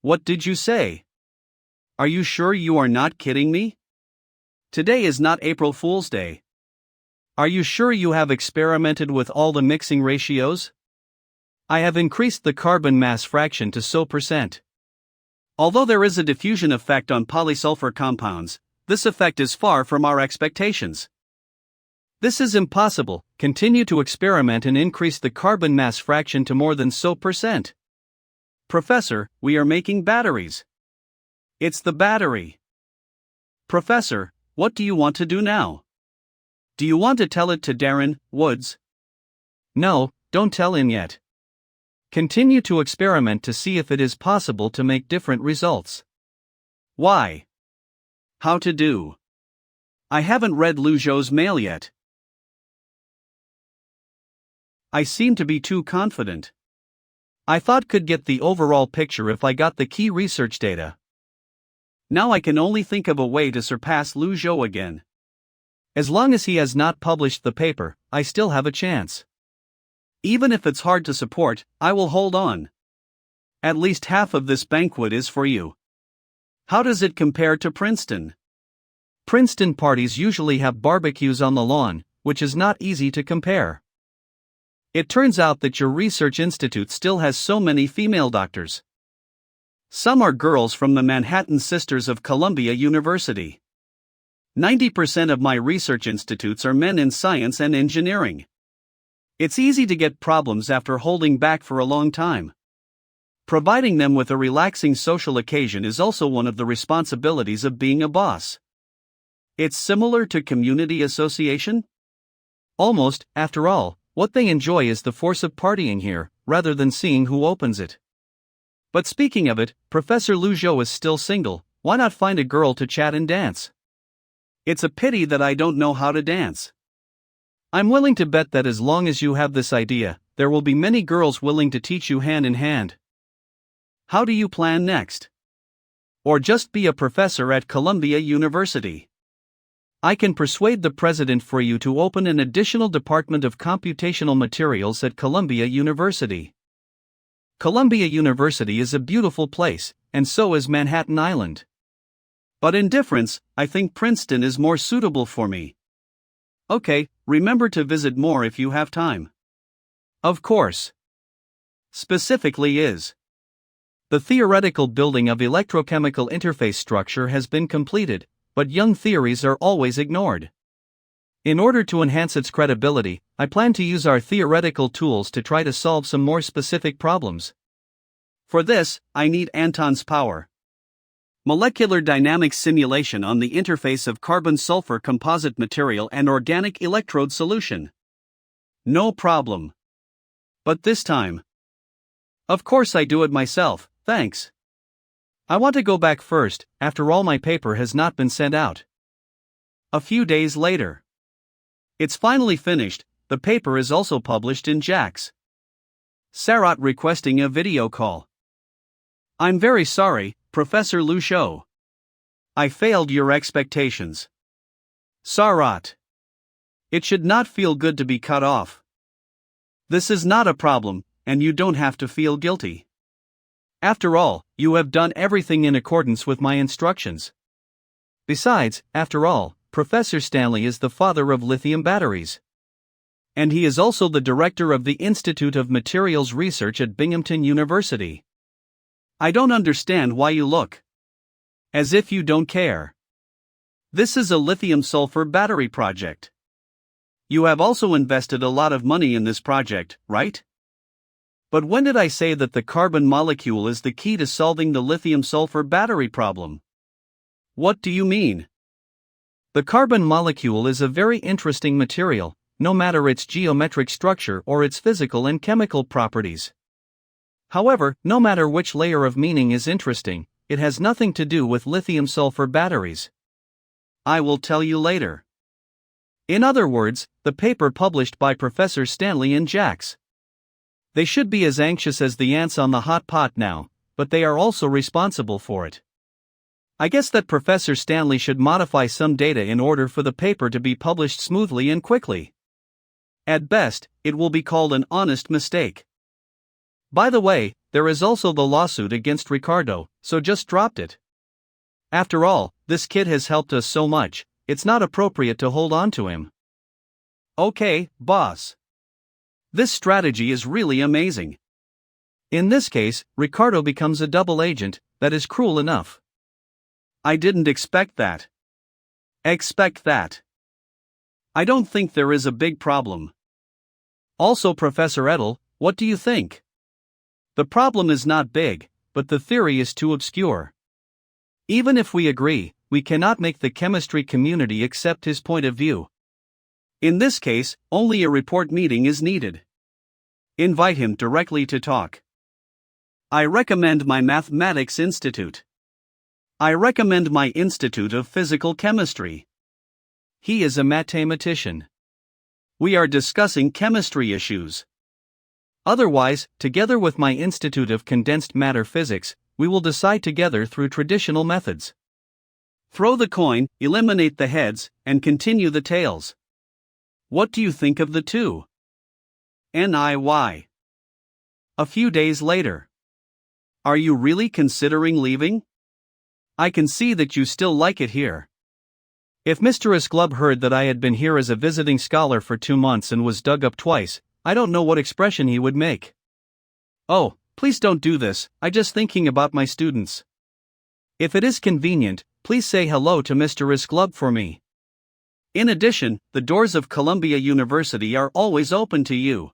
What did you say? Are you sure you are not kidding me? Today is not April Fool's Day. Are you sure you have experimented with all the mixing ratios? I have increased the carbon mass fraction to so %. Although there is a diffusion effect on polysulfur compounds, this effect is far from our expectations. This is impossible. Continue to experiment and increase the carbon mass fraction to more than so %. Professor, we are making batteries. It's the battery. Professor, what do you want to do now? Do you want to tell it to Darren Woods? No, don't tell him yet. Continue to experiment to see if it is possible to make different results. Why? How to do? I haven't read Lu Zhou's mail yet. I seem to be too confident. I thought could get the overall picture if I got the key research data. Now I can only think of a way to surpass Lu Zhou again. As long as he has not published the paper, I still have a chance. Even if it's hard to support, I will hold on. At least half of this banquet is for you. How does it compare to Princeton? Princeton parties usually have barbecues on the lawn, which is not easy to compare. It turns out that your research institute still has so many female doctors. Some are girls from the Manhattan Sisters of Columbia University. 90% of my research institutes are men in science and engineering. It's easy to get problems after holding back for a long time. Providing them with a relaxing social occasion is also one of the responsibilities of being a boss. It's similar to community association? Almost, after all, what they enjoy is the force of partying here, rather than seeing who opens it. But speaking of it, Professor Lu Zhou is still single, why not find a girl to chat and dance? It's a pity that I don't know how to dance. I'm willing to bet that as long as you have this idea, there will be many girls willing to teach you hand in hand. How do you plan next? Or just be a professor at Columbia University? I can persuade the president for you to open an additional department of computational materials at Columbia University. Columbia University is a beautiful place, and so is Manhattan Island. But in difference, I think Princeton is more suitable for me. Okay, remember to visit more if you have time. Of course. Specifically is. The theoretical building of electrochemical interface structure has been completed, but young theories are always ignored. In order to enhance its credibility, I plan to use our theoretical tools to try to solve some more specific problems. For this, I need Anton's power. Molecular dynamics simulation on the interface of carbon-sulfur composite material and organic electrode solution. No problem. But this time. Of course I do it myself, thanks. I want to go back first, after all my paper has not been sent out. A few days later. It's finally finished, the paper is also published in JAX. Sarat requesting a video call. I'm very sorry, Professor Lu Zhou. I failed your expectations. Sarat. It should not feel good to be cut off. This is not a problem, and you don't have to feel guilty. After all, you have done everything in accordance with my instructions. Besides, after all, Professor Stanley is the father of lithium batteries. And he is also the director of the Institute of Materials Research at Binghamton University. I don't understand why you look as if you don't care. This is a lithium-sulfur battery project. You have also invested a lot of money in this project, right? But when did I say that the carbon molecule is the key to solving the lithium-sulfur battery problem? What do you mean? The carbon molecule is a very interesting material, no matter its geometric structure or its physical and chemical properties. However, no matter which layer of meaning is interesting, it has nothing to do with lithium-sulfur batteries. I will tell you later. In other words, the paper published by Professor Stanley and Jax. They should be as anxious as the ants on the hot pot now, but they are also responsible for it. I guess that Professor Stanley should modify some data in order for the paper to be published smoothly and quickly. At best, it will be called an honest mistake. By the way, there is also the lawsuit against Ricardo, so just dropped it. After all, this kid has helped us so much, it's not appropriate to hold on to him. Okay, boss. This strategy is really amazing. In this case, Ricardo becomes a double agent, that is cruel enough. I didn't expect that. Expect that. I don't think there is a big problem. Also, Professor Edel, what do you think? The problem is not big, but the theory is too obscure. Even if we agree, we cannot make the chemistry community accept his point of view. In this case, only a report meeting is needed. Invite him directly to talk. I recommend my Mathematics Institute. I recommend my Institute of Physical Chemistry. He is a mathematician. We are discussing chemistry issues. Otherwise, together with my Institute of Condensed Matter Physics, we will decide together through traditional methods. Throw the coin, eliminate the heads, and continue the tails. What do you think of the two? NIY. A few days later. Are you really considering leaving? I can see that you still like it here. If Mr. Isglub heard that I had been here as a visiting scholar for 2 months and was dug up twice, I don't know what expression he would make. Oh, please don't do this, I'm just thinking about my students. If it is convenient, please say hello to Mr. Isglub for me. In addition, the doors of Columbia University are always open to you.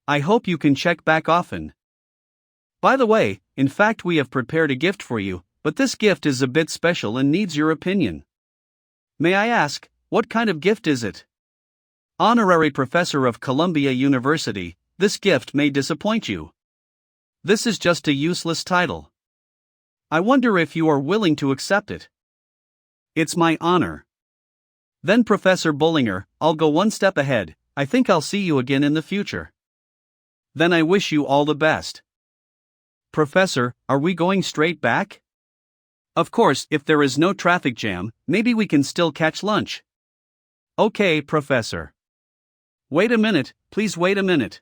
I hope you can check back often. By the way, in fact we have prepared a gift for you, but this gift is a bit special and needs your opinion. May I ask, what kind of gift is it? Honorary Professor of Columbia University, this gift may disappoint you. This is just a useless title. I wonder if you are willing to accept it. It's my honor. Then Professor Bullinger, I'll go one step ahead, I think I'll see you again in the future. Then I wish you all the best. Professor, are we going straight back? Of course, if there is no traffic jam, maybe we can still catch lunch. Okay, Professor. Wait a minute, please wait a minute.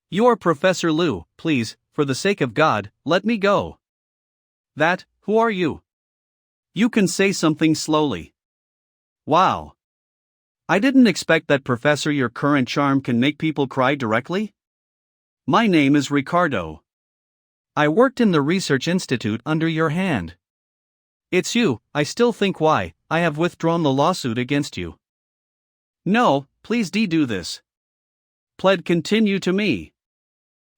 You are Professor Liu, please, for the sake of God, let me go. Who are you? You can say something slowly. Wow. I didn't expect that, Professor. Your current charm can make people cry directly? My name is Ricardo. I worked in the Research Institute under your hand. It's you, I still think. Why, I have withdrawn the lawsuit against you. No, please do this. Plead continue to me.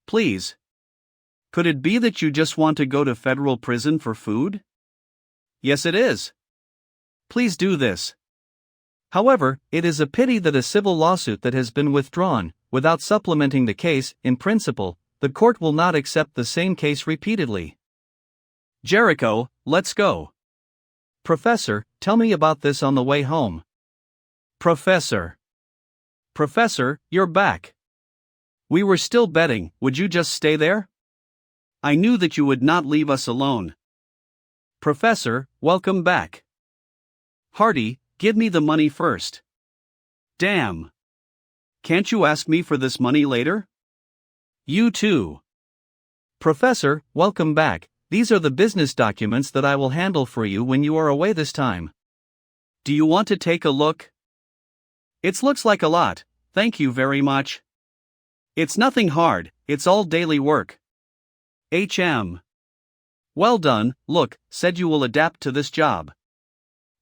Please. Could it be that you just want to go to federal prison for food? Yes, it is. Please do this. However, it is a pity that a civil lawsuit that has been withdrawn, without supplementing the case, in principle, the court will not accept the same case repeatedly. Jericho, let's go. Professor, tell me about this on the way home. Professor, you're back. We were still betting, would you just stay there? I knew that you would not leave us alone. Professor, welcome back. Hardy, give me the money first. Damn. Can't you ask me for this money later? You too. Professor, welcome back. These are the business documents that I will handle for you when you are away this time. Do you want to take a look? It looks like a lot, thank you very much. It's nothing hard, it's all daily work. HM. Well done, look, said you will adapt to this job.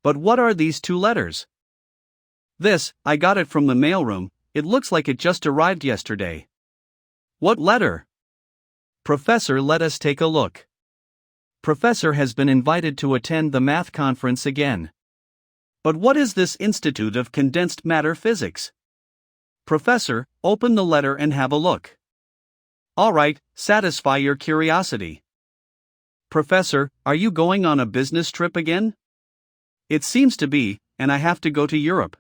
But what are these two letters? This, I got it from the mailroom, it looks like it just arrived yesterday. What letter? Professor, let us take a look. Professor has been invited to attend the math conference again. But what is this Institute of Condensed Matter Physics? Professor, open the letter and have a look. All right, satisfy your curiosity. Professor, are you going on a business trip again? It seems to be, and I have to go to Europe.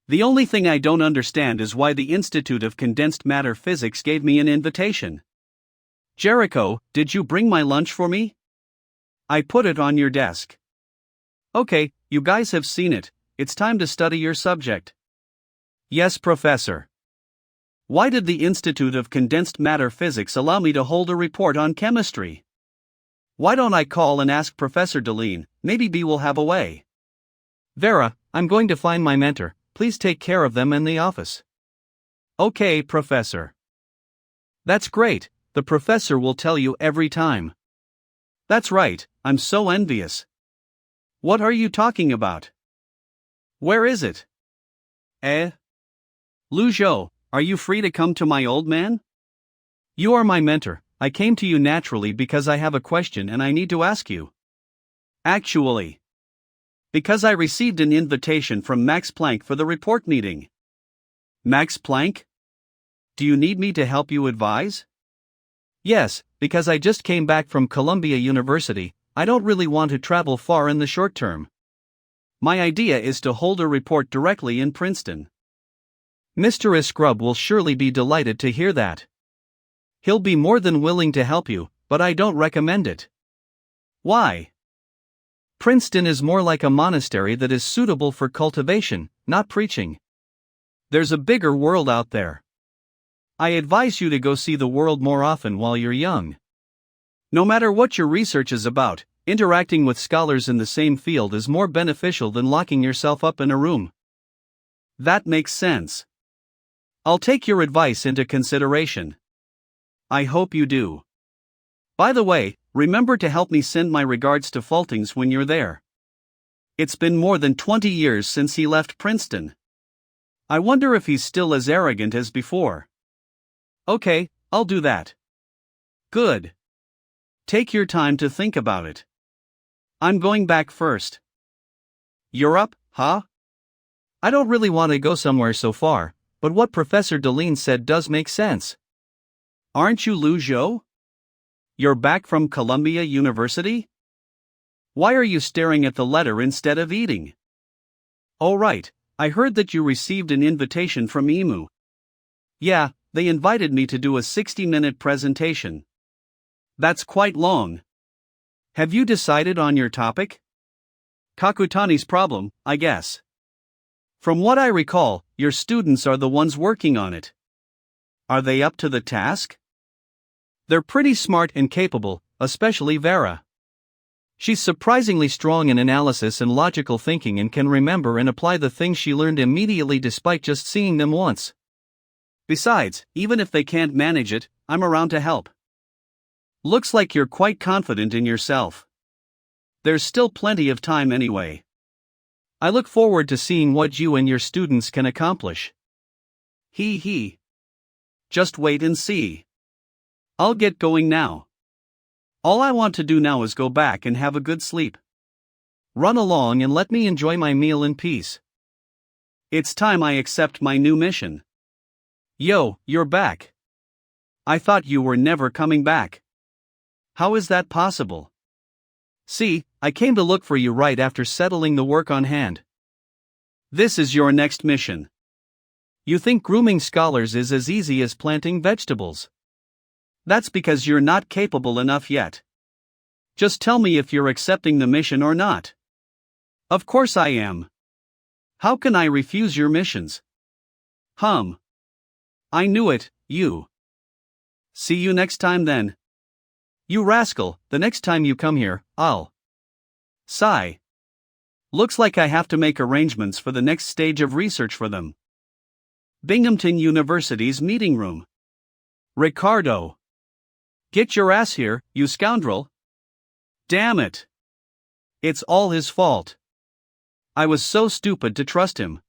The only thing I don't understand is why the Institute of Condensed Matter Physics gave me an invitation. Jericho, did you bring my lunch for me? I put it on your desk. Okay, you guys have seen it, it's time to study your subject. Yes, Professor. Why did the Institute of Condensed Matter Physics allow me to hold a report on chemistry? Why don't I call and ask Professor Deline, maybe B will have a way. Vera, I'm going to find my mentor, please take care of them in the office. Okay, Professor. That's great, the professor will tell you every time. That's right, I'm so envious. What are you talking about? Where is it? Lu Zhou, are you free to come to my old man? You are my mentor, I came to you naturally because I have a question and I need to ask you. Actually. Because I received an invitation from Max Planck for the report meeting. Max Planck? Do you need me to help you advise? Yes, because I just came back from Columbia University, I don't really want to travel far in the short term. My idea is to hold a report directly in Princeton. Mr. Scrub will surely be delighted to hear that. He'll be more than willing to help you, but I don't recommend it. Why? Princeton is more like a monastery that is suitable for cultivation, not preaching. There's a bigger world out there. I advise you to go see the world more often while you're young. No matter what your research is about, interacting with scholars in the same field is more beneficial than locking yourself up in a room. That makes sense. I'll take your advice into consideration. I hope you do. By the way, remember to help me send my regards to Fultings when you're there. It's been more than 20 years since he left Princeton. I wonder if he's still as arrogant as before. Okay, I'll do that. Good. Take your time to think about it. I'm going back first. Europe, huh? I don't really want to go somewhere so far, but what Professor Deline said does make sense. Aren't you Lu Zhou? You're back from Columbia University? Why are you staring at the letter instead of eating? Oh right, I heard that you received an invitation from Emu. Yeah, they invited me to do a 60-minute presentation. That's quite long. Have you decided on your topic? Kakutani's problem, I guess. From what I recall, your students are the ones working on it. Are they up to the task? They're pretty smart and capable, especially Vera. She's surprisingly strong in analysis and logical thinking and can remember and apply the things she learned immediately despite just seeing them once. Besides, even if they can't manage it, I'm around to help. Looks like you're quite confident in yourself. There's still plenty of time anyway. I look forward to seeing what you and your students can accomplish. He. Just wait and see. I'll get going now. All I want to do now is go back and have a good sleep. Run along and let me enjoy my meal in peace. It's time I accept my new mission. Yo, you're back. I thought you were never coming back. How is that possible? See, I came to look for you right after settling the work on hand. This is your next mission. You think grooming scholars is as easy as planting vegetables? That's because you're not capable enough yet. Just tell me if you're accepting the mission or not. Of course I am. How can I refuse your missions? I knew it, you. See you next time then. You rascal, the next time you come here, I'll. Sigh. Looks like I have to make arrangements for the next stage of research for them. Binghamton University's meeting room. Ricardo. Get your ass here, you scoundrel. Damn it. It's all his fault. I was so stupid to trust him.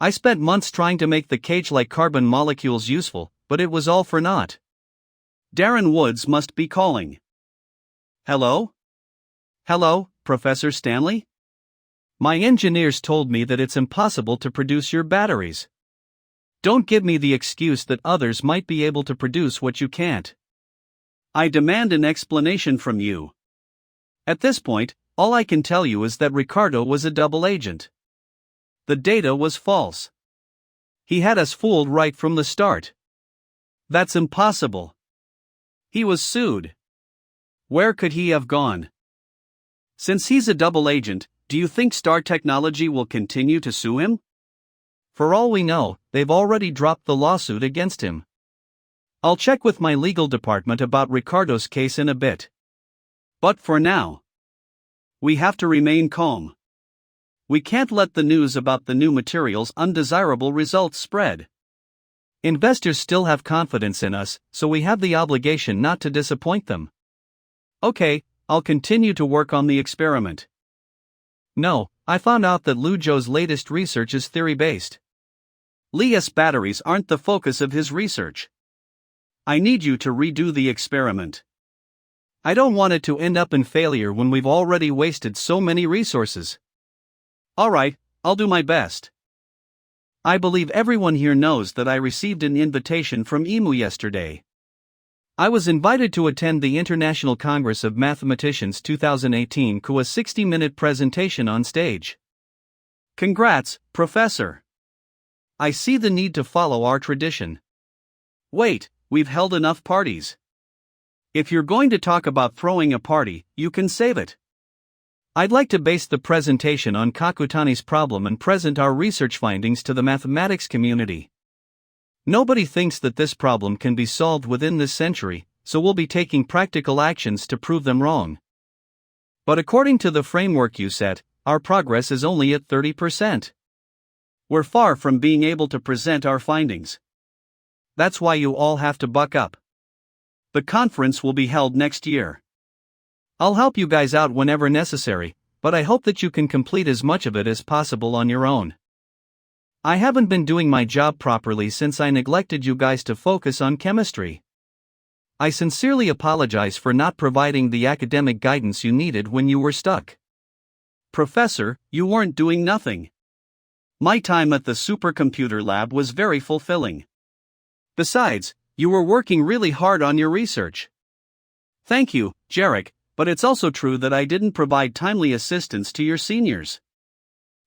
I spent months trying to make the cage-like carbon molecules useful, but it was all for naught. Darren Woods must be calling. Hello? Hello, Professor Stanley? My engineers told me that it's impossible to produce your batteries. Don't give me the excuse that others might be able to produce what you can't. I demand an explanation from you. At this point, all I can tell you is that Ricardo was a double agent. The data was false. He had us fooled right from the start. That's impossible. He was sued. Where could he have gone? Since he's a double agent, do you think Star Technology will continue to sue him? For all we know, they've already dropped the lawsuit against him. I'll check with my legal department about Ricardo's case in a bit. But for now, we have to remain calm. We can't let the news about the new material's undesirable results spread. Investors still have confidence in us, so we have the obligation not to disappoint them. Okay, I'll continue to work on the experiment. No, I found out that Lu Zhou's latest research is theory-based. Li-S batteries aren't the focus of his research. I need you to redo the experiment. I don't want it to end up in failure when we've already wasted so many resources. Alright, I'll do my best. I believe everyone here knows that I received an invitation from Emu yesterday. I was invited to attend the International Congress of Mathematicians 2018 to a 60-minute presentation on stage. Congrats, Professor. I see the need to follow our tradition. Wait, we've held enough parties. If you're going to talk about throwing a party, you can save it. I'd like to base the presentation on Kakutani's problem and present our research findings to the mathematics community. Nobody thinks that this problem can be solved within this century, so we'll be taking practical actions to prove them wrong. But according to the framework you set, our progress is only at 30%. We're far from being able to present our findings. That's why you all have to buck up. The conference will be held next year. I'll help you guys out whenever necessary, but I hope that you can complete as much of it as possible on your own. I haven't been doing my job properly since I neglected you guys to focus on chemistry. I sincerely apologize for not providing the academic guidance you needed when you were stuck. Professor, you weren't doing nothing. My time at the supercomputer lab was very fulfilling. Besides, you were working really hard on your research. Thank you, Jarek, but it's also true that I didn't provide timely assistance to your seniors.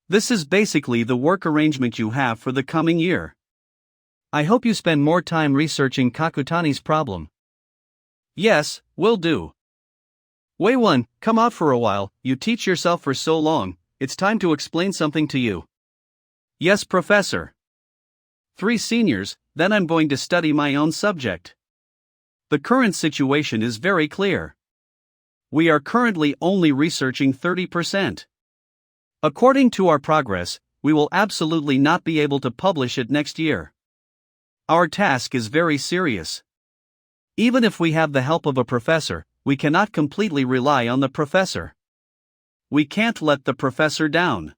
This is basically the work arrangement you have for the coming year. I hope you spend more time researching Kakutani's problem. Yes, will do. Wei-1, come out for a while, you teach yourself for so long, it's time to explain something to you. Yes, Professor. 3 seniors, then I'm going to study my own subject. The current situation is very clear. We are currently only researching 30%. According to our progress, we will absolutely not be able to publish it next year. Our task is very serious. Even if we have the help of a professor, we cannot completely rely on the professor. We can't let the professor down.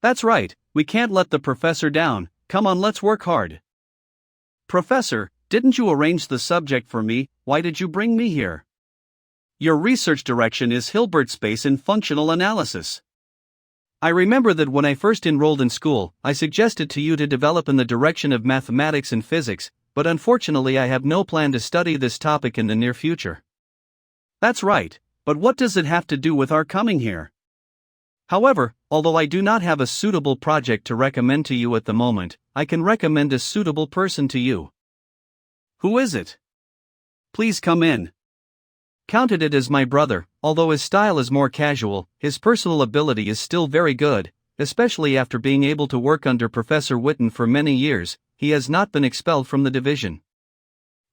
That's right, we can't let the professor down. Come on, let's work hard. Professor, didn't you arrange the subject for me? Why did you bring me here? Your research direction is Hilbert space and functional analysis. I remember that when I first enrolled in school, I suggested to you to develop in the direction of mathematics and physics, but unfortunately I have no plan to study this topic in the near future. That's right, but what does it have to do with our coming here? However, although I do not have a suitable project to recommend to you at the moment, I can recommend a suitable person to you. Who is it? Please come in. Counted it as my brother, although his style is more casual, his personal ability is still very good, especially after being able to work under Professor Witten for many years, he has not been expelled from the division.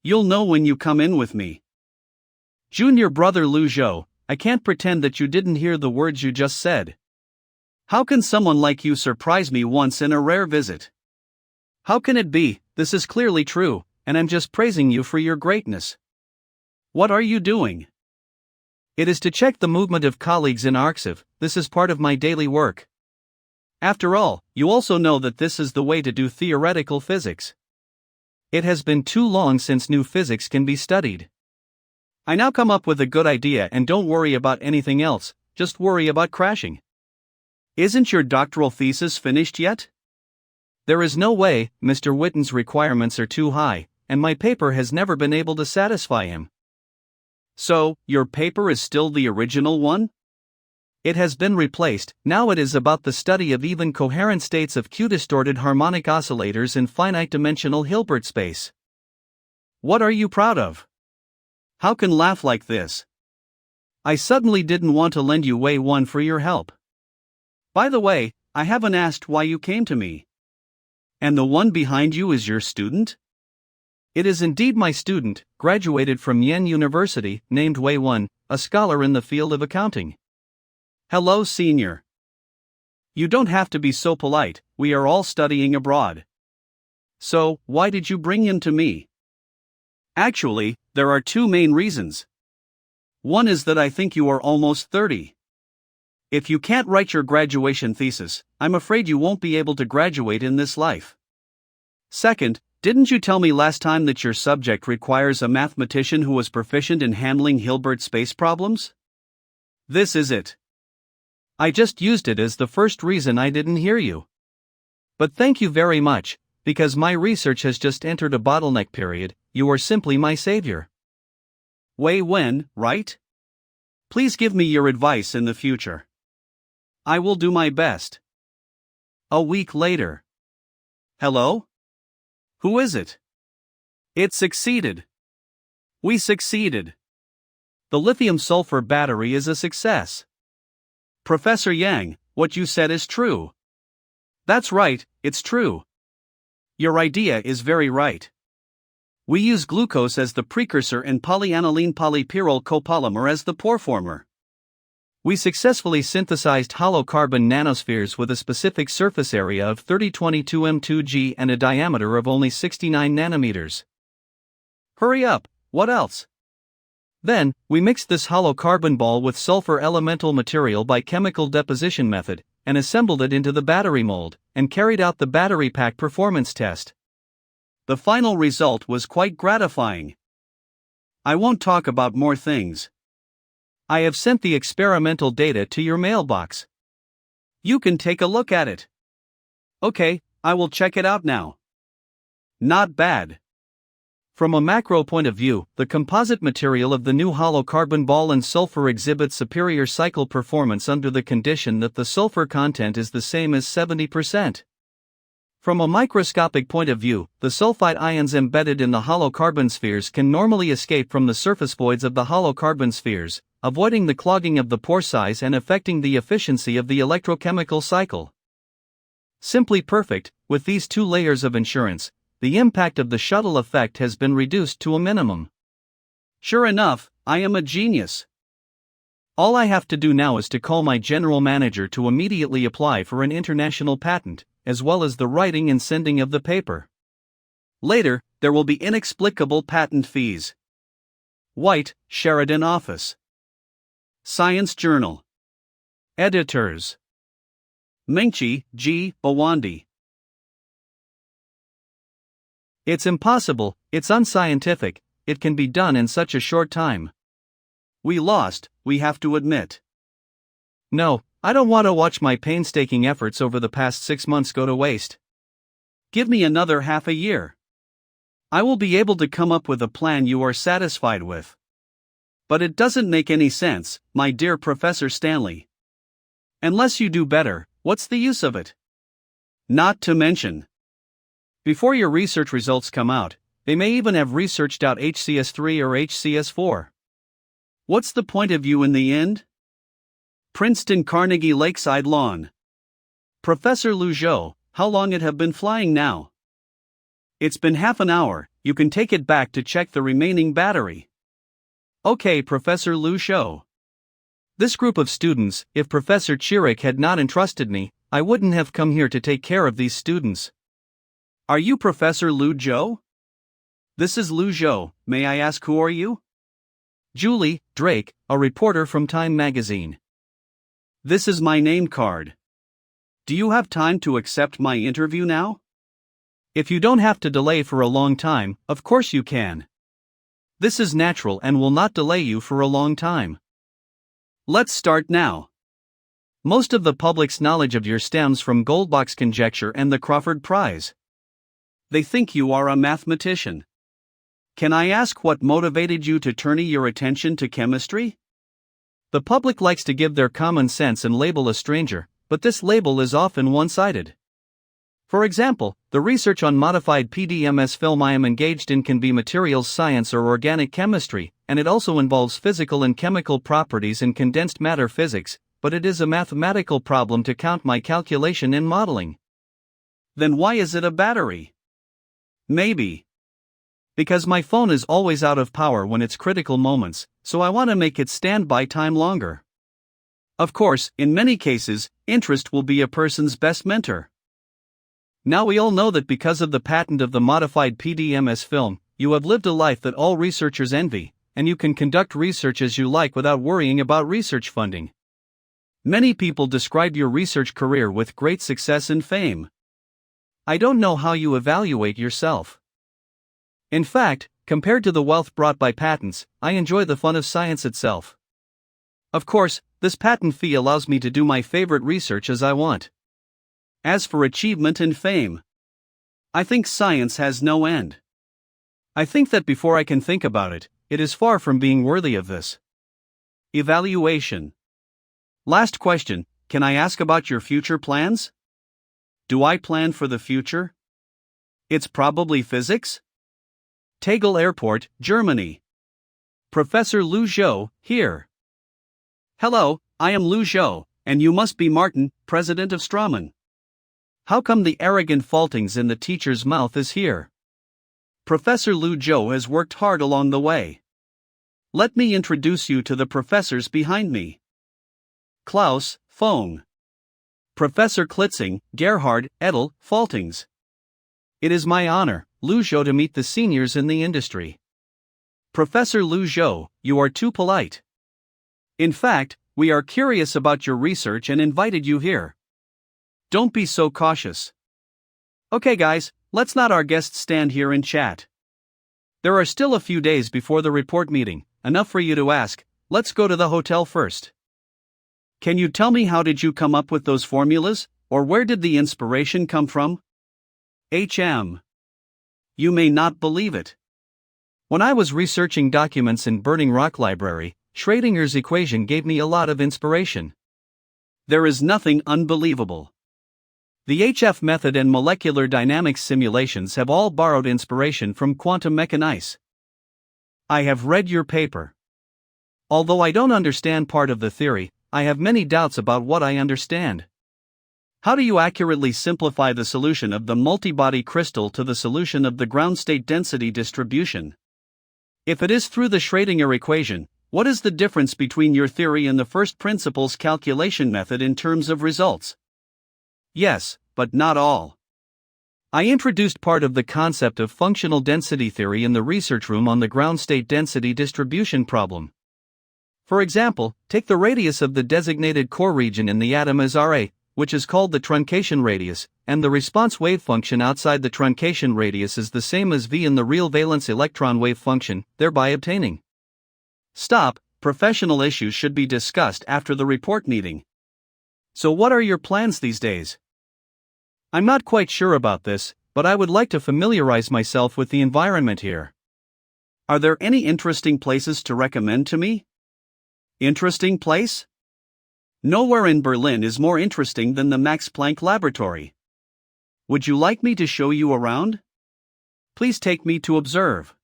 You'll know when you come in with me. Junior brother Lu Zhou, I can't pretend that you didn't hear the words you just said. How can someone like you surprise me once in a rare visit? How can it be? This is clearly true, and I'm just praising you for your greatness. What are you doing? It is to check the movement of colleagues in Arxiv. This is part of my daily work. After all, you also know that this is the way to do theoretical physics. It has been too long since new physics can be studied. I now come up with a good idea, and don't worry about anything else, just worry about crashing. Isn't your doctoral thesis finished yet? There is no way. Mr. Witten's requirements are too high, and my paper has never been able to satisfy him. So, your paper is still the original one? It has been replaced. Now it is about the study of even coherent states of Q-distorted harmonic oscillators in finite-dimensional Hilbert space. What are you proud of? How can laugh like this? I suddenly didn't want to lend you Way 1 for your help. By the way, I haven't asked why you came to me. And the one behind you is your student? It is indeed my student, graduated from Yen University, named Way 1, a scholar in the field of accounting. Hello, senior. You don't have to be so polite, we are all studying abroad. So, why did you bring him to me? Actually, there are two main reasons. One is that I think you are almost 30. If you can't write your graduation thesis, I'm afraid you won't be able to graduate in this life. Second, didn't you tell me last time that your subject requires a mathematician who is proficient in handling Hilbert space problems? This is it. I just used it as the first reason I didn't hear you. But thank you very much, because my research has just entered a bottleneck period. You are simply my savior. Wei Wen, right? Please give me your advice in the future. I will do my best. A week later. Hello? Who is it? It succeeded. We succeeded. The lithium-sulfur battery is a success. Professor Yang, what you said is true. That's right, it's true. Your idea is very right. We use glucose as the precursor and polyaniline polypyrrole copolymer as the pore-former. We successfully synthesized hollow carbon nanospheres with a specific surface area of 3022 m2G and a diameter of only 69 nanometers. Hurry up, what else? Then, we mixed this hollow carbon ball with sulfur elemental material by chemical deposition method, and assembled it into the battery mold, and carried out the battery pack performance test. The final result was quite gratifying. I won't talk about more things. I have sent the experimental data to your mailbox. You can take a look at it. Okay, I will check it out now. Not bad. From a macro point of view, the composite material of the new hollow carbon ball and sulfur exhibits superior cycle performance under the condition that the sulfur content is the same as 70%. From a microscopic point of view, the sulfide ions embedded in the hollow carbon spheres can normally escape from the surface voids of the hollow carbon spheres, avoiding the clogging of the pore size and affecting the efficiency of the electrochemical cycle. Simply perfect. With these two layers of insurance, the impact of the shuttle effect has been reduced to a minimum. Sure enough, I am a genius. All I have to do now is to call my general manager to immediately apply for an international patent, as well as the writing and sending of the paper. Later, there will be inexplicable patent fees. White, Sheridan Office. Science Journal. Editors. Mingchi, G. Bawandi. It's impossible, it's unscientific, it can be done in such a short time. We lost, we have to admit. No, I don't want to watch my painstaking efforts over the past 6 months go to waste. Give me another half a year. I will be able to come up with a plan you are satisfied with. But it doesn't make any sense, my dear Professor Stanley. Unless you do better, what's the use of it? Not to mention, before your research results come out, they may even have researched out HCS3 or HCS4. What's the point of you in the end? Princeton Carnegie Lakeside Lawn. Professor Liuzhou, how long it have been flying now? It's been half an hour, you can take it back to check the remaining battery. Okay, Professor Liuzhou. This group of students, if Professor Chirek had not entrusted me, I wouldn't have come here to take care of these students. Are you Professor Lu Zhou? This is Lu Zhou, may I ask who are you? Julie Drake, a reporter from Time magazine. This is my name card. Do you have time to accept my interview now? If you don't have to delay for a long time, of course you can. This is natural and will not delay you for a long time. Let's start now. Most of the public's knowledge of you stems from Goldbach's conjecture and the Crawford Prize. They think you are a mathematician. Can I ask what motivated you to turn your attention to chemistry? The public likes to give their common sense and label a stranger, but this label is often one-sided. For example, the research on modified PDMS film I am engaged in can be materials science or organic chemistry, and it also involves physical and chemical properties and condensed matter physics, but it is a mathematical problem to count my calculation in modeling. Then why is it a battery? Maybe. Because my phone is always out of power when it's critical moments, so I want to make its standby time longer. Of course, in many cases, interest will be a person's best mentor. Now we all know that because of the patent of the modified PDMS film, you have lived a life that all researchers envy, and you can conduct research as you like without worrying about research funding. Many people describe your research career with great success and fame. I don't know how you evaluate yourself. In fact, compared to the wealth brought by patents, I enjoy the fun of science itself. Of course, this patent fee allows me to do my favorite research as I want. As for achievement and fame, I think science has no end. I think that before I can think about it, it is far from being worthy of this. Evaluation. Last question, can I ask about your future plans? Do I plan for the future? It's probably physics? Tegel Airport, Germany. Professor Lu Zhou, here. Hello, I am Lu Zhou, and you must be Martin, president of Strawman. How come the arrogant faultings in the teacher's mouth is here? Professor Lu Zhou has worked hard along the way. Let me introduce you to the professors behind me. Klaus, Fong. Professor Klitzing, Gerhard, Edel, Faultings. It is my honor, Lu Zhou, to meet the seniors in the industry. Professor Lu Zhou, you are too polite. In fact, we are curious about your research and invited you here. Don't be so cautious. Okay guys, let's not our guests stand here and chat. There are still a few days before the report meeting, enough for you to ask, let's go to the hotel first. Can you tell me how did you come up with those formulas, or where did the inspiration come from? HM. You may not believe it. When I was researching documents in Burning Rock Library, Schrödinger's equation gave me a lot of inspiration. There is nothing unbelievable. The HF method and molecular dynamics simulations have all borrowed inspiration from quantum mechanics. I have read your paper. Although I don't understand part of the theory, I have many doubts about what I understand. How do you accurately simplify the solution of the multibody crystal to the solution of the ground state density distribution? If it is through the Schrödinger equation, what is the difference between your theory and the first principles calculation method in terms of results? Yes, but not all. I introduced part of the concept of functional density theory in the research room on the ground state density distribution problem. For example, take the radius of the designated core region in the atom as Ra, which is called the truncation radius, and the response wave function outside the truncation radius is the same as V in the real valence electron wave function, thereby obtaining. Stop, professional issues should be discussed after the report meeting. So what are your plans these days? I'm not quite sure about this, but I would like to familiarize myself with the environment here. Are there any interesting places to recommend to me? Interesting place? Nowhere in Berlin is more interesting than the Max Planck Laboratory. Would you like me to show you around? Please take me to observe.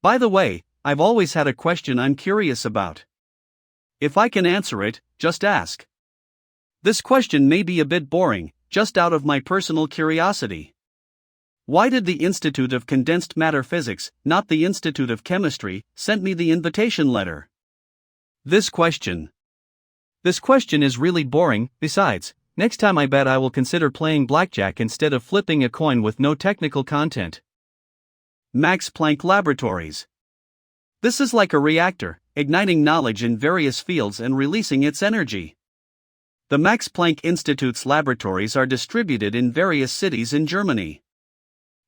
By the way, I've always had a question I'm curious about. If I can answer it, just ask. This question may be a bit boring, just out of my personal curiosity. Why did the Institute of Condensed Matter Physics, not the Institute of Chemistry, send me the invitation letter? This question is really boring. Besides, Next time I bet I will consider playing blackjack instead of flipping a coin with no technical content. Max Planck Laboratories. This is like a reactor, igniting knowledge in various fields and releasing its energy. The Max Planck Institute's laboratories are distributed in various cities in Germany.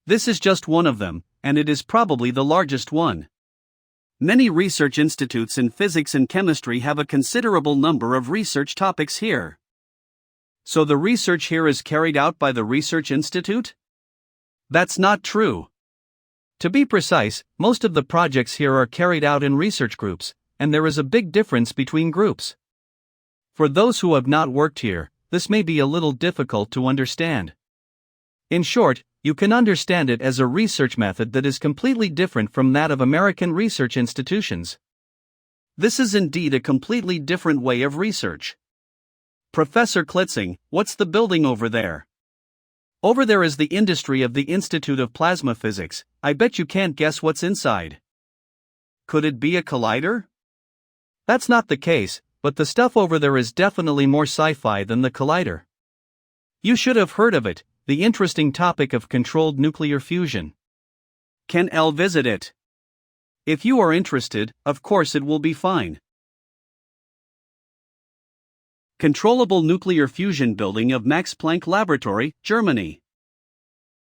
This is just one of them, and it is probably the largest one. Many research institutes in physics and chemistry have a considerable number of research topics here. So the research here is carried out by the research institute? That's not true. To be precise, most of the projects here are carried out in research groups, and there is a big difference between groups. For those who have not worked here, this may be a little difficult to understand. In short, you can understand it as a research method that is completely different from that of American research institutions. This is indeed a completely different way of research. Professor Klitzing, what's the building over there? Over there is the industry of the Institute of Plasma Physics. I bet you can't guess what's inside. Could it be a collider? That's not the case, but the stuff over there is definitely more sci-fi than the collider. You should have heard of it, the interesting topic of controlled nuclear fusion. Can L visit it? If you are interested, of course it will be fine. Controllable Nuclear Fusion Building of Max Planck Laboratory, Germany.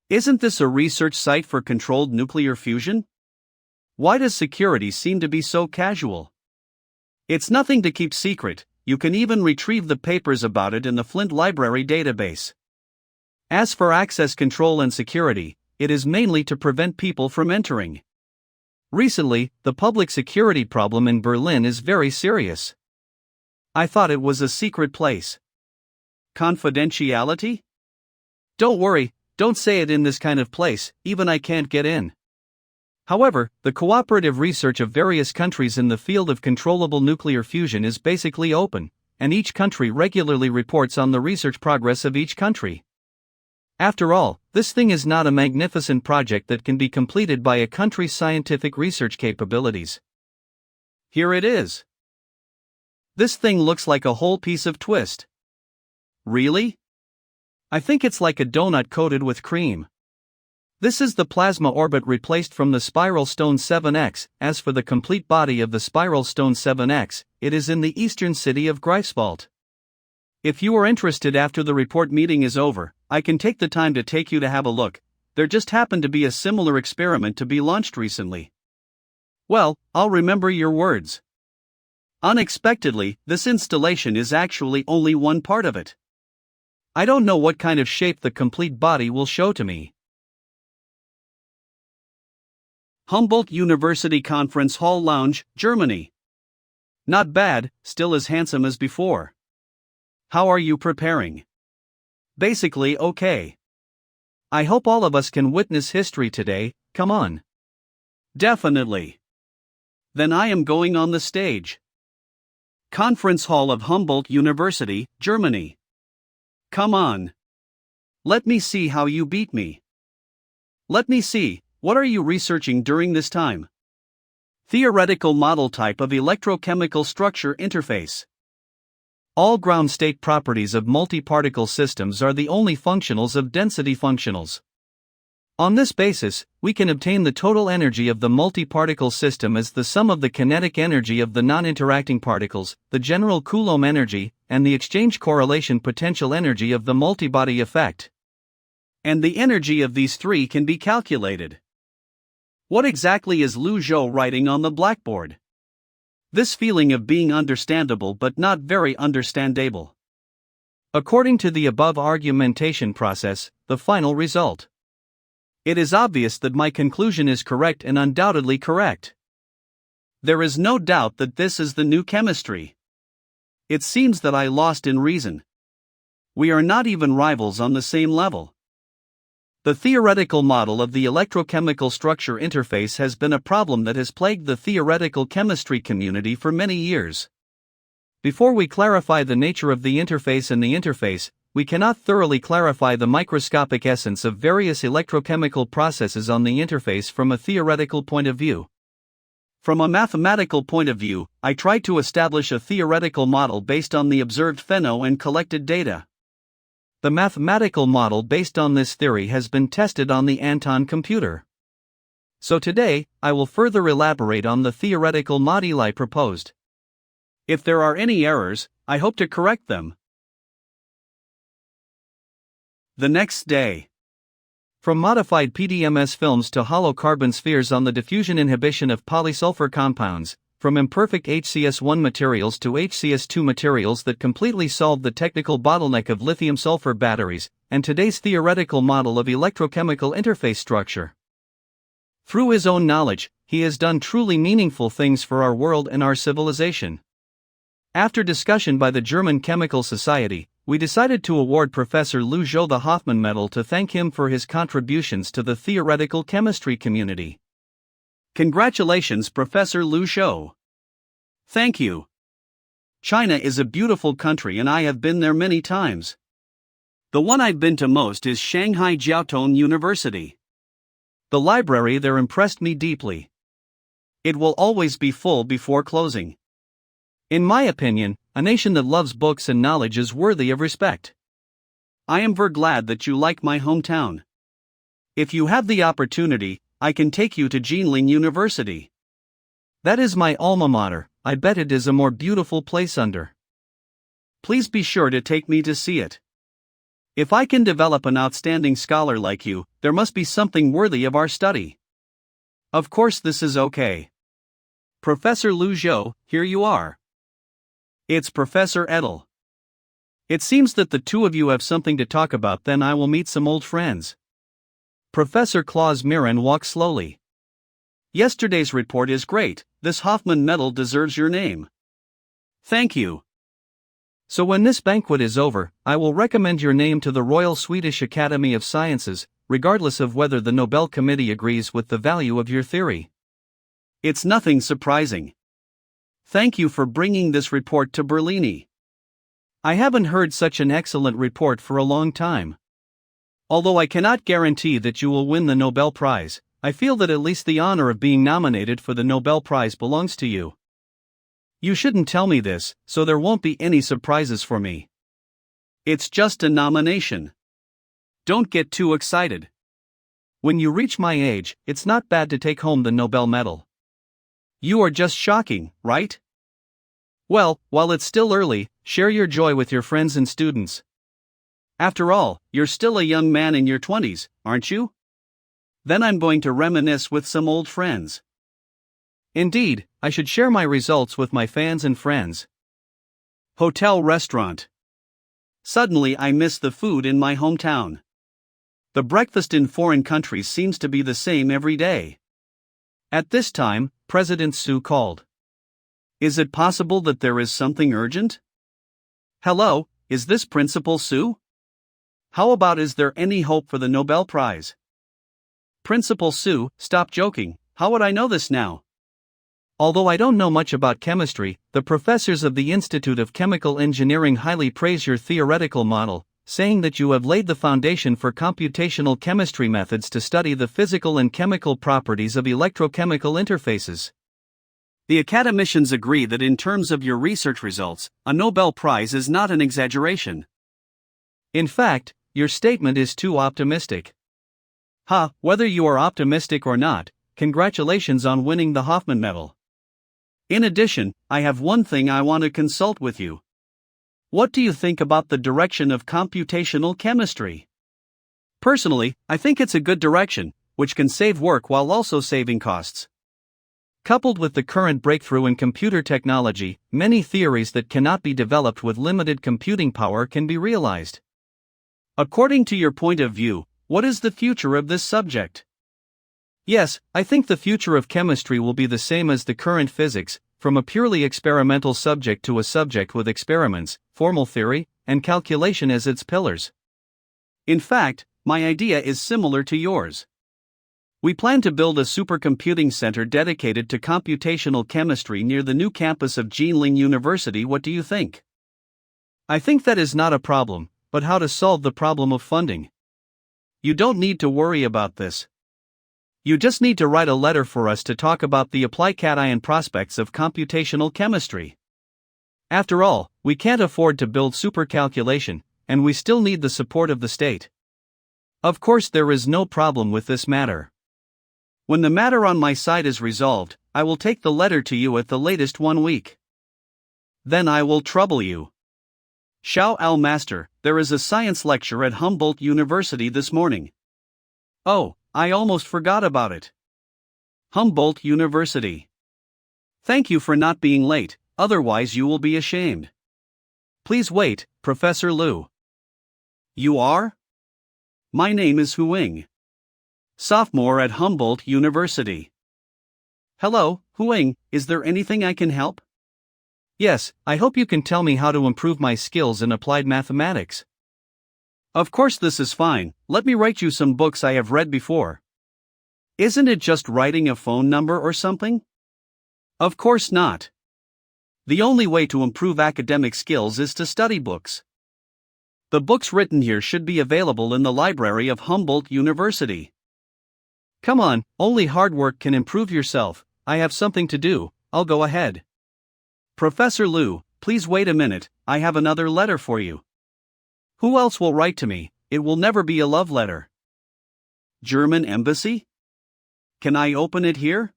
Isn't this a research site for controlled nuclear fusion? Why does security seem to be so casual? It's nothing to keep secret, you can even retrieve the papers about it in the Flint Library database. As for access control and security, it is mainly to prevent people from entering. Recently, the public security problem in Berlin is very serious. I thought it was a secret place. Confidentiality? Don't worry, don't say it in this kind of place, even I can't get in. However, the cooperative research of various countries in the field of controllable nuclear fusion is basically open, and each country regularly reports on the research progress of each country. After all, this thing is not a magnificent project that can be completed by a country's scientific research capabilities. Here it is. This thing looks like a whole piece of twist. Really? I think it's like a donut coated with cream. This is the plasma orbit replaced from the spiral stone 7X. As for the complete body of the spiral stone 7X, it is in the eastern city of Greifswald. If you are interested after the report meeting is over, I can take the time to take you to have a look. There just happened to be a similar experiment to be launched recently. Well, I'll remember your words. Unexpectedly, this installation is actually only one part of it. I don't know what kind of shape the complete body will show to me. Humboldt University Conference Hall Lounge, Germany. Not bad, still as handsome as before. How are you preparing? Basically okay. I hope all of us can witness history today, come on. Definitely. Then I am going on the stage. Conference Hall of Humboldt University, Germany. Come on. Let me see how you beat me. Let me see, what are you researching during this time? Theoretical model type of electrochemical structure interface. All ground state properties of multi-particle systems are the only functionals of density functionals. On this basis, we can obtain the total energy of the multi-particle system as the sum of the kinetic energy of the non-interacting particles, the general Coulomb energy, and the exchange correlation potential energy of the multibody effect. And the energy of these three can be calculated. What exactly is Lu Zhou writing on the blackboard? This feeling of being understandable but not very understandable. According to the above argumentation process, the final result. It is obvious that my conclusion is correct and undoubtedly correct. There is no doubt that this is the new chemistry. It seems that I lost in reason. We are not even rivals on the same level. The theoretical model of the electrochemical structure interface has been a problem that has plagued the theoretical chemistry community for many years. Before we clarify the nature of the interface and the interface, we cannot thoroughly clarify the microscopic essence of various electrochemical processes on the interface from a theoretical point of view. From a mathematical point of view, I tried to establish a theoretical model based on the observed phenomena and collected data. The mathematical model based on this theory has been tested on the Anton computer. So today, I will further elaborate on the theoretical model I proposed. If there are any errors, I hope to correct them. The next day. From modified PDMS films to hollow carbon spheres on the diffusion inhibition of polysulfur compounds, from imperfect HCS1 materials to HCS2 materials that completely solved the technical bottleneck of lithium-sulfur batteries, and today's theoretical model of electrochemical interface structure. Through his own knowledge, he has done truly meaningful things for our world and our civilization. After discussion by the German Chemical Society, we decided to award Professor Lu Zhou the Hoffman Medal to thank him for his contributions to the theoretical chemistry community. Congratulations, Professor Lu Zhou. Thank you. China is a beautiful country and I have been there many times. The one I've been to most is Shanghai Jiaotong University. The library there impressed me deeply. It will always be full before closing. In my opinion, a nation that loves books and knowledge is worthy of respect. I am very glad that you like my hometown. If you have the opportunity, I can take you to Jinling University. That is my alma mater. I bet it is a more beautiful place under. Please be sure to take me to see it. If I can develop an outstanding scholar like you, there must be something worthy of our study. Of course, this is okay. Professor Lu Zhou, here you are. It's Professor Edel. It seems that the two of you have something to talk about, then I will meet some old friends. Professor Klaus Mirren walks slowly. Yesterday's report is great. This Hoffman Medal deserves your name. Thank you. So when this banquet is over, I will recommend your name to the Royal Swedish Academy of Sciences, regardless of whether the Nobel Committee agrees with the value of your theory. It's nothing surprising. Thank you for bringing this report to Berlini. I haven't heard such an excellent report for a long time. Although I cannot guarantee that you will win the Nobel Prize, I feel that at least the honor of being nominated for the Nobel Prize belongs to you. You shouldn't tell me this, so there won't be any surprises for me. It's just a nomination. Don't get too excited. When you reach my age, it's not bad to take home the Nobel medal. You are just shocking, right? Well, while it's still early, share your joy with your friends and students. After all, you're still a young man in your 20s, aren't you? Then I'm going to reminisce with some old friends. Indeed, I should share my results with my fans and friends. Hotel restaurant. Suddenly I miss the food in my hometown. The breakfast in foreign countries seems to be the same every day. At this time, President Su called. Is it possible that there is something urgent? Hello, is this Principal Su? How about, is there any hope for the Nobel Prize? Principal Su, stop joking. How would I know this now? Although I don't know much about chemistry, the professors of the Institute of Chemical Engineering highly praise your theoretical model, saying that you have laid the foundation for computational chemistry methods to study the physical and chemical properties of electrochemical interfaces. The academicians agree that in terms of your research results, a Nobel Prize is not an exaggeration. In fact, your statement is too optimistic. Whether you are optimistic or not, congratulations on winning the Hoffman Medal. In addition, I have one thing I want to consult with you. What do you think about the direction of computational chemistry? Personally, I think it's a good direction, which can save work while also saving costs. Coupled with the current breakthrough in computer technology, many theories that cannot be developed with limited computing power can be realized. According to your point of view, what is the future of this subject? Yes, I think the future of chemistry will be the same as the current physics, from a purely experimental subject to a subject with experiments, formal theory, and calculation as its pillars. In fact, my idea is similar to yours. We plan to build a supercomputing center dedicated to computational chemistry near the new campus of Jinling University. What do you think? I think that is not a problem, but how to solve the problem of funding? You don't need to worry about this. You just need to write a letter for us to talk about the applied cation prospects of computational chemistry. After all, we can't afford to build supercalculation, and we still need the support of the state. Of course, there is no problem with this matter. When the matter on my side is resolved, I will take the letter to you at the latest 1 week. Then I will trouble you. Xiao Al Master, there is a science lecture at Humboldt University this morning. Oh, I almost forgot about it. Humboldt University. Thank you for not being late, otherwise you will be ashamed. Please wait, Professor Liu. You are? My name is Huing. Sophomore at Humboldt University. Hello, Huing, is there anything I can help? Yes, I hope you can tell me how to improve my skills in applied mathematics. Of course, this is fine. Let me write you some books I have read before. Isn't it just writing a phone number or something? Of course not. The only way to improve academic skills is to study books. The books written here should be available in the library of Humboldt University. Come on, only hard work can improve yourself. I have something to do, I'll go ahead. Professor Liu, please wait a minute, I have another letter for you. Who else will write to me? It will never be a love letter. German embassy? Can I open it here?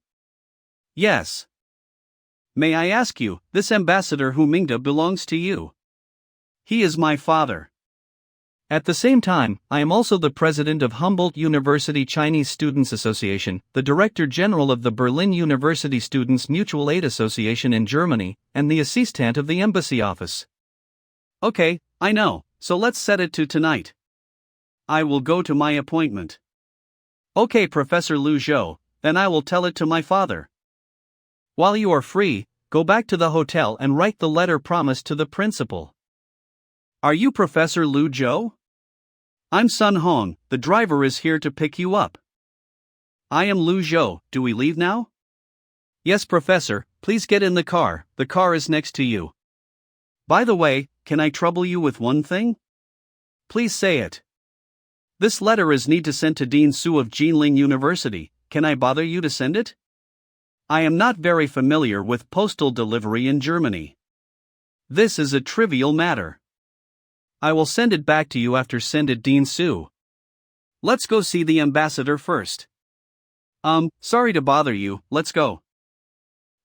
Yes. May I ask you, this Ambassador Hu Mingda belongs to you. He is my father. At the same time, I am also the president of Humboldt University Chinese Students Association, the director general of the Berlin University Students Mutual Aid Association in Germany, and the assistant of the embassy office. Okay, I know, so let's set it to tonight. I will go to my appointment. Okay, Professor Liu Zhou, then I will tell it to my father. While you are free, go back to the hotel and write the letter promised to the principal. Are you Professor Liu Zhou? I'm Sun Hong, the driver is here to pick you up. I am Liu Zhou, do we leave now? Yes, Professor, please get in the car is next to you. By the way, can I trouble you with one thing? Please say it. This letter is need to send to Dean Su of Jinling University, can I bother you to send it? I am not very familiar with postal delivery in Germany. This is a trivial matter. I will send it back to you after send it Dean Su. Let's go see the ambassador first. Sorry to bother you, let's go.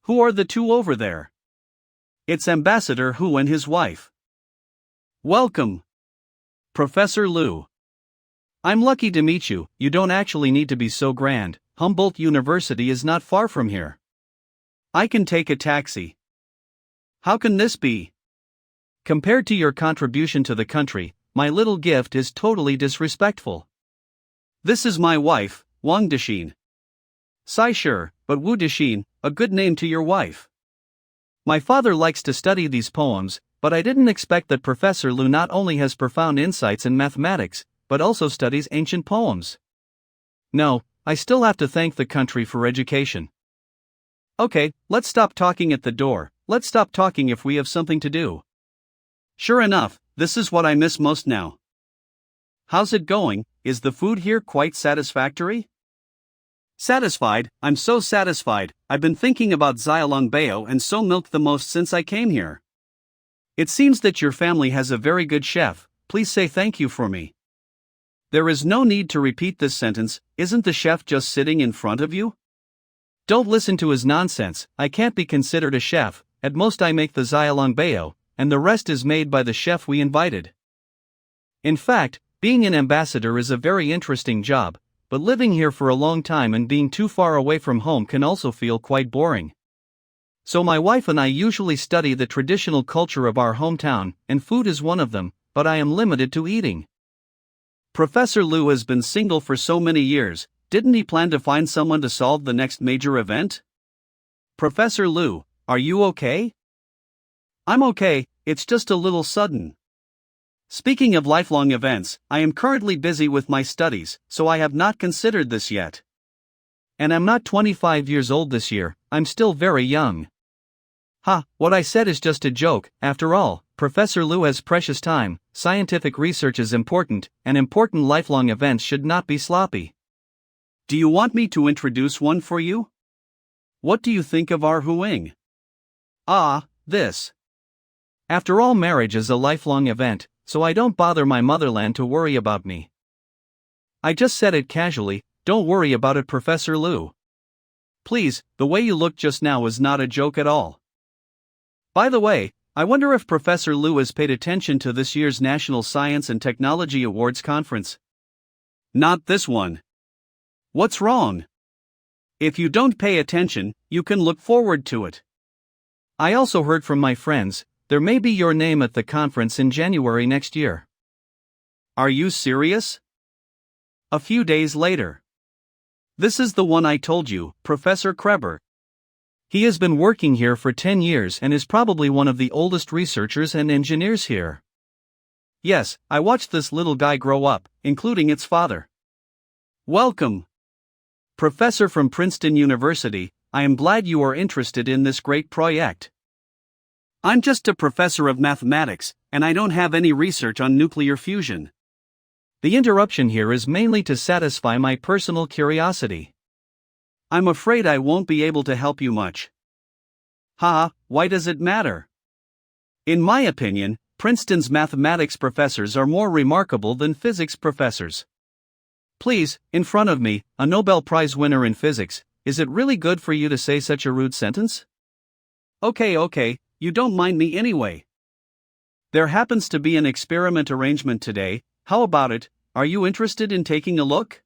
Who are the two over there? It's Ambassador Hu and his wife. Welcome. Professor Liu. I'm lucky to meet you, you don't actually need to be so grand, Humboldt University is not far from here. I can take a taxi. How can this be? Compared to your contribution to the country, my little gift is totally disrespectful. This is my wife, Wang Dixin. Sai sure, but Wu Dixin, a good name to your wife. My father likes to study these poems, but I didn't expect that Professor Liu not only has profound insights in mathematics, but also studies ancient poems. No, I still have to thank the country for education. Okay, let's stop talking at the door, let's stop talking if we have something to do. Sure enough, this is what I miss most now. How's it going? Is the food here quite satisfactory? Satisfied, I'm so satisfied, I've been thinking about Xiaolongbao and so milk the most since I came here. It seems that your family has a very good chef, please say thank you for me. There is no need to repeat this sentence, isn't the chef just sitting in front of you? Don't listen to his nonsense, I can't be considered a chef, at most I make the Xiaolongbao, and the rest is made by the chef we invited. In fact, being an ambassador is a very interesting job, but living here for a long time and being too far away from home can also feel quite boring. So my wife and I usually study the traditional culture of our hometown, and food is one of them, but I am limited to eating. Professor Liu has been single for so many years, didn't he plan to find someone to solve the next major event? Professor Liu, are you okay? I'm okay, it's just a little sudden. Speaking of lifelong events, I am currently busy with my studies, so I have not considered this yet. And I'm not 25 years old this year, I'm still very young. Ha, what I said is just a joke, after all, Professor Liu has precious time, scientific research is important, and important lifelong events should not be sloppy. Do you want me to introduce one for you? What do you think of our Huing? Ah, this. After all, marriage is a lifelong event, so I don't bother my motherland to worry about me. I just said it casually, don't worry about it, Professor Lu. Please, the way you looked just now was not a joke at all. By the way, I wonder if Professor Lu has paid attention to this year's National Science and Technology Awards conference. Not this one. What's wrong? If you don't pay attention, you can look forward to it. I also heard from my friends, there may be your name at the conference in January next year. Are you serious? A few days later. This is the one I told you, Professor Kreber. He has been working here for 10 years and is probably one of the oldest researchers and engineers here. Yes, I watched this little guy grow up, including its father. Welcome. Professor from Princeton University, I am glad you are interested in this great project. I'm just a professor of mathematics, and I don't have any research on nuclear fusion. The interruption here is mainly to satisfy my personal curiosity. I'm afraid I won't be able to help you much. Why does it matter? In my opinion, Princeton's mathematics professors are more remarkable than physics professors. Please, in front of me, a Nobel Prize winner in physics, is it really good for you to say such a rude sentence? Okay, you don't mind me anyway. There happens to be an experiment arrangement today, how about it, are you interested in taking a look?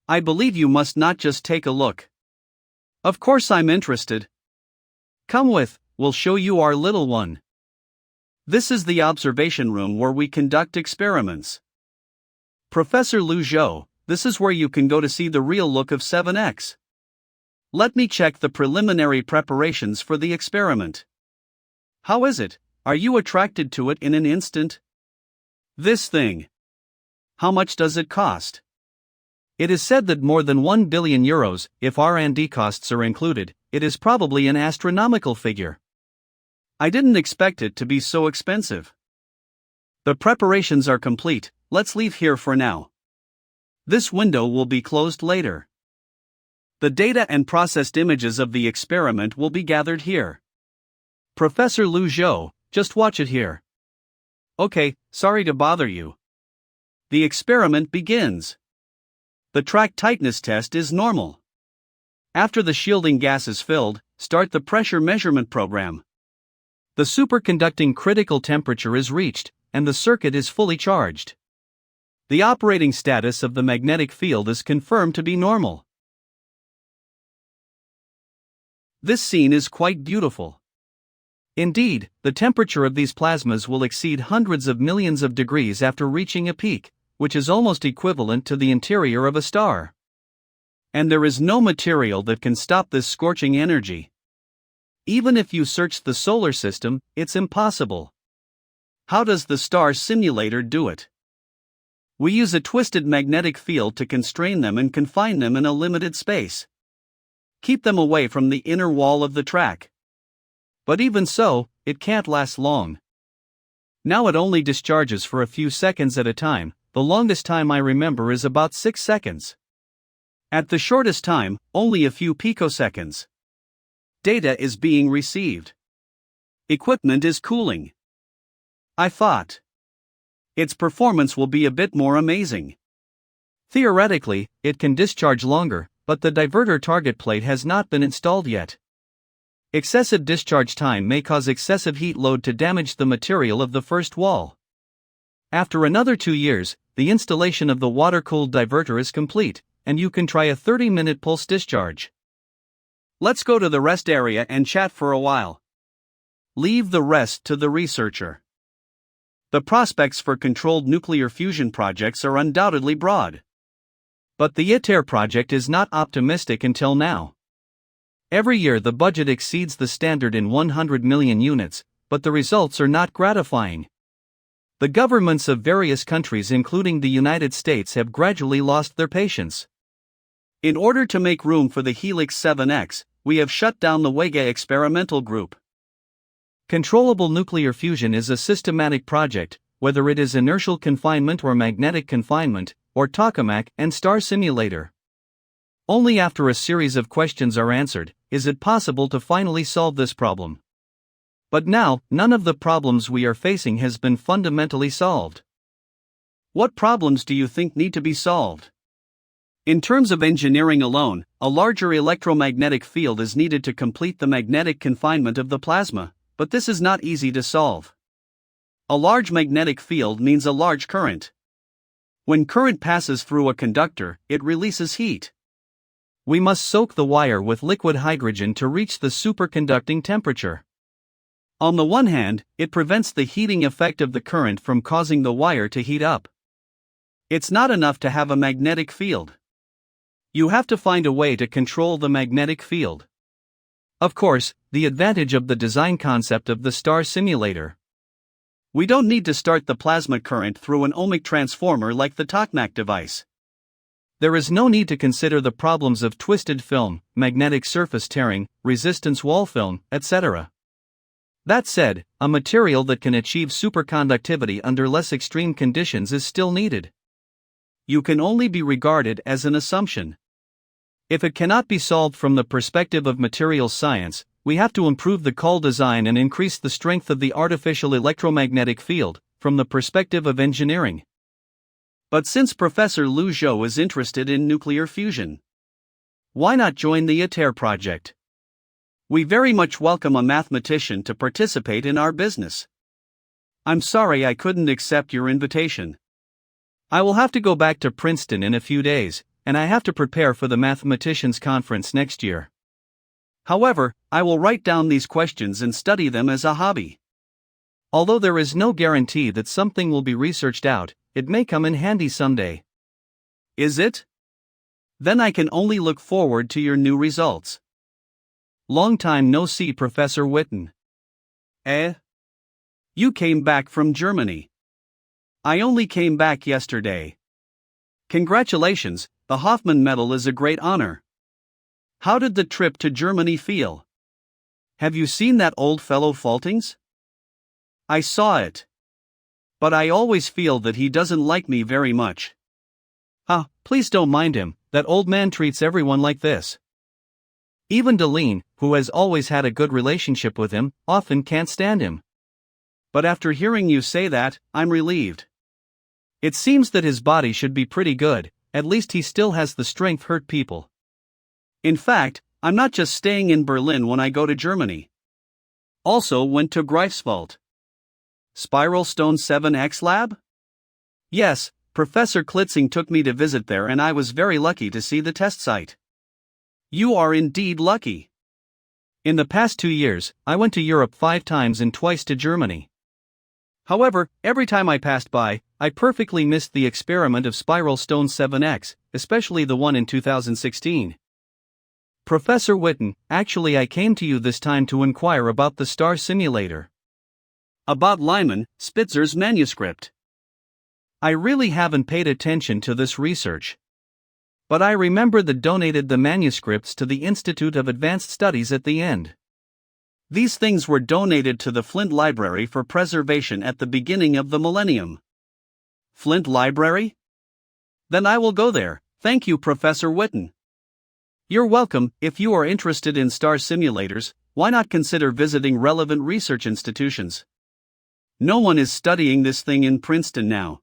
I believe you must not just take a look. Of course I'm interested. Come with, we'll show you our little one. This is the observation room where we conduct experiments. Professor Lu Zhou, this is where you can go to see the real look of 7x. Let me check the preliminary preparations for the experiment. How is it? Are you attracted to it in an instant? This thing. How much does it cost? It is said that more than 1 billion euros, if R&D costs are included, it is probably an astronomical figure. I didn't expect it to be so expensive. The preparations are complete, let's leave here for now. This window will be closed later. The data and processed images of the experiment will be gathered here. Professor Lu Zhou, just watch it here. Okay, sorry to bother you. The experiment begins. The track tightness test is normal. After the shielding gas is filled, start the pressure measurement program. The superconducting critical temperature is reached, and the circuit is fully charged. The operating status of the magnetic field is confirmed to be normal. This scene is quite beautiful. Indeed, the temperature of these plasmas will exceed hundreds of millions of degrees after reaching a peak, which is almost equivalent to the interior of a star. And there is no material that can stop this scorching energy. Even if you search the solar system, it's impossible. How does the star simulator do it? We use a twisted magnetic field to constrain them and confine them in a limited space. Keep them away from the inner wall of the track. But even so, it can't last long. Now it only discharges for a few seconds at a time, the longest time I remember is about 6 seconds. At the shortest time, only a few picoseconds. Data is being received. Equipment is cooling. I thought its performance will be a bit more amazing. Theoretically, it can discharge longer, but the diverter target plate has not been installed yet. Excessive discharge time may cause excessive heat load to damage the material of the first wall. After another 2 years, the installation of the water-cooled diverter is complete, and you can try a 30-minute pulse discharge. Let's go to the rest area and chat for a while. Leave the rest to the researcher. The prospects for controlled nuclear fusion projects are undoubtedly broad. But the ITER project is not optimistic until now. Every year the budget exceeds the standard in 100 million units, but the results are not gratifying. The governments of various countries including the United States have gradually lost their patience. In order to make room for the Helix 7X, we have shut down the WEGA experimental group. Controllable nuclear fusion is a systematic project, whether it is inertial confinement or magnetic confinement, or tokamak and star simulator. Only after a series of questions are answered, is it possible to finally solve this problem. But now, none of the problems we are facing has been fundamentally solved. What problems do you think need to be solved? In terms of engineering alone, a larger electromagnetic field is needed to complete the magnetic confinement of the plasma, but this is not easy to solve. A large magnetic field means a large current. When current passes through a conductor, it releases heat. We must soak the wire with liquid hydrogen to reach the superconducting temperature. On the one hand, it prevents the heating effect of the current from causing the wire to heat up. It's not enough to have a magnetic field. You have to find a way to control the magnetic field. Of course, the advantage of the design concept of the star simulator. We don't need to start the plasma current through an ohmic transformer like the Tokmak device. There is no need to consider the problems of twisted film, magnetic surface tearing, resistance wall film, etc. That said, a material that can achieve superconductivity under less extreme conditions is still needed. You can only be regarded as an assumption. If it cannot be solved from the perspective of materials science, we have to improve the hull design and increase the strength of the artificial electromagnetic field, from the perspective of engineering. But since Professor Lu Zhou is interested in nuclear fusion, why not join the ITER project? We very much welcome a mathematician to participate in our business. I'm sorry I couldn't accept your invitation. I will have to go back to Princeton in a few days, and I have to prepare for the mathematicians conference next year. However, I will write down these questions and study them as a hobby. Although there is no guarantee that something will be researched out, it may come in handy someday. Is it? Then I can only look forward to your new results. Long time no see, Professor Witten. You came back from Germany. I only came back yesterday. Congratulations, the Hoffman Medal is a great honor. How did the trip to Germany feel? Have you seen that old fellow Faltings? I saw it. But I always feel that he doesn't like me very much. Please don't mind him, that old man treats everyone like this. Even Deline, who has always had a good relationship with him, often can't stand him. But after hearing you say that, I'm relieved. It seems that his body should be pretty good, at least he still has the strength to hurt people. In fact, I'm not just staying in Berlin when I go to Germany. Also went to Greifswald. Spiral Stone 7X Lab? Yes, Professor Klitzing took me to visit there and I was very lucky to see the test site. You are indeed lucky. In the past 2 years, I went to Europe 5 times and twice to Germany. However, every time I passed by, I perfectly missed the experiment of Spiral Stone 7X, especially the one in 2016. Professor Witten, actually I came to you this time to inquire about the star simulator. About Lyman Spitzer's manuscript. I really haven't paid attention to this research. But I remember that donated the manuscripts to the Institute of Advanced Studies at the end. These things were donated to the Flint Library for preservation at the beginning of the millennium. Flint Library? Then I will go there, thank you, Professor Witten. You're welcome. If you are interested in star simulators, why not consider visiting relevant research institutions? No one is studying this thing in Princeton now.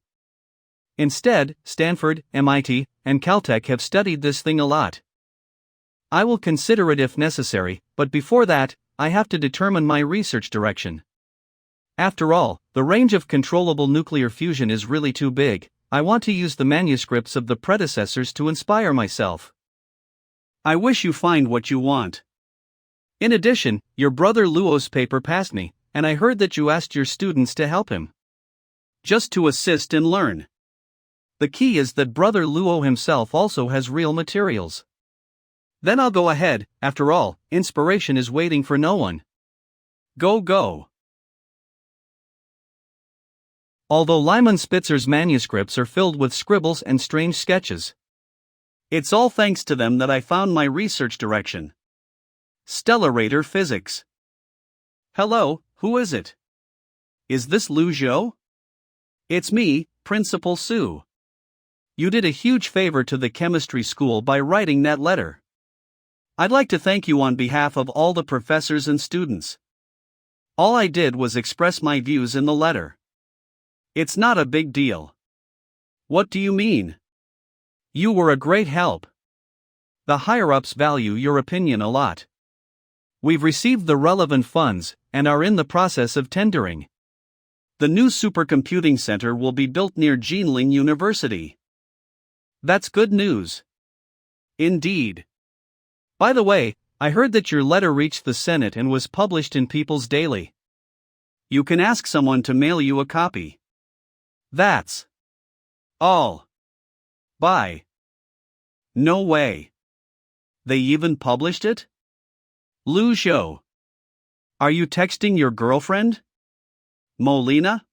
Instead, Stanford, MIT, and Caltech have studied this thing a lot. I will consider it if necessary, but before that, I have to determine my research direction. After all, the range of controllable nuclear fusion is really too big. I want to use the manuscripts of the predecessors to inspire myself. I wish you find what you want. In addition, your brother Luo's paper passed me, and I heard that you asked your students to help him. Just to assist and learn. The key is that Brother Luo himself also has real materials. Then I'll go ahead, after all, inspiration is waiting for no one. Go. Although Lyman Spitzer's manuscripts are filled with scribbles and strange sketches. It's all thanks to them that I found my research direction. Stellarator physics. Hello, who is it? Is this Lu Zhou? It's me, Principal Su. You did a huge favor to the chemistry school by writing that letter. I'd like to thank you on behalf of all the professors and students. All I did was express my views in the letter. It's not a big deal. What do you mean? You were a great help. The higher-ups value your opinion a lot. We've received the relevant funds and are in the process of tendering. The new supercomputing center will be built near Jinling University. That's good news. Indeed. By the way, I heard that your letter reached the Senate and was published in People's Daily. You can ask someone to mail you a copy. That's all. Bye. No way. They even published it? Lu Zhou. Are you texting your girlfriend? Molina?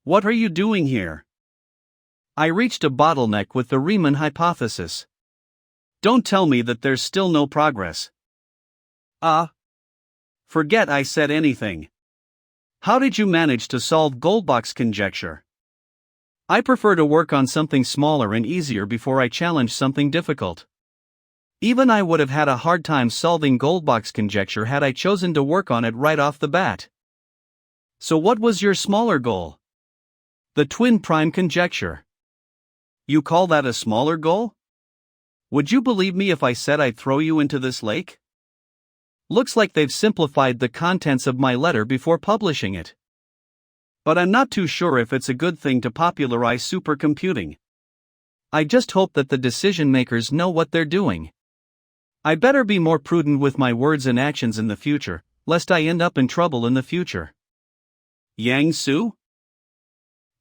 What are you doing here? I reached a bottleneck with the Riemann hypothesis. Don't tell me that there's still no progress. Forget I said anything. How did you manage to solve Goldbach's conjecture? I prefer to work on something smaller and easier before I challenge something difficult. Even I would have had a hard time solving Goldbach's conjecture had I chosen to work on it right off the bat. So what was your smaller goal? The twin prime conjecture. You call that a smaller goal? Would you believe me if I said I'd throw you into this lake? Looks like they've simplified the contents of my letter before publishing it. But I'm not too sure if it's a good thing to popularize supercomputing. I just hope that the decision makers know what they're doing. I better be more prudent with my words and actions in the future, lest I end up in trouble in the future. Yang Su?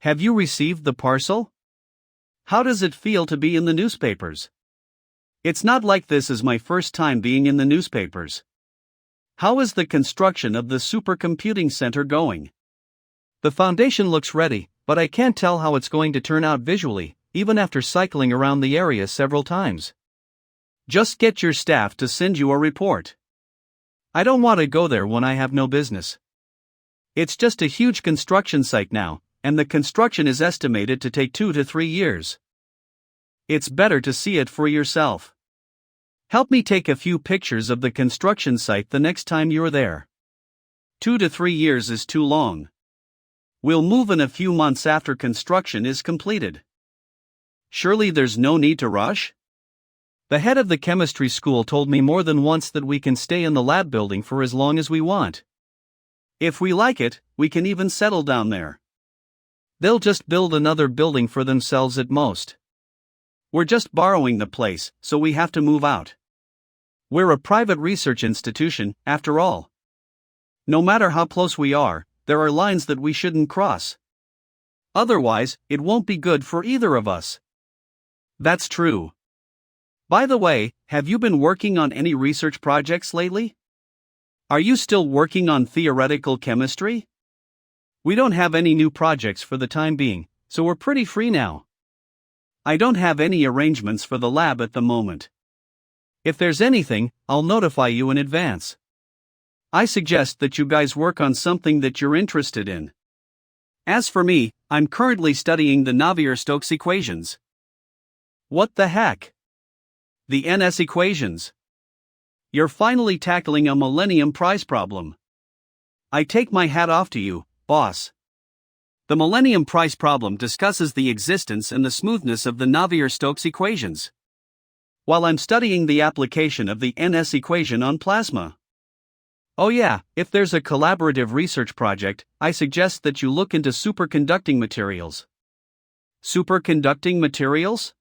Have you received the parcel? How does it feel to be in the newspapers? It's not like this is my first time being in the newspapers. How is the construction of the supercomputing center going? The foundation looks ready, but I can't tell how it's going to turn out visually, even after cycling around the area several times. Just get your staff to send you a report. I don't want to go there when I have no business. It's just a huge construction site now, and the construction is estimated to take 2 to 3 years. It's better to see it for yourself. Help me take a few pictures of the construction site the next time you're there. 2 to 3 years is too long. We'll move in a few months after construction is completed. Surely there's no need to rush? The head of the chemistry school told me more than once that we can stay in the lab building for as long as we want. If we like it, we can even settle down there. They'll just build another building for themselves at most. We're just borrowing the place, so we have to move out. We're a private research institution, after all. No matter how close we are, there are lines that we shouldn't cross. Otherwise, it won't be good for either of us. That's true. By the way, have you been working on any research projects lately? Are you still working on theoretical chemistry? We don't have any new projects for the time being, so we're pretty free now. I don't have any arrangements for the lab at the moment. If there's anything, I'll notify you in advance. I suggest that you guys work on something that you're interested in. As for me, I'm currently studying the Navier-Stokes equations. What the heck? The NS equations. You're finally tackling a Millennium Prize problem. I take my hat off to you, boss. The Millennium Prize problem discusses the existence and the smoothness of the Navier-Stokes equations, while I'm studying the application of the NS equation on plasma. Oh yeah, if there's a collaborative research project, I suggest that you look into superconducting materials. Superconducting materials?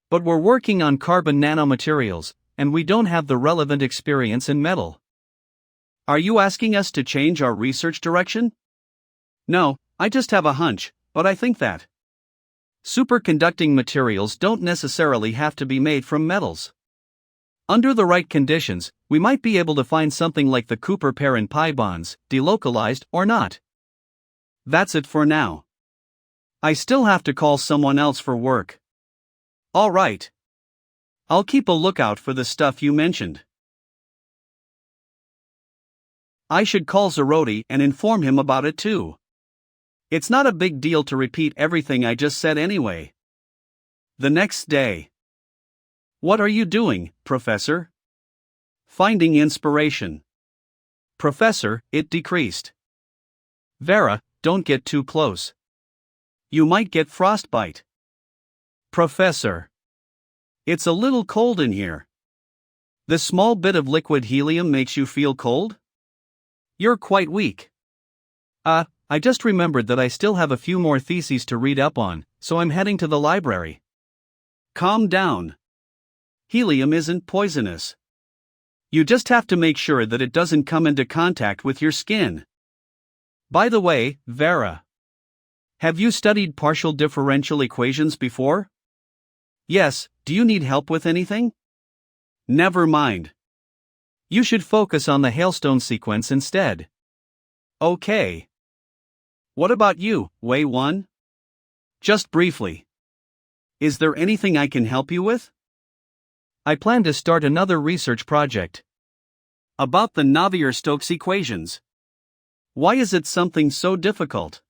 But we're working on carbon nanomaterials, and we don't have the relevant experience in metal. Are you asking us to change our research direction? No, I just have a hunch, but I think that superconducting materials don't necessarily have to be made from metals. Under the right conditions, we might be able to find something like the Cooper pair in pi bonds, delocalized or not. That's it for now. I still have to call someone else for work. All right. I'll keep a lookout for the stuff you mentioned. I should call Zaroti and inform him about it too. It's not a big deal to repeat everything I just said anyway. The next day. What are you doing, Professor? Finding inspiration. Professor, it decreased. Vera, don't get too close. You might get frostbite. Professor. It's a little cold in here. The small bit of liquid helium makes you feel cold? You're quite weak. I just remembered that I still have a few more theses to read up on, so I'm heading to the library. Calm down. Helium isn't poisonous. You just have to make sure that it doesn't come into contact with your skin. By the way, Vera. Have you studied partial differential equations before? Yes, do you need help with anything? Never mind. You should focus on the hailstone sequence instead. Okay. What about you, Wei 1? Just briefly. Is there anything I can help you with? I plan to start another research project. About the Navier-Stokes equations. Why is it something so difficult?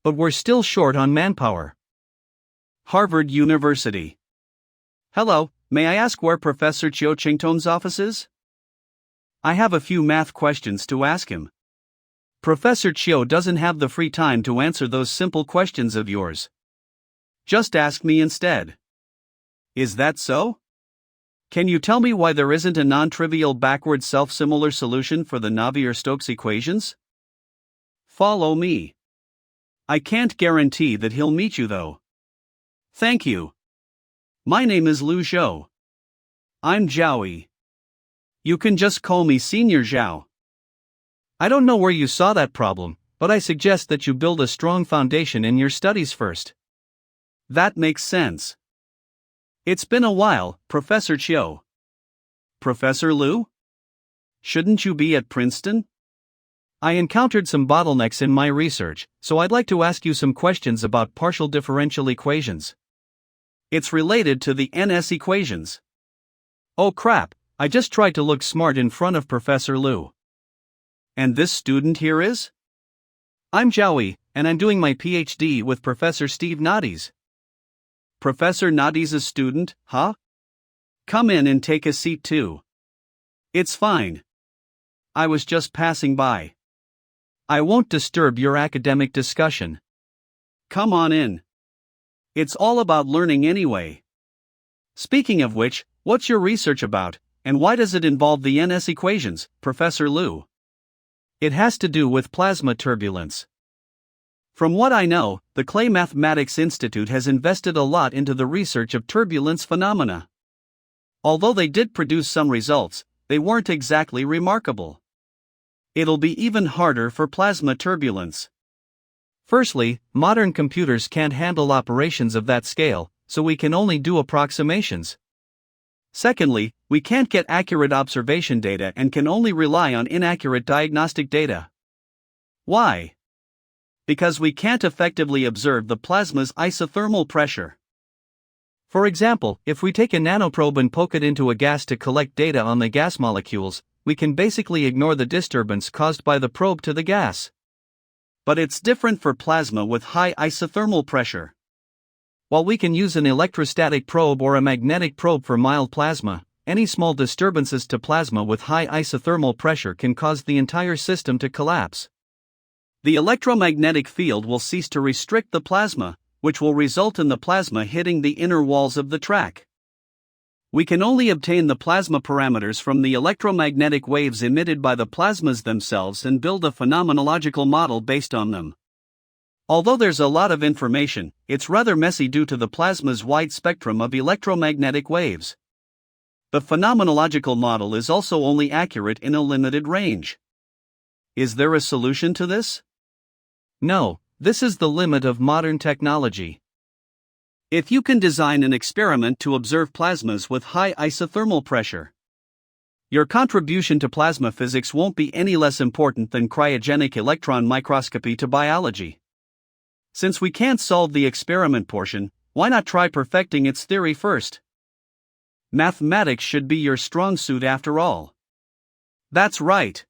But we're still short on manpower. Harvard University. Hello, may I ask where Professor Chiu Chingtong's office is? I have a few math questions to ask him. Professor Chiu doesn't have the free time to answer those simple questions of yours. Just ask me instead. Is that so? Can you tell me why there isn't a non-trivial backward self-similar solution for the Navier-Stokes equations? Follow me. I can't guarantee that he'll meet you though. Thank you. My name is Lu Zhou. I'm Zhaoyi. You can just call me Senior Zhao. I don't know where you saw that problem, but I suggest that you build a strong foundation in your studies first. That makes sense. It's been a while, Professor Chiu. Professor Lu? Shouldn't you be at Princeton? I encountered some bottlenecks in my research, so I'd like to ask you some questions about partial differential equations. It's related to the NS equations. Oh crap, I just tried to look smart in front of Professor Lu. And this student here is? I'm Zhaoyi, and I'm doing my PhD with Professor Steve Nades. Professor Nades' a student, huh? Come in and take a seat too. It's fine. I was just passing by. I won't disturb your academic discussion. Come on in. It's all about learning anyway. Speaking of which, what's your research about, and why does it involve the NS equations, Professor Lu? It has to do with plasma turbulence. From what I know, the Clay Mathematics Institute has invested a lot into the research of turbulence phenomena. Although they did produce some results, they weren't exactly remarkable. It'll be even harder for plasma turbulence. Firstly, modern computers can't handle operations of that scale, so we can only do approximations. Secondly, we can't get accurate observation data and can only rely on inaccurate diagnostic data. Why? Because we can't effectively observe the plasma's isothermal pressure. For example, if we take a nanoprobe and poke it into a gas to collect data on the gas molecules, we can basically ignore the disturbance caused by the probe to the gas. But it's different for plasma with high isothermal pressure. While we can use an electrostatic probe or a magnetic probe for mild plasma, any small disturbances to plasma with high isothermal pressure can cause the entire system to collapse. The electromagnetic field will cease to restrict the plasma, which will result in the plasma hitting the inner walls of the track. We can only obtain the plasma parameters from the electromagnetic waves emitted by the plasmas themselves and build a phenomenological model based on them. Although there's a lot of information, it's rather messy due to the plasma's wide spectrum of electromagnetic waves. The phenomenological model is also only accurate in a limited range. Is there a solution to this? No, this is the limit of modern technology. If you can design an experiment to observe plasmas with high isothermal pressure, your contribution to plasma physics won't be any less important than cryogenic electron microscopy to biology. Since we can't solve the experiment portion, why not try perfecting its theory first? Mathematics should be your strong suit after all. That's right.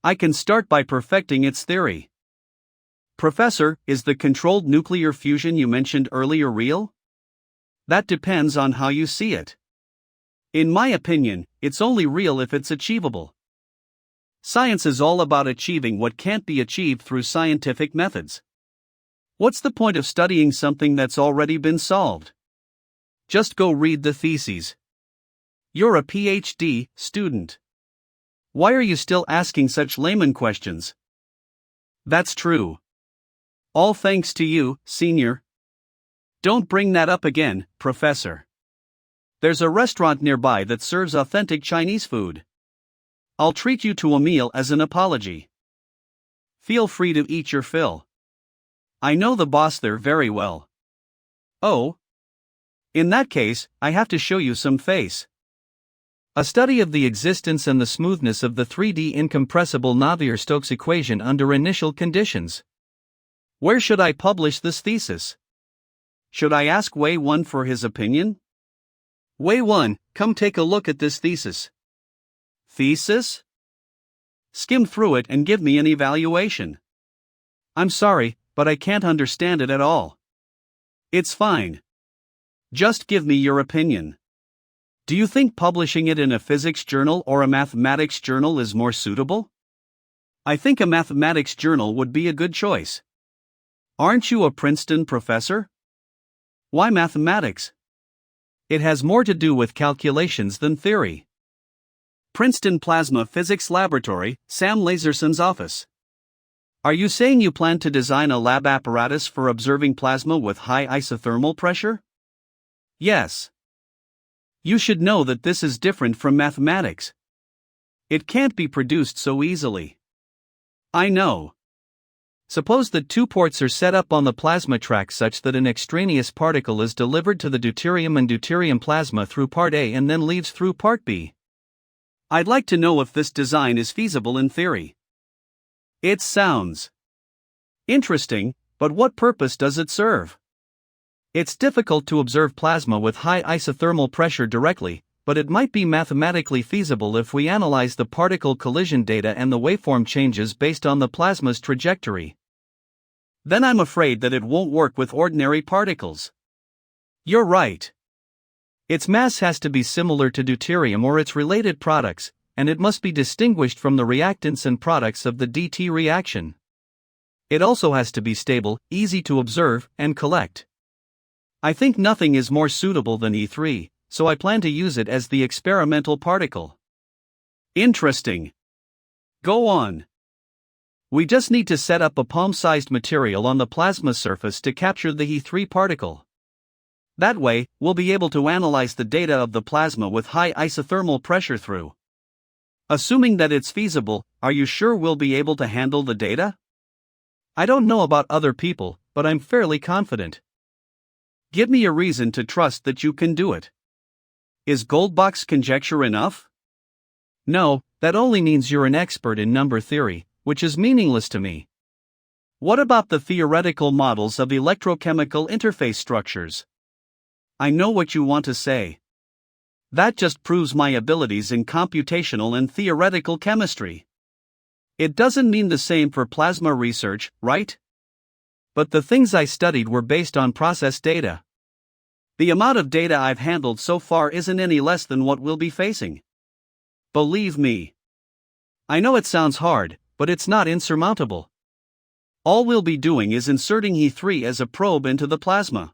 I can start by perfecting its theory. Professor, is the controlled nuclear fusion you mentioned earlier real? That depends on how you see it. In my opinion, it's only real if it's achievable. Science is all about achieving what can't be achieved through scientific methods. What's the point of studying something that's already been solved? Just go read the theses. You're a PhD student. Why are you still asking such layman questions? That's true. All thanks to you, senior. Don't bring that up again, professor. There's a restaurant nearby that serves authentic Chinese food. I'll treat you to a meal as an apology. Feel free to eat your fill. I know the boss there very well. Oh? In that case, I have to show you some face. A study of the existence and the smoothness of the 3D incompressible Navier-Stokes equation under initial conditions. Where should I publish this thesis? Should I ask Wei 1 for his opinion? Wei 1, come take a look at this thesis. Thesis? Skim through it and give me an evaluation. I'm sorry, but I can't understand it at all. It's fine. Just give me your opinion. Do you think publishing it in a physics journal or a mathematics journal is more suitable? I think a mathematics journal would be a good choice. Aren't you a Princeton professor? Why mathematics? It has more to do with calculations than theory. Princeton Plasma Physics Laboratory, Sam Laserson's office. Are you saying you plan to design a lab apparatus for observing plasma with high isothermal pressure? Yes. You should know that this is different from mathematics. It can't be produced so easily. I know. Suppose that two ports are set up on the plasma track such that an extraneous particle is delivered to the deuterium and deuterium plasma through part A and then leaves through part B. I'd like to know if this design is feasible in theory. It sounds interesting, but what purpose does it serve? It's difficult to observe plasma with high isothermal pressure directly, but it might be mathematically feasible if we analyze the particle collision data and the waveform changes based on the plasma's trajectory. Then I'm afraid that it won't work with ordinary particles. You're right. Its mass has to be similar to deuterium or its related products, and it must be distinguished from the reactants and products of the DT reaction. It also has to be stable, easy to observe and collect. I think nothing is more suitable than E3, so I plan to use it as the experimental particle. Interesting. Go on. We just need to set up a palm-sized material on the plasma surface to capture the E3 particle. That way, we'll be able to analyze the data of the plasma with high isothermal pressure through. Assuming that it's feasible, are you sure we'll be able to handle the data? I don't know about other people, but I'm fairly confident. Give me a reason to trust that you can do it. Is Goldbach's conjecture enough? No, that only means you're an expert in number theory, which is meaningless to me. What about the theoretical models of electrochemical interface structures? I know what you want to say. That just proves my abilities in computational and theoretical chemistry. It doesn't mean the same for plasma research, right? But the things I studied were based on process data. The amount of data I've handled so far isn't any less than what we'll be facing. Believe me. I know it sounds hard, but it's not insurmountable. All we'll be doing is inserting E3 as a probe into the plasma.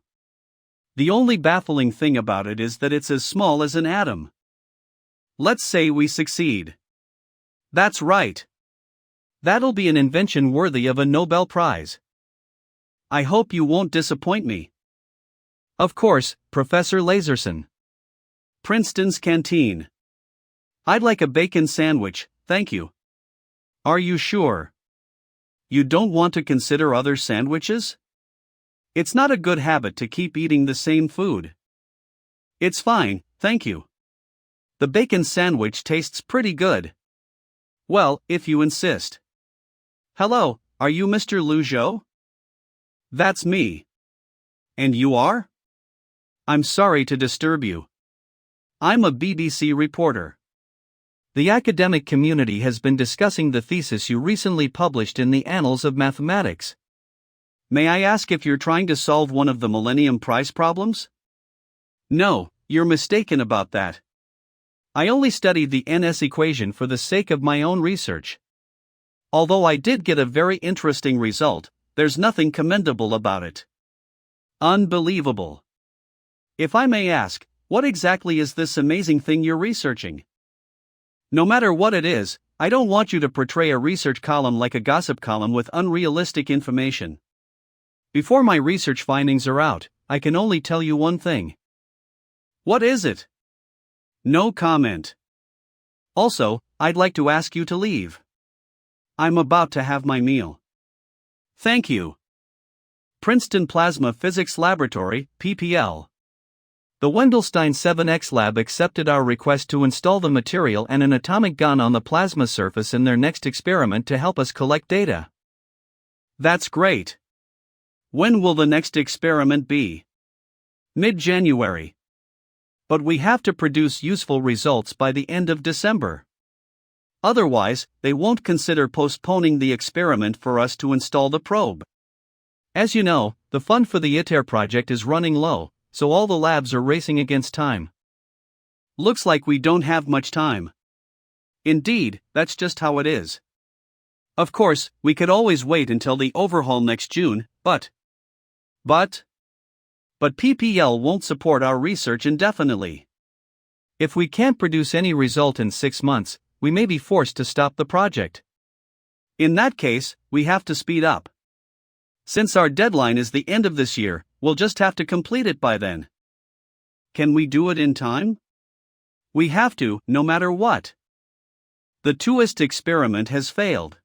The only baffling thing about it is that it's as small as an atom. Let's say we succeed. That's right. That'll be an invention worthy of a Nobel Prize. I hope you won't disappoint me. Of course, Professor Laserson. Princeton's Canteen. I'd like a bacon sandwich, thank you. Are you sure? You don't want to consider other sandwiches? It's not a good habit to keep eating the same food. It's fine, thank you. The bacon sandwich tastes pretty good. Well, if you insist. Hello, are you Mr. Liu? That's me. And you are? I'm sorry to disturb you. I'm a BBC reporter. The academic community has been discussing the thesis you recently published in the Annals of Mathematics. May I ask if you're trying to solve one of the Millennium Prize problems? No, you're mistaken about that. I only studied the NS equation for the sake of my own research. Although I did get a very interesting result, there's nothing commendable about it. Unbelievable. If I may ask, what exactly is this amazing thing you're researching? No matter what it is, I don't want you to portray a research column like a gossip column with unrealistic information. Before my research findings are out, I can only tell you one thing. What is it? No comment. Also, I'd like to ask you to leave. I'm about to have my meal. Thank you. Princeton Plasma Physics Laboratory, PPL. The Wendelstein 7X lab accepted our request to install the material and an atomic gun on the plasma surface in their next experiment to help us collect data. That's great. When will the next experiment be? Mid-January. But we have to produce useful results by the end of December. Otherwise, they won't consider postponing the experiment for us to install the probe. As you know, the fund for the ITER project is running low, so all the labs are racing against time. Looks like we don't have much time. Indeed, that's just how it is. Of course, we could always wait until the overhaul next June, but PPL won't support our research indefinitely. If we can't produce any result in 6 months, we may be forced to stop the project. In that case, we have to speed up. Since our deadline is the end of this year, we'll just have to complete it by then. Can we do it in time? We have to, no matter what. The TWIST experiment has failed.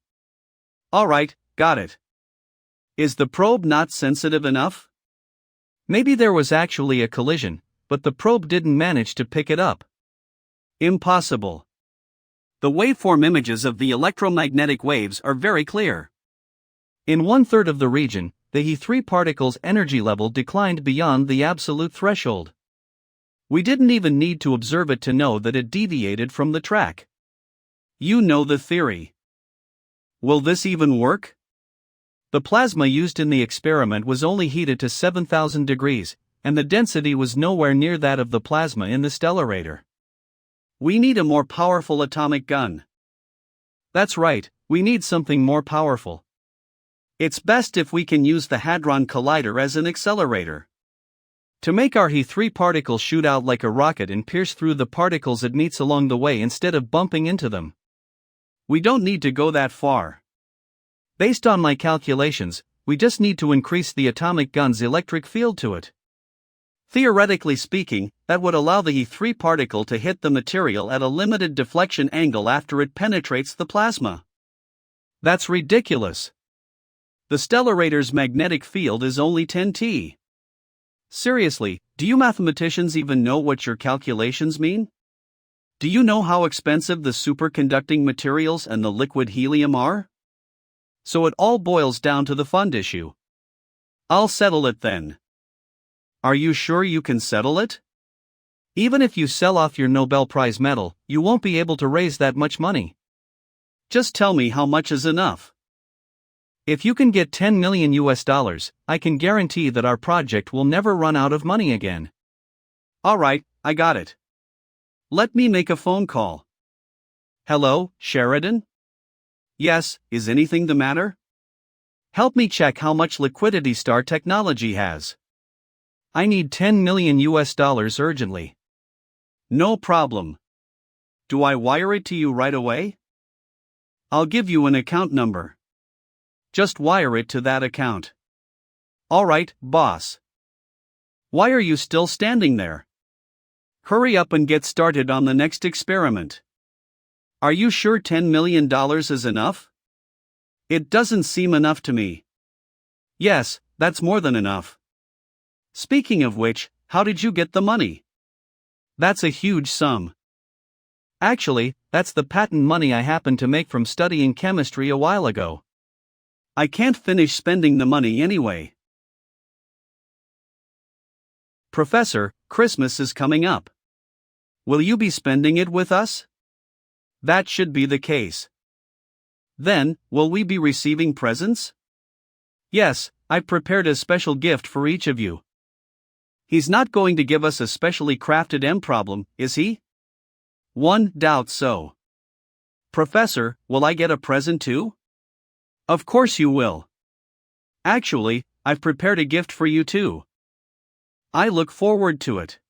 Alright, got it. Is the probe not sensitive enough? Maybe there was actually a collision, but the probe didn't manage to pick it up. Impossible. The waveform images of the electromagnetic waves are very clear. In 1/3 of the region, the He3 particle's energy level declined beyond the absolute threshold. We didn't even need to observe it to know that it deviated from the track. You know the theory. Will this even work? The plasma used in the experiment was only heated to 7,000 degrees, and the density was nowhere near that of the plasma in the stellarator. We need a more powerful atomic gun. That's right, we need something more powerful. It's best if we can use the Hadron Collider as an accelerator. To make our He3 particle shoot out like a rocket and pierce through the particles it meets along the way instead of bumping into them. We don't need to go that far. Based on my calculations, we just need to increase the atomic gun's electric field to it. Theoretically speaking, that would allow the He3 particle to hit the material at a limited deflection angle after it penetrates the plasma. That's ridiculous. The stellarator's magnetic field is only 10 T. Seriously, do you mathematicians even know what your calculations mean? Do you know how expensive the superconducting materials and the liquid helium are? So it all boils down to the fund issue. I'll settle it then. Are you sure you can settle it? Even if you sell off your Nobel Prize medal, you won't be able to raise that much money. Just tell me how much is enough. If you can get $10 million, I can guarantee that our project will never run out of money again. Alright, I got it. Let me make a phone call. Hello, Sheridan? Yes, is anything the matter? Help me check how much liquidity Star Technology has. I need $10 million urgently. No problem. Do I wire it to you right away? I'll give you an account number. Just wire it to that account. Alright, boss. Why are you still standing there? Hurry up and get started on the next experiment. Are you sure $10 million is enough? It doesn't seem enough to me. Yes, that's more than enough. Speaking of which, how did you get the money? That's a huge sum. Actually, that's the patent money I happened to make from studying chemistry a while ago. I can't finish spending the money anyway. Professor, Christmas is coming up. Will you be spending it with us? That should be the case. Then, will we be receiving presents? Yes, I've prepared a special gift for each of you. He's not going to give us a specially crafted M problem, is he? One doubts so. Professor, will I get a present too? Of course you will. Actually, I've prepared a gift for you too. I look forward to it.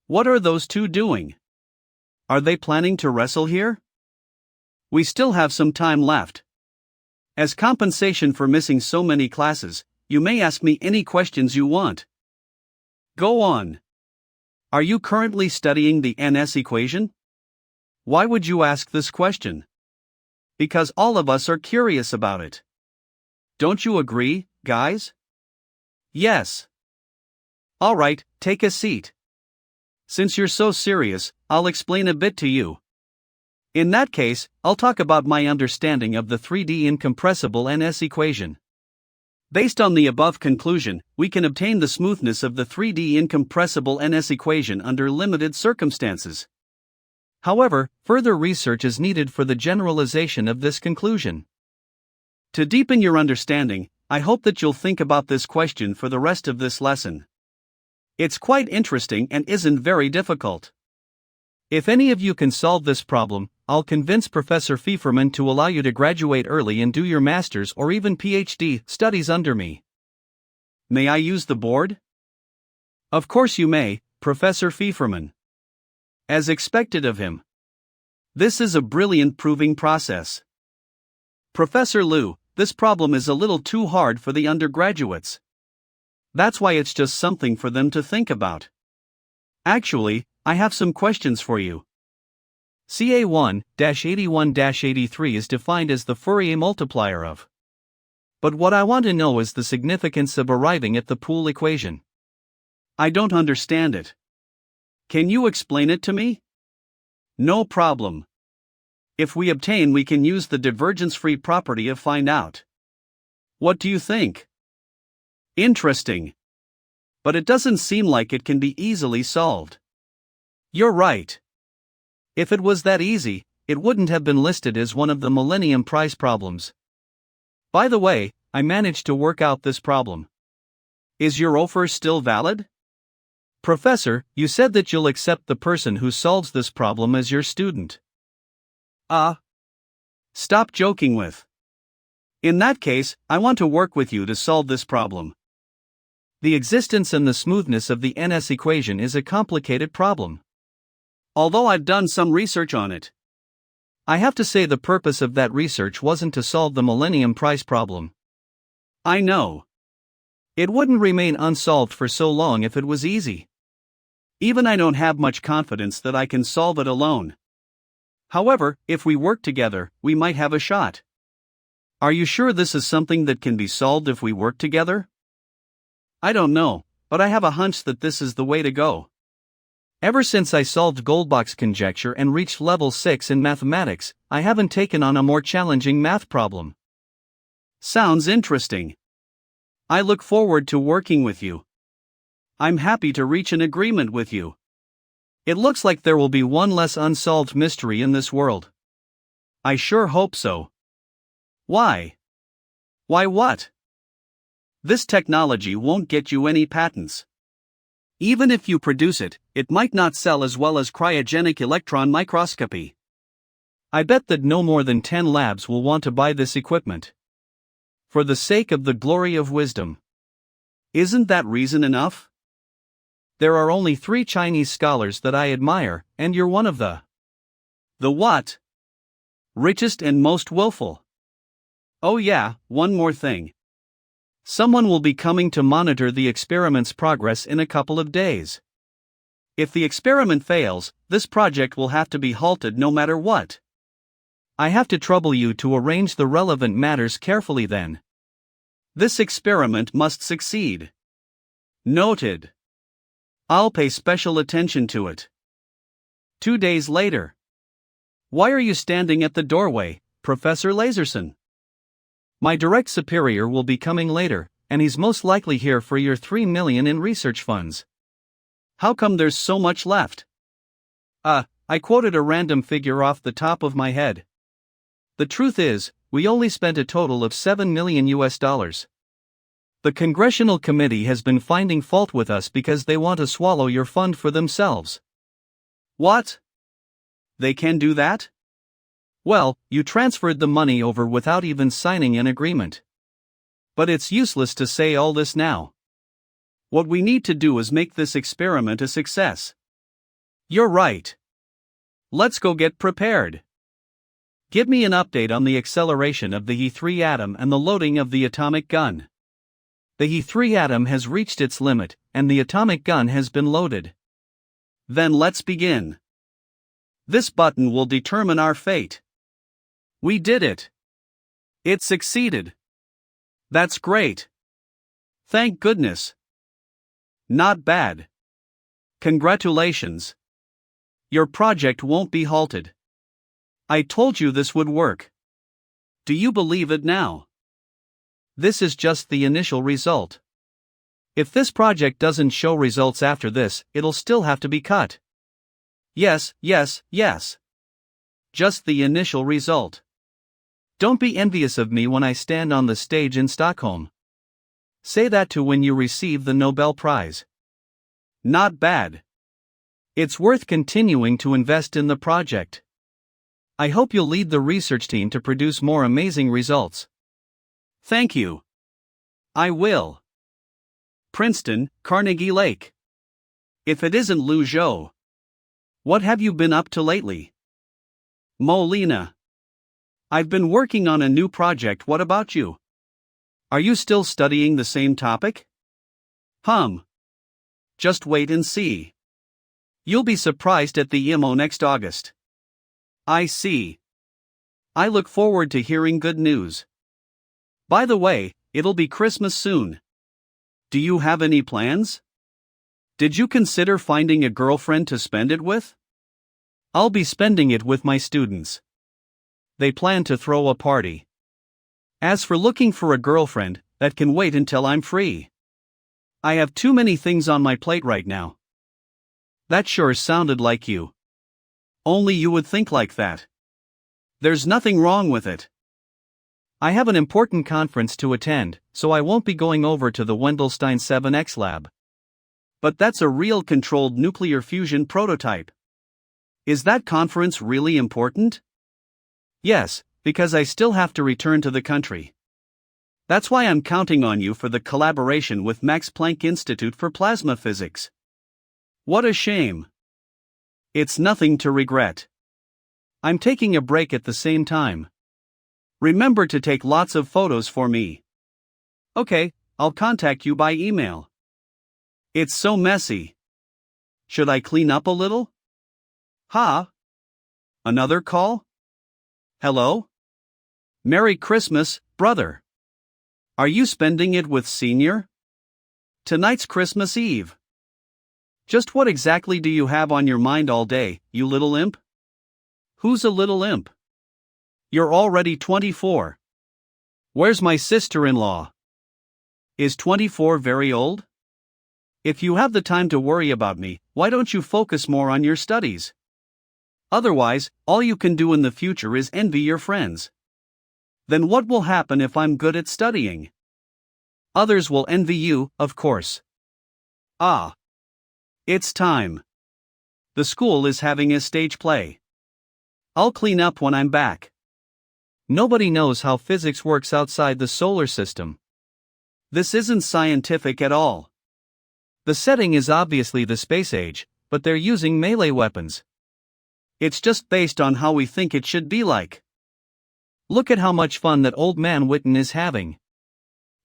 What are those two doing? Are they planning to wrestle here? We still have some time left. As compensation for missing so many classes, you may ask me any questions you want. Go on. Are you currently studying the NS equation? Why would you ask this question? Because all of us are curious about it. Don't you agree, guys? Yes. All right, take a seat. Since you're so serious, I'll explain a bit to you. In that case, I'll talk about my understanding of the 3D incompressible NS equation. Based on the above conclusion, we can obtain the smoothness of the 3D incompressible NS equation under limited circumstances. However, further research is needed for the generalization of this conclusion. To deepen your understanding, I hope that you'll think about this question for the rest of this lesson. It's quite interesting and isn't very difficult. If any of you can solve this problem, I'll convince Professor Fieferman to allow you to graduate early and do your master's or even PhD studies under me. May I use the board? Of course you may, Professor Fieferman. As expected of him. This is a brilliant proving process. Professor Liu, this problem is a little too hard for the undergraduates. That's why it's just something for them to think about. Actually, I have some questions for you. CA1-81-83 is defined as the Fourier multiplier of. But what I want to know is the significance of arriving at the Poole equation. I don't understand it. Can you explain it to me? No problem. If we obtain, we can use the divergence-free property of find out. What do you think? Interesting. But it doesn't seem like it can be easily solved. You're right. If it was that easy, it wouldn't have been listed as one of the Millennium Prize problems. By the way, I managed to work out this problem. Is your offer still valid? Professor, you said that you'll accept the person who solves this problem as your student. Stop joking with. In that case, I want to work with you to solve this problem. The existence and the smoothness of the NS equation is a complicated problem. Although I've done some research on it. I have to say the purpose of that research wasn't to solve the Millennium Prize problem. I know. It wouldn't remain unsolved for so long if it was easy. Even I don't have much confidence that I can solve it alone. However, if we work together, we might have a shot. Are you sure this is something that can be solved if we work together? I don't know, but I have a hunch that this is the way to go. Ever since I solved Goldbach's conjecture and reached level 6 in mathematics, I haven't taken on a more challenging math problem. Sounds interesting. I look forward to working with you. I'm happy to reach an agreement with you. It looks like there will be one less unsolved mystery in this world. I sure hope so. Why? Why what? This technology won't get you any patents. Even if you produce it, it might not sell as well as cryogenic electron microscopy. I bet that no more than 10 labs will want to buy this equipment. For the sake of the glory of wisdom. Isn't that reason enough? There are only 3 Chinese scholars that I admire, and you're one of the what? Richest and most willful. Oh yeah, one more thing. Someone will be coming to monitor the experiment's progress in a couple of days. If the experiment fails, this project will have to be halted no matter what. I have to trouble you to arrange the relevant matters carefully then. This experiment must succeed. Noted. I'll pay special attention to it. 2 days later. Why are you standing at the doorway, Professor Laserson? My direct superior will be coming later, and he's most likely here for your 3 million in research funds. How come there's so much left? I quoted a random figure off the top of my head. The truth is, we only spent a total of $7 million. The Congressional Committee has been finding fault with us because they want to swallow your fund for themselves. What? They can do that? Well, you transferred the money over without even signing an agreement. But it's useless to say all this now. What we need to do is make this experiment a success. You're right. Let's go get prepared. Give me an update on the acceleration of the He3 atom and the loading of the atomic gun. The He3 atom has reached its limit, and the atomic gun has been loaded. Then let's begin. This button will determine our fate. We did it. It succeeded. That's great. Thank goodness. Not bad. Congratulations. Your project won't be halted. I told you this would work. Do you believe it now? This is just the initial result. If this project doesn't show results after this, it'll still have to be cut. Yes. Just the initial result. Don't be envious of me when I stand on the stage in Stockholm. Say that to when you receive the Nobel Prize. Not bad. It's worth continuing to invest in the project. I hope you'll lead the research team to produce more amazing results. Thank you. I will. Princeton, Carnegie Lake. If it isn't Lu Zhou. What have you been up to lately? Molina. I've been working on a new project. What about you? Are you still studying the same topic? Just wait and see. You'll be surprised at the IMO next August. I see. I look forward to hearing good news. By the way, it'll be Christmas soon. Do you have any plans? Did you consider finding a girlfriend to spend it with? I'll be spending it with my students. They plan to throw a party. As for looking for a girlfriend, that can wait until I'm free. I have too many things on my plate right now. That sure sounded like you. Only you would think like that. There's nothing wrong with it. I have an important conference to attend, so I won't be going over to the Wendelstein 7X lab. But that's a real controlled nuclear fusion prototype. Is that conference really important? Yes, because I still have to return to the country. That's why I'm counting on you for the collaboration with Max Planck Institute for Plasma Physics. What a shame. It's nothing to regret. I'm taking a break at the same time. Remember to take lots of photos for me. Okay, I'll contact you by email. It's so messy. Should I clean up a little? Another call? Hello? Merry Christmas, brother. Are you spending it with Senior? Tonight's Christmas Eve. Just what exactly do you have on your mind all day, you little imp? Who's a little imp? You're already 24. Where's my sister-in-law? Is 24 very old? If you have the time to worry about me, why don't you focus more on your studies? Otherwise, all you can do in the future is envy your friends. Then what will happen if I'm good at studying? Others will envy you, of course. It's time. The school is having a stage play. I'll clean up when I'm back. Nobody knows how physics works outside the solar system. This isn't scientific at all. The setting is obviously the space age, but they're using melee weapons. It's just based on how we think it should be like. Look at how much fun that old man Witten is having.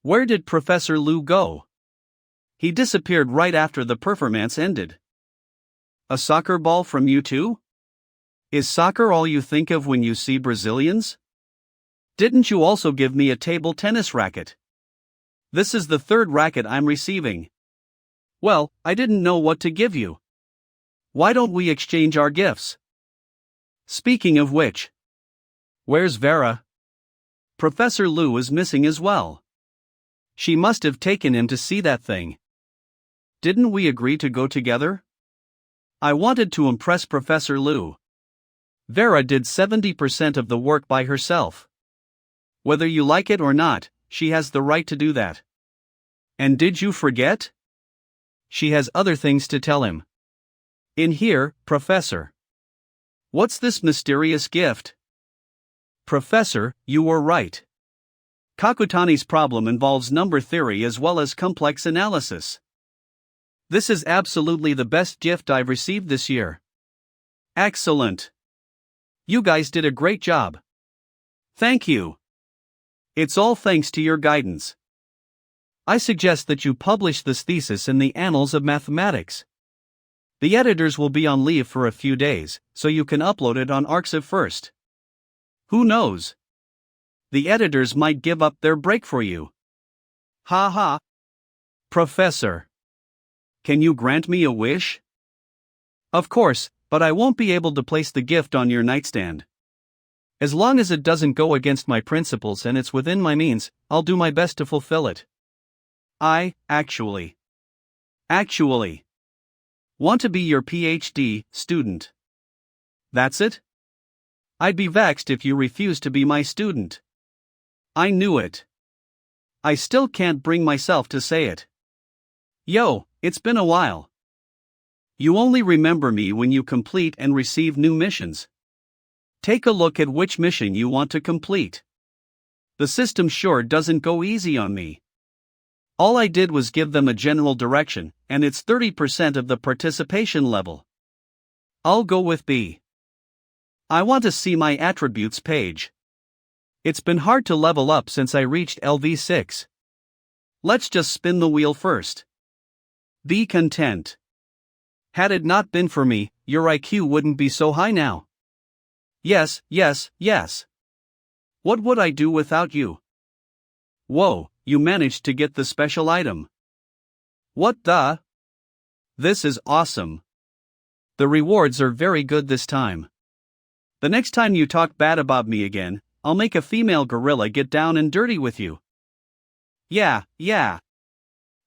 Where did Professor Lu go? He disappeared right after the performance ended. A soccer ball from you too? Is soccer all you think of when you see Brazilians? Didn't you also give me a table tennis racket? This is the third racket I'm receiving. Well, I didn't know what to give you. Why don't we exchange our gifts? Speaking of which, where's Vera? Professor Lu is missing as well. She must have taken him to see that thing. Didn't we agree to go together? I wanted to impress Professor Lu. Vera did 70% of the work by herself. Whether you like it or not, she has the right to do that. And did you forget? She has other things to tell him. In here, Professor. What's this mysterious gift? Professor, you were right. Kakutani's problem involves number theory as well as complex analysis. This is absolutely the best gift I've received this year. Excellent. You guys did a great job. Thank you. It's all thanks to your guidance. I suggest that you publish this thesis in the Annals of Mathematics. The editors will be on leave for a few days, so you can upload it on Arxiv first. Who knows? The editors might give up their break for you. Ha ha. Professor. Can you grant me a wish? Of course, but I won't be able to place the gift on your nightstand. As long as it doesn't go against my principles and it's within my means, I'll do my best to fulfill it. I, actually, want to be your PhD student. That's it? I'd be vexed if you refused to be my student. I knew it. I still can't bring myself to say it. Yo, it's been a while. You only remember me when you complete and receive new missions. Take a look at which mission you want to complete. The system sure doesn't go easy on me. All I did was give them a general direction, and it's 30% of the participation level. I'll go with B. I want to see my attributes page. It's been hard to level up since I reached LV6. Let's just spin the wheel first. Be content. Had it not been for me, your IQ wouldn't be so high now. Yes. What would I do without you? Whoa, you managed to get the special item. What the? This is awesome. The rewards are very good this time. The next time you talk bad about me again, I'll make a female gorilla get down and dirty with you. Yeah.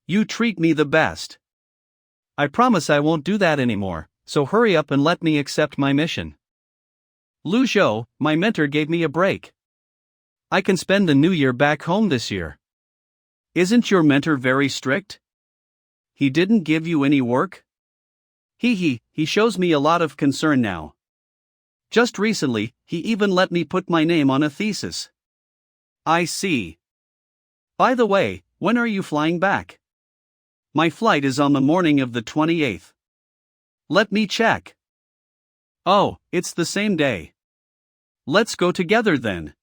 You treat me the best. I promise I won't do that anymore, so hurry up and let me accept my mission. Lu Zhou, my mentor, gave me a break. I can spend the new year back home this year. Isn't your mentor very strict? He didn't give you any work? He shows me a lot of concern now. Just recently, he even let me put my name on a thesis. I see. By the way, when are you flying back? My flight is on the morning of the 28th. Let me check. Oh, it's the same day. Let's go together then.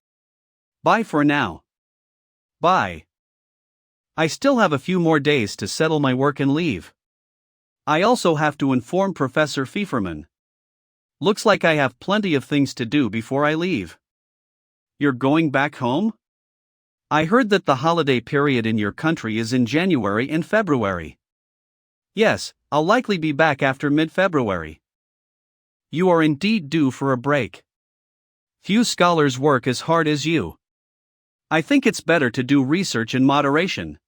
Bye for now. Bye. I still have a few more days to settle my work and leave. I also have to inform Professor Pfefferman. Looks like I have plenty of things to do before I leave. You're going back home? I heard that the holiday period in your country is in January and February. Yes, I'll likely be back after mid-February. You are indeed due for a break. Few scholars work as hard as you. I think it's better to do research in moderation.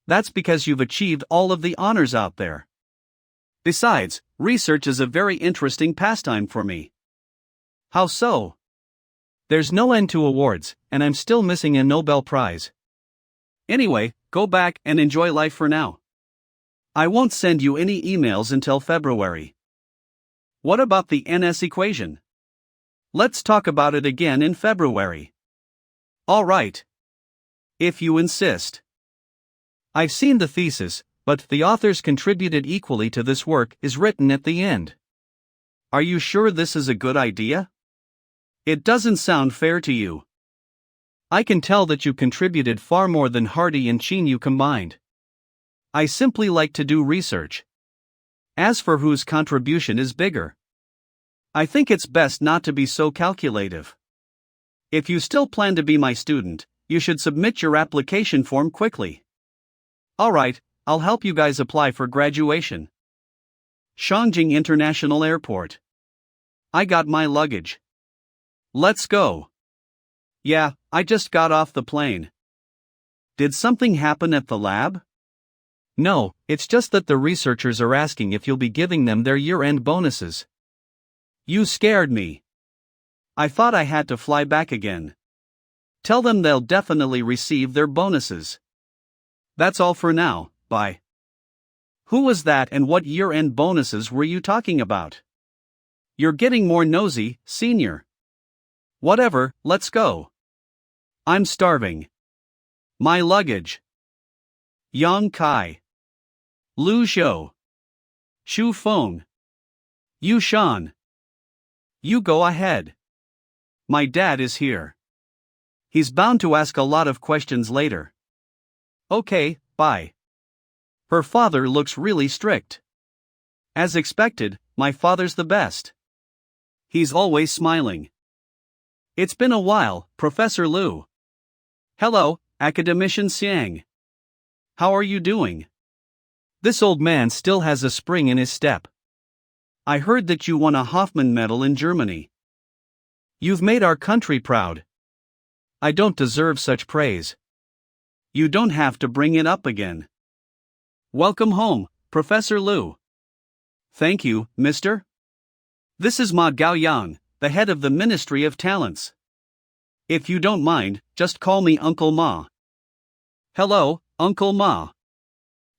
That's because you've achieved all of the honors out there. Besides, research is a very interesting pastime for me. How so? There's no end to awards, and I'm still missing a Nobel Prize. Anyway, go back and enjoy life for now. I won't send you any emails until February. What about the NS equation? Let's talk about it again in February. All right. If you insist. I've seen the thesis, but the authors contributed equally to this work is written at the end. Are you sure this is a good idea? It doesn't sound fair to you. I can tell that you contributed far more than Hardy and Chinyu combined. I simply like to do research. As for whose contribution is bigger, I think it's best not to be so calculative. If you still plan to be my student, you should submit your application form quickly. Alright, I'll help you guys apply for graduation. Shangjing International Airport. I got my luggage. Let's go. Yeah, I just got off the plane. Did something happen at the lab? No, it's just that the researchers are asking if you'll be giving them their year-end bonuses. You scared me. I thought I had to fly back again. Tell them they'll definitely receive their bonuses. That's all for now, bye. Who was that and what year-end bonuses were you talking about? You're getting more nosy, senior. Whatever, let's go. I'm starving. My luggage. Yang Kai. Lu Zhou. Shu Feng. Yu Shan. You go ahead. My dad is here. He's bound to ask a lot of questions later. Okay, bye. Her father looks really strict. As expected, my father's the best. He's always smiling. It's been a while, Professor Lu. Hello, Academician Xiang. How are you doing? This old man still has a spring in his step. I heard that you won a Hoffman Medal in Germany. You've made our country proud. I don't deserve such praise. You don't have to bring it up again. Welcome home, Professor Lu. Thank you, mister. This is Ma Gaoyang, the head of the Ministry of Talents. If you don't mind, just call me Uncle Ma. Hello, Uncle Ma.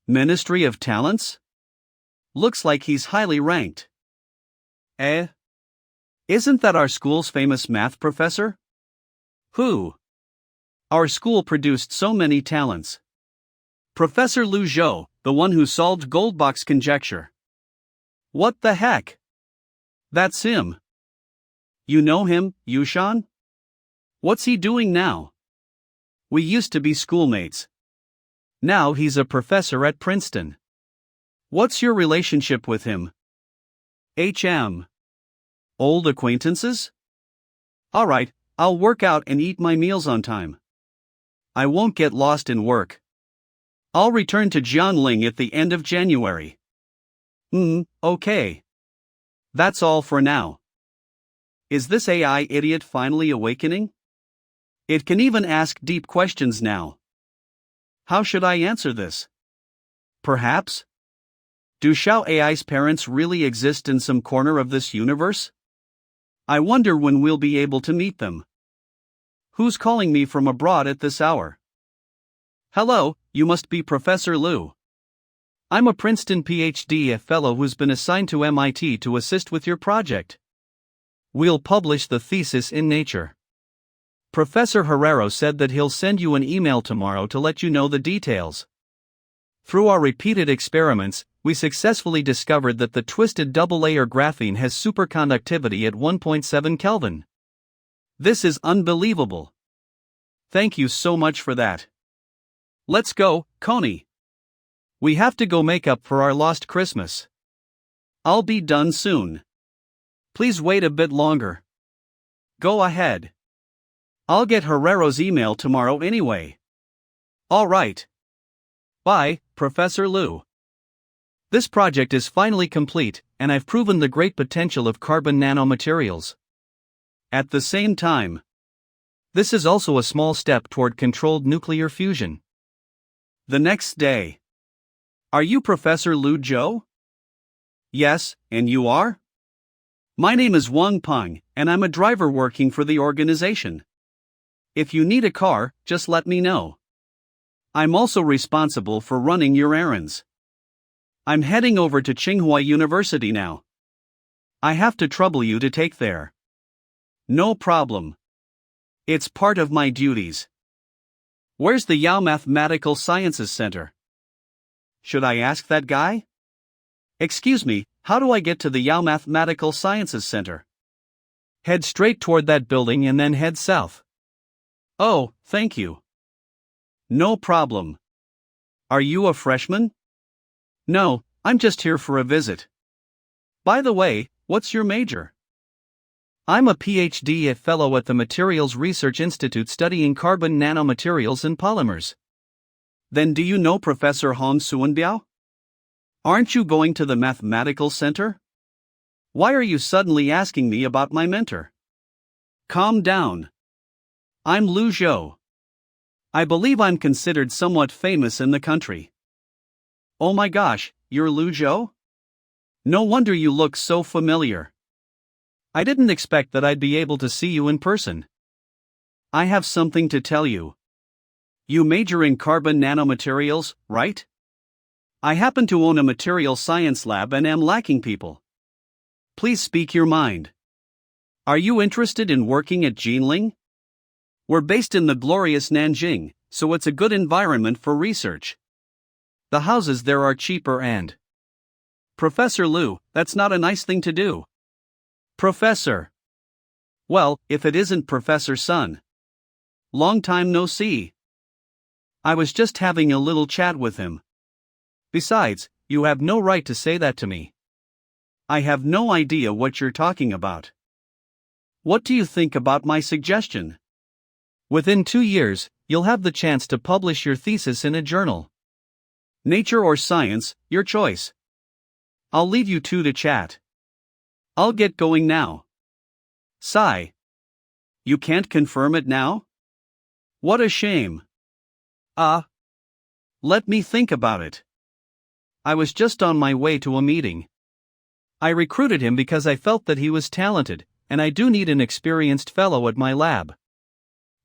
Ministry of Talents? Looks like he's highly ranked. Isn't that our school's famous math professor? Who? Our school produced so many talents. Professor Lu Zhou, the one who solved Goldbach's conjecture. What the heck? That's him. You know him, Yushan? What's he doing now? We used to be schoolmates. Now he's a professor at Princeton. What's your relationship with him? Old acquaintances? Alright, I'll work out and eat my meals on time. I won't get lost in work. I'll return to Jiangling at the end of January. Okay. That's all for now. Is this AI idiot finally awakening? It can even ask deep questions now. How should I answer this? Perhaps? Do Xiao AI's parents really exist in some corner of this universe? I wonder when we'll be able to meet them. Who's calling me from abroad at this hour? Hello, you must be Professor Lu. I'm a Princeton PhD fellow who's been assigned to MIT to assist with your project. We'll publish the thesis in Nature. Professor Herrero said that he'll send you an email tomorrow to let you know the details. Through our repeated experiments, we successfully discovered that the twisted double-layer graphene has superconductivity at 1.7 Kelvin. This is unbelievable. Thank you so much for that. Let's go, Coney. We have to go make up for our lost Christmas. I'll be done soon. Please wait a bit longer. Go ahead. I'll get Herrero's email tomorrow anyway. All right. Bye, Professor Lu. This project is finally complete, and I've proven the great potential of carbon nanomaterials. At the same time, this is also a small step toward controlled nuclear fusion. The next day. Are you Professor Lu Zhou? Yes, and you are? My name is Wang Peng, and I'm a driver working for the organization. If you need a car, just let me know. I'm also responsible for running your errands. I'm heading over to Tsinghua University now. I have to trouble you to take there. No problem. It's part of my duties. Where's the Yao Mathematical Sciences Center? Should I ask that guy? Excuse me, how do I get to the Yao Mathematical Sciences Center? Head straight toward that building and then head south. Oh, thank you. No problem. Are you a freshman? No, I'm just here for a visit. By the way, what's your major? I'm a PhD fellow at the Materials Research Institute studying carbon nanomaterials and polymers. Then do you know Professor Han Suanbiao? Aren't you going to the Mathematical Center? Why are you suddenly asking me about my mentor? Calm down. I'm Lu Zhou. I believe I'm considered somewhat famous in the country. Oh my gosh, you're Lu Zhou? No wonder you look so familiar. I didn't expect that I'd be able to see you in person. I have something to tell you. You major in carbon nanomaterials, right? I happen to own a material science lab and am lacking people. Please speak your mind. Are you interested in working at Jinling? We're based in the glorious Nanjing, so it's a good environment for research. The houses there are cheaper and. Professor Liu, that's not a nice thing to do. Professor. Well, if it isn't Professor Sun. Long time no see. I was just having a little chat with him. Besides, you have no right to say that to me. I have no idea what you're talking about. What do you think about my suggestion? Within 2 years, you'll have the chance to publish your thesis in a journal. Nature or science, your choice. I'll leave you two to chat. I'll get going now. Sigh. You can't confirm it now? What a shame. Let me think about it. I was just on my way to a meeting. I recruited him because I felt that he was talented, and I do need an experienced fellow at my lab.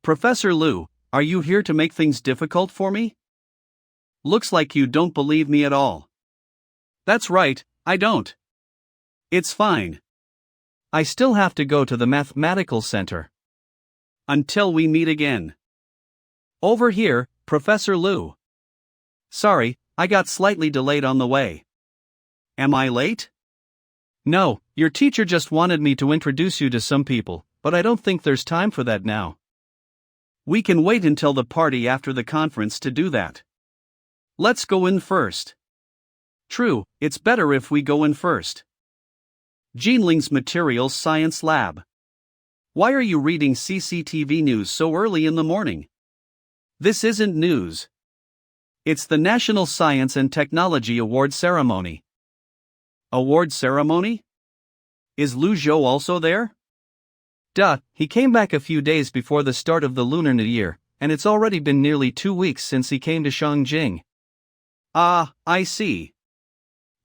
Professor Liu, are you here to make things difficult for me? Looks like you don't believe me at all. That's right, I don't. It's fine. I still have to go to the mathematical center. Until we meet again. Over here, Professor Liu. Sorry, I got slightly delayed on the way. Am I late? No, your teacher just wanted me to introduce you to some people, but I don't think there's time for that now. We can wait until the party after the conference to do that. Let's go in first. True, it's better if we go in first. Jinling's Materials Science Lab. Why are you reading CCTV news so early in the morning? This isn't news. It's the National Science and Technology Award ceremony. Award ceremony? Is Lu Zhou also there? Duh, he came back a few days before the start of the Lunar New Year, and it's already been nearly 2 weeks since he came to Shangjing. Ah, I see.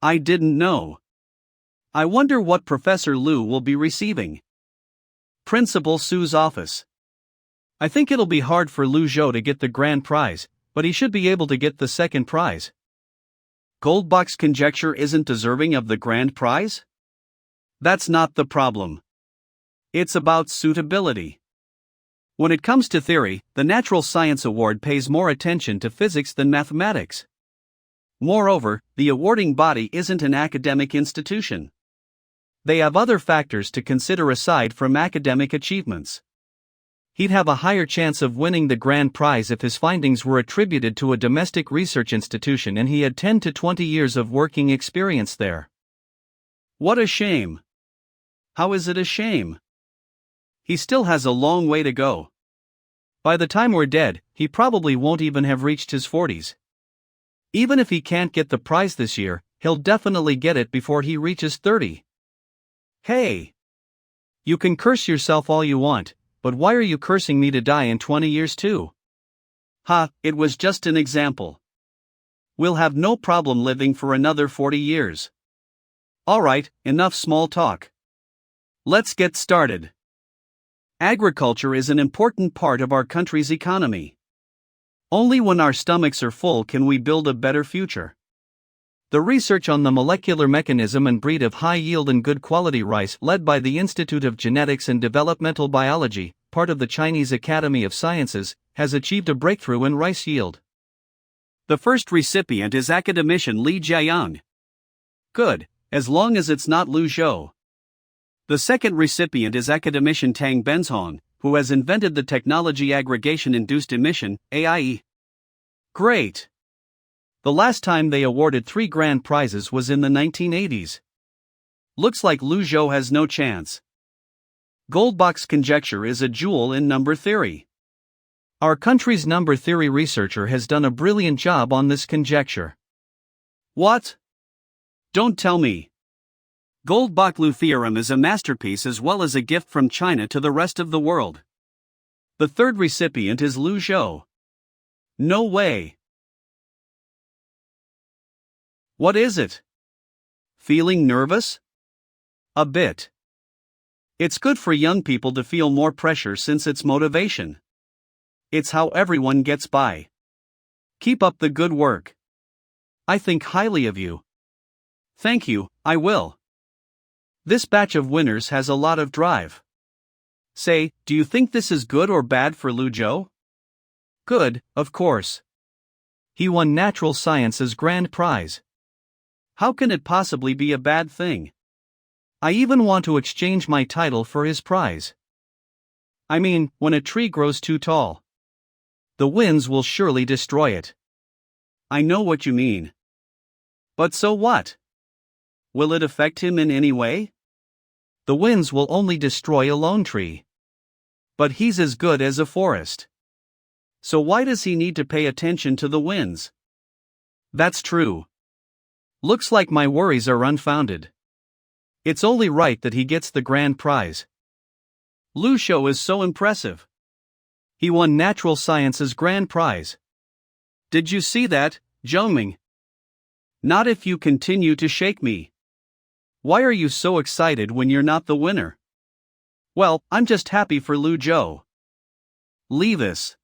I didn't know. I wonder what Professor Liu will be receiving. Principal Su's office. I think it'll be hard for Lu Zhou to get the grand prize, but he should be able to get the second prize. Goldbach's conjecture isn't deserving of the grand prize? That's not the problem. It's about suitability. When it comes to theory, the Natural Science Award pays more attention to physics than mathematics. Moreover, the awarding body isn't an academic institution. They have other factors to consider aside from academic achievements. He'd have a higher chance of winning the grand prize if his findings were attributed to a domestic research institution and he had 10 to 20 years of working experience there. What a shame. How is it a shame? He still has a long way to go. By the time we're dead, he probably won't even have reached his 40s. Even if he can't get the prize this year, he'll definitely get it before he reaches 30. Hey! You can curse yourself all you want, but why are you cursing me to die in 20 years too? It was just an example. We'll have no problem living for another 40 years. Alright, enough small talk. Let's get started. Agriculture is an important part of our country's economy. Only when our stomachs are full can we build a better future. The research on the molecular mechanism and breed of high-yield and good-quality rice led by the Institute of Genetics and Developmental Biology, part of the Chinese Academy of Sciences, has achieved a breakthrough in rice yield. The first recipient is academician Li Jiayang. Good, as long as it's not Lu Zhou. The second recipient is academician Tang Benzhong, who has invented the technology aggregation-induced emission, AIE. Great! The last time they awarded 3 grand prizes was in the 1980s. Looks like Lu Zhou has no chance. Goldbach's conjecture is a jewel in number theory. Our country's number theory researcher has done a brilliant job on this conjecture. What? Don't tell me. Goldbach-Lu theorem is a masterpiece as well as a gift from China to the rest of the world. The third recipient is Lu Zhou. No way. What is it? Feeling nervous? A bit. It's good for young people to feel more pressure since it's motivation. It's how everyone gets by. Keep up the good work. I think highly of you. Thank you, I will. This batch of winners has a lot of drive. Say, do you think this is good or bad for Lu Zhou? Good, of course. He won natural science's grand prize. How can it possibly be a bad thing? I even want to exchange my title for his prize. I mean, when a tree grows too tall, the winds will surely destroy it. I know what you mean. But so what? Will it affect him in any way? The winds will only destroy a lone tree. But he's as good as a forest. So why does he need to pay attention to the winds? That's true. Looks like my worries are unfounded. It's only right that he gets the grand prize. Lu Zhou is so impressive. He won natural science's grand prize. Did you see that, Zhongming? Not if you continue to shake me. Why are you so excited when you're not the winner? Well, I'm just happy for Lu Zhou. Leave us.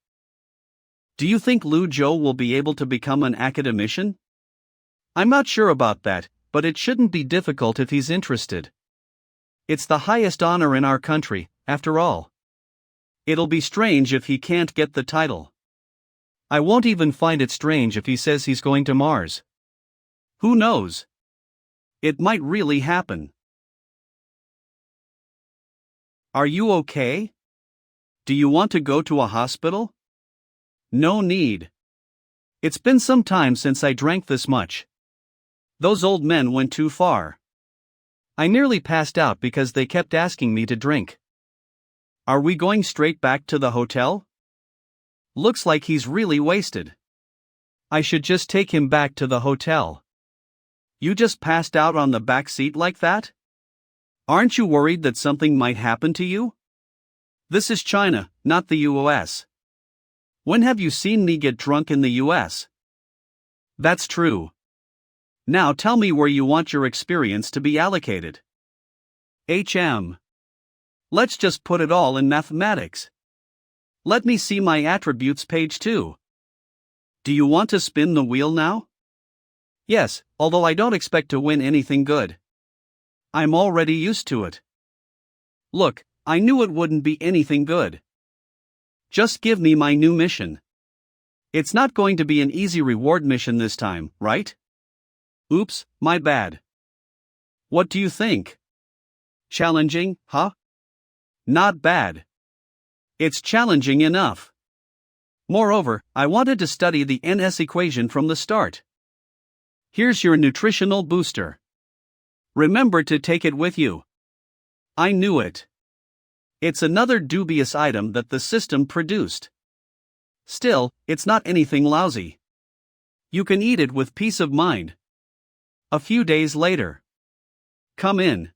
Do you think Lu Zhou will be able to become an academician? I'm not sure about that, but it shouldn't be difficult if he's interested. It's the highest honor in our country, after all. It'll be strange if he can't get the title. I won't even find it strange if he says he's going to Mars. Who knows? It might really happen. Are you okay? Do you want to go to a hospital? No need. It's been some time since I drank this much. Those old men went too far. I nearly passed out because they kept asking me to drink. Are we going straight back to the hotel? Looks like he's really wasted. I should just take him back to the hotel. You just passed out on the back seat like that? Aren't you worried that something might happen to you? This is China, not the US. When have you seen me get drunk in the US? That's true. Now tell me where you want your experience to be allocated. Let's just put it all in mathematics. Let me see my attributes page 2. Do you want to spin the wheel now? Yes, although I don't expect to win anything good. I'm already used to it. Look, I knew it wouldn't be anything good. Just give me my new mission. It's not going to be an easy reward mission this time, right? Oops, my bad. What do you think? Challenging, huh? Not bad. It's challenging enough. Moreover, I wanted to study the NS equation from the start. Here's your nutritional booster. Remember to take it with you. I knew it. It's another dubious item that the system produced. Still, it's not anything lousy. You can eat it with peace of mind. A few days later. Come in.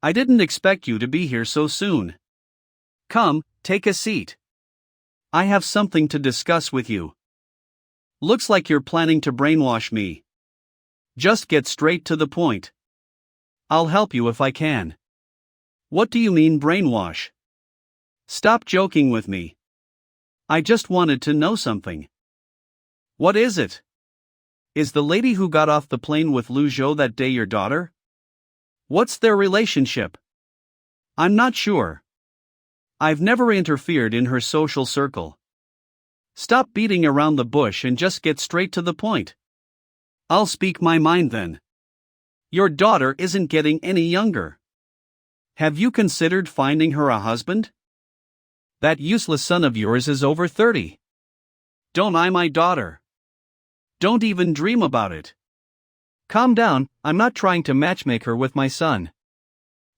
I didn't expect you to be here so soon. Come, take a seat. I have something to discuss with you. Looks like you're planning to brainwash me. Just get straight to the point. I'll help you if I can. What do you mean brainwash? Stop joking with me. I just wanted to know something. What is it? Is the lady who got off the plane with Lu Zhou that day your daughter? What's their relationship? I'm not sure. I've never interfered in her social circle. Stop beating around the bush and just get straight to the point. I'll speak my mind then. Your daughter isn't getting any younger. Have you considered finding her a husband? That useless son of yours is over 30. Don't I my daughter? Don't even dream about it. Calm down, I'm not trying to matchmake her with my son.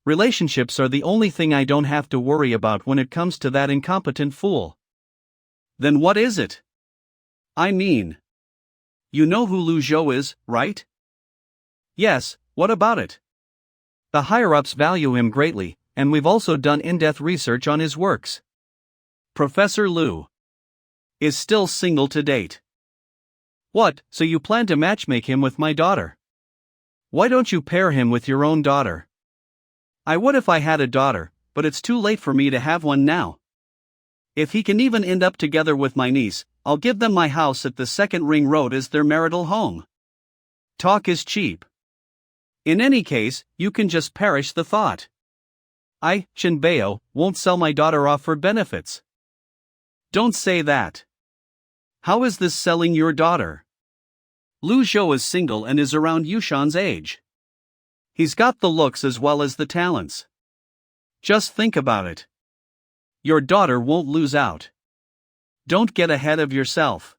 Relationships are the only thing I don't have to worry about when it comes to that incompetent fool. Then what is it? I mean, you know who Lu Zhou is, right? Yes, what about it? The higher-ups value him greatly, and we've also done in-depth research on his works. Professor Lu is still single to date. What, so you plan to matchmake him with my daughter? Why don't you pair him with your own daughter? I would if I had a daughter, but it's too late for me to have one now. If he can even end up together with my niece, I'll give them my house at the second ring road as their marital home. Talk is cheap. In any case, you can just perish the thought. I, Shinbeo, won't sell my daughter off for benefits. Don't say that. How is this selling your daughter? Lu Zhou is single and is around Yushan's age. He's got the looks as well as the talents. Just think about it. Your daughter won't lose out. Don't get ahead of yourself.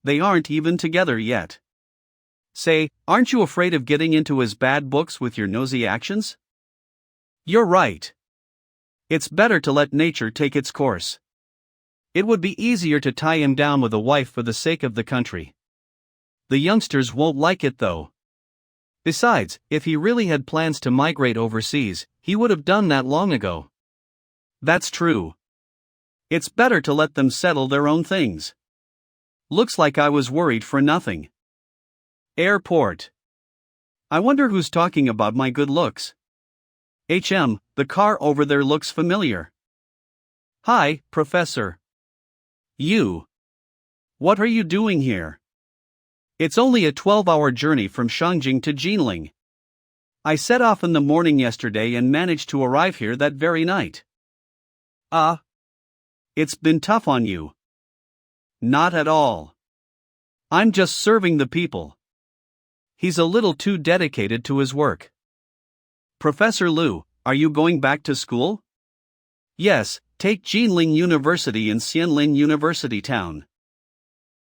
They aren't even together yet. Say, aren't you afraid of getting into his bad books with your nosy actions? You're right. It's better to let nature take its course. It would be easier to tie him down with a wife for the sake of the country. The youngsters won't like it though. Besides, if he really had plans to migrate overseas, he would have done that long ago. That's true. It's better to let them settle their own things. Looks like I was worried for nothing. Airport. I wonder who's talking about my good looks. The car over there looks familiar. Hi, Professor. You. What are you doing here? It's only a 12-hour journey from Shangjing to Jinling. I set off in the morning yesterday and managed to arrive here that very night. It's been tough on you. Not at all. I'm just serving the people. He's a little too dedicated to his work. Professor Lu, are you going back to school? Yes, take Jinling University in Xianlin University Town.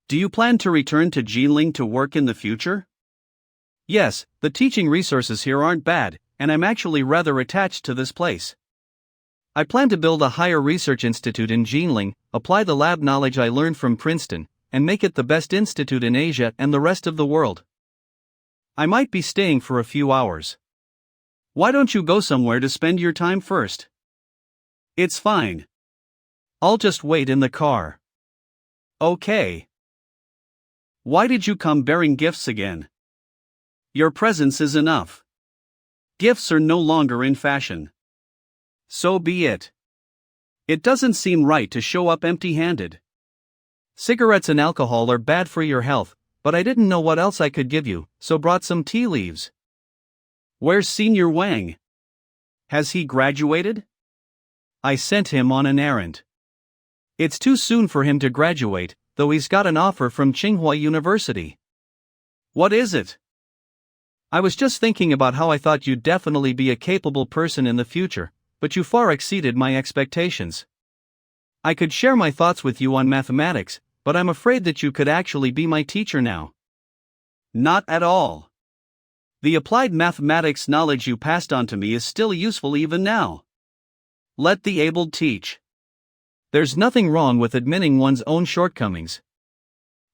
Do you plan to return to Jinling to work in the future? Yes, the teaching resources here aren't bad, and I'm actually rather attached to this place. I plan to build a higher research institute in Jinling, apply the lab knowledge I learned from Princeton, and make it the best institute in Asia and the rest of the world. I might be staying for a few hours. Why don't you go somewhere to spend your time first? It's fine. I'll just wait in the car. Okay. Why did you come bearing gifts again? Your presence is enough. Gifts are no longer in fashion. So be it. It doesn't seem right to show up empty-handed. Cigarettes and alcohol are bad for your health, but I didn't know what else I could give you, so brought some tea leaves. Where's Senior Wang? Has he graduated? I sent him on an errand. It's too soon for him to graduate, though he's got an offer from Tsinghua University. What is it? I was just thinking about how I thought you'd definitely be a capable person in the future, but you far exceeded my expectations. I could share my thoughts with you on mathematics, but I'm afraid that you could actually be my teacher now. Not at all. The applied mathematics knowledge you passed on to me is still useful even now. Let the able teach. There's nothing wrong with admitting one's own shortcomings.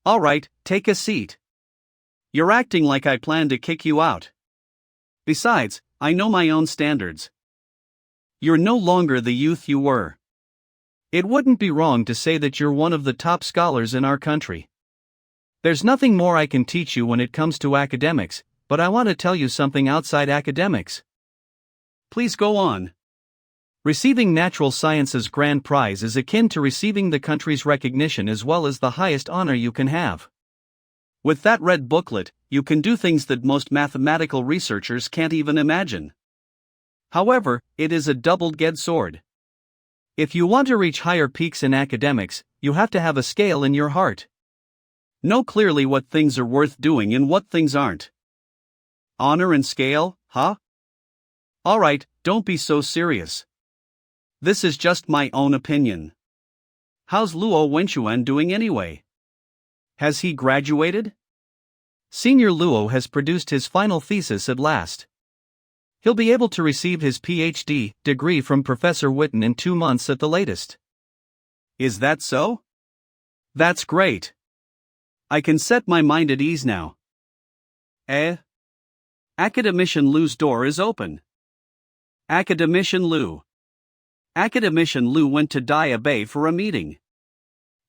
All right, take a seat. You're acting like I plan to kick you out. Besides, I know my own standards. You're no longer the youth you were. It wouldn't be wrong to say that you're one of the top scholars in our country. There's nothing more I can teach you when it comes to academics, but I want to tell you something outside academics. Please go on. Receiving Natural Sciences Grand Prize is akin to receiving the country's recognition as well as the highest honor you can have. With that red booklet, you can do things that most mathematical researchers can't even imagine. However, it is a double-edged sword. If you want to reach higher peaks in academics, you have to have a scale in your heart. Know clearly what things are worth doing and what things aren't. Honor and scale, huh? Alright, don't be so serious. This is just my own opinion. How's Luo Wenchuan doing anyway? Has he graduated? Senior Luo has produced his final thesis at last. He'll be able to receive his PhD degree from Professor Witten in 2 months at the latest. Is that so? That's great. I can set my mind at ease now. Academician Lu's door is open. Academician Lu. Academician Lu went to Dia Bay for a meeting.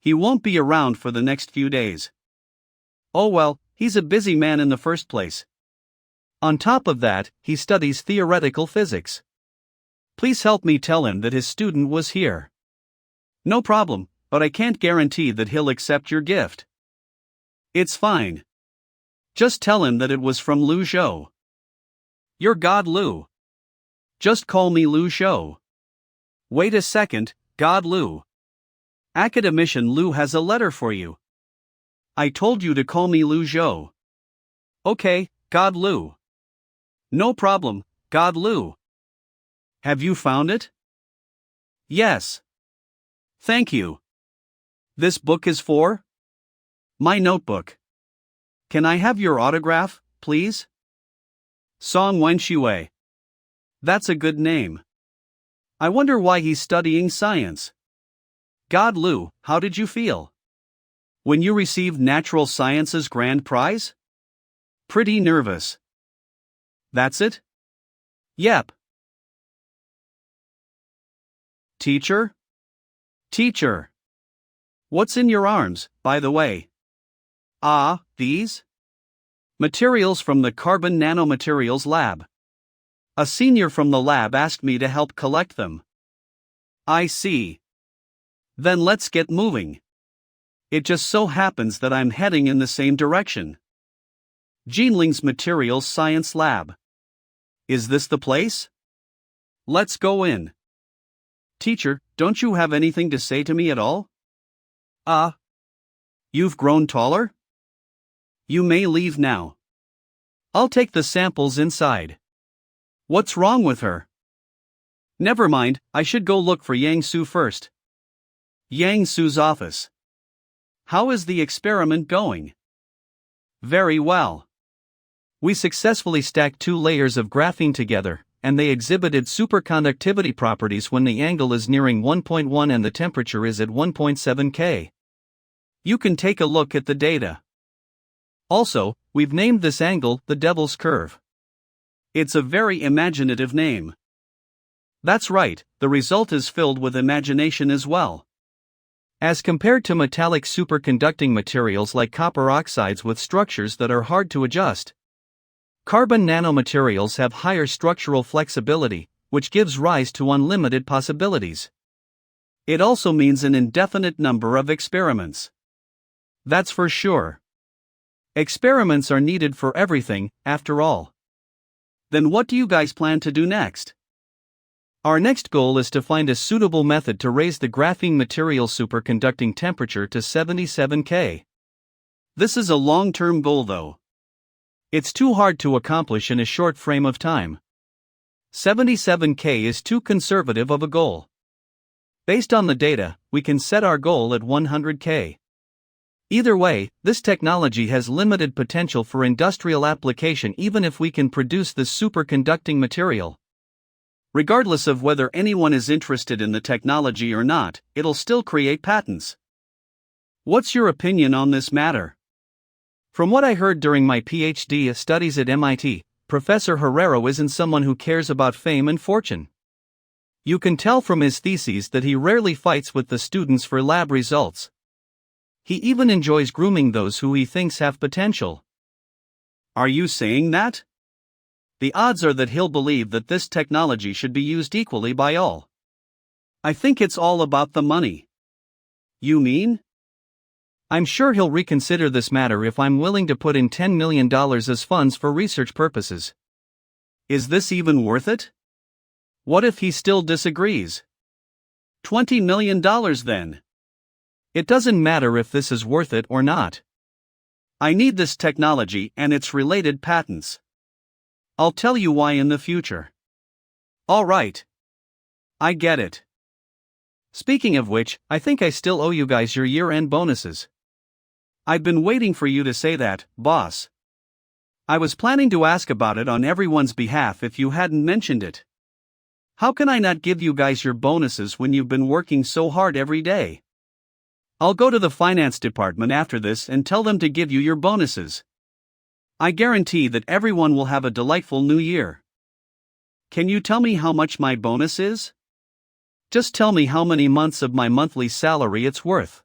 He won't be around for the next few days. Oh well, he's a busy man in the first place. On top of that, he studies theoretical physics. Please help me tell him that his student was here. No problem, but I can't guarantee that he'll accept your gift. It's fine. Just tell him that it was from Lu Zhou. Your God Lu. Just call me Lu Shou. Wait a second, God Lu. Academician Lu has a letter for you. I told you to call me Lu Zhou. Okay, God Lu. No problem, God Lu. Have you found it? Yes. Thank you. This book is for? My notebook. Can I have your autograph, please? Song Wenxue. That's a good name. I wonder why he's studying science. God Lu, how did you feel when you received Natural Sciences Grand Prize? Pretty nervous. That's it? Yep. Teacher? Teacher. What's in your arms, by the way? Ah, these? Materials from the Carbon Nanomaterials Lab. A senior from the lab asked me to help collect them. I see. Then let's get moving. It just so happens that I'm heading in the same direction. Jinling's Materials Science Lab. Is this the place? Let's go in. Teacher, don't you have anything to say to me at all? You've grown taller? You may leave now. I'll take the samples inside. What's wrong with her? Never mind, I should go look for Yang Su first. Yang Su's office. How is the experiment going? Very well. We successfully stacked 2 layers of graphene together, and they exhibited superconductivity properties when the angle is nearing 1.1 and the temperature is at 1.7 K. You can take a look at the data. Also, we've named this angle the Devil's Curve. It's a very imaginative name. That's right, the result is filled with imagination as well. As compared to metallic superconducting materials like copper oxides with structures that are hard to adjust, carbon nanomaterials have higher structural flexibility, which gives rise to unlimited possibilities. It also means an indefinite number of experiments. That's for sure. Experiments are needed for everything, after all. Then what do you guys plan to do next? Our next goal is to find a suitable method to raise the graphene material superconducting temperature to 77 K. This is a long-term goal though. It's too hard to accomplish in a short frame of time. 77 K is too conservative of a goal. Based on the data, we can set our goal at 100 K. Either way, this technology has limited potential for industrial application even if we can produce this superconducting material. Regardless of whether anyone is interested in the technology or not, it'll still create patents. What's your opinion on this matter? From what I heard during my PhD studies at MIT, Professor Herrero isn't someone who cares about fame and fortune. You can tell from his theses that he rarely fights with the students for lab results. He even enjoys grooming those who he thinks have potential. Are you saying that? The odds are that he'll believe that this technology should be used equally by all. I think it's all about the money. You mean? I'm sure he'll reconsider this matter if I'm willing to put in $10 million as funds for research purposes. Is this even worth it? What if he still disagrees? $20 million then. It doesn't matter if this is worth it or not. I need this technology and its related patents. I'll tell you why in the future. All right. I get it. Speaking of which, I think I still owe you guys your year-end bonuses. I've been waiting for you to say that, boss. I was planning to ask about it on everyone's behalf if you hadn't mentioned it. How can I not give you guys your bonuses when you've been working so hard every day? I'll go to the finance department after this and tell them to give you your bonuses. I guarantee that everyone will have a delightful new year. Can you tell me how much my bonus is? Just tell me how many months of my monthly salary it's worth.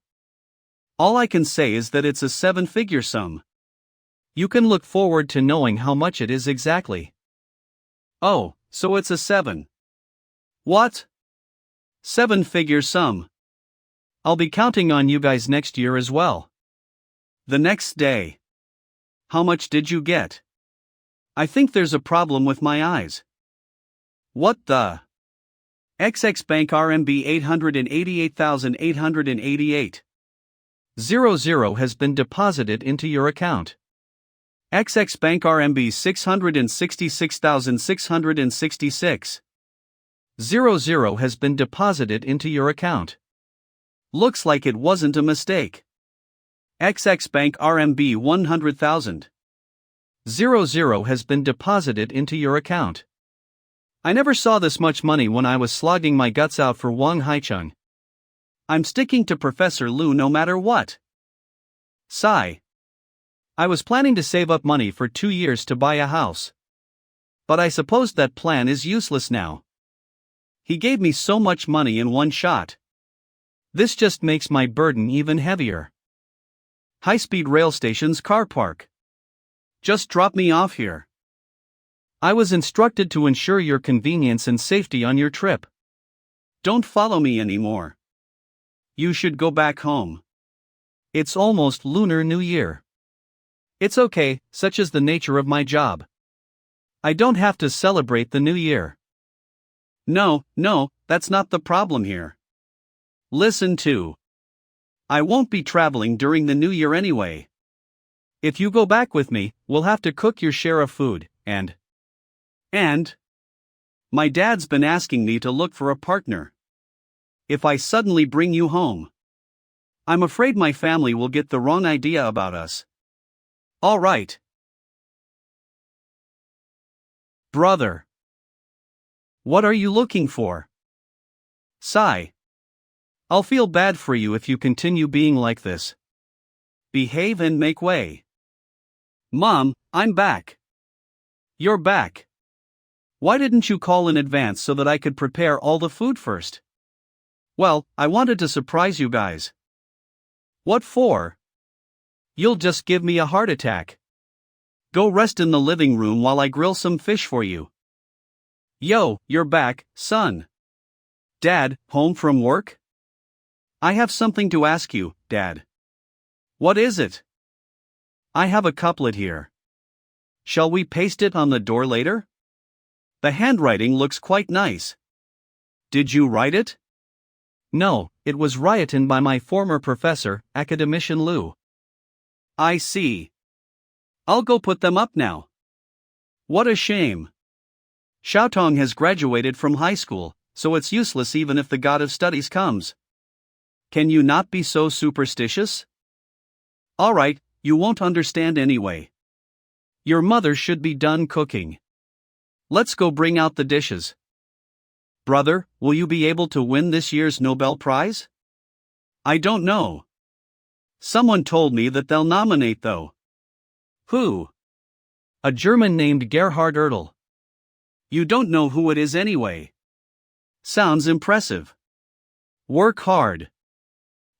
All I can say is that it's a 7-figure sum. You can look forward to knowing how much it is exactly. Oh, so it's a 7. What? 7-figure sum. I'll be counting on you guys next year as well. The next day. How much did you get? I think there's a problem with my eyes. What the? XX Bank RMB 888,888. 00 has been deposited into your account. XX Bank RMB 666,666. 00 has been deposited into your account. Looks like it wasn't a mistake. XX Bank RMB 100,000. 00 has been deposited into your account. I never saw this much money when I was slogging my guts out for Wang Haicheng. I'm sticking to Professor Lu no matter what. Sigh. I was planning to save up money for 2 years to buy a house. But I suppose that plan is useless now. He gave me so much money in one shot. This just makes my burden even heavier. High-speed rail station's car park. Just drop me off here. I was instructed to ensure your convenience and safety on your trip. Don't follow me anymore. You should go back home. It's almost Lunar New Year. It's okay, such is the nature of my job. I don't have to celebrate the New Year. No, that's not the problem here. Listen to. I won't be traveling during the New Year anyway. If you go back with me, we'll have to cook your share of food, and my dad's been asking me to look for a partner. If I suddenly bring you home, I'm afraid my family will get the wrong idea about us. All right. Brother. What are you looking for? Sigh. I'll feel bad for you if you continue being like this. Behave and make way. Mom, I'm back. You're back. Why didn't you call in advance so that I could prepare all the food first? Well, I wanted to surprise you guys. What for? You'll just give me a heart attack. Go rest in the living room while I grill some fish for you. Yo, you're back, son. Dad, home from work? I have something to ask you, Dad. What is it? I have a couplet here. Shall we paste it on the door later? The handwriting looks quite nice. Did you write it? No, it was written by my former professor, Academician Lu. I see. I'll go put them up now. What a shame. Xiaotong has graduated from high school, so it's useless even if the god of studies comes. Can you not be so superstitious? All right, you won't understand anyway. Your mother should be done cooking. Let's go bring out the dishes. Brother, will you be able to win this year's Nobel Prize? I don't know. Someone told me that they'll nominate though. Who? A German named Gerhard Ertl. You don't know who it is anyway. Sounds impressive. Work hard.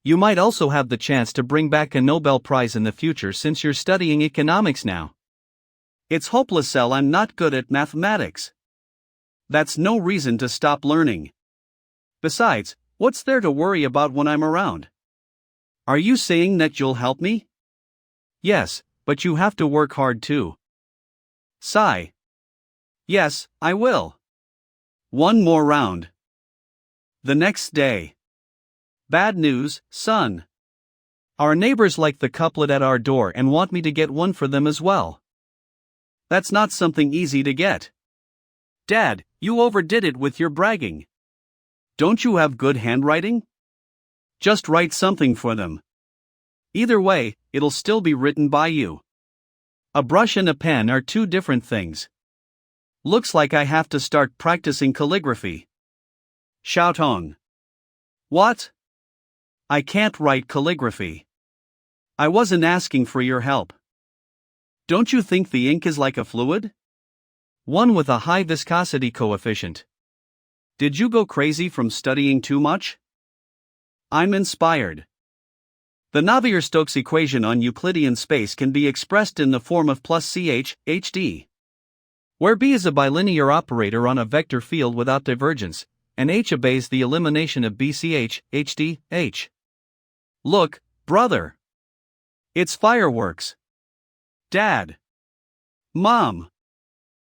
You might also have the chance to bring back a Nobel Prize in the future since you're studying economics now. It's hopeless, Sel. I'm not good at mathematics. That's no reason to stop learning. Besides, what's there to worry about when I'm around? Are you saying that you'll help me? Yes, but you have to work hard too. Sigh. Yes, I will. One more round. The next day. Bad news, son. Our neighbors like the couplet at our door and want me to get one for them as well. That's not something easy to get. Dad, you overdid it with your bragging. Don't you have good handwriting? Just write something for them. Either way, it'll still be written by you. A brush and a pen are two different things. Looks like I have to start practicing calligraphy. Xiaotong. What? I can't write calligraphy. I wasn't asking for your help. Don't you think the ink is like a fluid? One with a high viscosity coefficient. Did you go crazy from studying too much? I'm inspired. The Navier-Stokes equation on Euclidean space can be expressed in the form of plus ch, hd, where B is a bilinear operator on a vector field without divergence, and h obeys the elimination of BCH, hd, h. Look, brother. It's fireworks. Dad. Mom.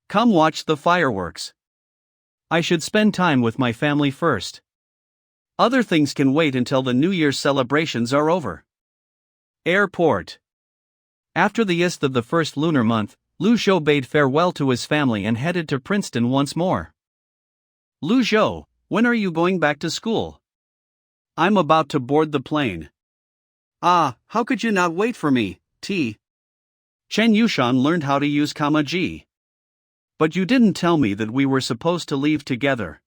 Come watch the fireworks. I should spend time with my family first. Other things can wait until the New Year's celebrations are over. Airport. After the ist of the first lunar month, Lu Zhou bade farewell to his family and headed to Princeton once more. Lu Zhou, when are you going back to school? I'm about to board the plane. Ah, how could you not wait for me, T? Chen Yushan learned how to use comma G. But you didn't tell me that we were supposed to leave together.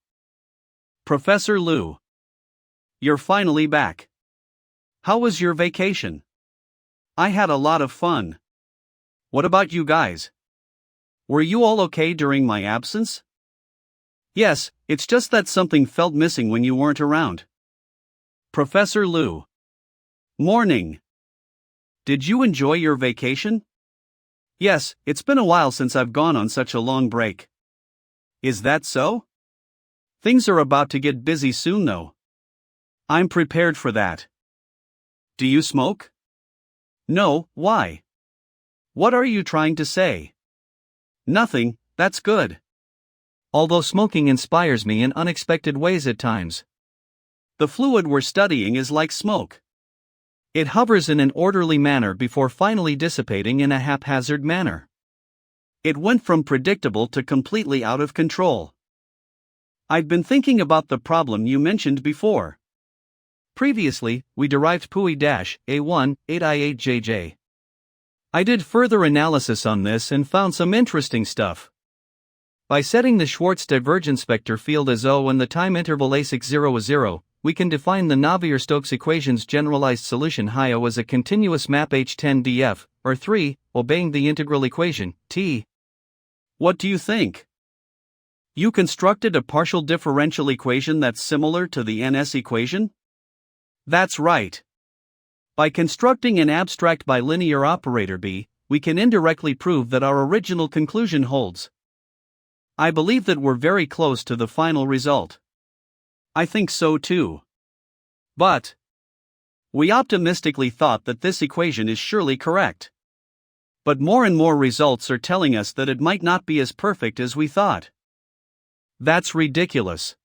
Professor Lu. You're finally back. How was your vacation? I had a lot of fun. What about you guys? Were you all okay during my absence? Yes, it's just that something felt missing when you weren't around. Professor Lu. Morning. Did you enjoy your vacation? Yes, it's been a while since I've gone on such a long break. Is that so? Things are about to get busy soon though. I'm prepared for that. Do you smoke? No, why? What are you trying to say? Nothing, that's good. Although smoking inspires me in unexpected ways at times. The fluid we're studying is like smoke. It hovers in an orderly manner before finally dissipating in a haphazard manner. It went from predictable to completely out of control. I've been thinking about the problem you mentioned before. Previously, we derived Pui-A1, 8I8JJ. I did further analysis on this and found some interesting stuff. By setting the Schwarz divergence vector field as O and the time interval A60 as 0, we can define the Navier-Stokes equation's generalized solution HIO as a continuous map H10df, or 3, obeying the integral equation, T. What do you think? You constructed a partial differential equation that's similar to the NS equation? That's right. By constructing an abstract bilinear operator B, we can indirectly prove that our original conclusion holds. I believe that we're very close to the final result. I think so too. But we optimistically thought that this equation is surely correct. But more and more results are telling us that it might not be as perfect as we thought. That's ridiculous.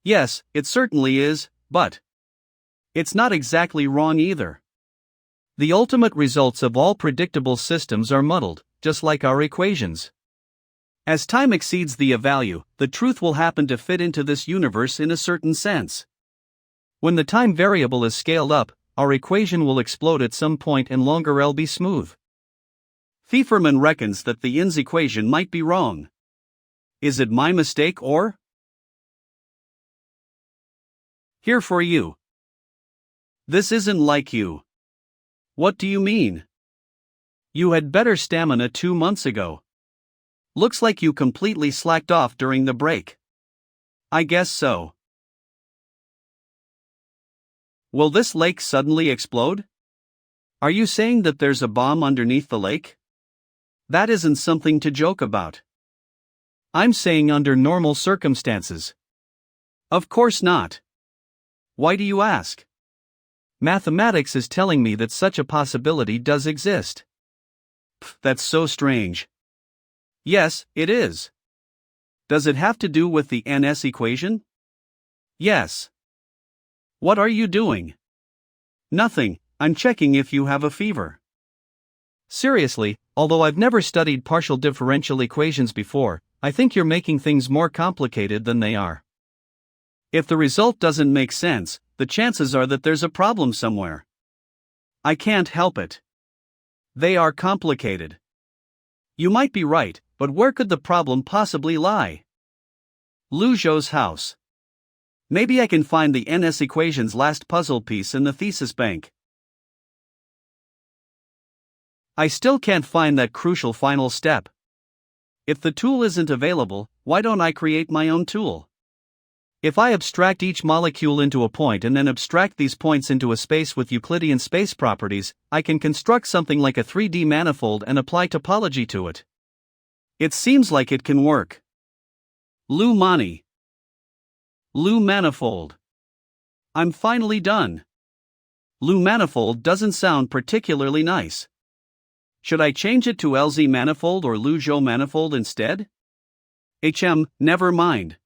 Yes, it certainly is, but it's not exactly wrong either. The ultimate results of all predictable systems are muddled, just like our equations. As time exceeds the value, the truth will happen to fit into this universe in a certain sense. When the time variable is scaled up, our equation will explode at some point and longer L be smooth. Pfefferman reckons that the INS equation might be wrong. Is it my mistake or? Here for you. This isn't like you. What do you mean? You had better stamina 2 months ago. Looks like you completely slacked off during the break. I guess so. Will this lake suddenly explode? Are you saying that there's a bomb underneath the lake? That isn't something to joke about. I'm saying under normal circumstances. Of course not. Why do you ask? Mathematics is telling me that such a possibility does exist. That's so strange. Yes, it is. Does it have to do with the NS equation? Yes. What are you doing? Nothing, I'm checking if you have a fever. Seriously, although I've never studied partial differential equations before, I think you're making things more complicated than they are. If the result doesn't make sense, the chances are that there's a problem somewhere. I can't help it. They are complicated. You might be right, but where could the problem possibly lie? Lu Zhou's house. Maybe I can find the NS equation's last puzzle piece in the thesis bank. I still can't find that crucial final step. If the tool isn't available, why don't I create my own tool? If I abstract each molecule into a point and then abstract these points into a space with Euclidean space properties, I can construct something like a 3D manifold and apply topology to it. It seems like it can work. Lu Mani. Lu manifold. I'm finally done. Lu manifold doesn't sound particularly nice. Should I change it to LZ manifold or Lu Zhou manifold instead? Never mind.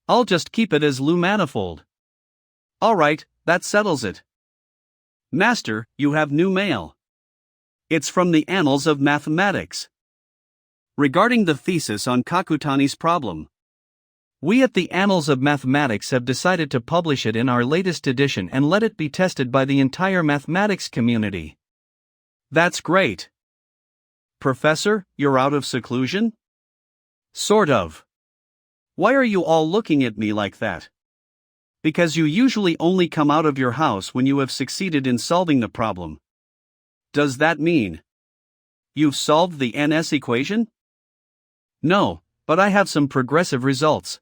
I'll just keep it as Lu Manifold. Alright, that settles it. Master, you have new mail. It's from the Annals of Mathematics. Regarding the thesis on Kakutani's problem. We at the Annals of Mathematics have decided to publish it in our latest edition and let it be tested by the entire mathematics community. That's great. Professor, you're out of seclusion? Sort of. Why are you all looking at me like that? Because you usually only come out of your house when you have succeeded in solving the problem. Does that mean you've solved the NS equation? No, but I have some progressive results.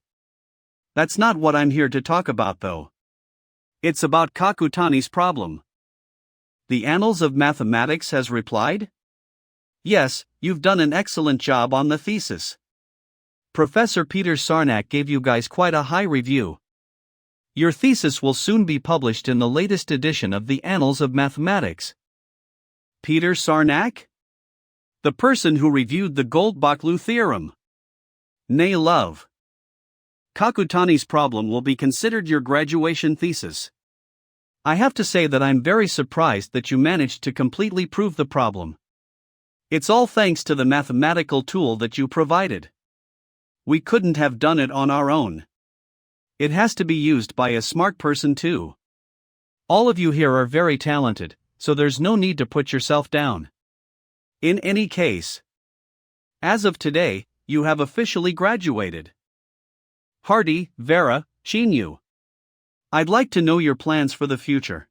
That's not what I'm here to talk about though. It's about Kakutani's problem. The Annals of Mathematics has replied? Yes, you've done an excellent job on the thesis. Professor Peter Sarnak gave you guys quite a high review. Your thesis will soon be published in the latest edition of the Annals of Mathematics. Peter Sarnak? The person who reviewed the Goldbach-Lu theorem. Nay love. Kakutani's problem will be considered your graduation thesis. I have to say that I'm very surprised that you managed to completely prove the problem. It's all thanks to the mathematical tool that you provided. We couldn't have done it on our own. It has to be used by a smart person too. All of you here are very talented, so there's no need to put yourself down. In any case, as of today, you have officially graduated. Hardy, Vera, Shinyu. I'd like to know your plans for the future.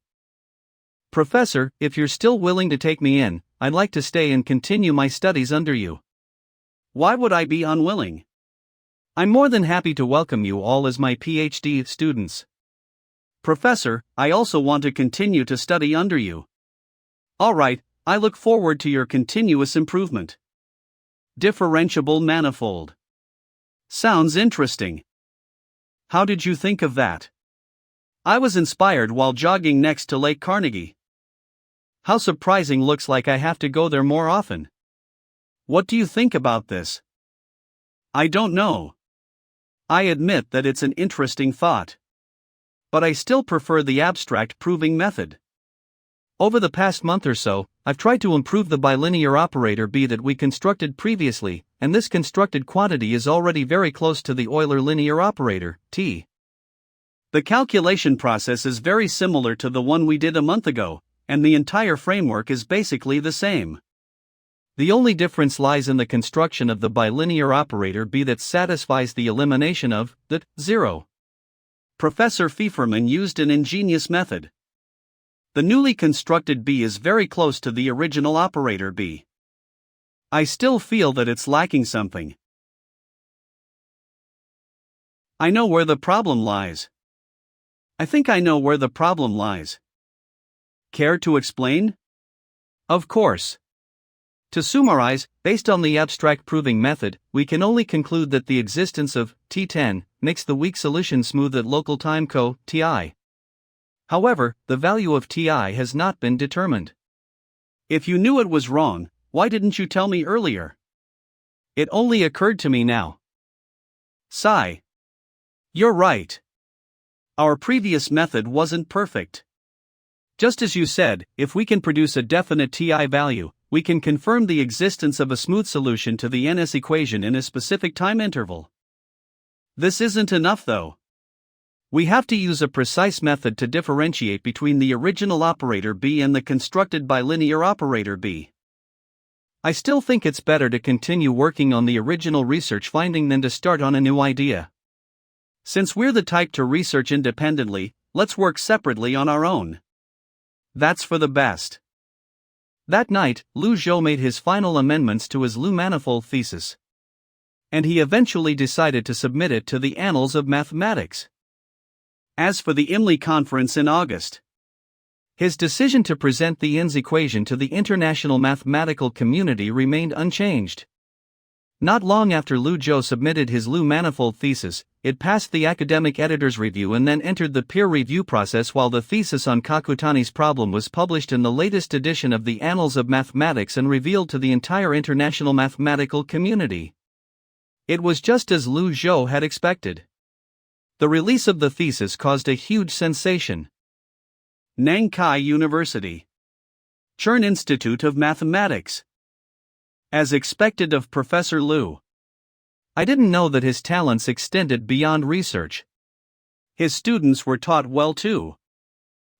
Professor, if you're still willing to take me in, I'd like to stay and continue my studies under you. Why would I be unwilling? I'm more than happy to welcome you all as my PhD students. Professor, I also want to continue to study under you. Alright, I look forward to your continuous improvement. Differentiable manifold. Sounds interesting. How did you think of that? I was inspired while jogging next to Lake Carnegie. How surprising, looks like I have to go there more often. What do you think about this? I don't know. I admit that it's an interesting thought. But I still prefer the abstract proving method. Over the past month or so, I've tried to improve the bilinear operator B that we constructed previously, and this constructed quantity is already very close to the Euler linear operator, T. The calculation process is very similar to the one we did a month ago, and the entire framework is basically the same. The only difference lies in the construction of the bilinear operator B that satisfies the elimination of the 0. Professor Pfefferman used an ingenious method. The newly constructed B is very close to the original operator B. I still feel that it's lacking something. I know where the problem lies. I think I know where the problem lies. Care to explain? Of course. To summarize, based on the abstract proving method, we can only conclude that the existence of T10 makes the weak solution smooth at local time Ti. However, the value of Ti has not been determined. If you knew it was wrong, why didn't you tell me earlier? It only occurred to me now. Sigh. You're right. Our previous method wasn't perfect. Just as you said, if we can produce a definite Ti value, we can confirm the existence of a smooth solution to the NS equation in a specific time interval. This isn't enough though. We have to use a precise method to differentiate between the original operator B and the constructed bilinear operator B. I still think it's better to continue working on the original research finding than to start on a new idea. Since we're the type to research independently, let's work separately on our own. That's for the best. That night, Lu Zhou made his final amendments to his Lu manifold thesis. And he eventually decided to submit it to the Annals of Mathematics. As for the Imli conference in August, his decision to present the INS equation to the international mathematical community remained unchanged. Not long after Lu Zhou submitted his Lu manifold thesis, it passed the academic editor's review and then entered the peer review process, while the thesis on Kakutani's problem was published in the latest edition of the Annals of Mathematics and revealed to the entire international mathematical community. It was just as Lu Zhou had expected. The release of the thesis caused a huge sensation. Nankai University. Chern Institute of Mathematics. As expected of Professor Liu. I didn't know that his talents extended beyond research. His students were taught well too.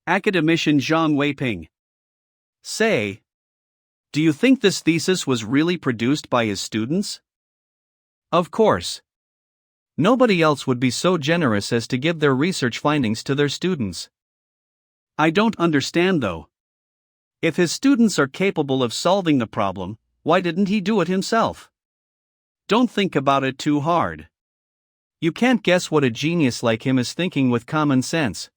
Academician Zhang Weiping. Say, do you think this thesis was really produced by his students? Of course. Nobody else would be so generous as to give their research findings to their students. I don't understand though. If his students are capable of solving the problem, why didn't he do it himself? Don't think about it too hard. You can't guess what a genius like him is thinking with common sense.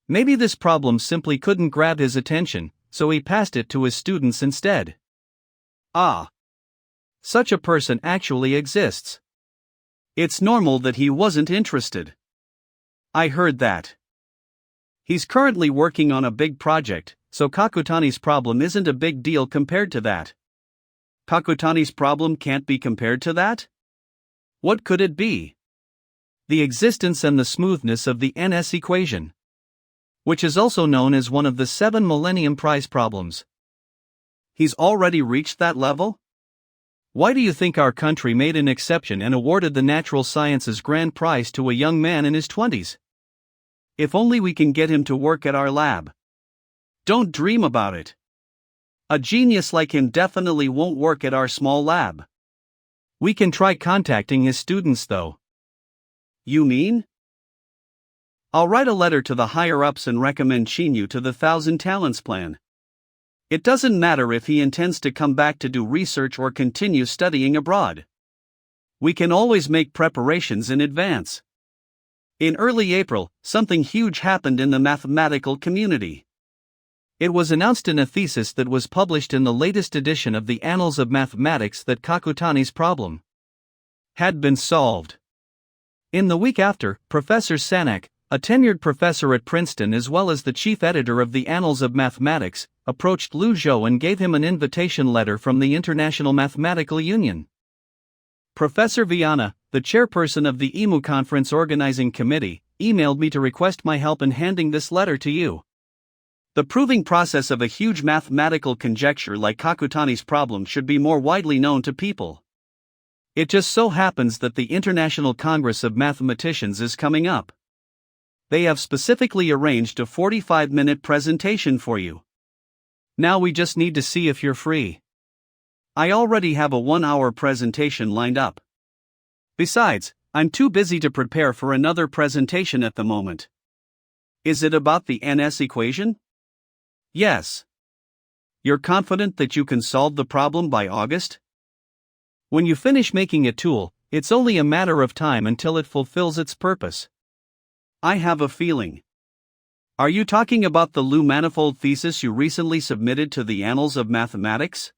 Maybe this problem simply couldn't grab his attention, so he passed it to his students instead. Ah. Such a person actually exists. It's normal that he wasn't interested. I heard that. He's currently working on a big project, so Kakutani's problem isn't a big deal compared to that. Kakutani's problem can't be compared to that? What could it be? The existence and the smoothness of the NS equation, which is also known as one of the 7 Millennium Prize problems. He's already reached that level? Why do you think our country made an exception and awarded the Natural Sciences Grand Prize to a young man in his 20s? If only we can get him to work at our lab. Don't dream about it. A genius like him definitely won't work at our small lab. We can try contacting his students though. You mean? I'll write a letter to the higher-ups and recommend Shinyu to the 1,000 Talents plan. It doesn't matter if he intends to come back to do research or continue studying abroad. We can always make preparations in advance. In early April, something huge happened in the mathematical community. It was announced in a thesis that was published in the latest edition of the Annals of Mathematics that Kakutani's problem had been solved. In the week after, Professor Sanak, a tenured professor at Princeton as well as the chief editor of the Annals of Mathematics, approached Liu Zhou and gave him an invitation letter from the International Mathematical Union. Professor Viana, the chairperson of the EMU Conference Organizing Committee, emailed me to request my help in handing this letter to you. The proving process of a huge mathematical conjecture like Kakutani's problem should be more widely known to people. It just so happens that the International Congress of Mathematicians is coming up. They have specifically arranged a 45-minute presentation for you. Now we just need to see if you're free. I already have a 1-hour presentation lined up. Besides, I'm too busy to prepare for another presentation at the moment. Is it about the NS equation? Yes. You're confident that you can solve the problem by August? When you finish making a tool, it's only a matter of time until it fulfills its purpose. I have a feeling. Are you talking about the Liu manifold thesis you recently submitted to the Annals of Mathematics?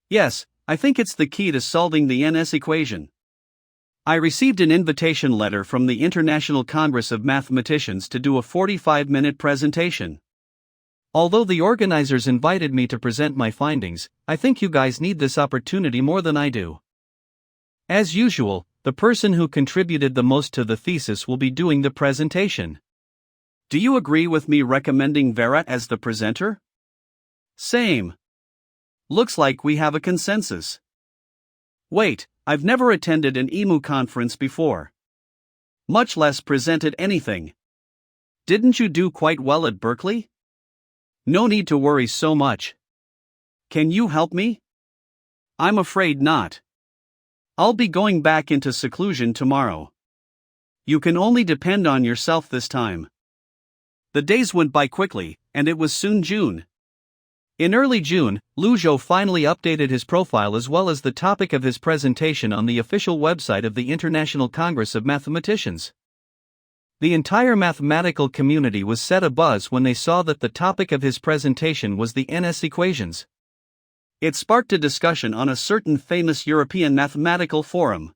Yes, I think it's the key to solving the NS equation. I received an invitation letter from the International Congress of Mathematicians to do a 45-minute presentation. Although the organizers invited me to present my findings, I think you guys need this opportunity more than I do. As usual, the person who contributed the most to the thesis will be doing the presentation. Do you agree with me recommending Vera as the presenter? Same. Looks like we have a consensus. Wait, I've never attended an EMU conference before. Much less presented anything. Didn't you do quite well at Berkeley? No need to worry so much. Can you help me? I'm afraid not. I'll be going back into seclusion tomorrow. You can only depend on yourself this time. The days went by quickly, and it was soon June. In early June, Liu Zhou finally updated his profile as well as the topic of his presentation on the official website of the International Congress of Mathematicians. The entire mathematical community was set abuzz when they saw that the topic of his presentation was the NS equations. It sparked a discussion on a certain famous European mathematical forum.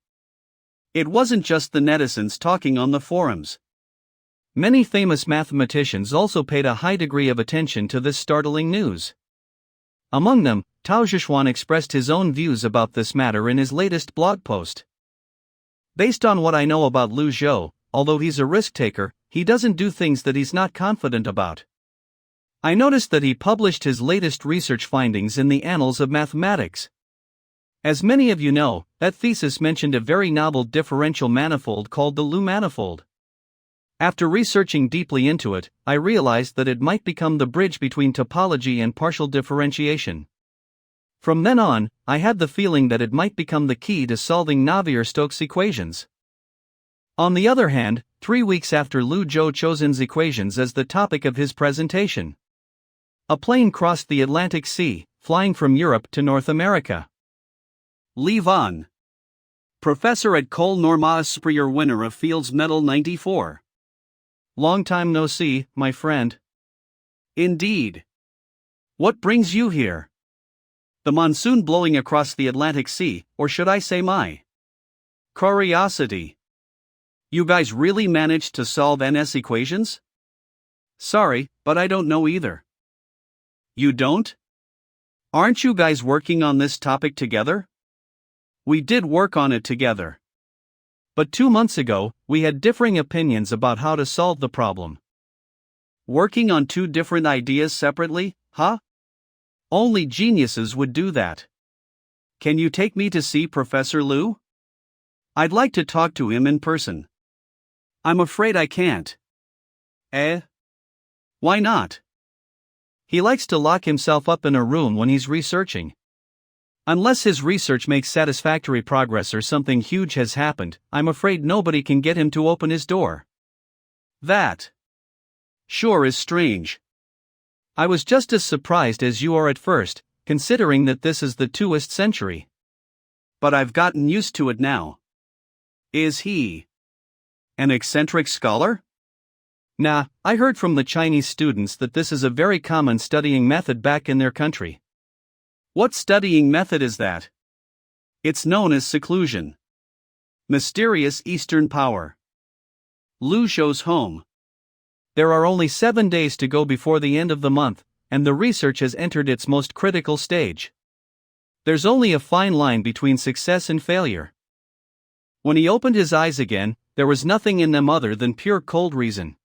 It wasn't just the netizens talking on the forums. Many famous mathematicians also paid a high degree of attention to this startling news. Among them, Tao Zhishuan expressed his own views about this matter in his latest blog post. Based on what I know about Liu Zhou, although he's a risk taker, he doesn't do things that he's not confident about. I noticed that he published his latest research findings in the Annals of Mathematics. As many of you know, that thesis mentioned a very novel differential manifold called the Lie manifold. After researching deeply into it, I realized that it might become the bridge between topology and partial differentiation. From then on, I had the feeling that it might become the key to solving Navier-Stokes equations. On the other hand, 3 weeks after Liu Zhou chosen equations as the topic of his presentation, a plane crossed the Atlantic Sea, flying from Europe to North America. Li Van, professor at Col Norma Superior, winner of Fields Medal 94. Long time no see, my friend. Indeed. What brings you here? The monsoon blowing across the Atlantic Sea, or should I say my curiosity. You guys really managed to solve NS equations? Sorry, but I don't know either. You don't? Aren't you guys working on this topic together? We did work on it together. But 2 months ago, we had differing opinions about how to solve the problem. Working on 2 different ideas separately, huh? Only geniuses would do that. Can you take me to see Professor Liu? I'd like to talk to him in person. I'm afraid I can't. Why not? He likes to lock himself up in a room when he's researching. Unless his research makes satisfactory progress or something huge has happened, I'm afraid nobody can get him to open his door. That sure is strange. I was just as surprised as you are at first, considering that this is the 20th century. But I've gotten used to it now. Is he an eccentric scholar? Nah, I heard from the Chinese students that this is a very common studying method back in their country. What studying method is that? It's known as seclusion. Mysterious Eastern power. Liu Zhou's home. There are only 7 days to go before the end of the month, and the research has entered its most critical stage. There's only a fine line between success and failure. When he opened his eyes again, there was nothing in them other than pure cold reason.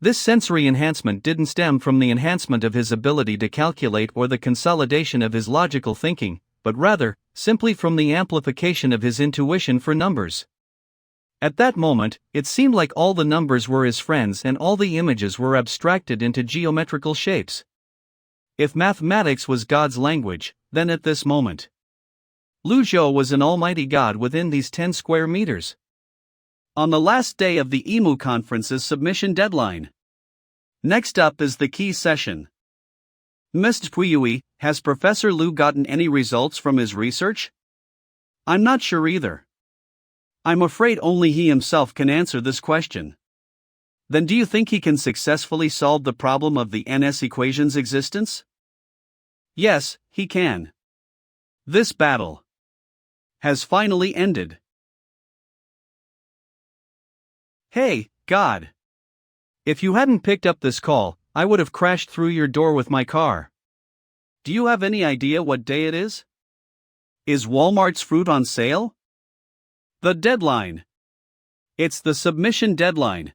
This sensory enhancement didn't stem from the enhancement of his ability to calculate or the consolidation of his logical thinking, but rather, simply from the amplification of his intuition for numbers. At that moment, it seemed like all the numbers were his friends and all the images were abstracted into geometrical shapes. If mathematics was God's language, then at this moment, Liu Zhou was an almighty God within these 10 square meters. On the last day of the EMU conference's submission deadline. Next up is the key session. Mr. Puyui, has Professor Liu gotten any results from his research? I'm not sure either. I'm afraid only he himself can answer this question. Then do you think he can successfully solve the problem of the NS equation's existence? Yes, he can. This battle has finally ended. Hey, God. If you hadn't picked up this call, I would have crashed through your door with my car. Do you have any idea what day it is? Is Walmart's fruit on sale? The deadline. It's the submission deadline.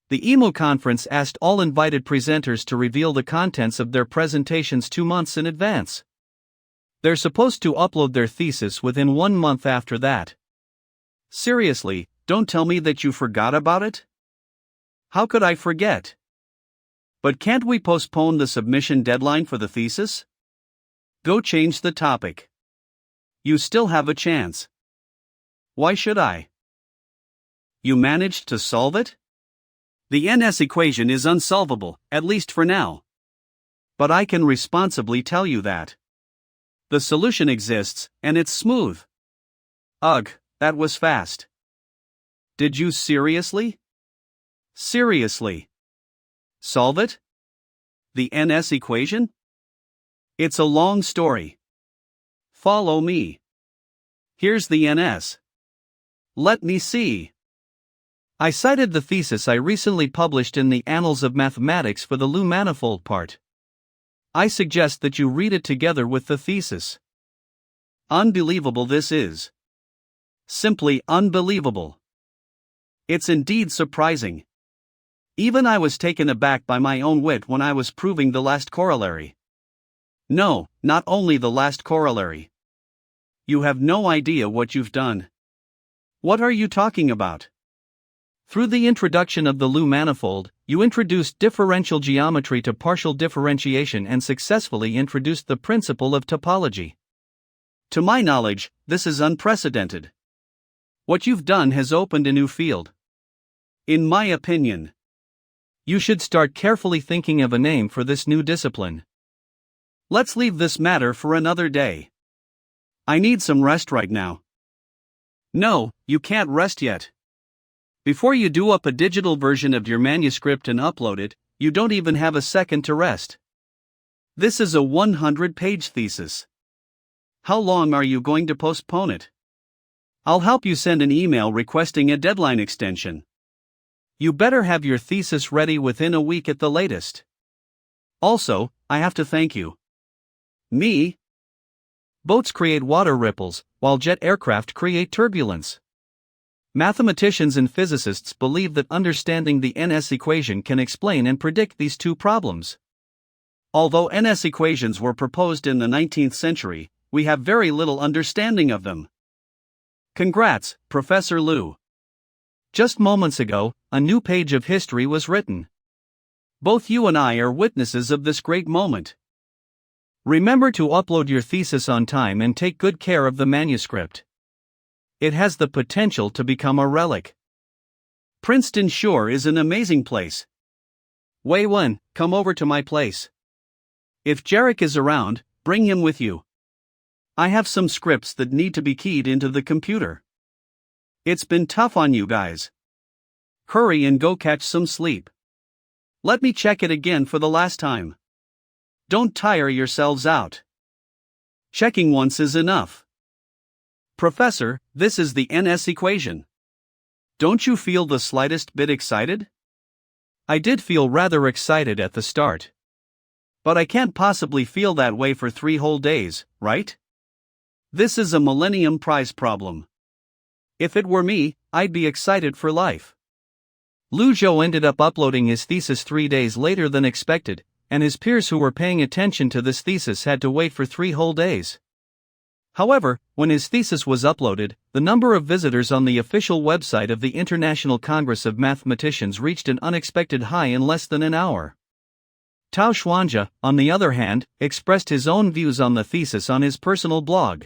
The EMU conference asked all invited presenters to reveal the contents of their presentations 2 months in advance. They're supposed to upload their thesis within 1 month after that. Seriously, don't tell me that you forgot about it? How could I forget? But can't we postpone the submission deadline for the thesis? Go change the topic. You still have a chance. Why should I? You managed to solve it? The NS equation is unsolvable, at least for now. But I can responsibly tell you that the solution exists, and it's smooth. Ugh, that was fast. Did you seriously? Seriously. Solve it? The NS equation? It's a long story. Follow me. Here's the NS. Let me see. I cited the thesis I recently published in the Annals of Mathematics for the Lie manifold part. I suggest that you read it together with the thesis. Unbelievable this is. Simply unbelievable. It's indeed surprising. Even I was taken aback by my own wit when I was proving the last corollary. No, not only the last corollary. You have no idea what you've done. What are you talking about? Through the introduction of the Lie manifold, you introduced differential geometry to partial differentiation and successfully introduced the principle of topology. To my knowledge, this is unprecedented. What you've done has opened a new field. In my opinion, you should start carefully thinking of a name for this new discipline. Let's leave this matter for another day. I need some rest right now. No, you can't rest yet. Before you do up a digital version of your manuscript and upload it, you don't even have a second to rest. This is a 100-page thesis. How long are you going to postpone it? I'll help you send an email requesting a deadline extension. You better have your thesis ready within a week at the latest. Also, I have to thank you. Me? Boats create water ripples, while jet aircraft create turbulence. Mathematicians and physicists believe that understanding the NS equation can explain and predict these two problems. Although NS equations were proposed in the 19th century, we have very little understanding of them. Congrats, Professor Liu. Just moments ago, a new page of history was written. Both you and I are witnesses of this great moment. Remember to upload your thesis on time and take good care of the manuscript. It has the potential to become a relic. Princeton sure is an amazing place. Wei Wen, come over to my place. If Jarek is around, bring him with you. I have some scripts that need to be keyed into the computer. It's been tough on you guys. Hurry and go catch some sleep. Let me check it again for the last time. Don't tire yourselves out. Checking once is enough. Professor, this is the NS equation. Don't you feel the slightest bit excited? I did feel rather excited at the start. But I can't possibly feel that way for 3 whole days, right? This is a Millennium Prize problem. If it were me, I'd be excited for life. Lu Zhou ended up uploading his thesis 3 days later than expected, and his peers who were paying attention to this thesis had to wait for 3 whole days. However, when his thesis was uploaded, the number of visitors on the official website of the International Congress of Mathematicians reached an unexpected high in less than an hour. Tao Xuanjia, on the other hand, expressed his own views on the thesis on his personal blog.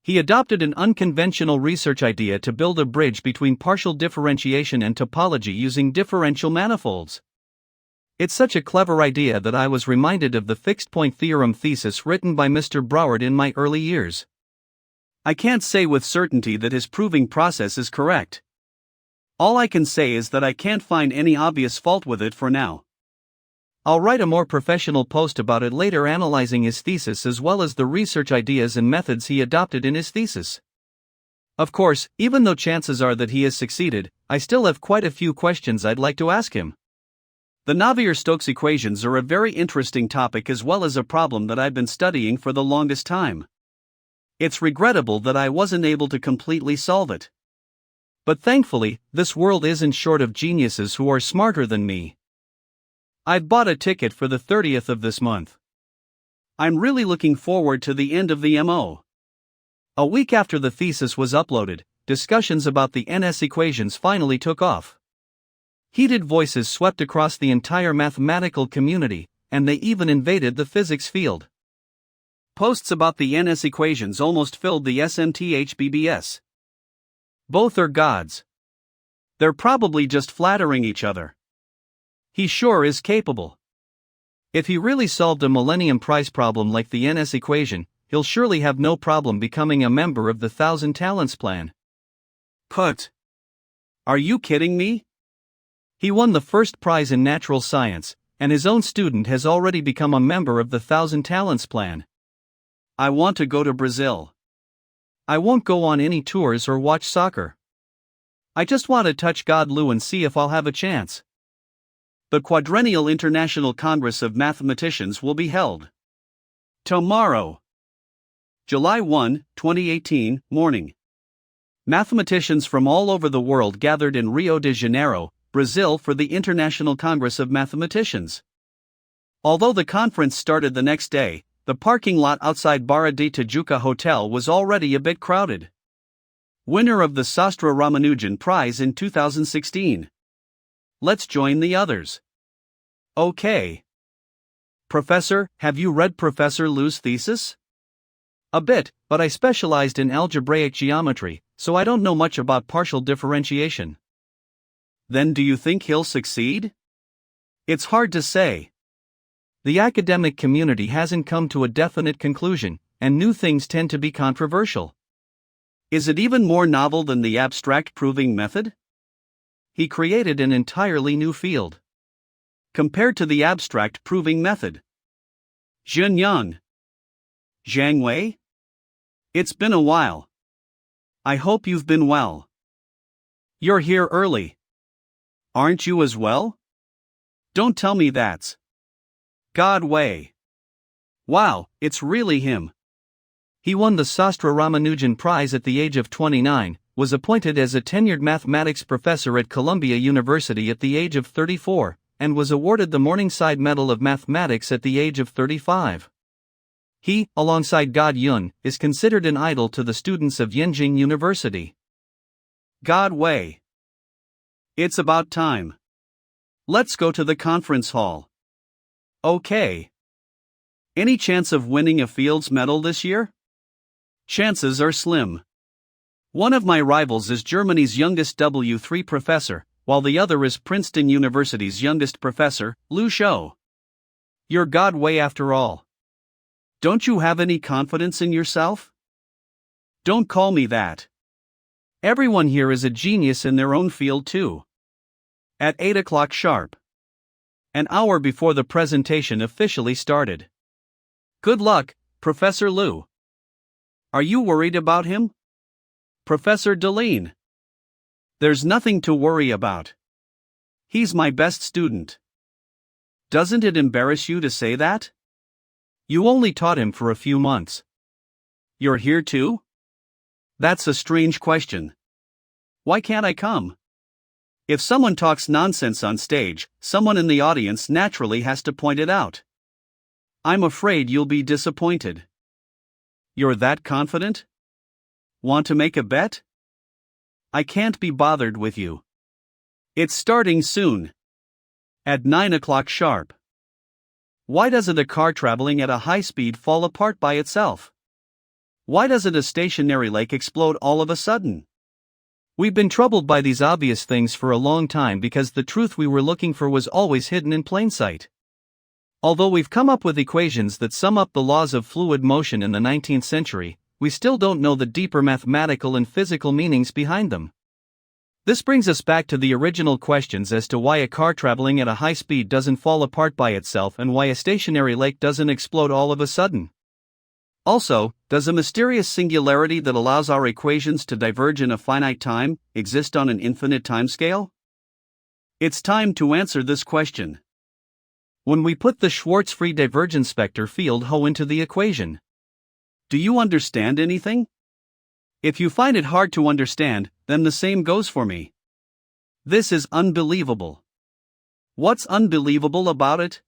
He adopted an unconventional research idea to build a bridge between partial differentiation and topology using differential manifolds. It's such a clever idea that I was reminded of the fixed-point theorem thesis written by Mr. Broward in my early years. I can't say with certainty that his proving process is correct. All I can say is that I can't find any obvious fault with it for now. I'll write a more professional post about it later, analyzing his thesis as well as the research ideas and methods he adopted in his thesis. Of course, even though chances are that he has succeeded, I still have quite a few questions I'd like to ask him. The Navier-Stokes equations are a very interesting topic as well as a problem that I've been studying for the longest time. It's regrettable that I wasn't able to completely solve it. But thankfully, this world isn't short of geniuses who are smarter than me. I've bought a ticket for the 30th of this month. I'm really looking forward to the end of the MO. A week after the thesis was uploaded, discussions about the NS equations finally took off. Heated voices swept across the entire mathematical community, and they even invaded the physics field. Posts about the NS equations almost filled the SMTHBBS. Both are gods. They're probably just flattering each other. He sure is capable. If he really solved a Millennium Prize problem like the NS equation, he'll surely have no problem becoming a member of the 1,000 Talents Plan. Put. Are you kidding me? He won the first prize in natural science, and his own student has already become a member of the 1,000 Talents Plan. I want to go to Brazil. I won't go on any tours or watch soccer. I just want to touch God Lu and see if I'll have a chance. The Quadrennial International Congress of Mathematicians will be held tomorrow, July 1, 2018, morning. Mathematicians from all over the world gathered in Rio de Janeiro, Brazil for the International Congress of Mathematicians. Although the conference started the next day, the parking lot outside Barra de Tijuca Hotel was already a bit crowded. Winner of the Sastra Ramanujan Prize in 2016. Let's join the others. Okay. Professor, have you read Professor Liu's thesis? A bit, but I specialized in algebraic geometry, so I don't know much about partial differentiation. Then do you think he'll succeed? It's hard to say. The academic community hasn't come to a definite conclusion, and new things tend to be controversial. Is it even more novel than the abstract proving method? He created an entirely new field. Compared to the abstract proving method. Zhenyang. Zhang Wei? It's been a while. I hope you've been well. You're here early. Aren't you as well? Don't tell me that's God Wei. Wow, it's really him. He won the Sastra Ramanujan Prize at the age of 29, was appointed as a tenured mathematics professor at Columbia University at the age of 34, and was awarded the Morningside Medal of Mathematics at the age of 35. He, alongside God Yun, is considered an idol to the students of Yenjing University. God Wei. It's about time. Let's go to the conference hall. Okay. Any chance of winning a Fields Medal this year? Chances are slim. One of my rivals is Germany's youngest W3 professor, while the other is Princeton University's youngest professor, Liu Shou. You're God Wei after all. Don't you have any confidence in yourself? Don't call me that. Everyone here is a genius in their own field too. At 8 o'clock sharp. An hour before the presentation officially started. Good luck, Professor Liu. Are you worried about him? Professor Deline. There's nothing to worry about. He's my best student. Doesn't it embarrass you to say that? You only taught him for a few months. You're here too? That's a strange question. Why can't I come? If someone talks nonsense on stage, someone in the audience naturally has to point it out. I'm afraid you'll be disappointed. You're that confident? Want to make a bet? I can't be bothered with you. It's starting soon. At 9 o'clock sharp. Why doesn't a car traveling at a high speed fall apart by itself? Why doesn't a stationary lake explode all of a sudden? We've been troubled by these obvious things for a long time because the truth we were looking for was always hidden in plain sight. Although we've come up with equations that sum up the laws of fluid motion in the 19th century, we still don't know the deeper mathematical and physical meanings behind them. This brings us back to the original questions as to why a car traveling at a high speed doesn't fall apart by itself and why a stationary lake doesn't explode all of a sudden. Also, does a mysterious singularity that allows our equations to diverge in a finite time exist on an infinite timescale? It's time to answer this question. When we put the Schwarz-free divergence vector field ρ into the equation, do you understand anything? If you find it hard to understand, then the same goes for me. This is unbelievable. What's unbelievable about it?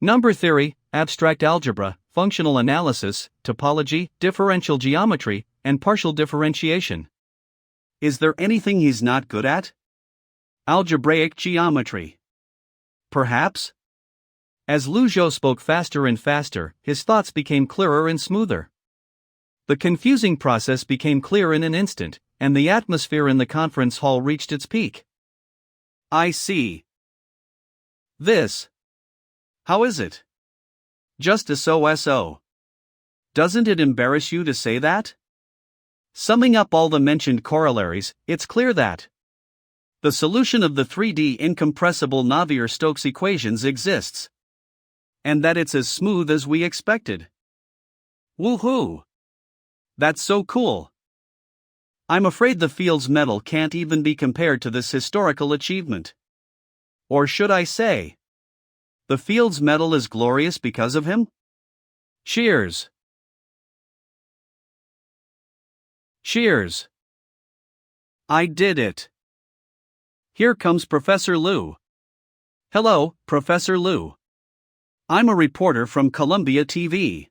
Number theory, abstract algebra, functional analysis, topology, differential geometry, and partial differentiation. Is there anything he's not good at? Algebraic geometry. Perhaps? As Liu Shou spoke faster and faster, his thoughts became clearer and smoother. The confusing process became clear in an instant, and the atmosphere in the conference hall reached its peak. I see. This. How is it? Just so. Doesn't it embarrass you to say that? Summing up all the mentioned corollaries, it's clear that the solution of the 3D incompressible Navier-Stokes equations exists. And that it's as smooth as we expected. Woohoo! That's so cool. I'm afraid the Fields Medal can't even be compared to this historical achievement. Or should I say, the Fields Medal is glorious because of him? Cheers! Cheers! I did it. Here comes Professor Liu. Hello, Professor Liu. I'm a reporter from Columbia TV.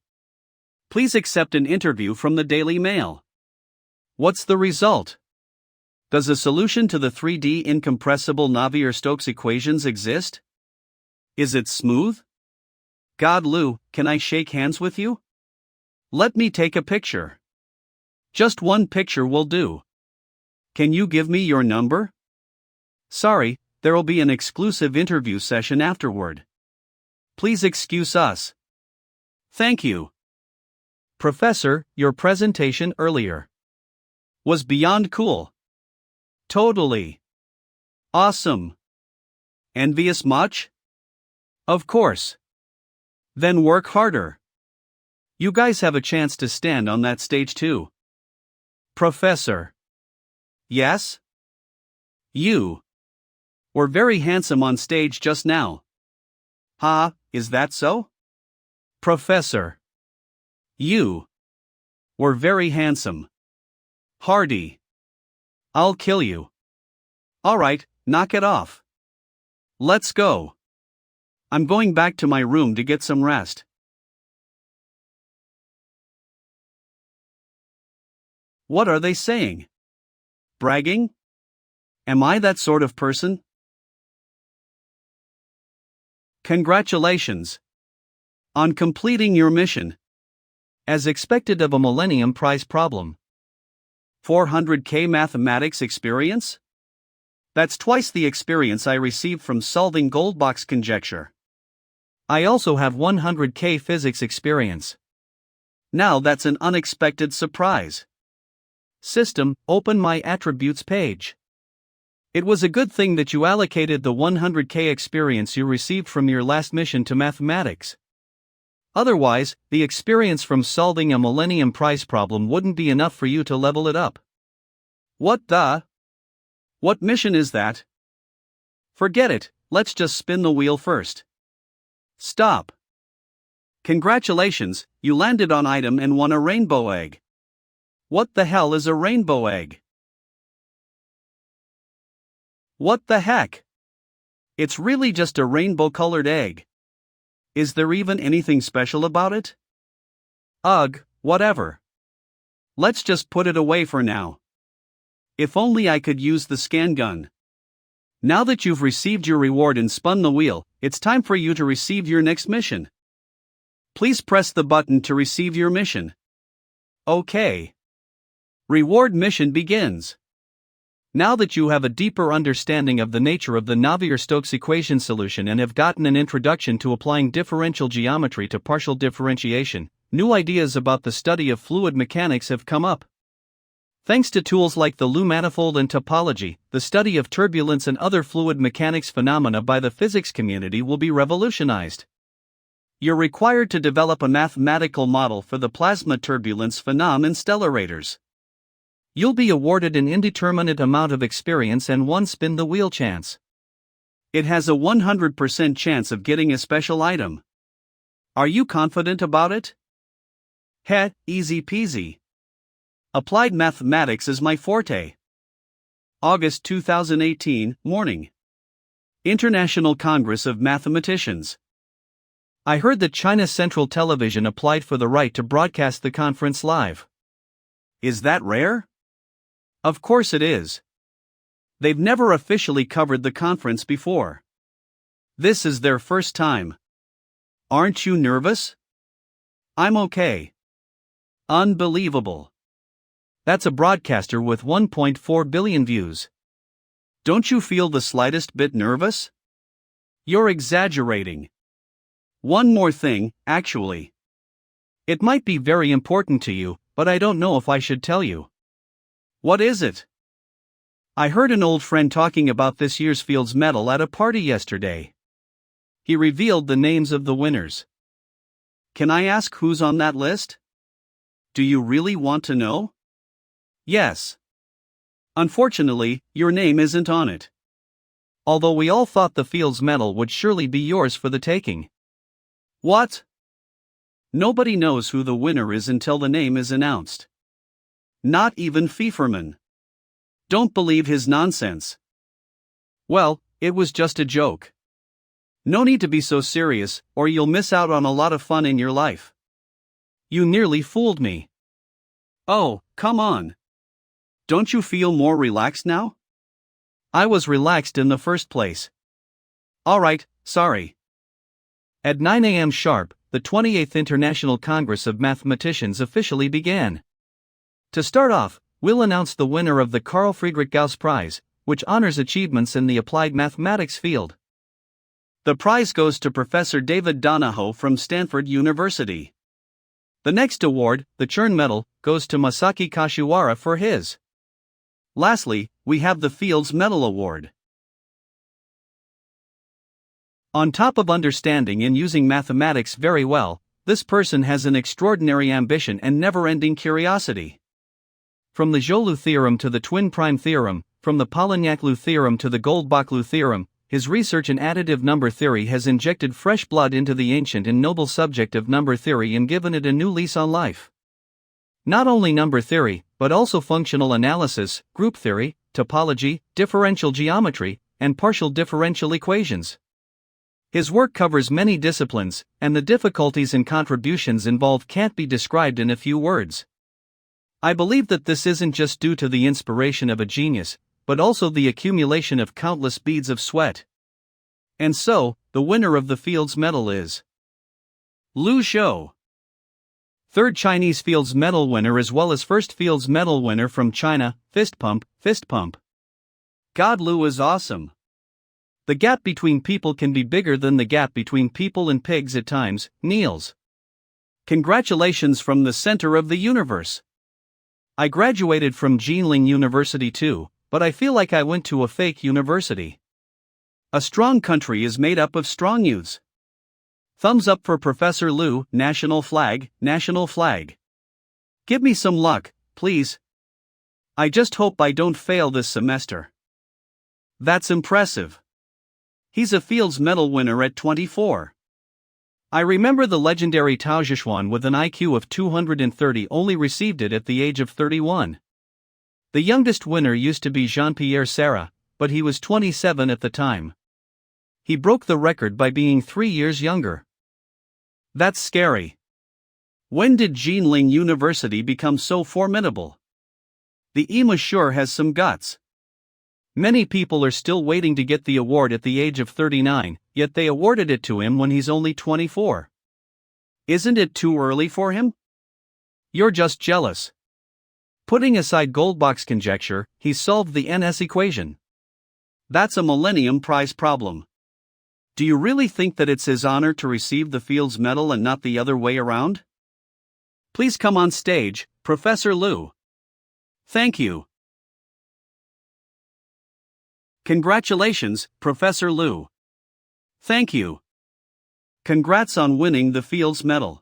Please accept an interview from the Daily Mail. What's the result? Does a solution to the 3D incompressible Navier-Stokes equations exist? Is it smooth? God, Liu, can I shake hands with you? Let me take a picture. Just one picture will do. Can you give me your number? Sorry, there'll be an exclusive interview session afterward. Please excuse us. Thank you. Professor, your presentation earlier was beyond cool. Totally. Awesome. Envious much? Of course. Then work harder. You guys have a chance to stand on that stage too. Professor. Yes? You were very handsome on stage just now. Ha, is that so? Professor. You were very handsome. Hardy. I'll kill you. Alright, knock it off. Let's go. I'm going back to my room to get some rest. What are they saying? Bragging? Am I that sort of person? Congratulations on completing your mission. As expected of a Millennium Prize problem. 400k mathematics experience? That's twice the experience I received from solving Goldbox conjecture. I also have 100k physics experience. Now that's an unexpected surprise. System, open my attributes page. It was a good thing that you allocated the 100k experience you received from your last mission to mathematics. Otherwise, the experience from solving a Millennium Prize problem wouldn't be enough for you to level it up. What the? What mission is that? Forget it, let's just spin the wheel first. Stop. Congratulations, you landed on item and won a rainbow egg. What the hell is a rainbow egg? What the heck? It's really just a rainbow-colored egg. Is there even anything special about it? Ugh, whatever. Let's just put it away for now. If only I could use the scan gun. Now that you've received your reward and spun the wheel, it's time for you to receive your next mission. Please press the button to receive your mission. Okay. Reward mission begins. Now that you have a deeper understanding of the nature of the Navier-Stokes equation solution and have gotten an introduction to applying differential geometry to partial differentiation, new ideas about the study of fluid mechanics have come up. Thanks to tools like the Liu manifold and topology, the study of turbulence and other fluid mechanics phenomena by the physics community will be revolutionized. You're required to develop a mathematical model for the plasma turbulence phenom in stellarators. You'll be awarded an indeterminate amount of experience and one spin the wheel chance. It has a 100% chance of getting a special item. Are you confident about it? Heh, easy peasy. Applied mathematics is my forte. August 2018, morning. International Congress of Mathematicians. I heard that China's Central Television applied for the right to broadcast the conference live. Is that rare? Of course it is. They've never officially covered the conference before. This is their first time. Aren't you nervous? I'm okay. Unbelievable. That's a broadcaster with 1.4 billion views. Don't you feel the slightest bit nervous? You're exaggerating. One more thing, actually. It might be very important to you, but I don't know if I should tell you. What is it? I heard an old friend talking about this year's Fields Medal at a party yesterday. He revealed the names of the winners. Can I ask who's on that list? Do you really want to know? Yes. Unfortunately, your name isn't on it. Although we all thought the Fields Medal would surely be yours for the taking. What? Nobody knows who the winner is until the name is announced. Not even Fieferman. Don't believe his nonsense. Well, it was just a joke. No need to be so serious, or you'll miss out on a lot of fun in your life. You nearly fooled me. Oh, come on. Don't you feel more relaxed now? I was relaxed in the first place. Alright, sorry. At 9 a.m. sharp, the 28th International Congress of Mathematicians officially began. To start off, we'll announce the winner of the Carl Friedrich Gauss Prize, which honors achievements in the applied mathematics field. The prize goes to Professor David Donahoe from Stanford University. The next award, the Chern Medal, goes to Masaki Kashiwara for his. Lastly, we have the Fields Medal Award. On top of understanding and using mathematics very well, this person has an extraordinary ambition and never-ending curiosity. From the Jolu theorem to the twin prime theorem, from the Polignac-Lew theorem to the Goldbach-Lew theorem, his research in additive number theory has injected fresh blood into the ancient and noble subject of number theory and given it a new lease on life. Not only number theory, but also functional analysis, group theory, topology, differential geometry, and partial differential equations. His work covers many disciplines, and the difficulties and contributions involved can't be described in a few words. I believe that this isn't just due to the inspiration of a genius, but also the accumulation of countless beads of sweat. And so, the winner of the Fields Medal is Liu Shou. Third Chinese Fields Medal winner as well as first Fields Medal winner from China, fist pump, fist pump. God, Liu is awesome. The gap between people can be bigger than the gap between people and pigs at times, Niels. Congratulations from the center of the universe. I graduated from Jinling University too, but I feel like I went to a fake university. A strong country is made up of strong youths. Thumbs up for Professor Liu, national flag, national flag. Give me some luck, please. I just hope I don't fail this semester. That's impressive. He's a Fields Medal winner at 24. I remember the legendary Tao Zhishuan with an IQ of 230 only received it at the age of 31. The youngest winner used to be Jean-Pierre Serra, but he was 27 at the time. He broke the record by being 3 years younger. That's scary. When did Jinling University become so formidable? The Ema sure has some guts. Many people are still waiting to get the award at the age of 39, yet they awarded it to him when he's only 24. Isn't it too early for him? You're just jealous. Putting aside Goldbach's conjecture, he's solved the NS equation. That's a Millennium Prize problem. Do you really think that it's his honor to receive the Fields Medal and not the other way around? Please come on stage, Professor Liu. Thank you. Congratulations, Professor Liu. Thank you. Congrats on winning the Fields Medal.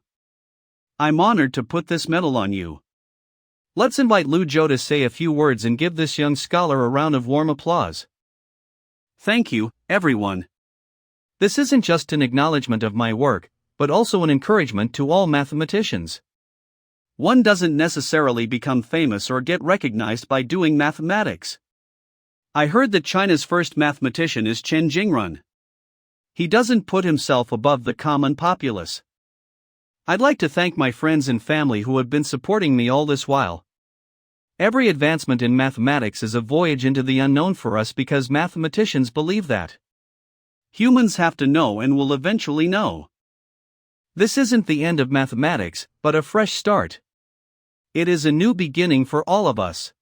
I'm honored to put this medal on you. Let's invite Liu Zhou to say a few words and give this young scholar a round of warm applause. Thank you, everyone. This isn't just an acknowledgement of my work, but also an encouragement to all mathematicians. One doesn't necessarily become famous or get recognized by doing mathematics. I heard that China's first mathematician is Chen Jingrun. He doesn't put himself above the common populace. I'd like to thank my friends and family who have been supporting me all this while. Every advancement in mathematics is a voyage into the unknown for us because mathematicians believe that. Humans have to know and will eventually know. This isn't the end of mathematics, but a fresh start. It is a new beginning for all of us.